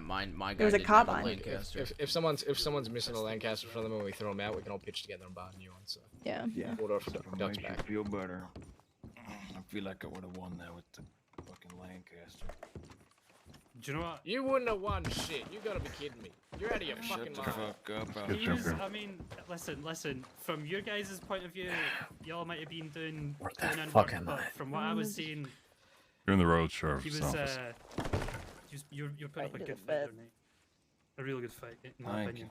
Speaker 1: My guy
Speaker 7: There was a
Speaker 1: didn't have
Speaker 7: carbine.
Speaker 1: Lancaster.
Speaker 14: If someone's missing a Lancaster from them and we throw them out, we can all pitch together and buy a new one. So
Speaker 5: Yeah.
Speaker 14: Order off the
Speaker 11: That'll
Speaker 14: ducks
Speaker 11: make you
Speaker 14: back.
Speaker 11: feel better. I feel like I would have won that with the fucking Lancaster.
Speaker 16: Do you know what?
Speaker 14: You wouldn't have won shit. You gotta be kidding me. You're out of your fucking
Speaker 11: Shut the
Speaker 14: mind.
Speaker 11: fuck up. I'll
Speaker 16: He was, I mean, listen. From your guys' point of view, y'all might have been doing in
Speaker 9: fuck
Speaker 16: work,
Speaker 9: am
Speaker 16: but
Speaker 9: I?
Speaker 16: from what I was seeing,
Speaker 13: You're in the road sheriff's
Speaker 16: he was
Speaker 13: office.
Speaker 16: you're putting up a
Speaker 5: Right to
Speaker 16: good
Speaker 5: the
Speaker 16: fight,
Speaker 5: bed.
Speaker 16: there, mate. A real good fight, in my
Speaker 11: Thank
Speaker 16: opinion.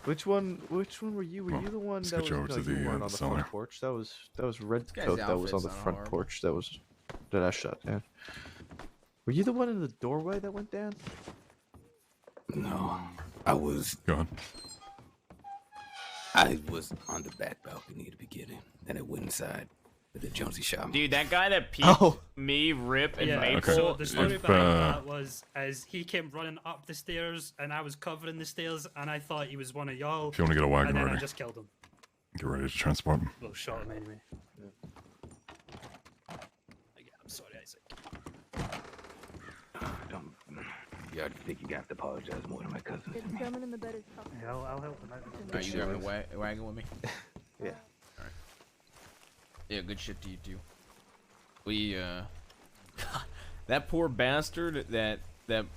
Speaker 17: Which one were you? Were you the one
Speaker 13: let's
Speaker 17: that
Speaker 13: get
Speaker 17: was
Speaker 13: you over to
Speaker 17: you
Speaker 13: the,
Speaker 17: weren't on the
Speaker 13: cellar.
Speaker 17: front porch? That was Red
Speaker 1: guy's
Speaker 17: Coat that was on
Speaker 1: outfit's
Speaker 17: the
Speaker 1: not
Speaker 17: front
Speaker 1: horrible.
Speaker 17: porch that I shot down. Were you the one in the doorway that went down?
Speaker 6: No, I was on the back balcony at the beginning. Then I went inside, but then Jonesy shot me.
Speaker 1: Dude, that guy that peeked
Speaker 17: Oh.
Speaker 1: me, Rip, and
Speaker 16: Yeah,
Speaker 1: Maple.
Speaker 16: so the story
Speaker 13: If,
Speaker 16: behind that was as he came running up the stairs and I was covering the stairs and I thought he was one of y'all.
Speaker 13: If you want to get a wagon
Speaker 16: and then I
Speaker 13: ready,
Speaker 16: just killed him.
Speaker 13: get ready to transport him.
Speaker 16: Well, shot him anyway. Again, I'm sorry, Isaac.
Speaker 6: Yeah, I think you have to apologize more to my cousin.
Speaker 5: The gentleman in the bed is cuffed.
Speaker 16: Yeah, I'll help him out.
Speaker 1: Are you grabbing a wagon with me?
Speaker 17: Yeah.
Speaker 1: Alright. Yeah, good shit to you too. We, that poor bastard that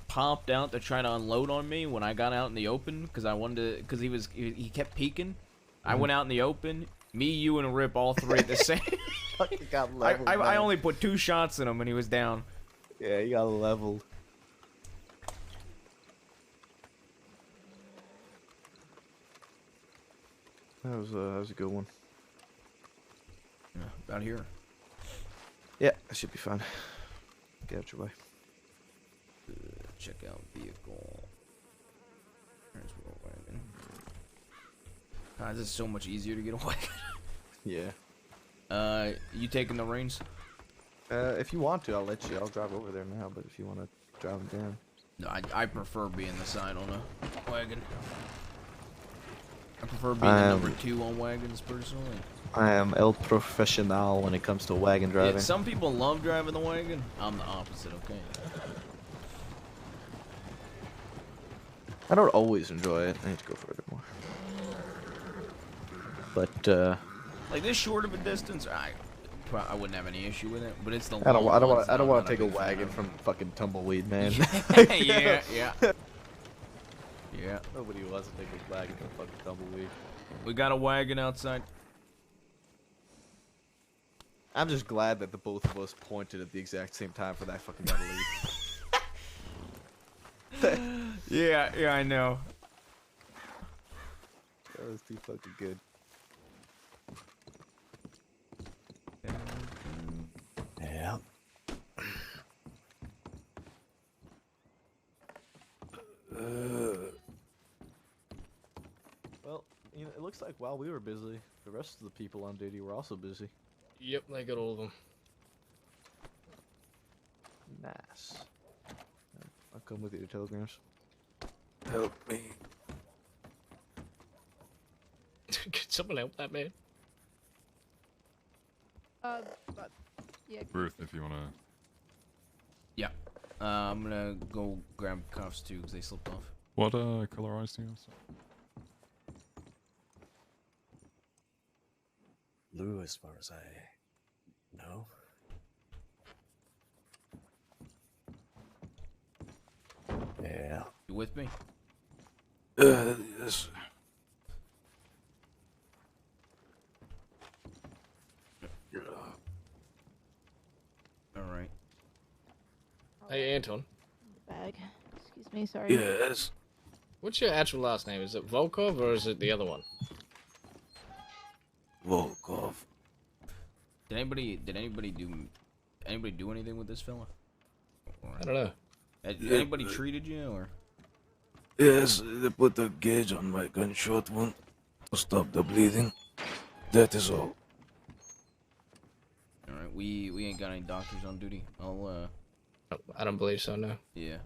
Speaker 1: popped out to try to unload on me when I got out in the open because I wanted to, because he kept peeking. I went out in the open. Me, you, and Rip, all three at the same.
Speaker 17: Fucking got leveled.
Speaker 1: I
Speaker 17: man.
Speaker 1: only put 2 shots in him and he was down.
Speaker 17: Yeah, you got leveled. That was a good one.
Speaker 1: Yeah, about here.
Speaker 17: Yeah, that should be fine. Get out your way.
Speaker 1: Check out vehicle. There's roll wagon. God, this is so much easier to get a wagon.
Speaker 17: Yeah.
Speaker 1: You taking the reins?
Speaker 17: If you want to, I'll let you. I'll drive over there now. But if you want to drive them down,
Speaker 1: No, I prefer being the side on a wagon. I prefer being
Speaker 17: I
Speaker 1: the
Speaker 17: am-
Speaker 1: number 2 on wagons, personally.
Speaker 17: I am el profesional when it comes to wagon driving.
Speaker 1: Yeah, some people love driving the wagon. I'm the opposite, okay?
Speaker 17: I don't always enjoy it. I need to go further more. But
Speaker 1: Like this short of a distance, I wouldn't have any issue with it. But it's the
Speaker 17: I don't
Speaker 1: long ones that I'm
Speaker 17: want
Speaker 1: not
Speaker 17: to take a
Speaker 1: big fan
Speaker 17: wagon
Speaker 1: of.
Speaker 17: from fucking Tumbleweed, man.
Speaker 1: Yeah, yeah. Yeah.
Speaker 17: Nobody wants to take a wagon from fucking Tumbleweed.
Speaker 1: We got a wagon outside.
Speaker 17: I'm just glad that the both of us pointed at the exact same time for that fucking guy to leave.
Speaker 1: Yeah, I know.
Speaker 17: That was too fucking good.
Speaker 20: Yeah.
Speaker 17: Well, you know, it looks like while we were busy, the rest of the people on duty were also busy.
Speaker 14: Yep, they got all of them.
Speaker 17: Nice. I'll come with you to telegrams.
Speaker 6: Help me.
Speaker 14: Can someone help that man?
Speaker 5: But yeah.
Speaker 13: Ruth, if you wanna.
Speaker 1: Yeah. I'm gonna go grab cuffs too, because they slipped off.
Speaker 13: What color eyes do you have?
Speaker 11: Blue, as far as I know. Yeah.
Speaker 1: You with me?
Speaker 6: Yes.
Speaker 1: Alright.
Speaker 14: Hey, Anton.
Speaker 5: Bag. Excuse me, sorry.
Speaker 6: Yes.
Speaker 14: What's your actual last name? Is it Volkov or is it the other one?
Speaker 6: Volkov.
Speaker 1: Did anybody do anything with this fella?
Speaker 14: I don't know.
Speaker 1: Had anybody treated you or?
Speaker 6: Yes, they put a gauge on my gunshot wound to stop the bleeding. That is all.
Speaker 1: Alright, we ain't got any doctors on duty. I'll
Speaker 14: I don't believe so, no.
Speaker 1: Yeah.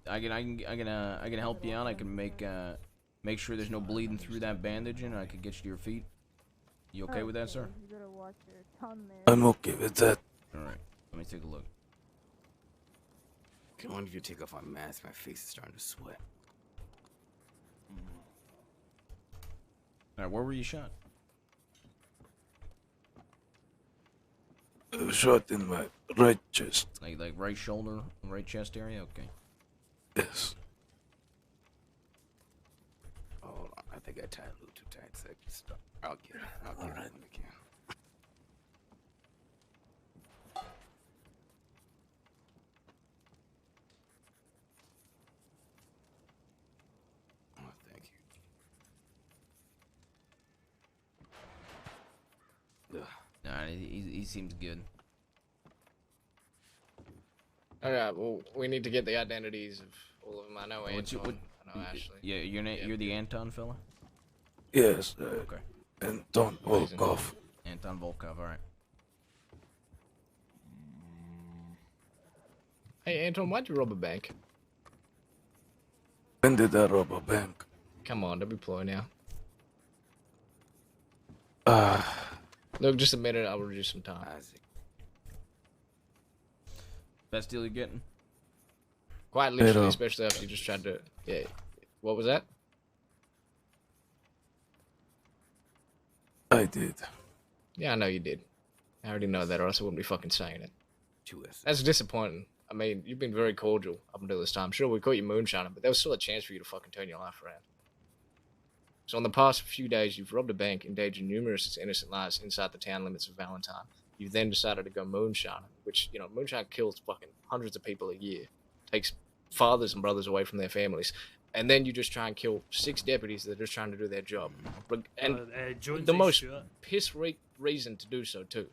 Speaker 1: I can help you out. I can make sure there's no bleeding through that bandage, and I can get you to your feet. You okay with that, sir?
Speaker 5: You better watch your tongue there.
Speaker 6: I'm okay with that.
Speaker 1: Alright, let me take a look.
Speaker 6: Can one of you take off my mask? My face is starting to sweat.
Speaker 1: Alright, where were you shot?
Speaker 6: I was shot in my right chest.
Speaker 1: Like right shoulder, right chest area? Okay.
Speaker 6: Yes.
Speaker 20: Hold on, I think I tied a little too tight. So I can stop. I'll get it. I'll get it when we can. Oh, thank you. Ugh.
Speaker 1: Nah, he seems good.
Speaker 14: Alright, well, we need to get the identities of all of them. I know
Speaker 1: What's
Speaker 14: Anton.
Speaker 1: your-
Speaker 14: I know Ashley.
Speaker 1: Yeah, you're the Anton fella?
Speaker 6: Yes.
Speaker 1: Okay.
Speaker 6: Anton Volkov.
Speaker 1: Anton Volkov, alright.
Speaker 14: Hey, Anton, why'd you rob a bank?
Speaker 6: When did I rob a bank?
Speaker 14: Come on, don't be ploy now.
Speaker 6: Ah.
Speaker 14: Look, just a minute, I'll reduce some time.
Speaker 1: Best deal you're getting?
Speaker 14: Quite literally,
Speaker 6: Pero-
Speaker 14: especially after you just tried to... Yeah. What was that?
Speaker 6: I did.
Speaker 14: Yeah, I know you did. I already know that, or else I wouldn't be fucking saying it. That's disappointing. I mean, you've been very cordial up until this time. Sure, we caught you moonshining, but there was still a chance for you to fucking turn your life around. So in the past few days, you've robbed a bank, endangered numerous innocent lives inside the town limits of Valentine. You've then decided to go moonshining, which, you know, moonshine kills fucking hundreds of people a year. Takes fathers and brothers away from their families. And then you just try and kill 6 deputies that are just trying to do their job. And
Speaker 16: Jonesy
Speaker 14: the most
Speaker 16: Stewart.
Speaker 14: reason to do so, too.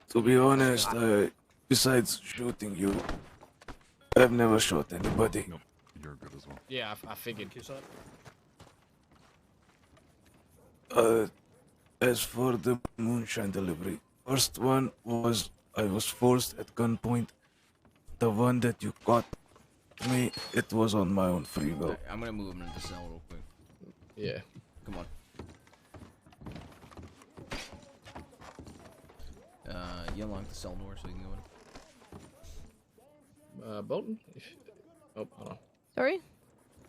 Speaker 6: To be honest, besides shooting you, I've never shot anybody.
Speaker 13: Nope, you're good as well.
Speaker 14: Yeah, I figured.
Speaker 6: As for the moonshine delivery, first one was I was forced at gunpoint The one that you caught me, it was on my own free will.
Speaker 1: I'm gonna move him into the cell real quick.
Speaker 14: Yeah.
Speaker 1: Come on. You unlock the cell door so you can go in.
Speaker 14: Bolton? Oh, hold on.
Speaker 5: Sorry?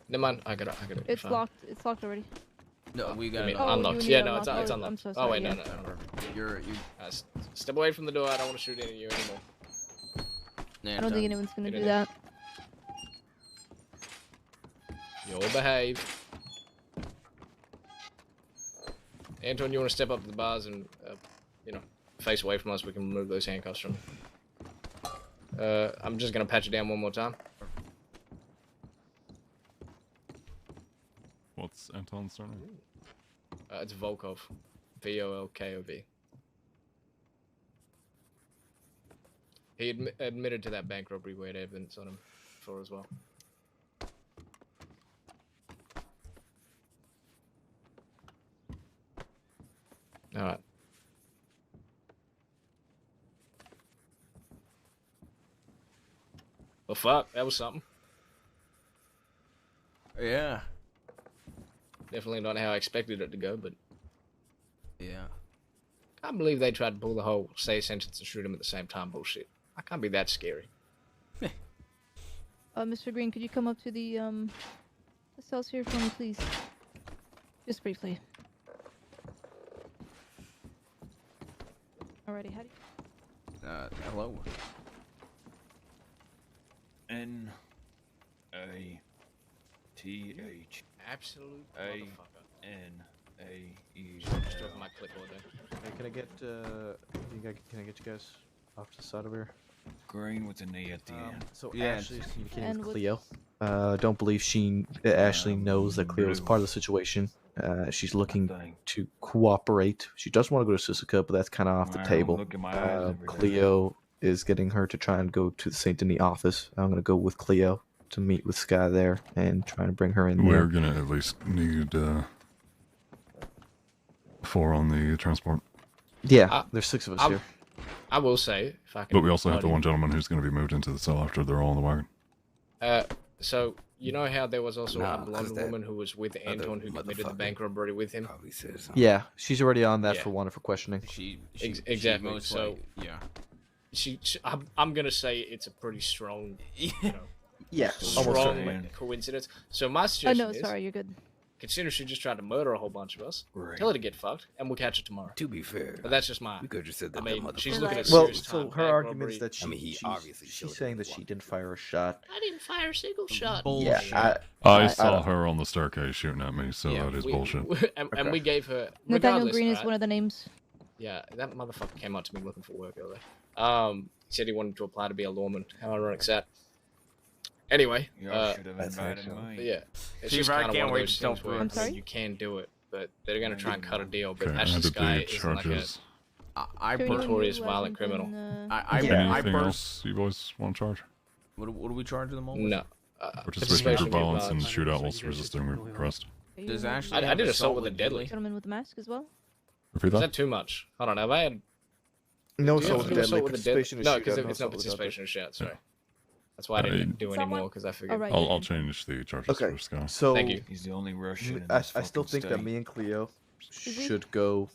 Speaker 14: Never mind. I got it.
Speaker 5: It's locked. It's locked already.
Speaker 1: No, we got
Speaker 14: I mean,
Speaker 1: it.
Speaker 14: unlocked.
Speaker 5: you
Speaker 14: Yeah,
Speaker 5: need
Speaker 14: no,
Speaker 5: to
Speaker 14: it's
Speaker 5: unlock.
Speaker 14: unlocked.
Speaker 5: I'm so
Speaker 14: Oh
Speaker 5: sorry,
Speaker 14: wait,
Speaker 5: yeah.
Speaker 14: no.
Speaker 1: You.
Speaker 14: Step away from the door. I don't want to shoot any of you anymore.
Speaker 5: I don't think anyone's gonna do that.
Speaker 14: You'll behave. Anton, you want to step up to the bars and, face away from us? We can remove those handcuffs from you. I'm just gonna pat you down one more time.
Speaker 13: What's Anton's surname?
Speaker 14: It's Volkov. Volkov. He admitted to that bank robbery. We had evidence on him before as well. Alright. Well, fuck, that was something.
Speaker 1: Yeah.
Speaker 14: Definitely not how I expected it to go, but...
Speaker 1: Yeah.
Speaker 14: I can't believe they tried to pull the whole say a sentence and shoot him at the same time bullshit. I can't be that scary.
Speaker 5: Mr. Green, could you come up to the cells here for me, please? Just briefly. Alrighty, how do you...
Speaker 1: Hello.
Speaker 14: N-A-T-H. Absolute motherfucker.
Speaker 11: N-A-E.
Speaker 14: Just off my clipboard there.
Speaker 17: Hey, can I get you guys off to the side over here?
Speaker 11: Green with an E at the end.
Speaker 17: So
Speaker 1: Yeah,
Speaker 17: Ashley's communicating
Speaker 5: and
Speaker 17: with
Speaker 5: what's-
Speaker 17: Cleo. Don't believe Ashley knows that Cleo is part of the situation. She's looking to cooperate. She does want to go to Sisika, but that's kind of off the
Speaker 11: Wow,
Speaker 17: table.
Speaker 11: look at my eyes every day.
Speaker 17: Cleo is getting her to try and go to the Saint Denis office. I'm going to go with Cleo to meet with Sky there and try to bring her in
Speaker 13: We're
Speaker 17: there.
Speaker 13: gonna at least need 4 on the transport.
Speaker 17: Yeah, there's 6 of us here.
Speaker 14: I will say, if I can...
Speaker 13: But we also have the
Speaker 14: pardon-
Speaker 13: one gentleman who's going to be moved into the cell after they're all in the wagon.
Speaker 14: So, you know how there was also
Speaker 6: Nah,
Speaker 14: a
Speaker 6: 'cause
Speaker 14: blonde
Speaker 6: that
Speaker 14: woman who was with
Speaker 6: other
Speaker 14: Anton who committed the
Speaker 6: motherfucker
Speaker 14: bank robbery with him?
Speaker 6: Probably said something.
Speaker 17: Yeah, she's already on that
Speaker 14: Yeah.
Speaker 17: for wanted for questioning.
Speaker 14: Exactly.
Speaker 1: most
Speaker 14: So,
Speaker 1: yeah.
Speaker 14: I'm gonna say it's a pretty strong,
Speaker 17: Yeah, almost
Speaker 14: strong
Speaker 17: certainly.
Speaker 14: coincidence. So my
Speaker 5: Oh
Speaker 14: suggestion
Speaker 5: no,
Speaker 14: is,
Speaker 5: sorry, you're good.
Speaker 14: consider she just tried to murder a whole bunch of us.
Speaker 6: Right.
Speaker 14: Tell her to get fucked, and we'll catch her tomorrow.
Speaker 6: To be fair,
Speaker 14: But that's just my.
Speaker 6: we could have just said that.
Speaker 14: I mean,
Speaker 6: that
Speaker 14: she's
Speaker 6: motherfucker
Speaker 14: looking at
Speaker 6: was-
Speaker 17: Well,
Speaker 14: serious
Speaker 17: so
Speaker 14: time,
Speaker 17: her
Speaker 14: bank
Speaker 17: argument
Speaker 14: robbery.
Speaker 17: is that
Speaker 6: I mean, he obviously showed
Speaker 17: she's saying
Speaker 6: it
Speaker 17: that
Speaker 6: was
Speaker 17: she didn't fire a shot.
Speaker 14: I didn't fire a single shot.
Speaker 17: Yeah,
Speaker 13: I saw her on the staircase shooting at me, so
Speaker 14: Yeah,
Speaker 13: that is
Speaker 14: we-
Speaker 13: bullshit.
Speaker 14: and we gave her.
Speaker 5: Nathaniel
Speaker 14: regardless,
Speaker 5: Green is
Speaker 14: right?
Speaker 5: one of the names.
Speaker 14: Yeah, that motherfucker came up to me looking for work earlier. He said he wanted to apply to be a lawman. How ironic is that? Anyway,
Speaker 11: Y'all should have invited
Speaker 14: but
Speaker 11: me.
Speaker 14: yeah, it's
Speaker 1: See,
Speaker 14: just
Speaker 1: I
Speaker 14: kind of
Speaker 1: can't
Speaker 14: one of
Speaker 1: wait
Speaker 14: those
Speaker 1: to tell
Speaker 14: things where
Speaker 1: Brooke.
Speaker 5: I'm sorry?
Speaker 14: you can do it, but they're gonna try and cut a deal. But
Speaker 13: Okay,
Speaker 14: Ashley
Speaker 13: added
Speaker 14: Sky
Speaker 13: the
Speaker 14: isn't like a
Speaker 13: charges.
Speaker 1: I
Speaker 5: Sure, you
Speaker 14: notorious
Speaker 5: do
Speaker 14: violent
Speaker 5: Washington,
Speaker 14: criminal.
Speaker 1: I
Speaker 13: Anything
Speaker 1: pers-
Speaker 13: else you boys want to charge?
Speaker 1: What do we charge them all?
Speaker 14: No.
Speaker 13: Participation in group violence and
Speaker 14: violence.
Speaker 13: shootout whilst resisting arrest.
Speaker 1: Does Ashley
Speaker 14: I
Speaker 1: have
Speaker 14: did assault with a deadly.
Speaker 5: Gentleman with the mask as well.
Speaker 13: Repeat
Speaker 14: Is
Speaker 13: that?
Speaker 14: that too much? Hold on, have I had?
Speaker 17: No
Speaker 14: Do you have
Speaker 17: assault
Speaker 14: to
Speaker 17: with
Speaker 14: do assault
Speaker 17: deadly.
Speaker 14: with a deadly?
Speaker 17: Participation in
Speaker 14: No,
Speaker 17: shootout,
Speaker 14: because
Speaker 17: no
Speaker 14: it's not
Speaker 17: assault with deadly.
Speaker 14: participation in shout. Sorry, that's why I didn't do any more because I figured.
Speaker 5: Alright.
Speaker 13: I'll change the charges
Speaker 17: Okay,
Speaker 13: for Sky.
Speaker 17: so
Speaker 14: Thank you.
Speaker 11: He's the only Russian in
Speaker 17: I
Speaker 11: this
Speaker 17: still
Speaker 11: fucking
Speaker 17: think that
Speaker 11: state.
Speaker 17: me and Cleo
Speaker 5: he?
Speaker 17: should go.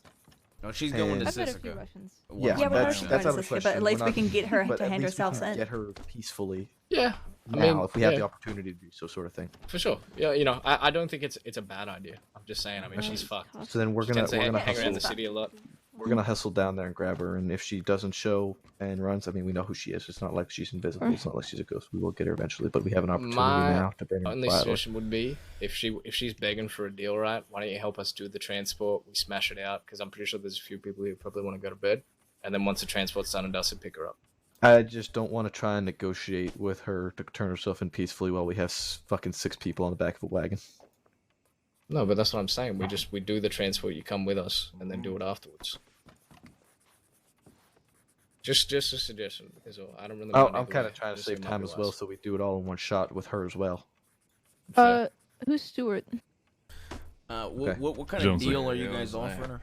Speaker 1: No, she's going to
Speaker 17: And-
Speaker 5: I've met a few
Speaker 1: Sisika.
Speaker 5: Russians.
Speaker 17: Yeah,
Speaker 7: Yeah, we're
Speaker 17: that's
Speaker 7: Russian
Speaker 17: out of the
Speaker 7: princess,
Speaker 17: question.
Speaker 7: but at least
Speaker 17: We're
Speaker 7: we
Speaker 17: not-
Speaker 7: can get her
Speaker 17: but
Speaker 7: to
Speaker 17: at
Speaker 7: hand
Speaker 17: least we
Speaker 7: herself
Speaker 17: can
Speaker 7: in.
Speaker 17: Get her peacefully.
Speaker 14: Yeah, I
Speaker 17: Now,
Speaker 14: mean,
Speaker 17: if we have
Speaker 14: yeah.
Speaker 17: the opportunity to do so, sort of thing.
Speaker 14: For sure. Yeah, you know, I don't think it's a bad idea. I'm just saying. I mean, she's fucked.
Speaker 17: So then we're
Speaker 14: She
Speaker 17: gonna
Speaker 14: tends to hang around
Speaker 17: hustle.
Speaker 14: the city a lot.
Speaker 17: We're gonna hustle down there and grab her, and if she doesn't show and runs, I mean, we know who she is. It's not like she's invisible. It's not like she's a ghost. We will get her eventually, but we have an opportunity now to bring her
Speaker 14: only
Speaker 17: quietly.
Speaker 14: suggestion would be if she's begging for a deal, right? Why don't you help us do the transport? We smash it out because I'm pretty sure there's a few people who probably want to go to bed, and then once the transport's done and dusted, pick her up.
Speaker 17: I just don't want to try and negotiate with her to turn herself in peacefully while we have fucking 6 people on the back of a wagon.
Speaker 14: No, but that's what I'm saying. We do the transport. You come with us, and then do it afterwards. Just a suggestion because I don't really.
Speaker 17: I'm kind of trying to save time as well, so we do it all in one shot with her as well.
Speaker 5: Who's Stuart?
Speaker 1: What kind of
Speaker 13: Jonesy.
Speaker 1: deal are you
Speaker 11: Yeah,
Speaker 1: guys
Speaker 11: it was
Speaker 1: offering her?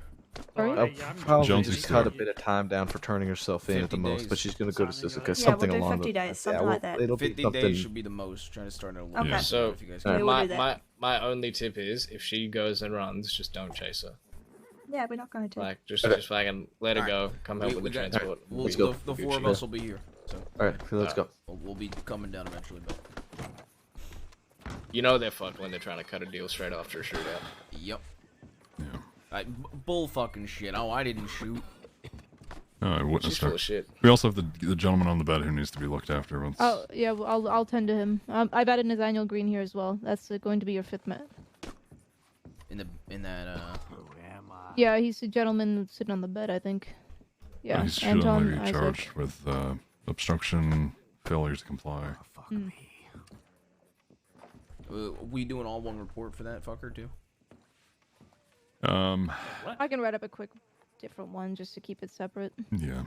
Speaker 5: Sorry?
Speaker 19: Yeah, I'm
Speaker 17: Probably
Speaker 13: Jonesy's
Speaker 17: just cut a
Speaker 13: there.
Speaker 17: bit of time down for turning herself in at
Speaker 1: 50
Speaker 17: the most,
Speaker 1: days.
Speaker 17: but she's gonna go to Sisika.
Speaker 7: Yeah,
Speaker 17: Something
Speaker 7: we'll do
Speaker 17: along
Speaker 7: 50
Speaker 17: the
Speaker 7: days, something like that.
Speaker 17: It'll be
Speaker 1: 50
Speaker 17: something.
Speaker 1: days should be the most. Trying to start it a little
Speaker 7: Okay.
Speaker 1: bit.
Speaker 14: So
Speaker 1: if you guys
Speaker 7: Yeah,
Speaker 1: can.
Speaker 7: we'll do that.
Speaker 14: my only tip is if she goes and runs, just don't chase her.
Speaker 7: Yeah, we're not going to.
Speaker 14: Like just
Speaker 17: Okay.
Speaker 14: just fucking let her
Speaker 1: Alright.
Speaker 14: go. Come help with the
Speaker 1: got-
Speaker 14: transport.
Speaker 1: We'll,
Speaker 17: Let's go.
Speaker 1: The four of us will be here. So.
Speaker 17: All right, let's go.
Speaker 1: We'll be coming down eventually, but.
Speaker 14: You know they're fucked when they're trying to cut a deal straight after a shootout.
Speaker 1: Yep.
Speaker 13: Yeah.
Speaker 1: Bull fucking shit. Oh, I didn't shoot.
Speaker 13: No, I
Speaker 14: She's
Speaker 13: witnessed
Speaker 14: full
Speaker 13: her.
Speaker 14: of shit.
Speaker 13: We also have the gentleman on the bed who needs to be looked after. Once.
Speaker 5: Oh yeah, well, I'll tend to him. I've added Nathaniel Green here as well. That's going to be your 5th met.
Speaker 1: In that
Speaker 5: Yeah, he's the gentleman sitting on the bed, I think. Yeah,
Speaker 13: He should
Speaker 5: Anton
Speaker 13: only be
Speaker 5: Isaac.
Speaker 13: charged with obstruction, failure to comply.
Speaker 5: Mm.
Speaker 1: We doing all one report for that fucker too?
Speaker 5: I can write up a quick different one just to keep it separate.
Speaker 13: Yeah.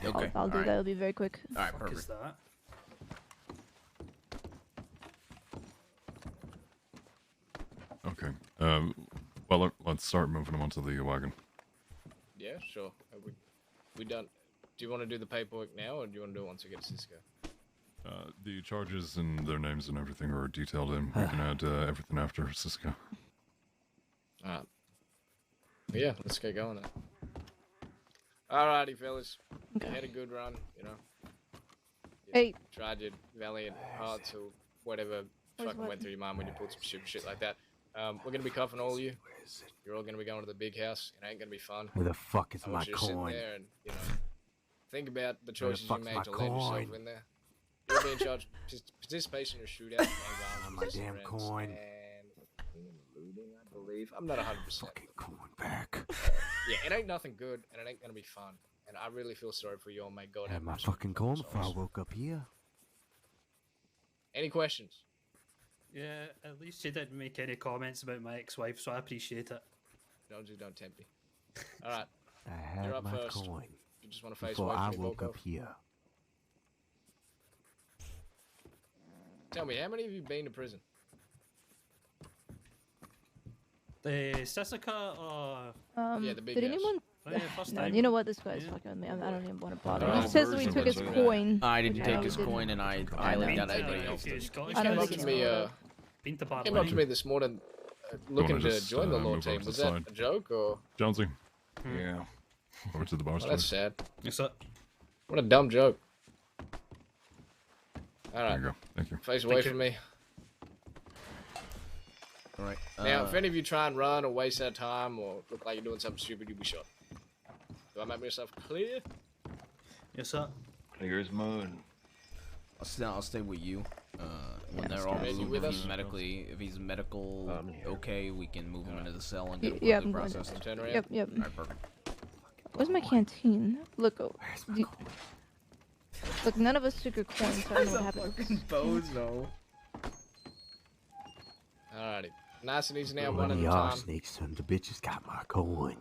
Speaker 1: Okay.
Speaker 5: I'll do
Speaker 1: alright.
Speaker 5: that. It'll be very quick.
Speaker 1: All right,
Speaker 16: Fuck is
Speaker 1: perfect.
Speaker 16: that?
Speaker 13: Okay. Well, let's start moving them onto the wagon.
Speaker 14: Yeah, sure. We done. Do you want to do the paperwork now, or do you want to do it once we get to Cisco?
Speaker 13: The charges and their names and everything are detailed in. We can add everything after Cisco.
Speaker 14: Alright. Yeah, let's get going then. Alrighty, fellas. You had a good run, you know. You
Speaker 5: Hey.
Speaker 14: tried your valiant hearts or whatever fucking went through your mind when you pulled some stupid shit like that. We're gonna be cuffing all of you. You're all gonna be going to the big house. It ain't gonna be fun.
Speaker 2: Where the fuck is
Speaker 14: I
Speaker 2: my
Speaker 14: want you to sit
Speaker 2: coin?
Speaker 14: there and, you know, think about the
Speaker 2: Where the
Speaker 14: choices you
Speaker 2: fuck's
Speaker 14: made
Speaker 2: my
Speaker 14: to land yourself
Speaker 2: coin?
Speaker 14: in there. You'll be in charge. Participation in a shootout.
Speaker 2: My damn coin.
Speaker 14: And looting, I believe. I'm not 100%.
Speaker 2: Fucking coin back.
Speaker 14: Yeah, it ain't nothing good, and it ain't gonna be fun. And I really feel sorry for you all, mate. God
Speaker 2: Had
Speaker 14: have
Speaker 2: my
Speaker 14: mercy.
Speaker 2: fucking coin before I woke up here.
Speaker 14: Any questions?
Speaker 16: Yeah, at least you didn't make any comments about my ex-wife, so I appreciate it.
Speaker 14: Don't tempt me. All right.
Speaker 2: I
Speaker 14: You're
Speaker 2: had
Speaker 14: up
Speaker 2: my
Speaker 14: first.
Speaker 2: coin
Speaker 14: You just want to face
Speaker 2: before
Speaker 14: away
Speaker 2: I
Speaker 14: from me,
Speaker 2: woke
Speaker 14: Volkov?
Speaker 2: up here.
Speaker 14: Tell me, how many of you been to prison?
Speaker 16: Sessica or...
Speaker 14: Yeah, the big
Speaker 5: did
Speaker 14: house.
Speaker 5: anyone?
Speaker 16: Oh, yeah, first
Speaker 5: No,
Speaker 16: time.
Speaker 5: you know what? This guy's fucking with me. I don't even want to bother.
Speaker 14: Oh,
Speaker 5: He says that we
Speaker 14: version
Speaker 5: took his
Speaker 14: of it.
Speaker 5: coin.
Speaker 1: I didn't
Speaker 5: which
Speaker 1: take
Speaker 5: I
Speaker 1: his
Speaker 5: didn't.
Speaker 1: coin, and I
Speaker 5: I
Speaker 1: left
Speaker 5: know.
Speaker 1: out everybody else.
Speaker 16: If Scottish
Speaker 5: I don't
Speaker 14: Came up
Speaker 5: think
Speaker 14: to
Speaker 5: it's
Speaker 14: me,
Speaker 16: been to
Speaker 14: came up to me this morning, looking to
Speaker 13: just,
Speaker 14: join the law
Speaker 13: move over
Speaker 14: team.
Speaker 13: to
Speaker 14: Was
Speaker 13: the
Speaker 14: that
Speaker 13: side?
Speaker 14: a joke or?
Speaker 13: Jonesy,
Speaker 21: Yeah.
Speaker 13: over to the bar
Speaker 14: Well,
Speaker 13: stool.
Speaker 14: that's sad.
Speaker 16: Yes, sir.
Speaker 14: What a dumb joke. All right.
Speaker 13: There you go. Thank you.
Speaker 14: Face away
Speaker 16: Thank you.
Speaker 14: from me.
Speaker 1: All right.
Speaker 14: Now, if any of you try and run or waste our time or look like you're doing something stupid, you'll be shot. Do I make myself clear?
Speaker 16: Yes, sir.
Speaker 11: Clear as mud.
Speaker 1: I'll stay with you. When
Speaker 14: Yeah,
Speaker 1: they're all
Speaker 14: Randy,
Speaker 1: moved,
Speaker 14: with
Speaker 1: if
Speaker 14: us?
Speaker 1: he's medical okay, we can move him into the cell and get him
Speaker 5: Yeah,
Speaker 1: further
Speaker 5: I'm going to.
Speaker 1: processed.
Speaker 14: Turn around.
Speaker 5: Yep, yep.
Speaker 1: All right, perfect.
Speaker 5: Where's my canteen? Look, look, none of us took your coin, so I don't know what happened.
Speaker 1: bozo.
Speaker 14: Alrighty. Nice and easy now,
Speaker 2: One
Speaker 14: one at
Speaker 2: of
Speaker 14: a
Speaker 2: y'all
Speaker 14: time.
Speaker 2: snakes son of bitches got my coin.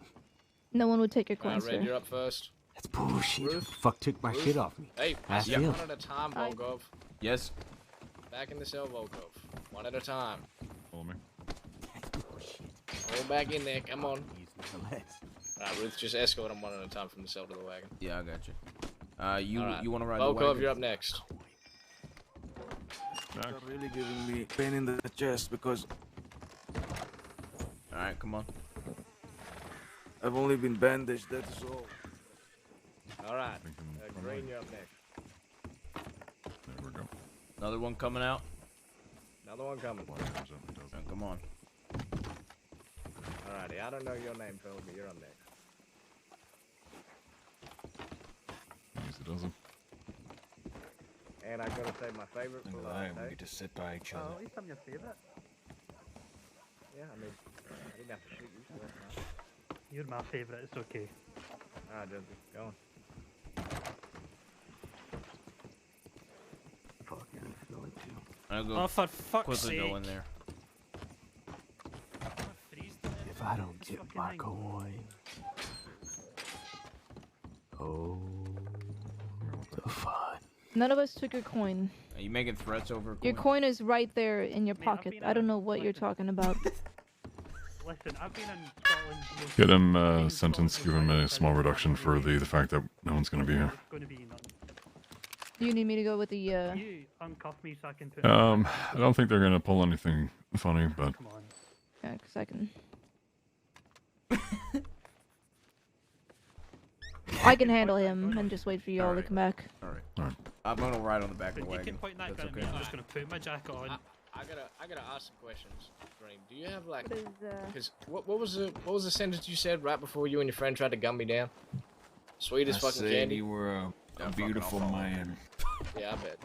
Speaker 5: No one would take your coin,
Speaker 14: Alright, Red,
Speaker 5: sir.
Speaker 14: you're up first.
Speaker 2: That's bullshit. Who the
Speaker 14: Ruth?
Speaker 2: fuck took my
Speaker 14: Ruth?
Speaker 2: shit off me?
Speaker 14: Hey,
Speaker 2: Ask
Speaker 14: one
Speaker 2: him.
Speaker 14: at a time, Volkov.
Speaker 1: Yes.
Speaker 14: Back in the cell, Volkov. One at a time.
Speaker 13: Follow me.
Speaker 14: Hold back in there, come on.
Speaker 2: Less.
Speaker 14: Alright, Ruth, just escort him one at a time from the cell to the wagon.
Speaker 1: Yeah, I got you. You
Speaker 14: Alright.
Speaker 1: you want to ride the
Speaker 14: Volkov,
Speaker 1: wagon?
Speaker 14: you're up next.
Speaker 6: They're really giving me pain in the chest because
Speaker 1: All right, come on.
Speaker 6: I've only been bandaged, that's all.
Speaker 14: Alright. Green, you're up next.
Speaker 13: There we go.
Speaker 1: Another one coming out.
Speaker 14: Another one coming.
Speaker 1: Oh, come on.
Speaker 14: Alrighty, I don't know your name, Phil, but you're up next.
Speaker 13: Easy does it.
Speaker 14: And I gotta say my favorite for last,
Speaker 11: We
Speaker 14: eh?
Speaker 11: get to sit by each other.
Speaker 14: at least I'm your favorite. Yeah, I mean, I didn't have to shoot you, so that's nice.
Speaker 16: You're my favourite, it's okay.
Speaker 14: Alright, Jonesy, go on.
Speaker 2: Fuck, yeah, I feel it too.
Speaker 1: I'll go
Speaker 16: Oh, for fuck's
Speaker 1: quickly go
Speaker 16: sake.
Speaker 1: in there.
Speaker 2: If I don't get my coin. Oh, the fun.
Speaker 5: None of us took your coin.
Speaker 1: Are you making threats over?
Speaker 5: Your coin is right there in your pocket. I don't know what you're talking about.
Speaker 16: Listen, I've been in Scotland.
Speaker 13: Get him sentenced, give him a small reduction for the fact that no one's going to be here.
Speaker 5: Do you need me to go with the?
Speaker 16: You uncuff me so I can put.
Speaker 13: I don't think they're going to pull anything funny, but
Speaker 5: Yeah, 'cause I can. I can handle him and just wait for you all to come back.
Speaker 1: Alright. I'm gonna ride on the back of the
Speaker 16: You
Speaker 1: wagon.
Speaker 16: can point that gun at me. I'm just gonna put my jacket on.
Speaker 14: I gotta ask some questions, Dream. Do you have like?
Speaker 5: What is,
Speaker 14: Cause what was the sentence you said right before you and your friend tried to gun me down? Sweet as
Speaker 12: I
Speaker 14: fucking
Speaker 12: said
Speaker 14: candy.
Speaker 12: you were a beautiful man.
Speaker 14: Yeah, I bet.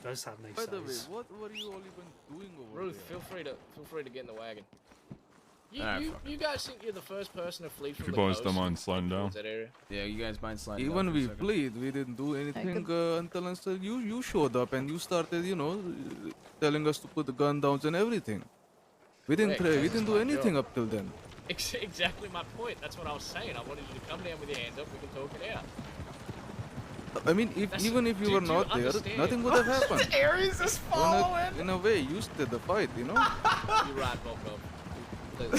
Speaker 16: Does have nice
Speaker 6: By the way,
Speaker 16: size.
Speaker 6: what were you all even doing over
Speaker 14: Ruth,
Speaker 6: there?
Speaker 14: feel free to get in the wagon.
Speaker 1: Alright,
Speaker 14: You guys think you're the first person to flee from
Speaker 13: if you
Speaker 14: the
Speaker 13: boys
Speaker 14: coast?
Speaker 13: don't mind sliding down.
Speaker 14: That area?
Speaker 1: Yeah, you guys mind sliding
Speaker 6: Even
Speaker 1: down for a
Speaker 6: we
Speaker 1: second?
Speaker 6: played, we didn't do anything until you showed up and you started, you know, telling us to put the gun down and everything. We didn't
Speaker 14: Correct,
Speaker 6: we
Speaker 14: that's
Speaker 6: didn't do
Speaker 14: my
Speaker 6: anything
Speaker 14: job.
Speaker 6: up till then.
Speaker 14: Exactly my point. That's what I was saying. I wanted you to come down with your hands up. We can talk it out.
Speaker 6: I mean, even if you were
Speaker 14: do you
Speaker 6: not there,
Speaker 14: understand?
Speaker 6: nothing would have happened.
Speaker 14: Ares is following.
Speaker 6: In a way, you stood the fight, you know.
Speaker 14: You're right, Volkov. I'm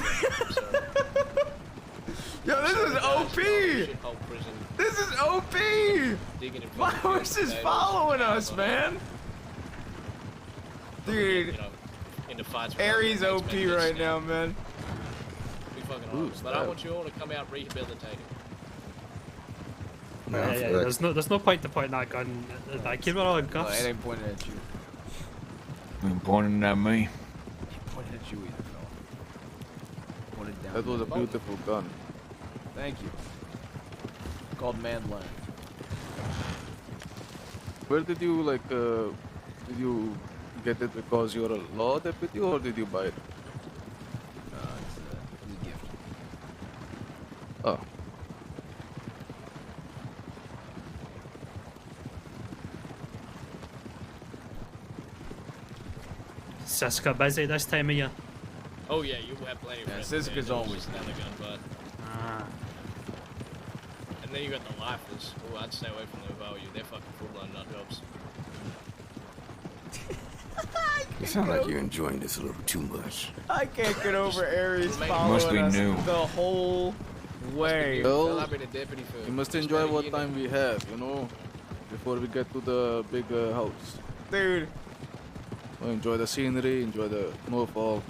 Speaker 14: sorry.
Speaker 1: Yo, this is OP!
Speaker 14: Shithole prison.
Speaker 1: This is OP!
Speaker 14: Digging in
Speaker 1: My
Speaker 14: front of
Speaker 1: horse is
Speaker 14: potatoes,
Speaker 1: following
Speaker 14: and
Speaker 1: us, man! Dude,
Speaker 14: You know, into fights. with
Speaker 1: Aries
Speaker 14: other
Speaker 1: OP
Speaker 14: mates, making it
Speaker 1: right
Speaker 14: snap.
Speaker 1: now, man.
Speaker 14: We fucking honest. But I want you all to come out rehabilitated.
Speaker 16: Yeah, there's no point to point that gun at that kid with all the
Speaker 1: No,
Speaker 16: guffs.
Speaker 1: it ain't pointing at you.
Speaker 12: You pointing at me.
Speaker 1: It pointed at you either, fella. Pointed down.
Speaker 6: That was a beautiful gun.
Speaker 1: Thank you. Called Manland.
Speaker 6: Where did you did you get it because you're a law deputy or did you buy it?
Speaker 1: It's a gift.
Speaker 6: Oh.
Speaker 16: Siska busy this time of year.
Speaker 14: Oh yeah, you will have plenty of
Speaker 1: Yeah,
Speaker 14: friends
Speaker 1: Siska's
Speaker 14: there. There's
Speaker 1: always
Speaker 14: just another gun, but.
Speaker 16: Ah.
Speaker 14: And then you got the lifers. Oh, I'd stay away from them if I were you. They're fucking full-blown nut jobs.
Speaker 18: You sound like you're enjoying this a little too much.
Speaker 1: I can't get over Aries
Speaker 14: Must
Speaker 1: following
Speaker 12: be
Speaker 1: us
Speaker 12: new.
Speaker 1: the whole way.
Speaker 6: Well,
Speaker 14: I've been a deputy for.
Speaker 6: you must enjoy what time we have, you know, before we get to the big house.
Speaker 1: Dude.
Speaker 6: Well, enjoy the scenery, enjoy the snowfall.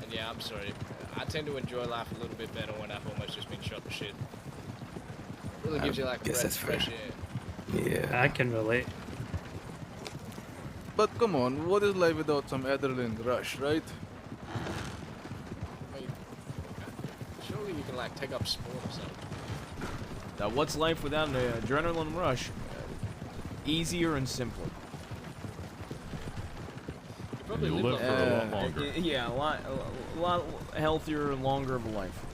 Speaker 14: And yeah, I'm sorry. I tend to enjoy life a little bit better when I've almost just been shot to shit. Really gives you like a
Speaker 18: guess
Speaker 14: breath of
Speaker 18: that's
Speaker 14: fresh
Speaker 18: fair.
Speaker 14: air.
Speaker 18: Yeah.
Speaker 16: I can relate.
Speaker 6: But come on, what is life without some adrenaline rush, right?
Speaker 14: I mean, surely you can like take up sport or something.
Speaker 1: Now, what's life without an adrenaline rush? Easier and simpler.
Speaker 14: You probably
Speaker 13: You'll live
Speaker 14: live
Speaker 13: for a lot longer.
Speaker 1: Yeah, a lot healthier and longer of a life.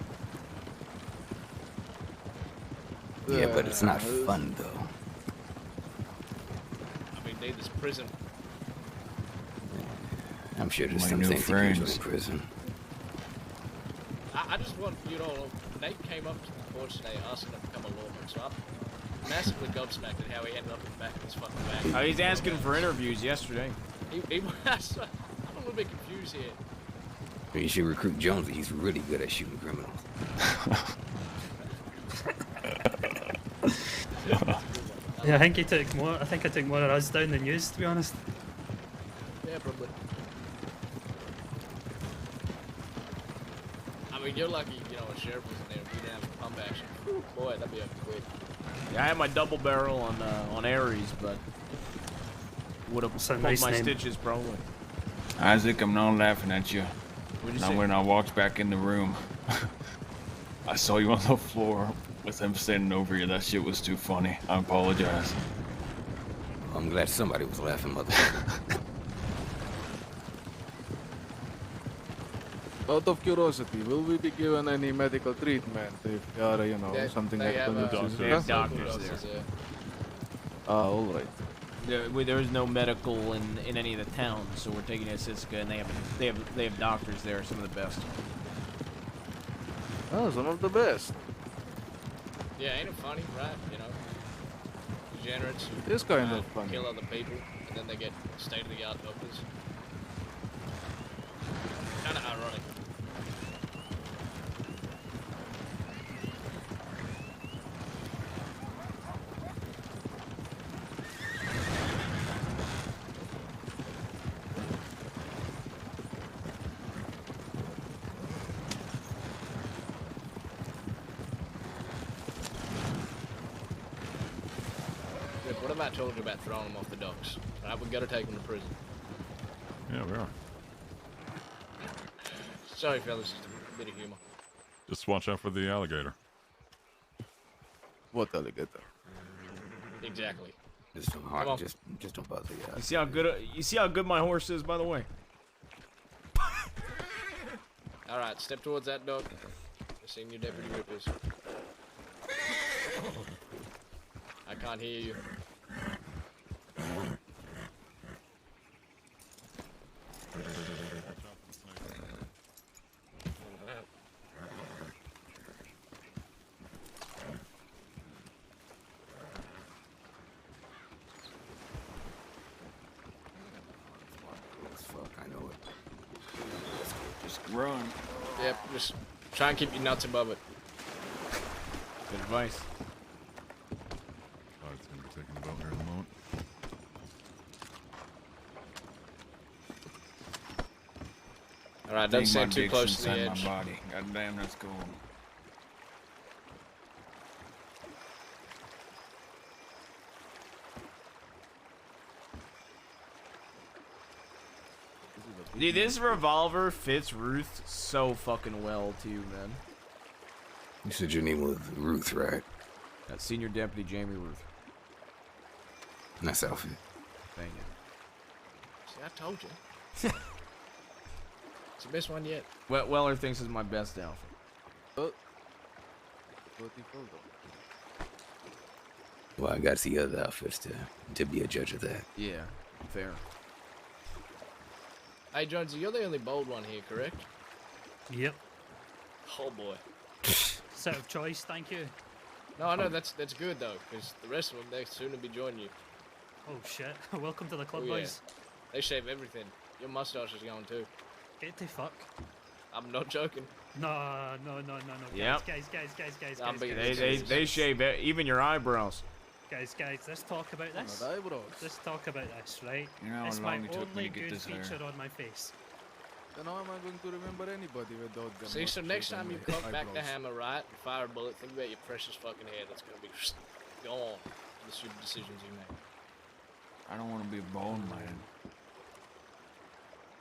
Speaker 18: Yeah, but it's not fun though.
Speaker 14: I mean, neither's prison.
Speaker 18: I'm sure there's
Speaker 12: My
Speaker 18: some
Speaker 12: new
Speaker 18: things you can enjoy
Speaker 12: friends.
Speaker 18: in prison.
Speaker 14: I just want you to know, Nate came up to the porch today asking to become a lawman, so I'm massively gobsmacked at how he ended up in the back of his fucking bag.
Speaker 1: He's asking for interviews yesterday.
Speaker 14: I'm a little bit confused here.
Speaker 18: You should recruit Jonesy. He's really good at shooting criminals.
Speaker 16: Yeah, I think he took more. I think I took more of us down than yous, to be honest.
Speaker 14: Yeah, probably. I mean, you're lucky, you know, a sheriff was in there. We didn't have a pump action. Whew, boy, that'd be up quick.
Speaker 1: Yeah, I had my double barrel on Aries, but would have pulled
Speaker 16: nice
Speaker 1: my
Speaker 16: name.
Speaker 1: stitches probably.
Speaker 12: Isaac, I'm not laughing at you.
Speaker 1: What'd you
Speaker 12: Now
Speaker 1: say?
Speaker 12: when I walked back in the room, I saw you on the floor with him standing over you. That shit was too funny. I apologize.
Speaker 18: I'm glad somebody was laughing, motherfucker.
Speaker 6: Out of curiosity, will we be given any medical treatment if you know,
Speaker 14: They-
Speaker 6: something
Speaker 14: they have,
Speaker 6: happens?
Speaker 1: They have doctors there.
Speaker 6: Ah, all right.
Speaker 1: There is no medical in any of the towns, so we're taking it to Siska, and they have doctors there, some of the best.
Speaker 6: Oh, some of the best.
Speaker 14: Yeah, ain't it funny, right? You know, degenerates who
Speaker 6: It is kind of funny.
Speaker 14: kill other people, and then they get state-of-the-art doctors. Kind of ironic. Good. What have I told you about throwing them off the docks? Right, we gotta take them to prison.
Speaker 13: Yeah, we are.
Speaker 14: Sorry, fellas, just a bit of humor.
Speaker 13: Just watch out for the alligator.
Speaker 6: What alligator?
Speaker 14: Exactly.
Speaker 18: Just don't
Speaker 14: Come on.
Speaker 18: just don't bother the
Speaker 1: You see how good my horse is, by the way.
Speaker 14: All right, step towards that dog. I've seen you, Deputy Rippers. I can't hear you.
Speaker 18: Fuck, I know it.
Speaker 12: Just run.
Speaker 14: Yep, just try and keep your nuts above it.
Speaker 1: Good advice.
Speaker 13: It's gonna be taking the boat here in a moment.
Speaker 14: All right, don't stand too close to the
Speaker 12: inside
Speaker 14: edge.
Speaker 12: my body. God damn, that's cool.
Speaker 1: Dude, this revolver fits Ruth so fucking well, too, man.
Speaker 18: You said your name was Ruth, right?
Speaker 1: That's Senior Deputy Jamie Ruth.
Speaker 18: Nice outfit.
Speaker 1: Thank you.
Speaker 14: See, I told you. It's the best one yet.
Speaker 1: Weller thinks it's my best outfit.
Speaker 18: Well, I gotta see other outfits to be a judge of that.
Speaker 1: Yeah, fair.
Speaker 14: Hey, Jonesy, you're the only bold one here, correct?
Speaker 16: Yep.
Speaker 14: Oh boy.
Speaker 16: Set of choice, thank you.
Speaker 14: No, I know that's good though, because the rest of them they soon will be joining you.
Speaker 16: Oh shit! Welcome to the club,
Speaker 14: Oh, yeah.
Speaker 16: boys.
Speaker 14: They shave everything. Your mustache is going too.
Speaker 16: Get the fuck.
Speaker 14: I'm not joking.
Speaker 16: No.
Speaker 1: Yep.
Speaker 16: Guys.
Speaker 14: I'm being
Speaker 1: They shave even your eyebrows.
Speaker 16: Guys, let's talk about this.
Speaker 6: Oh, my eyebrows.
Speaker 16: Let's talk about this, right?
Speaker 12: You know how
Speaker 16: It's my
Speaker 12: long it took me
Speaker 16: only
Speaker 12: to get
Speaker 16: good
Speaker 12: this hair?
Speaker 16: feature on my face.
Speaker 6: Then how am I going to remember anybody without them?
Speaker 14: See, so next time you cock back the
Speaker 6: eyebrows?
Speaker 14: hammer right and fire a bullet, think about your precious fucking hair that's gonna be gone for the stupid decisions you make.
Speaker 12: I don't want to be a bald man.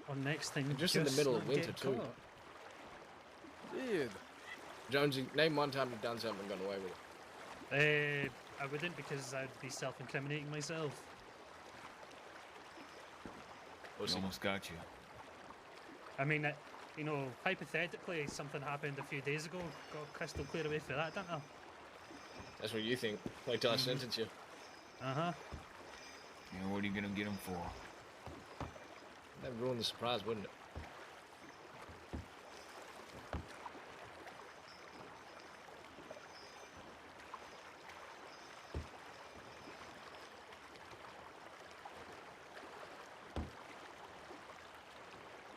Speaker 16: Or next time,
Speaker 14: And just in the middle of
Speaker 16: not
Speaker 14: winter
Speaker 16: get
Speaker 14: too.
Speaker 16: caught.
Speaker 6: Dude.
Speaker 14: Jonesy, name one time you've done something and gone away with it.
Speaker 16: I wouldn't because I'd be self-incriminating myself.
Speaker 12: We almost got you.
Speaker 16: I mean, you know, hypothetically, something happened a few days ago. Got crystal clear away for that, didn't I?
Speaker 14: That's what you think. Wait till I sentence you.
Speaker 16: Uh-huh.
Speaker 12: You know, what are you gonna get him for?
Speaker 14: That'd ruin the surprise, wouldn't it?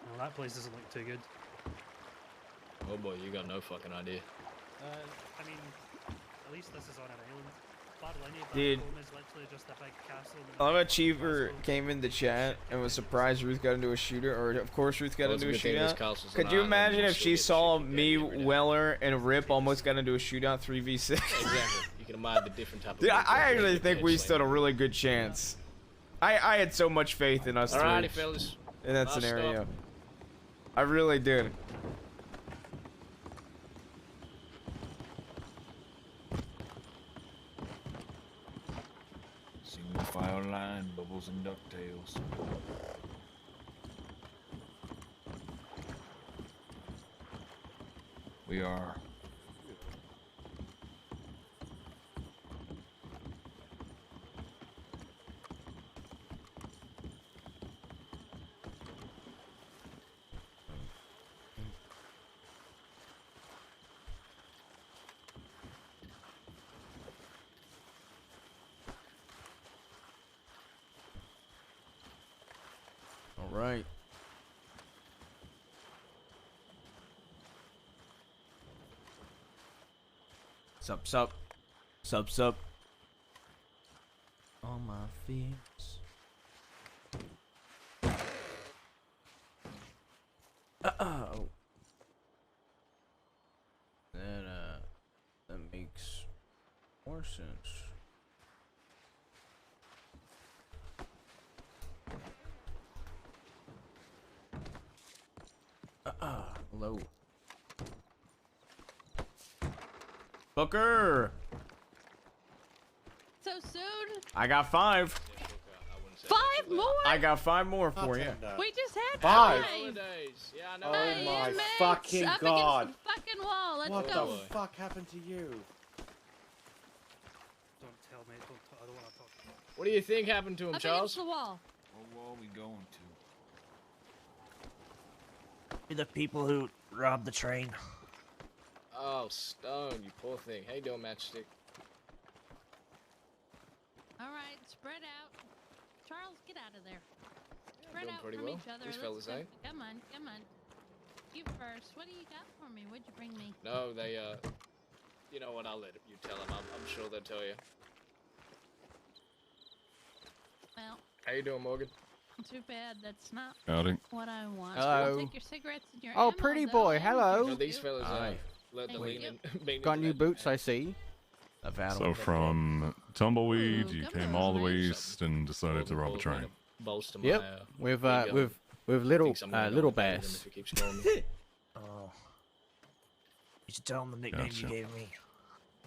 Speaker 16: Well, that place doesn't look too good.
Speaker 14: Oh boy, you got no fucking idea.
Speaker 16: I mean, at least this is on an island. Barlini back
Speaker 1: Dude.
Speaker 16: home is literally just a big castle.
Speaker 1: I love how Cheever came in the chat and was surprised Ruth got into a shooter, or of course Ruth got
Speaker 14: Well, it's
Speaker 1: into a
Speaker 14: a good thing this
Speaker 1: shootout.
Speaker 14: castle's
Speaker 1: Could
Speaker 14: an
Speaker 1: you
Speaker 14: island,
Speaker 1: imagine
Speaker 14: you
Speaker 1: if
Speaker 14: still
Speaker 1: she
Speaker 14: get
Speaker 1: saw
Speaker 14: shit
Speaker 1: me, Weller, and Rip almost got into a shootout 3v6?
Speaker 14: Exactly. You can admire the different type of.
Speaker 1: Dude, I
Speaker 14: people that
Speaker 1: actually
Speaker 14: get
Speaker 1: think
Speaker 14: their
Speaker 1: we
Speaker 14: head
Speaker 1: stood a
Speaker 14: slammed.
Speaker 1: really good chance. I had so much faith in us
Speaker 14: Alrighty,
Speaker 1: three
Speaker 14: fellas.
Speaker 1: in that
Speaker 14: Last
Speaker 1: scenario.
Speaker 14: stop.
Speaker 1: I really did.
Speaker 12: Single file line, bubbles and ducktails. We are.
Speaker 1: All right. Sup, sup. Sup, sup. All my fears. Oh. That makes more sense. Hello. Booker!
Speaker 8: So soon?
Speaker 1: I got 5.
Speaker 8: 5 more?
Speaker 1: I got 5 more for you.
Speaker 8: We just had
Speaker 15: 5.
Speaker 8: 5.
Speaker 14: Yeah, I know.
Speaker 15: Oh my
Speaker 8: mates,
Speaker 15: fucking
Speaker 8: up
Speaker 15: god.
Speaker 8: Against the fucking wall. Let's
Speaker 15: What
Speaker 8: go.
Speaker 15: the fuck happened to you?
Speaker 16: Don't tell me. I don't want to talk.
Speaker 14: What do you think happened to him,
Speaker 8: Up
Speaker 14: Charles?
Speaker 8: against the wall.
Speaker 12: What wall are we going to?
Speaker 11: The people who robbed the train.
Speaker 14: Oh, Stone, you poor thing. How you doing, Matchstick?
Speaker 8: All right, spread out. Charles, get out of there. Spread
Speaker 14: doing
Speaker 8: out
Speaker 14: pretty
Speaker 8: from
Speaker 14: well.
Speaker 8: each other.
Speaker 14: These
Speaker 8: Let's
Speaker 14: fellas,
Speaker 8: go.
Speaker 14: eh?
Speaker 8: Come on, come on. You first. What do you got for me? What'd you bring me?
Speaker 14: No, they, you know what? I'll let you tell them. I'm sure they'll tell you.
Speaker 8: Well,
Speaker 14: How you doing, Morgan?
Speaker 8: too bad. That's not
Speaker 13: Howdy.
Speaker 8: what I want.
Speaker 2: Hello.
Speaker 8: I'll take your cigarettes and your
Speaker 2: Oh,
Speaker 8: ammo,
Speaker 2: pretty
Speaker 8: though,
Speaker 2: boy,
Speaker 8: and
Speaker 2: hello.
Speaker 14: No, these fellas,
Speaker 1: Aye.
Speaker 14: let the
Speaker 8: Thank
Speaker 14: lean
Speaker 8: you.
Speaker 14: in.
Speaker 2: Got new boots, I see.
Speaker 1: I've had
Speaker 13: So
Speaker 1: 'em.
Speaker 13: from Tumbleweed,
Speaker 8: Ooh,
Speaker 13: you
Speaker 8: come
Speaker 13: came
Speaker 8: on,
Speaker 13: all the way
Speaker 8: mate.
Speaker 13: east and decided to rob a train.
Speaker 14: Bolster
Speaker 2: Yep.
Speaker 14: my,
Speaker 2: With
Speaker 14: big,
Speaker 2: little
Speaker 14: thinks I'm gonna go
Speaker 2: little
Speaker 14: with that, even
Speaker 2: bass.
Speaker 14: if he keeps calling me.
Speaker 11: Oh. You should tell him the nickname
Speaker 13: Gotcha.
Speaker 11: you gave me.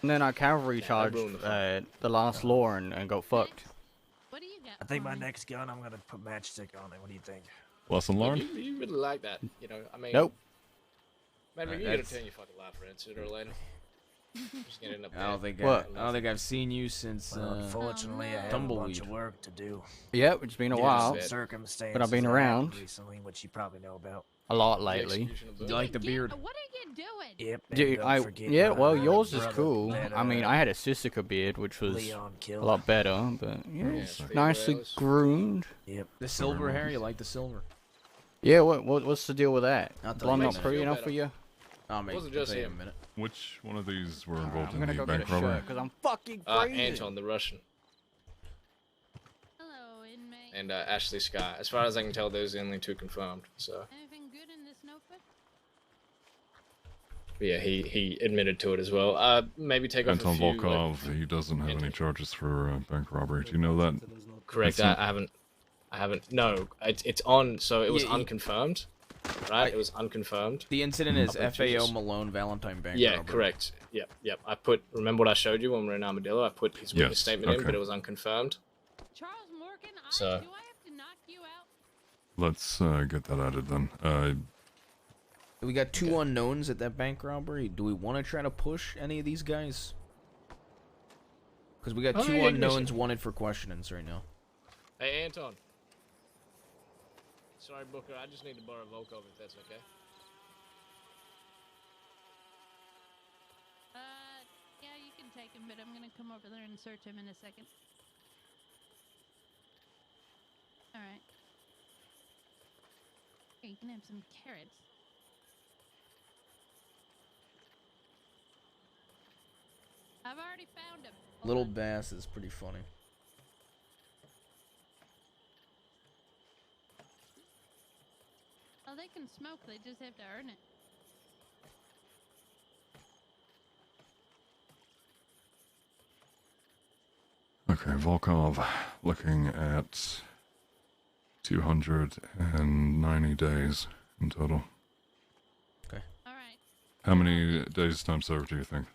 Speaker 2: And then our cavalry
Speaker 14: I
Speaker 2: charged
Speaker 14: ruined the fun.
Speaker 2: the last floor and got fucked.
Speaker 8: What do you got
Speaker 11: I think
Speaker 8: for
Speaker 11: my
Speaker 8: me?
Speaker 11: next gun, I'm gonna put matchstick on it. What do you think?
Speaker 13: Lesson learned?
Speaker 14: You really like that, you know? I mean,
Speaker 2: Nope.
Speaker 14: Man, you're
Speaker 1: that's-
Speaker 14: gonna turn your fucking life around sooner or later. Just gonna end up
Speaker 1: I don't
Speaker 14: dead.
Speaker 1: think
Speaker 2: What?
Speaker 1: I don't think I've seen you since
Speaker 11: Well, unfortunately, I have a bunch
Speaker 1: Tumbleweed.
Speaker 11: of work to do.
Speaker 2: Yep, it's been a
Speaker 11: Due to
Speaker 2: while,
Speaker 11: some circumstances
Speaker 2: but I've been
Speaker 11: that
Speaker 2: around
Speaker 11: happened recently, which you probably know about.
Speaker 2: a lot
Speaker 14: The
Speaker 2: lately.
Speaker 14: execution of
Speaker 1: You
Speaker 14: Bill.
Speaker 1: like the beard?
Speaker 8: What are you doing?
Speaker 11: Yep. and
Speaker 2: Dude,
Speaker 11: don't forget
Speaker 2: yeah,
Speaker 11: my
Speaker 2: well,
Speaker 11: other
Speaker 2: yours is
Speaker 11: brother
Speaker 2: cool.
Speaker 11: that,
Speaker 2: I mean, I had a Sissica beard, which was
Speaker 11: Leon
Speaker 2: a
Speaker 11: killed.
Speaker 2: lot better, but yeah,
Speaker 14: Yeah,
Speaker 2: it's
Speaker 14: Steve
Speaker 2: nicely
Speaker 14: Raylis.
Speaker 2: groomed.
Speaker 11: Yep.
Speaker 1: The silver hair? You like the silver?
Speaker 2: Yeah, what's the deal with that?
Speaker 1: I'll tell
Speaker 2: Blonde
Speaker 1: you
Speaker 2: not
Speaker 1: in a
Speaker 2: pretty
Speaker 14: minute.
Speaker 2: enough for you?
Speaker 1: I'll make
Speaker 14: Wasn't
Speaker 1: I'll
Speaker 14: just
Speaker 1: tell you in a
Speaker 14: him.
Speaker 1: minute.
Speaker 13: Which one of these were involved
Speaker 2: I'm
Speaker 13: in
Speaker 2: gonna
Speaker 13: the
Speaker 2: go get a
Speaker 13: bank robbery?
Speaker 2: shirt because I'm fucking freezing.
Speaker 14: Anton, the Russian,
Speaker 8: Hello, inmate.
Speaker 14: and Ashley Sky. As far as I can tell, those are the only 2 confirmed. So,
Speaker 8: Anything good in this notebook?
Speaker 14: but yeah, he admitted to it as well. Maybe take off a
Speaker 13: Anton
Speaker 14: few.
Speaker 13: Volkov, he doesn't have any charges for bank robbery. Do you know that?
Speaker 14: Correct.
Speaker 13: It's
Speaker 14: I haven't. No, it's on. So it was
Speaker 1: Yeah,
Speaker 14: unconfirmed, right? It was unconfirmed.
Speaker 1: The incident is
Speaker 14: Oh,
Speaker 1: FAO
Speaker 14: Jesus.
Speaker 1: Malone Valentine Bank
Speaker 14: Yeah,
Speaker 1: robbery.
Speaker 14: correct. Yep. I put. Remember what I showed you when we were in Armadillo? I put his witness
Speaker 13: Yes,
Speaker 14: statement in,
Speaker 13: okay.
Speaker 14: but it was unconfirmed.
Speaker 8: Charles Morgan,
Speaker 14: So-
Speaker 8: do I have to knock you out?
Speaker 13: Let's get that added then.
Speaker 1: We got 2 unknowns at that bank robbery. Do we want to try to push any of these guys? Because we got
Speaker 14: Oh,
Speaker 1: 2
Speaker 14: yeah,
Speaker 1: unknowns wanted for questionings right now.
Speaker 14: Hey, Anton. Sorry, Booker. I just need to borrow Volkov if that's okay.
Speaker 8: Yeah, you can take him, but I'm gonna come over there and search him in a second. All right. Here, you can have some carrots. I've already found him. Hold
Speaker 1: Little
Speaker 8: on.
Speaker 1: Bass is pretty funny.
Speaker 8: Oh, they can smoke. They just have to earn it.
Speaker 13: Okay, Volkov looking at 290 days in total.
Speaker 1: Okay.
Speaker 8: All right.
Speaker 13: How many days time served do you think?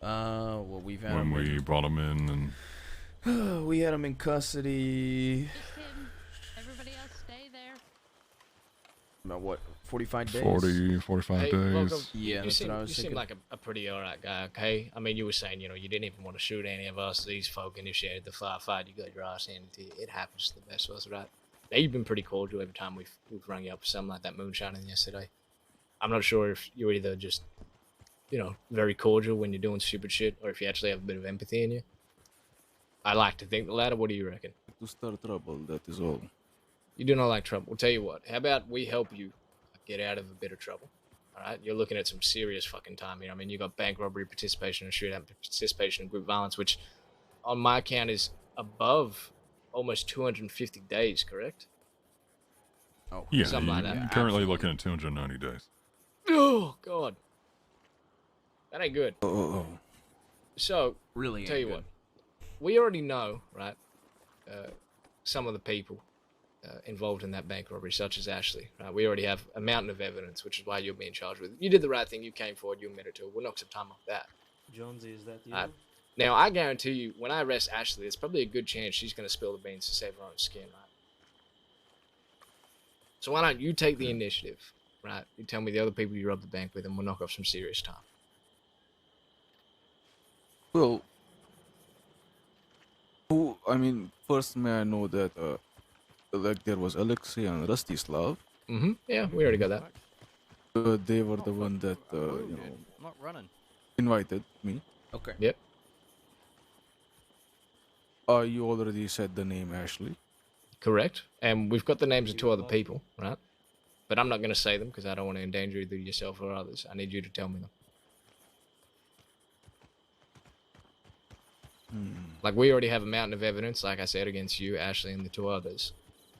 Speaker 1: Well, we've had
Speaker 13: When
Speaker 1: him
Speaker 13: we brought him in and
Speaker 1: we had him in custody.
Speaker 8: Just him. Everybody else stay there.
Speaker 1: About what? 45 days.
Speaker 13: 45
Speaker 14: Hey,
Speaker 13: days.
Speaker 14: Volkov,
Speaker 1: Yeah,
Speaker 14: you
Speaker 1: that's
Speaker 14: seem,
Speaker 1: what I was
Speaker 14: you
Speaker 1: thinking.
Speaker 14: seem like a pretty alright guy, okay? I mean, you were saying, you know, you didn't even want to shoot any of us. These folk initiated the firefight. You got your ass handed to you. It happens to the best of us, right? Now, you've been pretty cordial every time we've rung you up for something like that moonshining yesterday. I'm not sure if you're either just, you know, very cordial when you're doing stupid shit, or if you actually have a bit of empathy in you. I like to think the latter. What do you reckon?
Speaker 6: To start trouble, that is all.
Speaker 14: You do not like trouble. We'll tell you what. How about we help you get out of a bit of trouble? All right, you're looking at some serious fucking time here. I mean, you got bank robbery, participation in shootout, participation in group violence, which on my count is above almost 250 days, correct?
Speaker 1: Oh,
Speaker 13: Yeah,
Speaker 14: something like
Speaker 13: you're
Speaker 14: that.
Speaker 13: currently looking at 290 days.
Speaker 14: Oh God, that ain't good.
Speaker 6: Oh.
Speaker 14: So,
Speaker 1: really,
Speaker 14: tell
Speaker 1: ain't
Speaker 14: you
Speaker 1: good.
Speaker 14: what, we already know, right? Some of the people involved in that bank robbery, such as Ashley. Right? We already have a mountain of evidence, which is why you're being charged with it. You did the right thing. You came forward. You admitted to it. We'll knock some time off that.
Speaker 11: Jonesy, is that you?
Speaker 14: Now, I guarantee you, when I arrest Ashley, there's probably a good chance she's going to spill the beans to save her own skin, right? So why don't you take the initiative, right? You tell me the other people you robbed the bank with, and we'll knock off some serious time.
Speaker 6: Well, I mean, first may I know that, like, there was Alexei and Rostislav.
Speaker 14: Mm-hmm. Yeah, we already got that.
Speaker 6: They were the one that, you know,
Speaker 11: I'm not running.
Speaker 6: invited me.
Speaker 1: Okay.
Speaker 14: Yep.
Speaker 6: You already said the name Ashley.
Speaker 14: Correct. And we've got the names of 2 other people, right? But I'm not going to say them because I don't want to endanger either yourself or others. I need you to tell me them. Like, we already have a mountain of evidence, like I said, against you, Ashley, and the 2 others.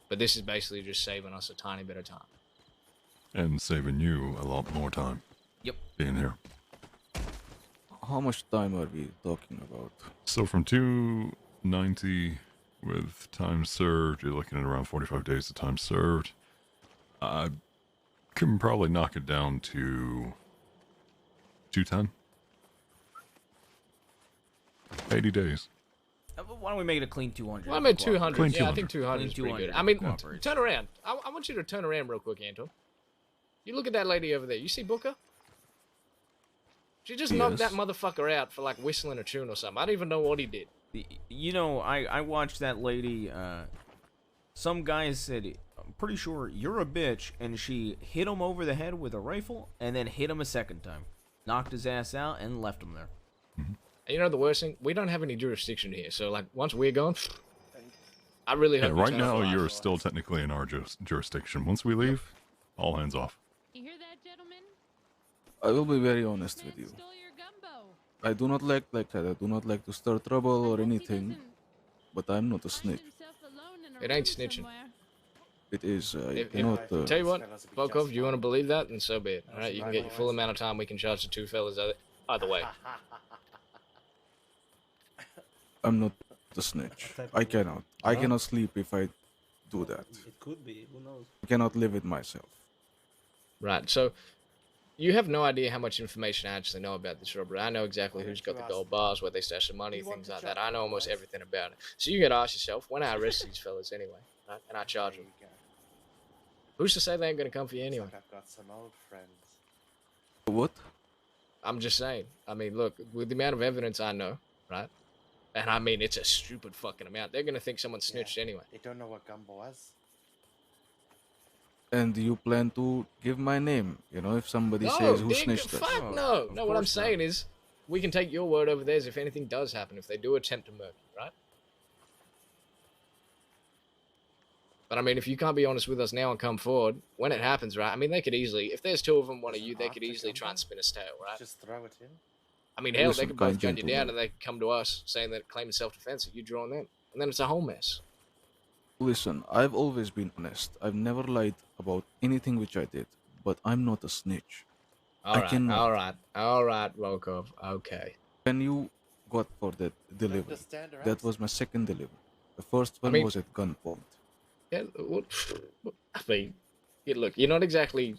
Speaker 14: But this is basically just saving us a tiny bit of time.
Speaker 13: And saving you a lot more time.
Speaker 1: Yep.
Speaker 13: Being here.
Speaker 6: How much time are we talking about?
Speaker 13: So from 290 with time served, you're looking at around 45 days of time served. I can probably knock it down to 210. 80 days.
Speaker 1: Why don't we make it a clean 200?
Speaker 14: Well, I meant 200.
Speaker 13: Clean
Speaker 14: Yeah, I
Speaker 13: 200.
Speaker 14: think 200
Speaker 1: Clean
Speaker 14: is pretty
Speaker 1: 200
Speaker 14: good. I mean,
Speaker 1: cooperate.
Speaker 14: turn around. I want you to turn around real quick, Anton. You look at that lady over there. You see Booker? She just knocked that motherfucker out for, like, whistling a tune or something. I don't even know what he did.
Speaker 1: You know, I watched that lady. Some guy said, I'm pretty sure you're a bitch, and she hit him over the head with a rifle, and then hit him a second time. Knocked his ass out, and left him there.
Speaker 14: And you know the worst thing? We don't have any jurisdiction here. So, like, once we're gone, I really hope.
Speaker 13: Yeah, right now you're still technically in our jurisdiction. Once we leave, all hands off.
Speaker 8: You hear that, gentlemen?
Speaker 6: I will be very honest with you. I do not like that. I do not like to stir trouble or anything, but I'm not a snitch.
Speaker 14: It ain't snitching.
Speaker 6: It is. You cannot.
Speaker 14: Tell you what, Volkov, you want to believe that, and so be it. All right, you can get your full amount of time. We can charge the 2 fellas either way.
Speaker 6: I'm not a snitch. I cannot. I cannot sleep if I do that.
Speaker 11: It could be. Who knows?
Speaker 6: I cannot live it myself.
Speaker 14: Right. So, you have no idea how much information I actually know about this robbery. I know exactly who's got the gold bars, where they stash the money, things like that. I know almost everything about it. So you got to ask yourself, when I arrest these fellas anyway, right, and I charge them, who's to say they ain't gonna come for you anyway?
Speaker 11: I've got some old friends.
Speaker 6: What?
Speaker 14: I'm just saying. I mean, look, with the amount of evidence I know, right? And I mean, it's a stupid fucking amount. They're gonna think someone snitched anyway.
Speaker 11: They don't know what gumbo was.
Speaker 6: And you plan to give my name? You know, if somebody says who snitched us.
Speaker 14: Fuck no. No, what I'm saying is, we can take your word over theirs if anything does happen, if they do attempt to murder, right? But I mean, if you can't be honest with us now and come forward, when it happens, right? I mean, they could easily, if there's 2 of them, one of you, they could easily try and spin a tail, right?
Speaker 11: Just throw it in.
Speaker 14: I mean, hell,
Speaker 6: Listen,
Speaker 14: they could both
Speaker 6: kind
Speaker 14: gun you
Speaker 6: gentleman.
Speaker 14: down and they could come to us saying that claiming self-defense that you draw on them. And then it's a whole mess.
Speaker 6: Listen, I've always been honest. I've never lied about anything which I did, but I'm not a snitch.
Speaker 14: All right, Volkov, okay.
Speaker 6: When you got for that delivery, that was my second delivery. The first one
Speaker 14: mean-
Speaker 6: was at gunpoint.
Speaker 14: Yeah, what, I mean, look, you're not exactly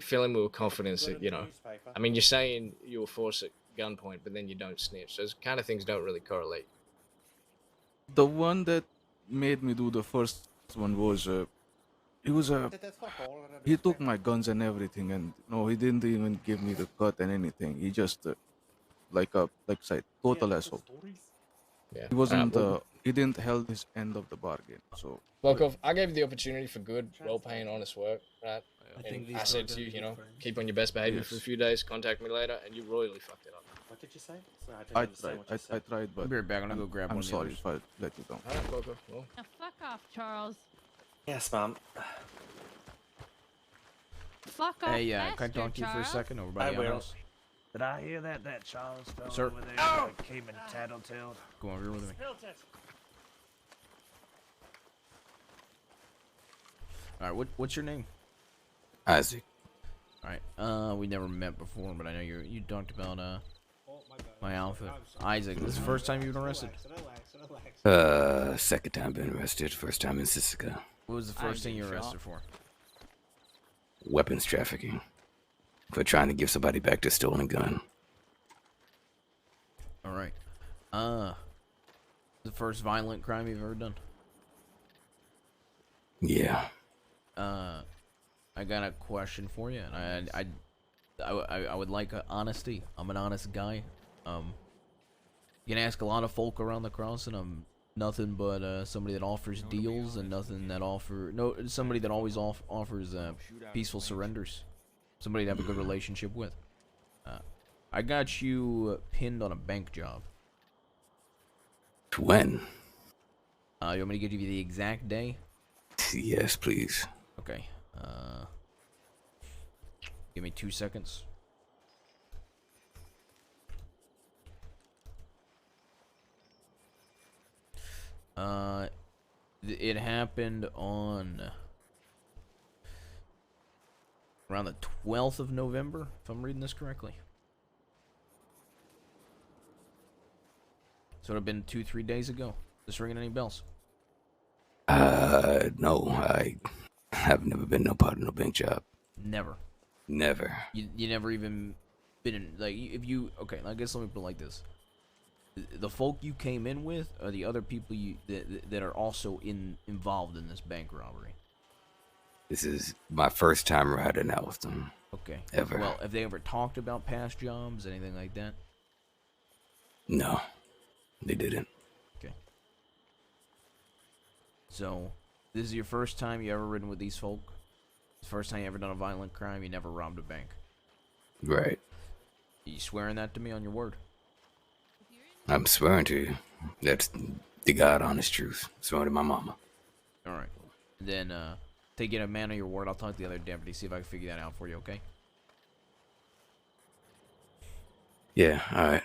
Speaker 14: filling me with confidence that, you know, I mean, you're saying you were forced at gunpoint, but then you don't snitch. Those kind of things don't really correlate.
Speaker 6: The one that made me do the first one was he took my guns and everything, and no, he didn't even give me the cut and anything. He just like say total asshole.
Speaker 14: Yeah.
Speaker 6: He wasn't
Speaker 14: well,
Speaker 6: he didn't held his end of the bargain. So
Speaker 14: Volkov, I gave you the opportunity for good, well-paying, honest work, right?
Speaker 11: I think
Speaker 14: And
Speaker 11: these
Speaker 14: I
Speaker 11: are
Speaker 14: said to
Speaker 11: gonna
Speaker 14: you,
Speaker 11: be
Speaker 14: you know,
Speaker 11: different.
Speaker 14: keep on your best behavior for a few days, contact me later, and you royally fucked it up.
Speaker 11: What did you say? Sorry,
Speaker 6: I
Speaker 11: understand what you
Speaker 6: tried. I tried, but
Speaker 1: I'll be right back. I'm gonna go grab
Speaker 6: I'm
Speaker 1: one of the
Speaker 6: sorry
Speaker 1: others.
Speaker 6: if I let you down.
Speaker 14: All right, Volkov, well,
Speaker 8: Now fuck off, Charles.
Speaker 11: Yes, ma'am.
Speaker 8: Fuck off
Speaker 1: Hey,
Speaker 8: faster,
Speaker 1: can I talk to you for a
Speaker 8: Charles.
Speaker 1: second over by
Speaker 15: I
Speaker 1: the
Speaker 15: will.
Speaker 1: house?
Speaker 15: Did I hear that Charles fella
Speaker 1: Sir.
Speaker 15: over there that came in tattletale?
Speaker 1: Go over here with me. All right, what's your name?
Speaker 18: Isaac.
Speaker 1: All right. We never met before, but I know you talked about my outfit. Isaac, this is the first time you've been arrested.
Speaker 18: Second time been arrested. First time in Sisika.
Speaker 1: What was the first thing you were arrested for?
Speaker 18: Weapons trafficking. For trying to give somebody back their stolen gun.
Speaker 1: All right. The first violent crime you've ever done?
Speaker 18: Yeah.
Speaker 1: I got a question for you, and I would like honesty. I'm an honest guy. You can ask a lot of folk around the cross, and I'm nothing but somebody that offers deals, and somebody that always offers peaceful surrenders. Somebody to have a good relationship with. I got you pinned on a bank job.
Speaker 18: When?
Speaker 1: You want me to give you the exact day?
Speaker 18: Yes, please.
Speaker 1: Okay. Give me 2 seconds. It happened on around the 12th of November, if I'm reading this correctly. So it would have been 2-3 days ago. This ringing any bells?
Speaker 18: No, I have never been no part of no bank job.
Speaker 1: Never.
Speaker 18: Never.
Speaker 1: You never even been in, like, if you, okay, I guess let me put it like this. The folk you came in with are the other people that are also involved in this bank robbery.
Speaker 18: This is my first time riding out with them.
Speaker 1: Okay.
Speaker 18: Ever.
Speaker 1: Well, have they ever talked about past jobs, anything like that?
Speaker 18: No, they didn't.
Speaker 1: Okay. So, this is your first time you ever ridden with these folk? First time you ever done a violent crime, you never robbed a bank?
Speaker 18: Right.
Speaker 1: You swearing that to me on your word?
Speaker 18: I'm swearing to you. That's the God honest truth. Swearing to my mama.
Speaker 1: Alright. Then, take it a man of your word. I'll talk to the other deputy, see if I can figure that out for you, okay?
Speaker 18: Yeah, alright.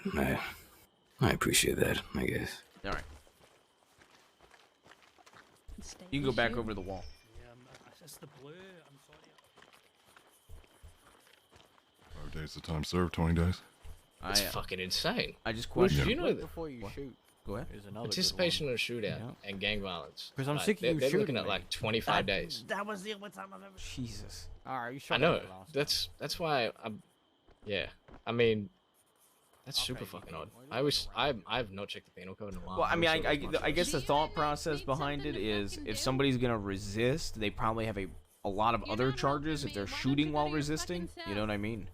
Speaker 18: I appreciate that, I guess.
Speaker 1: Alright. You can go back over the wall.
Speaker 16: It's the blue. I'm sorry.
Speaker 13: 5 days of time served, 20 days.
Speaker 14: It's fucking insane.
Speaker 1: I just
Speaker 14: Well,
Speaker 1: question.
Speaker 14: you know that
Speaker 2: Before you shoot,
Speaker 1: Go ahead.
Speaker 2: there's another
Speaker 14: participation in a shootout
Speaker 2: Yeah.
Speaker 14: and gang violence.
Speaker 2: 'Cause I'm
Speaker 14: like,
Speaker 2: sick of you
Speaker 14: they're looking
Speaker 2: shooting
Speaker 14: at
Speaker 2: me.
Speaker 14: like 25 days.
Speaker 15: That was the only time I've ever.
Speaker 1: Jesus.
Speaker 2: All right, you
Speaker 14: I
Speaker 2: shot
Speaker 14: know.
Speaker 2: me last
Speaker 14: That's why I'm. Yeah. I mean, that's super fucking odd. I've not checked the penal code in a while.
Speaker 1: Well, I mean,
Speaker 14: Never saw this much
Speaker 1: I guess
Speaker 14: of
Speaker 1: the
Speaker 14: it.
Speaker 1: thought process behind it is if somebody's gonna resist, they probably have a lot of other charges if they're shooting while resisting. You know what I mean?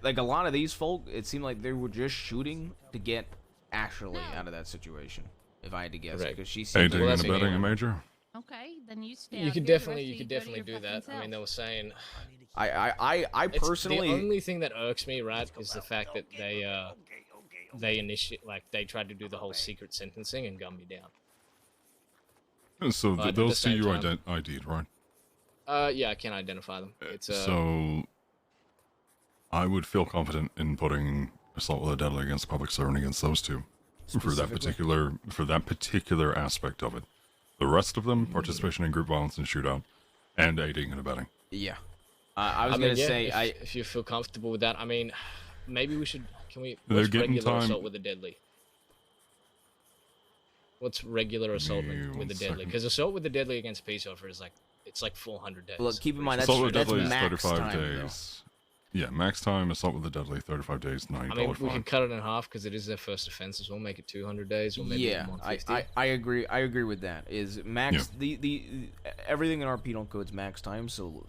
Speaker 1: Like a lot of these folk, it seemed like they were just shooting to get Ashley out of that situation. If I had to guess, because she seemed
Speaker 13: Aiding
Speaker 1: like
Speaker 13: and abetting a major?
Speaker 8: Okay, then you stay.
Speaker 14: You
Speaker 8: out
Speaker 14: could
Speaker 8: here, the
Speaker 14: definitely,
Speaker 8: rest
Speaker 14: you
Speaker 8: of
Speaker 14: could
Speaker 8: go to
Speaker 14: definitely
Speaker 8: your
Speaker 14: do that.
Speaker 8: fucking
Speaker 14: I mean, they were saying.
Speaker 1: I
Speaker 14: It's
Speaker 1: personally.
Speaker 14: the only thing that irks me, right, is the fact that they initiate, like, they tried to do the whole secret sentencing and gun me down.
Speaker 13: So
Speaker 14: But at
Speaker 13: they'll
Speaker 14: the
Speaker 13: see
Speaker 14: same
Speaker 13: you
Speaker 14: time-
Speaker 13: ID'd, right?
Speaker 14: Yeah, I can identify them. It's
Speaker 13: So I would feel confident in putting assault with a deadly against public servant against those two for that particular aspect of it. The rest of them, participation in group violence and shootout, and aiding and abetting.
Speaker 1: Yeah, I was
Speaker 14: mean,
Speaker 1: gonna
Speaker 14: yeah,
Speaker 1: say
Speaker 14: if you feel comfortable with that, I mean, maybe we should. Can we?
Speaker 13: They're
Speaker 14: What's
Speaker 13: getting
Speaker 14: regular
Speaker 13: time-
Speaker 14: assault with a deadly? What's regular assault
Speaker 13: Give me
Speaker 14: with
Speaker 13: one
Speaker 14: the deadly?
Speaker 13: second.
Speaker 14: Because assault with the deadly against peace officer is like it's like 400 days.
Speaker 1: Look, keep in mind
Speaker 13: Assault with
Speaker 1: that's
Speaker 13: deadly is
Speaker 1: max
Speaker 13: 35
Speaker 1: time, though.
Speaker 13: days. Yeah, max time, assault with the deadly, 35 days, $90
Speaker 14: I mean, we
Speaker 13: fine.
Speaker 14: can cut it in half because it is their first offense as well. Make it 200 days, or maybe
Speaker 1: Yeah,
Speaker 14: 150.
Speaker 1: I agree. I agree with that. Is max the everything in our penal code's max time. So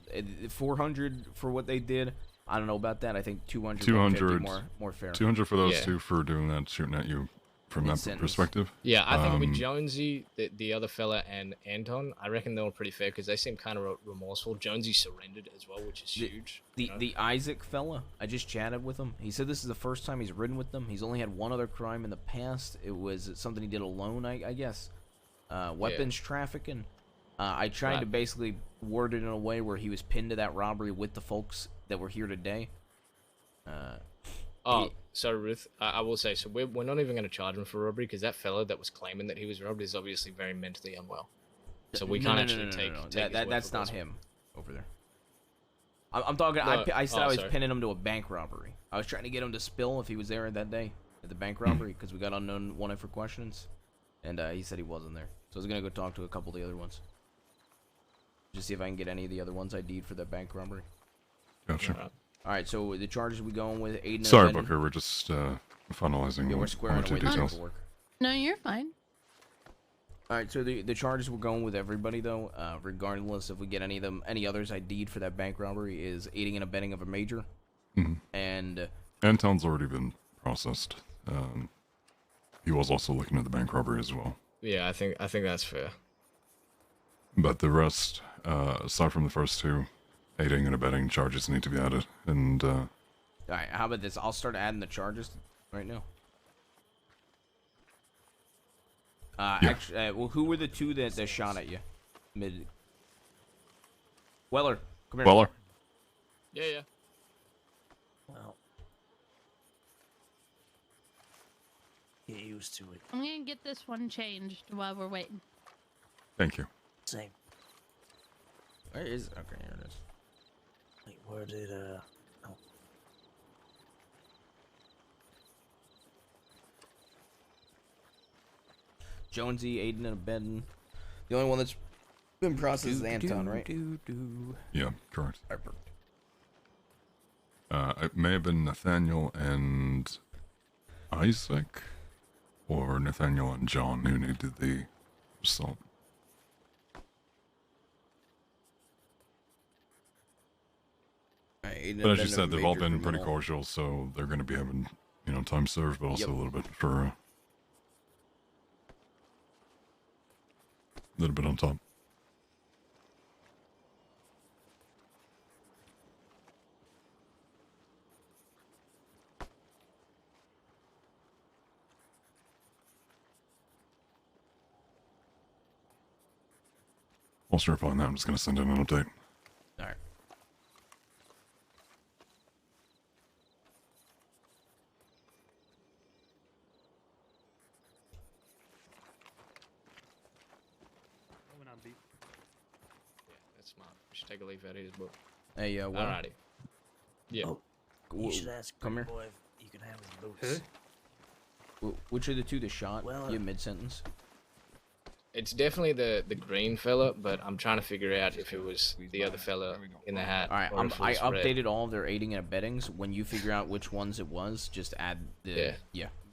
Speaker 1: 400 for what they did. I don't know about that. I think 200
Speaker 13: 200
Speaker 1: more fair.
Speaker 13: 200 for those
Speaker 14: Yeah.
Speaker 13: two for doing that, shooting at you from that
Speaker 1: Mid-sentence.
Speaker 13: perspective.
Speaker 14: Yeah, I think with Jonesy, the other fella, and Anton, I reckon they were pretty fair because they seem kind of remorseful. Jonesy surrendered as well, which is huge.
Speaker 1: The Isaac fella, I just chatted with him. He said this is the first time he's ridden with them. He's only had one other crime in the past. It was something he did alone, I guess. Weapons trafficking. I tried
Speaker 14: Right.
Speaker 1: to basically word it in a way where he was pinned to that robbery with the folks that were here today.
Speaker 14: Oh, sorry, Ruth. I will say, so we're not even going to charge him for robbery because that fella that was claiming that he was robbed is obviously very mentally unwell. So we can't actually take his word
Speaker 1: That's
Speaker 14: for
Speaker 1: not
Speaker 14: gospel.
Speaker 1: him over there. I'm talking.
Speaker 14: No,
Speaker 1: I said I was
Speaker 14: sorry.
Speaker 1: pinning him to a bank robbery. I was trying to get him to spill if he was there that day at the bank robbery because we got unknown wanted for questions, and he said he wasn't there. So I was gonna go talk to a couple of the other ones. Just see if I can get any of the other ones ID'd for that bank robbery.
Speaker 13: Gotcha.
Speaker 1: All right, so the charges we going with aiding and
Speaker 13: Sorry,
Speaker 1: abetting?
Speaker 13: Booker. We're just finalizing
Speaker 1: Yeah, we're
Speaker 13: one
Speaker 1: squaring
Speaker 13: or two
Speaker 1: away the
Speaker 13: details.
Speaker 1: paperwork.
Speaker 8: No, you're fine.
Speaker 1: All right, so the charges we're going with everybody though, regardless if we get any of them, any others ID'd for that bank robbery, is aiding and abetting of a major, and
Speaker 13: Anton's already been processed. He was also looking at the bank robbery as well.
Speaker 14: Yeah, I think that's fair.
Speaker 13: But the rest, aside from the first two, aiding and abetting charges need to be added. And
Speaker 1: all right, how about this? I'll start adding the charges right now.
Speaker 13: Yeah.
Speaker 1: Actually, well, who were the two that shot at you? Weller, come here.
Speaker 13: Weller.
Speaker 14: Yeah.
Speaker 11: Well, get used to it.
Speaker 8: I'm gonna get this one changed while we're waiting.
Speaker 13: Thank you.
Speaker 11: Same.
Speaker 1: Where is? Okay, here it is.
Speaker 11: Wait, where did oh.
Speaker 1: Jonesy, aiding and abetting. The only one that's been processed is Anton, right?
Speaker 13: Yeah, correct.
Speaker 1: All right, perfect.
Speaker 13: It may have been Nathaniel and Isaac, or Nathaniel and John who needed the assault. But as you said, they've all been pretty cordial, so they're going to be having, time served, but also a little bit for a little bit on top. I'll start upon that. I'm just going to send in an update.
Speaker 1: All right.
Speaker 14: Yeah, that's smart. We should take a leaf out of his book.
Speaker 1: Hey, Weller.
Speaker 14: Alrighty. Yeah.
Speaker 11: Oh, you should ask
Speaker 1: come here.
Speaker 11: Boy if you can have his boots.
Speaker 1: Which are the two that shot
Speaker 11: Weller.
Speaker 1: you mid-sentence?
Speaker 14: It's definitely the green fella, but I'm trying to figure out if it was the other fella in the hat.
Speaker 1: All right,
Speaker 14: or if it
Speaker 1: I
Speaker 14: was red.
Speaker 1: updated all of their aiding and abettings. When you figure out which ones it was, just add the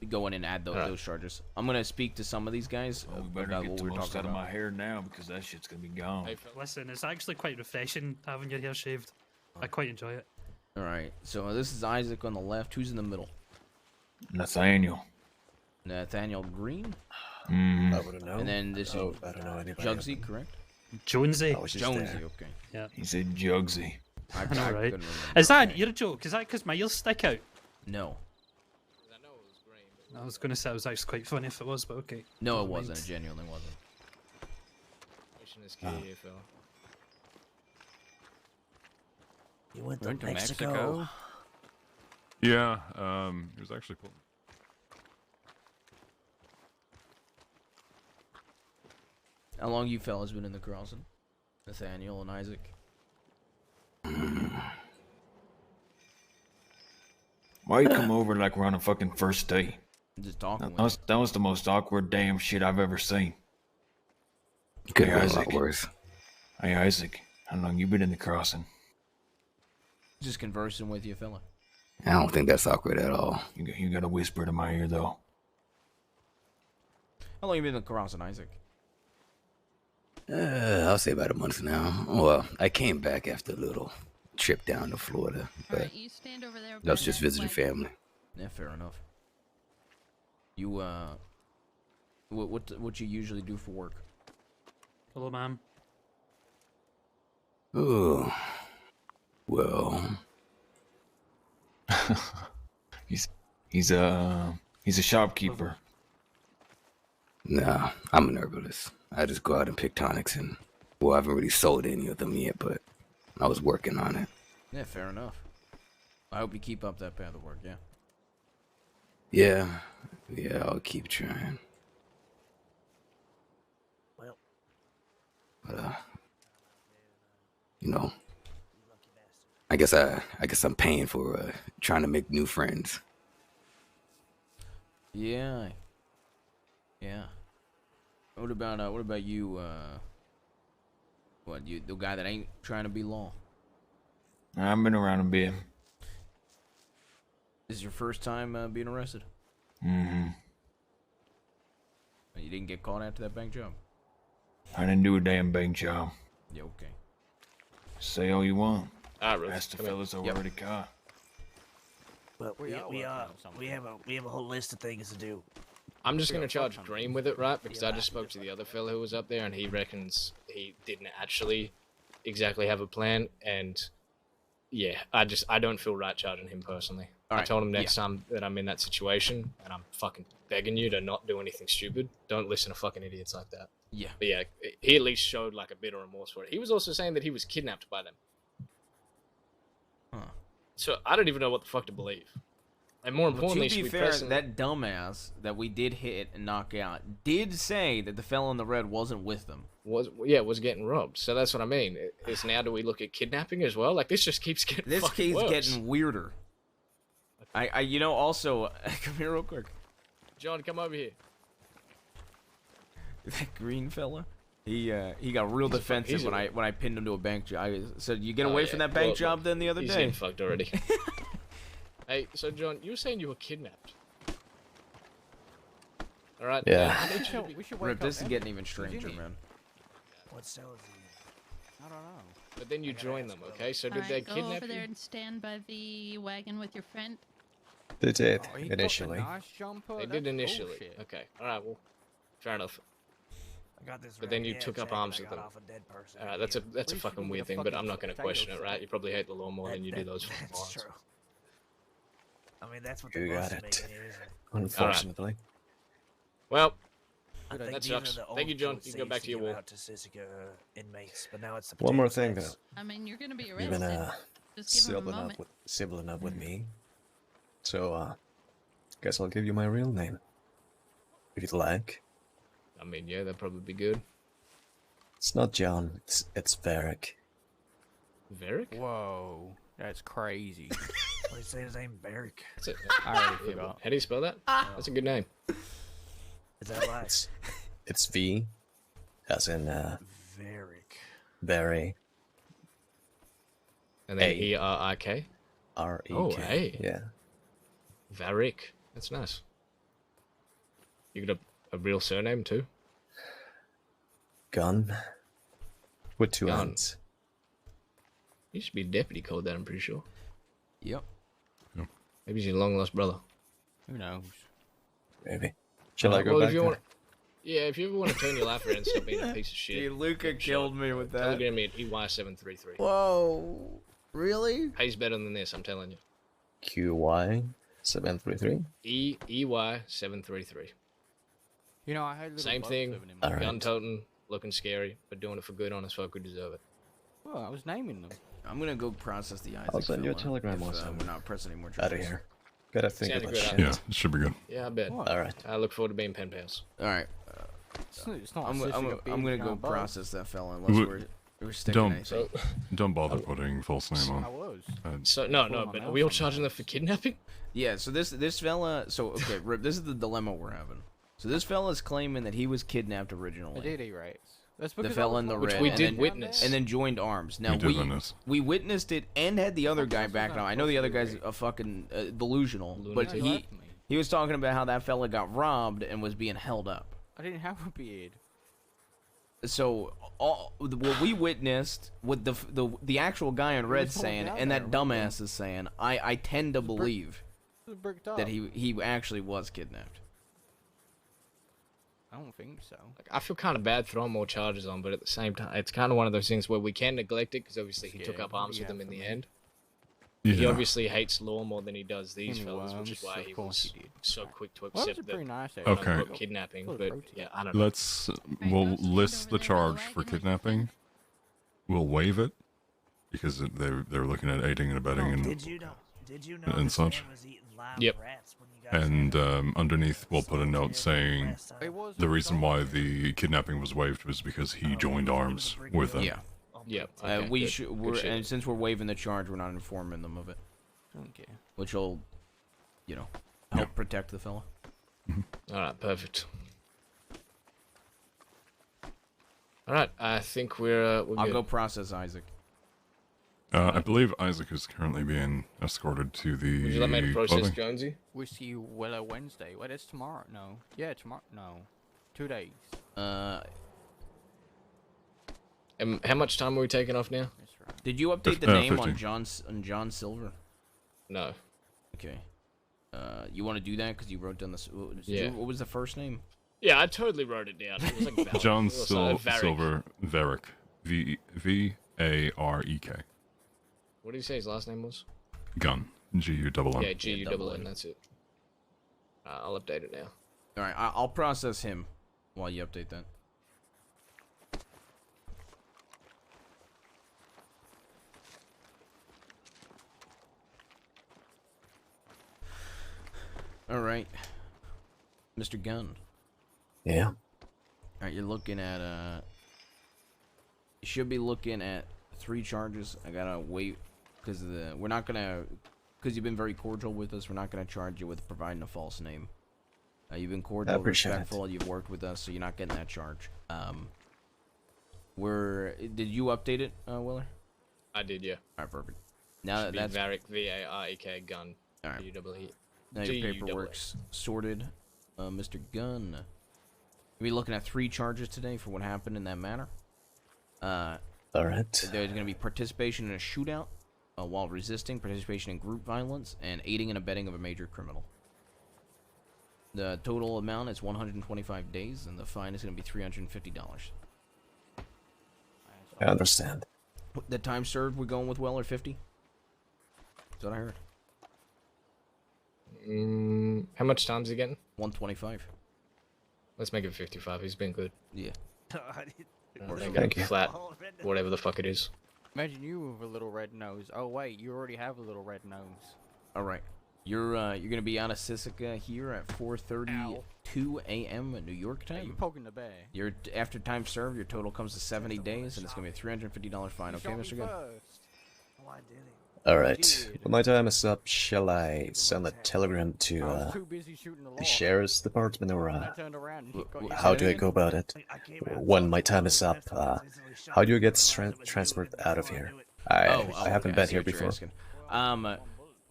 Speaker 1: go in and add those charges. I'm gonna speak to some of these guys
Speaker 12: Well, we better
Speaker 1: about
Speaker 12: get
Speaker 1: what
Speaker 12: the
Speaker 1: we were
Speaker 12: most
Speaker 1: talking
Speaker 12: out of
Speaker 1: about.
Speaker 12: my hair now because that shit's gonna be gone.
Speaker 16: Listen, it's actually quite refreshing having your hair shaved. I quite enjoy it.
Speaker 1: All right, so this is Isaac on the left. Who's in the middle?
Speaker 12: Nathaniel.
Speaker 1: Nathaniel Green.
Speaker 11: I wouldn't know.
Speaker 1: And then this is
Speaker 11: I don't know anybody.
Speaker 1: Jugsy, correct?
Speaker 16: Jonesy.
Speaker 11: I was just
Speaker 1: Jonesy,
Speaker 11: there.
Speaker 1: okay.
Speaker 16: Yeah.
Speaker 12: He said Jugsy.
Speaker 16: I know, right?
Speaker 1: couldn't remember.
Speaker 16: Is that your joke? Is that because my ears stick out?
Speaker 1: No.
Speaker 16: I was going to say it was actually quite funny if it was, but okay.
Speaker 1: No, it
Speaker 16: Never
Speaker 1: wasn't.
Speaker 16: mind.
Speaker 1: It genuinely wasn't.
Speaker 14: Mission is key here, fella.
Speaker 11: You went
Speaker 1: Went
Speaker 11: to
Speaker 1: to
Speaker 11: Mexico.
Speaker 13: Yeah, he was actually pulling.
Speaker 1: How long you fellas been in the crossing? Nathaniel and Isaac.
Speaker 12: Why you come over like we're on a fucking first date?
Speaker 1: Just talking with
Speaker 12: That was the most awkward damn shit I've ever seen.
Speaker 18: Could
Speaker 12: Hey,
Speaker 18: have been a lot
Speaker 12: Isaac.
Speaker 18: worse.
Speaker 12: Hey Isaac, how long you been in the crossing?
Speaker 1: Just conversing with you, fella.
Speaker 18: I don't think that's awkward at all.
Speaker 12: You got to whisper to my ear though.
Speaker 1: How long you been in the crossing, Isaac?
Speaker 18: I'll say about a month now. Well, I came back after a little trip down to Florida, but
Speaker 8: Alright, you stand over there.
Speaker 18: I was just visiting family.
Speaker 1: Yeah, fair enough. You what you usually do for work?
Speaker 16: Hello, ma'am.
Speaker 18: Oh, well,
Speaker 12: He's a shopkeeper.
Speaker 18: nah, I'm an herbalist. I just go out and pick tonics and Well, I haven't really sold any of them yet, but I was working on it.
Speaker 1: Yeah, fair enough. I hope you keep up that path of work, yeah.
Speaker 18: Yeah, I'll keep trying.
Speaker 15: Well.
Speaker 18: But, you know, I guess I'm paying for trying to make new friends.
Speaker 1: Yeah. What about you, you the guy that ain't trying to be law?
Speaker 12: I've been around a bit.
Speaker 1: This is your first time being arrested?
Speaker 12: Mm-hmm.
Speaker 1: You didn't get caught after that bank job?
Speaker 12: I didn't do a damn bank job.
Speaker 1: Yeah, okay.
Speaker 12: Say all you want.
Speaker 14: Ruth,
Speaker 12: Ask the
Speaker 14: come here.
Speaker 12: fellas over the car.
Speaker 15: But we have a whole list of things to do.
Speaker 14: I'm just gonna charge Green with it, right? Because I just spoke to the other fella who was up there, and he reckons he didn't actually exactly have a plan. And yeah, I don't feel right charging him personally. I told him next time that I'm in that situation, and I'm fucking begging you to not do anything stupid. Don't listen to fucking idiots like that.
Speaker 1: Yeah.
Speaker 14: But yeah, he at least showed like a bit of remorse for it. He was also saying that he was kidnapped by them.
Speaker 1: Huh.
Speaker 14: So I don't even know what the fuck to believe. And more importantly,
Speaker 1: to
Speaker 14: should
Speaker 1: be
Speaker 14: we
Speaker 1: fair,
Speaker 14: press
Speaker 1: that dumbass that we did hit and knock out did say that the fellow in the red wasn't with them.
Speaker 14: was getting robbed. So that's what I mean. Is now do we look at kidnapping as well? Like this just keeps getting
Speaker 1: This
Speaker 14: fucking
Speaker 1: keeps
Speaker 14: worse.
Speaker 1: getting weirder. Also, come here real quick.
Speaker 14: John, come over here.
Speaker 1: That green fella, he got real defensive when I pinned him to a bank job. I said, "You get away from that bank job." Then the other
Speaker 14: he's
Speaker 1: day,
Speaker 14: getting fucked already. Hey, so John, you were saying you were kidnapped. All right.
Speaker 17: Yeah.
Speaker 1: We should Rip, this is getting even stranger, man.
Speaker 15: What cell is he in? I don't know.
Speaker 14: But then you joined them, okay? So did
Speaker 8: Alright,
Speaker 14: they
Speaker 8: go
Speaker 14: kidnap
Speaker 8: over there
Speaker 14: you?
Speaker 8: and stand by the wagon with your friend.
Speaker 17: They did initially.
Speaker 14: They did initially. Okay. All right. Well, fair enough.
Speaker 15: I got this.
Speaker 14: But then you took up arms with them. That's a fucking weird thing, but I'm not going to question it, right? You probably hate the law more than you do those fucking
Speaker 15: That's
Speaker 14: laws.
Speaker 15: true. I mean, that's what
Speaker 17: You
Speaker 15: the
Speaker 17: got
Speaker 15: boss is
Speaker 17: it.
Speaker 15: making it, isn't it?
Speaker 17: Unfortunately.
Speaker 14: Well,
Speaker 15: I think
Speaker 14: that
Speaker 15: these are
Speaker 14: sucks.
Speaker 15: the
Speaker 14: Thank you,
Speaker 15: old
Speaker 14: John.
Speaker 15: code
Speaker 14: You can go back
Speaker 15: saves
Speaker 14: to your
Speaker 15: give
Speaker 14: wall.
Speaker 15: out to Sisika inmates, but now it's the
Speaker 17: One more
Speaker 15: potato
Speaker 17: thing,
Speaker 15: sacks.
Speaker 17: though.
Speaker 8: I mean, you're gonna be
Speaker 17: You've
Speaker 8: arrested.
Speaker 17: been
Speaker 8: Just give him a moment.
Speaker 17: civil enough with me, so guess I'll give you my real name, if you'd like.
Speaker 14: I mean, yeah, that'd probably be good.
Speaker 17: It's not John. It's Varric.
Speaker 14: Varric?
Speaker 2: Whoa, that's crazy.
Speaker 15: What do you say his name? Barrick.
Speaker 14: That's it.
Speaker 2: I already
Speaker 14: Yeah,
Speaker 2: forgot.
Speaker 14: how do you spell that? That's a good name.
Speaker 15: Is that right?
Speaker 17: It's V, as in
Speaker 15: Varric.
Speaker 17: Barry.
Speaker 14: And then
Speaker 17: A.
Speaker 14: E-R-I-K?
Speaker 17: R-E-K.
Speaker 14: Oh, A.
Speaker 17: Yeah.
Speaker 14: Varric. That's nice. You got a real surname, too?
Speaker 17: Gun. With two
Speaker 14: Gun.
Speaker 17: N's.
Speaker 14: You should be a deputy called that, I'm pretty sure.
Speaker 1: Yep.
Speaker 14: Maybe he's your long-lost brother.
Speaker 2: Who knows?
Speaker 17: Maybe. Shall I go
Speaker 14: well,
Speaker 17: back
Speaker 14: if you
Speaker 17: there?
Speaker 14: want, yeah, if you ever want to turn your life around and stop being a piece of shit.
Speaker 1: Dude, Luca killed me with that.
Speaker 14: Telegram me at EY733.
Speaker 1: Whoa, really?
Speaker 14: Pays better than this, I'm telling you.
Speaker 17: QY733?
Speaker 14: EY733.
Speaker 2: You know, I had little
Speaker 14: Same
Speaker 2: bugs
Speaker 14: thing,
Speaker 2: living in my
Speaker 17: Alright.
Speaker 14: gun toting, looking scary, but doing it for good, honest folk who deserve it.
Speaker 2: Well, I was naming them.
Speaker 1: I'm gonna go process the Isaac
Speaker 17: I'll send you a
Speaker 1: fella
Speaker 17: telegram
Speaker 1: if,
Speaker 17: also.
Speaker 1: we're not pressing any more
Speaker 17: Out of
Speaker 1: charges.
Speaker 17: here. Gotta think
Speaker 14: Sounded
Speaker 17: of
Speaker 14: good,
Speaker 17: that
Speaker 14: huh?
Speaker 17: shit.
Speaker 13: Yeah, it should be good.
Speaker 14: Yeah, I bet.
Speaker 17: Alright.
Speaker 14: I look forward to being pen pals.
Speaker 1: All right.
Speaker 2: It's not
Speaker 1: I'm
Speaker 2: a
Speaker 1: gonna
Speaker 2: big
Speaker 1: go
Speaker 2: giant bug.
Speaker 1: process that fella unless we're sticking
Speaker 13: Don't
Speaker 1: anything.
Speaker 13: don't bother putting false name
Speaker 2: I
Speaker 13: on.
Speaker 2: was.
Speaker 14: So no, but are we all charging them for kidnapping?
Speaker 1: Yeah. So this fella. So okay, Rip. This is the dilemma we're having. So this fella's claiming that he was kidnapped
Speaker 2: I
Speaker 1: originally.
Speaker 2: did E-rates. That's
Speaker 1: The
Speaker 2: because
Speaker 1: fella in the
Speaker 14: Which
Speaker 1: red,
Speaker 14: we
Speaker 1: and
Speaker 14: did
Speaker 1: then,
Speaker 14: witness.
Speaker 1: and then joined arms. Now
Speaker 13: We did witness.
Speaker 1: we witnessed it and had the other guy back down. I know the other guy's a fucking delusional, but
Speaker 14: Lunatic.
Speaker 1: he was talking about how that fella got robbed and was being held up.
Speaker 2: I didn't have a beard.
Speaker 1: So what we witnessed, what the actual guy in red
Speaker 2: was all
Speaker 1: saying,
Speaker 2: down
Speaker 1: and
Speaker 2: there,
Speaker 1: that dumbass is saying, I tend to believe
Speaker 2: It was bricked up.
Speaker 1: that he actually was kidnapped.
Speaker 2: I don't think so.
Speaker 14: Like, I feel kind of bad throwing more charges on, but at the same time, it's kind of one of those things where we can neglect it because obviously he took
Speaker 2: Yeah,
Speaker 14: up arms
Speaker 2: yeah,
Speaker 14: with them in
Speaker 2: for
Speaker 14: the
Speaker 2: me.
Speaker 14: end. He
Speaker 13: Yeah.
Speaker 14: obviously hates law more than he does these
Speaker 2: Any
Speaker 14: fellas, which is
Speaker 2: worms?
Speaker 14: why
Speaker 2: Of
Speaker 14: he
Speaker 2: course
Speaker 14: was
Speaker 2: he did.
Speaker 14: so quick to
Speaker 2: Well, it was
Speaker 14: accept
Speaker 2: a pretty nice
Speaker 14: the
Speaker 13: Okay.
Speaker 14: kidnapping.
Speaker 2: Full of
Speaker 14: But
Speaker 2: protein.
Speaker 14: yeah, I don't know.
Speaker 13: Let's we'll list the charge for kidnapping, we'll waive it because they're looking at aiding and abetting and
Speaker 15: Did you know
Speaker 13: and
Speaker 15: this
Speaker 13: such.
Speaker 15: man was eating live
Speaker 14: Yep.
Speaker 15: rats when you guys
Speaker 13: And underneath, we'll put a note saying the reason why the kidnapping was waived was because he joined arms with them.
Speaker 1: Yeah.
Speaker 14: Yep.
Speaker 1: We
Speaker 14: good.
Speaker 1: should.
Speaker 14: Good shit.
Speaker 1: And since we're waiving the charge, we're not informing them of it.
Speaker 4: Okay.
Speaker 1: Which will, help protect the fella.
Speaker 14: All right, perfect. All right, I think we're
Speaker 1: I'll
Speaker 14: good.
Speaker 1: go process Isaac.
Speaker 13: I believe Isaac is currently being escorted to the
Speaker 14: Would you like me to process
Speaker 13: clothing.
Speaker 14: Jonesy?
Speaker 4: We see you Willow Wednesday. Wait, it's tomorrow. No. Yeah, tomorrow. No. 2 days.
Speaker 14: And how much time are we taking off now?
Speaker 1: Did you update the name
Speaker 13: 15.
Speaker 1: on John Silver?
Speaker 14: No.
Speaker 1: Okay. You want to do that because you wrote down this?
Speaker 14: Yeah.
Speaker 1: What was the first name?
Speaker 14: Yeah, I totally wrote it down. It was like Valak.
Speaker 13: John
Speaker 14: It was, Varric.
Speaker 13: Silver Varick. V-A-R-E-K.
Speaker 14: What did you say his last name was?
Speaker 13: Gun. G-U-N-N.
Speaker 14: Yeah, G-U-N-N, that's it. I'll update it now.
Speaker 1: Alright, I'll process him while you update that. Alright. Mr. Gunn.
Speaker 17: Yeah.
Speaker 1: Alright, you're looking at, you should be looking at 3 charges. I gotta wait, because we're not gonna, because you've been very cordial with us, we're not gonna charge you with providing a false name. You've been cordial,
Speaker 17: appreciate it.
Speaker 1: respectful, you've worked with us, so you're not getting that charge. Did you update it, Willer?
Speaker 14: I did, yeah.
Speaker 1: Alright, perfect. Now
Speaker 14: Should be
Speaker 1: that's
Speaker 14: Varric, V-A-R-E-K, gun.
Speaker 1: Alright.
Speaker 14: U-double-E.
Speaker 1: Now your paperwork's sorted. Mr. Gunn. We'll be looking at 3 charges today for what happened in that manner.
Speaker 17: Alright.
Speaker 1: There's going to be participation in a shootout while resisting, participation in group violence, and aiding and abetting of a major criminal. The total amount is 125 days, and the fine is going to be $350.
Speaker 17: I understand.
Speaker 1: The time served, we're going with Weller 50? That's what I heard.
Speaker 14: How much time's he getting?
Speaker 1: 125.
Speaker 14: Let's make it 55. He's been good.
Speaker 1: Yeah.
Speaker 14: Thank you. Flat, whatever the fuck it is.
Speaker 4: Imagine you with a little red nose. Oh wait, you already have a little red nose.
Speaker 1: All right. You're gonna be out of Sisika here at 4:32 a.m. New York time.
Speaker 4: Hey, you poking the bear.
Speaker 1: After time served, your total comes to 70 days, and it's gonna be a $350 fine. Okay, Mr. Gunn?
Speaker 17: Alright. When my time is up, shall I send a telegram to the sheriff's department, or how do I go about it? When my time is up, how do you get transported out of here? I haven't been here before.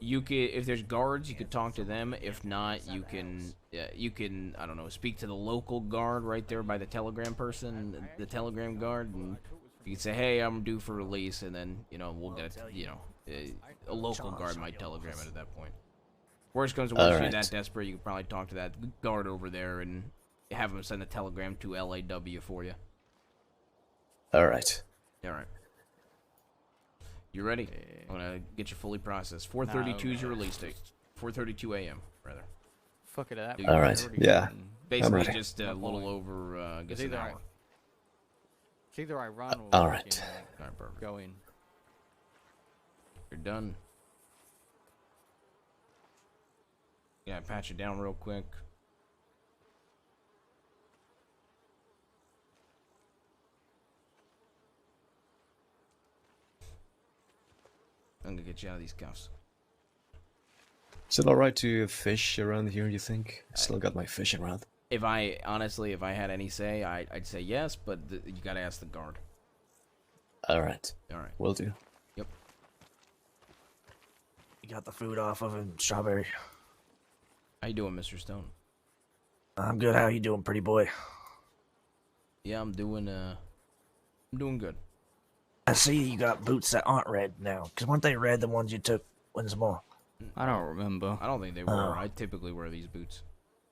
Speaker 1: You could, if there's guards, you could talk to them. If not, you can I don't know, speak to the local guard right there by the telegram person, the telegram guard, and you can say, hey, I'm due for release, and then we'll get a local guard might telegram it at that point. Worst comes to worst, if you're that desperate, you could probably talk to that guard over there and have him send a telegram to LAW for you.
Speaker 17: Alright.
Speaker 1: Alright. You ready? I'm gonna get you fully processed. 4:32 is your release date. 4:32 a.m. rather.
Speaker 4: Fuck it up.
Speaker 17: Alright, yeah.
Speaker 1: Basically,
Speaker 17: I'm ready.
Speaker 1: just a little over, I guess, an hour.
Speaker 4: It's either I run or
Speaker 17: Alright.
Speaker 1: Alright, perfect.
Speaker 4: go in.
Speaker 1: You're done. Yeah, patch it down real quick. I'm gonna get you out of these cuffs.
Speaker 17: Is it alright to fish around here, you think? Still got my fishing rod.
Speaker 1: If I had any say, I'd say yes, but you gotta ask the guard.
Speaker 17: Alright.
Speaker 1: Alright.
Speaker 17: Will do.
Speaker 1: Yep.
Speaker 15: You got the food off of him, Strawberry.
Speaker 1: How you doing, Mr. Stone?
Speaker 15: I'm good. How you doing, pretty boy?
Speaker 1: Yeah, I'm doing good.
Speaker 15: I see you got boots that aren't red now. Cause weren't they red, the ones you took when's more?
Speaker 4: I don't remember.
Speaker 1: I don't think they were. I typically wear these boots.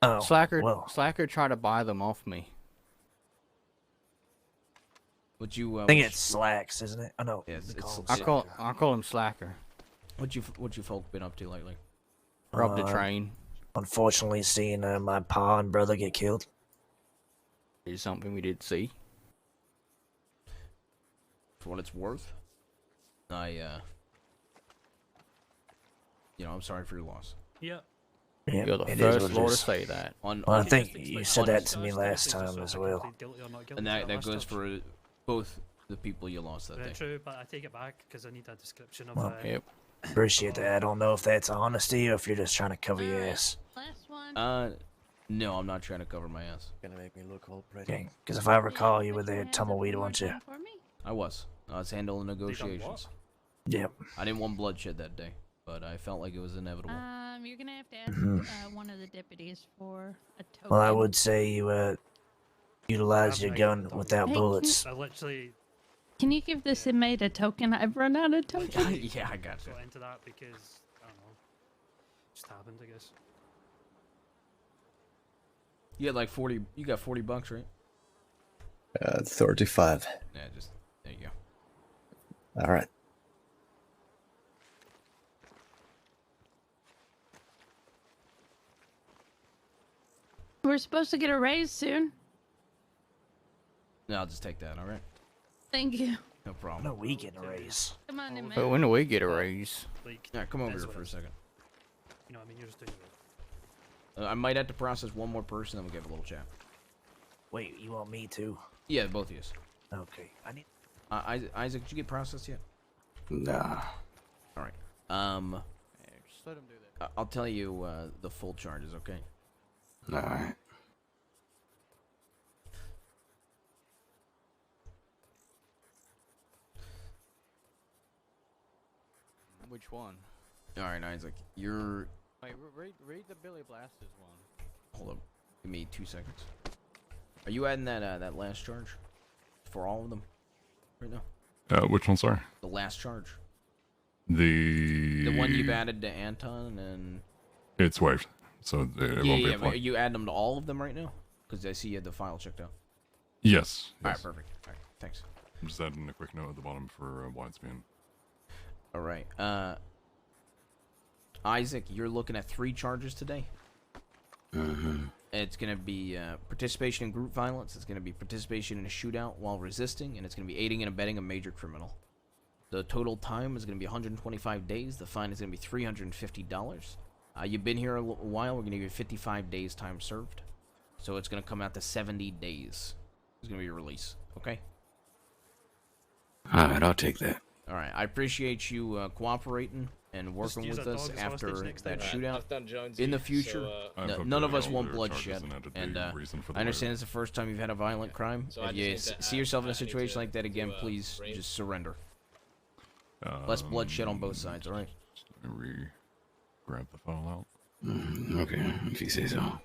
Speaker 15: Oh,
Speaker 4: Slacker tried to buy them off me.
Speaker 1: What you?
Speaker 15: I think it's slacks, isn't it? I know.
Speaker 1: Yeah, it's
Speaker 4: I call him Slacker.
Speaker 1: What you folk been up to lately?
Speaker 4: Robbed a train.
Speaker 15: Unfortunately, seeing my pa and brother get killed.
Speaker 4: Is something we did see.
Speaker 1: For what it's worth, I'm sorry for your loss.
Speaker 16: Yeah.
Speaker 15: Yeah,
Speaker 4: You're the
Speaker 15: it is
Speaker 4: first
Speaker 15: what it
Speaker 4: lord to
Speaker 15: is.
Speaker 4: say that.
Speaker 15: Well, I think you said that to me last time as well.
Speaker 1: And that goes for both the people you lost that day.
Speaker 16: True, but I take it back because I need a description of.
Speaker 15: Well, appreciate that. I don't know if that's honesty or if you're just trying to cover your ass.
Speaker 8: Last one.
Speaker 1: No, I'm not trying to cover my ass.
Speaker 17: Gonna make me look all pretty.
Speaker 15: Okay, because if I recall, you were there at Tumbleweed, weren't you?
Speaker 1: I was handling negotiations.
Speaker 15: Yep.
Speaker 1: I didn't want bloodshed that day, but I felt like it was inevitable.
Speaker 8: You're gonna have to ask one of the deputies for a token.
Speaker 15: Well, I would say you utilize your gun without
Speaker 8: Hey,
Speaker 15: bullets.
Speaker 16: I literally.
Speaker 8: Can you give this inmate a token? I've run out of tokens.
Speaker 1: Yeah, I got you.
Speaker 16: Got into that because I don't know, just happened, I guess.
Speaker 1: You had like 40. You got $40, right?
Speaker 17: 35.
Speaker 1: Yeah, just there you go.
Speaker 17: All right.
Speaker 8: We're supposed to get a raise soon.
Speaker 1: No, I'll just take that. All right.
Speaker 8: Thank you.
Speaker 1: No problem.
Speaker 15: No, we get a raise.
Speaker 8: Come on, inmate.
Speaker 4: But when do we get a raise?
Speaker 1: Yeah, come over here for a second.
Speaker 16: You know, what I mean, you're just doing it.
Speaker 1: I might have to process one more person, then we'll give a little chat.
Speaker 15: Wait, you want me to?
Speaker 1: Yeah, both of you.
Speaker 15: Okay, I need.
Speaker 1: Isaac, did you get processed yet?
Speaker 18: Nah.
Speaker 1: All right.
Speaker 4: Just let him do that.
Speaker 1: I'll tell you the full charges, okay?
Speaker 18: All right.
Speaker 4: Which one?
Speaker 1: All right, Isaac, you're.
Speaker 4: Wait, read the Billy Blasters one.
Speaker 1: Hold up. Give me 2 seconds. Are you adding that last charge for all of them right now?
Speaker 13: Which one, sorry?
Speaker 1: The last charge.
Speaker 13: The
Speaker 1: one you've added to Anton and.
Speaker 13: It's waived, so it won't be
Speaker 1: but
Speaker 13: applied.
Speaker 1: are you adding them to all of them right now? Because I see you had the file checked out.
Speaker 13: Yes.
Speaker 1: All right, perfect. All right, thanks.
Speaker 13: I'm just adding a quick note at the bottom for widespan.
Speaker 1: All right. Isaac, you're looking at 3 charges today.
Speaker 18: Mm-hmm.
Speaker 1: It's going to be participation in group violence. It's going to be participation in a shootout while resisting, and it's going to be aiding and abetting a major criminal. The total time is going to be 125 days. The fine is going to be $350. You've been here a while. We're going to give you 55 days time served. So it's going to come out to 70 days. It's going to be your release. Okay?
Speaker 18: All right, I'll take that.
Speaker 1: All right. I appreciate you cooperating and working with us after that shootout.
Speaker 14: I've done Jonesy,
Speaker 1: In the future,
Speaker 14: so,
Speaker 1: none of us want
Speaker 13: other
Speaker 1: bloodshed.
Speaker 13: charges and
Speaker 1: And
Speaker 13: added the reason for the
Speaker 1: I understand it's the first time you've had a violent crime.
Speaker 14: So I
Speaker 1: If
Speaker 14: just
Speaker 1: you
Speaker 14: need to
Speaker 1: see
Speaker 14: add-
Speaker 1: yourself in a
Speaker 14: I need
Speaker 1: situation
Speaker 14: to-
Speaker 1: like that again,
Speaker 14: to,
Speaker 1: please
Speaker 14: raise.
Speaker 1: just surrender. Less bloodshed on both sides, all right?
Speaker 13: Grab the file out.
Speaker 18: Okay, if you say so.
Speaker 1: All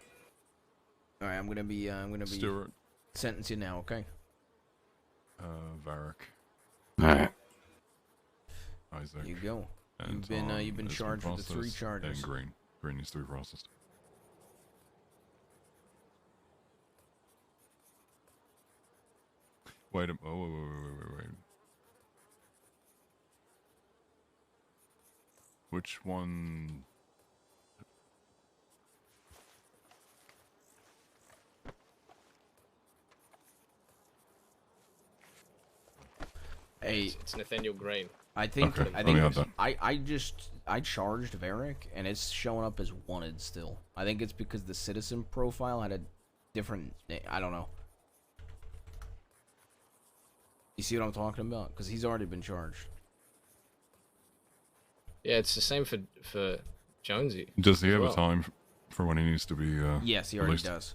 Speaker 1: right, I'm gonna be
Speaker 13: Stewart.
Speaker 1: sentencing now, okay?
Speaker 13: Varric.
Speaker 18: All right.
Speaker 13: Isaac.
Speaker 1: You go.
Speaker 13: And
Speaker 1: You've been
Speaker 13: has
Speaker 1: charged with the 3
Speaker 13: processed,
Speaker 1: charges.
Speaker 13: And Green. Green needs to be processed. Wait. Wait. Which one?
Speaker 1: Hey,
Speaker 14: It's Nathaniel Green.
Speaker 1: I think
Speaker 13: Okay,
Speaker 1: I
Speaker 13: let me have
Speaker 1: think
Speaker 13: that.
Speaker 1: I charged Varric and it's showing up as wanted still. I think it's because the citizen profile had a different I don't know. You see what I'm talking about? Because he's already been charged.
Speaker 14: Yeah, it's the same for Jonesy.
Speaker 13: Does he
Speaker 14: as
Speaker 13: have
Speaker 14: well.
Speaker 13: a time for when he needs to be?
Speaker 1: Yes, he already
Speaker 13: released?
Speaker 1: does.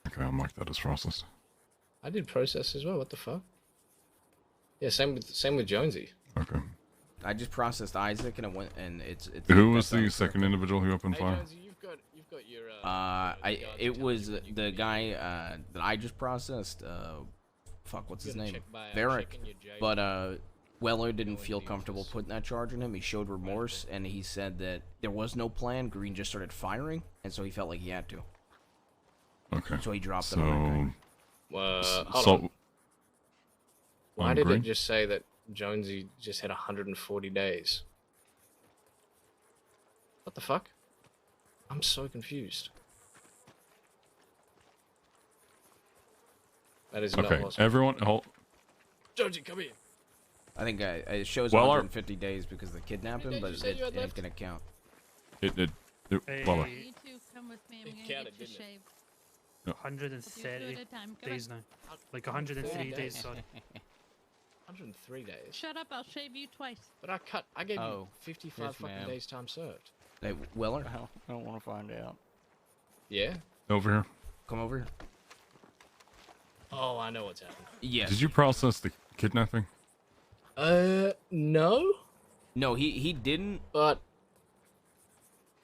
Speaker 13: Okay, I'll mark that as processed.
Speaker 14: I did process as well. What the fuck? Yeah, same with Jonesy.
Speaker 13: Okay.
Speaker 1: I just processed Isaac and it went and it's.
Speaker 13: Who was the second individual who opened fire?
Speaker 14: Jonesy, you've got your.
Speaker 1: It was the guy that I just processed. Fuck, what's his name? Varric. But Weller didn't feel comfortable putting that charge on him. He showed remorse and he said that there was no plan. Green just started firing, and so he felt like he had to.
Speaker 13: Okay.
Speaker 1: So he dropped
Speaker 13: so,
Speaker 1: it on
Speaker 14: Hold
Speaker 13: so,
Speaker 14: on. Why
Speaker 13: on
Speaker 14: did
Speaker 13: Green?
Speaker 14: it just say that Jonesy just had 140 days? What the fuck? I'm so confused. That is not
Speaker 13: Okay,
Speaker 14: possible.
Speaker 13: everyone, hold.
Speaker 14: Jonesy, come here.
Speaker 1: I think it shows
Speaker 13: Well,
Speaker 1: 150 days because of the kidnapping,
Speaker 14: days
Speaker 1: but
Speaker 14: you said you had
Speaker 1: it ain't
Speaker 14: left?
Speaker 1: gonna count.
Speaker 13: Well,
Speaker 8: You two come with me. I'm gonna
Speaker 14: counted,
Speaker 8: get you
Speaker 14: didn't it?
Speaker 8: shaved.
Speaker 16: 130
Speaker 8: at a time. Come
Speaker 16: days
Speaker 8: on.
Speaker 16: now. Like 103 days, sorry.
Speaker 14: 103 days.
Speaker 8: Shut up! I'll shave you twice.
Speaker 14: But I gave you
Speaker 4: Oh,
Speaker 14: 55
Speaker 4: yes,
Speaker 14: fucking
Speaker 4: ma'am.
Speaker 14: days time served.
Speaker 1: Hey, Weller,
Speaker 4: I don't want to find out.
Speaker 14: Yeah.
Speaker 13: over here.
Speaker 1: come over here.
Speaker 14: Oh, I know what's happened.
Speaker 1: Yes.
Speaker 13: Did you process the kidnapping?
Speaker 14: No.
Speaker 1: No, he didn't.
Speaker 14: But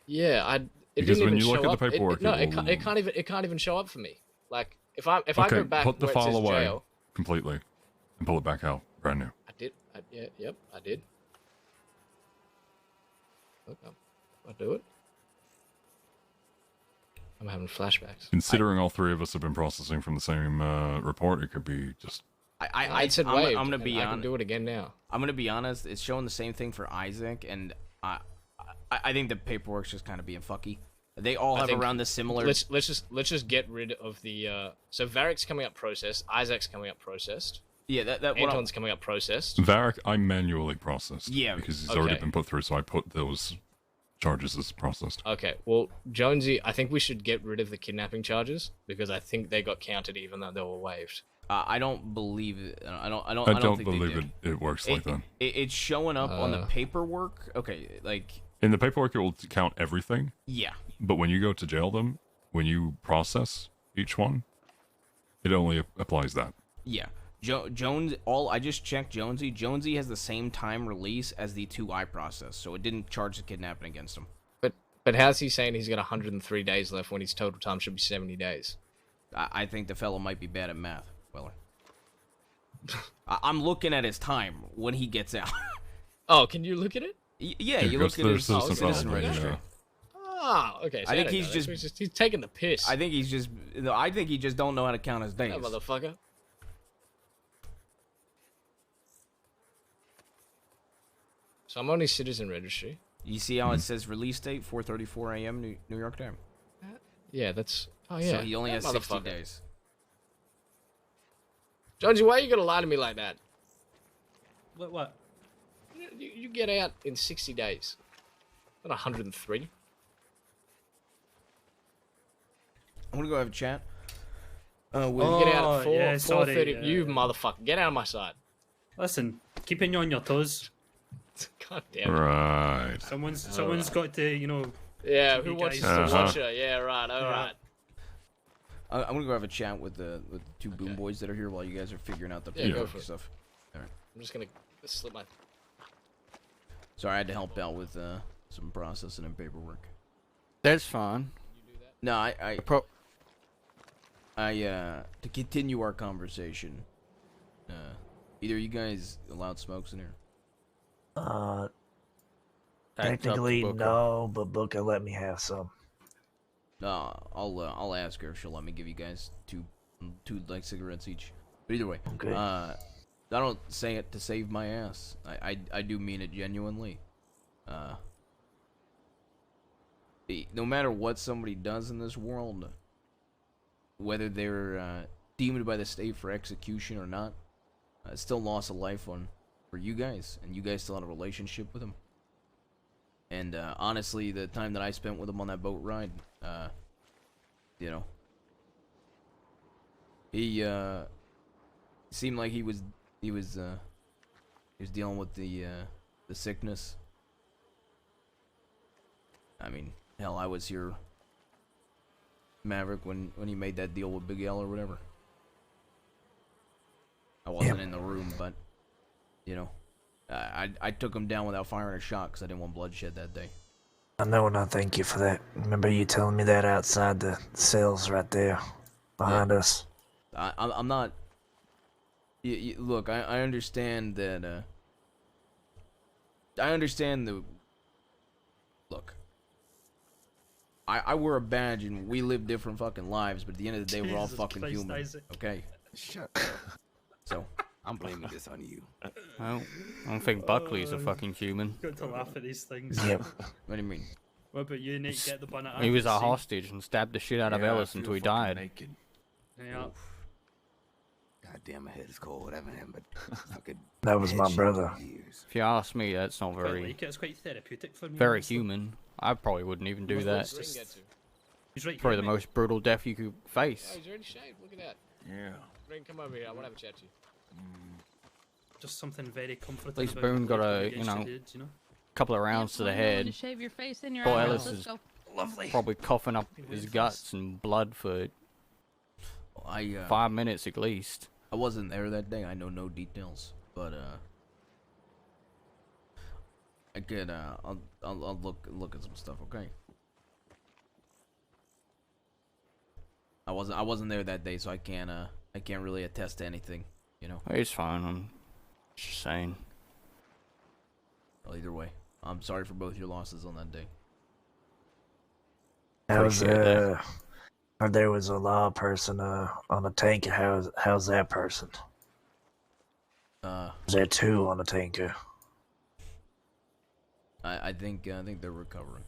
Speaker 14: yeah, it
Speaker 13: Because
Speaker 14: didn't
Speaker 13: when
Speaker 14: even
Speaker 13: you look
Speaker 14: show
Speaker 13: at the
Speaker 14: up.
Speaker 13: paperwork,
Speaker 14: No,
Speaker 13: it will-
Speaker 14: it can't even show up for me. Like if I
Speaker 13: Okay,
Speaker 14: go back
Speaker 13: put the
Speaker 14: where it
Speaker 13: file
Speaker 14: says
Speaker 13: away
Speaker 14: jail,
Speaker 13: completely and pull it back out, brand new.
Speaker 14: I did. Yep, I did. Look, I do it. I'm having flashbacks.
Speaker 13: Considering all three of us have been processing from the same report, it could be just.
Speaker 14: I said
Speaker 1: I'm
Speaker 14: waived.
Speaker 1: gonna
Speaker 14: and
Speaker 1: be
Speaker 14: I can
Speaker 1: honest.
Speaker 14: do it again now.
Speaker 1: I'm gonna be honest. It's showing the same thing for Isaac, and I think the paperwork's just kind of being fucky. They all
Speaker 14: I
Speaker 1: have
Speaker 14: think
Speaker 1: around the similar.
Speaker 14: Let's just get rid of the. So Varric's coming up processed. Isaac's coming up processed.
Speaker 1: Yeah, that what
Speaker 14: Anton's coming up processed.
Speaker 13: Varric, I manually processed.
Speaker 1: Yeah,
Speaker 13: because he's already
Speaker 14: okay.
Speaker 13: been put through, so I put those charges as processed.
Speaker 14: Okay, well, Jonesy, I think we should get rid of the kidnapping charges because I think they got counted even though they were waived.
Speaker 1: I don't believe it. I don't think
Speaker 13: believe
Speaker 1: they
Speaker 13: it works like that.
Speaker 1: It's showing up on the paperwork. Okay, like
Speaker 13: In the paperwork, it will count everything.
Speaker 1: yeah.
Speaker 13: But when you go to jail them, when you process each one, it only applies that.
Speaker 1: Yeah. I just checked Jonesy. Jonesy has the same time release as the two I processed, so it didn't charge the kidnapping against him.
Speaker 14: But how's he saying he's got 103 days left when his total time should be 70 days?
Speaker 1: I think the fellow might be bad at math, Weller. I'm looking at his time when he gets out.
Speaker 14: Oh, can you look at it?
Speaker 1: Yeah, you look at his citizen registry.
Speaker 14: Ah, okay. So
Speaker 1: I think
Speaker 14: don't
Speaker 1: he's
Speaker 14: know.
Speaker 1: just
Speaker 14: That's- he's taking the piss.
Speaker 1: I think he just don't know how to count his days.
Speaker 14: That motherfucker. So I'm on his citizen registry.
Speaker 1: You see how it says release date 4:34 a.m. New York time.
Speaker 14: Yeah, that's. Oh yeah.
Speaker 1: So he only
Speaker 14: that
Speaker 1: has 60
Speaker 14: motherfucker.
Speaker 1: days.
Speaker 14: Jonesy, why are you gonna lie to me like that?
Speaker 16: What?
Speaker 14: You get out in 60 days. Not 103.
Speaker 1: I'm gonna go have a chat.
Speaker 14: You get out at 4,
Speaker 16: yeah, sorry,
Speaker 14: 4:30. You motherfucker, get out of my side.
Speaker 16: Listen, keeping you on your toes.
Speaker 14: God damn it.
Speaker 13: Right.
Speaker 16: Someone's got to, you know.
Speaker 14: Yeah,
Speaker 16: keep
Speaker 14: who
Speaker 16: you
Speaker 14: wants
Speaker 16: guys-
Speaker 14: to watch her? Yeah, right. All
Speaker 16: Yeah.
Speaker 14: right.
Speaker 1: I'm gonna go have a chat with the two boom boys that are here while you guys are figuring out the
Speaker 14: Yeah, go
Speaker 1: paperwork
Speaker 14: for it.
Speaker 1: stuff. All right.
Speaker 14: I'm just gonna slip my.
Speaker 1: Sorry, I had to help out with some processing and paperwork.
Speaker 4: That's fine.
Speaker 1: No, to continue our conversation, either you guys allowed smokes in here?
Speaker 15: Technically no, but Booker let me have some.
Speaker 1: I'll ask her if she'll let me give you guys two like cigarettes each. But either way,
Speaker 15: Okay.
Speaker 1: I don't say it to save my ass. I do mean it genuinely. No matter what somebody does in this world, whether they're deemed by the state for execution or not, it's still loss of life for you guys, and you guys still had a relationship with him. And honestly, the time that I spent with him on that boat ride, you know, he seemed like he was dealing with the sickness. I mean, hell, I was here, Maverick, when he made that deal with Big L or whatever. I wasn't in the room, but you know, I took him down without firing a shot because I didn't want bloodshed that day.
Speaker 15: I know, and I thank you for that. Remember you telling me that outside the cells right there behind us.
Speaker 1: I'm not. Look, I understand that. I understand the. Look. I wear a badge and we live different fucking lives, but at the end of the day, we're all
Speaker 16: Jesus
Speaker 1: fucking
Speaker 16: Christ,
Speaker 1: human.
Speaker 16: Isaac.
Speaker 1: Okay.
Speaker 18: Shut up.
Speaker 1: So.
Speaker 18: I'm blaming this on you.
Speaker 4: I don't think Buckley's a fucking human.
Speaker 16: Got to laugh at these things.
Speaker 1: What do you mean?
Speaker 16: What about you, Nick? Get the bun at
Speaker 4: He was a
Speaker 16: Arkansas.
Speaker 4: hostage and stabbed the shit out of
Speaker 18: Yeah, I
Speaker 4: Ellis
Speaker 18: feel
Speaker 4: until he
Speaker 18: fucking
Speaker 4: died.
Speaker 18: naked.
Speaker 16: Yeah.
Speaker 18: God damn, my head is cold. I haven't had but fucking.
Speaker 15: That was my
Speaker 18: head shit
Speaker 15: brother.
Speaker 18: in years.
Speaker 4: If you ask me, that's not
Speaker 16: Quite
Speaker 4: very,
Speaker 16: like it. It's quite therapeutic for me.
Speaker 4: very
Speaker 16: honestly.
Speaker 4: human. I probably wouldn't even do that.
Speaker 16: He's right
Speaker 4: Probably
Speaker 16: here,
Speaker 4: the
Speaker 16: mate.
Speaker 4: most brutal death you could face.
Speaker 14: Oh, he's already shaved. Look at that.
Speaker 12: Yeah.
Speaker 14: Ring, come over here. I want to have a chat to you.
Speaker 16: Just something very comforting.
Speaker 4: At least
Speaker 16: about
Speaker 4: Boone
Speaker 16: the
Speaker 4: got
Speaker 16: blood
Speaker 4: a,
Speaker 16: against
Speaker 4: you
Speaker 16: your
Speaker 4: know,
Speaker 16: head, you know?
Speaker 4: couple of rounds to the
Speaker 8: Fine, I'm going
Speaker 4: head.
Speaker 8: to shave your face in your
Speaker 4: Boy
Speaker 8: eyebrows.
Speaker 4: Ellis
Speaker 8: Let's
Speaker 4: is
Speaker 8: go.
Speaker 2: Lovely.
Speaker 4: probably coughing up his guts and blood for 5 minutes at least.
Speaker 1: I wasn't there that day. I know no details, but I could I'll look at some stuff. Okay. I wasn't there that day, so I can't really attest to anything. You know.
Speaker 4: It's fine. I'm just saying.
Speaker 1: Well, either way, I'm sorry for both your losses on that day.
Speaker 15: How's or there was a law person on the tanker. How's that person? Is there two on the tanker?
Speaker 1: I think they're recovering.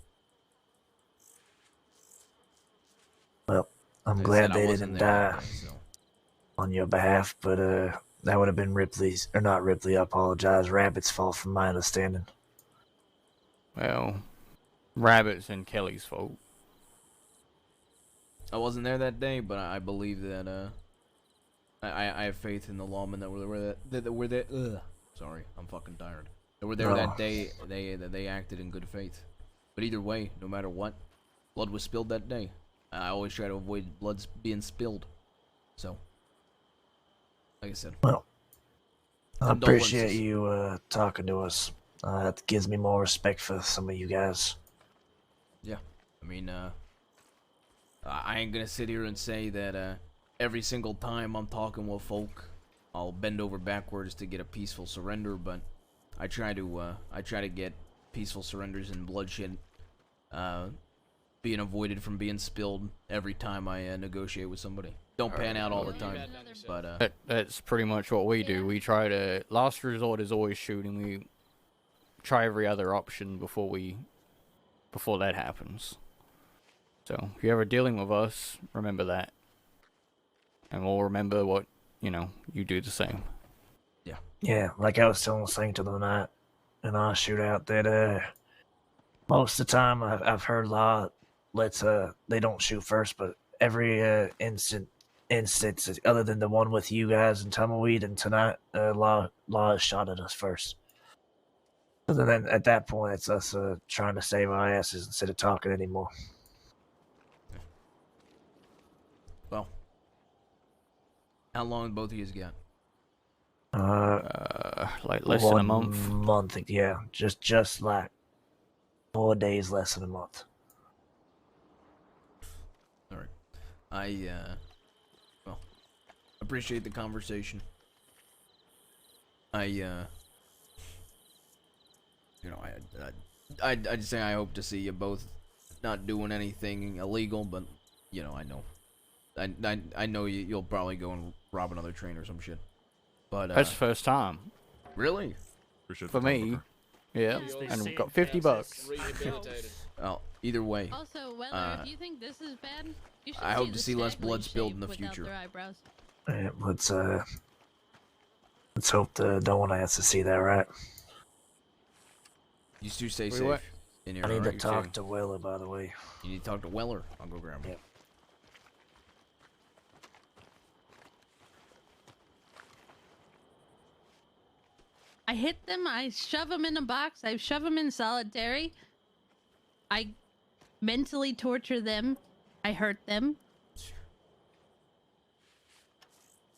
Speaker 15: Well, I'm
Speaker 1: Like I
Speaker 15: glad
Speaker 1: said, I
Speaker 15: they
Speaker 1: wasn't
Speaker 15: didn't
Speaker 1: there that
Speaker 15: die
Speaker 1: day, so.
Speaker 15: on your behalf, but that would have been Ripley's, or not Ripley, I apologize, Rabbit's fault from my understanding.
Speaker 4: Well, Rabbit's and Kelly's fault.
Speaker 1: I wasn't there that day, but I believe that I have faith in the lawmen that were there. Sorry, I'm fucking tired. That were there that day. They acted in good faith. But either way, no matter what, blood was spilled that day. I always try to avoid blood being spilled. So, like I said.
Speaker 15: Well, I appreciate
Speaker 1: condolences.
Speaker 15: you talking to us. It gives me more respect for some of you guys.
Speaker 1: Yeah, I mean, I ain't gonna sit here and say that every single time I'm talking with folk, I'll bend over backwards to get a peaceful surrender. But I try to get peaceful surrenders and bloodshed being avoided from being spilled every time I negotiate with somebody. Don't pan out all the time, but
Speaker 4: That's pretty much what we do. We try to, last resort is always shooting. We try every other option before that happens. So if you're ever dealing with us, remember that, and we'll remember what you do the same.
Speaker 15: Yeah, like I was telling Saint the other night in our shootout that most of the time I've heard law lets they don't shoot first, but every instance other than the one with you guys and Tumbleweed and tonight, law has shot at us first. So then at that point it's us trying to save our asses instead of talking anymore.
Speaker 1: well, how long both of you got?
Speaker 4: Like less than a month.
Speaker 15: Month, yeah, just like 4 days, less than a month.
Speaker 1: All right, I appreciate the conversation. I just say I hope to see you both not doing anything illegal, but I know you'll probably go and rob another train or some shit. But
Speaker 4: That's the first time.
Speaker 1: Really?
Speaker 4: For me, yeah, and we've got $50.
Speaker 1: Well, either way.
Speaker 8: Also, Weller, if you think this is bad, you should
Speaker 1: I hope to
Speaker 8: the
Speaker 1: see less
Speaker 8: stag
Speaker 1: blood
Speaker 8: lead
Speaker 1: spilled in the
Speaker 8: shaved without
Speaker 1: future.
Speaker 8: their eyebrows.
Speaker 15: Yeah, let's hope no one has to see that, right?
Speaker 1: You two stay
Speaker 15: Wait,
Speaker 1: safe.
Speaker 15: what?
Speaker 1: In here,
Speaker 15: I need to
Speaker 1: alright?
Speaker 15: talk to Weller, by the way.
Speaker 1: You need to talk to Weller. I'll go grab him.
Speaker 15: Yep.
Speaker 8: I hit them, I shove them in a box, I shove them in solitary. I mentally torture them. I hurt them.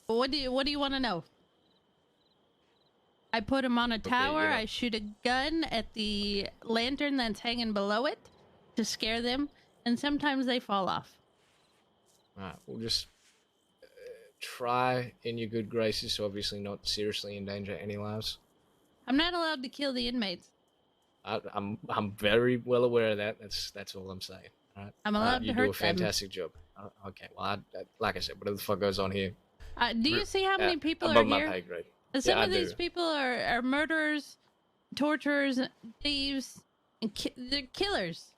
Speaker 8: What do you want to know? I put them on a tower,
Speaker 14: yeah.
Speaker 8: I shoot a gun at the lantern that's hanging below it to scare them, and sometimes they fall off.
Speaker 14: Alright, we'll just try in your good graces to obviously not seriously endanger any lives.
Speaker 8: I'm not allowed to kill the inmates.
Speaker 14: I'm very well aware of that. That's all I'm saying. All right.
Speaker 8: I'm allowed to
Speaker 14: you
Speaker 8: hurt
Speaker 14: do a fantastic job. Okay. Well, like I said, whatever the fuck goes on here.
Speaker 8: Do you see how many people
Speaker 14: above
Speaker 8: are
Speaker 14: my
Speaker 8: here?
Speaker 14: pay grade.
Speaker 8: Some
Speaker 14: Yeah,
Speaker 8: of
Speaker 14: I
Speaker 8: these
Speaker 14: do.
Speaker 8: people are murderers, torturers, thieves, and they're killers.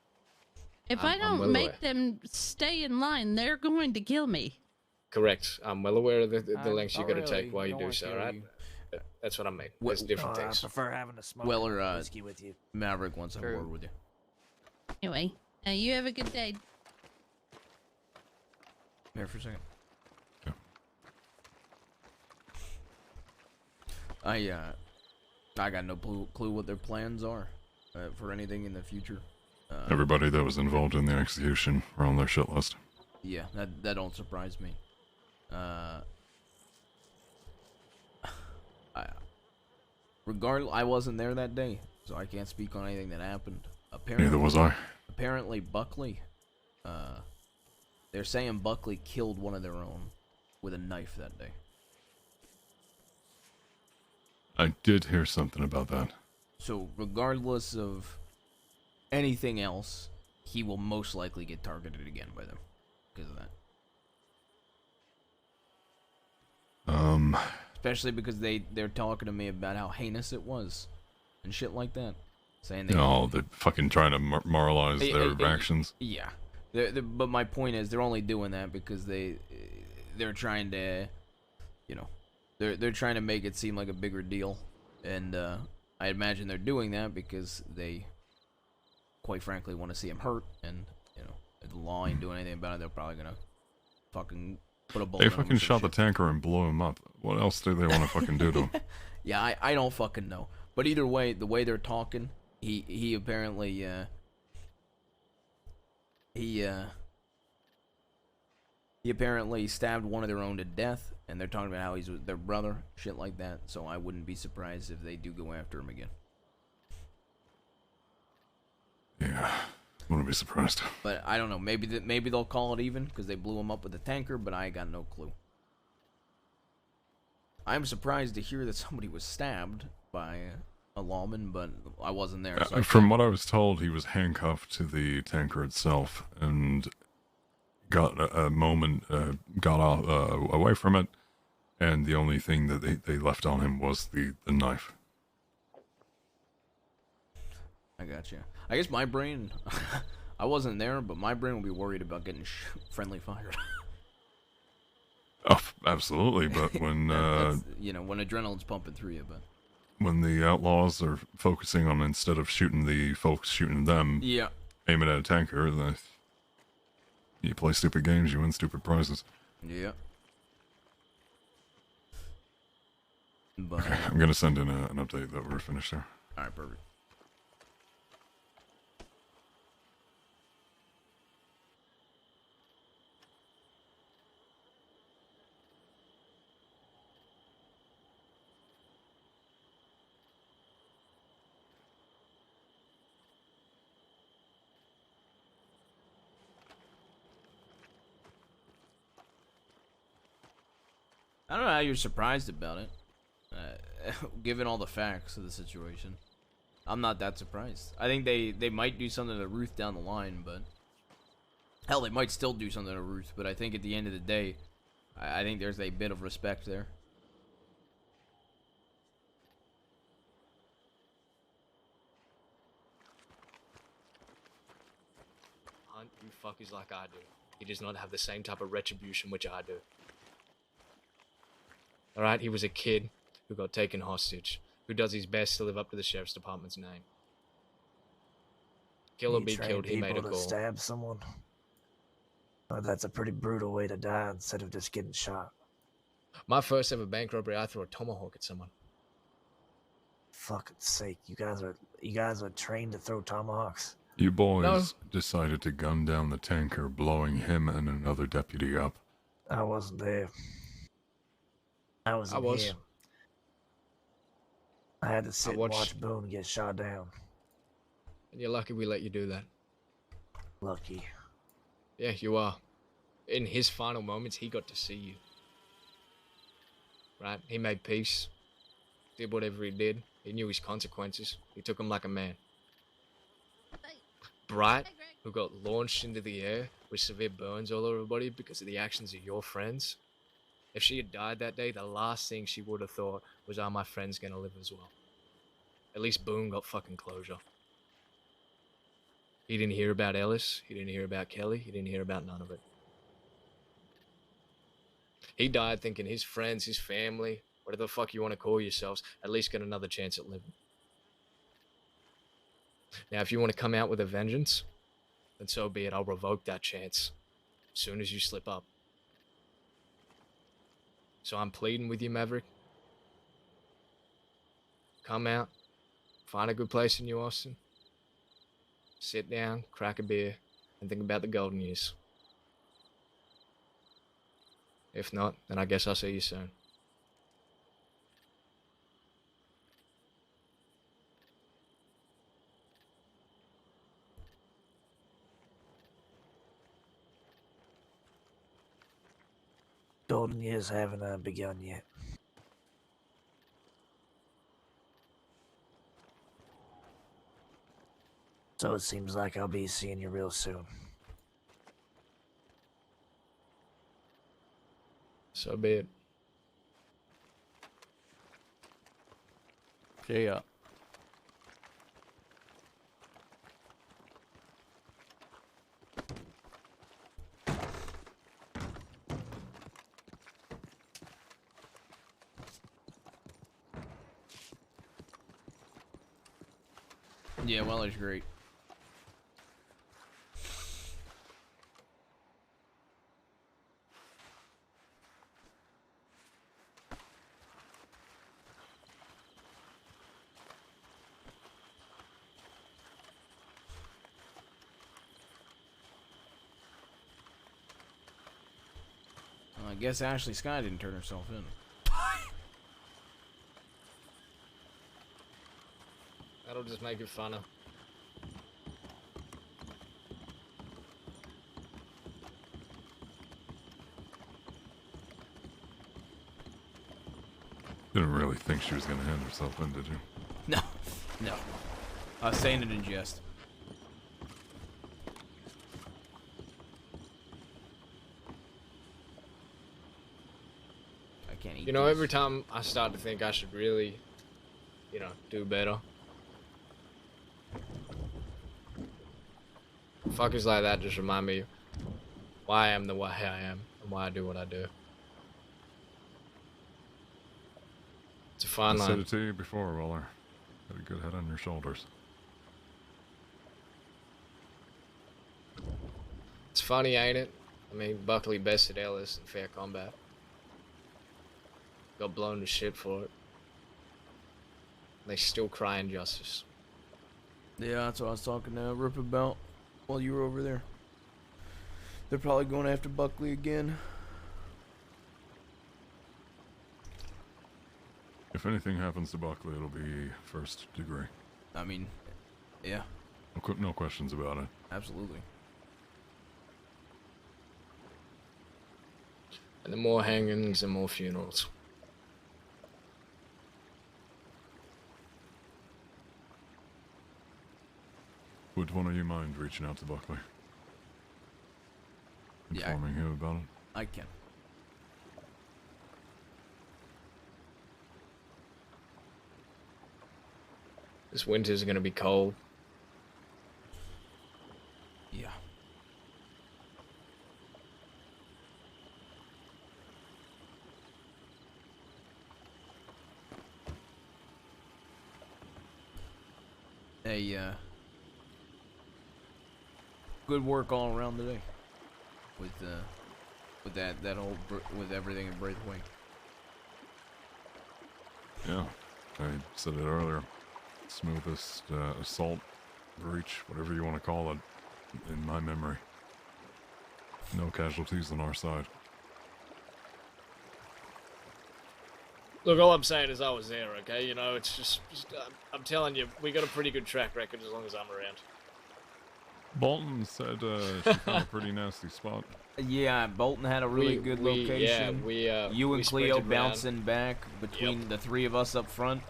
Speaker 8: If I
Speaker 14: I'm
Speaker 8: don't
Speaker 14: well
Speaker 8: make
Speaker 14: aware.
Speaker 8: them stay in line, they're going to kill me.
Speaker 14: Correct. I'm well aware of the lengths you
Speaker 2: not
Speaker 14: got to
Speaker 2: really.
Speaker 14: take while you
Speaker 2: Don't
Speaker 14: do
Speaker 2: wanna
Speaker 14: so,
Speaker 2: kill
Speaker 14: right?
Speaker 2: you.
Speaker 14: That's what I mean.
Speaker 1: What-
Speaker 14: There's different
Speaker 15: I
Speaker 14: things.
Speaker 15: prefer having a smoke
Speaker 1: Weller,
Speaker 15: whiskey with you.
Speaker 1: Maverick wants to have a word with you.
Speaker 8: Anyway, you have a good day.
Speaker 1: Here for a second.
Speaker 13: Yeah.
Speaker 1: I got no clue what their plans are for anything in the future.
Speaker 13: Everybody that was involved in the execution were on their shit list.
Speaker 1: Yeah, that don't surprise me. I wasn't there that day, so I can't speak on anything that happened. Apparently,
Speaker 13: Neither was I.
Speaker 1: Apparently, Buckley. They're saying Buckley killed one of their own with a knife that day.
Speaker 13: I did hear something about that.
Speaker 1: So, regardless of anything else, he will most likely get targeted again by them because of that. Especially because they're talking to me about how heinous it was and shit like that. Saying they
Speaker 13: They're fucking trying to moralize their actions.
Speaker 1: Yeah. But my point is, they're only doing that because they're trying to, they're trying to make it seem like a bigger deal, and I imagine they're doing that because they, quite frankly, want to see him hurt, and if the law ain't doing anything about it, they're probably gonna fucking put a bullet.
Speaker 13: They
Speaker 1: in him or
Speaker 13: fucking
Speaker 1: some
Speaker 13: shot the
Speaker 1: shit.
Speaker 13: tanker and blew him up. What else do they want to fucking do to him?
Speaker 1: Yeah, I don't fucking know. But either way, the way they're talking, he apparently he apparently stabbed one of their own to death, and they're talking about how he's their brother, shit like that. So I wouldn't be surprised if they do go after him again.
Speaker 13: Yeah, wouldn't be surprised.
Speaker 1: But I don't know. Maybe they'll call it even because they blew him up with a tanker. But I got no clue. I'm surprised to hear that somebody was stabbed by a lawman, but I wasn't there. So
Speaker 13: From what I was told, he was handcuffed to the tanker itself and got away from it, and the only thing that they left on him was the knife.
Speaker 1: I got you. I guess my brain, I wasn't there, but my brain will be worried about getting friendly fired.
Speaker 13: Oh, absolutely. But when
Speaker 1: when adrenaline's pumping through you, but
Speaker 13: when the outlaws are focusing on, instead of shooting the folks shooting them,
Speaker 1: yeah,
Speaker 13: aiming at a tanker, you play stupid games, you win stupid prizes.
Speaker 1: Yeah. But
Speaker 13: Okay, I'm gonna send in an update that we're finished there.
Speaker 1: all right, perfect. I don't know how you're surprised about it, given all the facts of the situation. I'm not that surprised. I think they might do something to Ruth down the line, but hell, they might still do something to Ruth. But I think at the end of the day, I think there's a bit of respect there.
Speaker 14: Hunt you fuckers like I do. He does not have the same type of retribution which I do. Alright, he was a kid who got taken hostage, who does his best to live up to the sheriff's department's name. Kill or
Speaker 15: You
Speaker 14: be
Speaker 15: train
Speaker 14: killed, he made a
Speaker 15: people to
Speaker 14: call.
Speaker 15: stab someone. That's a pretty brutal way to die instead of just getting shot.
Speaker 14: My first ever bank robbery, I threw a tomahawk at someone.
Speaker 15: Fucking sake, you guys are trained to throw tomahawks.
Speaker 13: You boys decided to gun down the tanker, blowing him and another deputy up.
Speaker 15: I wasn't there. I was. Here. I had to sit and watch Boone get shot down.
Speaker 14: And you're lucky we let you do that.
Speaker 15: Lucky.
Speaker 14: Yeah, you are. In his final moments, he got to see you. Right? He made peace. Did whatever he did. He knew his consequences. He took them like a man. Bright, who got launched into the air with severe burns all over her body because of the actions of your friends. If she had died that day, the last thing she would have thought was, are my friends gonna live as well? At least Boone got fucking closure. He didn't hear about Ellis. He didn't hear about Kelly. He didn't hear about none of it. He died thinking his friends, his family, whatever the fuck you want to call yourselves, at least get another chance at living. Now, if you want to come out with a vengeance, then so be it. I'll revoke that chance as soon as you slip up. So I'm pleading with you, Maverick. Come out, find a good place in New Austin, sit down, crack a beer, and think about the golden years. If not, then I guess I'll see you soon.
Speaker 15: Golden years haven't begun yet. So it seems like I'll be seeing you real soon.
Speaker 14: So be it.
Speaker 4: See ya.
Speaker 1: Yeah, Weller's great. Well, I guess Ashley Sky didn't turn herself in.
Speaker 14: That'll just make it funner.
Speaker 13: Didn't really think she was gonna hand herself in, did you?
Speaker 1: No, no. I was saying it in jest. I can't eat.
Speaker 14: You know,
Speaker 1: these.
Speaker 14: every time I start to think I should really, you know, do better. Fuckers like that just remind me why I am the way I am and why I do what I do. It's a fine
Speaker 13: I
Speaker 14: line.
Speaker 13: said it to you before, Weller. Got a good head on your shoulders.
Speaker 14: It's funny, ain't it? I mean, Buckley bested Ellis in fair combat. Got blown to shit for it. They still cry injustice.
Speaker 1: Yeah, that's what I was talking to Rip about while you were over there. They're probably going after Buckley again.
Speaker 13: If anything happens to Buckley, it'll be first degree.
Speaker 1: I mean, yeah.
Speaker 13: No questions about it.
Speaker 1: Absolutely.
Speaker 14: And the more hangings, the more funerals.
Speaker 13: Would one of you mind reaching out to Buckley?
Speaker 1: Yeah,
Speaker 13: Informing him about it?
Speaker 1: I can.
Speaker 14: This winter's gonna be cold.
Speaker 1: Yeah. Hey, good work all around today. With that whole with everything in Braithwaite.
Speaker 13: Yeah, I said it earlier. Smoothest assault, breach, whatever you want to call it, in my memory. No casualties on our side.
Speaker 14: Look, all I'm saying is I was there, okay? You know, it's just I'm telling you, we got a pretty good track record as long as I'm around.
Speaker 13: Bolton said she found a pretty nasty spot.
Speaker 1: Yeah, Bolton had a really good location.
Speaker 14: Yeah,
Speaker 1: you and
Speaker 14: we
Speaker 1: Cleo
Speaker 14: sprinted
Speaker 1: bouncing back between the three of us up front.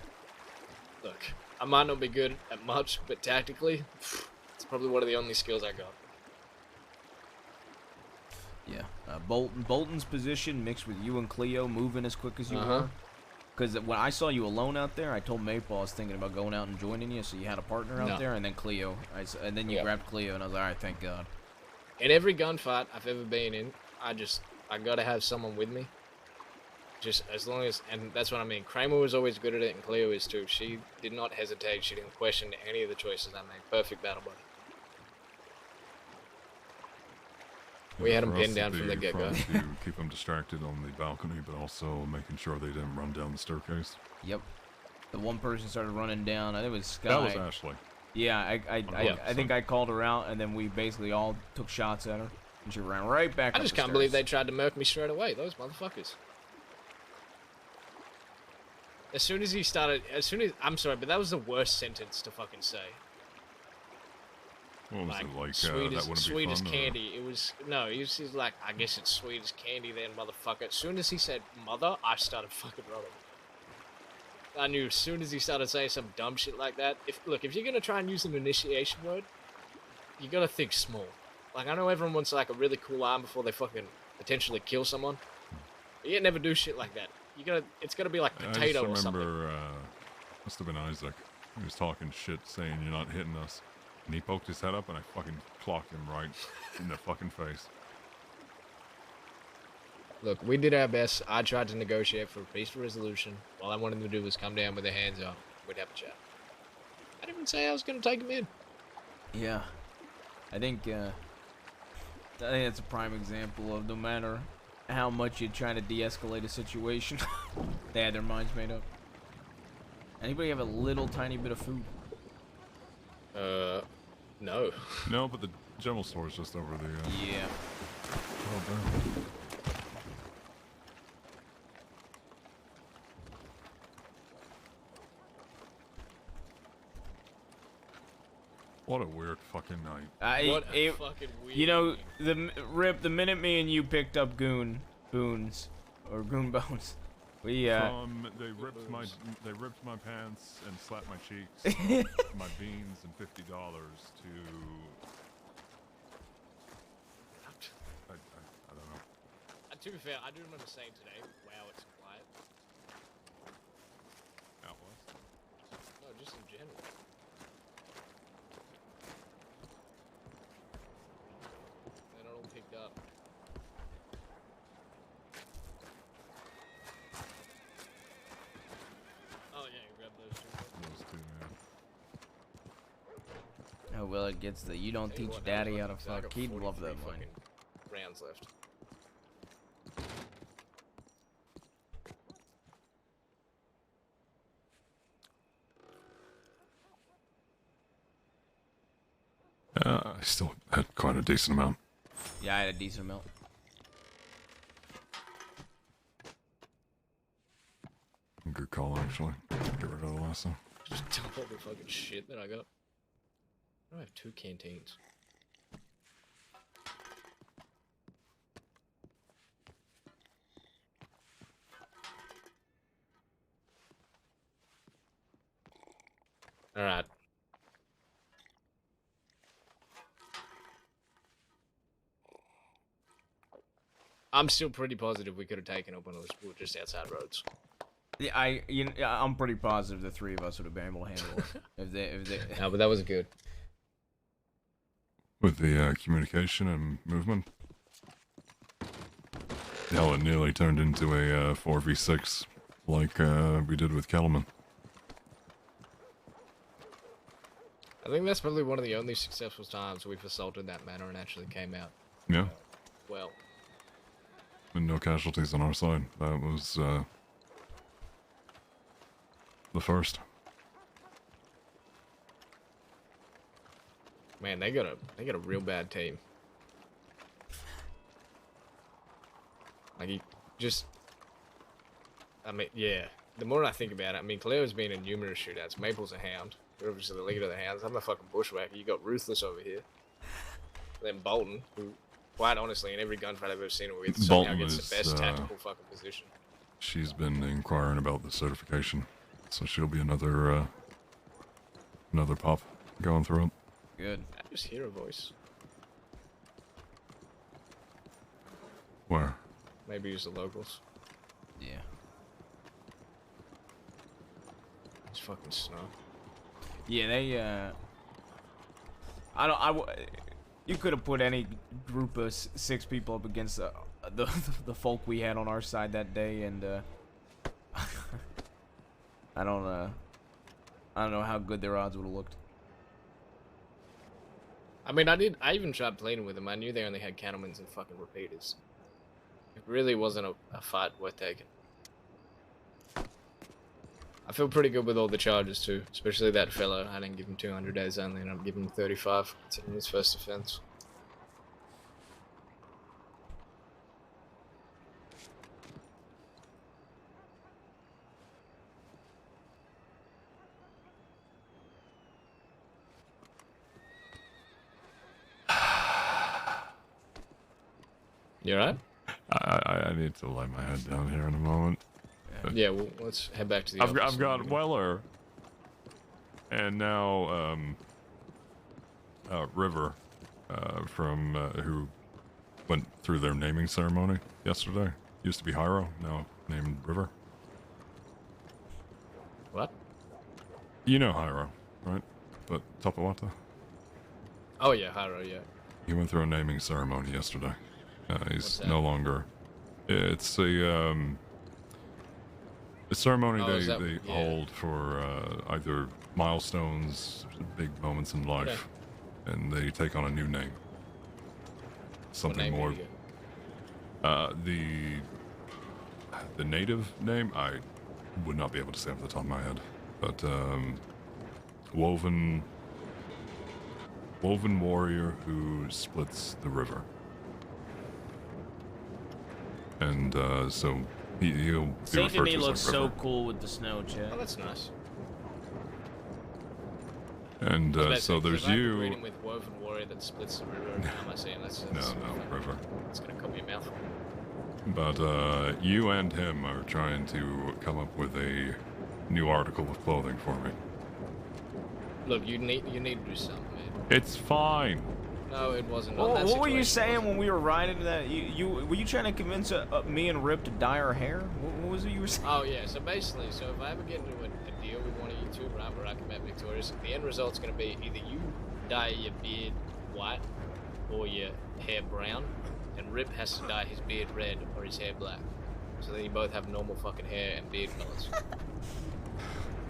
Speaker 14: Look, I might not be good at much, but tactically, it's probably one of the only skills I got.
Speaker 1: Yeah, Bolton's position mixed with you and Cleo moving as quick as you were. Because when I saw you alone out there, I told Maple I was thinking about going out and joining you, so you had a partner out there, and then Cleo. And then you grabbed Cleo, and I was like, all right, thank God.
Speaker 14: In every gunfight I've ever been in, I gotta have someone with me, Just as long as, and that's what I mean. Kramer was always good at it, and Cleo is too. She did not hesitate. She didn't question any of the choices I made. Perfect battle buddy. We had them
Speaker 13: For us,
Speaker 14: pinned down
Speaker 13: it'd
Speaker 14: from the
Speaker 13: be
Speaker 14: get-go.
Speaker 13: trying to keep them distracted on the balcony, but also making sure they didn't run down the staircase.
Speaker 1: Yep. The one person started running down. I think it was Sky.
Speaker 13: That was Ashley.
Speaker 1: Yeah, I think I called her out, and then we basically all took shots at her, and she ran right back.
Speaker 14: I
Speaker 1: up
Speaker 14: just
Speaker 1: the
Speaker 14: can't believe they
Speaker 1: stairs.
Speaker 14: tried to murk me straight away. Those motherfuckers. As soon as he started, I'm sorry, but that was the worst sentence to fucking say.
Speaker 13: What was it like?
Speaker 14: Sweet
Speaker 13: That
Speaker 14: as,
Speaker 13: wouldn't
Speaker 14: sweet
Speaker 13: be
Speaker 14: as
Speaker 13: fun, or-
Speaker 14: candy. It was no. He's like, I guess it's sweet as candy, then, motherfucker. As soon as he said mother, I started fucking running. I knew as soon as he started saying some dumb shit like that. If you're gonna try and use an initiation word, you gotta think small. Like, I know everyone wants like a really cool arm before they fucking potentially kill someone. But you never do shit like that. It's gotta be like potato or
Speaker 13: I just
Speaker 14: something.
Speaker 13: remember, must have been Isaac. He was talking shit, saying you're not hitting us. And he poked his head up, and I fucking clocked him right in the fucking face.
Speaker 14: Look, we did our best. I tried to negotiate for a peaceful resolution. All I wanted them to do was come down with their hands up. We'd have a chat. I didn't even say I was gonna take them in.
Speaker 1: Yeah, I think that's a prime example of no matter how much you're trying to de-escalate a situation, they had their minds made up. Anybody have a little tiny bit of food?
Speaker 14: No.
Speaker 13: No, but the general store is just over the.
Speaker 1: Yeah.
Speaker 13: Oh, damn. What a weird fucking night.
Speaker 14: What a fucking weird
Speaker 1: You know, the minute me and you picked up goon bones, we
Speaker 13: From they ripped my pants and slapped my cheeks, my beans and $50 to. I don't know.
Speaker 14: To be fair, I do remember saying today, wow, it's quiet.
Speaker 13: Out west.
Speaker 14: No, just in general. They're not all picked up. Oh yeah, grab those two.
Speaker 13: Those two, yeah.
Speaker 1: Oh well, it gets the you don't
Speaker 14: Tell you
Speaker 1: teach
Speaker 14: what, that was
Speaker 1: daddy how
Speaker 14: lucky,
Speaker 1: to
Speaker 14: 'cause I
Speaker 1: fuck.
Speaker 14: got
Speaker 1: He'd love
Speaker 14: 43
Speaker 1: that line.
Speaker 14: fucking rounds left.
Speaker 13: I still had quite a decent amount.
Speaker 1: Yeah, I had a decent amount.
Speaker 13: Good call, actually. Get rid of the last one.
Speaker 14: Just dump all the fucking shit that I got. I have 2 canteens. Alright. I'm still pretty positive we could have taken up when we were just outside roads.
Speaker 1: Yeah, I'm pretty positive the three of us would have been able to handle it. if they.
Speaker 14: No, but that was good.
Speaker 13: With the communication and movement. Hell, it nearly turned into a 4v6 like we did with Kellerman.
Speaker 14: I think that's probably one of the only successful times we've assaulted that manor and actually came out
Speaker 13: Yeah.
Speaker 14: well.
Speaker 13: And no casualties on our side. That was the first.
Speaker 14: Man, they got a real bad team. Like, I mean, yeah. The more I think about it, I mean, Cleo's been in numerous shootouts. Maple's a hound. You're obviously the leader of the hounds. I'm the fucking bushwhacker. You got Ruthless over here. And then Bolton, who, quite honestly, in every gunfight I've ever seen her with, somehow
Speaker 13: Bolton
Speaker 14: gets
Speaker 13: is,
Speaker 14: the best tactical fucking position.
Speaker 13: She's been inquiring about the certification, so she'll be another pop going through it.
Speaker 1: Good.
Speaker 14: I just hear a voice.
Speaker 13: Where?
Speaker 14: Maybe use the locals.
Speaker 1: Yeah.
Speaker 14: It's fucking snow.
Speaker 1: Yeah, they you could have put any group of 6 people up against the the folk we had on our side that day, and I don't know how good their odds would have looked.
Speaker 14: I mean, I even tried pleading with them. I knew they only had cattlemen and fucking repeaters. It really wasn't a fight worth taking. I feel pretty good with all the charges too, especially that fellow. I didn't give him 200 days only, and I'm giving him 35 considering his first offense. You alright?
Speaker 13: I need to lay my head down here in a moment.
Speaker 14: Yeah, well, let's head back to the office.
Speaker 13: I've got Weller, and now River, from who went through their naming ceremony yesterday. Used to be Hyro, now named River.
Speaker 14: What?
Speaker 13: You know Hyro, right? But Tapawata?
Speaker 14: Oh yeah, Hyro, yeah.
Speaker 13: He went through a naming ceremony yesterday. He's
Speaker 14: that?
Speaker 13: no longer. It's a ceremony
Speaker 14: Oh,
Speaker 13: they hold for either milestones, big moments in life, and they take on a new name. Something more. The native name I would not be able to say off the top of my head, but woven warrior who splits the river. And so he'll be
Speaker 1: Saint
Speaker 13: referred
Speaker 1: Denis
Speaker 13: to as
Speaker 1: looks
Speaker 13: like
Speaker 1: so
Speaker 13: River.
Speaker 1: cool with the snow, Chad.
Speaker 14: Oh, that's nice.
Speaker 13: And so there's you.
Speaker 14: Reading with woven warrior that splits the river. Every time I see him, that's
Speaker 13: No, River.
Speaker 14: It's gonna cut me a mouthful.
Speaker 13: But you and him are trying to come up with a new article of clothing for me.
Speaker 14: Look, you need to do something, man.
Speaker 13: It's fine.
Speaker 14: No, it wasn't.
Speaker 1: What were you saying when we were riding that? Were you trying to convince me and Rip to dye our hair? What was it you were saying?
Speaker 14: Oh yeah, so basically, if I ever get into a deal with one of you two, right, where I come out victorious, the end result's gonna be either you dye your beard white or your hair brown, and Rip has to dye his beard red or his hair black. So then you both have normal fucking hair and beard colors.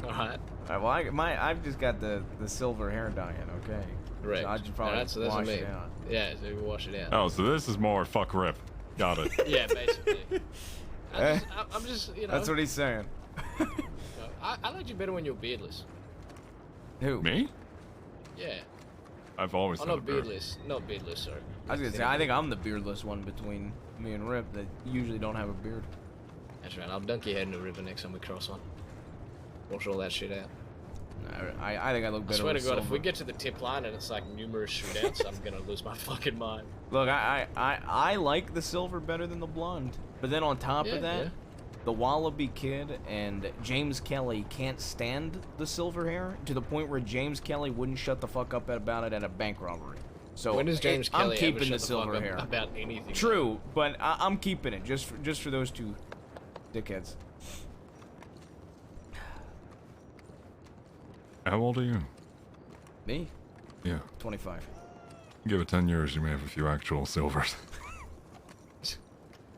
Speaker 14: Alright.
Speaker 1: Alright, well, I've just got the silver hair dyeing, okay?
Speaker 14: Correct.
Speaker 1: So I should probably
Speaker 14: Alright, so that's
Speaker 1: wash
Speaker 14: what I
Speaker 1: it
Speaker 14: mean.
Speaker 1: out.
Speaker 14: Yeah, so you wash it out.
Speaker 13: Oh, so this is more fuck Rip. Got it.
Speaker 14: Yeah, basically. I'm just, you know.
Speaker 1: That's what he's saying.
Speaker 14: I liked you better when you were beardless.
Speaker 1: Who?
Speaker 13: Me?
Speaker 14: Yeah.
Speaker 13: I've always
Speaker 14: Oh,
Speaker 13: had
Speaker 14: no,
Speaker 13: a beard.
Speaker 14: beardless. No, beardless, sorry.
Speaker 1: I was gonna say, I think I'm the beardless one between me and Rip that usually don't have a beard.
Speaker 14: That's right. I'll dunk your head in the river next time we cross one. Wash all that shit out.
Speaker 1: I think I look better.
Speaker 14: I swear to
Speaker 1: with
Speaker 14: God, if
Speaker 1: silver.
Speaker 14: we get to the tip line and it's like numerous shootouts, I'm gonna lose my fucking mind.
Speaker 1: Look, I like the silver better than the blonde. But then on top
Speaker 14: Yeah,
Speaker 1: of that,
Speaker 14: yeah.
Speaker 1: the Wallaby Kid and James Kelly can't stand the silver hair to the point where James Kelly wouldn't shut the fuck up about it at a bank robbery. So
Speaker 14: When does James
Speaker 1: I'm
Speaker 14: Kelly ever
Speaker 1: keeping
Speaker 14: shut
Speaker 1: the
Speaker 14: the fuck
Speaker 1: silver
Speaker 14: up
Speaker 1: hair
Speaker 14: about anything?
Speaker 1: True, but I'm keeping it just for those two dickheads.
Speaker 13: How old are you?
Speaker 1: Me?
Speaker 13: Yeah.
Speaker 1: 25.
Speaker 13: Give it 10 years, you may have a few actual silvers.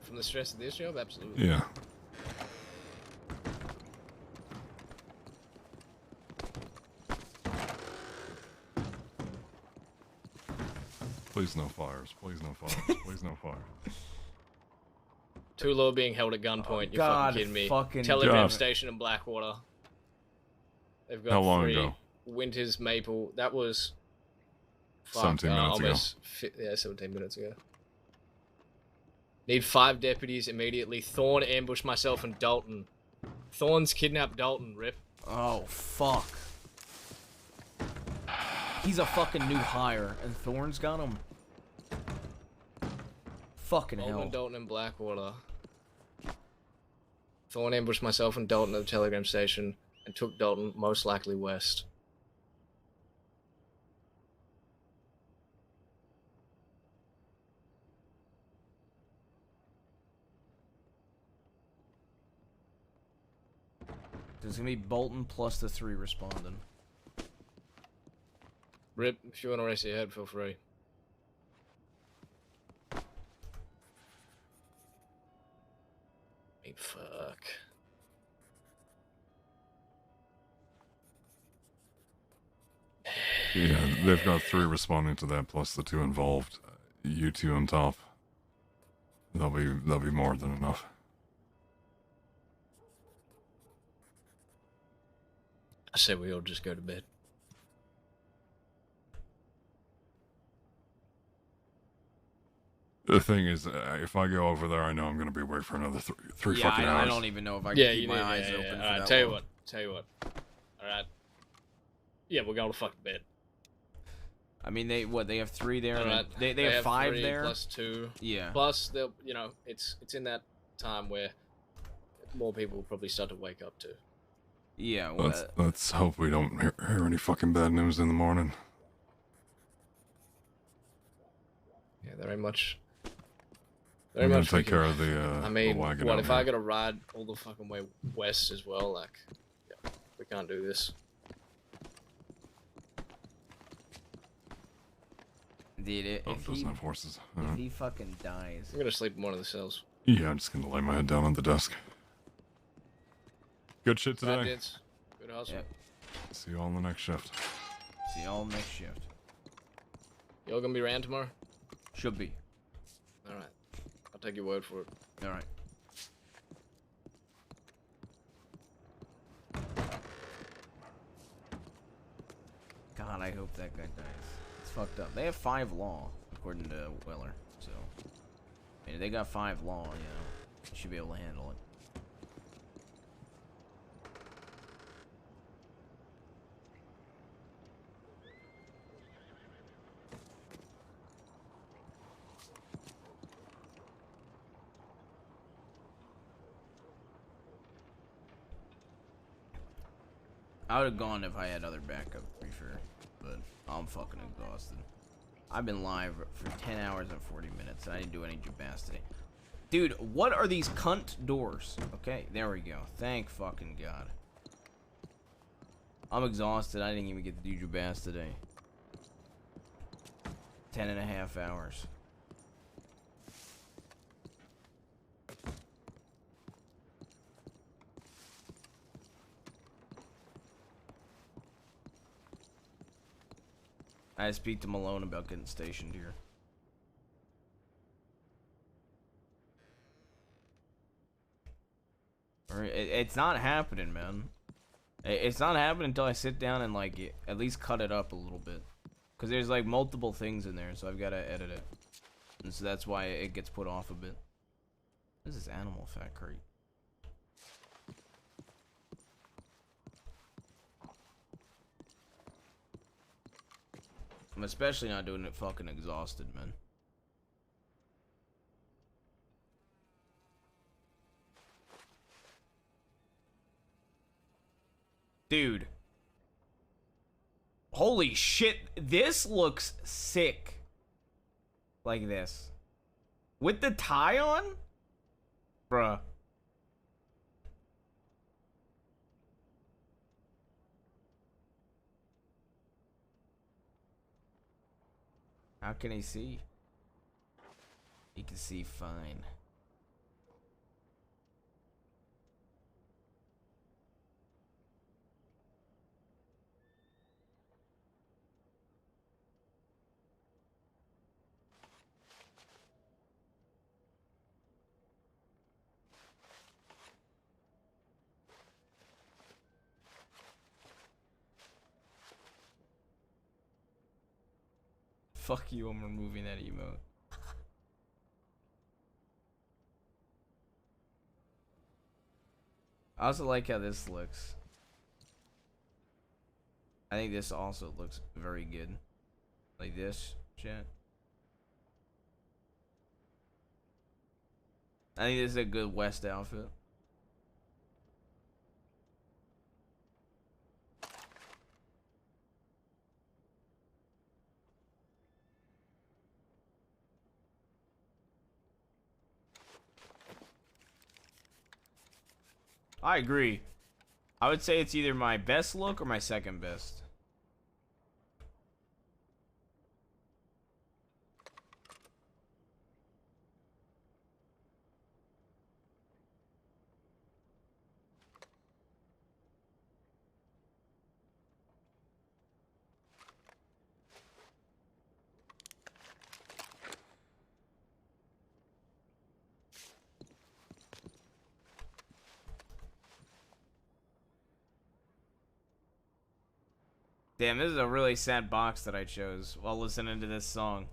Speaker 14: From the stress of this job, absolutely.
Speaker 13: Yeah. Please no fires. Please no fires. Please no fires.
Speaker 14: Two law being held at gunpoint. You're
Speaker 1: God
Speaker 14: fucking kidding me.
Speaker 1: fucking
Speaker 14: Telegram
Speaker 13: damn it.
Speaker 14: station in Blackwater. They've got
Speaker 13: How long
Speaker 14: 3
Speaker 13: ago?
Speaker 14: Winters Maple. That was
Speaker 13: 17 minutes ago.
Speaker 14: almost 17 minutes ago. Need 5 deputies immediately. Thorn ambushed myself and Dalton. Thorn's kidnapped Dalton, Rip.
Speaker 1: Oh, fuck. He's a fucking new hire, and Thorn's got him. Fucking
Speaker 14: Baldwin,
Speaker 1: hell.
Speaker 14: Dalton, and Blackwater. Thorn ambushed myself and Dalton at the telegram station and took Dalton most likely west.
Speaker 1: There's gonna be Bolton plus the 3 responding.
Speaker 14: Rip, if you want to race your head, feel free.
Speaker 13: Yeah, they've got 3 responding to that, plus the 2 involved. You 2 on top. That'll be more than enough.
Speaker 14: I say we all just go to bed.
Speaker 13: The thing is, if I go over there, I know I'm going to be awake for another three
Speaker 1: Yeah,
Speaker 13: fucking hours.
Speaker 1: I don't even know if I can keep my eyes open for
Speaker 14: Alright,
Speaker 1: that
Speaker 14: tell you
Speaker 1: long.
Speaker 14: what. Alright. Yeah, we'll go to fucking bed.
Speaker 1: I mean, they have 3 there, and
Speaker 14: Alright.
Speaker 1: they have 5
Speaker 14: 3
Speaker 1: there.
Speaker 14: plus 2.
Speaker 1: Yeah.
Speaker 14: Plus, they'll, it's in that time where more people will probably start to wake up too.
Speaker 1: Yeah, well,
Speaker 13: Let's hope we don't hear any fucking bad news in the morning.
Speaker 14: Yeah, there ain't much.
Speaker 13: I'm gonna take care of the
Speaker 14: I mean,
Speaker 13: wagon
Speaker 14: what
Speaker 13: out
Speaker 14: if
Speaker 13: here.
Speaker 14: I gotta ride all the fucking way west as well? Like, yeah, we can't do this.
Speaker 1: Dude,
Speaker 13: Oh, it doesn't have horses.
Speaker 1: If he fucking dies,
Speaker 14: I'm gonna sleep in one of the cells.
Speaker 13: Yeah, I'm just gonna lay my head down on the desk. Good shit
Speaker 14: Right,
Speaker 13: today.
Speaker 14: dudes. Good hustle.
Speaker 13: See you all in the next shift.
Speaker 1: See y'all next shift.
Speaker 14: Y'all gonna be around tomorrow?
Speaker 1: Should be.
Speaker 14: Alright. I'll take your word for it.
Speaker 1: Alright. God, I hope that guy dies. It's fucked up. They have 5 law, according to Weller, so... I mean, they got 5 law, should be able to handle it. I would have gone if I had other backup, to be fair, but I'm fucking exhausted. I've been live for 10 hours and 40 minutes, and I didn't do any Jabas today. Dude, what are these cunt doors? Okay, there we go. Thank fucking God. I'm exhausted. I didn't even get to do Jabas today. 10.5 hours. I speak to Malone about getting stationed here. It's not happening, man. It's not happening until I sit down and like at least cut it up a little bit, cause there's like multiple things in there, so I've got to edit it, and so that's why it gets put off a bit. This is animal fat crate. I'm especially not doing it fucking exhausted, man. Dude. Holy shit, this looks sick. Like this. With the tie on? Bruh. How can he see? He can see fine. Fuck you, I'm removing that emote. I also like how this looks. I think this also looks very good. Like this, chat. I think this is a good West outfit. I agree. I would say it's either my best look or my second best. Damn, this is a really sad box that I chose while listening to this song.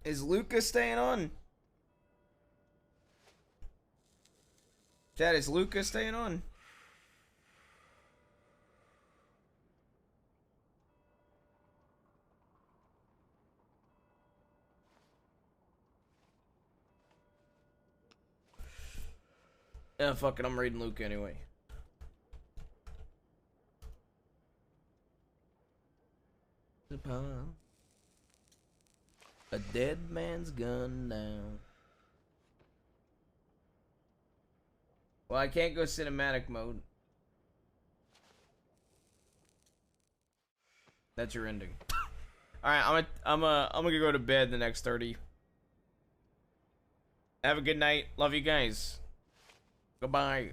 Speaker 1: Is Lucas staying on? Chad, is Lucas staying on? Yeah, fuck it, I'm reading Luke anyway. A dead man's gun now. Well, I can't go cinematic mode. That's your ending. All right, I'm gonna go to bed the next 30. Have a good night. Love you guys. Goodbye.